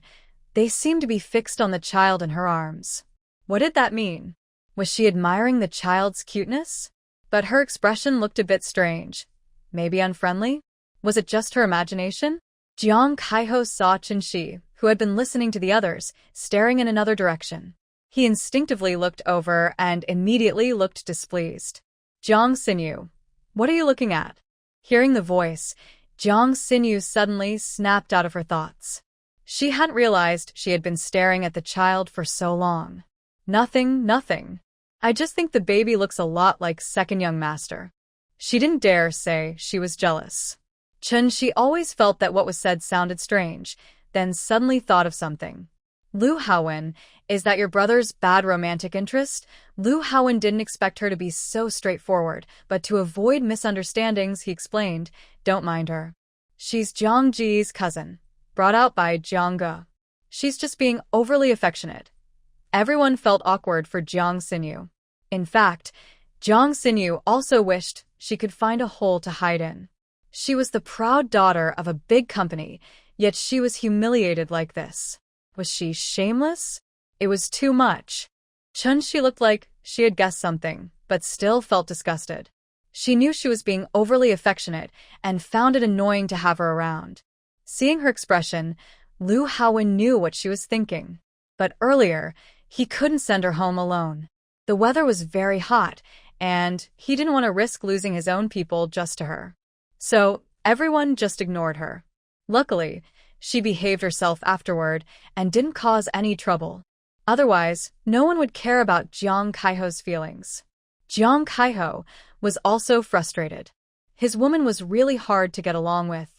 they seemed to be fixed on the child in her arms. What did that mean? Was she admiring the child's cuteness? But her expression looked a bit strange. Maybe unfriendly? Was it just her imagination? Jiang Kaiho saw Qinshi, who had been listening to the others, staring in another direction. He instinctively looked over and immediately looked displeased. Jiang Xinyu, what are you looking at? Hearing the voice, Jiang Xinyu suddenly snapped out of her thoughts. She hadn't realized she had been staring at the child for so long. Nothing. I just think the baby looks a lot like second young master. She didn't dare say she was jealous. She always felt that what was said sounded strange, then suddenly thought of something. Lu Haowen, is that your brother's bad romantic interest? Lu Haowen didn't expect her to be so straightforward, but to avoid misunderstandings, he explained, don't mind her. She's Jiang Ji's cousin, brought out by Jiang Ge. She's just being overly affectionate. Everyone felt awkward for Jiang Xinyu. In fact, Jiang Xinyu also wished she could find a hole to hide in. She was the proud daughter of a big company, yet she was humiliated like this. Was she shameless? It was too much. She looked like she had guessed something, but still felt disgusted. She knew she was being overly affectionate and found it annoying to have her around. Seeing her expression, Lu Haowen knew what she was thinking. But earlier, he couldn't send her home alone. The weather was very hot, and he didn't want to risk losing his own people just to her. So, everyone just ignored her. Luckily, she behaved herself afterward and didn't cause any trouble. Otherwise, no one would care about Jiang Kaiho's feelings. Jiang Kaiho was also frustrated. His woman was really hard to get along with.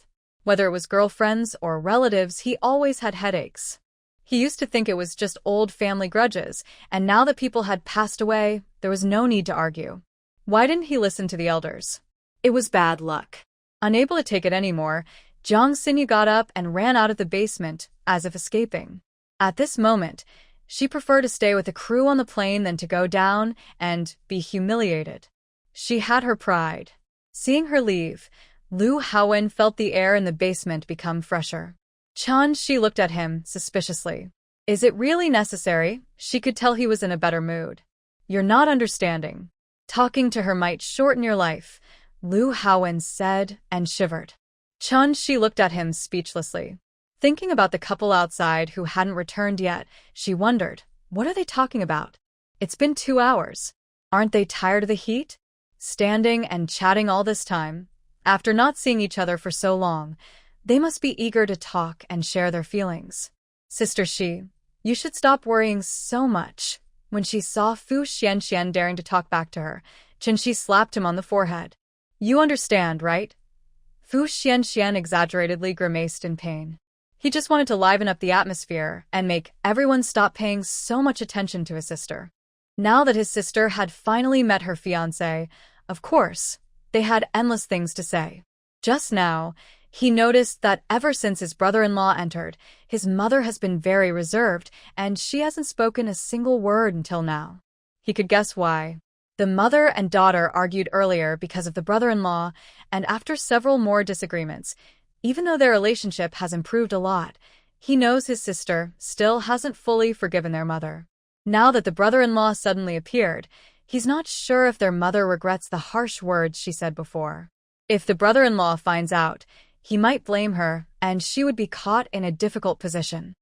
Whether it was girlfriends or relatives, he always had headaches. He used to think it was just old family grudges, and now that people had passed away, there was no need to argue. Why didn't he listen to the elders? It was bad luck. Unable to take it anymore, Jiang Xinyu got up and ran out of the basement, as if escaping. At this moment, she preferred to stay with the crew on the plane than to go down and be humiliated. She had her pride. Seeing her leave, Lu Haowen felt the air in the basement become fresher. She looked at him suspiciously. Is it really necessary? She could tell he was in a better mood. You're not understanding. Talking to her might shorten your life, Lu Haowen said and shivered. She looked at him speechlessly. Thinking about the couple outside who hadn't returned yet, she wondered, what are they talking about? It's been 2 hours. Aren't they tired of the heat? Standing and chatting all this time, after not seeing each other for so long, they must be eager to talk and share their feelings. Sister Shi, you should stop worrying so much. When she saw Fu Xianxian daring to talk back to her, Qinshi slapped him on the forehead. You understand, right? Fu Xianxian exaggeratedly grimaced in pain. He just wanted to liven up the atmosphere and make everyone stop paying so much attention to his sister. Now that his sister had finally met her fiancé, of course, they had endless things to say. Just now, He noticed that ever since his brother-in-law entered, his mother has been very reserved, and she hasn't spoken a single word until now. He could guess why. The mother and daughter argued earlier because of the brother-in-law, and after several more disagreements, even though their relationship has improved a lot, he knows his sister still hasn't fully forgiven their mother. Now that the brother-in-law suddenly appeared, he's not sure if their mother regrets the harsh words she said before. If the brother-in-law finds out, he might blame her, and she would be caught in a difficult position.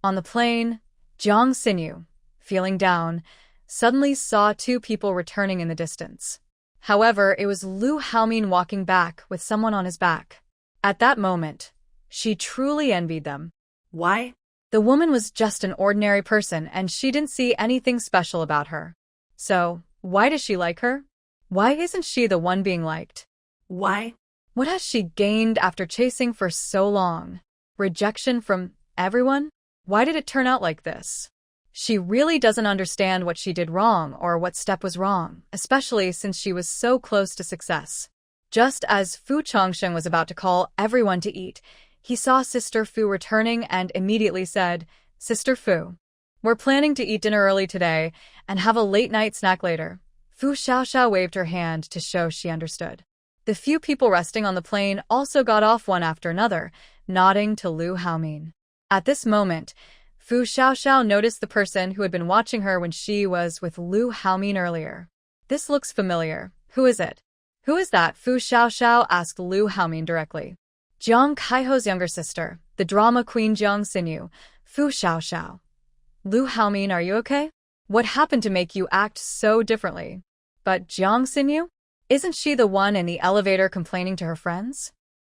On the plane, Jiang Xinyu, feeling down, suddenly saw two people returning in the distance. However, it was Lu Haomin walking back with someone on his back. At that moment, she truly envied them.
Why?
The woman was just an ordinary person, and she didn't see anything special about her. So, why does she like her? Why isn't she the one being liked?
Why?
What has she gained after chasing for so long? Rejection from everyone? Why did it turn out like this? She really doesn't understand what she did wrong or what step was wrong, especially since she was so close to success. Just as Fu Changsheng was about to call everyone to eat, he saw Sister Fu returning and immediately said, "Sister Fu, we're planning to eat dinner early today and have a late-night snack later." Fu Xiaoxiao waved her hand to show she understood. The few people resting on the plane also got off one after another, nodding to Lu Haomin. At this moment, Fu Xiaoxiao noticed the person who had been watching her when she was with Lu Haomin earlier. "This looks familiar. Who is it?" "Who is that?" Fu Xiaoxiao asked Lu Haomin directly. "Jiang Kaiho's younger sister, the drama queen Jiang Xinyu." "Fu Xiaoxiao. Lu Haomin, are you okay? What happened to make you act so differently?" "But Jiang Xinyu? Isn't she the one in the elevator complaining to her friends?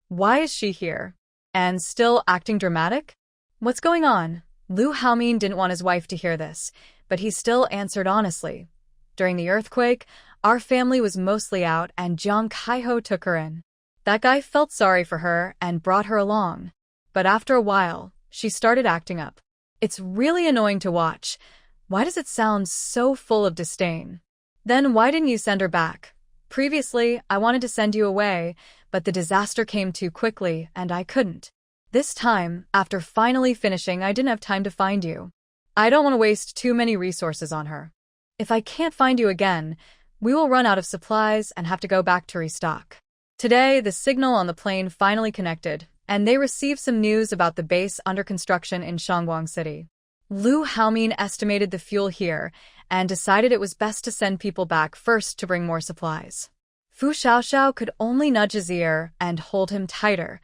Why is she here? And still acting dramatic? What's going on?" Lu Haomin didn't want his wife to hear this, but he still answered honestly. "During the earthquake, our family was mostly out and Jiang Kaiho took her in. That guy felt sorry for her and brought her along. But after a while, she started acting up. It's really annoying to watch. Why does it sound so full of disdain? Then why didn't you send her back? Previously, I wanted to send you away, but the disaster came too quickly and I couldn't. This time, after finally finishing, I didn't have time to find you. I don't want to waste too many resources on her. If I can't find you again, we will run out of supplies and have to go back to restock." Today, the signal on the plane finally connected, and they received some news about the base under construction in Shangguang City. Lu Haomin estimated the fuel here and decided it was best to send people back first to bring more supplies. Fu Xiaoxiao could only nudge his ear and hold him tighter,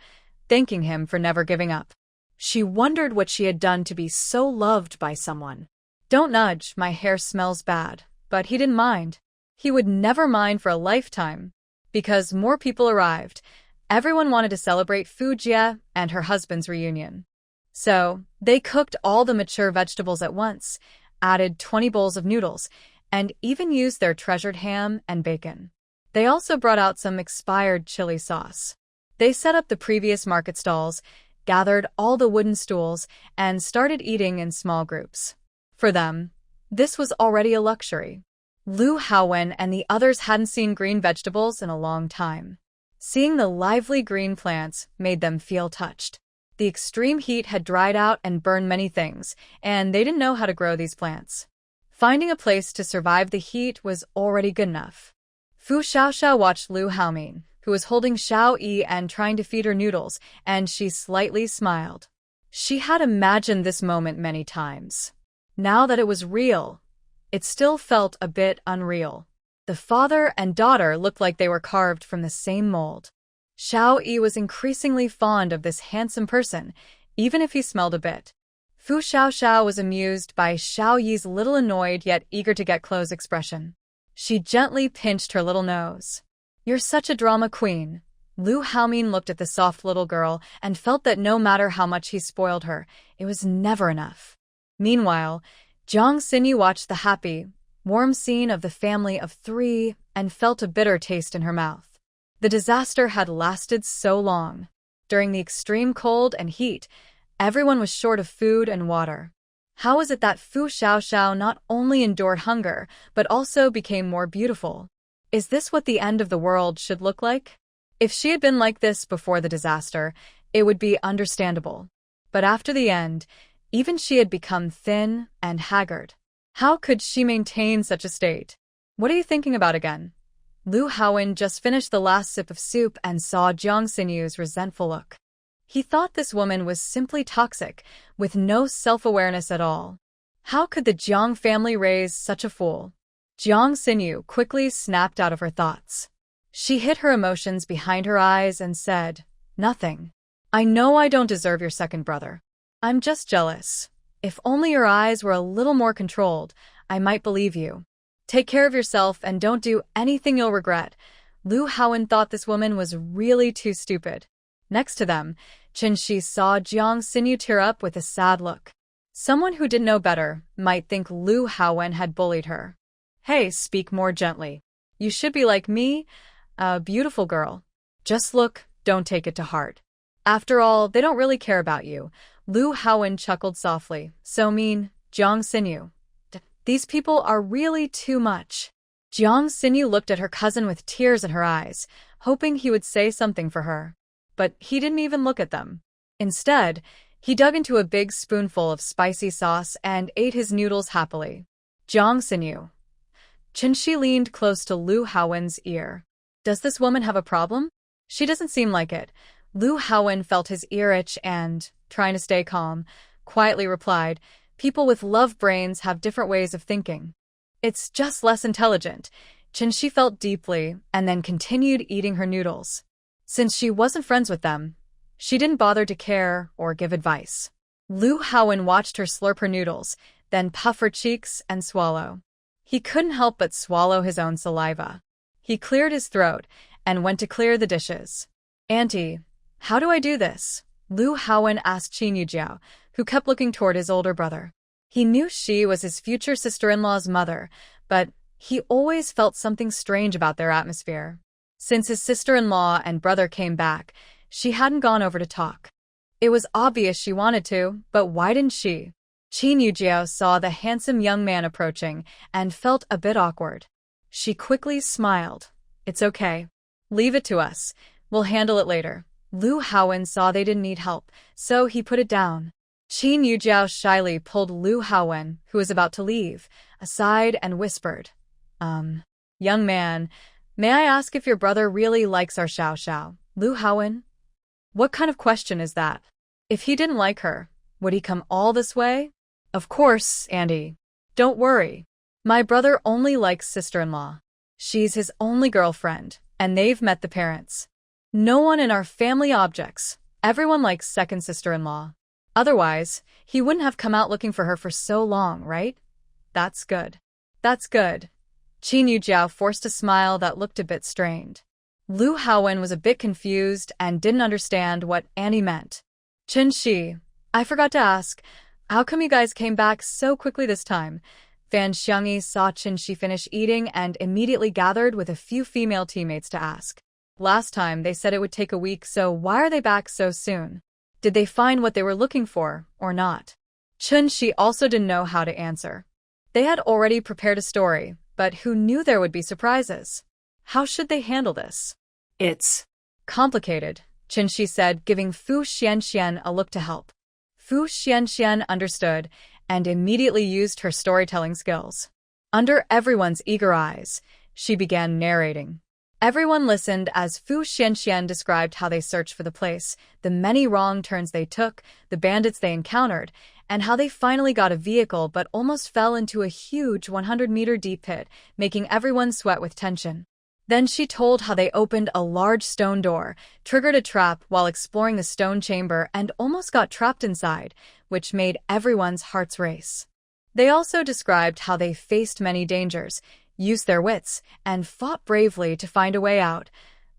thanking him for never giving up. She wondered what she had done to be so loved by someone. "Don't nudge, my hair smells bad." But he didn't mind. He would never mind for a lifetime. Because more people arrived, everyone wanted to celebrate Fu Jie and her husband's reunion. So, they cooked all the mature vegetables at once, added 20 bowls of noodles, and even used their treasured ham and bacon. They also brought out some expired chili sauce. They set up the previous market stalls, gathered all the wooden stools, and started eating in small groups. For them, this was already a luxury. Lu Haowen and the others hadn't seen green vegetables in a long time. Seeing the lively green plants made them feel touched. The extreme heat had dried out and burned many things, and they didn't know how to grow these plants. Finding a place to survive the heat was already good enough. Fu Xiaoxiao watched Lu Haomin, who was holding Xiao Yi and trying to feed her noodles, and she slightly smiled. She had imagined this moment many times. Now that it was real, it still felt a bit unreal. The father and daughter looked like they were carved from the same mold. Xiao Yi was increasingly fond of this handsome person, even if he smelled a bit. Fu Xiaoxiao was amused by Xiao Yi's little annoyed yet eager to get close expression. She gently pinched her little nose. "You're such a drama queen." Lu Haomin looked at the soft little girl and felt that no matter how much he spoiled her, it was never enough. Meanwhile, Jiang Xinyu watched the happy, warm scene of the family of 3 and felt a bitter taste in her mouth. The disaster had lasted so long. During the extreme cold and heat, everyone was short of food and water. How was it that Fu Xiaoxiao not only endured hunger, but also became more beautiful? Is this what the end of the world should look like? If she had been like this before the disaster, it would be understandable. But after the end, even she had become thin and haggard. How could she maintain such a state? What are you thinking about again? Lu Haowen just finished the last sip of soup and saw Jiang Sinyu's resentful look. He thought this woman was simply toxic, with no self-awareness at all. How could the Jiang family raise such a fool? Jiang Sinyu quickly snapped out of her thoughts. She hid her emotions behind her eyes and said, "Nothing. I know I don't deserve your second brother. I'm just jealous. If only your eyes were a little more controlled, I might believe you. Take care of yourself and don't do anything you'll regret." Lu Haowen thought this woman was really too stupid. Next to them, Qin Shi saw Jiang Sinyu tear up with a sad look. Someone who didn't know better might think Lu Haowen had bullied her. "Hey, speak more gently. You should be like me, a beautiful girl. Just look, don't take it to heart. After all, they don't really care about you." Lu Haowen chuckled softly. "So mean, Jiang Sinyu. These people are really too much." Jiang Sinyu looked at her cousin with tears in her eyes, hoping he would say something for her. But he didn't even look at them. Instead, he dug into a big spoonful of spicy sauce and ate his noodles happily. "Jiang Sinyu." Qin Shi leaned close to Lu Haowen's ear. "Does this woman have a problem? She doesn't seem like it." Lu Haowen felt his ear itch and, trying to stay calm, quietly replied, "People with love brains have different ways of thinking. It's just less intelligent." Qin Shi felt deeply and then continued eating her noodles. Since she wasn't friends with them, she didn't bother to care or give advice. Lu Haowen watched her slurp her noodles, then puff her cheeks and swallow. He couldn't help but swallow his own saliva. He cleared his throat and went to clear the dishes. "Auntie, how do I do this?" Lu Haowen asked Qin Yujiao, who kept looking toward his older brother. He knew she was his future sister-in-law's mother, but he always felt something strange about their atmosphere. Since his sister-in-law and brother came back, she hadn't gone over to talk. It was obvious she wanted to, but why didn't she? Qin Yujiao saw the handsome young man approaching and felt a bit awkward. She quickly smiled. "It's okay. Leave it to us. We'll handle it later." Lu Haowen saw they didn't need help, so he put it down. Qin Yujiao shyly pulled Lu Haowen, who was about to leave, aside and whispered, "Young man, may I ask if your brother really likes our Xiao Xiao?" "Lu Haowen? What kind of question is that? If he didn't like her, would he come all this way?" "Of course, Andy. Don't worry. My brother only likes sister-in-law. She's his only girlfriend, and they've met the parents. No one in our family objects. Everyone likes second sister-in-law. Otherwise, he wouldn't have come out looking for her for so long, right? That's good. That's good." Qin Yujiao forced a smile that looked a bit strained. Lu Haowen was a bit confused and didn't understand what Annie meant. "Qin Shi, I forgot to ask, how come you guys came back so quickly this time?" Fan Xiangyi saw Qin Shi finish eating and immediately gathered with a few female teammates to ask. "Last time they said it would take a week, so why are they back so soon? Did they find what they were looking for, or not?" Qin Shi also didn't know how to answer. They had already prepared a story, but who knew there would be surprises? How should they handle this?
"It's
complicated," Qin Shi said, giving Fu Xianxian a look to help. Fu Xianxian understood and immediately used her storytelling skills. Under everyone's eager eyes, she began narrating. Everyone listened as Fu Xianxian described how they searched for the place, the many wrong turns they took, the bandits they encountered, and how they finally got a vehicle but almost fell into a huge 100-meter deep pit, making everyone sweat with tension. Then she told how they opened a large stone door, triggered a trap while exploring the stone chamber, and almost got trapped inside, which made everyone's hearts race. They also described how they faced many dangers, used their wits, and fought bravely to find a way out,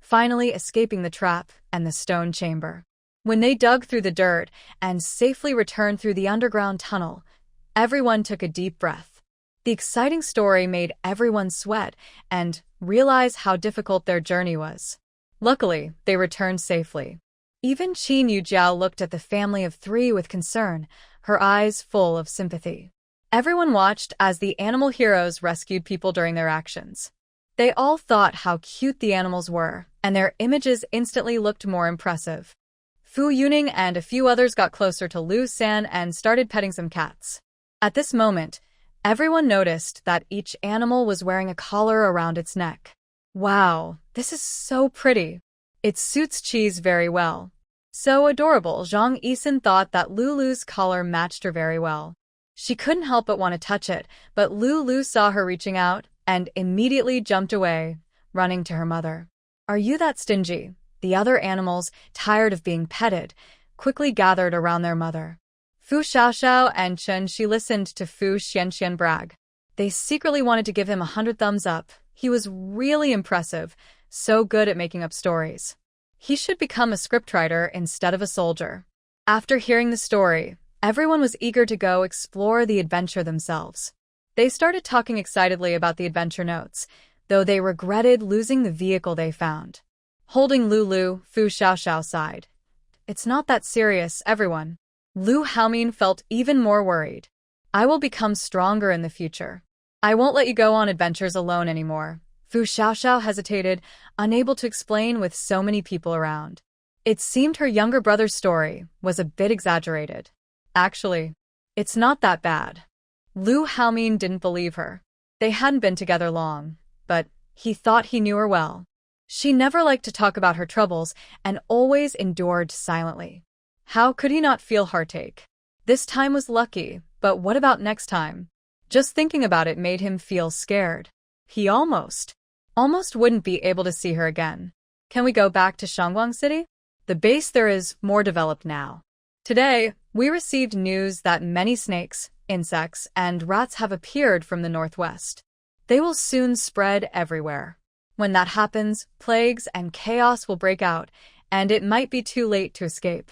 finally escaping the trap and the stone chamber. When they dug through the dirt and safely returned through the underground tunnel, everyone took a deep breath. The exciting story made everyone sweat and realize how difficult their journey was. Luckily, they returned safely. Even Qin Yujiao looked at the family of three with concern, her eyes full of sympathy. Everyone watched as the animal heroes rescued people during their actions. They all thought how cute the animals were, and their images instantly looked more impressive. Fu Yuning and a few others got closer to Lu San and started petting some cats. At this moment, everyone noticed that each animal was wearing a collar around its neck. Wow, this is so pretty. It suits Cheese very well. So adorable. Zhang Yisan thought that Lulu's collar matched her very well. She couldn't help but want to touch it, but Lulu saw her reaching out and immediately jumped away, running to her mother. Are you that stingy? The other animals, tired of being petted, quickly gathered around their mother. Fu Xiaoxiao and Chen Shi listened to Fu Xianxian brag. They secretly wanted to give him 100 thumbs up. He was really impressive, so good at making up stories. He should become a scriptwriter instead of a soldier. After hearing the story, everyone was eager to go explore the adventure themselves. They started talking excitedly about the adventure notes, though they regretted losing the vehicle they found. Holding Lulu, Fu Xiaoxiao sighed. It's not that serious, everyone. Lu Haomin felt even more worried. I will become stronger in the future. I won't let you go on adventures alone anymore. Fu Xiaoxiao hesitated, unable to explain with so many people around. It seemed her younger brother's story was a bit exaggerated. Actually, it's not that bad. Lu Haomin didn't believe her. They hadn't been together long, but he thought he knew her well. She never liked to talk about her troubles and always endured silently. How could he not feel heartache? This time was lucky, but what about next time? Just thinking about it made him feel scared. He almost wouldn't be able to see her again. Can we go back to Shangguang City? The base there is more developed now. Today, we received news that many snakes, insects, and rats have appeared from the northwest. They will soon spread everywhere. When that happens, plagues and chaos will break out, and it might be too late to escape.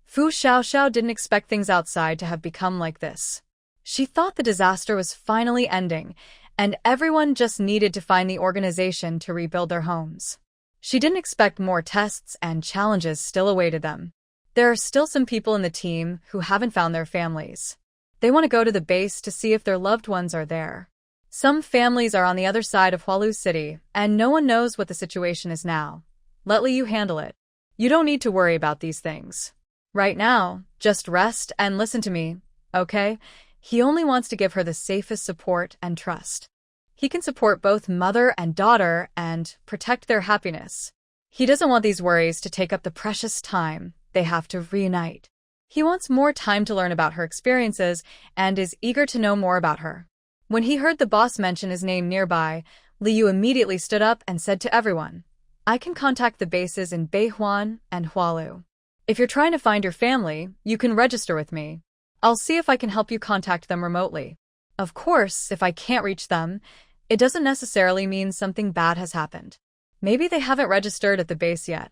Fu Xiaoxiao didn't expect things outside to have become like this. She thought the disaster was finally ending, and everyone just needed to find the organization to rebuild their homes. She didn't expect more tests and challenges still awaited them. There are still some people in the team who haven't found their families. They want to go to the base to see if their loved ones are there. Some families are on the other side of Hualu City, and no one knows what the situation is now. Let Liu handle it. You don't need to worry about these things. Right now, just rest and listen to me, okay? He only wants to give her the safest support and trust. He can support both mother and daughter and protect their happiness. He doesn't want these worries to take up the precious time they have to reunite. He wants more time to learn about her experiences and is eager to know more about her. When he heard the boss mention his name nearby, Liu immediately stood up and said to everyone, I can contact the bases in Beihuan and Hualu. If you're trying to find your family, you can register with me. I'll see if I can help you contact them remotely. Of course, if I can't reach them, it doesn't necessarily mean something bad has happened. Maybe they haven't registered at the base yet.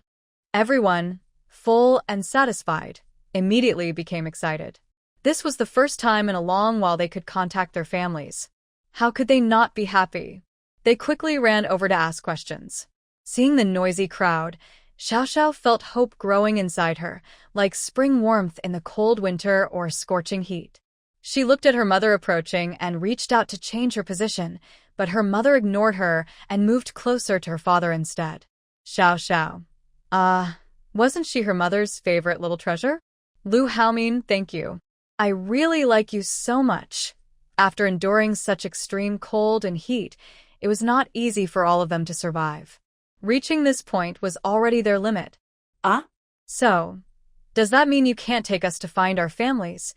Everyone, full and satisfied, immediately became excited. This was the first time in a long while they could contact their families. How could they not be happy? They quickly ran over to ask questions. Seeing the noisy crowd, Xiaoxiao felt hope growing inside her, like spring warmth in the cold winter or scorching heat. She looked at her mother approaching and reached out to change her position, but her mother ignored her and moved closer to her father instead. Xiaoxiao. Wasn't she her mother's favorite little treasure? Lu Haomin, thank you. I really like you so much. After enduring such extreme cold and heat, it was not easy for all of them to survive. Reaching this point was already their limit. So, does that mean you can't take us to find our families?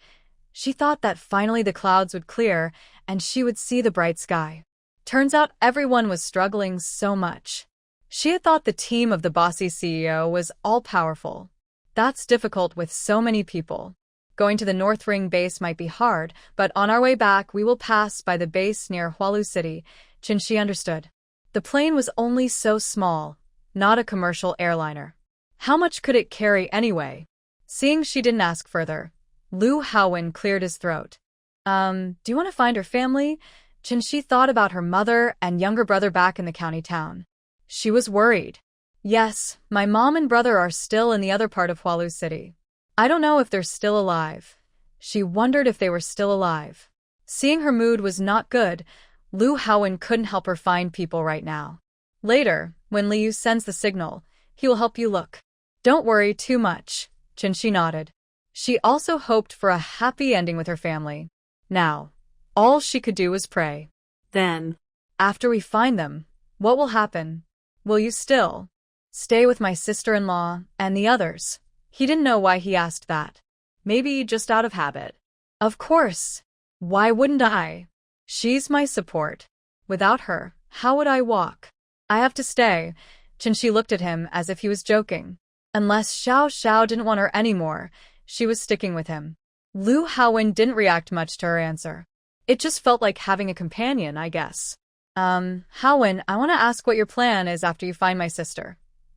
She thought that finally the clouds would clear and she would see the bright sky. Turns out everyone was struggling so much. She had thought the team of the bossy CEO was all-powerful. That's difficult with so many people. Going to the North Ring base might be hard, but on our way back we will pass by the base near Hualu City. Qinshi understood. The plane was only so small, not a commercial airliner. How much could it carry anyway? Seeing she didn't ask further, Lu Haowen cleared his throat. Do you want to find her family? Qinshi thought about her mother and younger brother back in the county town. She was worried. Yes, my mom and brother are still in the other part of Hualu City. I don't know if they're still alive. She wondered if they were still alive. Seeing her mood was not good, Lu Haowen couldn't help her find people right now. Later, when Liu sends the signal, he will help you look. Don't worry too much, Qinshi nodded. She also hoped for a happy ending with her family. Now, all she could do was pray.
Then,
After we find them, what will happen? Will you still stay with my sister-in-law and the others? He didn't know why he asked that. Maybe just out of habit. Of course. Why wouldn't I? She's my support. Without her, how would I walk? I have to stay. Qinshi looked at him as if he was joking. Unless Xiao Xiao didn't want her anymore, she was sticking with him. Lu Haowen didn't react much to her answer. It just felt like having a companion, I guess. Haowen, I want to ask what your plan is after you find my sister.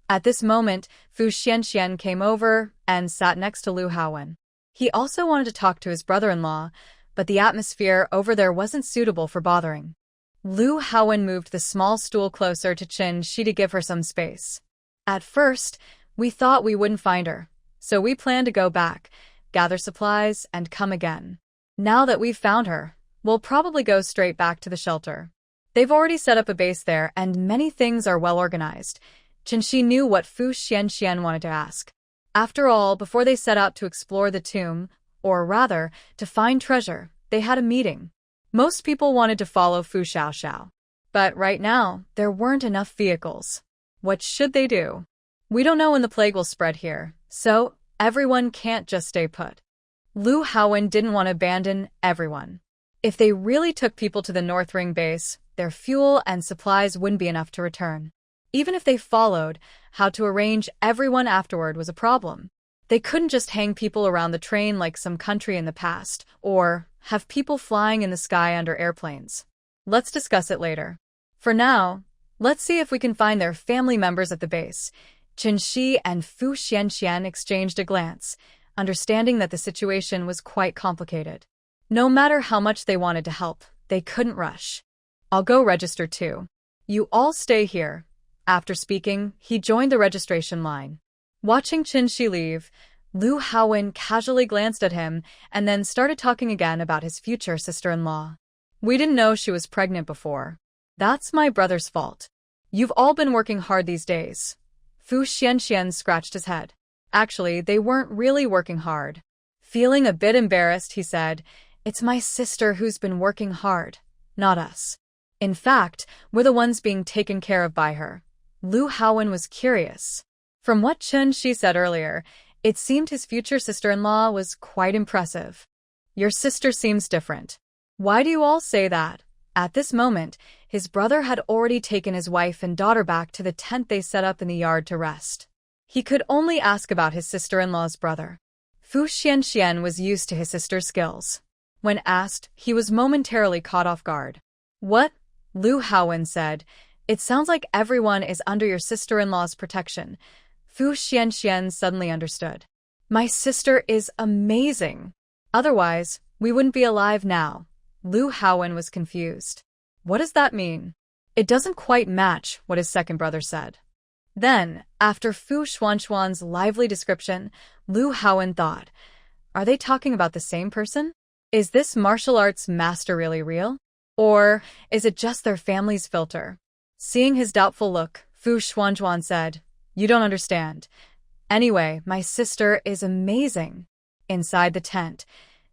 At this moment, Fu Xianxian came over and sat next to Lu Haowen. He also wanted to talk to his brother-in-law, but the atmosphere over there wasn't suitable for bothering. Lu Haowen moved the small stool closer to Qinshi to give her some space. At first, we thought we wouldn't find her, so we planned to go back, gather supplies, and come again. Now that we've found her, we'll probably go straight back to the shelter. They've already set up a base there, and many things are well organized. Qinshi knew what Fu Xianxian wanted to ask. After all, before they set out to explore the tomb, or rather, to find treasure, they had a meeting. Most people wanted to follow Fu Xiaoxiao. But right now, there weren't enough vehicles. What should they do? We don't know when the plague will spread here, so everyone can't just stay put. Lu Haowen didn't want to abandon everyone. If they really took people to the North Ring base, their fuel and supplies wouldn't be enough to return. Even if they followed, how to arrange everyone afterward was a problem. They couldn't just hang people around the train like some country in the past, or have people flying in the sky under airplanes. Let's discuss it later. For now, let's see if we can find their family members at the base. Qinshi and Fu Xianxian exchanged a glance, understanding that the situation was quite complicated. No matter how much they wanted to help, they couldn't rush. I'll go register too. You all stay here. After speaking, he joined the registration line. Watching Qinshi leave, Lu Haowen casually glanced at him and then started talking again about his future sister-in-law. We didn't know she was pregnant before. That's my brother's fault. You've all been working hard these days. Fu Xianxian scratched his head. Actually, they weren't really working hard. Feeling a bit embarrassed, he said, "It's my sister who's been working hard, not us. In fact, we're the ones being taken care of by her." Lu Haowen was curious. From what Qinshi said earlier, it seemed his future sister-in-law was quite impressive. Your sister seems different. Why do you all say that? At this moment, his brother had already taken his wife and daughter back to the tent they set up in the yard to rest. He could only ask about his sister-in-law's brother. Fu Xianxian was used to his sister's skills. When asked, he was momentarily caught off guard. What? Lu Haowen said. It sounds like everyone is under your sister-in-law's protection. Fu Xianxian suddenly understood. My sister is amazing. Otherwise, we wouldn't be alive now. Lu Haowen was confused. What does that mean? It doesn't quite match what his second brother said. Then, after Fu Xuanxuan's lively description, Lu Haowen thought, are they talking about the same person? Is this martial arts master really real? Or is it just their family's filter? Seeing his doubtful look, Fu Xuanxuan said, you don't understand. Anyway, my sister is amazing. Inside the tent,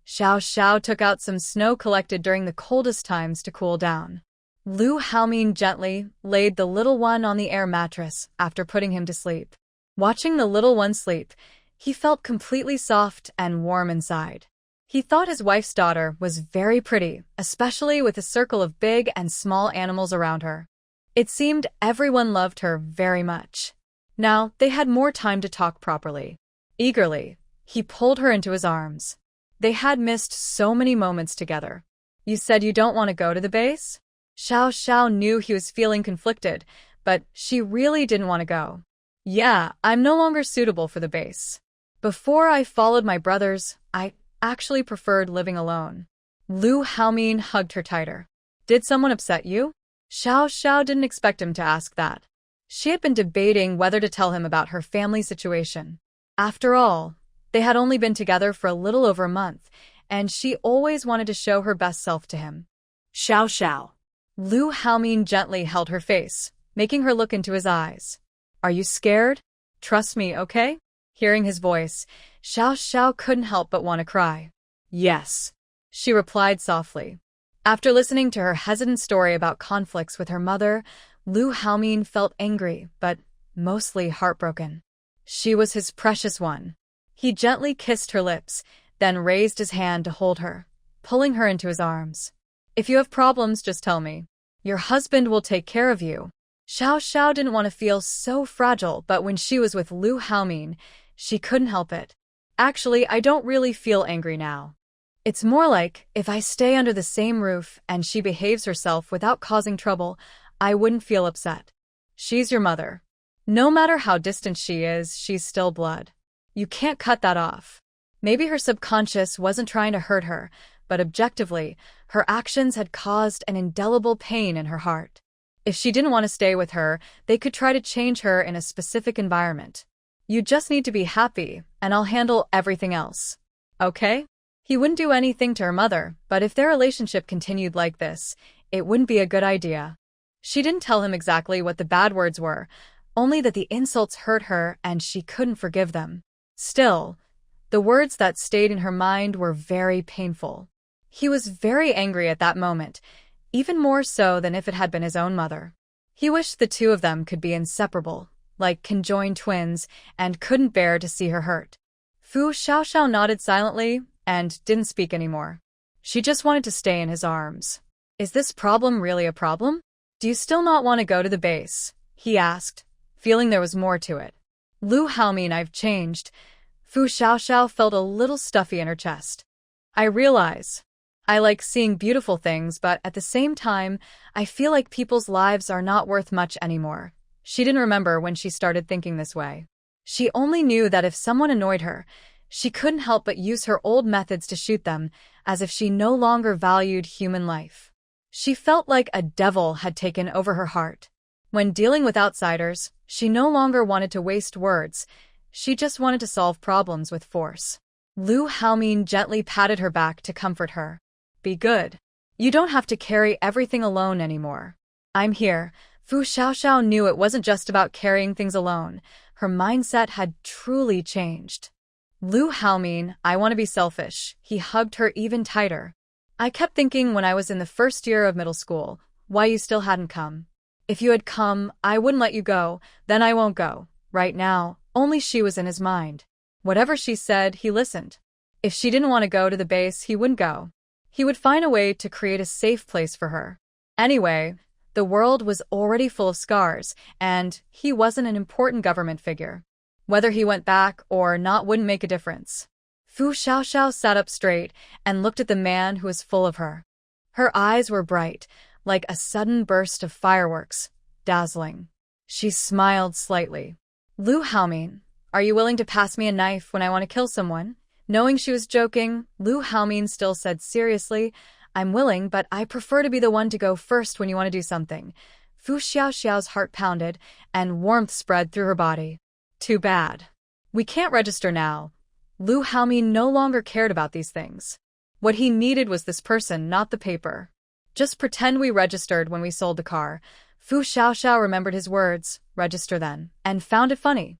Xiao Xiao took out some snow collected during the coldest times to cool down. Lu Haomin gently laid the little one on the air mattress after putting him to sleep. Watching the little one sleep, he felt completely soft and warm inside. He thought his wife's daughter was very pretty, especially with a circle of big and small animals around her. It seemed everyone loved her very much. Now they had more time to talk properly. Eagerly, he pulled her into his arms. They had missed so many moments together. You said you don't want to go to the base? Xiao Xiao knew he was feeling conflicted, but she really didn't want to go. Yeah, I'm no longer suitable for the base. Before I followed my brothers, I actually preferred living alone. Lu Haomin hugged her tighter. Did someone upset you? Xiao Xiao didn't expect him to ask that. She had been debating whether to tell him about her family situation. After all, they had only been together for a little over a month, and she always wanted to show her best self to him.
Xiao Xiao.
Lu Haomin gently held her face, making her look into his eyes. Are you scared? Trust me, okay? Hearing his voice, Xiao Xiao couldn't help but want to cry. Yes, she replied softly. After listening to her hesitant story about conflicts with her mother, Lu Haomin felt angry, but mostly heartbroken. She was his precious one. He gently kissed her lips, then raised his hand to hold her, pulling her into his arms. If you have problems, just tell me. Your husband will take care of you. Xiao Xiao didn't want to feel so fragile, but when she was with Lu Haomin, she couldn't help it. Actually, I don't really feel angry now. It's more like, if I stay under the same roof and she behaves herself without causing trouble, I wouldn't feel upset. She's your mother. No matter how distant she is, she's still blood. You can't cut that off. Maybe her subconscious wasn't trying to hurt her, but objectively, her actions had caused an indelible pain in her heart. If she didn't want to stay with her, they could try to change her in a specific environment. You just need to be happy, and I'll handle everything else. Okay? He wouldn't do anything to her mother, but if their relationship continued like this, it wouldn't be a good idea. She didn't tell him exactly what the bad words were, only that the insults hurt her and she couldn't forgive them. Still, the words that stayed in her mind were very painful. He was very angry at that moment, even more so than if it had been his own mother. He wished the two of them could be inseparable, like conjoined twins, and couldn't bear to see her hurt. Fu Xiaoxiao nodded silently and didn't speak anymore. She just wanted to stay in his arms. Is this problem really a problem? Do you still not want to go to the base? He asked, feeling there was more to it. Lu Haomin, I've changed. Fu Xiaoxiao felt a little stuffy in her chest. I realize. I like seeing beautiful things, but at the same time, I feel like people's lives are not worth much anymore. She didn't remember when she started thinking this way. She only knew that if someone annoyed her, she couldn't help but use her old methods to shoot them, as if she no longer valued human life. She felt like a devil had taken over her heart. When dealing with outsiders, she no longer wanted to waste words. She just wanted to solve problems with force. Lu Haomin gently patted her back to comfort her. Be good. You don't have to carry everything alone anymore. I'm here. Fu Xiaoxiao knew it wasn't just about carrying things alone. Her mindset had truly changed. Lu Haomin, I want to be selfish. He hugged her even tighter. I kept thinking when I was in the first year of middle school, why you still hadn't come. If you had come, I wouldn't let you go, then I won't go. Right now, only she was in his mind. Whatever she said, he listened. If she didn't want to go to the base, he wouldn't go. He would find a way to create a safe place for her. Anyway, the world was already full of scars, and he wasn't an important government figure. Whether he went back or not wouldn't make a difference. Fu Xiaoxiao sat up straight and looked at the man who was full of her. Her eyes were bright, like a sudden burst of fireworks, dazzling. She smiled slightly. Lu Haomin, are you willing to pass me a knife when I want to kill someone? Knowing she was joking, Lu Haomin still said seriously, I'm willing, but I prefer to be the one to go first when you want to do something. Fu Xiaoxiao's heart pounded, and warmth spread through her body. Too bad. We can't register now. Lu Haomin no longer cared about these things. What he needed was this person, not the paper. Just pretend we registered when we sold the car. Fu Xiaoxiao remembered his words, register then, and found it funny.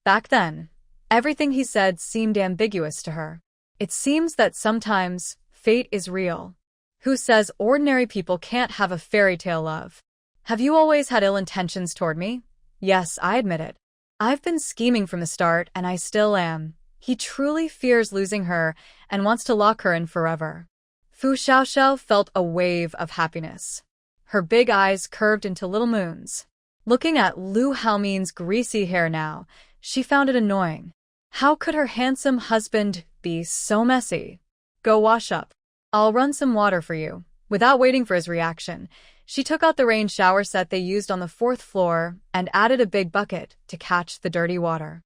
Back then, everything he said seemed ambiguous to her. It seems that sometimes, fate is real. Who says ordinary people can't have a fairy tale love? Have you always had ill intentions toward me? Yes, I admit it. I've been scheming from the start, and I still am. He truly fears losing her and wants to lock her in forever. Fu Xiaoxiao felt a wave of happiness. Her big eyes curved into little moons. Looking at Lu Haomin's greasy hair now, she found it annoying. How could her handsome husband be so messy? Go wash up. I'll run some water for you. Without waiting for his reaction, she took out the rain shower set they used on the 4th floor and added a big bucket to catch the dirty water.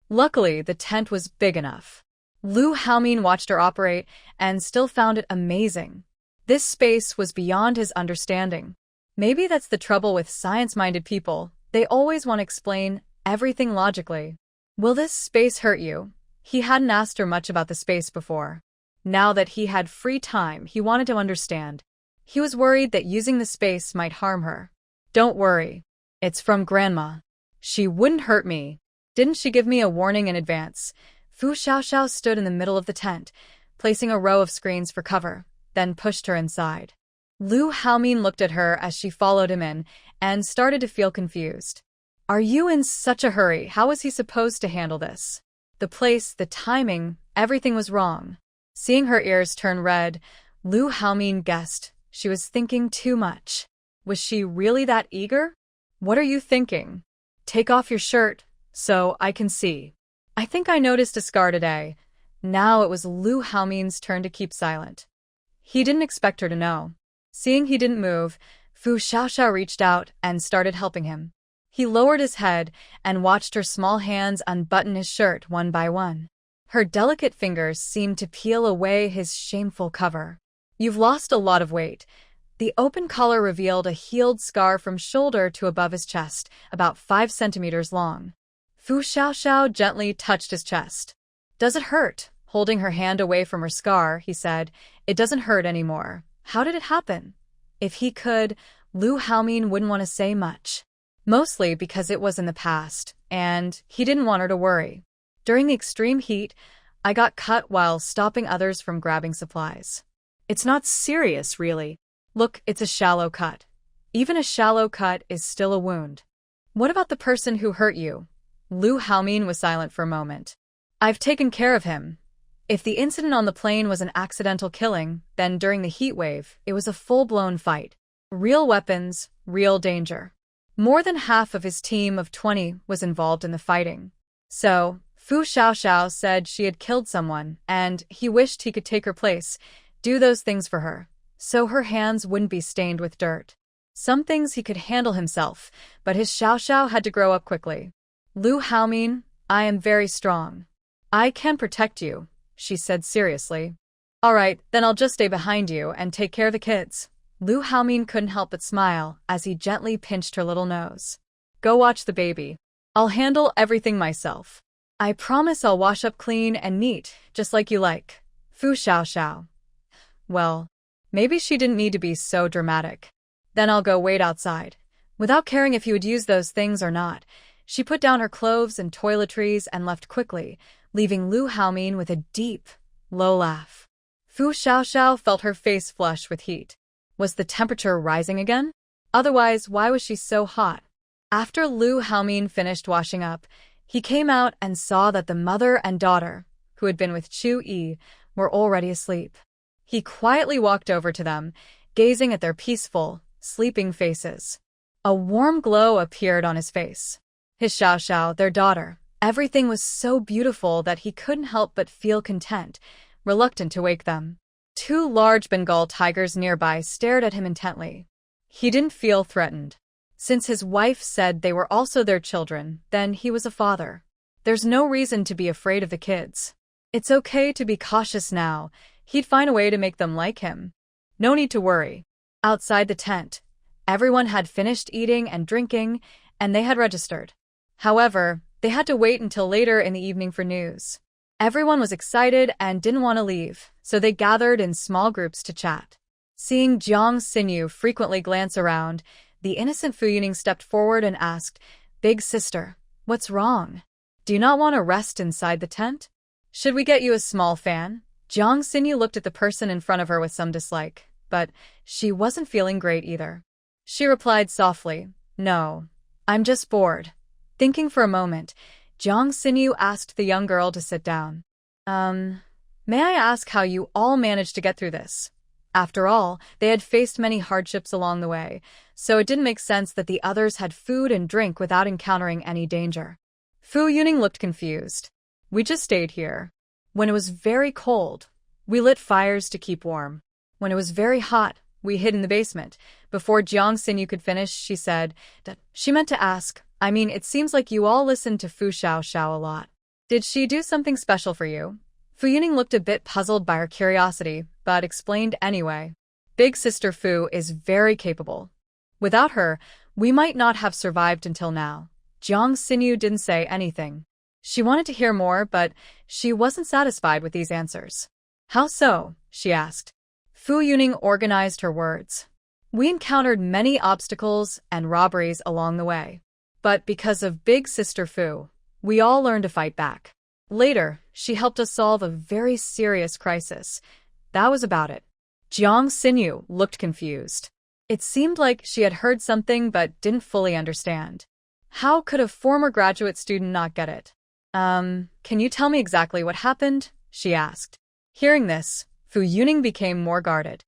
Luckily, the tent was big enough. Lu Haomin watched her operate and still found it amazing. This space was beyond his understanding. Maybe that's the trouble with science-minded people. They always want to explain everything logically. Will this space hurt you? He hadn't asked her much about the space before. Now that he had free time, he wanted to understand. He was worried that using the space might harm her. Don't worry. It's from Grandma. She wouldn't hurt me. Didn't she give me a warning in advance? Fu Xiaoxiao stood in the middle of the tent, placing a row of screens for cover, then pushed her inside. Lu Haomin looked at her as she followed him in and started to feel confused. Are you in such a hurry? How was he supposed to handle this? The place, the timing, everything was wrong. Seeing her ears turn red, Lu Haomin guessed she was thinking too much. Was she really that eager? What are you thinking? Take off your shirt, so I can see. I think I noticed a scar today. Now it was Lu Haomin's turn to keep silent. He didn't expect her to know. Seeing he didn't move, Fu Xiaoxiao reached out and started helping him. He lowered his head and watched her small hands unbutton his shirt one by one. Her delicate fingers seemed to peel away his shameful cover. You've lost a lot of weight. The open collar revealed a healed scar from shoulder to above his chest, about 5 centimeters long. Fu Xiaoxiao gently touched his chest. Does it hurt? Holding her hand away from her scar, he said, It doesn't hurt anymore. How did it happen? If he could, Lu Haomin wouldn't want to say much. Mostly because it was in the past, and he didn't want her to worry. During the extreme heat, I got cut while stopping others from grabbing supplies. It's not serious, really. Look, it's a shallow cut. Even a shallow cut is still a wound. What about the person who hurt you? Lu Haomin was silent for a moment. I've taken care of him. If the incident on the plane was an accidental killing, then during the heat wave, it was a full-blown fight. Real weapons, real danger. More than half of his team of 20 was involved in the fighting. So, Fu Xiaoxiao said she had killed someone, and he wished he could take her place, do those things for her, so her hands wouldn't be stained with dirt. Some things he could handle himself, but his Xiaoxiao had to grow up quickly. Lu Haomin, I am very strong. I can protect you, she said seriously. All right, then I'll just stay behind you and take care of the kids. Lu Haomin couldn't help but smile as he gently pinched her little nose. Go watch the baby. I'll handle everything myself. I promise I'll wash up clean and neat, just like you like. Fu Xiaoxiao. Well, maybe she didn't need to be so dramatic. Then I'll go wait outside. Without caring if he would use those things or not, she put down her clothes and toiletries and left quickly, leaving Lu Haomin with a deep, low laugh. Fu Xiaoxiao felt her face flush with heat. Was the temperature rising again? Otherwise, why was she so hot? After Lu Haomin finished washing up, he came out and saw that the mother and daughter, who had been with Chu Yi, were already asleep. He quietly walked over to them, gazing at their peaceful, sleeping faces. A warm glow appeared on his face. His Xiaoxiao, their daughter, everything was so beautiful that he couldn't help but feel content, reluctant to wake them. 2 large Bengal tigers nearby stared at him intently. He didn't feel threatened. Since his wife said they were also their children, then he was a father. There's no reason to be afraid of the kids. It's okay to be cautious now. He'd find a way to make them like him. No need to worry. Outside the tent, everyone had finished eating and drinking, and they had registered. However, they had to wait until later in the evening for news. Everyone was excited and didn't want to leave, so they gathered in small groups to chat. Seeing Jiang Xinyu frequently glance around, the innocent Fu Yuning stepped forward and asked, Big sister, what's wrong? Do you not want to rest inside the tent? Should we get you a small fan? Jiang Xinyu looked at the person in front of her with some dislike, but she wasn't feeling great either. She replied softly, No, I'm just bored. Thinking for a moment, Jiang Xinyu asked the young girl to sit down. May I ask how you all managed to get through this? After all, they had faced many hardships along the way, so it didn't make sense that the others had food and drink without encountering any danger. Fu Yuning looked confused. We just stayed here. When it was very cold, we lit fires to keep warm. When it was very hot, we hid in the basement. Before Jiang Xinyu could finish, she said that she meant to ask, I mean, it seems like you all listened to Fu Xiaoxiao a lot. Did she do something special for you? Fu Yuning looked a bit puzzled by her curiosity, but explained anyway. Big sister Fu is very capable. Without her, we might not have survived until now. Jiang Xinyu didn't say anything. She wanted to hear more, but she wasn't satisfied with these answers. How so? She asked. Fu Yuning organized her words. We encountered many obstacles and robberies along the way. But because of Big Sister Fu, we all learned to fight back. Later, she helped us solve a very serious crisis. That was about it. Jiang Xinyu looked confused. It seemed like she had heard something but didn't fully understand. How could a former graduate student not get it? Can you tell me exactly what happened? She asked. Hearing this, Fu Yuning became more guarded.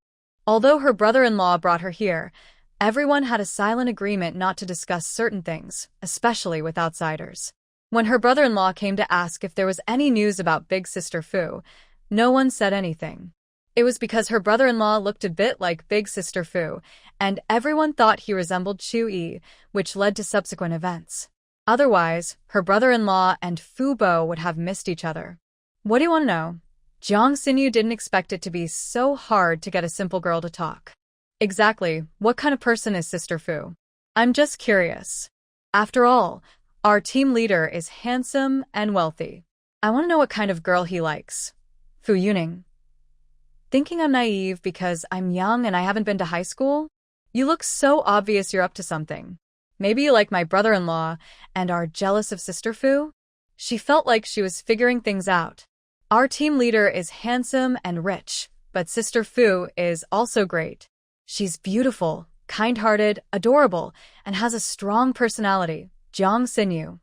Although her brother-in-law brought her here, everyone had a silent agreement not to discuss certain things, especially with outsiders. When her brother-in-law came to ask if there was any news about Big Sister Fu, no one said anything. It was because her brother-in-law looked a bit like Big Sister Fu, and everyone thought he resembled Chu Yi, which led to subsequent events. Otherwise, her brother-in-law and Fu Bo would have missed each other. What do you want to know? Jiang Xinyu didn't expect it to be so hard to get a simple girl to talk. Exactly, what kind of person is Sister Fu? I'm just curious. After all, our team leader is handsome and wealthy. I want to know what kind of girl he likes. Fu Yuning. Thinking I'm naive because I'm young and I haven't been to high school? You look so obvious you're up to something. Maybe you like my brother-in-law and are jealous of Sister Fu? She felt like she was figuring things out. Our team leader is handsome and rich, but Sister Fu is also great. She's beautiful, kind-hearted, adorable, and has a strong personality. Jiang Xinyu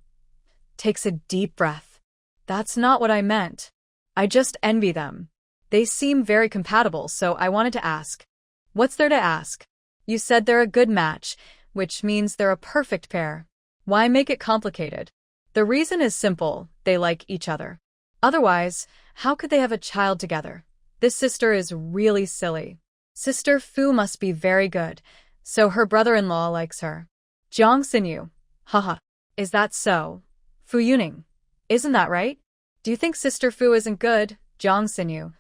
takes a deep breath. That's not what I meant. I just envy them. They seem very compatible, so I wanted to ask. What's there to ask? You said they're a good match, which means they're a perfect pair. Why make it complicated? The reason is simple, they like each other. Otherwise, how could they have a child together? This sister is really silly. Sister Fu must be very good, so her brother-in-law likes her. Jiang Xinyu. Haha. Is that so? Fu Yuning. Isn't that right? Do you think Sister Fu isn't good? Jiang Xinyu.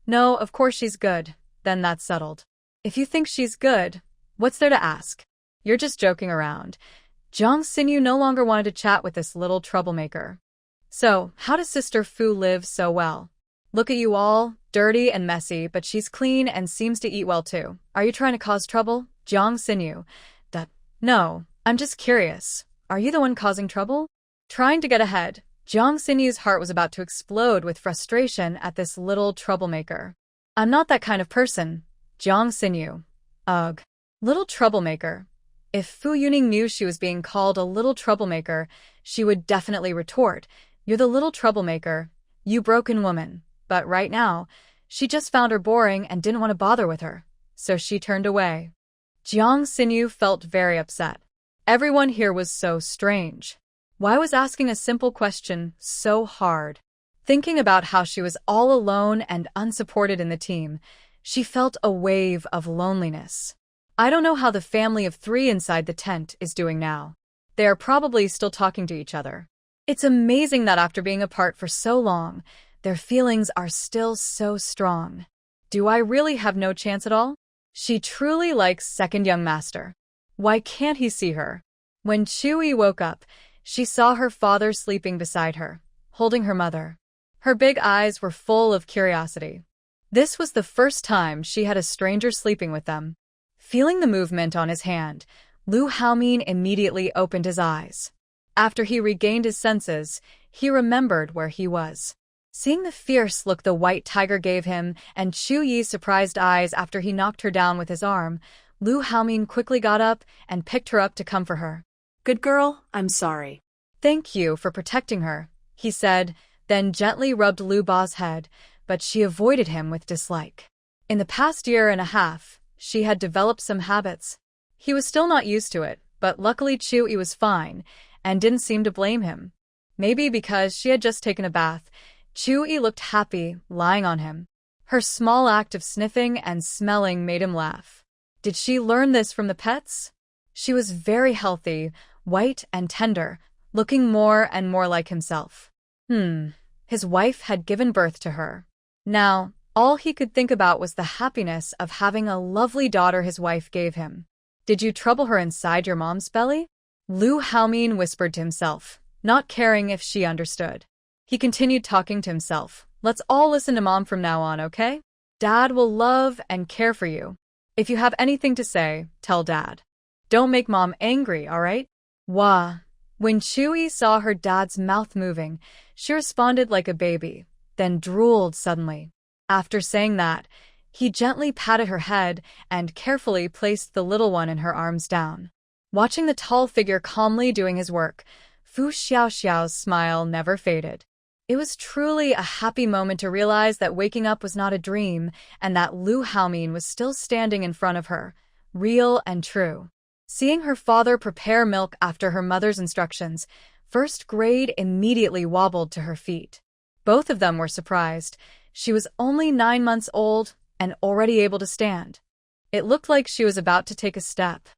No, of course she's good. Then that's settled. If you think she's good, what's there to ask? You're just joking around. Jiang Xinyu no longer wanted to chat with this little troublemaker. So, how does Sister Fu live so well? Look at you all, dirty and messy, but she's clean and seems to eat well too. Are you trying to cause trouble? Jiang Xinyu. No, I'm just curious. Are you the one causing trouble? Trying to get ahead, Jiang Xinyu's heart was about to explode with frustration at this little troublemaker. I'm not that kind of person. Jiang Xinyu. Ugh. Little troublemaker. If Fu Yuning knew she was being called a little troublemaker, she would definitely retort, You're the little troublemaker, you broken woman. But right now, she just found her boring and didn't want to bother with her, so she turned away. Jiang Xinyu felt very upset. Everyone here was so strange. Why was asking a simple question so hard? Thinking about how she was all alone and unsupported in the team, she felt a wave of loneliness. I don't know how the family of 3 inside the tent is doing now. They are probably still talking to each other. It's amazing that after being apart for so long, their feelings are still so strong. Do I really have no chance at all? She truly likes second young master. Why can't he see her? When Chu-yi woke up, she saw her father sleeping beside her, holding her mother. Her big eyes were full of curiosity. This was the first time she had a stranger sleeping with them. Feeling the movement on his hand, Lu Haomin immediately opened his eyes. After he regained his senses, he remembered where he was. Seeing the fierce look the white tiger gave him and Chu-yi's surprised eyes after he knocked her down with his arm, Lu Haomin quickly got up and picked her up to comfort her.
Good girl, I'm sorry.
Thank you for protecting her, he said, then gently rubbed Lu Ba's head, but she avoided him with dislike. In the past year and a half, she had developed some habits. He was still not used to it, but luckily Chu-yi was fine and didn't seem to blame him. Maybe because she had just taken a bath, Chu-yi looked happy, lying on him. Her small act of sniffing and smelling made him laugh. Did she learn this from the pets? She was very healthy, white and tender, looking more and more like himself. His wife had given birth to her. Now, all he could think about was the happiness of having a lovely daughter his wife gave him. Did you trouble her inside your mom's belly? Lu Haomin whispered to himself, not caring if she understood. He continued talking to himself. Let's all listen to Mom from now on, okay? Dad will love and care for you. If you have anything to say, tell Dad. Don't make Mom angry, alright? Wah. When Chewie saw her dad's mouth moving, she responded like a baby, then drooled suddenly. After saying that, he gently patted her head and carefully placed the little one in her arms down. Watching the tall figure calmly doing his work, Fu Xiaoxiao's smile never faded. It was truly a happy moment to realize that waking up was not a dream and that Lu Haomin was still standing in front of her, real and true. Seeing her father prepare milk after her mother's instructions, First Grade immediately wobbled to her feet. Both of them were surprised. She was only 9 months old and already able to stand. It looked like she was about to take a step.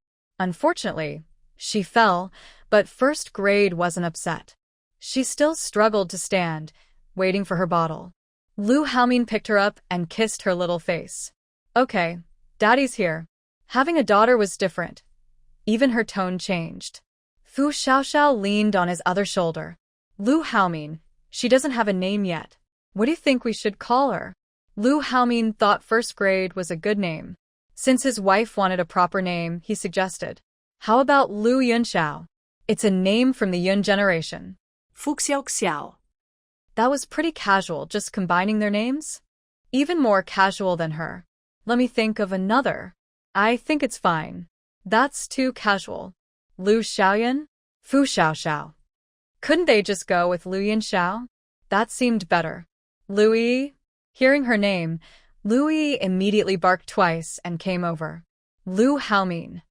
Unfortunately, she fell, but First Grade wasn't upset. She still struggled to stand, waiting for her bottle. Lu Haomin picked her up and kissed her little face. Okay, Daddy's here. Having a daughter was different. Even her tone changed. Fu Xiaoxiao leaned on his other shoulder. Lu Haomin, she doesn't have a name yet. What do you think we should call her? Lu Haomin thought First Grade was a good name. Since his wife wanted a proper name, he suggested, how about Lu Yunxiao? It's a name from the Yun generation.
Fu Xiaoxiao.
That was pretty casual, just combining their names? Even more casual than her. Let me think of another. I think it's fine. That's too casual. Lu Xiaoyan? Fu Xiaoxiao. Couldn't they just go with Lu Yunxiao? That seemed better. Louis? Hearing her name, Louis immediately barked twice and came over. Lu Haomin.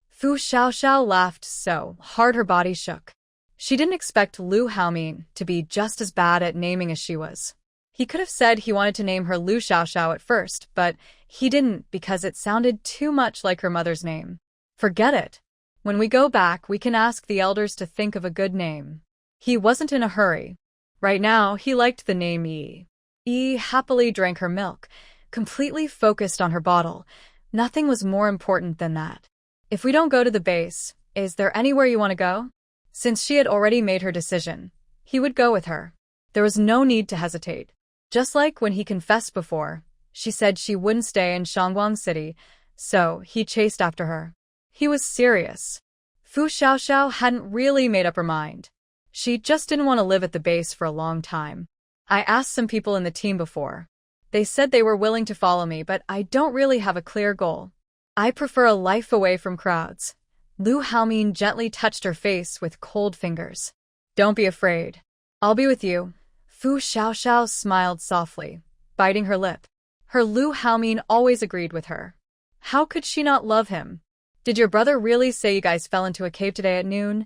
Fu Xiaoxiao laughed so hard her body shook. She didn't expect Lu Haomin to be just as bad at naming as she was. He could have said he wanted to name her Lu Xiaoxiao at first, but he didn't because it sounded too much like her mother's name. Forget it. When we go back, we can ask the elders to think of a good name. He wasn't in a hurry. Right now, he liked the name Yi. Yi happily drank her milk, completely focused on her bottle. Nothing was more important than that. If we don't go to the base, is there anywhere you want to go? Since she had already made her decision, he would go with her. There was no need to hesitate. Just like when he confessed before, she said she wouldn't stay in Shangguang City, so he chased after her. He was serious. Fu Xiaoxiao hadn't really made up her mind. She just didn't want to live at the base for a long time. I asked some people in the team before. They said they were willing to follow me, but I don't really have a clear goal. I prefer a life away from crowds. Lu Haomin gently touched her face with cold fingers. Don't be afraid. I'll be with you. Fu Xiaoxiao smiled softly, biting her lip. Her Lu Haomin always agreed with her. How could she not love him? Did your brother really say you guys fell into a cave today at noon?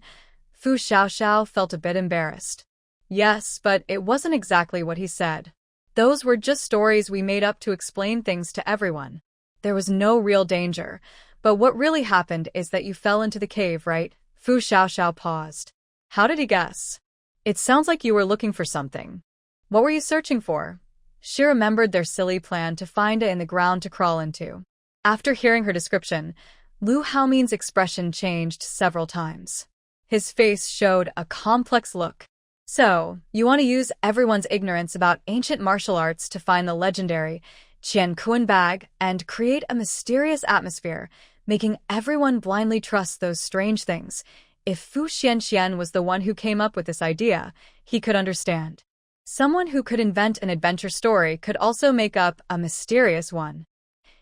Fu Xiaoxiao felt a bit embarrassed. Yes, but it wasn't exactly what he said. Those were just stories we made up to explain things to everyone. There was no real danger, but what really happened is that you fell into the cave, right? Fu Xiaoxiao paused. How did he guess? It sounds like you were looking for something. What were you searching for? She remembered their silly plan to find it in the ground to crawl into. After hearing her description, Lu Haomin's expression changed several times. His face showed a complex look. So, you want to use everyone's ignorance about ancient martial arts to find the legendary Qian Kuan bag and create a mysterious atmosphere, making everyone blindly trust those strange things. If Fu Xianxian was the one who came up with this idea, he could understand. Someone who could invent an adventure story could also make up a mysterious one.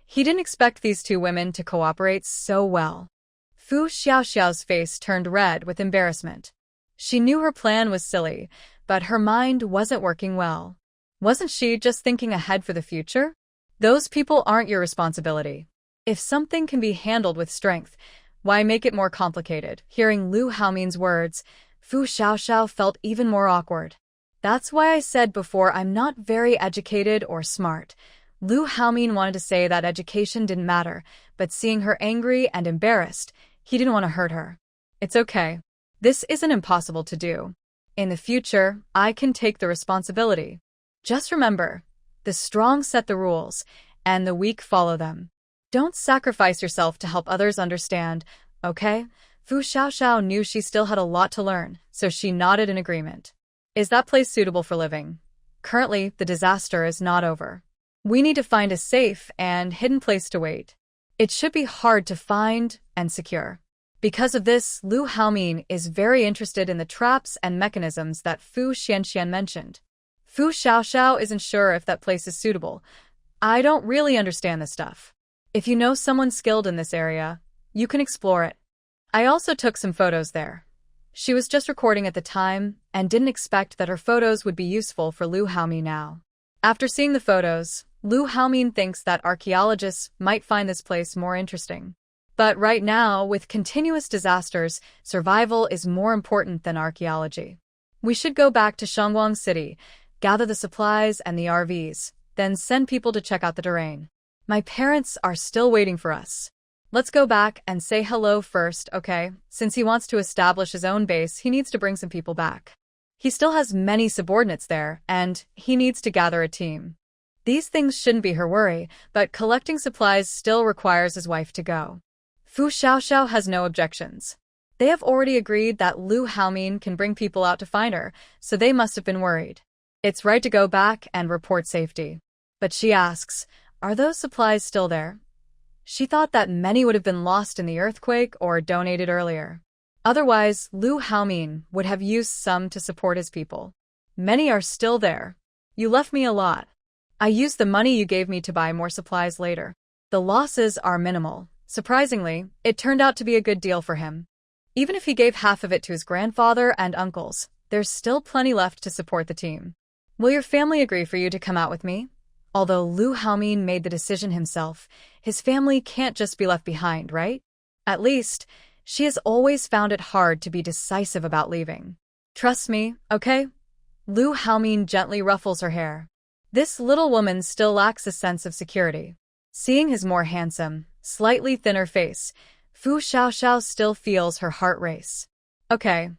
He didn't expect these two women to cooperate so well. Fu Xiaoxiao's face turned red with embarrassment. She knew her plan was silly, but her mind wasn't working well. Wasn't she just thinking ahead for the future? Those people aren't your responsibility. If something can be handled with strength, why make it more complicated? Hearing Lu Haomin's words, Fu Xiaoxiao felt even more awkward. That's why I said before I'm not very educated or smart. Lu Haomin wanted to say that education didn't matter, but seeing her angry and embarrassed, he didn't want to hurt her. It's okay. This isn't impossible to do. In the future, I can take the responsibility. Just remember, the strong set the rules, and the weak follow them. Don't sacrifice yourself to help others understand, okay? Fu Xiaoxiao knew she still had a lot to learn, so she nodded in agreement. Is that place suitable for living? Currently, the disaster is not over. We need to find a safe and hidden place to wait. It should be hard to find and secure. Because of this, Lu Haomin is very interested in the traps and mechanisms that Fu Xianxian mentioned. Fu Xiaoxiao isn't sure if that place is suitable. I don't really understand this stuff. If you know someone skilled in this area, you can explore it. I also took some photos there. She was just recording at the time and didn't expect that her photos would be useful for Lu Haomin now. After seeing the photos, Lu Haomin thinks that archaeologists might find this place more interesting. But right now, with continuous disasters, survival is more important than archaeology. We should go back to Shangwang City, gather the supplies and the RVs, then send people to check out the terrain. My parents are still waiting for us. Let's go back and say hello first, okay? Since he wants to establish his own base, he needs to bring some people back. He still has many subordinates there, and he needs to gather a team. These things shouldn't be her worry, but collecting supplies still requires his wife to go. Fu Xiaoxiao has no objections. They have already agreed that Lu Haomin can bring people out to find her, so they must have been worried. It's right to go back and report safety. But she asks, are those supplies still there? She thought that many would have been lost in the earthquake or donated earlier. Otherwise, Lu Haomin would have used some to support his people. Many are still there. You left me a lot. I used the money you gave me to buy more supplies later. The losses are minimal. Surprisingly, it turned out to be a good deal for him. Even if he gave half of it to his grandfather and uncles, there's still plenty left to support the team. Will your family agree for you to come out with me? Although Lu Haomin made the decision himself, his family can't just be left behind, right? At least, she has always found it hard to be decisive about leaving. Trust me, okay? Lu Haomin gently ruffles her hair. This little woman still lacks a sense of security. Seeing his more handsome, slightly thinner face, Fu Xiaoxiao still feels her heart race. Okay.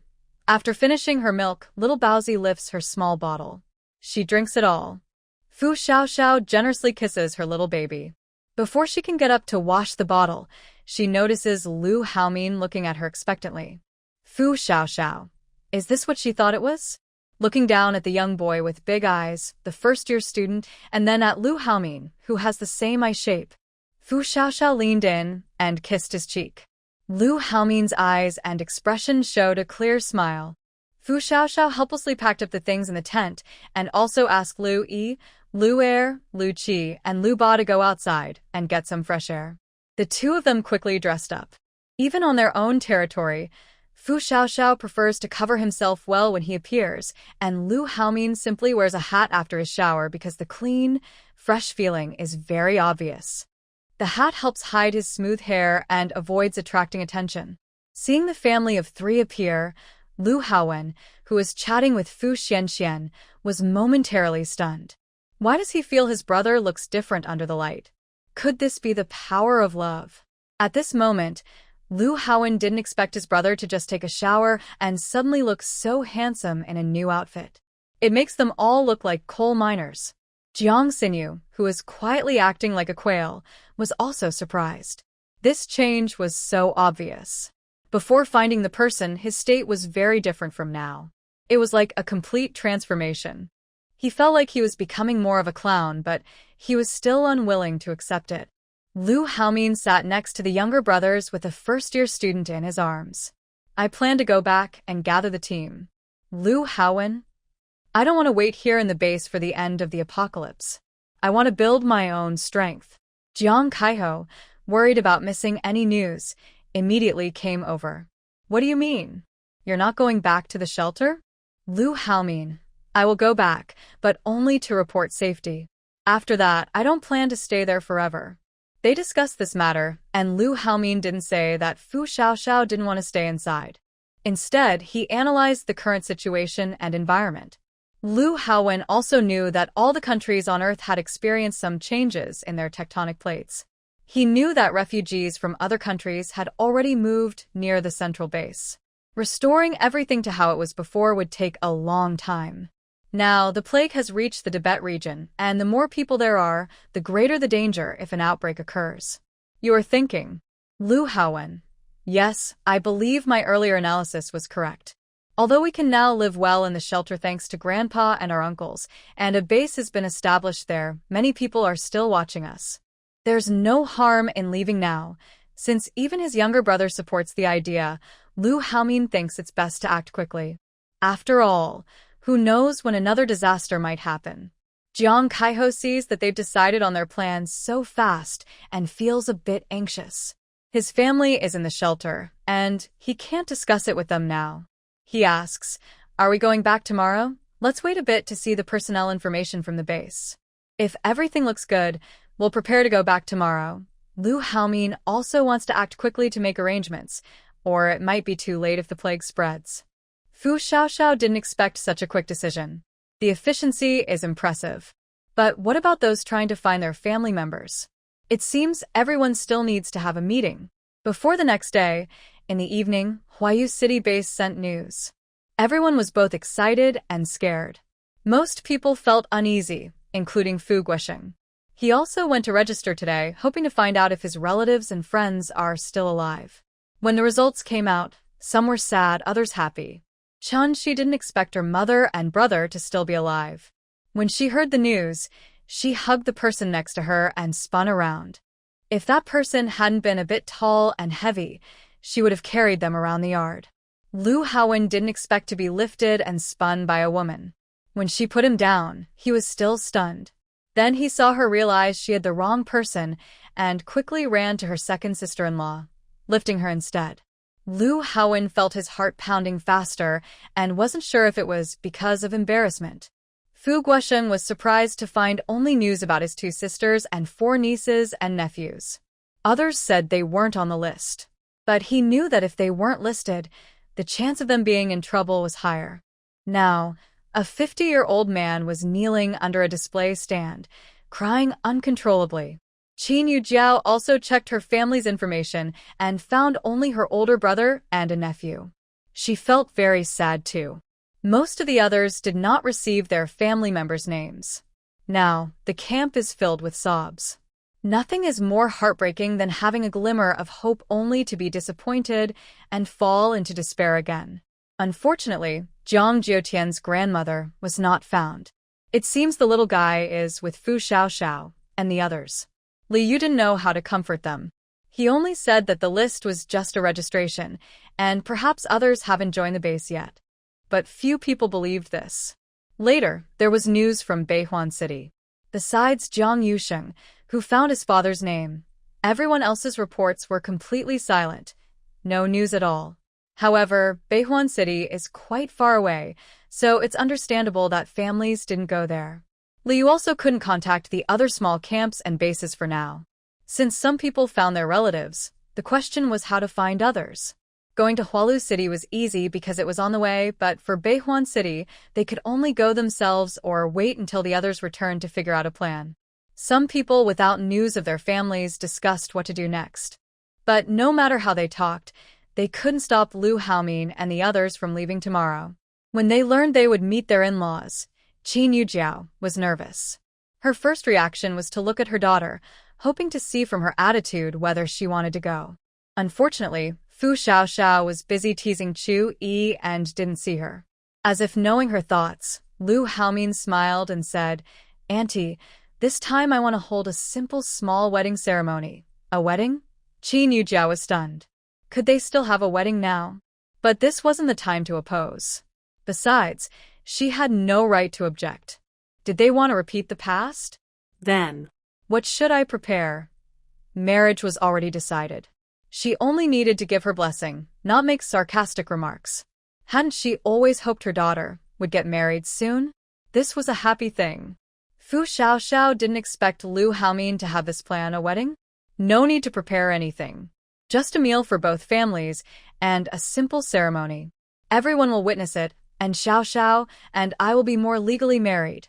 After finishing her milk, little Baozi lifts her small bottle. She drinks it all. Fu Xiaoxiao generously kisses her little baby. Before she can get up to wash the bottle, she notices Lu Haomin looking at her expectantly. Fu Xiaoxiao. Is this what she thought it was? Looking down at the young boy with big eyes, the first-year student, and then at Lu Haomin, who has the same eye shape. Fu Xiaoxiao leaned in and kissed his cheek. Lu Haomin's eyes and expression showed a clear smile. Fu Xiaoxiao helplessly packed up the things in the tent and also asked Lu Yi, Lu Er, Lu Qi, and Lu Ba to go outside and get some fresh air. The two of them quickly dressed up. Even on their own territory, Fu Xiaoxiao prefers to cover himself well when he appears, and Lu Haomin simply wears a hat after his shower because the clean, fresh feeling is very obvious. The hat helps hide his smooth hair and avoids attracting attention. Seeing the family of three appear, Lu Haowen, who was chatting with Fu Xianxian, was momentarily stunned. Why does he feel his brother looks different under the light? Could this be the power of love? At this moment, Lu Haowen didn't expect his brother to just take a shower and suddenly look so handsome in a new outfit. It makes them all look like coal miners. Jiang Xinyu, who was quietly acting like a quail, was also surprised. This change was so obvious. Before finding the person, his state was very different from now. It was like a complete transformation. He felt like he was becoming more of a clown, but he was still unwilling to accept it. Lu Haomin sat next to the younger brothers with a first-year student in his arms. I plan to go back and gather the team. Lu Haowen? I don't want to wait here in the base for the end of the apocalypse. I want to build my own strength. Jiang Kaiho, worried about missing any news, immediately came over. What do you mean? You're not going back to the shelter? Lu Haomin. I will go back, but only to report safety. After that, I don't plan to stay there forever. They discussed this matter, and Lu Haomin didn't say that Fu Xiaoxiao didn't want to stay inside. Instead, he analyzed the current situation and environment. Lu Haowen also knew that all the countries on Earth had experienced some changes in their tectonic plates. He knew that refugees from other countries had already moved near the central base. Restoring everything to how it was before would take a long time. Now, the plague has reached the Tibet region, and the more people there are, the greater the danger if an outbreak occurs. You are thinking, Lu Haowen. Yes, I believe my earlier analysis was correct. Although we can now live well in the shelter thanks to Grandpa and our uncles, and a base has been established there, many people are still watching us. There's no harm in leaving now. Since even his younger brother supports the idea, Lu Haomin thinks it's best to act quickly. After all, who knows when another disaster might happen? Jiang Kaiho sees that they've decided on their plans so fast and feels a bit anxious. His family is in the shelter, and he can't discuss it with them now. He asks, "Are we going back tomorrow? Let's wait a bit to see the personnel information from the base. If everything looks good, we'll prepare to go back tomorrow." Lu Haomin also wants to act quickly to make arrangements, or it might be too late if the plague spreads. Fu Xiaoxiao didn't expect such a quick decision. The efficiency is impressive. But what about those trying to find their family members? It seems everyone still needs to have a meeting. Before the next day, in the evening, Huayu City base sent news. Everyone was both excited and scared. Most people felt uneasy, including Fu Guosheng. He also went to register today, hoping to find out if his relatives and friends are still alive. When the results came out, some were sad, others happy. She didn't expect her mother and brother to still be alive. When she heard the news, she hugged the person next to her and spun around. If that person hadn't been a bit tall and heavy, she would have carried them around the yard. Lu Haowen didn't expect to be lifted and spun by a woman. When she put him down, he was still stunned. Then he saw her realize she had the wrong person and quickly ran to her second sister-in-law, lifting her instead. Lu Haowen felt his heart pounding faster and wasn't sure if it was because of embarrassment. Fu Guosheng was surprised to find only news about his two sisters and 4 nieces and nephews. Others said they weren't on the list. But he knew that if they weren't listed, the chance of them being in trouble was higher. Now, a 50-year-old man was kneeling under a display stand, crying uncontrollably. Qin Yujiao also checked her family's information and found only her older brother and a nephew. She felt very sad too. Most of the others did not receive their family members' names. Now, the camp is filled with sobs. Nothing is more heartbreaking than having a glimmer of hope only to be disappointed and fall into despair again. Unfortunately, Jiang Jiutian's grandmother was not found. It seems the little guy is with Fu Xiaoxiao and the others. Li Yu didn't know how to comfort them. He only said that the list was just a registration, and perhaps others haven't joined the base yet. But few people believed this. Later, there was news from Beihuan City. Besides Jiang Yusheng, who found his father's name, everyone else's reports were completely silent. No news at all. However, Beihuan City is quite far away, so it's understandable that families didn't go there. Liu also couldn't contact the other small camps and bases for now. Since some people found their relatives, the question was how to find others. Going to Hualu City was easy because it was on the way, but for Beihuan City, they could only go themselves or wait until the others returned to figure out a plan. Some people without news of their families discussed what to do next. But no matter how they talked, they couldn't stop Lu Haomin and the others from leaving tomorrow. When they learned they would meet their in-laws, Qin Yujiao was nervous. Her first reaction was to look at her daughter, hoping to see from her attitude whether she wanted to go. Unfortunately, Fu Xiaoxiao was busy teasing Chu Yi and didn't see her. As if knowing her thoughts, Lu Haomin smiled and said, "Auntie, this time I want to hold a simple small wedding ceremony." A wedding? Qin Yujiao was stunned. Could they still have a wedding now? But this wasn't the time to oppose. Besides, she had no right to object. Did they want to repeat the past?
Then,
what should I prepare? Marriage was already decided. She only needed to give her blessing, not make sarcastic remarks. Hadn't she always hoped her daughter would get married soon? This was a happy thing. Fu Xiaoxiao didn't expect Lu Haomin to have this plan, a wedding. No need to prepare anything. Just a meal for both families and a simple ceremony. Everyone will witness it, and Xiaoxiao and I will be more legally married.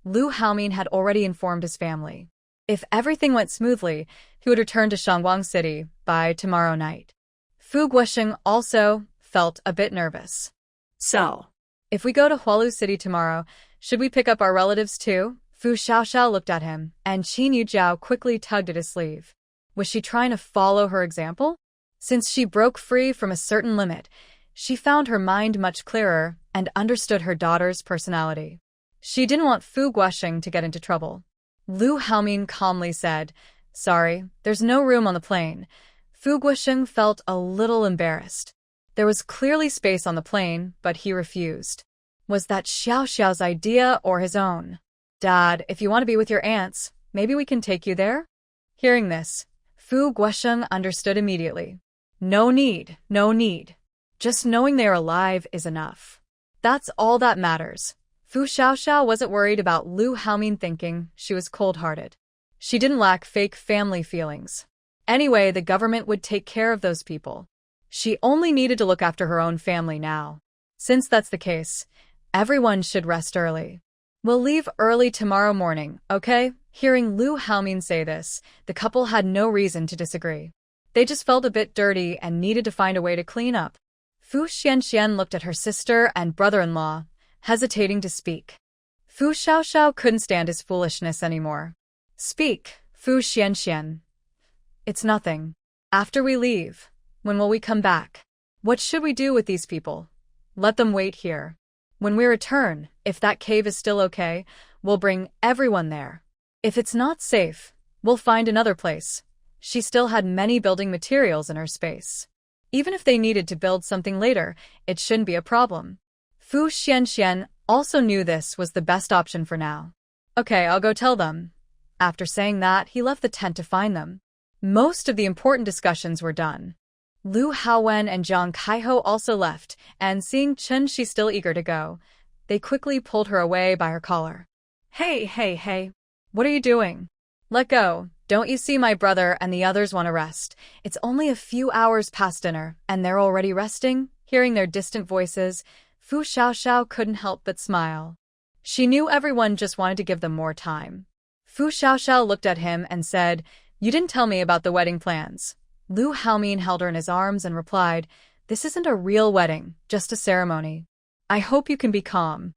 Lu Haomin had already informed his family. If everything went smoothly, he would return to Shangguang City by tomorrow night. Fu Guosheng also felt a bit nervous.
So,
if we go to Hualu City tomorrow, should we pick up our relatives too? Fu Xiaoxiao looked at him, and Qin Yujiao quickly tugged at his sleeve. Was she trying to follow her example? Since she broke free from a certain limit, she found her mind much clearer and understood her daughter's personality. She didn't want Fu Guosheng to get into trouble. Lu Haomin calmly said, "Sorry, there's no room on the plane." Fu Guosheng felt a little embarrassed. There was clearly space on the plane, but he refused. Was that Xiao Xiao's idea or his own? "Dad, if you want to be with your aunts, maybe we can take you there?" Hearing this, Fu Guosheng understood immediately. No need, no need. Just knowing they are alive is enough. That's all that matters. Fu Xiaoxiao wasn't worried about Lu Haomin thinking she was cold-hearted. She didn't lack fake family feelings. Anyway, the government would take care of those people. She only needed to look after her own family now. Since that's the case, everyone should rest early. "We'll leave early tomorrow morning, okay?" Hearing Lu Haomin say this, the couple had no reason to disagree. They just felt a bit dirty and needed to find a way to clean up. Fu Xianxian looked at her sister and brother-in-law, hesitating to speak. Fu Xiaoxiao couldn't stand his foolishness anymore. "Speak, Fu Xianxian." "It's nothing. After we leave, when will we come back? What should we do with these people? Let them wait here. When we return, if that cave is still okay, we'll bring everyone there. If it's not safe, we'll find another place." She still had many building materials in her space. Even if they needed to build something later, it shouldn't be a problem. Fu Xianxian also knew this was the best option for now. "Okay, I'll go tell them." After saying that, he left the tent to find them. Most of the important discussions were done. Lu Haowen and Zhang Kaiho also left, and seeing Chen Shi still eager to go, they quickly pulled her away by her collar. Hey, what are you doing? Let go. Don't you see my brother and the others want to rest? It's only a few hours past dinner, and they're already resting?" Hearing their distant voices, Fu Xiaoxiao couldn't help but smile. She knew everyone just wanted to give them more time. Fu Xiaoxiao looked at him and said, "You didn't tell me about the wedding plans." Lu Haomin held her in his arms and replied, "This isn't a real wedding, just a ceremony. I hope you can be calm.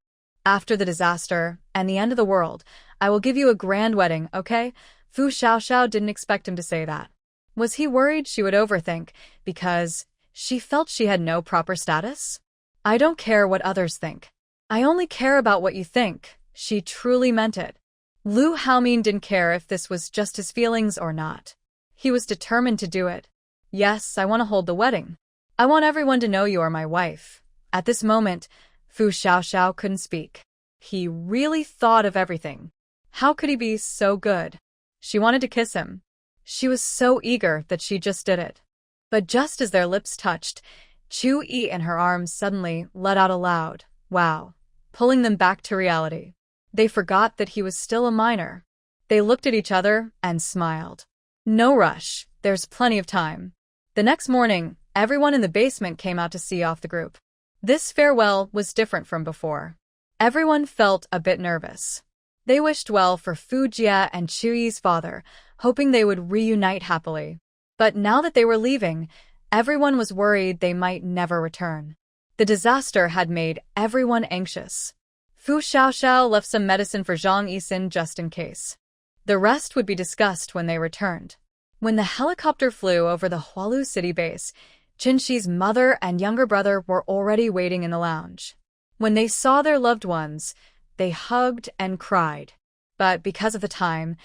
After the disaster and the end of the world, I will give you a grand wedding, okay?" Fu Xiaoxiao didn't expect him to say that. Was he worried she would overthink because she felt she had no proper status? "I don't care what others think. I only care about what you think." She truly meant it. Lu Haomin didn't care if this was just his feelings or not. He was determined to do it. "Yes, I want to hold the wedding. I want everyone to know you are my wife." At this moment, Fu Xiaoxiao couldn't speak. He really thought of everything. How could he be so good? She wanted to kiss him. She was so eager that she just did it. But just as their lips touched, Chu Yi in her arms suddenly let out a loud "wow," pulling them back to reality. They forgot that he was still a minor. They looked at each other and smiled. No rush, there's plenty of time. The next morning, everyone in the basement came out to see off the group. This farewell was different from before. Everyone felt a bit nervous. They wished well for Fu Jia and Chu Yi's father, hoping they would reunite happily. But now that they were leaving, everyone was worried they might never return. The disaster had made everyone anxious. Fu Xiaoxiao left some medicine for Zhang Yisin just in case. The rest would be discussed when they returned. When the helicopter flew over the Hualu city base, Qin Shi's mother and younger brother were already waiting in the lounge. When they saw their loved ones, they hugged and cried. But because of the time,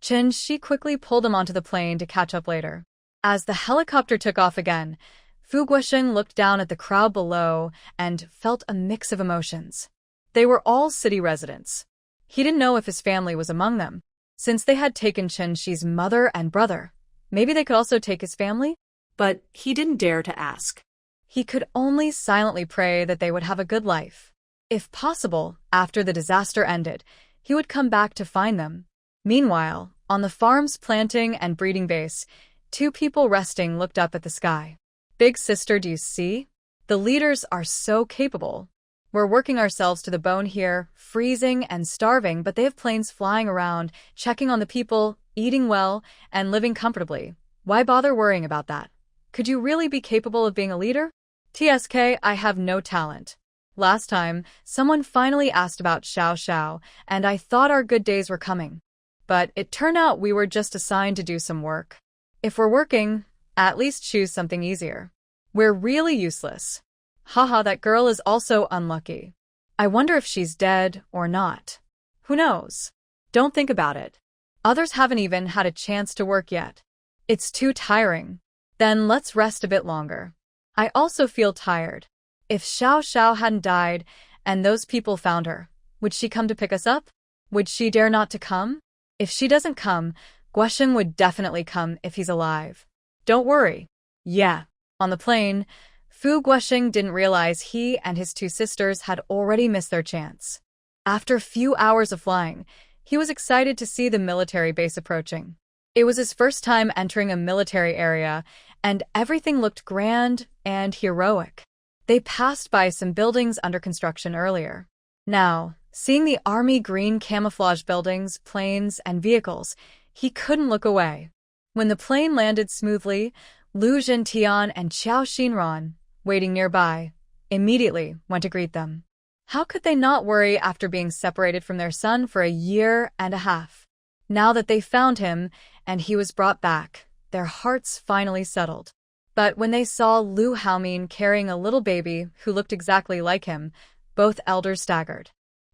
Qin Shi quickly pulled them onto the plane to catch up later. As the helicopter took off again, Fu Guosheng looked down at the crowd below and felt a mix of emotions. They were all city residents. He didn't know if his family was among them. Since they had taken Qin Shi's mother and brother, maybe they could also take his family?
But he didn't dare to ask.
He could only silently pray that they would have a good life. If possible, after the disaster ended, he would come back to find them. Meanwhile, on the farm's planting and breeding base, two people resting looked up at the sky. "Big sister, do you see? The leaders are so capable. We're working ourselves to the bone here, freezing and starving, but they have planes flying around, checking on the people, eating well, and living comfortably. Why bother worrying about that? Could you really be capable of being a leader?" "TSK, I have no talent. Last time, someone finally asked about Xiao Xiao, and I thought our good days were coming. But it turned out we were just assigned to do some work. If we're working, at least choose something easier. We're really useless." Haha, that girl is also unlucky. I wonder if she's dead or not. Who knows? Don't think about it. Others haven't even had a chance to work yet. It's too tiring. Then let's rest a bit longer. I also feel tired. If Xiao Xiao hadn't died and those people found her, would she come to pick us up? Would she dare not to come? If she doesn't come, Guosheng would definitely come if he's alive. Don't worry. Yeah. On the plane, Fu Guosheng didn't realize he and his two sisters had already missed their chance. After a few hours of flying, he was excited to see the military base approaching. It was his first time entering a military area, and everything looked grand and heroic. They passed by some buildings under construction earlier. Now, seeing the army green camouflage buildings, planes, and vehicles, he couldn't look away. When the plane landed smoothly, Lu Zhentian and Qiao Xinran, waiting nearby, immediately went to greet them. How could they not worry after being separated from their son for a year and a half? Now that they found him and he was brought back, their hearts finally settled. But when they saw Lu Haomin carrying a little baby who looked exactly like him, both elders staggered.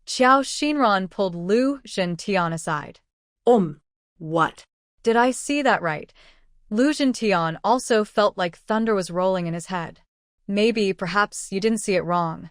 Qiao Xinran pulled Lu Zhentian aside.
What?
Did I see that right? Lu Zhentian also felt like thunder was rolling in his head. Maybe, perhaps, you didn't see it wrong.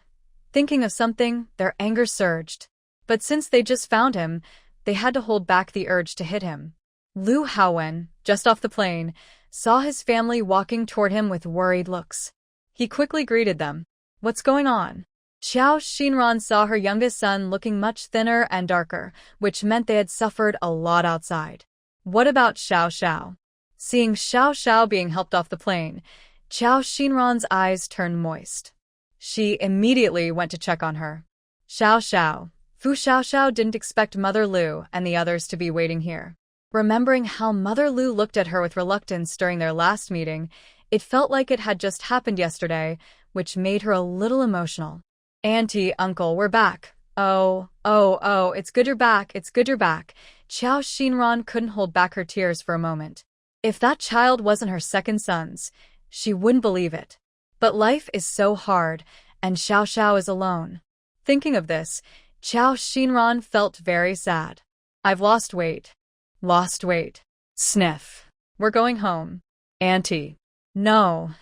Thinking of something, their anger surged. But since they just found him, they had to hold back the urge to hit him. Lu Haowen, just off the plane, saw his family walking toward him with worried looks. He quickly greeted them. What's going on? Qiao Xinran saw her youngest son looking much thinner and darker, which meant they had suffered a lot outside. What about Xiao Xiao? Seeing Xiao Xiao being helped off the plane, Qiao Xinran's eyes turned moist. She immediately went to check on her. Xiao Xiao. Fu Xiaoxiao didn't expect Mother Lu and the others to be waiting here. Remembering how Mother Lu looked at her with reluctance during their last meeting, it felt like it had just happened yesterday, which made her a little emotional. Auntie, uncle, we're back. Oh, it's good you're back, it's good you're back. Qiao Xinran couldn't hold back her tears for a moment. If that child wasn't her second son's, she wouldn't believe it. But life is so hard, and Xiao Xiao is alone. Thinking of this, Qiao Xinran felt very sad. I've lost weight. Lost weight. Sniff. We're going home. Auntie. No.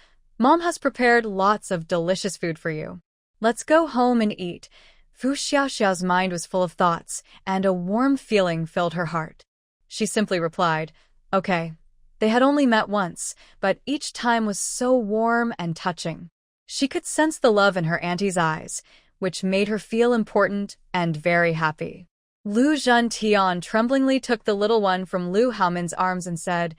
Mom has prepared lots of delicious food for you. Let's go home and eat. Fu Xiaoxiao's mind was full of thoughts, and a warm feeling filled her heart. She simply replied, okay. They had only met once, but each time was so warm and touching. She could sense the love in her auntie's eyes, which made her feel important and very happy. Lu Zhentian tremblingly took the little one from Lu Haomin's arms and said,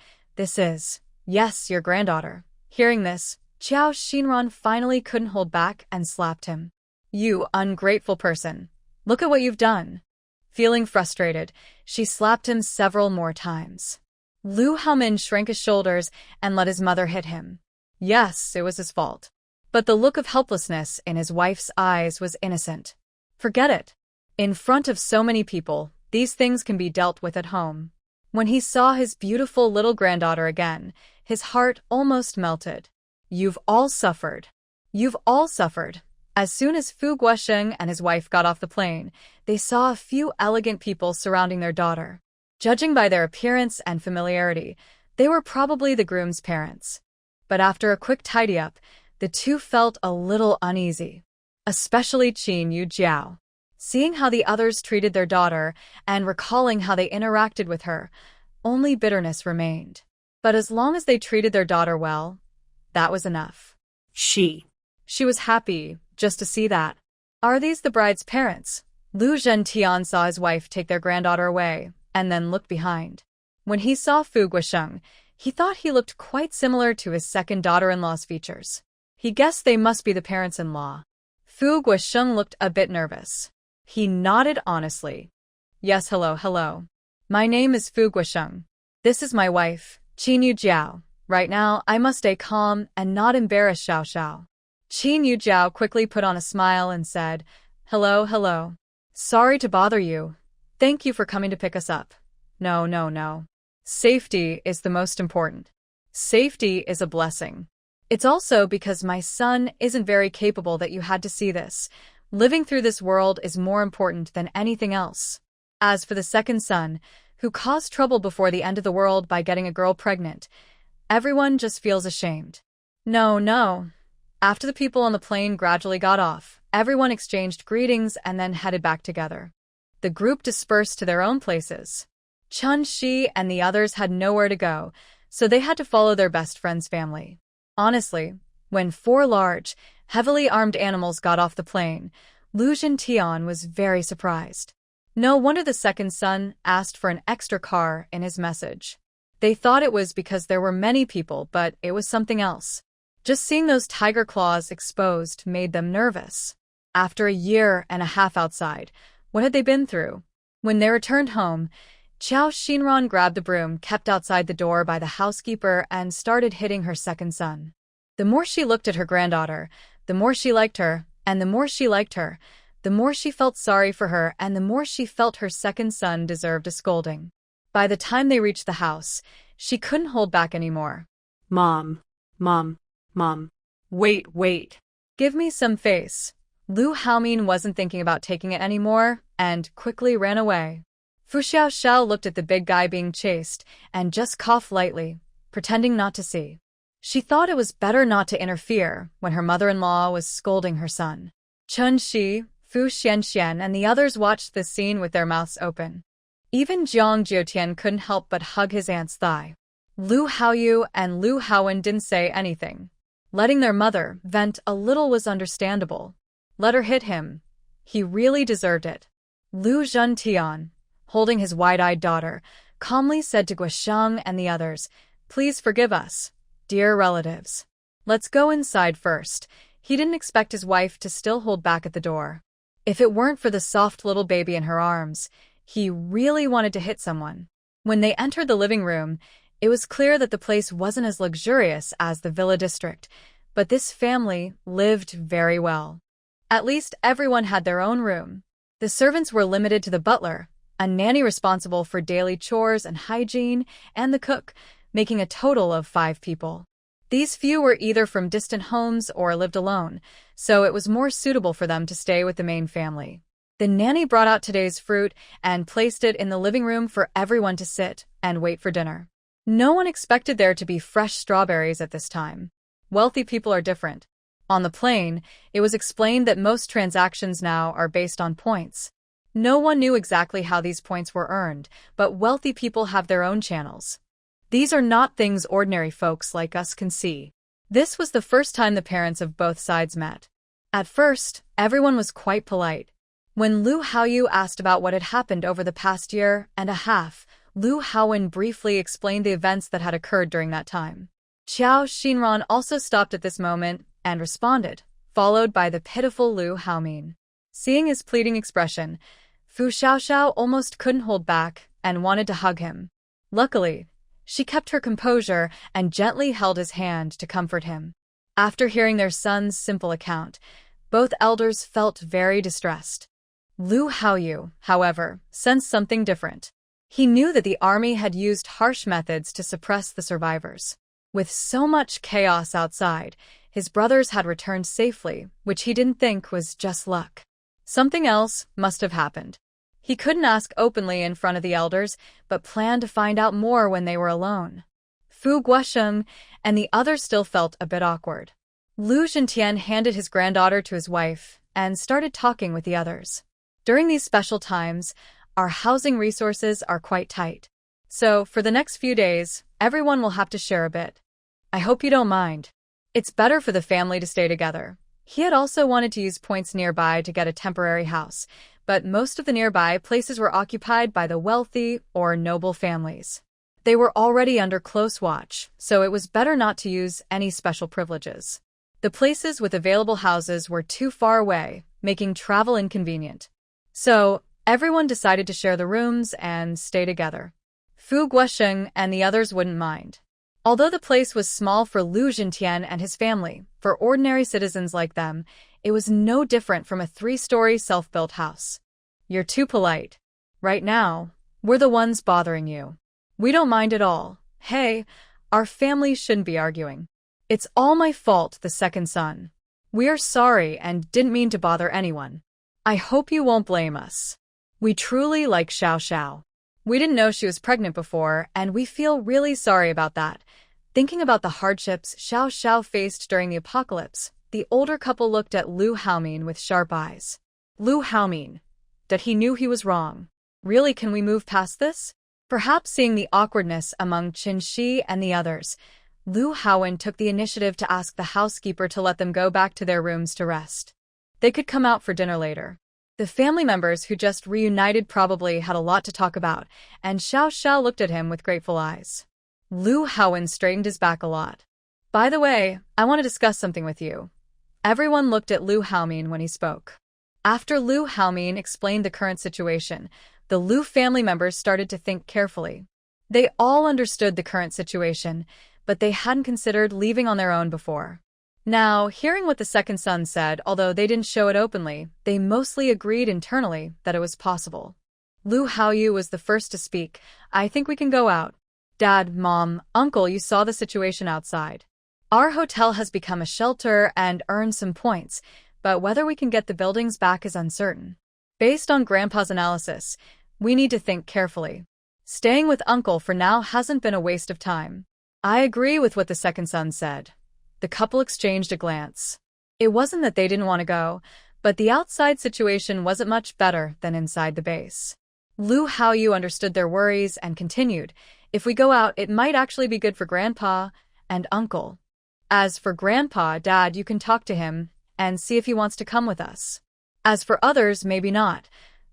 Yes, your granddaughter. Hearing this, Qiao Xinran finally couldn't hold back and slapped him. You ungrateful person. Look at what you've done. Feeling frustrated, she slapped him several more times. Lu Haomin shrank his shoulders and let his mother hit him. Yes, it was his fault. But the look of helplessness in his wife's eyes was innocent. Forget it. In front of so many people, these things can be dealt with at home. When he saw his beautiful little granddaughter again, his heart almost melted. You've all suffered. You've all suffered. As soon as Fu Guosheng and his wife got off the plane, they saw a few elegant people surrounding their daughter. Judging by their appearance and familiarity, they were probably the groom's parents. But after a quick tidy-up, the two felt a little uneasy. Especially Qin Yu Jiao. Seeing how the others treated their daughter and recalling how they interacted with her, only bitterness remained. But as long as they treated their daughter well, that was enough. She was happy just to see that. Are these the bride's parents? Lu Zhentian saw his wife take their granddaughter away and then looked behind. When he saw Fu Guosheng, he thought he looked quite similar to his second daughter-in-law's features. He guessed they must be the parents-in-law. Fu Guosheng looked a bit nervous. He nodded honestly. Yes, hello. My name is Fu Guosheng. This is my wife, Qin Yu Jiao. Right now, I must stay calm and not embarrass Xiao Xiao. Qin Yu Jiao quickly put on a smile and said, Hello. Sorry to bother you. Thank you for coming to pick us up. No. Safety is the most important. Safety is a blessing. It's also because my son isn't very capable that you had to see this. Living through this world is more important than anything else. As for the second son, who caused trouble before the end of the world by getting a girl pregnant, everyone just feels ashamed. No, no. After the people on the plane gradually got off, everyone exchanged greetings and then headed back together. The group dispersed to their own places. Chun-Shi and the others had nowhere to go, so they had to follow their best friend's family. Honestly, when 4 large, heavily armed animals got off the plane, Lu Zhentian was very surprised. No wonder the second son asked for an extra car in his message. They thought it was because there were many people, but it was something else. Just seeing those tiger claws exposed made them nervous. After a year and a half outside, what had they been through? When they returned home, Qiao Xinran grabbed the broom kept outside the door by the housekeeper and started hitting her second son. The more she looked at her granddaughter, the more she liked her, and the more she liked her, the more she felt sorry for her, and the more she felt her second son deserved a scolding. By the time they reached the house, she couldn't hold back anymore.
Mom. Wait.
Give me some face. Lu Haomin wasn't thinking about taking it anymore and quickly ran away. Fu Xiaoxiao looked at the big guy being chased and just coughed lightly, pretending not to see. She thought it was better not to interfere when her mother-in-law was scolding her son. Chun-Shi, Fu Xianxian, and the others watched this scene with their mouths open. Even Jiang Jiutian couldn't help but hug his aunt's thigh. Lu Haoyu and Lu Haowen didn't say anything. Letting their mother vent a little was understandable. Let her hit him. He really deserved it. Lu Zhentian, holding his wide-eyed daughter, calmly said to Guosheng and the others, "Please forgive us, dear relatives. Let's go inside first." He didn't expect his wife to still hold back at the door. If it weren't for the soft little baby in her arms, he really wanted to hit someone. When they entered the living room, it was clear that the place wasn't as luxurious as the villa district, but this family lived very well. At least everyone had their own room. The servants were limited to the butler, a nanny responsible for daily chores and hygiene, and the cook, making a total of 5 people. These few were either from distant homes or lived alone, so it was more suitable for them to stay with the main family. The nanny brought out today's fruit and placed it in the living room for everyone to sit and wait for dinner. No one expected there to be fresh strawberries at this time. Wealthy people are different. On the plane, it was explained that most transactions now are based on points. No one knew exactly how these points were earned, but wealthy people have their own channels. These are not things ordinary folks like us can see. This was the first time the parents of both sides met. At first, everyone was quite polite. When Lu Haoyu asked about what had happened over the past year and a half, Lu Haowen briefly explained the events that had occurred during that time. Qiao Xinran also stopped at this moment and responded, followed by the pitiful Lu Haomin. Seeing his pleading expression, Fu Xiaoxiao almost couldn't hold back and wanted to hug him. Luckily, she kept her composure and gently held his hand to comfort him. After hearing their son's simple account, both elders felt very distressed. Lu Haoyu, however, sensed something different. He knew that the army had used harsh methods to suppress the survivors. With so much chaos outside, his brothers had returned safely, which he didn't think was just luck. Something else must have happened. He couldn't ask openly in front of the elders, but planned to find out more when they were alone. Fu Guosheng and the others still felt a bit awkward. Lu Zhentian handed his granddaughter to his wife and started talking with the others. During these special times, our housing resources are quite tight. So, for the next few days, everyone will have to share a bit. I hope you don't mind. It's better for the family to stay together. He had also wanted to use points nearby to get a temporary house, but most of the nearby places were occupied by the wealthy or noble families. They were already under close watch, so it was better not to use any special privileges. The places with available houses were too far away, making travel inconvenient. So, everyone decided to share the rooms and stay together. Fu Guosheng and the others wouldn't mind. Although the place was small for Lu Zhentian and his family, for ordinary citizens like them, it was no different from a 3-story self-built house. You're too polite. Right now, we're the ones bothering you. We don't mind at all. Hey, our families shouldn't be arguing. It's all my fault, the second son. We are sorry and didn't mean to bother anyone. I hope you won't blame us. We truly like Xiao Xiao. We didn't know she was pregnant before, and we feel really sorry about that. Thinking about the hardships Xiao Xiao faced during the apocalypse, the older couple looked at Lu Haomin with sharp eyes. Lu Haomin. That he knew he was wrong. Really, can we move past this? Perhaps seeing the awkwardness among Qin Shi and the others, Lu Haowen took the initiative to ask the housekeeper to let them go back to their rooms to rest. They could come out for dinner later. The family members who just reunited probably had a lot to talk about, and Xiao Xiao looked at him with grateful eyes. Lu Haowen straightened his back a lot. By the way, I want to discuss something with you. Everyone looked at Lu Haomin when he spoke. After Lu Haomin explained the current situation, the Lu family members started to think carefully. They all understood the current situation, but they hadn't considered leaving on their own before. Now, hearing what the second son said, although they didn't show it openly, they mostly agreed internally that it was possible. Lu Haoyu was the first to speak. I think we can go out. Dad, Mom, Uncle, you saw the situation outside. Our hotel has become a shelter and earned some points, but whether we can get the buildings back is uncertain. Based on Grandpa's analysis, we need to think carefully. Staying with Uncle for now hasn't been a waste of time. I agree with what the second son said. The couple exchanged a glance. It wasn't that they didn't want to go, but the outside situation wasn't much better than inside the base. Lu Haoyu understood their worries and continued, if we go out, it might actually be good for Grandpa and Uncle. As for Grandpa, Dad, you can talk to him and see if he wants to come with us. As for others, maybe not.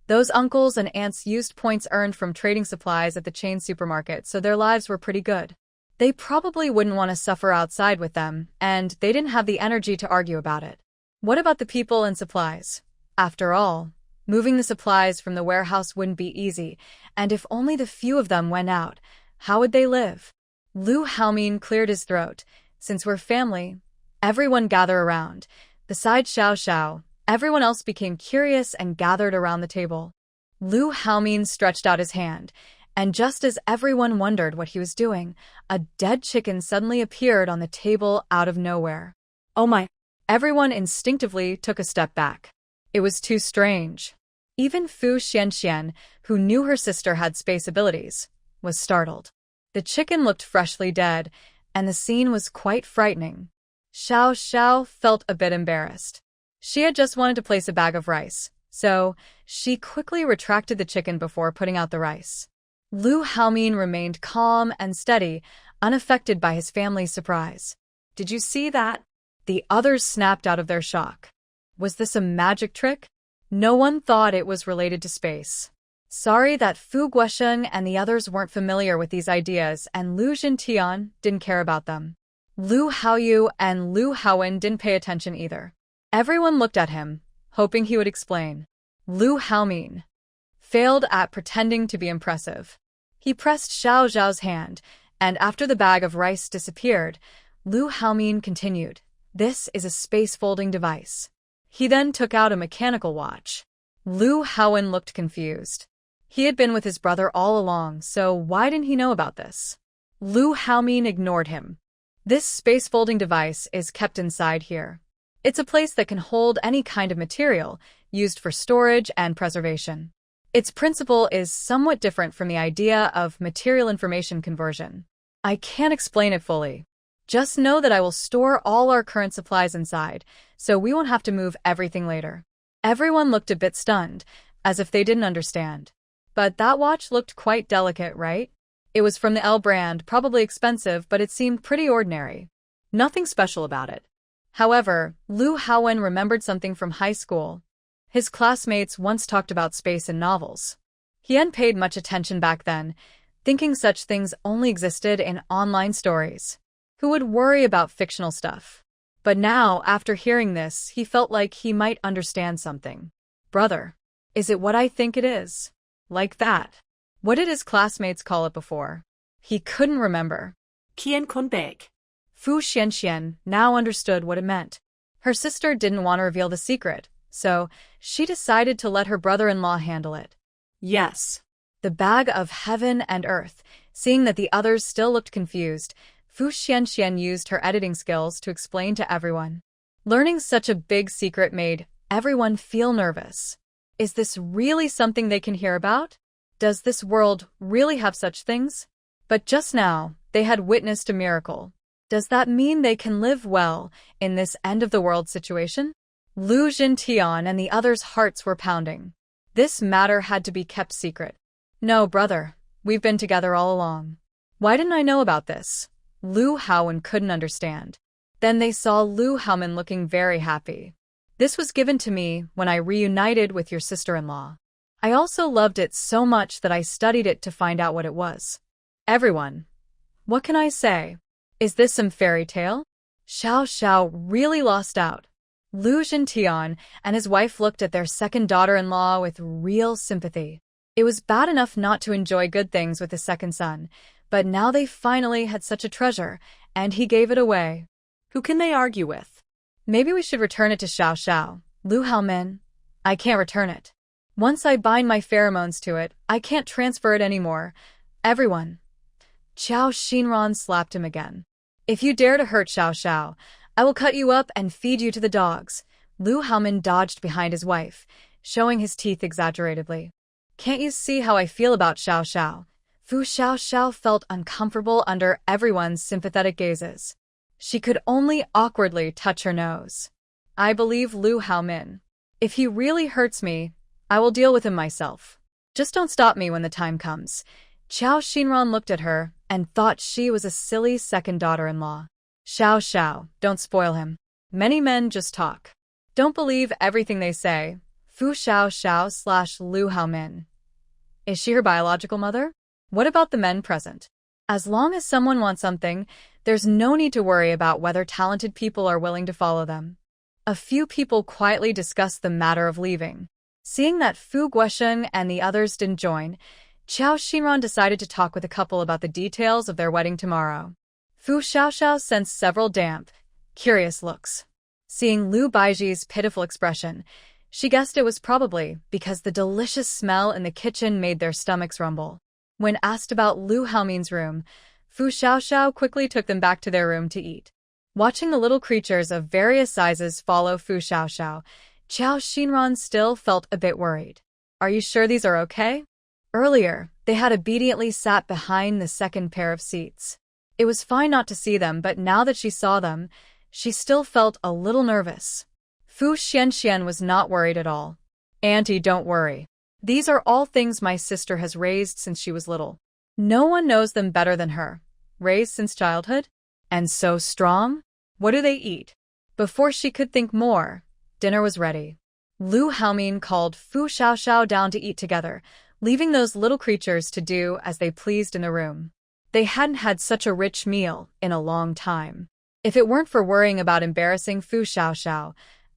Those uncles and aunts used points earned from trading supplies at the chain supermarket, so their lives were pretty good. They probably wouldn't want to suffer outside with them, and they didn't have the energy to argue about it. What about the people and supplies? After all, moving the supplies from the warehouse wouldn't be easy, and if only the few of them went out, how would they live? Lu Haomin cleared his throat. Since we're family, everyone gather around. Besides Xiao Xiao, everyone else became curious and gathered around the table. Lu Haomin stretched out his hand, and just as everyone wondered what he was doing, a dead chicken suddenly appeared on the table out of nowhere.
Oh my!
Everyone instinctively took a step back. It was too strange. Even Fu Xianxian, who knew her sister had space abilities, was startled. The chicken looked freshly dead, and the scene was quite frightening. Xiao Xiao felt a bit embarrassed. She had just wanted to place a bag of rice, so she quickly retracted the chicken before putting out the rice. Lu Haomin remained calm and steady, unaffected by his family's surprise. Did you see that? The others snapped out of their shock. Was this a magic trick? No one thought it was related to space. Sorry that Fu Guosheng and the others weren't familiar with these ideas, and Lu Jintian didn't care about them. Lu Haoyu and Lu Haowen didn't pay attention either. Everyone looked at him, hoping he would explain. Lu Haomin failed at pretending to be impressive. He pressed Xiao Zhao's hand, and after the bag of rice disappeared, Lu Haomin continued, "This is a space-folding device." He then took out a mechanical watch. Lu Haowen looked confused. He had been with his brother all along, so why didn't he know about this? Lu Haomin ignored him. This space-folding device is kept inside here. It's a place that can hold any kind of material, used for storage and preservation. Its principle is somewhat different from the idea of material information conversion. I can't explain it fully. Just know that I will store all our current supplies inside, so we won't have to move everything later. Everyone looked a bit stunned, as if they didn't understand. But that watch looked quite delicate, right? It was from the L brand, probably expensive, but it seemed pretty ordinary. Nothing special about it. However, Lu Haowen remembered something from high school. His classmates once talked about space in novels. He hadn't paid much attention back then, thinking such things only existed in online stories. Who would worry about fictional stuff? But now, after hearing this, he felt like he might understand something. Brother, is it what I think it is? Like that. What did his classmates call it before? He couldn't remember.
Qian Kunbek.
Fu Xianxian now understood what it meant. Her sister didn't want to reveal the secret, so she decided to let her brother-in-law handle it.
Yes.
The bag of heaven and earth. Seeing that the others still looked confused, Fu Xianxian used her editing skills to explain to everyone. Learning such a big secret made everyone feel nervous. Is this really something they can hear about? Does this world really have such things? But just now, they had witnessed a miracle. Does that mean they can live well in this end-of-the-world situation? Lu Jintian and the others' hearts were pounding. This matter had to be kept secret. No, brother, we've been together all along. Why didn't I know about this? Lu Haowen couldn't understand. Then they saw Lu Haomen looking very happy. This was given to me when I reunited with your sister-in-law. I also loved it so much that I studied it to find out what it was. Everyone. What can I say? Is this some fairy tale? Xiao Xiao really lost out. Lu Jintian and his wife looked at their second daughter-in-law with real sympathy. It was bad enough not to enjoy good things with his second son, but now they finally had such a treasure, and he gave it away.
Who can they argue with?
Maybe we should return it to Xiao Xiao. Lu Haomen. I can't return it. Once I bind my pheromones to it, I can't transfer it anymore. Everyone. Qiao Xinran slapped him again. If you dare to hurt Xiao Xiao, I will cut you up and feed you to the dogs. Lu Haomen dodged behind his wife, showing his teeth exaggeratedly. Can't you see how I feel about Xiao Xiao? Fu Xiao Xiao felt uncomfortable under everyone's sympathetic gazes. She could only awkwardly touch her nose. I believe Lu Haomen. If he really hurts me, I will deal with him myself. Just don't stop me when the time comes. Qiao Xinran looked at her and thought she was a silly second daughter-in-law. Xiao Xiao, don't spoil him. Many men just talk. Don't believe everything they say. Fu Xiao Xiao / Lu Haomen. Is she her biological mother? What about the men present? As long as someone wants something, there's no need to worry about whether talented people are willing to follow them. A few people quietly discussed the matter of leaving. Seeing that Fu Guosheng and the others didn't join, Qiao Xinran decided to talk with a couple about the details of their wedding tomorrow. Fu Xiaoxiao sensed several damp, curious looks. Seeing Lu Baiji's pitiful expression, she guessed it was probably because the delicious smell in the kitchen made their stomachs rumble. When asked about Lu Haomin's room, Fu Xiaoxiao quickly took them back to their room to eat. Watching the little creatures of various sizes follow Fu Xiaoxiao, Qiao Xinran still felt a bit worried. Are you sure these are okay? Earlier, they had obediently sat behind the second pair of seats. It was fine not to see them, but now that she saw them, she still felt a little nervous. Fu Xianxian was not worried at all. Auntie, don't worry. These are all things my sister has raised since she was little. No one knows them better than her. Raised since childhood? And so strong? What do they eat? Before she could think more, dinner was ready. Lu Haomin called Fu Xiaoxiao down to eat together, leaving those little creatures to do as they pleased in the room. They hadn't had such a rich meal in a long time. If it weren't for worrying about embarrassing Fu Xiaoxiao,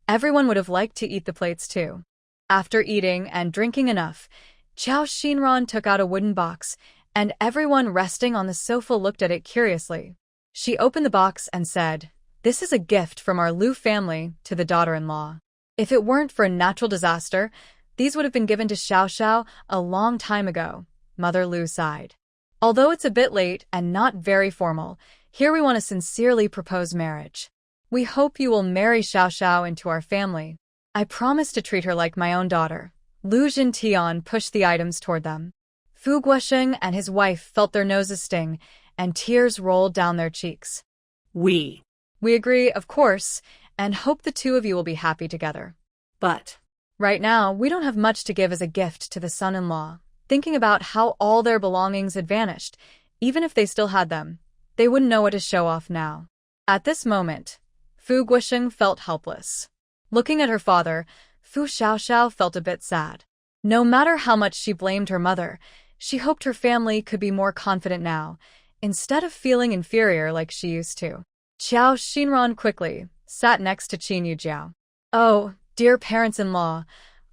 everyone would have liked to eat the plates too. After eating and drinking enough, Qiao Xinran took out a wooden box, and everyone resting on the sofa looked at it curiously. She opened the box and said, "This is a gift from our Lu family to the daughter-in-law. If it weren't for a natural disaster, these would have been given to Xiao Xiao a long time ago." Mother Lu sighed. "Although it's a bit late and not very formal, here we want to sincerely propose marriage. We hope you will marry Xiao Xiao into our family. I promise to treat her like my own daughter." Lu Jintian pushed the items toward them. Fu Guosheng and his wife felt their noses sting, and tears rolled down their cheeks.
We
agree, of course, and hope the two of you will be happy together.
But
right now, we don't have much to give as a gift to the son-in-law. Thinking about how all their belongings had vanished, even if they still had them, they wouldn't know what to show off now. At this moment, Fu Guosheng felt helpless. Looking at her father, Fu Xiaoxiao felt a bit sad. No matter how much she blamed her mother, she hoped her family could be more confident now, instead of feeling inferior like she used to. Qiao Xinran quickly sat next to Qin Yujiao. "Oh, dear parents-in-law,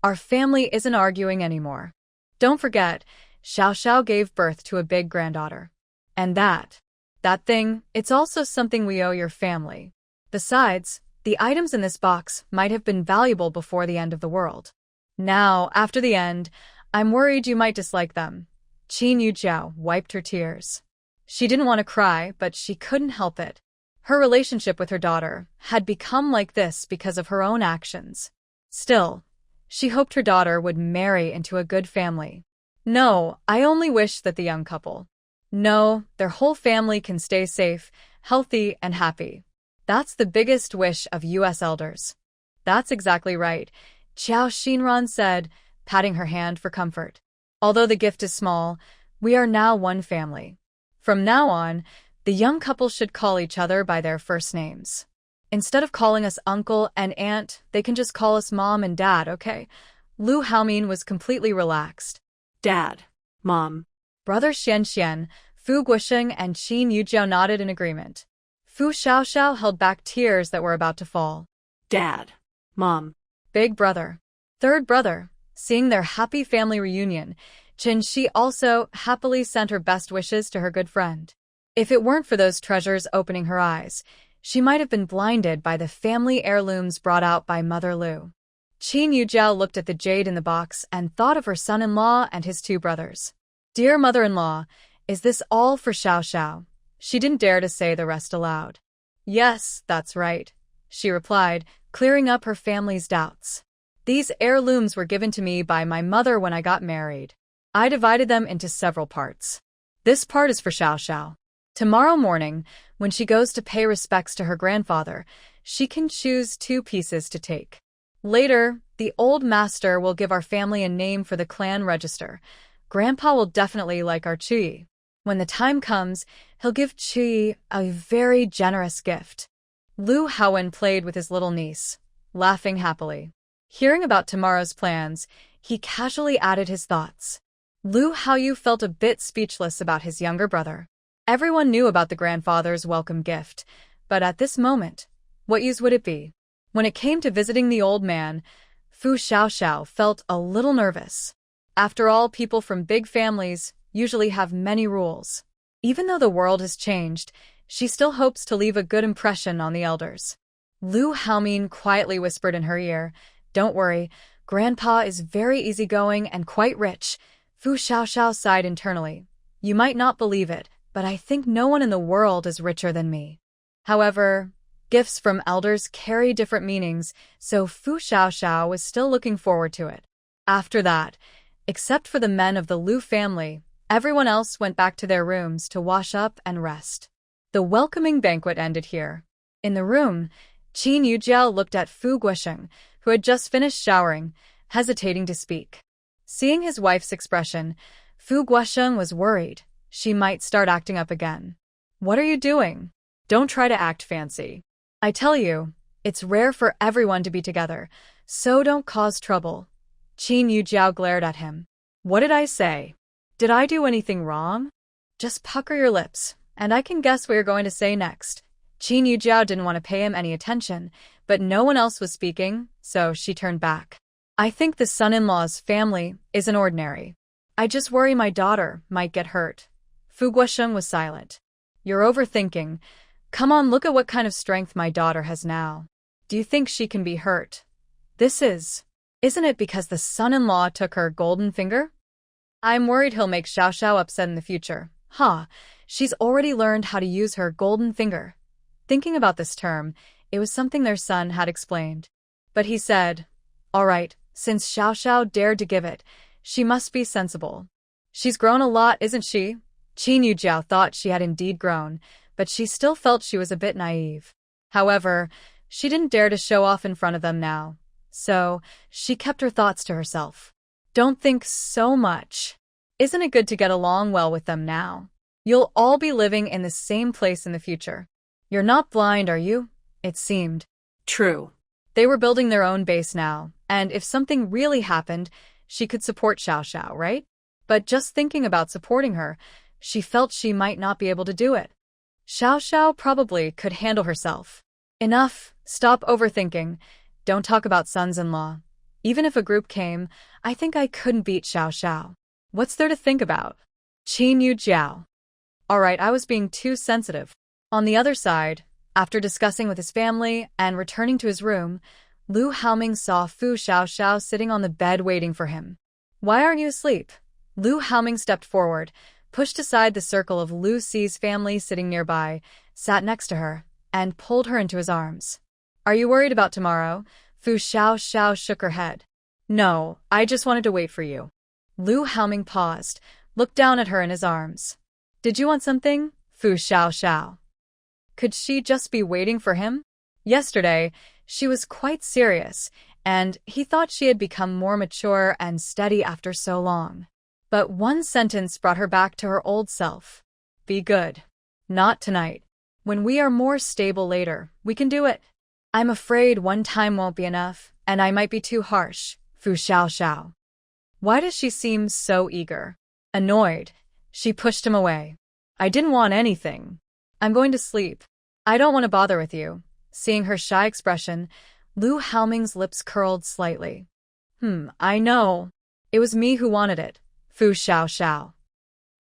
our family isn't arguing anymore. Don't forget, Xiao Xiao gave birth to a big granddaughter. And that thing, it's also something we owe your family. Besides, the items in this box might have been valuable before the end of the world. Now, after the end, I'm worried you might dislike them." Qin Yujiao wiped her tears. She didn't want to cry, but she couldn't help it. Her relationship with her daughter had become like this because of her own actions. Still, she hoped her daughter would marry into a good family. No, I only wish that the young couple. No, their whole family can stay safe, healthy, and happy. That's the biggest wish of U.S. elders. That's exactly right, Xiao Xinran said, patting her hand for comfort. Although the gift is small, we are now one family. From now on, the young couple should call each other by their first names. Instead of calling us uncle and aunt, they can just call us mom and dad, okay? Lu Haomin was completely relaxed.
Dad. Mom.
Brother Xian, Fu Guosheng and Qin Yujiao nodded in agreement. Fu Xiaoxiao held back tears that were about to fall.
Dad. Mom.
Big brother. Third brother. Seeing their happy family reunion, Qin Shi also happily sent her best wishes to her good friend. If it weren't for those treasures opening her eyes, she might have been blinded by the family heirlooms brought out by Mother Lu. Qin Yujiao looked at the jade in the box and thought of her son-in-law and his two brothers. Dear mother-in-law, is this all for Xiao Xiao? She didn't dare to say the rest aloud. Yes, that's right, she replied, clearing up her family's doubts. These heirlooms were given to me by my mother when I got married. I divided them into several parts. This part is for Xiao Xiao. Tomorrow morning, when she goes to pay respects to her grandfather, she can choose 2 pieces to take. Later, the old master will give our family a name for the clan register. Grandpa will definitely like our Chuyi. When the time comes, he'll give Chuyi a very generous gift. Lu Haowen played with his little niece, laughing happily. Hearing about tomorrow's plans, he casually added his thoughts. Lu Haoyu felt a bit speechless about his younger brother. Everyone knew about the grandfather's welcome gift, but at this moment, what use would it be? When it came to visiting the old man, Fu Xiaoxiao felt a little nervous. After all, people from big families usually have many rules. Even though the world has changed, she still hopes to leave a good impression on the elders. Lu Haomin quietly whispered in her ear, "Don't worry, Grandpa is very easygoing and quite rich." Fu Xiaoxiao sighed internally. You might not believe it, but I think no one in the world is richer than me. However, gifts from elders carry different meanings, so Fu Xiaoxiao was still looking forward to it. After that, except for the men of the Lu family, everyone else went back to their rooms to wash up and rest. The welcoming banquet ended here. In the room, Qin Yujiao looked at Fu Guosheng, who had just finished showering, hesitating to speak. Seeing his wife's expression, Fu Guosheng was worried. She might start acting up again. What are you doing? Don't try to act fancy. I tell you, it's rare for everyone to be together, so don't cause trouble. Qin Yujiao glared at him. What did I say? Did I do anything wrong? Just pucker your lips, and I can guess what you're going to say next. Qin Yujiao didn't want to pay him any attention, but no one else was speaking, so she turned back. I think the son-in-law's family isn't ordinary. I just worry my daughter might get hurt. Fu Guosheng was silent. You're overthinking. Come on, look at what kind of strength my daughter has now. Do you think she can be hurt? Isn't it because the son-in-law took her golden finger? I'm worried he'll make Xiao Xiao upset in the future. She's already learned how to use her golden finger. Thinking about this term, it was something their son had explained. But he said, all right, since Xiao Xiao dared to give it, she must be sensible. She's grown a lot, isn't she? Qin Yujiao thought she had indeed grown, but she still felt she was a bit naive. However, she didn't dare to show off in front of them now, so she kept her thoughts to herself. Don't think so much. Isn't it good to get along well with them now? You'll all be living in the same place in the future. You're not blind, are you? It seemed.
True.
They were building their own base now, and if something really happened, she could support Xiao Xiao, right? But just thinking about supporting her, she felt she might not be able to do it. Xiao Xiao probably could handle herself. Enough, stop overthinking. Don't talk about sons-in-law. Even if a group came, I think I couldn't beat Xiao Xiao. What's there to think about? Qin Yujiao. All right, I was being too sensitive. On the other side, after discussing with his family and returning to his room, Lu Haoming saw Fu Xiaoxiao sitting on the bed waiting for him. Why aren't you asleep? Lu Haoming stepped forward, pushed aside the circle of Lu Si's family sitting nearby, sat next to her, and pulled her into his arms. Are you worried about tomorrow? Fu Xiaoxiao shook her head. No, I just wanted to wait for you. Lu Haoming paused, looked down at her in his arms. Did you want something? Fu Xiaoxiao. Could she just be waiting for him? Yesterday, she was quite serious, and he thought she had become more mature and steady after so long. But one sentence brought her back to her old self. Be good. Not tonight. When we are more stable later, we can do it. I'm afraid one time won't be enough, and I might be too harsh. Fu Xiaoxiao. Why does she seem so eager? Annoyed, she pushed him away. I didn't want anything. I'm going to sleep. I don't want to bother with you. Seeing her shy expression, Lu Haoming's lips curled slightly. I know. It was me who wanted it. Fu Xiaoxiao.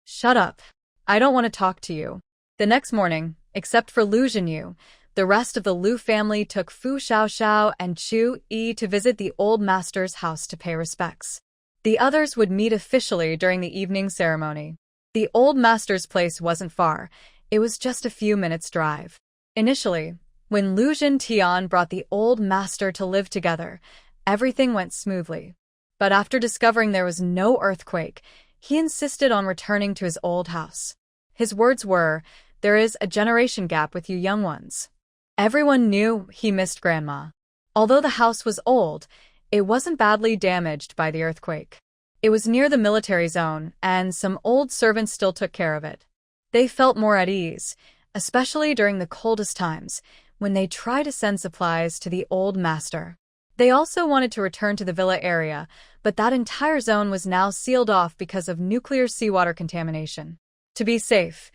Shut up. I don't want to talk to you. The next morning, except for Lu Zhenyu, the rest of the Lu family took Fu Xiaoxiao and Chu Yi to visit the old master's house to pay respects. The others would meet officially during the evening ceremony. The old master's place wasn't far. It was just a few minutes' drive. Initially, when Lu Zhentian brought the old master to live together, everything went smoothly. But after discovering there was no earthquake, he insisted on returning to his old house. His words were, "There is a generation gap with you young ones." Everyone knew he missed Grandma. Although the house was old, it wasn't badly damaged by the earthquake. It was near the military zone, and some old servants still took care of it. They felt more at ease, especially during the coldest times, when they tried to send supplies to the old master. They also wanted to return to the villa area, but that entire zone was now sealed off because of nuclear seawater contamination. To be safe,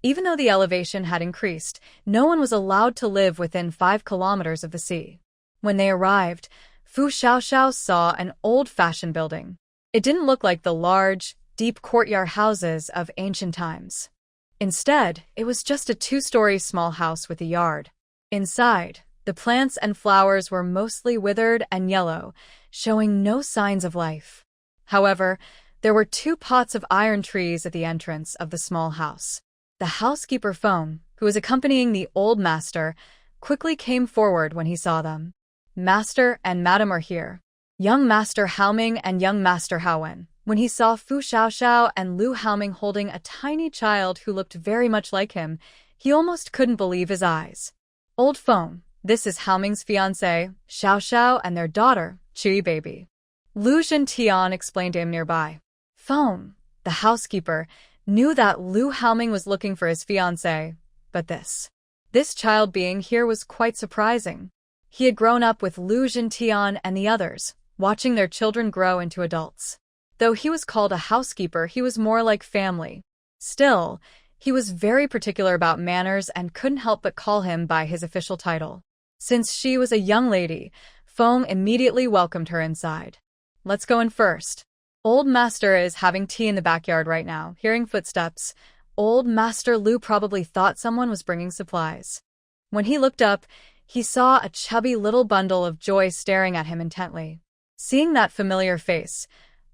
even though the elevation had increased, no one was allowed to live within 5 kilometers of the sea. When they arrived, Fu Xiaoxiao saw an old-fashioned building. It didn't look like the large, deep courtyard houses of ancient times. Instead, it was just a 2-story small house with a yard. Inside, the plants and flowers were mostly withered and yellow, showing no signs of life. However, there were 2 pots of iron trees at the entrance of the small house. The housekeeper Feng, who was accompanying the old master, quickly came forward when he saw them. Master and Madam are here. Young Master Haoming and Young Master Haowen. When he saw Fu Xiaoxiao and Lu Haoming holding a tiny child who looked very much like him, he almost couldn't believe his eyes. Old Feng, this is Haoming's fiancé, Xiaoxiao, and their daughter, Qi baby. Lu Zhentian explained to him nearby. Feng, the housekeeper, knew that Lu Haoming was looking for his fiancé, but this child being here was quite surprising. He had grown up with Lu Zhentian and the others, watching their children grow into adults. Though he was called a housekeeper, he was more like family. Still, he was very particular about manners and couldn't help but call him by his official title. Since she was a young lady, Feng immediately welcomed her inside. Let's go in first. Old Master is having tea in the backyard right now. Hearing footsteps, Old Master Lu probably thought someone was bringing supplies. When he looked up, he saw a chubby little bundle of joy staring at him intently. Seeing that familiar face,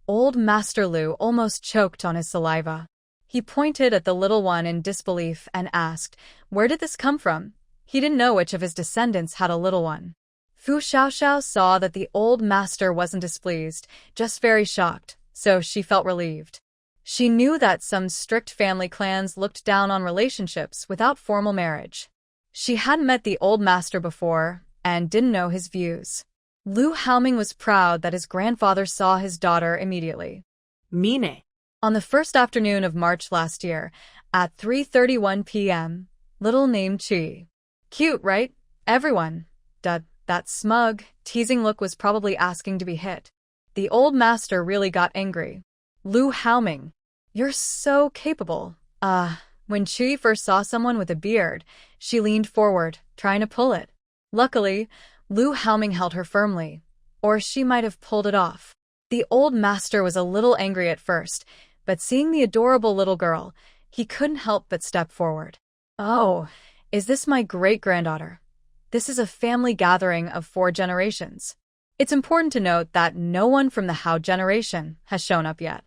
Old Master Lu almost choked on his saliva. He pointed at the little one in disbelief and asked, "Where did this come from?" He didn't know which of his descendants had a little one. Fu Xiaoxiao saw that the old master wasn't displeased, just very shocked, so she felt relieved. She knew that some strict family clans looked down on relationships without formal marriage. She hadn't met the old master before and didn't know his views. Lu Haoming was proud that his grandfather saw his daughter immediately.
Mine.
On the first afternoon of March last year, at 3:31 p.m., little named Qi. Cute, right? Everyone. That smug, teasing look was probably asking to be hit. The old master really got angry. Lu Haoming, you're so capable. When Qi first saw someone with a beard, she leaned forward, trying to pull it. Luckily, Lu Haoming held her firmly, or she might have pulled it off. The old master was a little angry at first, but seeing the adorable little girl, he couldn't help but step forward. Oh, is this my great-granddaughter? This is a family gathering of 4 generations. It's important to note that no one from the Hao generation has shown up yet.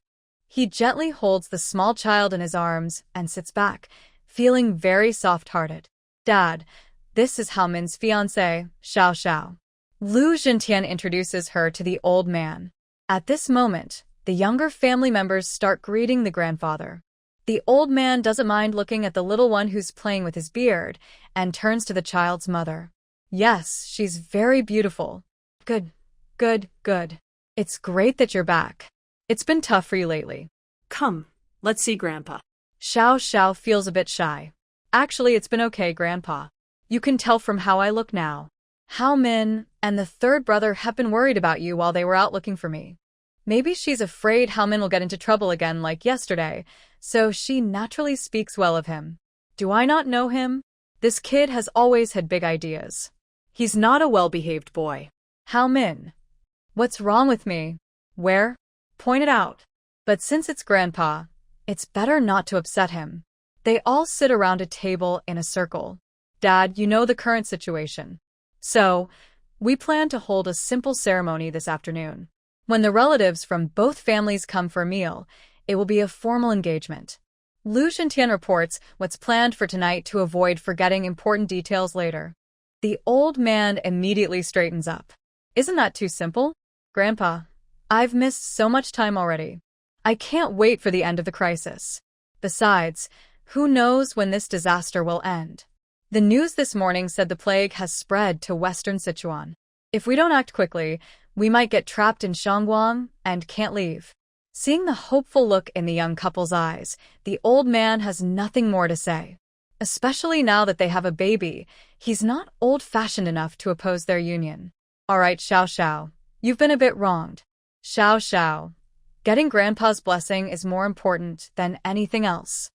He gently holds the small child in his arms and sits back, feeling very soft-hearted. Dad, this is Hao Min's fiancée, Xiao Xiao. Lu Zhentian introduces her to the old man. At this moment, the younger family members start greeting the grandfather. The old man doesn't mind looking at the little one who's playing with his beard and turns to the child's mother. Yes, she's very beautiful. Good, good, good. It's great that you're back. It's been tough for you lately.
Come, let's see Grandpa.
Xiao Xiao feels a bit shy. Actually, it's been okay, Grandpa. You can tell from how I look now. Hao Min and the third brother have been worried about you while they were out looking for me. Maybe she's afraid Hao Min will get into trouble again like yesterday, so she naturally speaks well of him. Do I not know him? This kid has always had big ideas.
He's not a well-behaved boy.
Hao Min. What's wrong with me? Where? Point it out. But since it's Grandpa, it's better not to upset him. They all sit around a table in a circle. Dad, you know the current situation. So, we plan to hold a simple ceremony this afternoon. When the relatives from both families come for a meal, it will be a formal engagement. Lu Zhentian reports what's planned for tonight to avoid forgetting important details later. The old man immediately straightens up. Isn't that too simple? Grandpa, I've missed so much time already. I can't wait for the end of the crisis. Besides, who knows when this disaster will end? The news this morning said the plague has spread to western Sichuan. If we don't act quickly, we might get trapped in Shangguang and can't leave. Seeing the hopeful look in the young couple's eyes, the old man has nothing more to say. Especially now that they have a baby, he's not old-fashioned enough to oppose their union. All right, Xiao Xiao, you've been a bit wronged. Xiao Xiao, getting Grandpa's blessing is more important than anything else.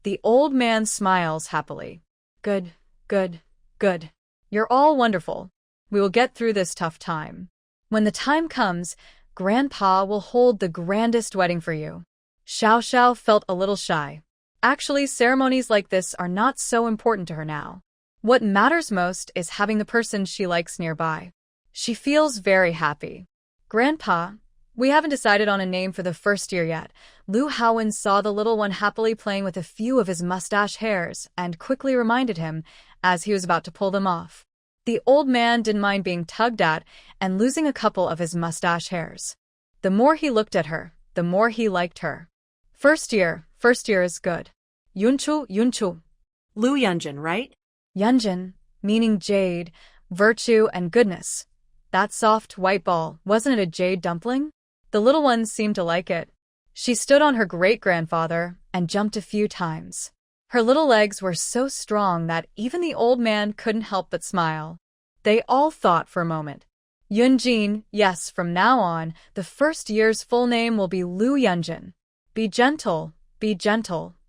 The old man smiles happily. Good, good, good. You're all wonderful. We will get through this tough time. When the time comes, Grandpa will hold the grandest wedding for you. Xiao Xiao felt a little shy. Actually, ceremonies like this are not so important to her now. What matters most is having the person she likes nearby. She feels very happy. Grandpa, we haven't decided on a name for the first year yet. Lu Haowen saw the little one happily playing with a few of his mustache hairs and quickly reminded him as he was about to pull them off. The old man didn't mind being tugged at and losing a couple of his mustache hairs. The more he looked at her, the more he liked her. First year is good. Yunchu, Yunchu.
Lu Yunjin, right?
Yunjin, meaning jade, virtue, and goodness. That soft white ball, wasn't it a jade dumpling? The little one seemed to like it. She stood on her great-grandfather and jumped a few times. Her little legs were so strong that even the old man couldn't help but smile. They all thought for a moment. Yunjin, yes, from now on, the first year's full name will be Lu Yunjin. Be gentle,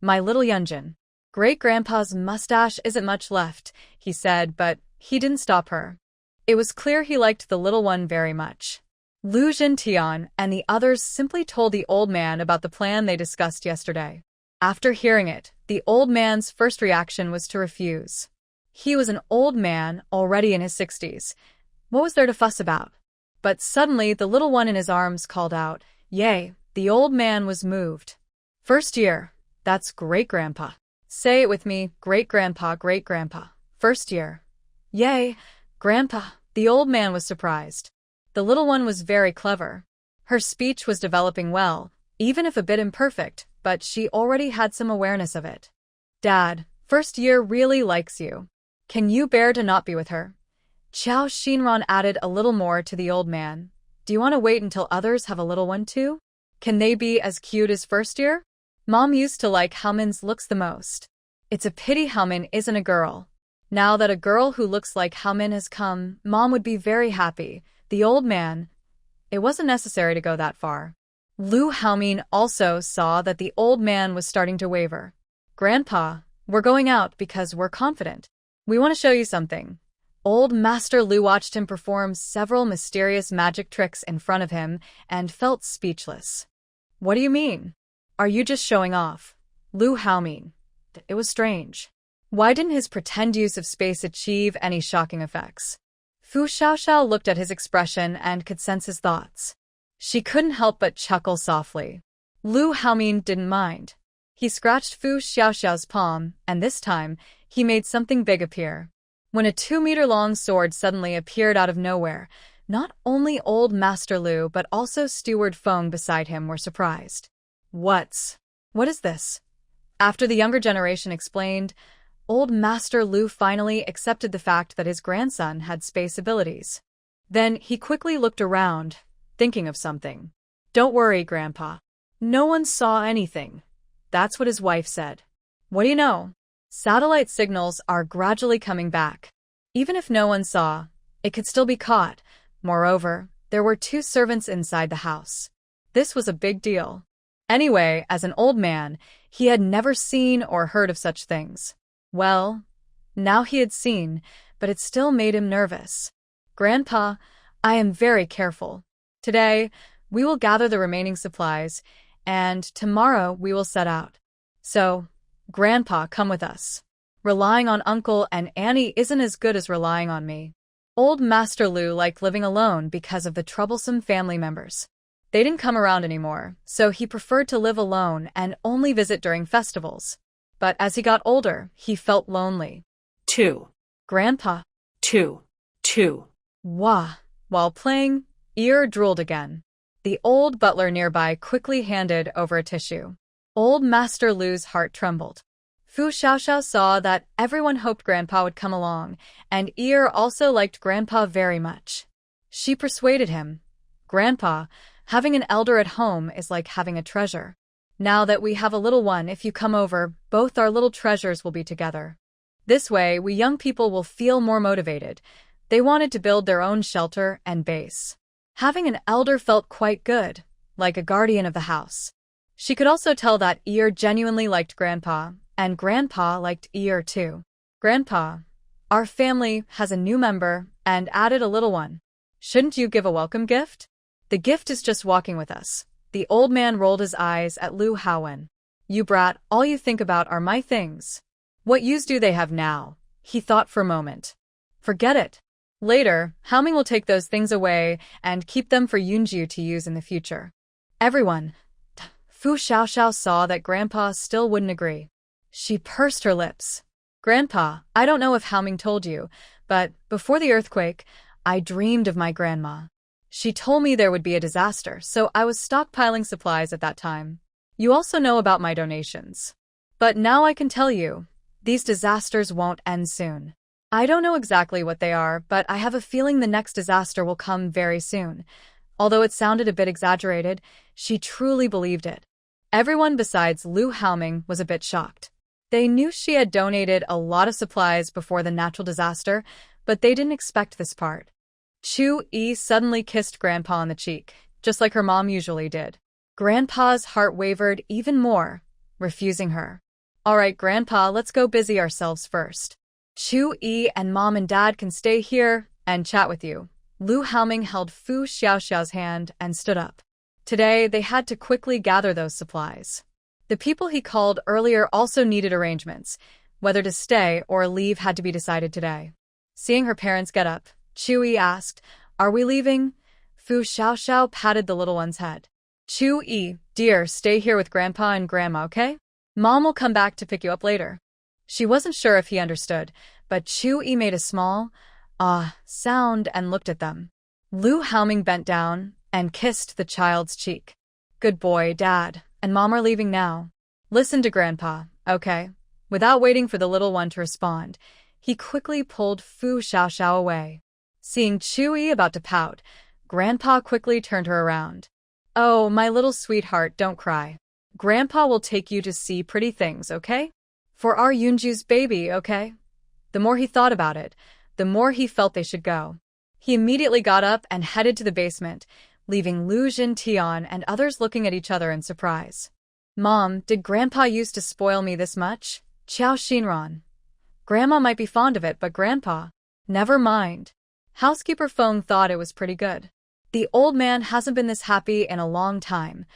my little Yunjin. Great-grandpa's mustache isn't much left, he said, but he didn't stop her. It was clear he liked the little one very much. Lu Zhentian and the others simply told the old man about the plan they discussed yesterday. After hearing it, the old man's first reaction was to refuse. He was an old man, already in his 60s. What was there to fuss about? But suddenly the little one in his arms called out, "Yay!" The old man was moved. First year, that's great-grandpa. Say it with me, great-grandpa, great-grandpa. First year. Yay, Grandpa. The old man was surprised. The little one was very clever. Her speech was developing well, even if a bit imperfect, but she already had some awareness of it. Dad, first year really likes you. Can you bear to not be with her? Qiao Xinran added a little more to the old man. Do you want to wait until others have a little one too? Can they be as cute as first year? Mom used to like Hao Min's looks the most. It's a pity Hao Min isn't a girl. Now that a girl who looks like Hao Min has come, Mom would be very happy. The old man. It wasn't necessary to go that far. Lu Haomin also saw that the old man was starting to waver. Grandpa, we're going out because we're confident. We want to show you something. Old Master Lu watched him perform several mysterious magic tricks in front of him and felt speechless. What do you mean? Are you just showing off? Lu Haomin. It was strange. Why didn't his pretend use of space achieve any shocking effects? Fu Xiaoxiao looked at his expression and could sense his thoughts. She couldn't help but chuckle softly. Lu Haoming didn't mind. He scratched Fu Xiaoxiao's palm, and this time, he made something big appear. When a 2-meter-long sword suddenly appeared out of nowhere, not only old Master Lu but also Steward Feng beside him were surprised. What is this? After the younger generation explained, old Master Lu finally accepted the fact that his grandson had space abilities. Then he quickly looked around, thinking of something. Don't worry, Grandpa. No one saw anything. That's what his wife said. What do you know? Satellite signals are gradually coming back. Even if no one saw, it could still be caught. Moreover, there were 2 servants inside the house. This was a big deal. Anyway, as an old man, he had never seen or heard of such things. Well, now he had seen, but it still made him nervous. Grandpa, I am very careful. Today, we will gather the remaining supplies, and tomorrow we will set out. So, Grandpa, come with us. Relying on Uncle and Annie isn't as good as relying on me. Old Master Lu liked living alone because of the troublesome family members. They didn't come around anymore, so he preferred to live alone and only visit during festivals. But as he got older, he felt lonely.
2.
Grandpa.
2.
Wah. While playing, Ear drooled again. The old butler nearby quickly handed over a tissue. Old Master Lu's heart trembled. Fu Xiaoxiao saw that everyone hoped Grandpa would come along, and Ear also liked Grandpa very much. She persuaded him. Grandpa, having an elder at home is like having a treasure. Now that we have a little one, if you come over, both our little treasures will be together. This way, we young people will feel more motivated. They wanted to build their own shelter and base. Having an elder felt quite good, like a guardian of the house. She could also tell that Ear genuinely liked Grandpa, and Grandpa liked Ear too. Grandpa, our family has a new member and added a little one. Shouldn't you give a welcome gift? The gift is just walking with us. The old man rolled his eyes at Lu Haowen. You brat, all you think about are my things. What use do they have now? He thought for a moment. Forget it. Later, Haoming will take those things away and keep them for Yunju to use in the future. Everyone. Fu Xiaoxiao saw that Grandpa still wouldn't agree. She pursed her lips. Grandpa, I don't know if Haoming told you, but before the earthquake, I dreamed of my grandma. She told me there would be a disaster, so I was stockpiling supplies at that time. You also know about my donations. But now I can tell you, these disasters won't end soon. I don't know exactly what they are, but I have a feeling the next disaster will come very soon. Although it sounded a bit exaggerated, she truly believed it. Everyone besides Lu Haoming was a bit shocked. They knew she had donated a lot of supplies before the natural disaster, but they didn't expect this part. Chu Yi suddenly kissed Grandpa on the cheek, just like her mom usually did. Grandpa's heart wavered even more, refusing her. All right, Grandpa, let's go busy ourselves first. Chu Yi and Mom and Dad can stay here and chat with you. Lu Haoming held Fu Xiaoxiao's hand and stood up. Today, they had to quickly gather those supplies. The people he called earlier also needed arrangements. Whether to stay or leave had to be decided today. Seeing her parents get up, Chu Yi asked, Are we leaving? Fu Xiaoxiao patted the little one's head. Chu Yi, dear, stay here with Grandpa and Grandma, okay? Mom will come back to pick you up later. She wasn't sure if he understood, but Chu Yi made a small, sound and looked at them. Lu Haoming bent down and kissed the child's cheek. Good boy, Dad, and Mom are leaving now. Listen to Grandpa, okay? Without waiting for the little one to respond, he quickly pulled Fu Xiaoxiao away. Seeing Chu Yi about to pout, Grandpa quickly turned her around. Oh, my little sweetheart, don't cry. Grandpa will take you to see pretty things, okay? For our Yunju's baby, okay? The more he thought about it, the more he felt they should go. He immediately got up and headed to the basement, leaving Lu Jintian and others looking at each other in surprise. Mom, did Grandpa used to spoil me this much? Qiao Xinran. Grandma might be fond of it, but Grandpa. Never mind. Housekeeper Feng thought it was pretty good. The old man hasn't been this happy in a long time.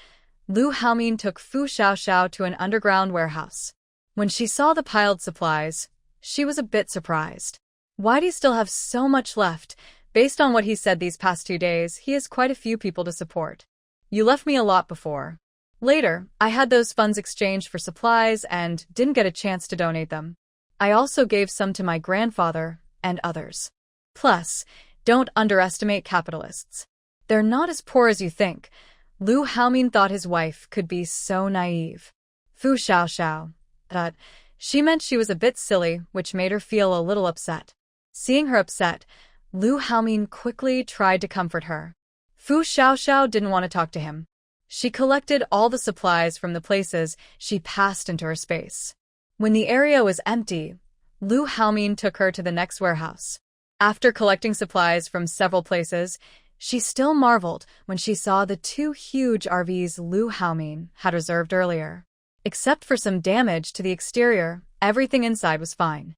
Lu Haoming took Fu Xiaoxiao to an underground warehouse. When she saw the piled supplies, she was a bit surprised. Why do you still have so much left? Based on what he said these past 2 days, he has quite a few people to support. You left me a lot before. Later, I had those funds exchanged for supplies and didn't get a chance to donate them. I also gave some to my grandfather and others. Plus, don't underestimate capitalists. They're not as poor as you think. Lu Haomin thought his wife could be so naive. Fu Xiaoxiao. But she meant she was a bit silly, which made her feel a little upset. Seeing her upset, Lu Haomin quickly tried to comfort her. Fu Xiaoxiao didn't want to talk to him. She collected all the supplies from the places she passed into her space. When the area was empty, Lu Haomin took her to the next warehouse. After collecting supplies from several places, she still marveled when she saw the 2 huge RVs Lu Haomin had reserved earlier. Except for some damage to the exterior, everything inside was fine.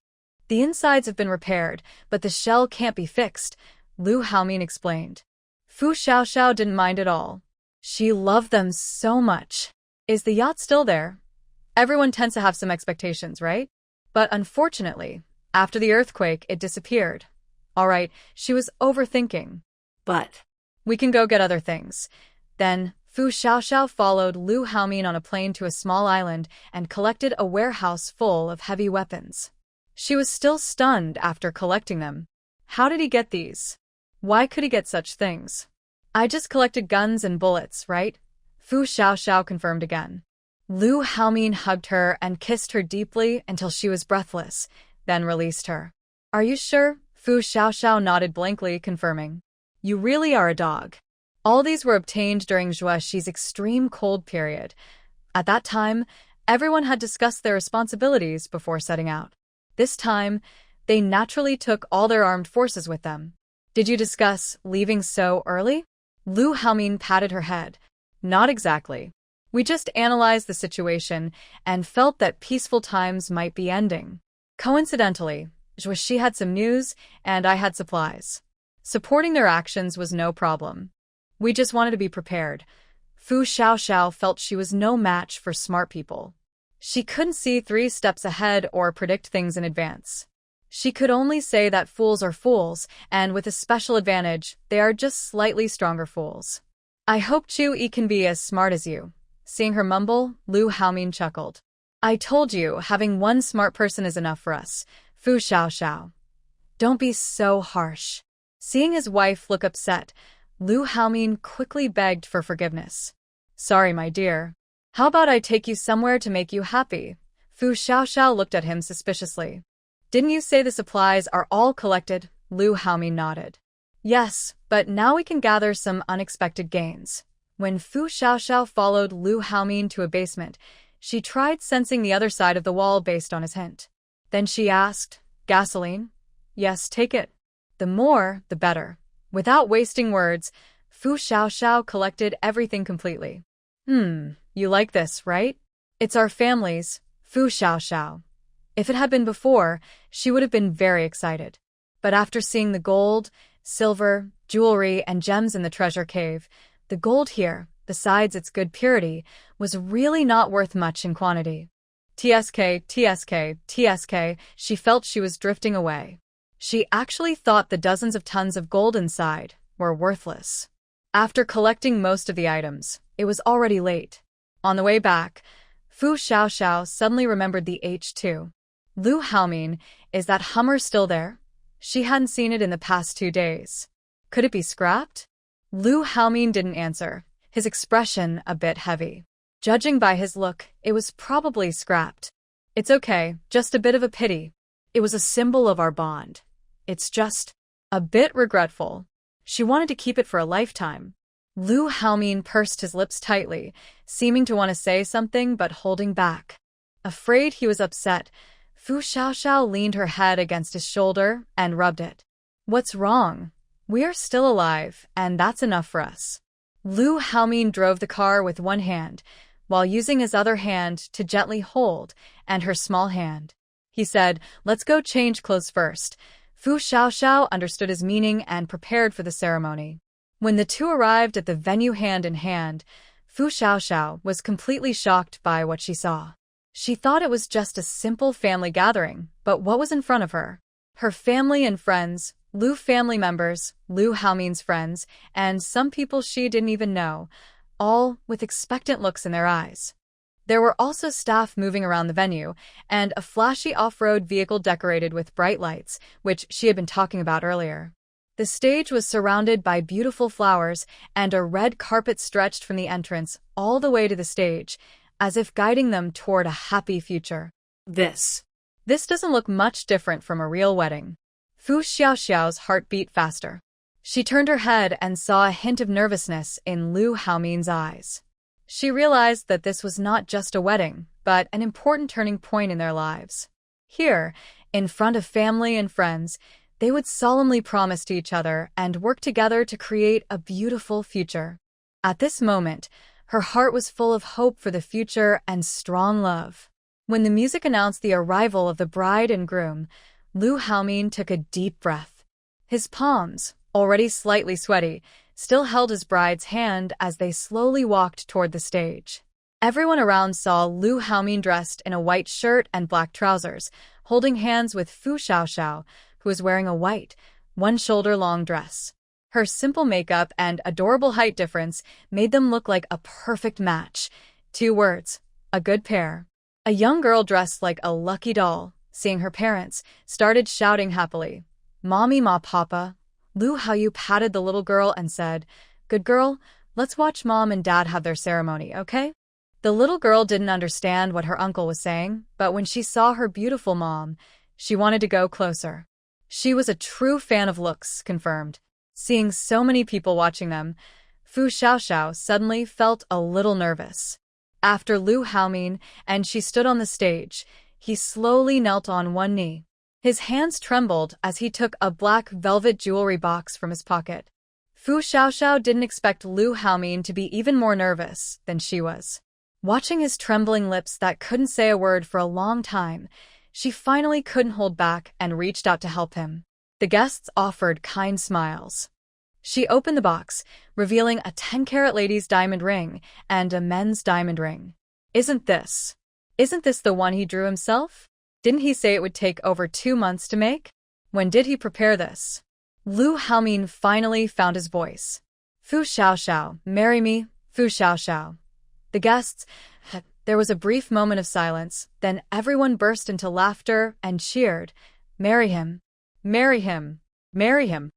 The insides have been repaired, but the shell can't be fixed, Lu Haomin explained. Fu Xiaoxiao didn't mind at all. She loved them so much. Is the yacht still there? Everyone tends to have some expectations, right? But unfortunately, after the earthquake, it disappeared. All right, she was overthinking.
But
We can go get other things. Then, Fu Xiaoxiao followed Lu Haomin on a plane to a small island and collected a warehouse full of heavy weapons. She was still stunned after collecting them. How did he get these? Why could he get such things? I just collected guns and bullets, right? Fu Xiaoxiao confirmed again. Lu Haomin hugged her and kissed her deeply until she was breathless, then released her. Are you sure? Fu Xiaoxiao nodded blankly, confirming. You really are a dog. All these were obtained during Zhuexi's extreme cold period. At that time, everyone had discussed their responsibilities before setting out. This time, they naturally took all their armed forces with them. Did you discuss leaving so early? Lu Haomin patted her head. Not exactly. We just analyzed the situation and felt that peaceful times might be ending. Coincidentally, Zhuexi had some news and I had supplies. Supporting their actions was no problem. We just wanted to be prepared. Fu Xiaoxiao felt she was no match for smart people. She couldn't see 3 steps ahead or predict things in advance. She could only say that fools are fools, and with a special advantage, they are just slightly stronger fools. I hope Chu-yi can be as smart as you. Seeing her mumble, Lu Haomin chuckled. I told you, having one smart person is enough for us. Fu Xiaoxiao. Don't be so harsh. Seeing his wife look upset, Lu Haomin quickly begged for forgiveness. Sorry, my dear. How about I take you somewhere to make you happy? Fu Xiaoxiao looked at him suspiciously. Didn't you say the supplies are all collected? Lu Haomin nodded. Yes, but now we can gather some unexpected gains. When Fu Xiaoxiao followed Lu Haomin to a basement, she tried sensing the other side of the wall based on his hint. Then she asked, Gasoline? Yes, take it. The more, the better. Without wasting words, Fu Xiaoxiao collected everything completely. You like this, right? It's our family's, Fu Xiaoxiao. If it had been before, she would have been very excited. But after seeing the gold, silver, jewelry, and gems in the treasure cave, the gold here, besides its good purity, was really not worth much in quantity. TSK, TSK, TSK, she felt she was drifting away. She actually thought the dozens of tons of gold inside were worthless. After collecting most of the items, it was already late. On the way back, Fu Xiaoxiao suddenly remembered the H2. Lu Haomin, is that Hummer still there? She hadn't seen it in the past 2 days. Could it be scrapped? Lu Haomin didn't answer, his expression a bit heavy. Judging by his look, it was probably scrapped. It's okay, just a bit of a pity. It was a symbol of our bond. It's just a bit regretful. She wanted to keep it for a lifetime. Lu Haomin pursed his lips tightly, seeming to want to say something but holding back. Afraid he was upset, Fu Xiaoxiao leaned her head against his shoulder and rubbed it. What's wrong? We're still alive, and that's enough for us. Lu Haomin drove the car with one hand, while using his other hand to gently hold and her small hand. He said, let's go change clothes first. Fu Xiaoxiao understood his meaning and prepared for the ceremony. When the two arrived at the venue hand in hand, Fu Xiaoxiao was completely shocked by what she saw. She thought it was just a simple family gathering, but what was in front of her? Her family and friends, Lu family members, Lu Haomin's friends, and some people she didn't even know. all with expectant looks in their eyes. There were also staff moving around the venue, and a flashy off-road vehicle decorated with bright lights, which she had been talking about earlier. The stage was surrounded by beautiful flowers, and a red carpet stretched from the entrance all the way to the stage, as if guiding them toward a happy future.
This
Doesn't look much different from a real wedding. Fu Xiaoxiao's heart beat faster. She turned her head and saw a hint of nervousness in Lu Haomin's eyes. She realized that this was not just a wedding, but an important turning point in their lives. Here, in front of family and friends, they would solemnly promise to each other and work together to create a beautiful future. At this moment, her heart was full of hope for the future and strong love. When the music announced the arrival of the bride and groom, Lu Haomin took a deep breath. His palms, already slightly sweaty, still held his bride's hand as they slowly walked toward the stage. Everyone around saw Lu Haomin dressed in a white shirt and black trousers, holding hands with Fu Xiaoxiao, who was wearing a white, one-shoulder-long dress. Her simple makeup and adorable height difference made them look like a perfect match. 2 words, a good pair. A young girl dressed like a lucky doll, seeing her parents, started shouting happily, "Mommy, Ma, Papa." Lu Haoyu patted the little girl and said, "Good girl, let's watch Mom and Dad have their ceremony, okay?" The little girl didn't understand what her uncle was saying, but when she saw her beautiful mom, she wanted to go closer. She was a true fan of looks, confirmed. Seeing so many people watching them, Fu Xiaoxiao suddenly felt a little nervous. After Lu Haomin and she stood on the stage, he slowly knelt on one knee. His hands trembled as he took a black velvet jewelry box from his pocket. Fu Xiaoxiao didn't expect Lu Haomin to be even more nervous than she was. Watching his trembling lips that couldn't say a word for a long time, she finally couldn't hold back and reached out to help him. The guests offered kind smiles. She opened the box, revealing a 10-carat lady's diamond ring and a men's diamond ring. Isn't this the one he drew himself? Didn't he say it would take over 2 months to make? When did he prepare this? Lu Haomin finally found his voice. "Fu Xiaoxiao, marry me, Fu Xiaoxiao." The guests, there was a brief moment of silence, then everyone burst into laughter and cheered, "Marry him! Marry him! Marry him!"